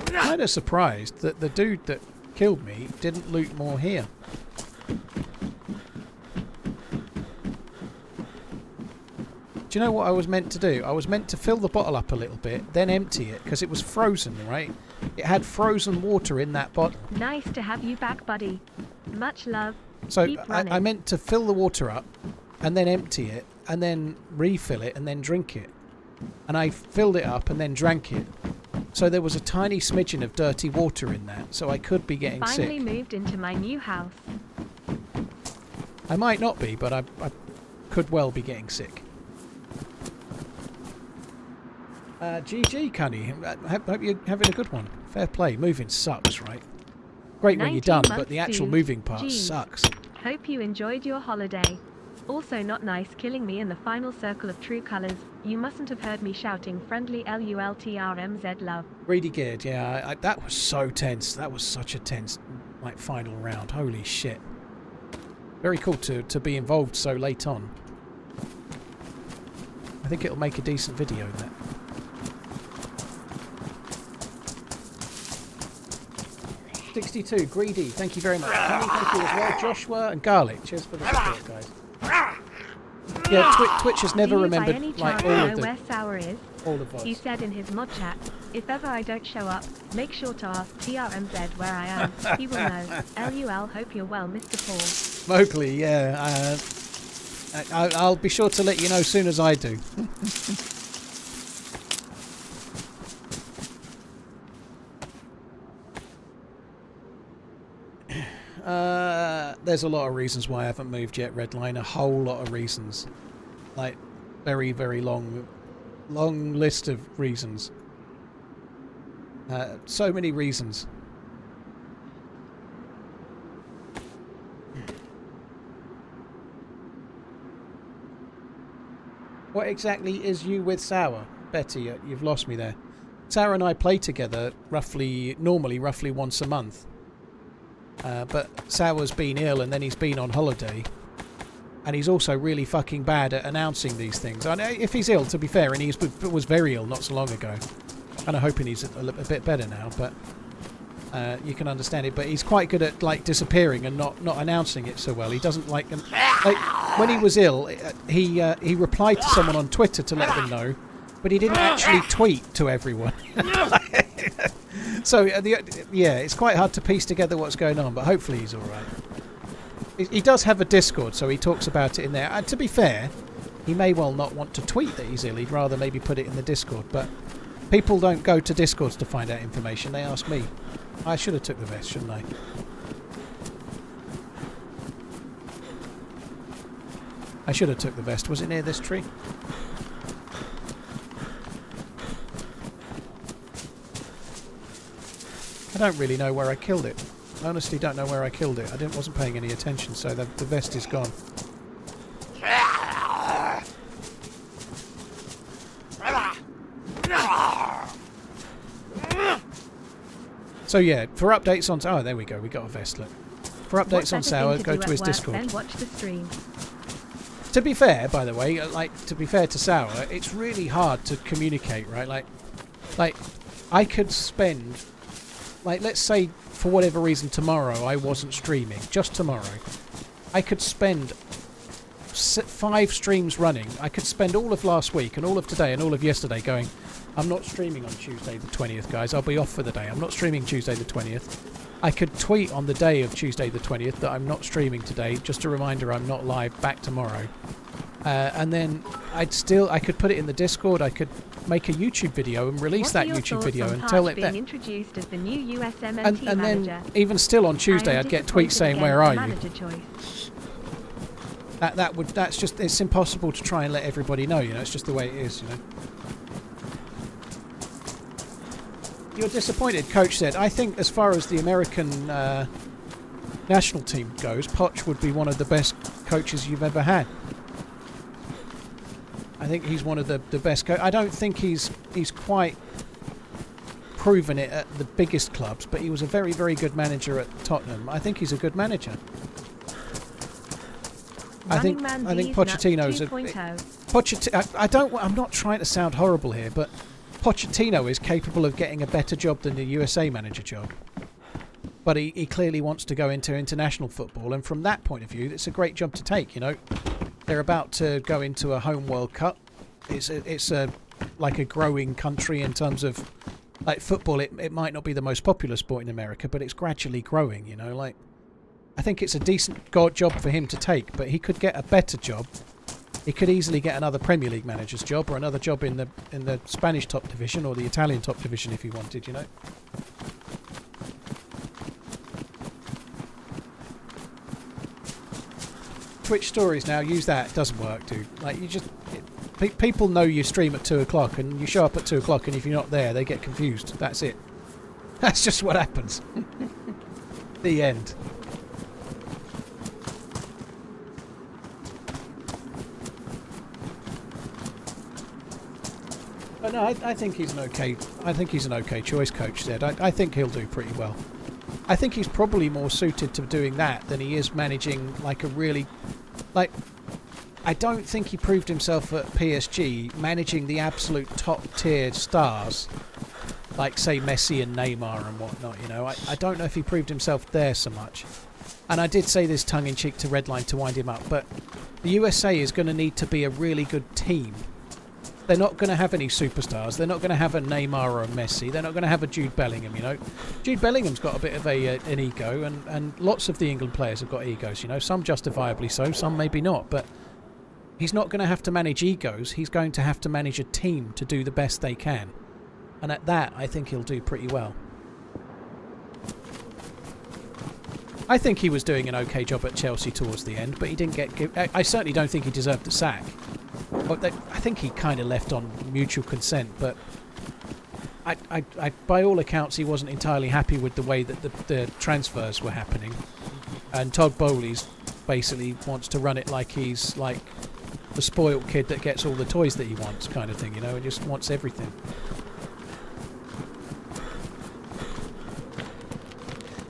I'm kind of surprised that the dude that killed me didn't loot more here. Do you know what I was meant to do? I was meant to fill the bottle up a little bit, then empty it, because it was frozen, right? It had frozen water in that bottle. Nice to have you back, buddy. Much love. So I meant to fill the water up, and then empty it, and then refill it, and then drink it. And I filled it up and then drank it. So there was a tiny smidgen of dirty water in that, so I could be getting sick. Finally moved into my new house. I might not be, but I could well be getting sick. GG, Cunny. Hope you're having a good one. Fair play. Moving sucks, right? Great when you're done, but the actual moving part sucks. Hope you enjoyed your holiday. Also not nice killing me in the final circle of true colours. You mustn't have heard me shouting friendly LULTRMZ love. Greedy geared, yeah. That was so tense. That was such a tense, like, final round. Holy shit. Very cool to be involved so late on. I think it'll make a decent video, that. $62, Greedy, thank you very much. Kenny, thank you as well. Joshua and Garlic, cheers for the support, guys. Yeah, Twitch has never remembered like all of where Sour is? All of us. He said in his mod chat, if ever I don't show up, make sure to ask TRMZ where I am. He will know. LUL, hope you're well, Mr. Paul. Mowgli, yeah. I'll be sure to let you know as soon as I do. There's a lot of reasons why I haven't moved yet, Redline. A whole lot of reasons. Like, very, very long list of reasons. So many reasons. What exactly is you with Sour? Betty, you've lost me there. Sour and I play together normally roughly once a month. But Sour's been ill and then he's been on holiday. And he's also really fucking bad at announcing these things. I know if he's ill, to be fair, and he was very ill not so long ago. Kind of hoping he's a bit better now, but you can understand it. But he's quite good at like disappearing and not announcing it so well. He doesn't like when he was ill, he replied to someone on Twitter to let them know, but he didn't actually tweet to everyone. So yeah, it's quite hard to piece together what's going on, but hopefully he's all right. He does have a Discord, so he talks about it in there. And to be fair, he may well not want to tweet that he's ill. He'd rather maybe put it in the Discord. But people don't go to Discords to find out information. They ask me. I should have took the vest, shouldn't I? I should have took the vest. Was it near this tree? I don't really know where I killed it. I honestly don't know where I killed it. I wasn't paying any attention, so the vest is gone. So yeah, for updates on... Oh, there we go. We got a vest, look. For updates on Sour, go to his Discord. Then watch the stream. To be fair, by the way, to be fair to Sour, it's really hard to communicate, right? Like I could spend... Like, let's say, for whatever reason, tomorrow I wasn't streaming. Just tomorrow. I could spend 5 streams running. I could spend all of last week and all of today and all of yesterday going, I'm not streaming on Tuesday the 20th, guys. I'll be off for the day. I'm not streaming Tuesday the 20th. I could tweet on the day of Tuesday the 20th that I'm not streaming today. Just a reminder, I'm not live, back tomorrow. And then I could put it in the Discord. I could make a YouTube video and release that YouTube video and tell it that. Introduced as the new USMNT and manager. Then even still on Tuesday, I'd get tweets saying, "Where are you?" That's just, it's impossible to try and let everybody know. You know, it's just the way it is. You know. You're disappointed, Coach said. I think as far as the American national team goes, Poch would be one of the best coaches you've ever had. I think he's one of the best. I don't think he's quite proven it at the biggest clubs, but he was a very, very good manager at Tottenham. I think he's a good manager. I think Pochettino's I'm not trying to sound horrible here, but Pochettino is capable of getting a better job than the USA manager job. But he clearly wants to go into international football, and from that point of view, it's a great job to take. You know. They're about to go into a home World Cup. It's like a growing country in terms of like football. It might not be the most popular sport in America, but it's gradually growing. You know, like I think it's a decent job for him to take, but he could get a better job. He could easily get another Premier League manager's job or another job in the Spanish top division or the Italian top division if he wanted. You know. Twitch stories now. Use that. It doesn't work, dude. Like, you just... people know you stream at 2 o'clock and you show up at 2 o'clock, and if you're not there, they get confused. That's it. That's just what happens. The end. But no, I think he's an okay. I think he's an okay choice, Coach said. I think he'll do pretty well. I think he's probably more suited to doing that than he is managing like a really, like. I don't think he proved himself at PSG managing the absolute top tier stars, like say Messi and Neymar and whatnot. You know, I don't know if he proved himself there so much. And I did say this tongue in cheek to Redline to wind him up, but the USA is going to need to be a really good team. They're not going to have any superstars. They're not going to have a Neymar or a Messi. They're not going to have a Jude Bellingham, you know. Jude Bellingham's got a bit of an ego, and lots of the England players have got egos, you know. Some justifiably so, some maybe not. But he's not going to have to manage egos. He's going to have to manage a team to do the best they can. And at that, I think he'll do pretty well. I think he was doing an okay job at Chelsea towards the end, but he didn't get... I certainly don't think he deserved the sack. But I think he kind of left on mutual consent, but by all accounts he wasn't entirely happy with the way that the transfers were happening. And Todd Bowley's basically wants to run it like he's like the spoiled kid that gets all the toys that he wants, kind of thing, you know, and just wants everything.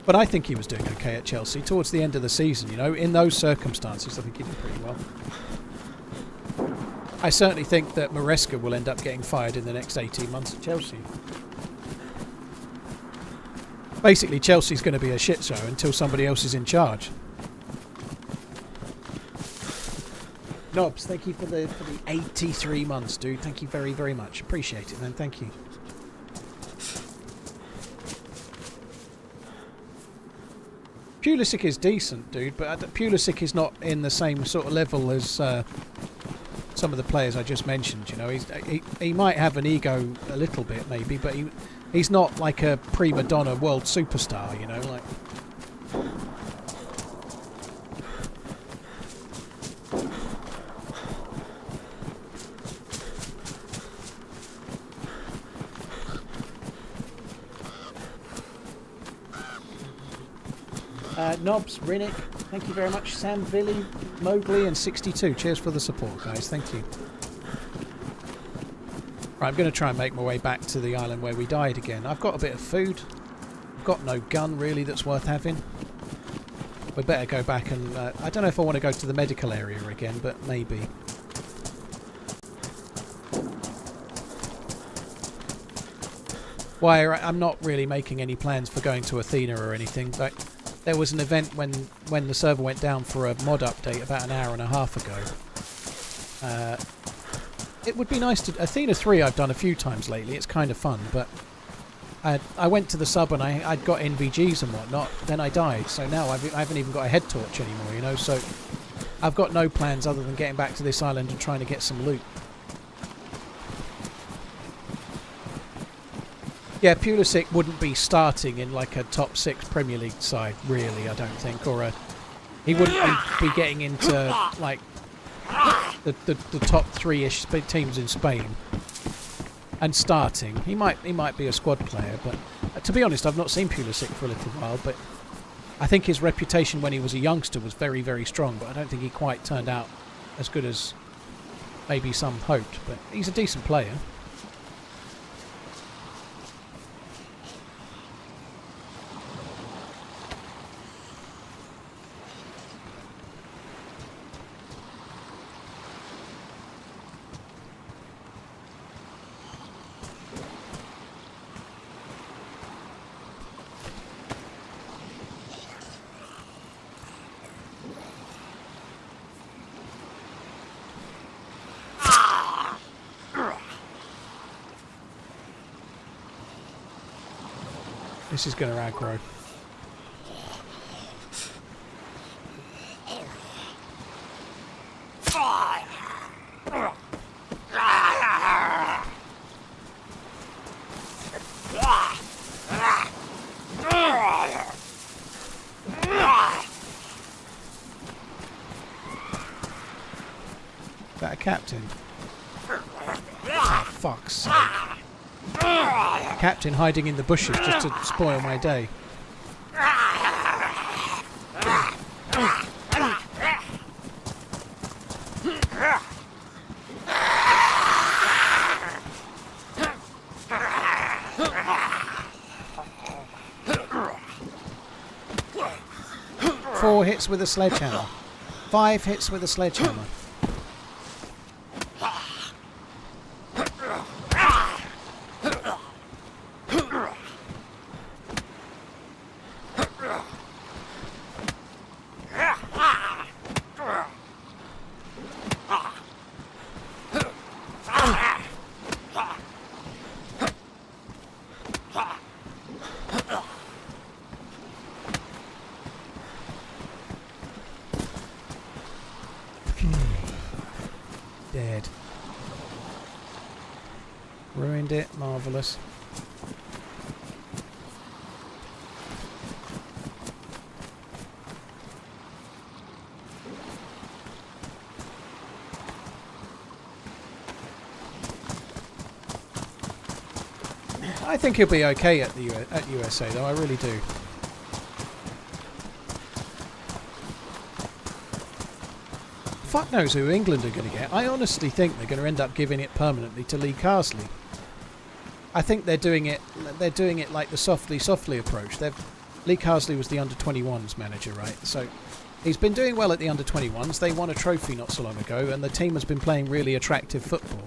But I think he was doing okay at Chelsea towards the end of the season, you know. In those circumstances, I think he did pretty well. I certainly think that Maresca will end up getting fired in the next 18 months at Chelsea. Basically, Chelsea's going to be a shit show until somebody else is in charge. Nobs, thank you for the 83 months, dude. Thank you very, very much. Appreciate it, man. Thank you. Pulisic is decent, dude, but Pulisic is not in the same sort of level as some of the players I just mentioned. You know, he might have an ego a little bit, maybe, but he's not like a prima donna world superstar. You know, like. Nobs, Rinnick, thank you very much. Sam, Billy, Mowgli, and 62. Cheers for the support, guys. Thank you. Right, I'm going to try and make my way back to the island where we died again. I've got a bit of food. I've got no gun, really, that's worth having. We'd better go back and... I don't know if I want to go to the medical area again, but maybe. Why, I'm not really making any plans for going to Athena or anything. Like, there was an event when the server went down for a mod update about an hour and a half ago. It would be nice to... Athena 3 I've done a few times lately. It's kind of fun, but... I went to the sub and I'd got NVGs and whatnot. Then I died, so now I haven't even got a head torch anymore, you know? So I've got no plans other than getting back to this island and trying to get some loot. Yeah, Pulisic wouldn't be starting in like a top 6 Premier League side, really, I don't think. Or he wouldn't be getting into like the top 3-ish teams in Spain and starting. He might be a squad player, but to be honest, I've not seen Pulisic for a little while. But I think his reputation when he was a youngster was very, very strong. But I don't think he quite turned out as good as maybe some hoped. But he's a decent player. This is going to aggro. Is that a captain? Oh, fuck's sake. Captain hiding in the bushes just to spoil my day. 4 hits with a sledgehammer. 5 hits with a sledgehammer. Dead. Ruined it. Marvellous. I think he'll be okay at the at USA though. I really do. Fuck knows who England are going to get. I honestly think they're going to end up giving it permanently to Lee Carsley. I think they're doing it like the softly approach. Lee Carsley was the under-21s manager, right? So he's been doing well at the under-21s. They won a trophy not so long ago, and the team has been playing really attractive football.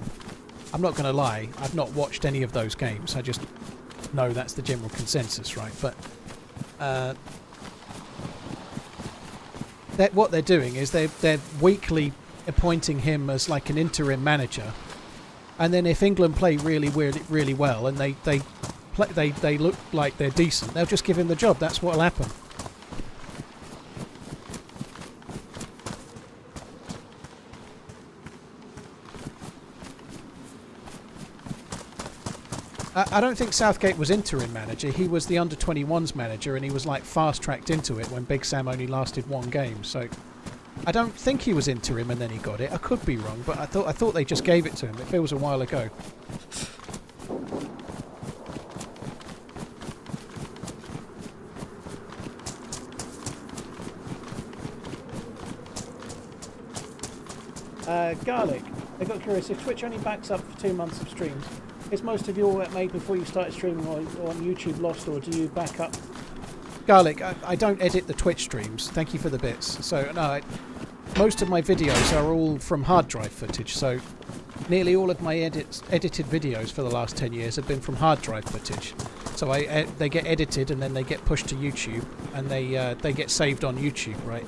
I'm not going to lie, I've not watched any of those games. I just know that's the general consensus, right? But what they're doing is they're weekly appointing him as like an interim manager, and then if England play really well and they look like they're decent, they'll just give him the job. That's what'll happen. I don't think Southgate was interim manager. He was the under-21s manager, and he was like fast-tracked into it when Big Sam only lasted 1 game. So I don't think he was interim and then he got it. I could be wrong, but I thought they just gave it to him. It feels a while ago. Garlic. I got curious. If Twitch only backs up for 2 months of streams, is most of your work made before you started streaming on YouTube lost, or do you back up? Garlic, I don't edit the Twitch streams. Thank you for the bits. So, no, most of my videos are all from hard drive footage. So, nearly all of my edited videos for the last 10 years have been from hard drive footage. So, they get edited and then they get pushed to YouTube, and they get saved on YouTube, right?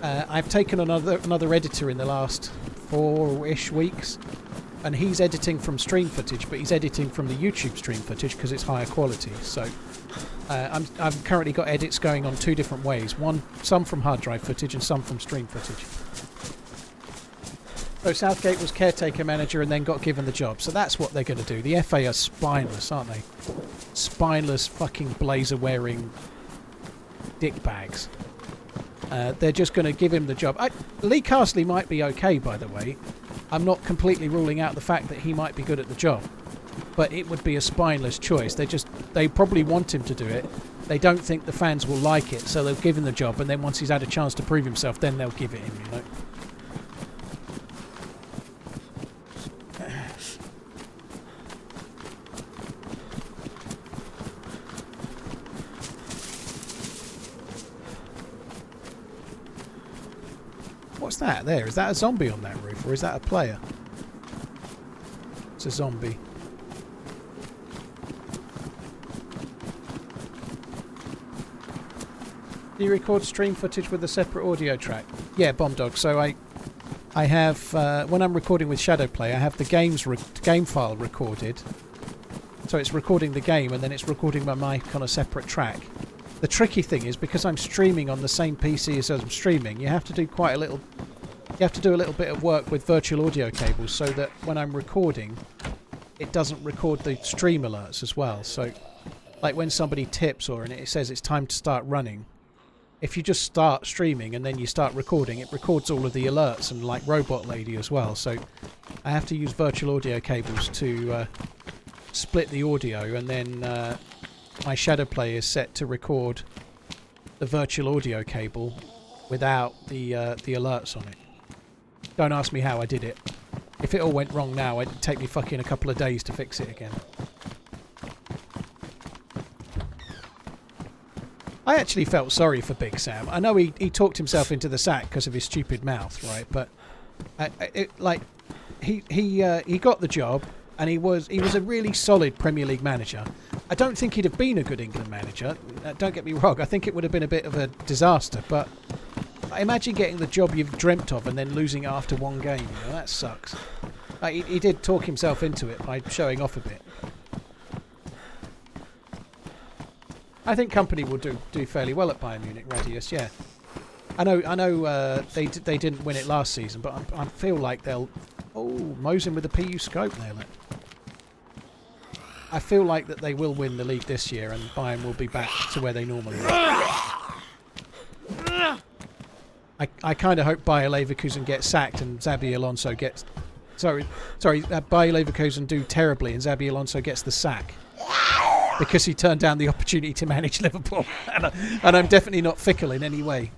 I've taken another editor in the last 4-ish weeks. And he's editing from stream footage, but he's editing from the YouTube stream footage because it's higher quality. So I've currently got edits going on 2 different ways. Some from hard drive footage and some from stream footage. So Southgate was caretaker manager and then got given the job. So that's what they're going to do. The FA are spineless, aren't they? Spineless fucking blazer-wearing dickbags. They're just going to give him the job. Lee Carsley might be okay, by the way. I'm not completely ruling out the fact that he might be good at the job, but it would be a spineless choice. They probably want him to do it. They don't think the fans will like it, so they'll give him the job, and then once he's had a chance to prove himself, then they'll give it him, you know. What's that there? Is that a zombie on that roof, or is that a player? It's a zombie. Do you record stream footage with a separate audio track? Yeah, Bomb Dog. So I have when I'm recording with Shadowplay, I have the game file recorded. So it's recording the game, and then it's recording my mic on a separate track. The tricky thing is, because I'm streaming on the same PC as I'm streaming, you have to do a little bit of work with virtual audio cables so that when I'm recording, it doesn't record the stream alerts as well. So, like when somebody tips and it says it's time to start running, if you just start streaming and then you start recording, it records all of the alerts and like Robot Lady as well. So I have to use virtual audio cables to split the audio, and then my shadow play is set to record the virtual audio cable without the alerts on it. Don't ask me how I did it. If it all went wrong now, it'd take me fucking a couple of days to fix it again. I actually felt sorry for Big Sam. I know he talked himself into the sack because of his stupid mouth, right? But he got the job, and he was a really solid Premier League manager. I don't think he'd have been a good England manager. Don't get me wrong. I think it would have been a bit of a disaster. But imagine getting the job you've dreamt of and then losing after one game. You know, that sucks. He did talk himself into it by showing off a bit. I think Company will do fairly well at Bayern Munich, Radius. Yeah, I know. They didn't win it last season, but I feel like they'll. Oh, Mosin with the PU scope there. Look. I feel like that they will win the league this year, and Bayern will be back to where they normally are. I kind of hope Bayer Leverkusen gets sacked and Xabi Alonso gets. Sorry, Bayer Leverkusen do terribly and Xabi Alonso gets the sack. Because he turned down the opportunity to manage Liverpool. And I'm definitely not fickle in any way.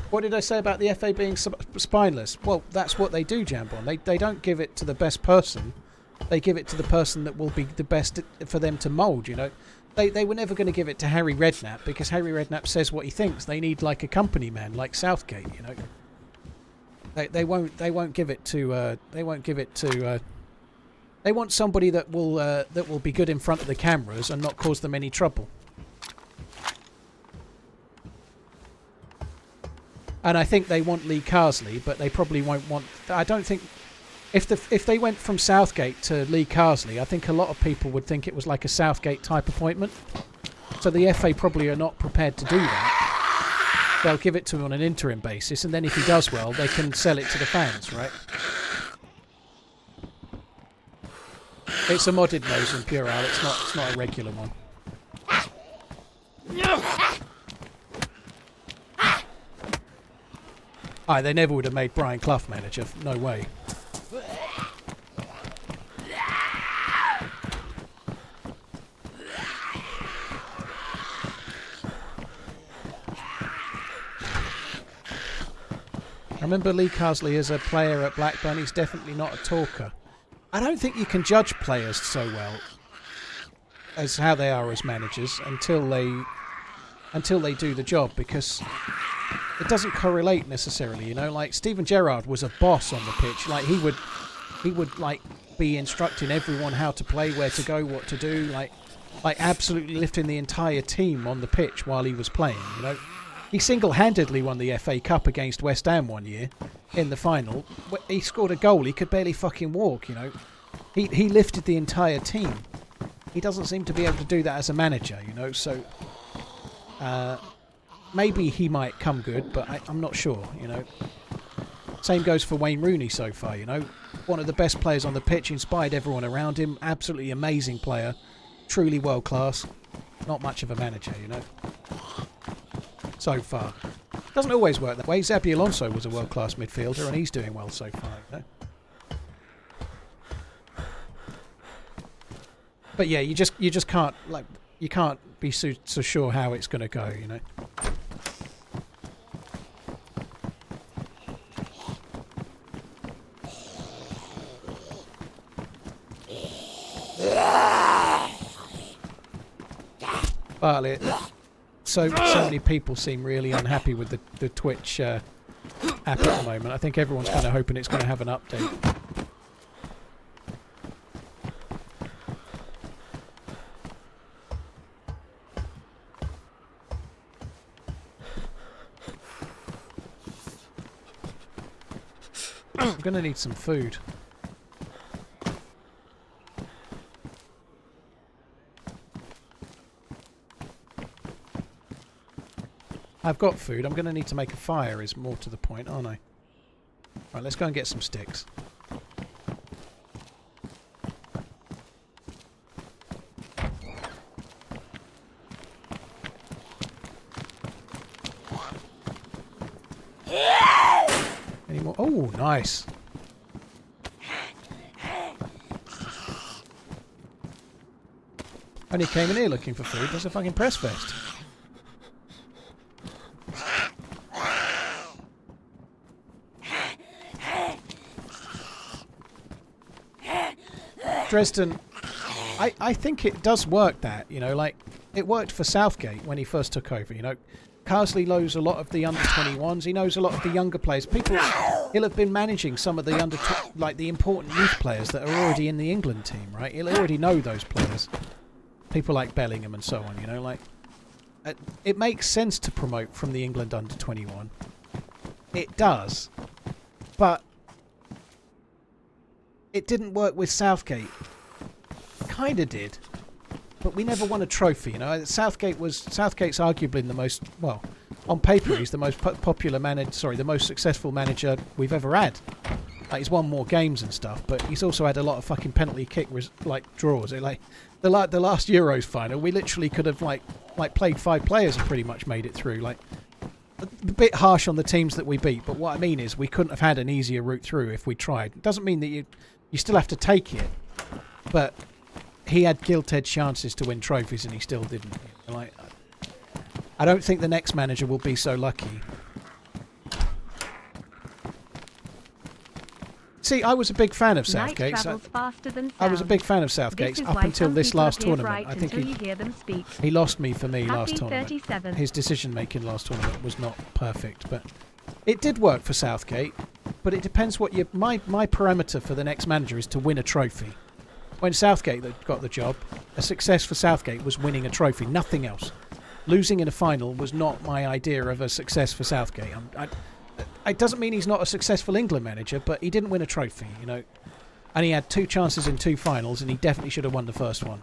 What did I say about the FA being spineless? Well, that's what they do, Jambon. They don't give it to the best person. They give it to the person that will be the best for them to mould, you know. They were never going to give it to Harry Redknapp because Harry Redknapp says what he thinks. They need like a company man, like Southgate, you know. They won't give it to they want somebody that will be good in front of the cameras and not cause them any trouble. And I think they want Lee Carsley, but they probably won't want. I don't think if they went from Southgate to Lee Carsley, I think a lot of people would think it was like a Southgate type appointment. So the FA probably are not prepared to do that. They'll give it to him on an interim basis, and then if he does well, they can sell it to the fans, right? It's a modded nose in Pural. It's not a regular one. They never would have made Brian Clough manager. No way. I remember Lee Carsley as a player at Blackburn. He's definitely not a talker. I don't think you can judge players so well as how they are as managers until they do the job, because it doesn't correlate necessarily, you know. Like Steven Gerrard was a boss on the pitch. Like he would like be instructing everyone how to play, where to go, what to do, like absolutely lifting the entire team on the pitch while he was playing, you know. He single-handedly won the FA Cup against West Ham one year in the final. He scored a goal. He could barely fucking walk, you know. He lifted the entire team. He doesn't seem to be able to do that as a manager, you know. So maybe he might come good, but I'm not sure, you know. Same goes for Wayne Rooney so far, you know. One of the best players on the pitch, inspired everyone around him. Absolutely amazing player. Truly world-class. Not much of a manager, you know. So far. Doesn't always work that way. Xabi Alonso was a world-class midfielder and he's doing well so far, you know? But yeah, you just can't, like, you can't be so sure how it's going to go, you know? But so many people seem really unhappy with the Twitch app at the moment. I think everyone's kind of hoping it's going to have an update. I'm going to need some food. I've got food. I'm going to need to make a fire is more to the point, aren't I? Right, let's go and get some sticks. Oh, nice. Only came in here looking for food. That's a fucking press fest. Dresden, I think it does work that, you know, like, it worked for Southgate when he first took over, you know. Carsley knows a lot of the under-21s. He knows a lot of the younger players. He'll have been managing some of the like the important youth players that are already in the England team, right? He'll already know those players. People like Bellingham and so on, you know, like, it makes sense to promote from the England under-21. It does, but it didn't work with Southgate. Kind of did, but we never won a trophy, you know. Southgate's arguably the most, well, on paper he's the most popular manager, sorry, the most successful manager we've ever had. Like, he's won more games and stuff, but he's also had a lot of fucking penalty kick draws. Like the last Euros final, we literally could have like played 5 players and pretty much made it through. Like, a bit harsh on the teams that we beat, but what I mean is we couldn't have had an easier route through if we tried. It doesn't mean that you still have to take it, but he had gilt-edged chances to win trophies and he still didn't. Like, I don't think the next manager will be so lucky. See, I was a big fan of Southgate. I was a big fan of Southgate's up until this last tournament. I think he lost me for me last tournament. His decision-making last tournament was not perfect, but it did work for Southgate. But it depends what you... My parameter for the next manager is to win a trophy. When Southgate got the job, a success for Southgate was winning a trophy, nothing else. Losing in a final was not my idea of a success for Southgate. It doesn't mean he's not a successful England manager, but he didn't win a trophy, you know. And he had 2 chances in 2 finals, and he definitely should have won the first one.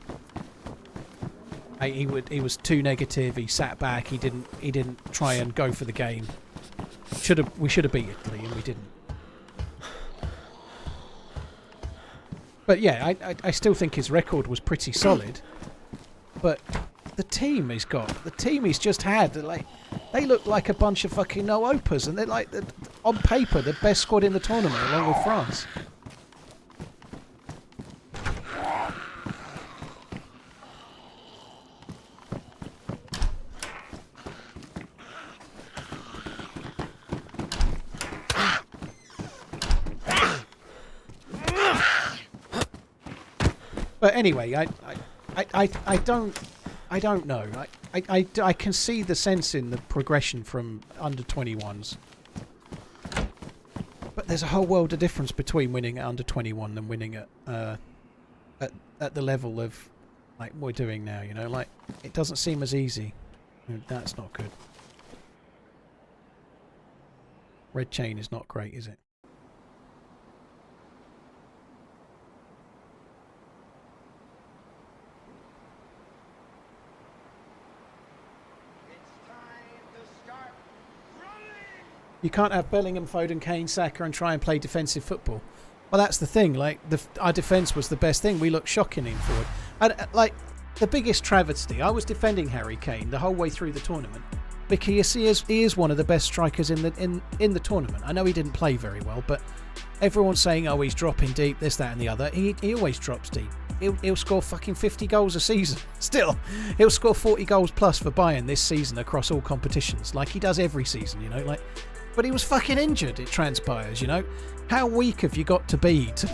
He was too negative. He sat back. He didn't try and go for the game. We should have beat Italy, and we didn't. But yeah, I still think his record was pretty solid. But the team he's just had, like, they look like a bunch of fucking no-opers, and they're like, on paper, the best squad in the tournament, along with France. But anyway, I don't know. I can see the sense in the progression from under-21s. But there's a whole world of difference between winning at under-21 and winning at the level of like we're doing now, you know, like it doesn't seem as easy. That's not good. Red chain is not great, is it? You can't have Bellingham, Foden, Kane, Saka and try and play defensive football. Well, that's the thing. Like, our defence was the best thing. We looked shocking in forward. And, like, the biggest travesty, I was defending Harry Kane the whole way through the tournament because he is one of the best strikers in the tournament. I know he didn't play very well, but everyone's saying, oh, he's dropping deep, this, that and the other. He always drops deep. He'll score fucking 50 goals a season. Still, he'll score 40 goals plus for Bayern this season across all competitions, like he does every season, you know, like... But he was fucking injured, it transpires, you know. How weak have you got to be to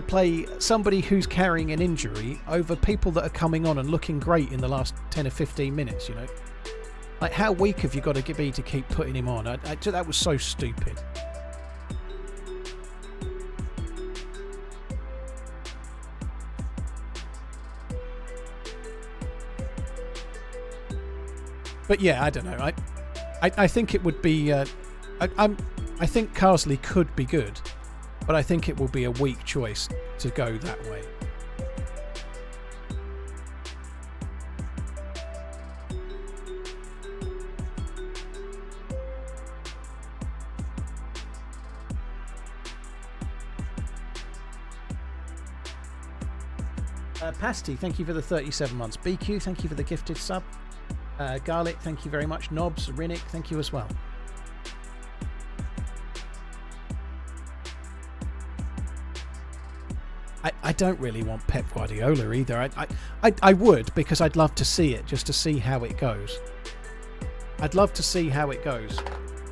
play somebody who's carrying an injury over people that are coming on and looking great in the last 10 or 15 minutes, you know? Like, how weak have you got to be to keep putting him on? That was so stupid. But yeah, I don't know. I think it would be... I think Carsley could be good, but I think it will be a weak choice to go that way. Pasty, thank you for the 37 months. BQ, thank you for the gifted sub. Garlic, thank you very much. Nobs, Rinnick, thank you as well. I don't really want Pep Guardiola either. I would, because I'd love to see it, just to see how it goes. I'd love to see how it goes,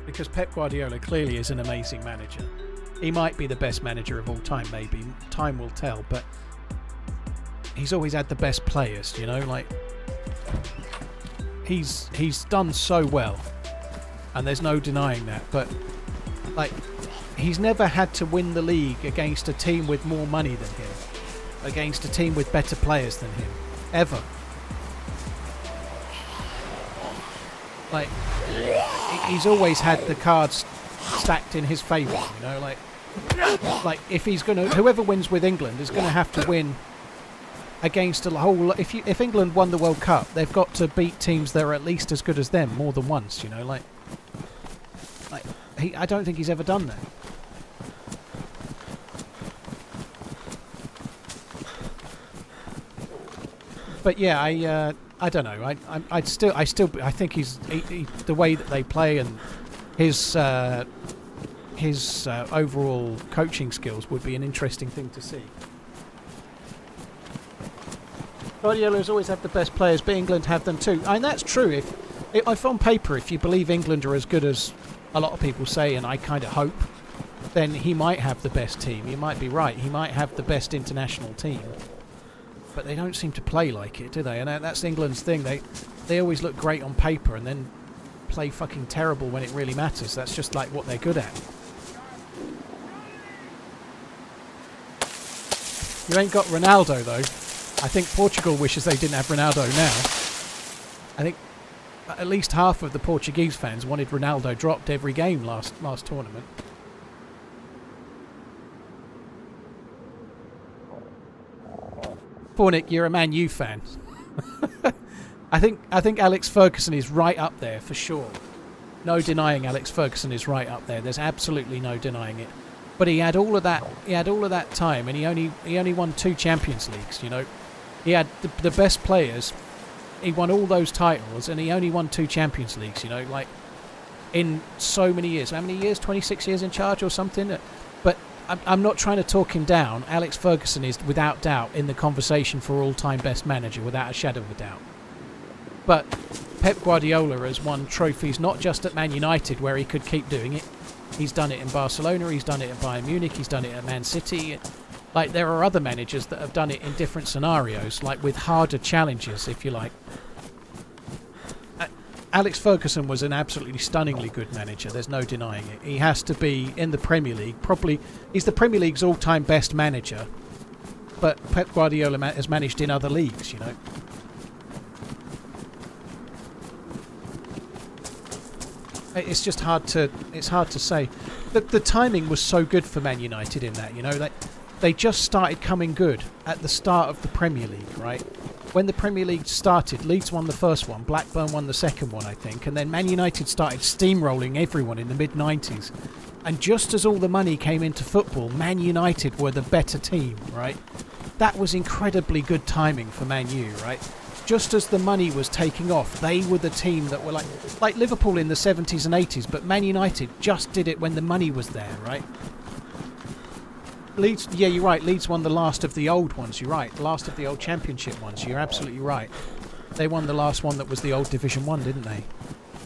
because Pep Guardiola clearly is an amazing manager. He might be the best manager of all time, maybe. Time will tell, but he's always had the best players, you know, like he's done so well, and there's no denying that, but like he's never had to win the league against a team with more money than him, against a team with better players than him, ever. Like, he's always had the cards stacked in his favour, you know, like if he's gonna, whoever wins with England is gonna have to win against a whole lot. If England won the World Cup, they've got to beat teams that are at least as good as them more than once, you know, like I don't think he's ever done that. But yeah, I don't know. I think he's the way that they play and his overall coaching skills would be an interesting thing to see. Guardiola's always had the best players, but England have them too. And that's true. If on paper, if you believe England are as good as a lot of people say, and I kind of hope, then he might have the best team. You might be right. He might have the best international team. But they don't seem to play like it, do they? And that's England's thing. They always look great on paper and then play fucking terrible when it really matters. That's just like what they're good at. You ain't got Ronaldo though. I think Portugal wishes they didn't have Ronaldo now. I think at least half of the Portuguese fans wanted Ronaldo dropped every game last tournament. Pornick, you're a Man U fan. I think Alex Ferguson is right up there for sure. No denying Alex Ferguson is right up there. There's absolutely no denying it. But he had all of that. He had all of that time, and he only won 2 Champions Leagues. You know, he had the best players. He won all those titles, and he only won 2 Champions Leagues. You know, like in so many years. How many years? 26 years in charge or something. But I'm not trying to talk him down. Alex Ferguson is without doubt in the conversation for all-time best manager, without a shadow of a doubt. But Pep Guardiola has won trophies not just at Man United, where he could keep doing it. He's done it in Barcelona, he's done it at Bayern Munich, he's done it at Man City. Like, there are other managers that have done it in different scenarios, like with harder challenges, if you like. Alex Ferguson was an absolutely stunningly good manager, there's no denying it. He has to be in the Premier League, probably. He's the Premier League's all-time best manager, but Pep Guardiola has managed in other leagues, you know. It's just hard to say. The timing was so good for Man United in that, you know, they just started coming good at the start of the Premier League, right? When the Premier League started, Leeds won the first one, Blackburn won the second one, I think, and then Man United started steamrolling everyone in the mid-90s. And just as all the money came into football, Man United were the better team, right? That was incredibly good timing for Man U, right? Just as the money was taking off, they were the team that were like Liverpool in the 70s and 80s, but Man United just did it when the money was there, right? Leeds, yeah, you're right. Leeds won the last of the old ones. You're right. The last of the old Championship ones. You're absolutely right. They won the last one that was the old Division 1, didn't they?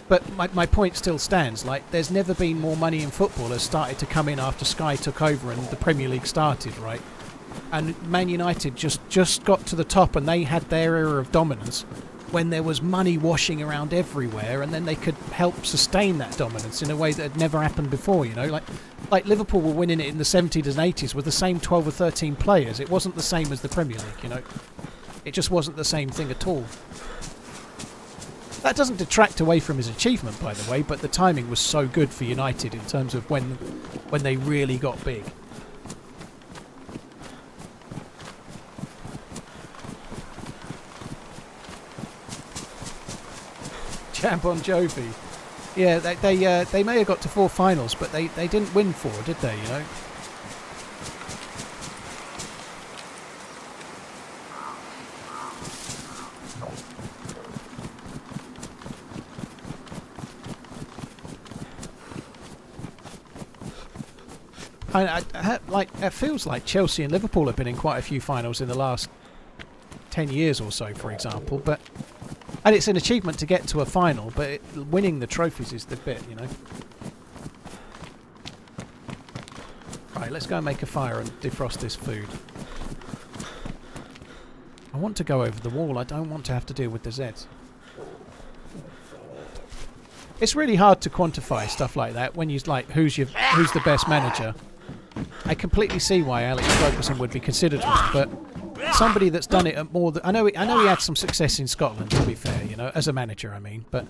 But my point still stands. Like, there's never been more money in football has started to come in after Sky took over and the Premier League started, right? And Man United just got to the top, and they had their era of dominance when there was money washing around everywhere, and then they could help sustain that dominance in a way that had never happened before, you know? Like Liverpool were winning it in the 70s and 80s with the same 12 or 13 players. It wasn't the same as the Premier League, you know? It just wasn't the same thing at all. That doesn't detract away from his achievement, by the way, but the timing was so good for United in terms of when they really got big. Bon Jovi. Yeah, they may have got to 4 finals, but they didn't win 4, did they, you know? Like, it feels like Chelsea and Liverpool have been in quite a few finals in the last 10 years or so, for example. And it's an achievement to get to a final, but winning the trophies is the bit, you know. Right, let's go and make a fire and defrost this food. I want to go over the wall. I don't want to have to deal with the Zeds. It's really hard to quantify stuff like that when you like who's the best manager. I completely see why Alex Ferguson would be considered one, but somebody that's done it at more than I know he had some success in Scotland, to be fair, you know, as a manager, I mean, but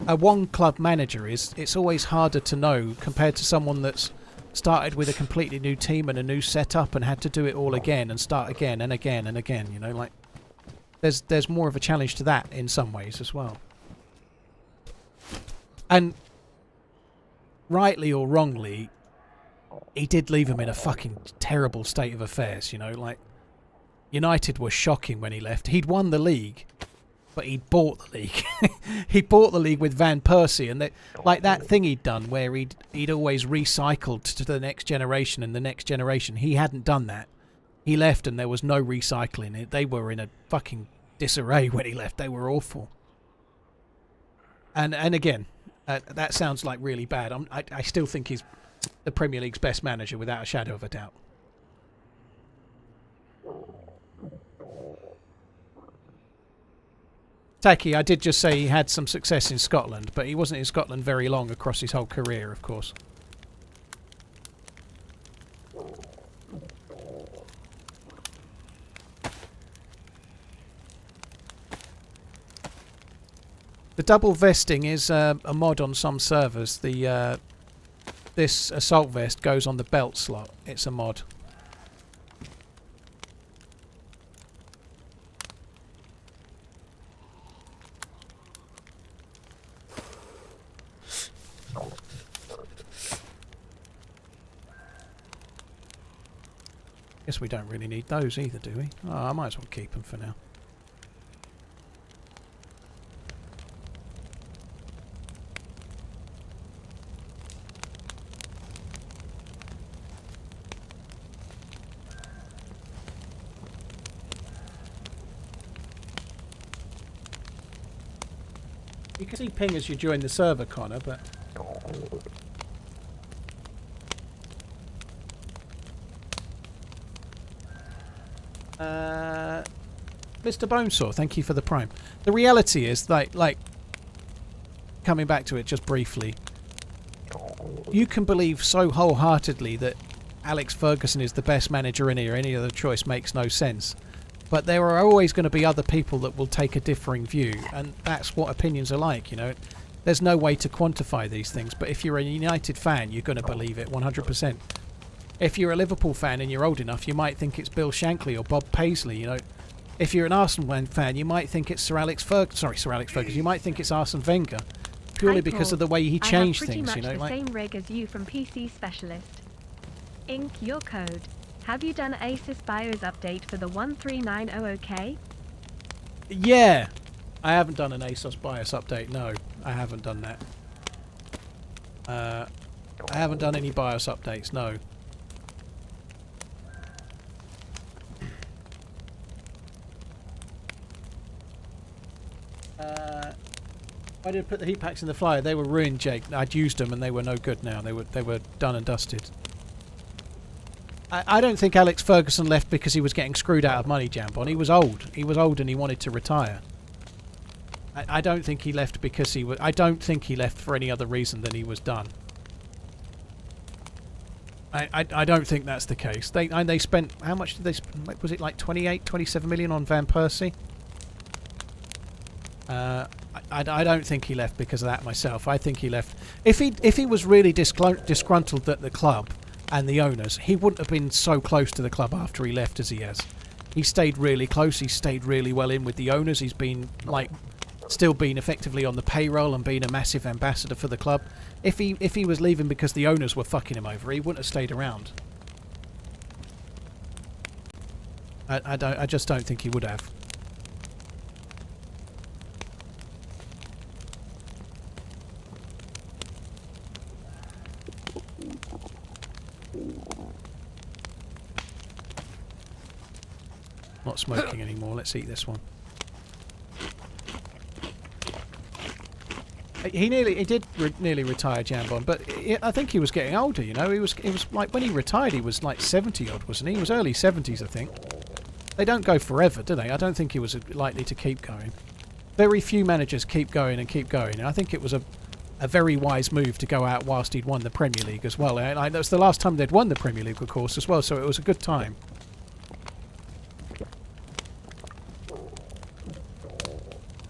a one club manager it's always harder to know compared to someone that's started with a completely new team and a new setup and had to do it all again and start again and again and again, you know, like there's more of a challenge to that in some ways as well. And rightly or wrongly, he did leave him in a fucking terrible state of affairs, you know, like United were shocking when he left. He'd won the league, but he'd bought the league. He bought the league with Van Persie, and like that thing he'd done where he'd always recycled to the next generation and the next generation. He hadn't done that. He left and there was no recycling. They were in a fucking disarray when he left. They were awful. And again, that sounds like really bad. I still think he's the Premier League's best manager without a shadow of a doubt. Taki, I did just say he had some success in Scotland, but he wasn't in Scotland very long across his whole career, of course. The double vesting is a mod on some servers. This assault vest goes on the belt slot. It's a mod. Guess we don't really need those either, do we? Oh, I might as well keep them for now. You can see ping as you join the server, Connor, but... Mr. Bonesaw, thank you for the prime. The reality is, like, coming back to it just briefly, you can believe so wholeheartedly that Alex Ferguson is the best manager in here, any other choice makes no sense. But there are always going to be other people that will take a differing view, and that's what opinions are like, you know. There's no way to quantify these things, but if you're a United fan, you're going to believe it 100%. If you're a Liverpool fan and you're old enough, you might think it's Bill Shankly or Bob Paisley, you know. If you're an Arsenal fan, you might think it's Sir Alex Ferguson. You might think it's Arsene Wenger, purely because of the way he changed things, you know. I have pretty much the same rig as you from PC Specialist. Ink your code. Have you done ASUS BIOS update for the 1390OK? Yeah, I haven't done an ASUS BIOS update. No, I haven't done that. I haven't done any BIOS updates. No. I did put the heat packs in the flyer. They were ruined, Jake. I'd used them and they were no good now. They were done and dusted. I don't think Alex Ferguson left because he was getting screwed out of money, Jambon. He was old. He was old and he wanted to retire. I don't think he left because he was... I don't think he left for any other reason than he was done. I don't think that's the case. They spent... How much did they spend? Was it like 27 million on Van Persie? I don't think he left because of that myself. I think he left... If he was really disgruntled at the club and the owners, he wouldn't have been so close to the club after he left as he has. He stayed really close. He stayed really well in with the owners. He's been, like, still been effectively on the payroll and been a massive ambassador for the club. If he was leaving because the owners were fucking him over, he wouldn't have stayed around. I just don't think he would have. Not smoking anymore. Let's eat this one. He did nearly retire, Jambon, but I think he was getting older. You know, he was like when he retired, he was like 70 odd, wasn't he? He was early 70s, I think. They don't go forever, do they? I don't think he was likely to keep going. Very few managers keep going and keep going. And I think it was a very wise move to go out whilst he'd won the Premier League as well. And that was the last time they'd won the Premier League, of course, as well. So it was a good time.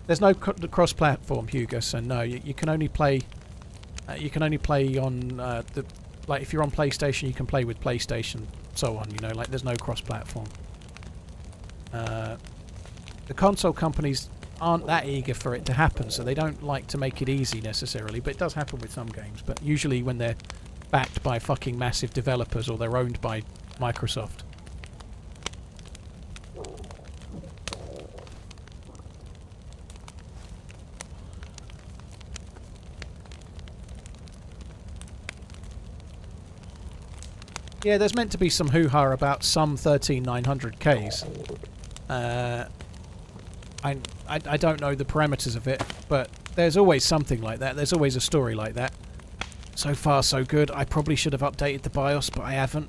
There's no cross-platform, Hugo. So no, you can only play. You can only play on the like if you're on PlayStation, you can play with PlayStation, so on. You know, like there's no cross-platform. The console companies aren't that eager for it to happen, so they don't like to make it easy necessarily, but it does happen with some games. But usually when they're backed by fucking massive developers or they're owned by Microsoft. Yeah, there's meant to be some hoo-ha about some 13900Ks. I don't know the parameters of it, but there's always something like that. There's always a story like that. So far, so good. I probably should have updated the BIOS, but I haven't.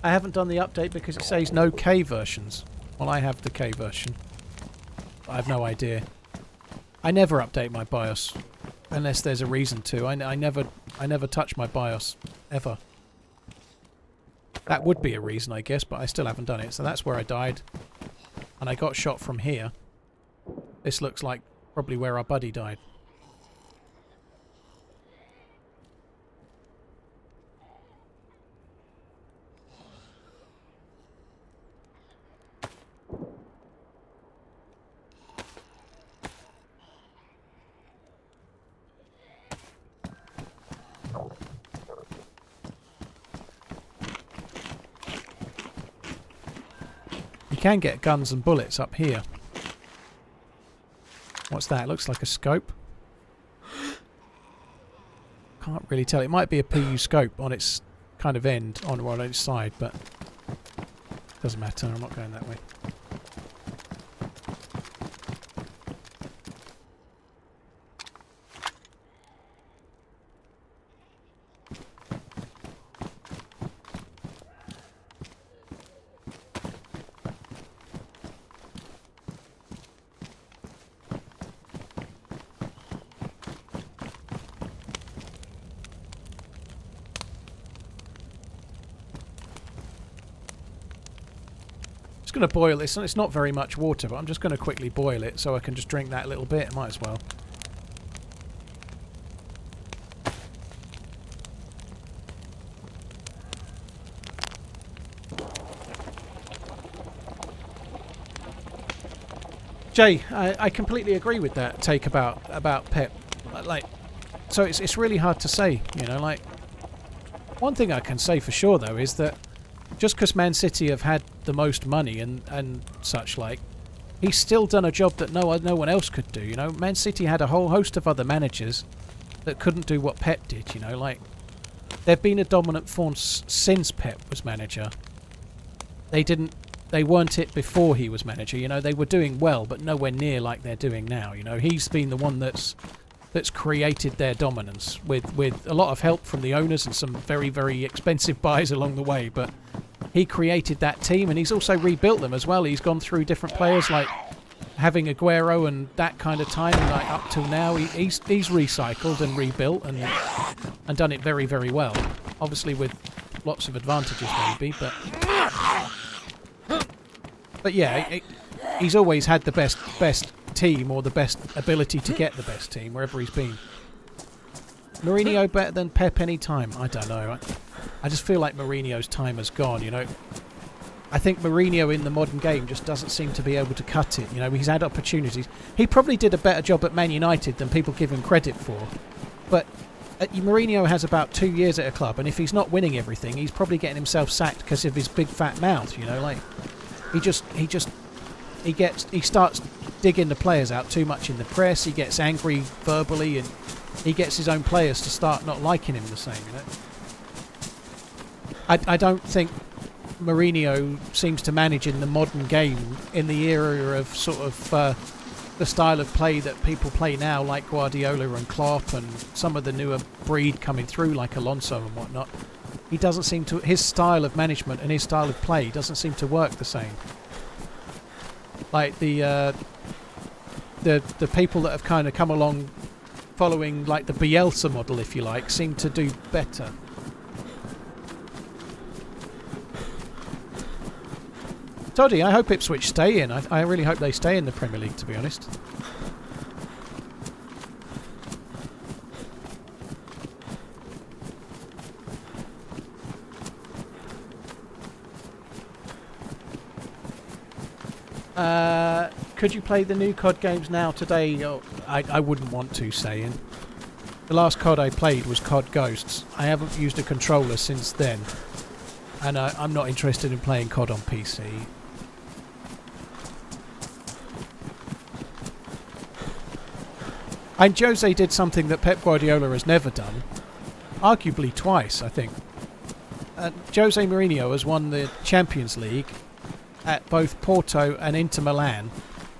I haven't done the update because it says no K versions. Well, I have the K version. I have no idea. I never update my BIOS unless there's a reason to. I never touch my BIOS ever. That would be a reason, I guess, but I still haven't done it. So that's where I died, and I got shot from here. This looks like probably where our buddy died. You can get guns and bullets up here. What's that? It looks like a scope. Can't really tell. It might be a PU scope on its kind of end, on its side, but doesn't matter. I'm not going that way. Going to boil this. It's not very much water, but I'm just going to quickly boil it so I can just drink that little bit. Might as well. Jay, I completely agree with that take about Pep. Like, so it's really hard to say, you know. Like, one thing I can say for sure though is that just because Man City have had the most money and such like, he's still done a job that no one else could do. You know, Man City had a whole host of other managers that couldn't do what Pep did. You know, like they've been a dominant force since Pep was manager. They weren't it before he was manager. You know, they were doing well, but nowhere near like they're doing now. You know, he's been the one that's created their dominance with a lot of help from the owners and some very, very expensive buys along the way, but he created that team, and he's also rebuilt them as well. He's gone through different players, like having Aguero and that kind of time, and like up till now, he's recycled and rebuilt and done it very, very well. Obviously with lots of advantages, maybe, but yeah, he's always had the best team, or the best ability to get the best team wherever he's been. Mourinho better than Pep any time? I don't know. I just feel like Mourinho's time has gone, you know. I think Mourinho in the modern game just doesn't seem to be able to cut it. You know, he's had opportunities. He probably did a better job at Man United than people give him credit for. But Mourinho has about 2 years at a club, and if he's not winning everything, he's probably getting himself sacked because of his big fat mouth, you know. Like, he starts digging the players out too much in the press. He gets angry verbally, and he gets his own players to start not liking him the same, you know. I don't think Mourinho seems to manage in the modern game in the era of sort of the style of play that people play now, like Guardiola and Klopp and some of the newer breed coming through like Alonso and whatnot. He doesn't seem to, his style of management and his style of play doesn't seem to work the same. Like the people that have kind of come along following like the Bielsa model, if you like, seem to do better. Toddy, I hope Ipswich stay in. I really hope they stay in the Premier League, to be honest. Could you play the new COD games now today? Oh, I wouldn't want to, saying. The last COD I played was COD Ghosts. I haven't used a controller since then. And I'm not interested in playing COD on PC. And Jose did something that Pep Guardiola has never done. Arguably twice, I think. Jose Mourinho has won the Champions League at both Porto and Inter Milan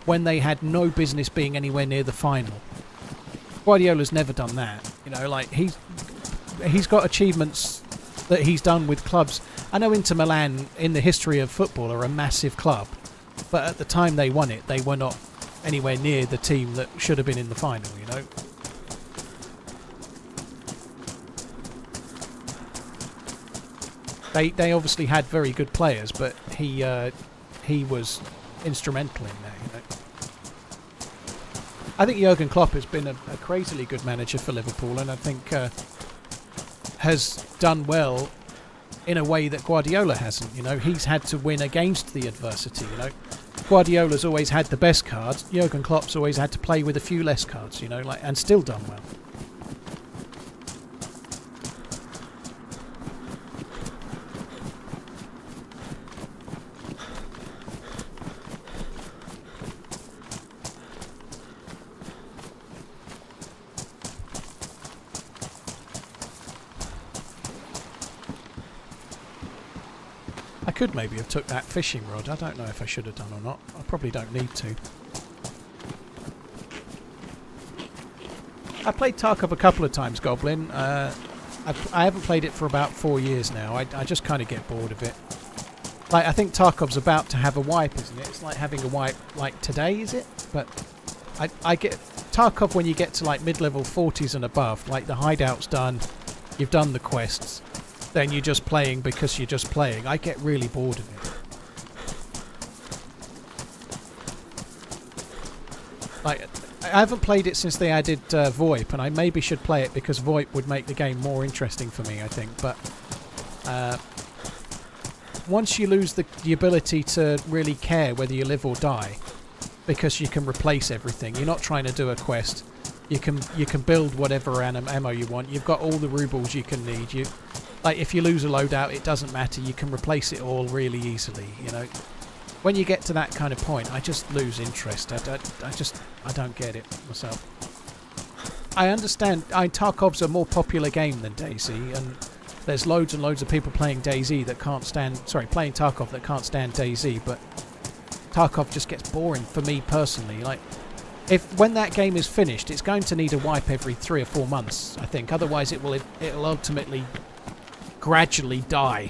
when they had no business being anywhere near the final. Guardiola's never done that. You know, like he's got achievements that he's done with clubs. I know Inter Milan in the history of football are a massive club, but at the time they won it, they were not anywhere near the team that should have been in the final, you know. They obviously had very good players, but he was instrumental in that, you know. I think Jurgen Klopp has been a crazily good manager for Liverpool, and I think has done well in a way that Guardiola hasn't. You know, he's had to win against the adversity, you know. Guardiola's always had the best cards. Jurgen Klopp's always had to play with a few less cards, you know, like, and still done well. I could maybe have took that fishing rod. I don't know if I should have done or not. I probably don't need to. I played Tarkov a couple of times, Goblin. I haven't played it for about 4 years now. I just kind of get bored of it. Like, I think Tarkov's about to have a wipe, isn't it? It's like having a wipe, like, today, is it? But I get... Tarkov, when you get to, like, mid-level 40s and above, like, the hideout's done, you've done the quests, then you're just playing because you're just playing. I get really bored of it. Like, I haven't played it since they added VoIP, and I maybe should play it because VoIP would make the game more interesting for me, I think. But once you lose the ability to really care whether you live or die, because you can replace everything, you're not trying to do a quest. You can build whatever ammo you want. You've got all the rubles you can need. Like, if you lose a loadout, it doesn't matter. You can replace it all really easily, you know. When you get to that kind of point, I just lose interest. I don't get it myself. I understand. Tarkov's a more popular game than DayZ, and there's loads and loads of people playing DayZ that can't stand... Sorry, playing Tarkov that can't stand DayZ, but Tarkov just gets boring for me personally. Like, when that game is finished, it's going to need a wipe every 3 or 4 months, I think. Otherwise, it'll ultimately gradually die.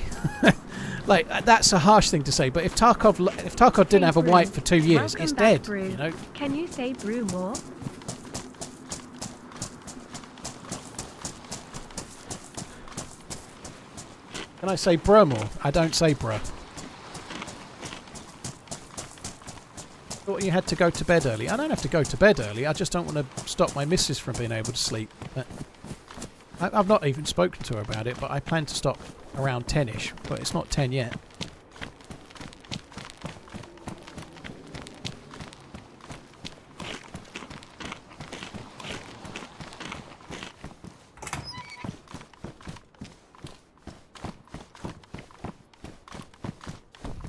Like, that's a harsh thing to say, but if Tarkov didn't have a wipe for 2 years, it's dead. Brew. You know. Can you say brew more? Can I say bruh more? I don't say bruh. Thought you had to go to bed early. I don't have to go to bed early. I just don't want to stop my missus from being able to sleep. But I've not even spoken to her about it, but I plan to stop around 10ish, but it's not 10 yet.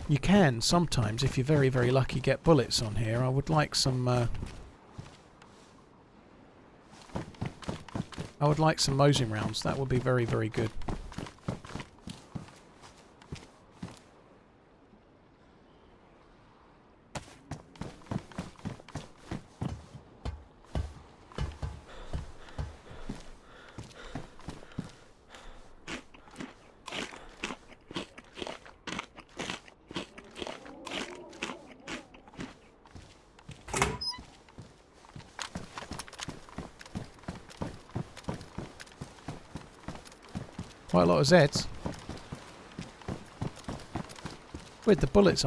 You can sometimes, if you're very, very lucky, get bullets on here. I would like some... I would like some Mosin rounds. That would be very, very good. Quite a lot of Zeds. With the bullets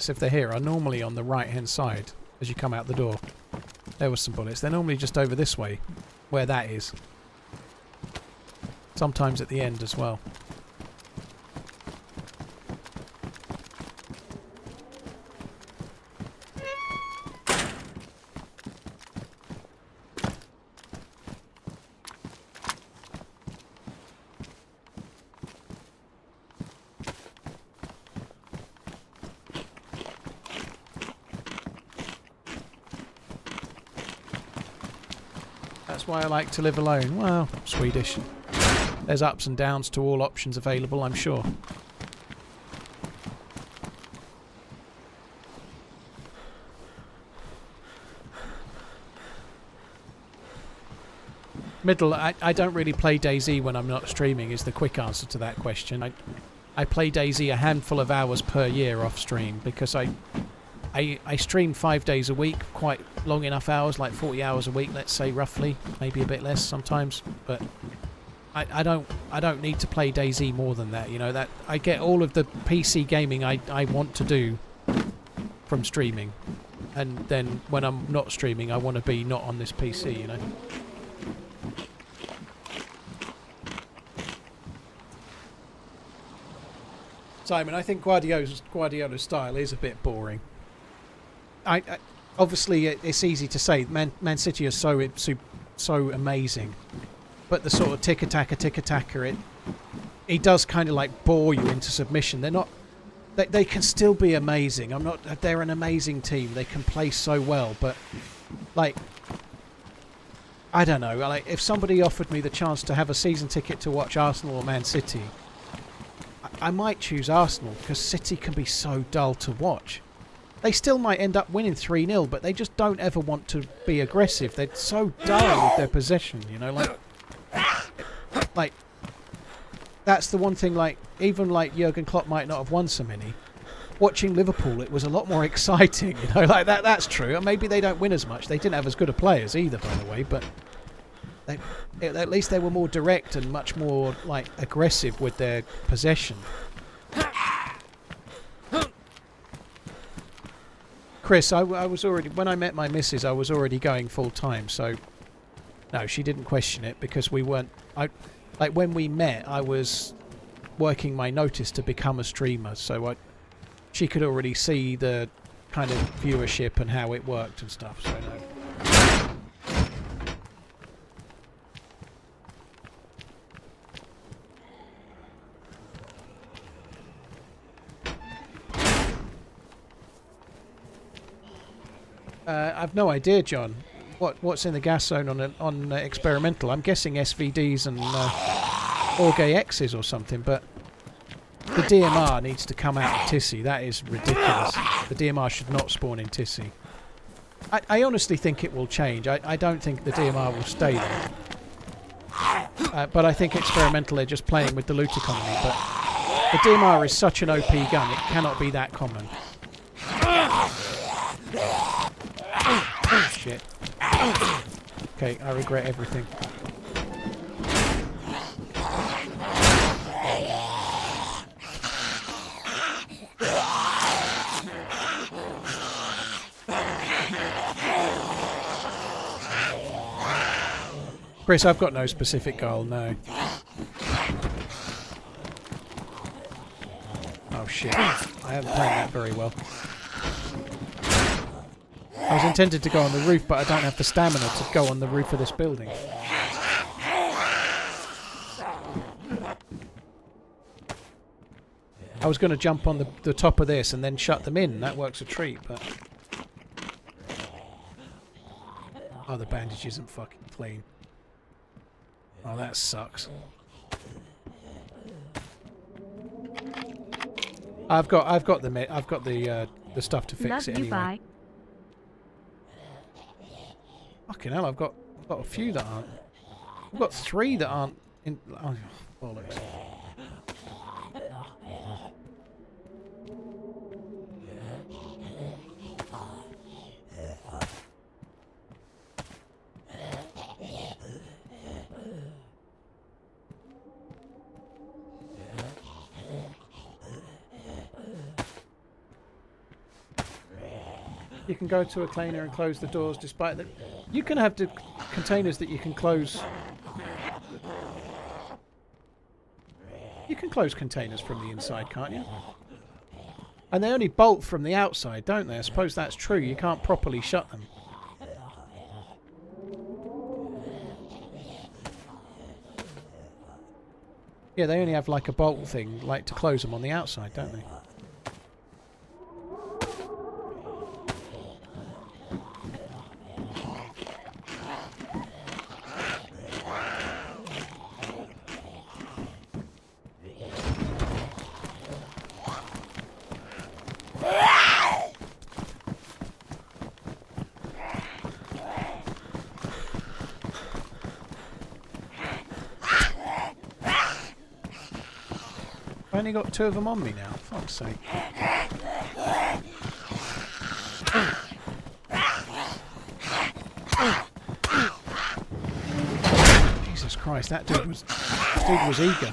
if they're here are normally on the right hand side as you come out the door. There was some bullets. They're normally just over this way where that is. Sometimes at the end as well. That's why I like to live alone. Well, Swedish. There's ups and downs to all options available, I'm sure. Middle, I don't really play DayZ when I'm not streaming is the quick answer to that question. I play DayZ a handful of hours per year off stream because I stream 5 days a week, quite long enough hours, like 40 hours a week, let's say roughly, maybe a bit less sometimes. But I don't need to play DayZ more than that. You know that I get all of the PC gaming I want to do from streaming, and then when I'm not streaming, I want to be not on this PC. You know. Simon, I think Guardiola's style is a bit boring. I obviously it's easy to say Man City is so amazing, but the sort of tick attacker he does kind of like bore you into submission. They're not they can still be amazing. They're an amazing team. They can play so well, but like I don't know, like if somebody offered me the chance to have a season ticket to watch Arsenal or Man City, I might choose Arsenal because City can be so dull to watch. They still might end up winning 3-0, but they just don't ever want to be aggressive. They're so dull with their possession, you know, like that's the one thing, like, even like Jurgen Klopp might not have won so many. Watching Liverpool, it was a lot more exciting, you know, like that's true. And maybe they don't win as much. They didn't have as good a players either, by the way, but at least they were more direct and much more, like, aggressive with their possession. Chris, I was already, when I met my missus, I was already going full time, so no, she didn't question it because we weren't. Like when we met, I was working my notice to become a streamer, so she could already see the kind of viewership and how it worked and stuff. So no. I've no idea, John. What's in the gas zone on experimental? I'm guessing SVDs and Orgay X's or something, but the DMR needs to come out of Tissy. That is ridiculous. The DMR should not spawn in Tissy. I honestly think it will change. I don't think the DMR will stay there. But I think experimental, they're just playing with the loot economy. But the DMR is such an OP gun, it cannot be that common. Shit. Okay, I regret everything. Chris, I've got no specific goal, no. Oh shit. I haven't played that very well. I was intended to go on the roof, but I don't have the stamina to go on the roof of this building. I was going to jump on the top of this and then shut them in. That works a treat, but... Oh, the bandage isn't fucking clean. Oh, that sucks. I've got the stuff to fix Love it you, anyway. bye. Fucking hell, I've got a few that aren't. I've got 3 that aren't in. Oh, bollocks. You can go to a container and close the doors despite that. You can have the containers that you can close. You can close containers from the inside, can't you? And they only bolt from the outside, don't they? I suppose that's true. You can't properly shut them. Yeah, they only have like a bolt thing, like to close them on the outside, don't they? I've only got 2 of them on me now, for fuck's sake. Jesus Christ, that dude was eager.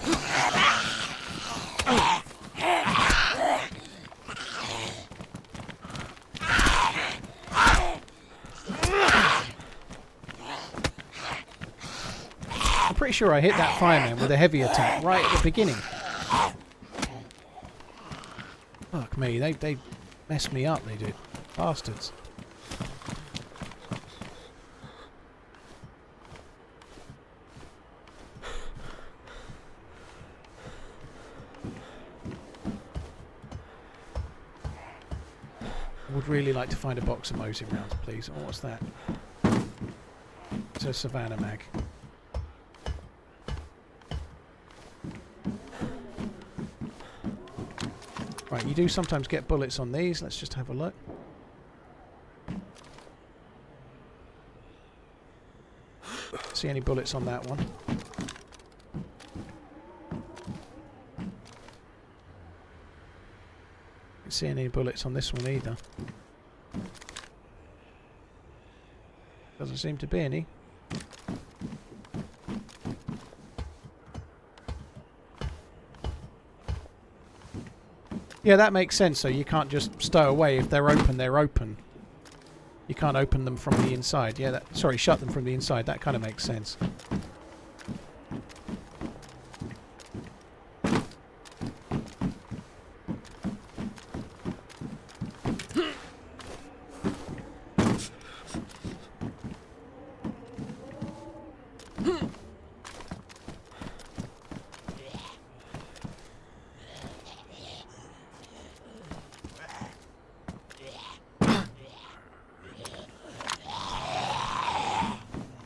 I'm pretty sure I hit that fireman with a heavy attack right at the beginning. Fuck me, they messed me up, they did. Bastards. I would really like to find a box of Mosey rounds, please. Oh, what's that? It's a Savannah mag. Right, you do sometimes get bullets on these. Let's just have a look. See any bullets on that one? Don't see any bullets on this one either. Doesn't seem to be any. Yeah, that makes sense. So you can't just stow away. If they're open, they're open. You can't open them from the inside. Yeah, sorry, shut them from the inside. That kind of makes sense.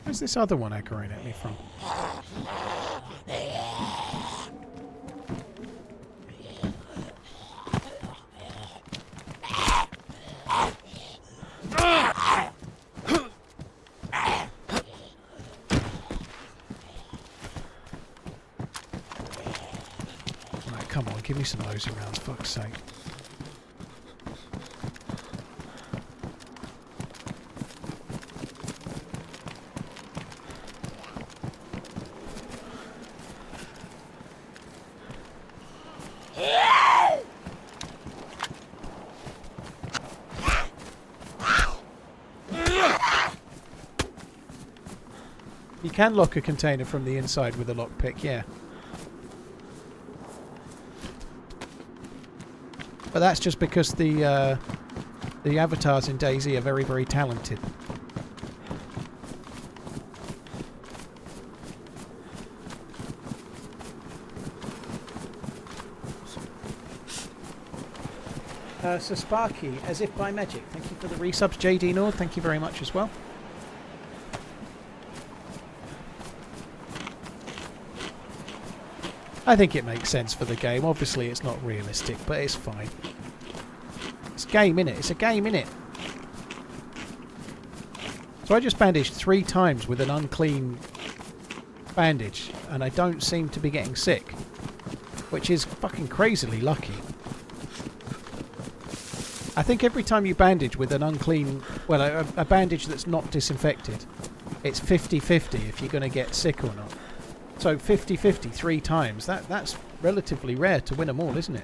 Where's this other one aggroing at me from? Right, come on, give me some Mosey rounds, fuck's sake. You can lock a container from the inside with a lockpick, yeah. But that's just because the avatars in DayZ are very, very talented. So Sparky, as if by magic. Thank you for the resubs, JD Nord. Thank you very much as well. I think it makes sense for the game. Obviously, it's not realistic, but it's fine. It's a game, innit? It's a game, innit? So I just bandaged 3 times with an unclean bandage, and I don't seem to be getting sick, which is fucking crazily lucky. I think every time you bandage with an unclean, well, a bandage that's not disinfected, it's 50-50 if you're going to get sick or not. So 50-50 3 times, that's relatively rare to win them all, isn't it?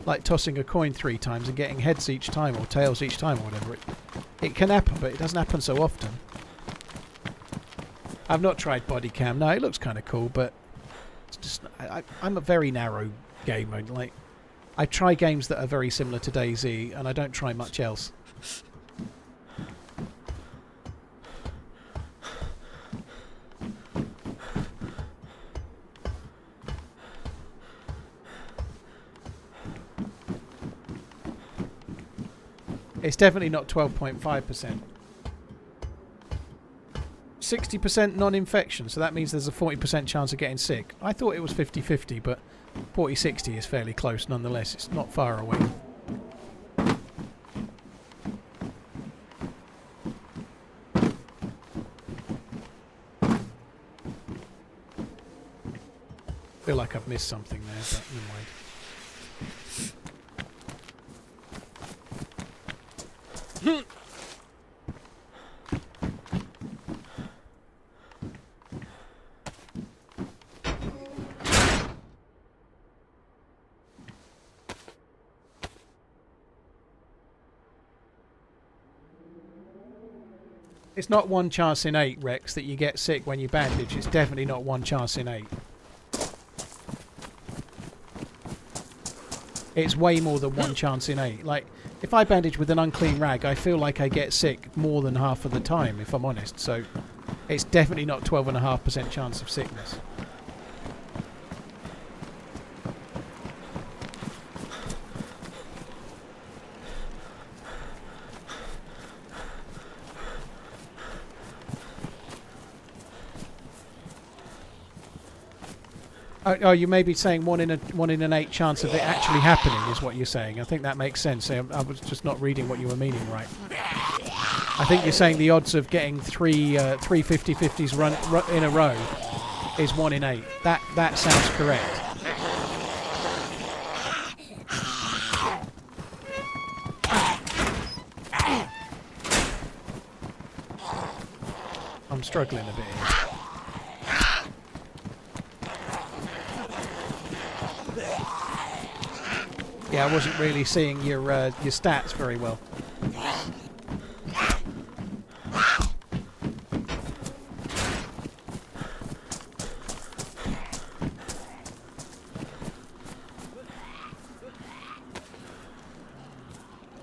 Like tossing a coin 3 times and getting heads each time or tails each time or whatever. It can happen, but it doesn't happen so often. I've not tried body cam. No, it looks kind of cool, but it's just I'm a very narrow gamer. Like, I try games that are very similar to DayZ, and I don't try much else. It's definitely not 12.5%. 60% non-infection, so that means there's a 40% chance of getting sick. I thought it was 50-50, but 40-60 is fairly close nonetheless. It's not far away. Feel like I've missed something there, but never mind. It's not 1 chance in 8, Rex, that you get sick when you bandage. It's definitely not 1 chance in 8. It's way more than 1 chance in 8. Like, if I bandage with an unclean rag, I feel like I get sick more than half of the time, if I'm honest. So, it's definitely not 12.5% chance of sickness. Oh, you may be saying 1 in an 8 chance of it actually happening is what you're saying. I think that makes sense. I was just not reading what you were meaning right. I think you're saying the odds of getting three 50-50s run in a row is 1 in 8. That sounds correct. I'm struggling a bit here. Yeah, I wasn't really seeing your stats very well.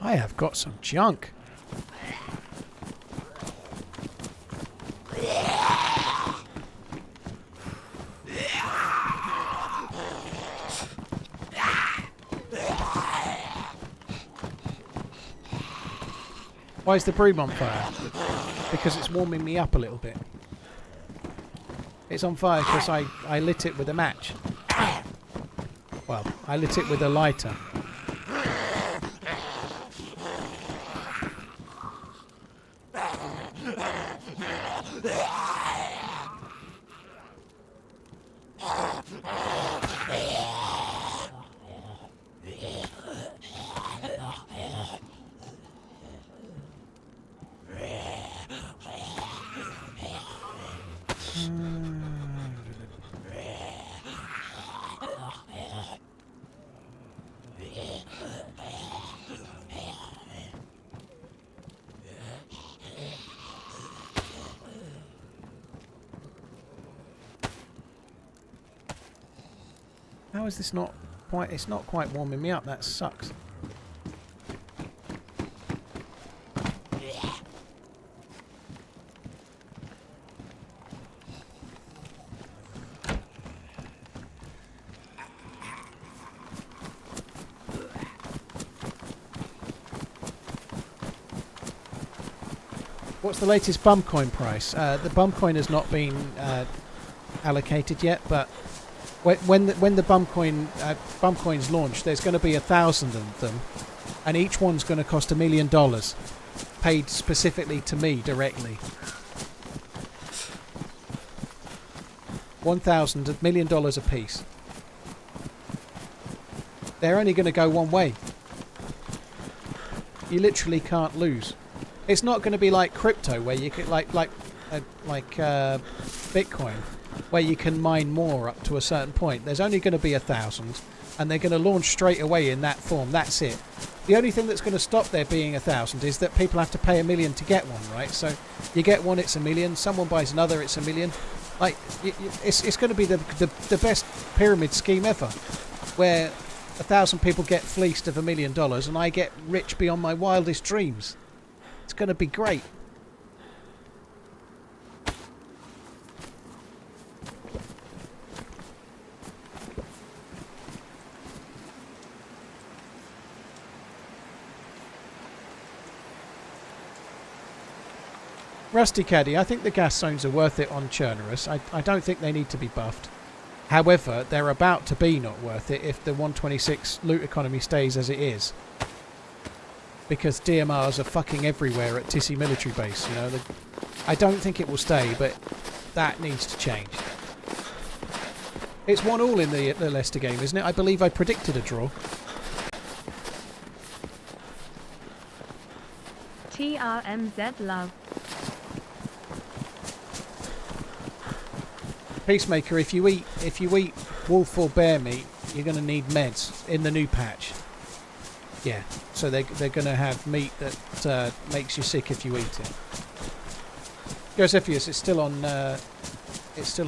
I have got some junk. Why is the broom on fire? Because it's warming me up a little bit. It's on fire because I lit it with a match. Well, I lit it with a lighter. How is this not quite... It's not quite warming me up. That sucks. What's the latest bum coin price? The bum coin has not been allocated yet, but when the bum coins launch, there's going to be 1,000 of them, and each one's going to cost $1 million, paid specifically to me directly. $1 million a piece. They're only going to go one way. You literally can't lose. It's not going to be like crypto, where you can like Bitcoin, where you can mine more up to a certain point. There's only going to be 1,000, and they're going to launch straight away in that form. That's it. The only thing that's going to stop there being 1,000 is that people have to pay $1 million to get one, right? So you get one, it's $1 million. Someone buys another, it's $1 million. Like it's going to be the best pyramid scheme ever, where 1,000 people get fleeced of $1 million, and I get rich beyond my wildest dreams. It's going to be great. Rusty Caddy, I think the gas zones are worth it on Chernarus. I don't think they need to be buffed. However, they're about to be not worth it if the 126 loot economy stays as it is. Because DMRs are fucking everywhere at Tissy military base, you know. I don't think it will stay, but that needs to change. It's 1-1 in the Leicester game, isn't it? I believe I predicted a draw. TRMZ love. Peacemaker, if you eat wolf or bear meat, you're going to need meds in the new patch. Yeah, so they're going to have meat that makes you sick if you eat it. Josephius, it's still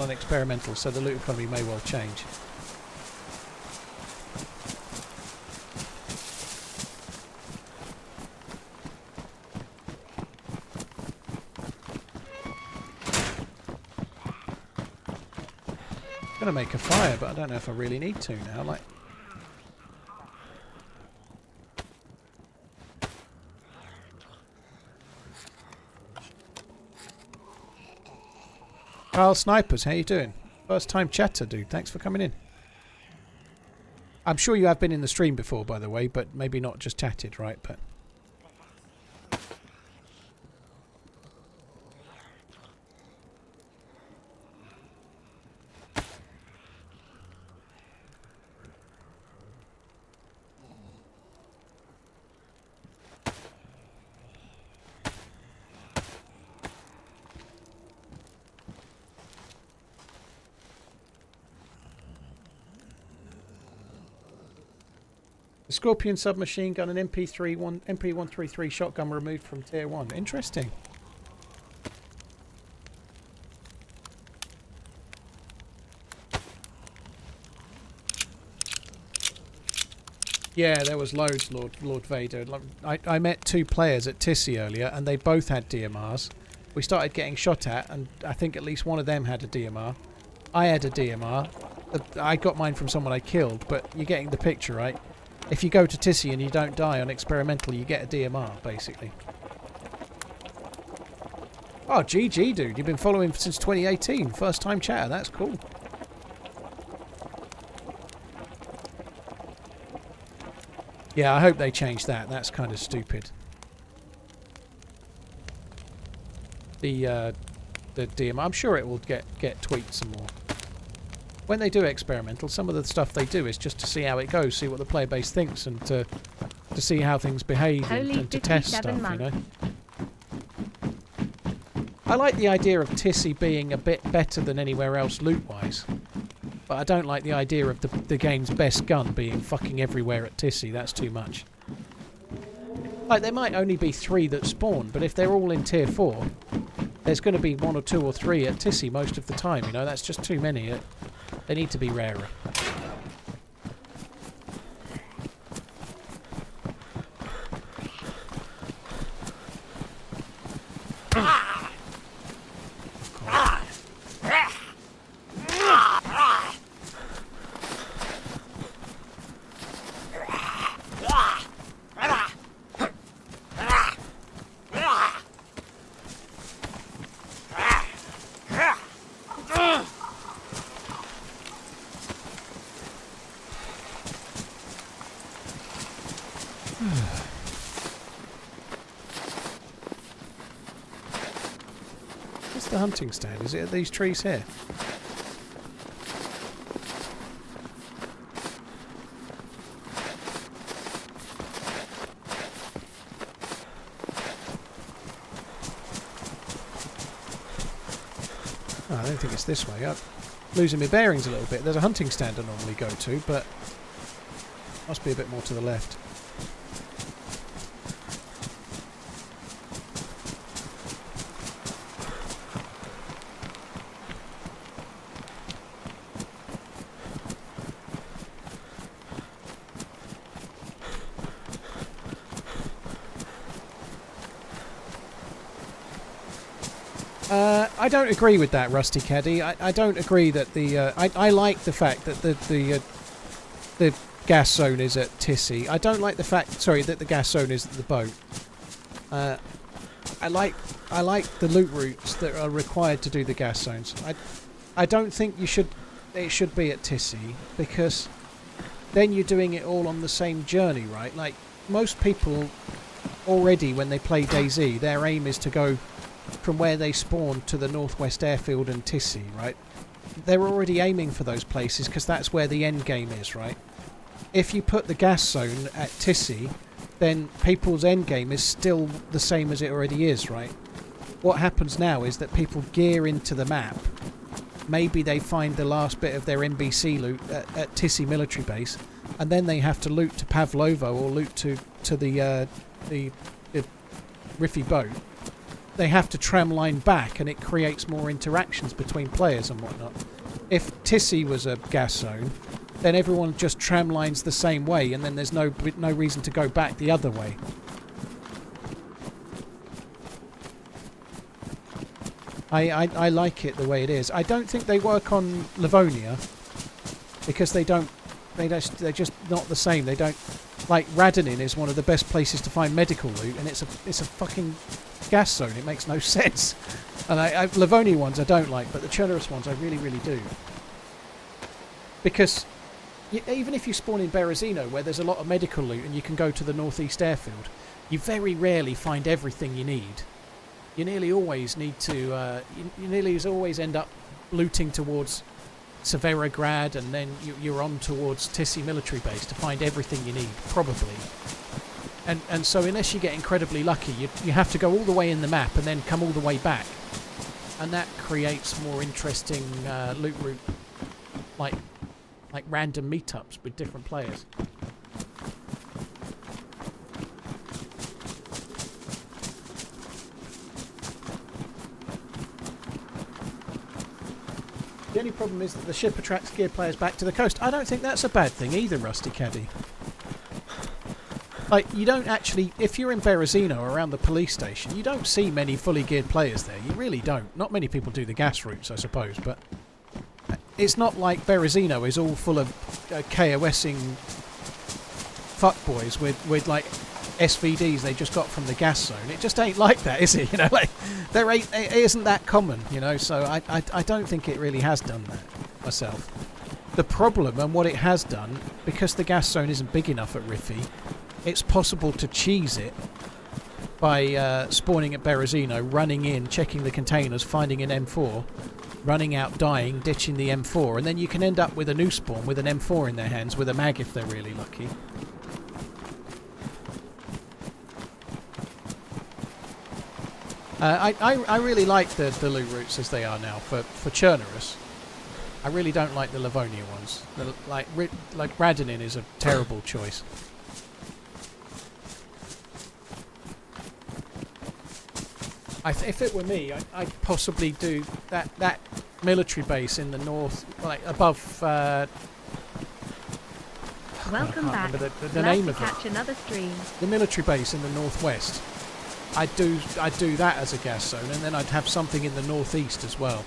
on experimental, so the loot economy may well change. I'm going to make a fire, but I don't know if I really need to now. Like, Carl Snipers, how you doing? First time chatter, dude. Thanks for coming in. I'm sure you have been in the stream before, by the way, but maybe not just chatted, right? But Scorpion submachine gun and MP133 shotgun removed from tier 1. Interesting. Yeah, there was loads, Lord Vader. I met 2 players at Tissy earlier, and they both had DMRs. We started getting shot at, and I think at least one of them had a DMR. I had a DMR. I got mine from someone I killed, but you're getting the picture, right? If you go to Tissy and you don't die on experimental, you get a DMR, basically. Oh, GG, dude. You've been following since 2018. First time chatter. That's cool. Yeah, I hope they change that. That's kind of stupid. The DMR. I'm sure it will get tweaked some more. When they do experimental, some of the stuff they do is just to see how it goes, see what the player base thinks, and to see how things behave and to test stuff, you know. I like the idea of Tissy being a bit better than anywhere else loot-wise, but I don't like the idea of the game's best gun being fucking everywhere at Tissy. That's too much. Like, there might only be 3 that spawn, but if they're all in tier 4, there's going to be 1 or 2 or 3 at Tissy most of the time, you know. That's just too many. They need to be rarer. Where's the hunting stand? Is it at these trees here? Oh, I don't think it's this way. I'm losing my bearings a little bit. There's a hunting stand I normally go to, but must be a bit more to the left. I don't agree with that, Rusty Caddy. I don't agree that the... I like the fact that the gas zone is at Tissy. I don't like the fact... Sorry, that the gas zone is at the boat. I like the loot routes that are required to do the gas zones. I don't think it should be at Tissy, because then you're doing it all on the same journey, right? Like, most people already, when they play DayZ, their aim is to go from where they spawn to the northwest airfield and Tissy, right? They're already aiming for those places because that's where the end game is, right? If you put the gas zone at Tissy, then people's end game is still the same as it already is, right? What happens now is that people gear into the map. Maybe they find the last bit of their NBC loot at Tissy military base, and then they have to loot to Pavlovo or loot to the Riffy boat. They have to tramline back, and it creates more interactions between players and whatnot. If Tissy was a gas zone, then everyone just tramlines the same way, and then there's no reason to go back the other way. I like it the way it is. I don't think they work on Livonia because they're just not the same. They don't, like, Radonin is one of the best places to find medical loot, and it's a fucking gas zone. It makes no sense. And Livonia ones I don't like, but the Chernarus ones I really, really do. Because even if you spawn in Berezino, where there's a lot of medical loot and you can go to the northeast airfield, you very rarely find everything you need. You nearly always need to... you nearly always end up looting towards Severograd, and then you're on towards Tissy military base to find everything you need, probably. And so unless you get incredibly lucky, you have to go all the way in the map and then come all the way back. And that creates more interesting loot route, like random meetups with different players. The only problem is that the ship attracts gear players back to the coast. I don't think that's a bad thing either, Rusty Caddy. Like, you don't actually... If you're in Berezino around the police station, you don't see many fully geared players there. You really don't. Not many people do the gas routes, I suppose, but... It's not like Berezino is all full of KOSing fuckboys with like, SVDs they just got from the gas zone. It just ain't like that, is it? You know, like, it isn't that common, you know, so I don't think it really has done that, myself. The problem, and what it has done, because the gas zone isn't big enough at Riffy, it's possible to cheese it by spawning at Berezino, running in, checking the containers, finding an M4, running out, dying, ditching the M4, and then you can end up with a new spawn with an M4 in their hands, with a mag if they're really lucky. I really like the loot routes as they are now for Chernarus. I really don't like the Livonia ones. Like Radonin is a terrible choice. If it were me, I'd possibly do that military base in the north, like above. Welcome back. The name of catch it. Another stream. The military base in the northwest. I'd do that as a gas zone, and then I'd have something in the northeast as well.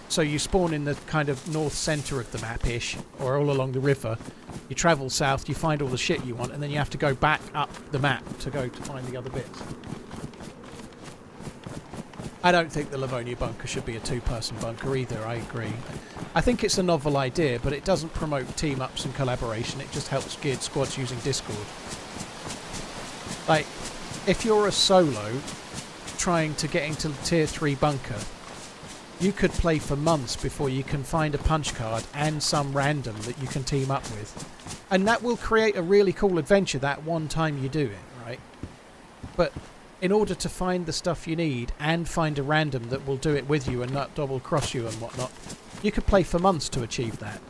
So you spawn in the kind of north centre of the map-ish, or all along the river. You travel south, you find all the shit you want, and then you have to go back up the map to go to find the other bits. I don't think the Livonia bunker should be a two-person bunker either, I agree. I think it's a novel idea, but it doesn't promote team-ups and collaboration, it just helps geared squads using Discord. Like, if you're a solo, trying to get into tier 3 bunker, you could play for months before you can find a punch card and some random that you can team up with. And that will create a really cool adventure that one time you do it, right? But in order to find the stuff you need and find a random that will do it with you and not double cross you and whatnot, you could play for months to achieve that.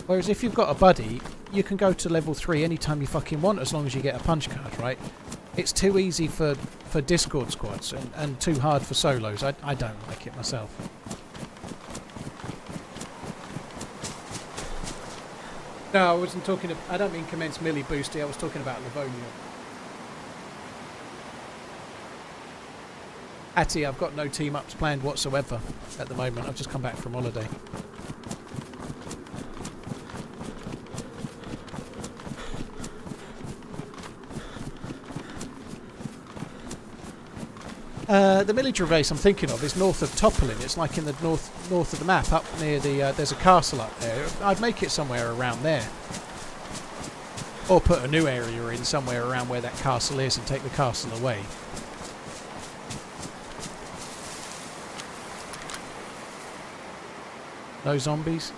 Whereas if you've got a buddy, you can go to level 3 anytime you fucking want as long as you get a punch card, right? It's too easy for Discord squads and too hard for solos. I don't like it myself. No, I wasn't talking. I don't mean commence Millie Boosty. I was talking about Livonia. Atty, I've got no team ups planned whatsoever at the moment. I've just come back from holiday. The military base I'm thinking of is north of Topolin. It's like in the north of the map, up near the. There's a castle up there. I'd make it somewhere around there, or put a new area in somewhere around where that castle is and take the castle away. No zombies.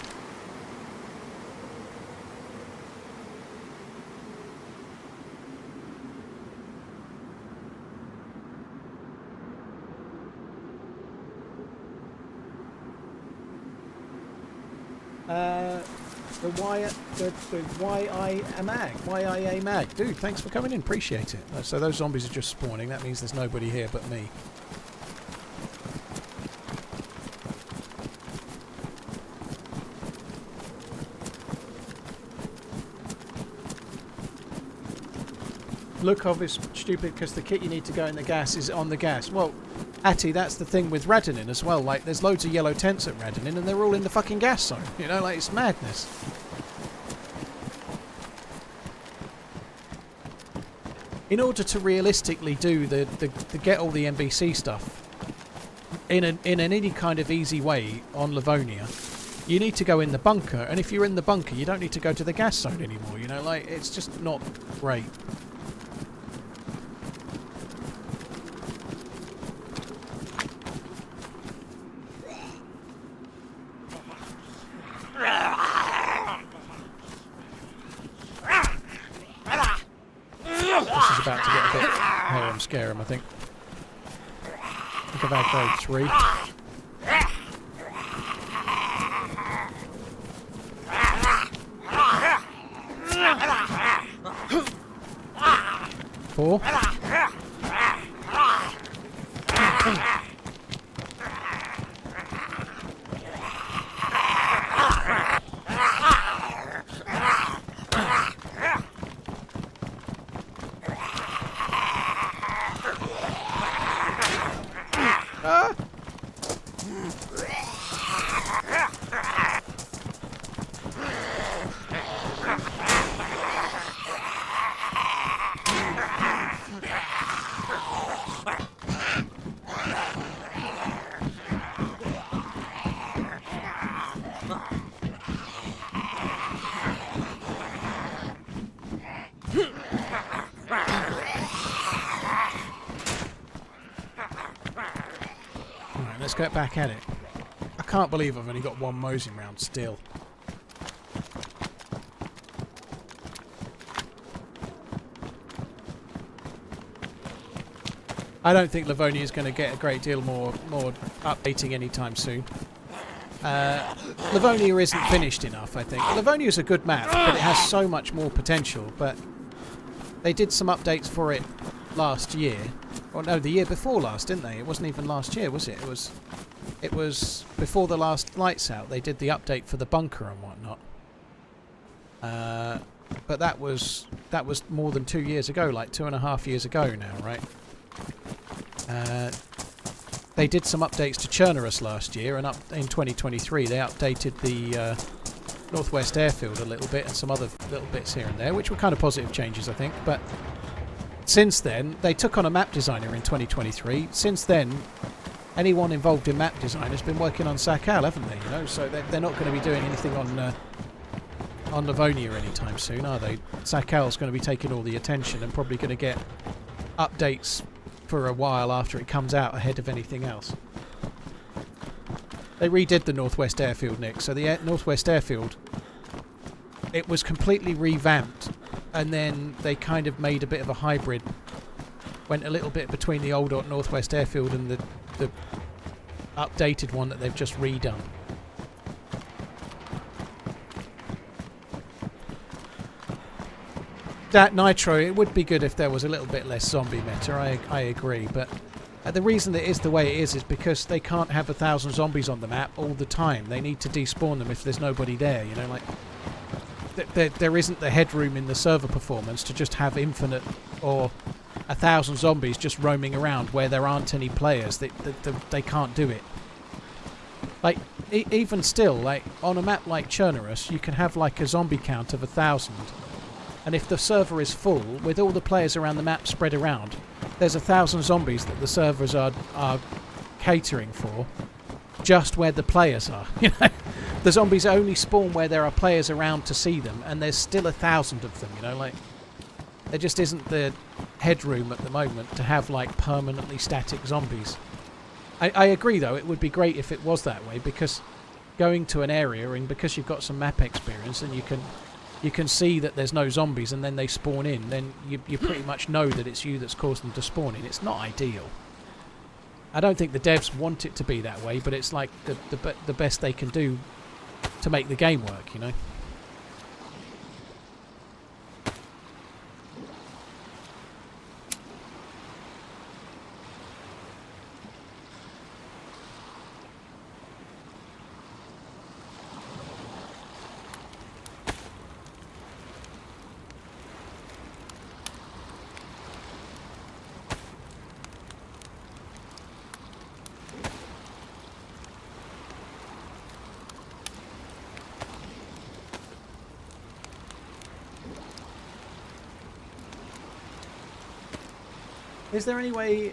YIA mag. Dude, thanks for coming in. Appreciate it. So those zombies are just spawning. That means there's nobody here but me. Lukov is stupid because the kit you need to go in the gas is on the gas. Well, Atty, that's the thing with Radinin as well. Like, there's loads of yellow tents at Radinin and they're all in the fucking gas zone. You know, like, it's madness. In order to realistically do the get all the NBC stuff in any kind of easy way on Livonia, you need to go in the bunker. And if you're in the bunker, you don't need to go to the gas zone anymore. You know, like, it's just not great. About to get a bit harem scare him, I think. I think I've had 3. 4. Let's get back at it. I can't believe I've only got 1 Mosin round still. I don't think Livonia is going to get a great deal more updating anytime soon. Livonia isn't finished enough, I think. Livonia is a good map, but it has so much more potential. But they did some updates for it last year. Or no, the year before last, didn't they? It wasn't even last year, was it? It was before the last Lights Out. They did the update for the bunker and whatnot. But that was more than 2 years ago, like 2.5 years ago now, right? They did some updates to Chernarus last year, and up in 2023 they updated the Northwest Airfield a little bit and some other little bits here and there, which were kind of positive changes, I think. But since then, they took on a map designer in 2023. Since then, anyone involved in map design has been working on Sakal, haven't they? You know, so they're not going to be doing anything on Livonia anytime soon, are they? Sakal's going to be taking all the attention and probably going to get updates for a while after it comes out ahead of anything else. They redid the Northwest Airfield, Nick. So the Northwest Airfield, it was completely revamped, and then they kind of made a bit of a hybrid. Went a little bit between the old Northwest Airfield and the updated one that they've just redone. That Nitro, it would be good if there was a little bit less zombie meta, I agree, but the reason that it is the way it is because they can't have 1,000 zombies on the map all the time. They need to despawn them if there's nobody there, you know, like there isn't the headroom in the server performance to just have infinite or 1,000 zombies just roaming around where there aren't any players. They can't do it. Like, even still, like on a map like Chernarus, you can have like a zombie count of 1,000. And if the server is full, with all the players around the map spread around, there's 1,000 zombies that the servers are catering for, just where the players are. You know, the zombies only spawn where there are players around to see them, and there's still 1,000 of them. You know, like there just isn't the headroom at the moment to have like permanently static zombies. I agree though, it would be great if it was that way, because going to an area and because you've got some map experience and you can see that there's no zombies and then they spawn in, then you pretty much know that it's you that's caused them to spawn in. It's not ideal. I don't think the devs want it to be that way, but it's like the best they can do to make the game work, you know. Is there any way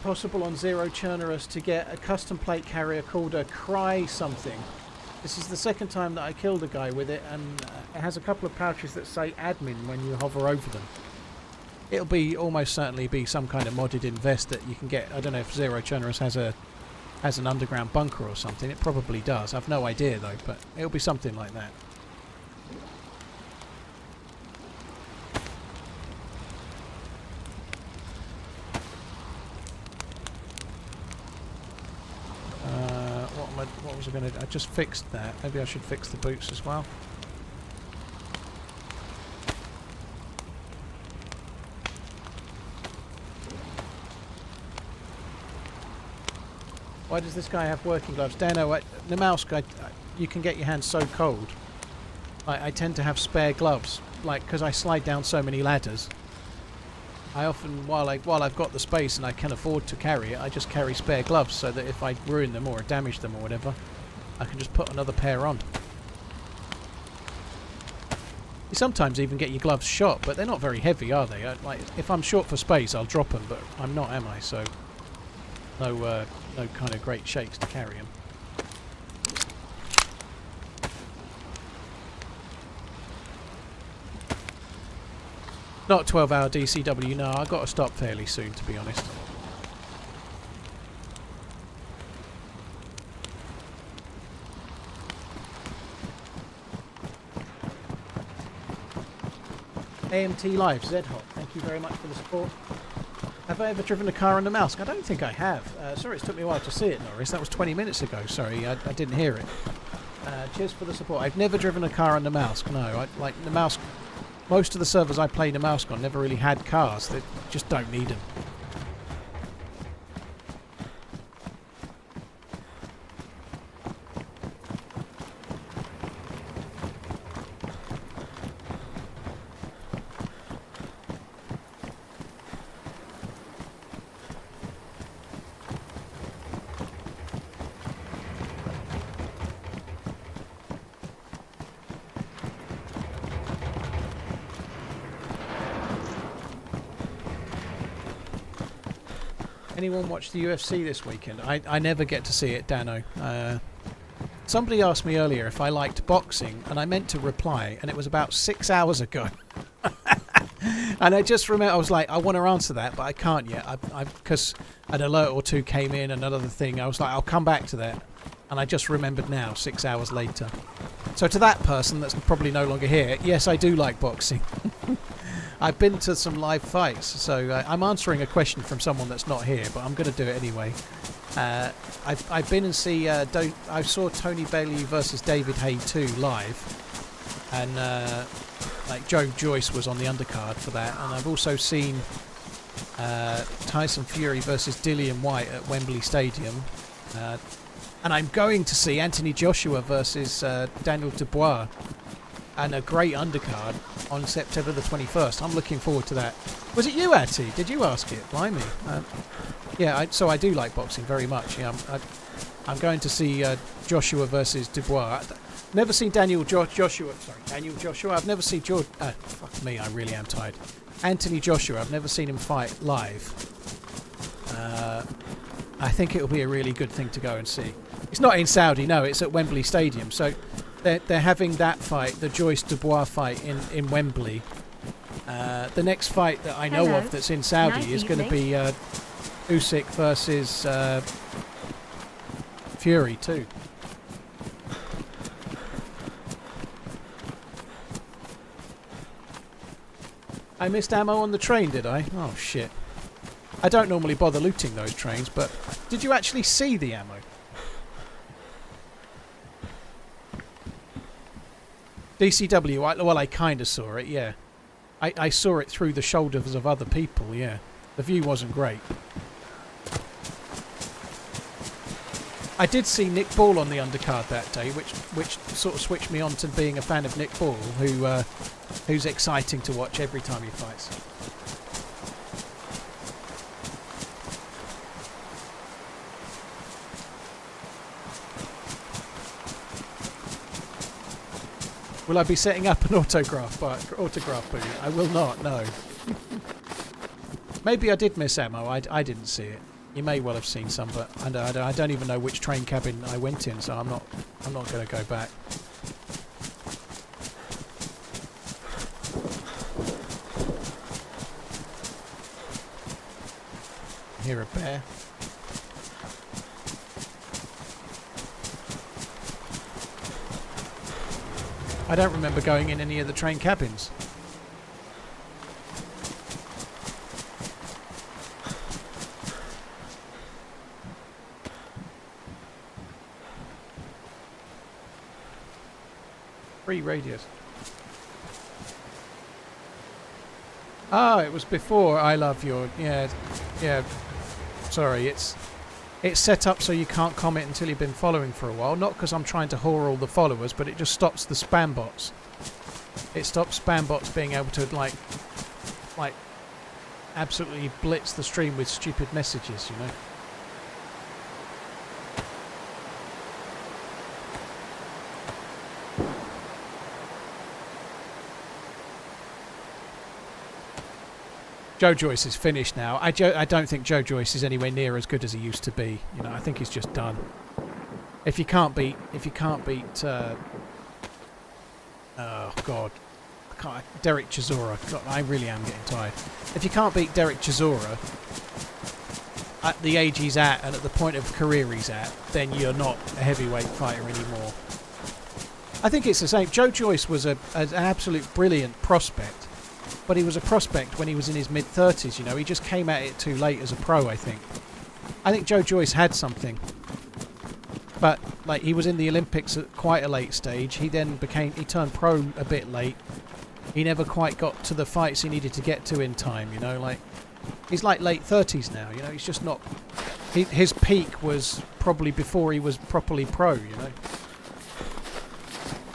possible on Zero Chernarus to get a custom plate carrier called a Cry something? This is the second time that I killed a guy with it, and it has a couple of pouches that say admin when you hover over them. It'll be almost certainly be some kind of modded in vest that you can get. I don't know if Zero Chernarus has an underground bunker or something. It probably does. I've no idea though, but it'll be something like that. What was I going to do? I just fixed that. Maybe I should fix the boots as well. Why does this guy have working gloves? Dano, Namalsk, you can get your hands so cold. I tend to have spare gloves, like, because I slide down so many ladders. I often, while I've got the space and I can afford to carry it, I just carry spare gloves so that if I ruin them or damage them or whatever, I can just put another pair on. You sometimes even get your gloves shot, but they're not very heavy, are they? Like, if I'm short for space, I'll drop them, but I'm not, am I? So, no kind of great shakes to carry them. Not 12-hour DCW, no, I've got to stop fairly soon, to be honest. AMT Live, ZHOT, thank you very much for the support. Have I ever driven a car on Namalsk? I don't think I have. Sorry it took me a while to see it, Norris. That was 20 minutes ago. Sorry, I didn't hear it. Cheers for the support. I've never driven a car on Namalsk, no. Like Namalsk, most of the servers I play Namalsk on never really had cars. They just don't need them. Anyone watch the UFC this weekend? I never get to see it, Dano. Somebody asked me earlier if I liked boxing, and I meant to reply, and it was about 6 hours ago. And I just remember, I was like, I want to answer that, but I can't yet. Because an alert or two came in, another thing. I was like, I'll come back to that. And I just remembered now, 6 hours later. So to that person that's probably no longer here, yes, I do like boxing. I've been to some live fights, so I'm answering a question from someone that's not here, but I'm going to do it anyway. I've been and I saw Tony Bailey versus David Hay 2 live, and like Joe Joyce was on the undercard for that, and I've also seen Tyson Fury versus Dillian White at Wembley Stadium, and I'm going to see Anthony Joshua versus Daniel Dubois, and a great undercard on September the 21st. I'm looking forward to that. Was it you, Atty? Did you ask it? Blimey. Yeah, so I do like boxing very much. Yeah, I'm going to see Joshua versus Dubois. Never seen Daniel Joshua. I've never seen George. Fuck me, I really am tired. Anthony Joshua. I've never seen him fight live. I think it'll be a really good thing to go and see. It's not in Saudi, no. It's at Wembley Stadium. So they're having that fight, the Joyce Dubois fight in Wembley. The next fight that I know of that's in Saudi is going to be Usyk versus Fury too. I missed ammo on the train, did I? Oh shit. I don't normally bother looting those trains, but did you actually see the ammo? DCW, well, I kind of saw it, yeah. I saw it through the shoulders of other people, yeah. The view wasn't great. I did see Nick Ball on the undercard that day, which sort of switched me on to being a fan of Nick Ball, who's exciting to watch every time he fights. Will I be setting up an autograph booth? I will not, no. Maybe I did miss ammo. I didn't see it. You may well have seen some, but I don't even know which train cabin I went in, so I'm not going to go back. I hear a bear. I don't remember going in any of the train cabins. Free radius. Oh, it was before I Love Your... Yeah. Sorry, it's set up so you can't comment until you've been following for a while. Not because I'm trying to whore all the followers, but it just stops the spam bots. It stops spam bots being able to, like absolutely blitz the stream with stupid messages, you know. Joe Joyce is finished now. I don't think Joe Joyce is anywhere near as good as he used to be. You know, I think he's just done. If you can't beat, oh God, Derek Chisora. God, I really am getting tired. If you can't beat Derek Chisora at the age he's at and at the point of career he's at, then you're not a heavyweight fighter anymore. I think it's the same. Joe Joyce was an absolute brilliant prospect. But he was a prospect when he was in his mid-30s, you know. He just came at it too late as a pro, I think. I think Joe Joyce had something. But, like, he was in the Olympics at quite a late stage. He turned pro a bit late. He never quite got to the fights he needed to get to in time, you know. Like, he's like late 30s now, you know. He's just not... His peak was probably before he was properly pro, you know.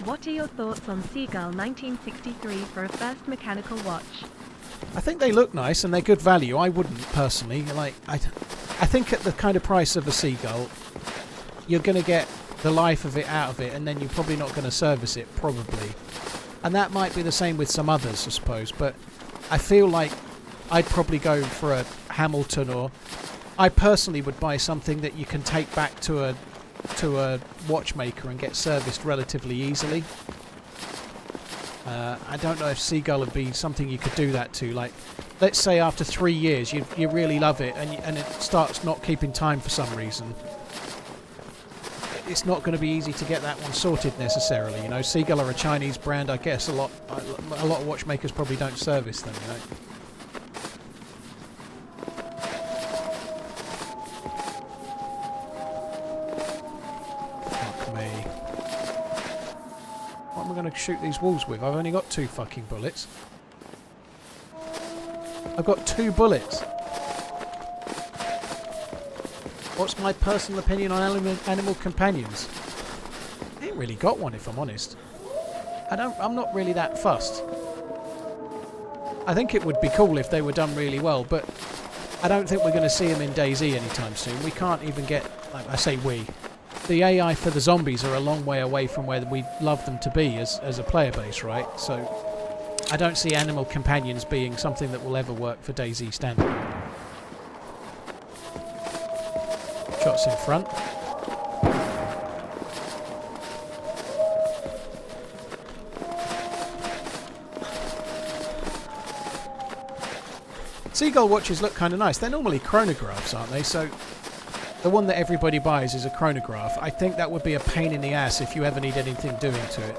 What are your thoughts on Seagull 1963 for a first mechanical watch? I think they look nice and they're good value. I wouldn't personally. Like, I think at the kind of price of a Seagull, you're going to get the life of it out of it, and then you're probably not going to service it, probably. And that might be the same with some others, I suppose. But I feel like I'd probably go for a Hamilton, or I personally would buy something that you can take back to a watchmaker and get serviced relatively easily. I don't know if Seagull would be something you could do that to. Like, let's say after 3 years you really love it and it starts not keeping time for some reason. It's not going to be easy to get that one sorted necessarily. You know, Seagull are a Chinese brand. I guess a lot of watchmakers probably don't service them. You know. Fuck me. What am I going to shoot these walls with? I've only got 2 fucking bullets. I've got 2 bullets. What's my personal opinion on animal companions? I ain't really got one, if I'm honest. I'm not really that fussed. I think it would be cool if they were done really well, but I don't think we're going to see them in DayZ anytime soon. We can't even get, like I say we, the AI for the zombies are a long way away from where we love them to be as a player base, right? So I don't see animal companions being something that will ever work for DayZ standard. Shots in front. Seagull watches look kind of nice. They're normally chronographs, aren't they? So the one that everybody buys is a chronograph. I think that would be a pain in the ass if you ever need anything doing to it.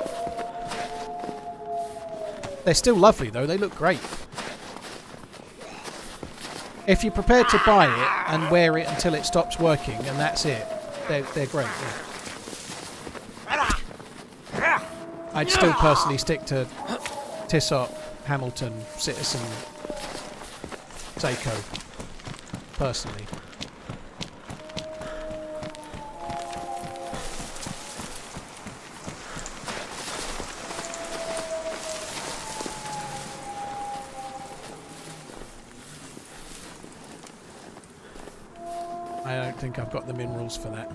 They're still lovely though. They look great. If you're prepared to buy it and wear it until it stops working, and that's it, they're great. Yeah. I'd still personally stick to Tissot, Hamilton, Citizen, Seiko, personally. I don't think I've got the minerals for that.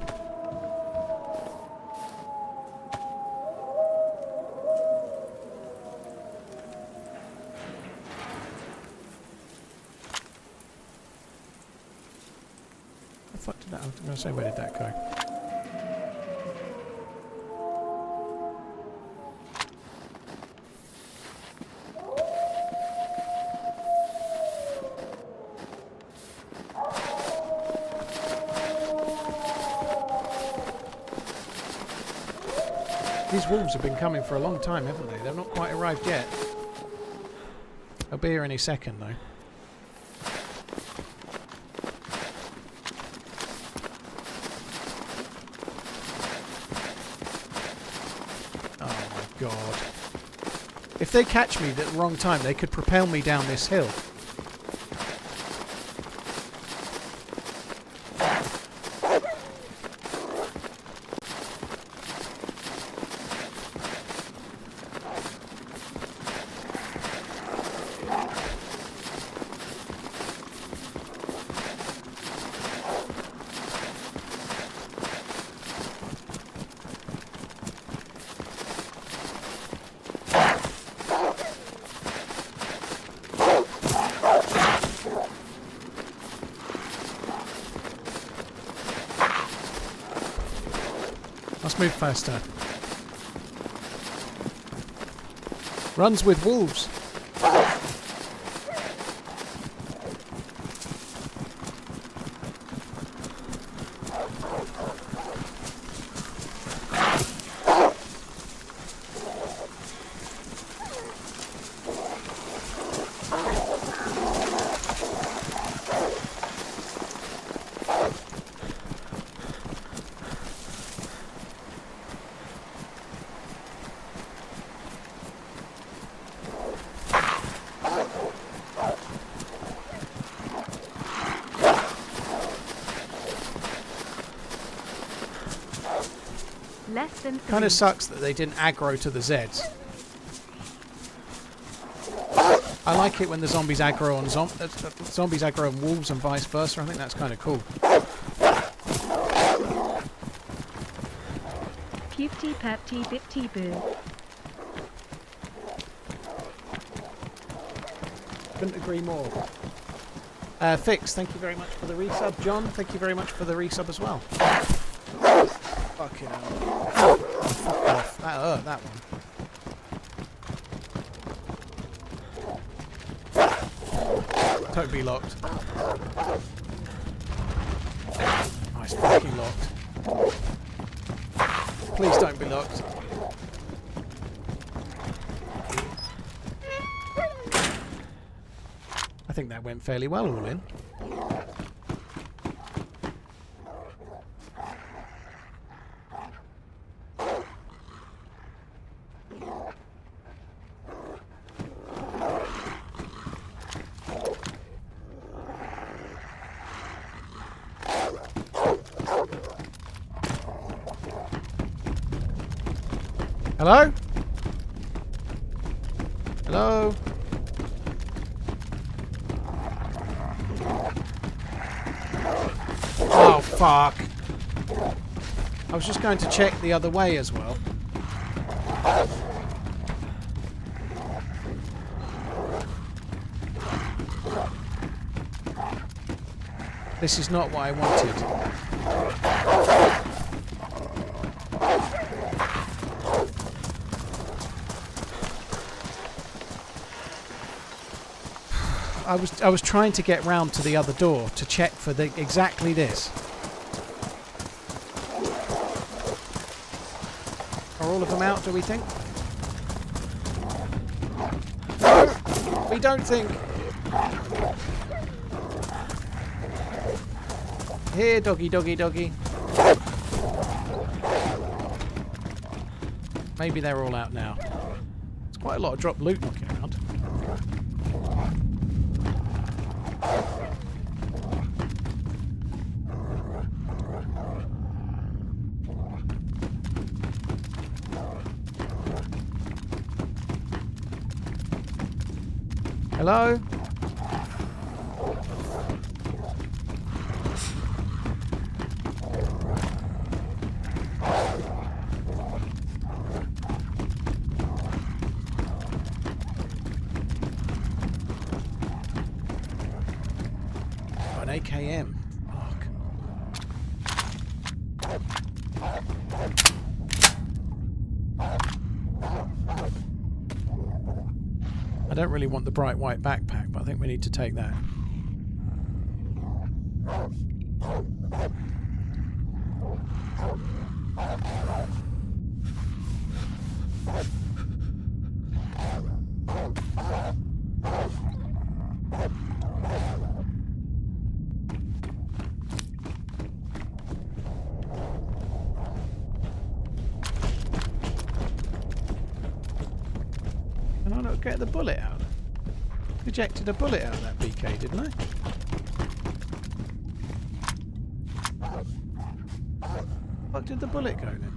The fuck did that? I was going to say, where did that go? These wolves have been coming for a long time, haven't they? They've not quite arrived yet. They'll be here any second, though. Oh my god. If they catch me at the wrong time, they could propel me down this hill. Must move faster. Runs with wolves. Kind of sucks that they didn't aggro to the Zeds. I like it when the zombies aggro on zombies aggro on wolves and vice versa. I think that's kind of cool. Pupty pepty bipty boo. Couldn't agree more. Fix, thank you very much for the resub. John, thank you very much for the resub as well. Fucking hell. Fuck off. That hurt, that one. Don't be locked. Oh, it's fucking locked. Please don't be locked. I think that went fairly well all in. Hello? Hello? Oh, fuck. I was just going to check the other way as well. This is not what I wanted. I was trying to get round to the other door to check for exactly this. Are all of them out, do we think? No! We don't think. Here, doggy, doggy, doggy. Maybe they're all out now. There's quite a lot of drop loot knocking around. Hello? An AKM. Fuck. I don't really want the bright white backpack, but I think we need to take that. Can I not get the bullet out? Ejected a bullet out of that BK, didn't I? What did the bullet go then?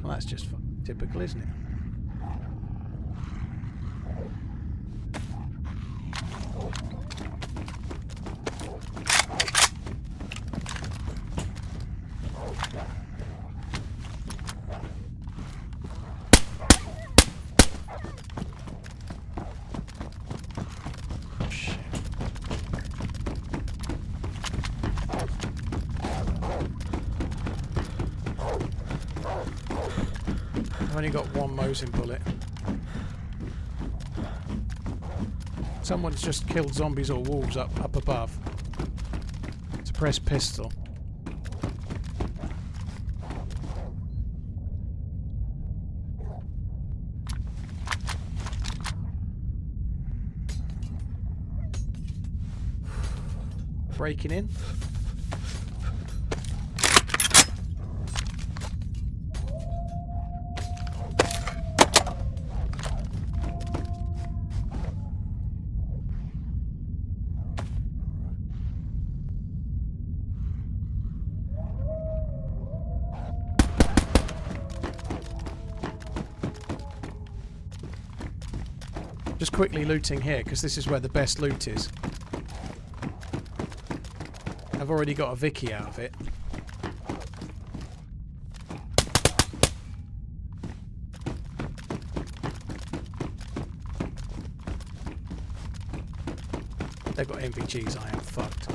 Well, that's just typical, isn't it? I've only got one Mosin bullet. Someone's just killed zombies or wolves up above. Suppressed pistol. Breaking in. Just quickly looting here, because this is where the best loot is. I've already got a Vicky out of it. They've got MVGs, I am fucked.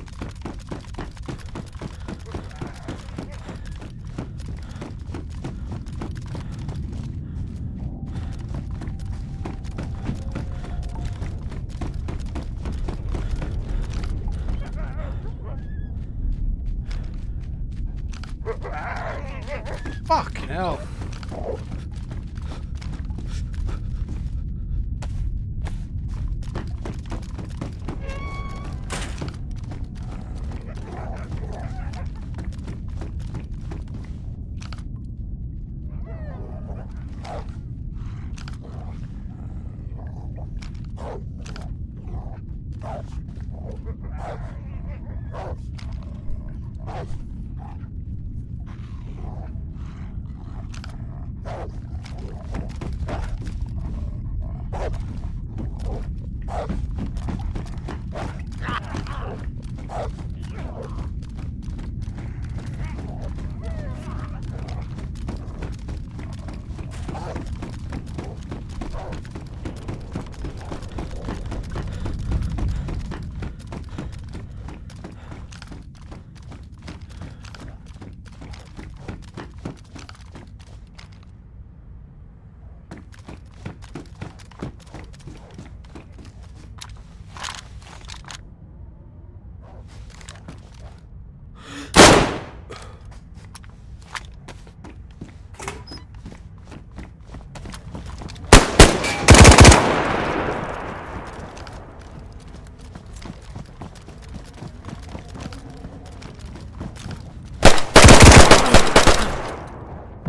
Fucking hell.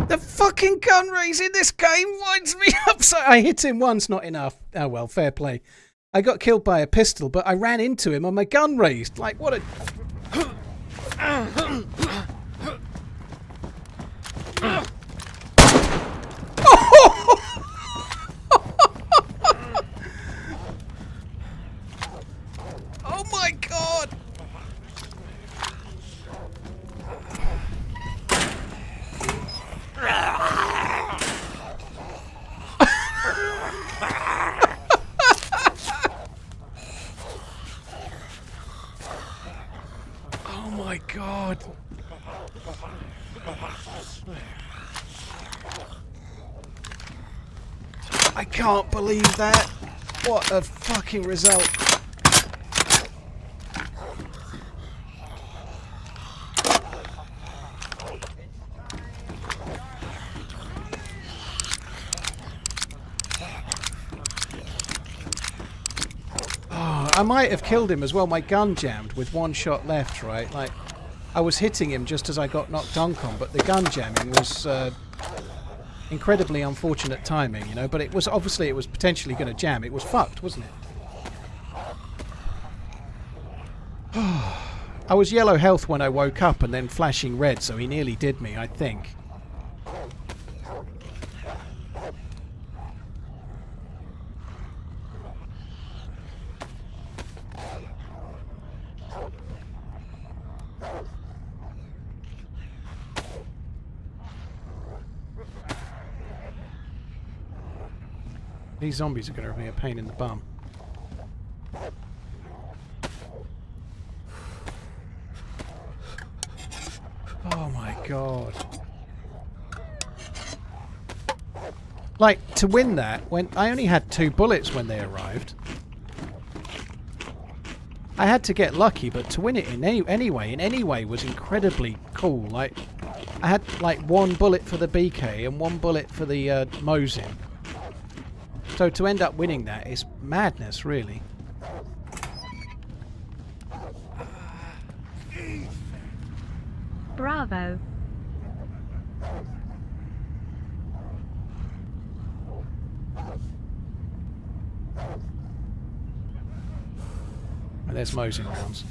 The fucking gun raise in this game winds me up. So I hit him once, not enough. Oh well, fair play. I got killed by a pistol, but I ran into him and my gun raised. Like, what a... Oh my god! Oh my god. I can't believe that. What a fucking result. I might have killed him as well. My gun jammed with one shot left, right? Like, I was hitting him just as I got knocked dunk on, but the gun jamming was incredibly unfortunate timing, you know. But it was obviously it was potentially going to jam. It was fucked, wasn't it? I was yellow health when I woke up and then flashing red, so he nearly did me, I think. These zombies are going to be a pain in the bum. Oh my god. Like, to win that, when I only had 2 bullets when they arrived. I had to get lucky, but to win it in any way was incredibly cool. Like, I had like 1 bullet for the BK and 1 bullet for the Mosin. So to end up winning that is madness, really. Bravo. And there's Mosin rounds.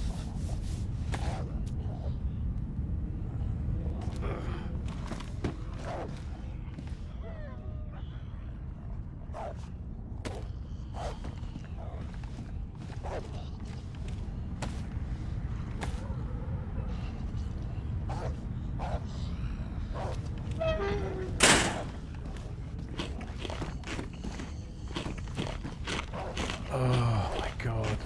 Oh my god.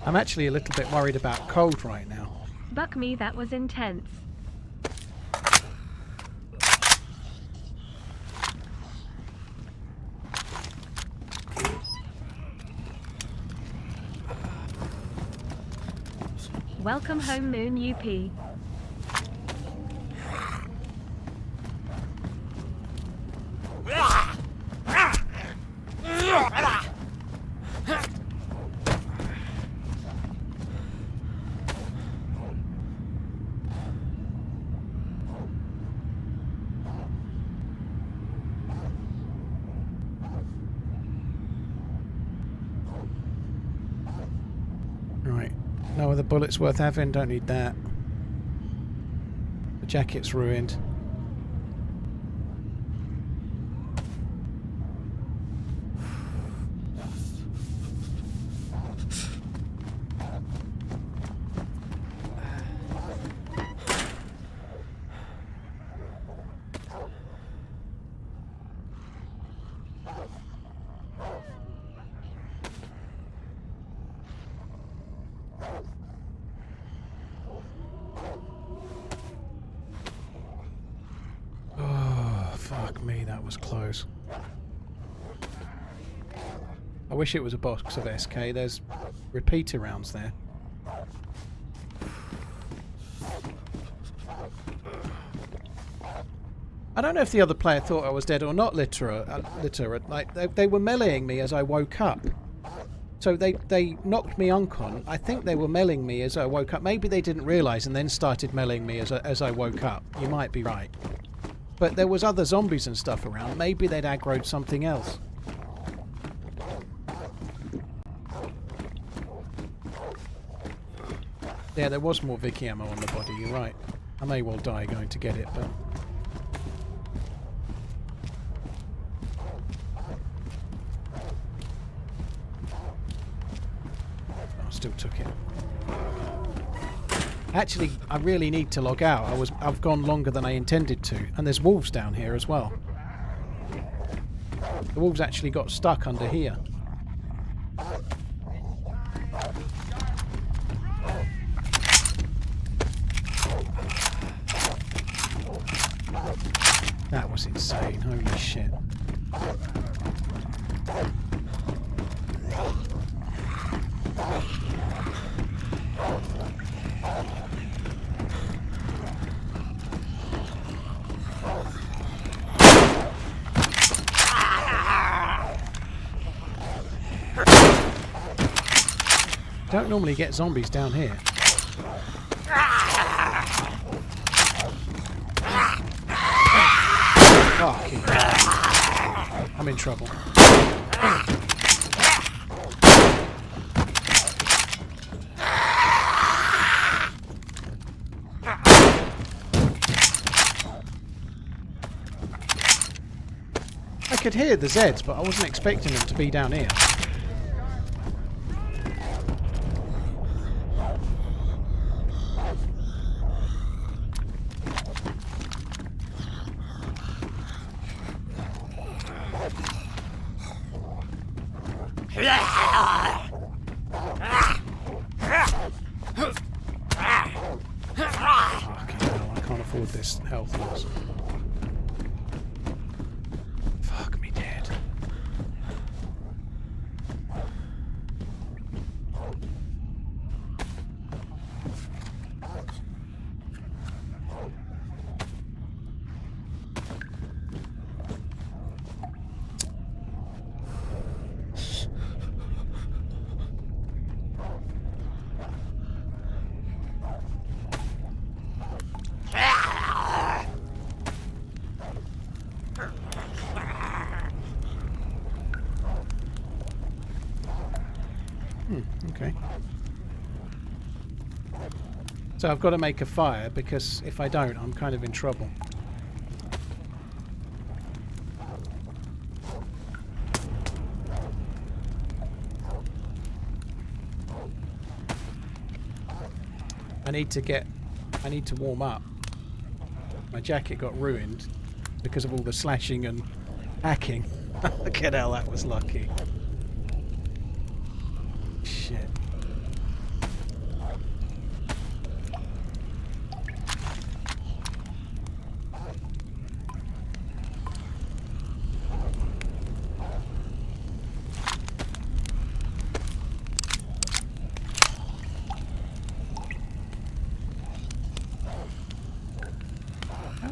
I'm actually a little bit worried about cold right now. Buck me, that was intense. Welcome home, Moon UP. Right. No other bullets worth having, don't need that. The jacket's ruined. Fuck me, that was close. I wish it was a box of SK. There's repeater rounds there. I don't know if the other player thought I was dead or not, literate. Like, they were meleeing me as I woke up. So they knocked me uncon. I think they were meleeing me as I woke up. Maybe they didn't realise and then started meleeing me as I woke up. You might be right. But there was other zombies and stuff around. Maybe they'd aggroed something else. Yeah, there was more Vicky ammo on the body, you're right. I may well die going to get it, but... I still took it. Actually, I really need to log out. I've gone longer than I intended to. And there's wolves down here as well. The wolves actually got stuck under here. That was insane. Holy shit. Don't normally get zombies down here. Fucking hell. I'm in trouble. I could hear the Zeds, but I wasn't expecting them to be down here. Fucking hell, I can't afford this health loss. Fuck me dead. Okay. So I've got to make a fire because if I don't, I'm kind of in trouble. I need to warm up. My jacket got ruined because of all the slashing and hacking. Look at how that was lucky. Shit.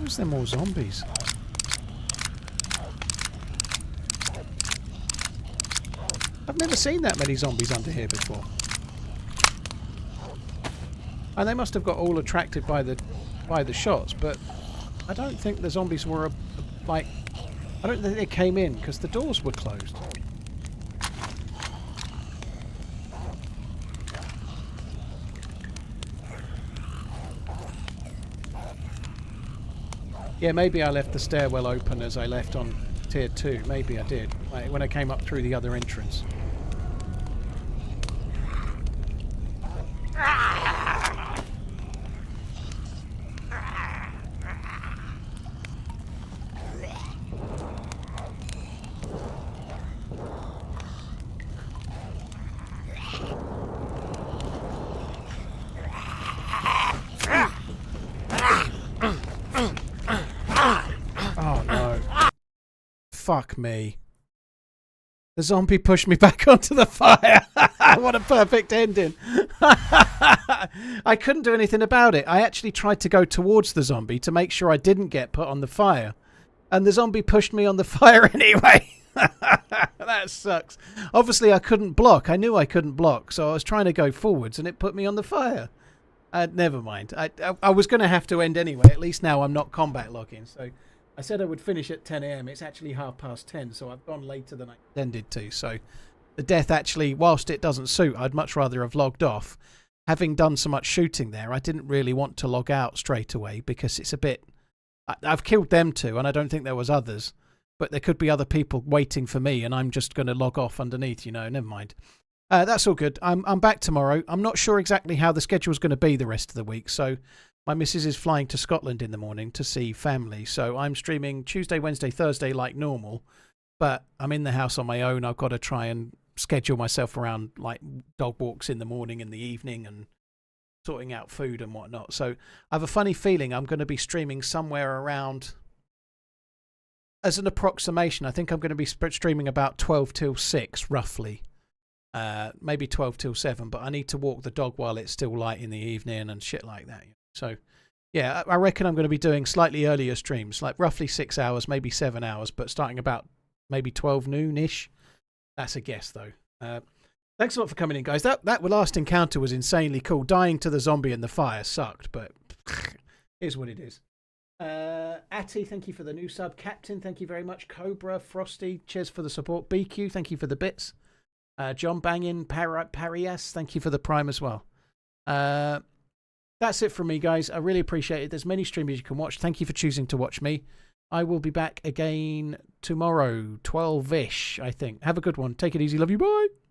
Why was there more zombies? I've never seen that many zombies under here before. And they must have got all attracted by the shots, but I don't think the zombies were like. I don't think they came in because the doors were closed. Yeah, maybe I left the stairwell open as I left on tier 2. Maybe I did, like when I came up through the other entrance. Fuck me. The zombie pushed me back onto the fire. What a perfect ending. I couldn't do anything about it. I actually tried to go towards the zombie to make sure I didn't get put on the fire. And the zombie pushed me on the fire anyway. That sucks. Obviously I couldn't block. I knew I couldn't block. So I was trying to go forwards and it put me on the fire. Never mind. I was going to have to end anyway. At least now I'm not combat logging. So I said I would finish at 10 AM. It's actually 10:30, so I've gone later than I intended to. So the death actually, whilst it doesn't suit, I'd much rather have logged off. Having done so much shooting there, I didn't really want to log out straight away because it's a bit... I've killed them too, and I don't think there was others. But there could be other people waiting for me, and I'm just going to log off underneath, you know. Never mind. That's all good. I'm back tomorrow. I'm not sure exactly how the schedule's going to be the rest of the week, so... My missus is flying to Scotland in the morning to see family, so I'm streaming Tuesday, Wednesday, Thursday like normal, but I'm in the house on my own. I've got to try and schedule myself around like dog walks in the morning and the evening and sorting out food and whatnot. So I have a funny feeling I'm going to be streaming somewhere around, as an approximation, I think I'm going to be streaming about 12 till 6 roughly. Maybe 12 till 7, but I need to walk the dog while it's still light in the evening and shit like that. So, yeah, I reckon I'm going to be doing slightly earlier streams, like roughly 6 hours, maybe 7 hours, but starting about maybe 12 noon-ish. That's a guess, though. Thanks a lot for coming in, guys. That last encounter was insanely cool. Dying to the zombie in the fire sucked, but here's what it is. Atty, thank you for the new sub. Captain, thank you very much. Cobra, Frosty, cheers for the support. BQ, thank you for the bits. John Bangin, Parias, thank you for the prime as well. That's it from me, guys. I really appreciate it. There's many streamers you can watch. Thank you for choosing to watch me. I will be back again tomorrow, 12-ish, I think. Have a good one. Take it easy. Love you. Bye.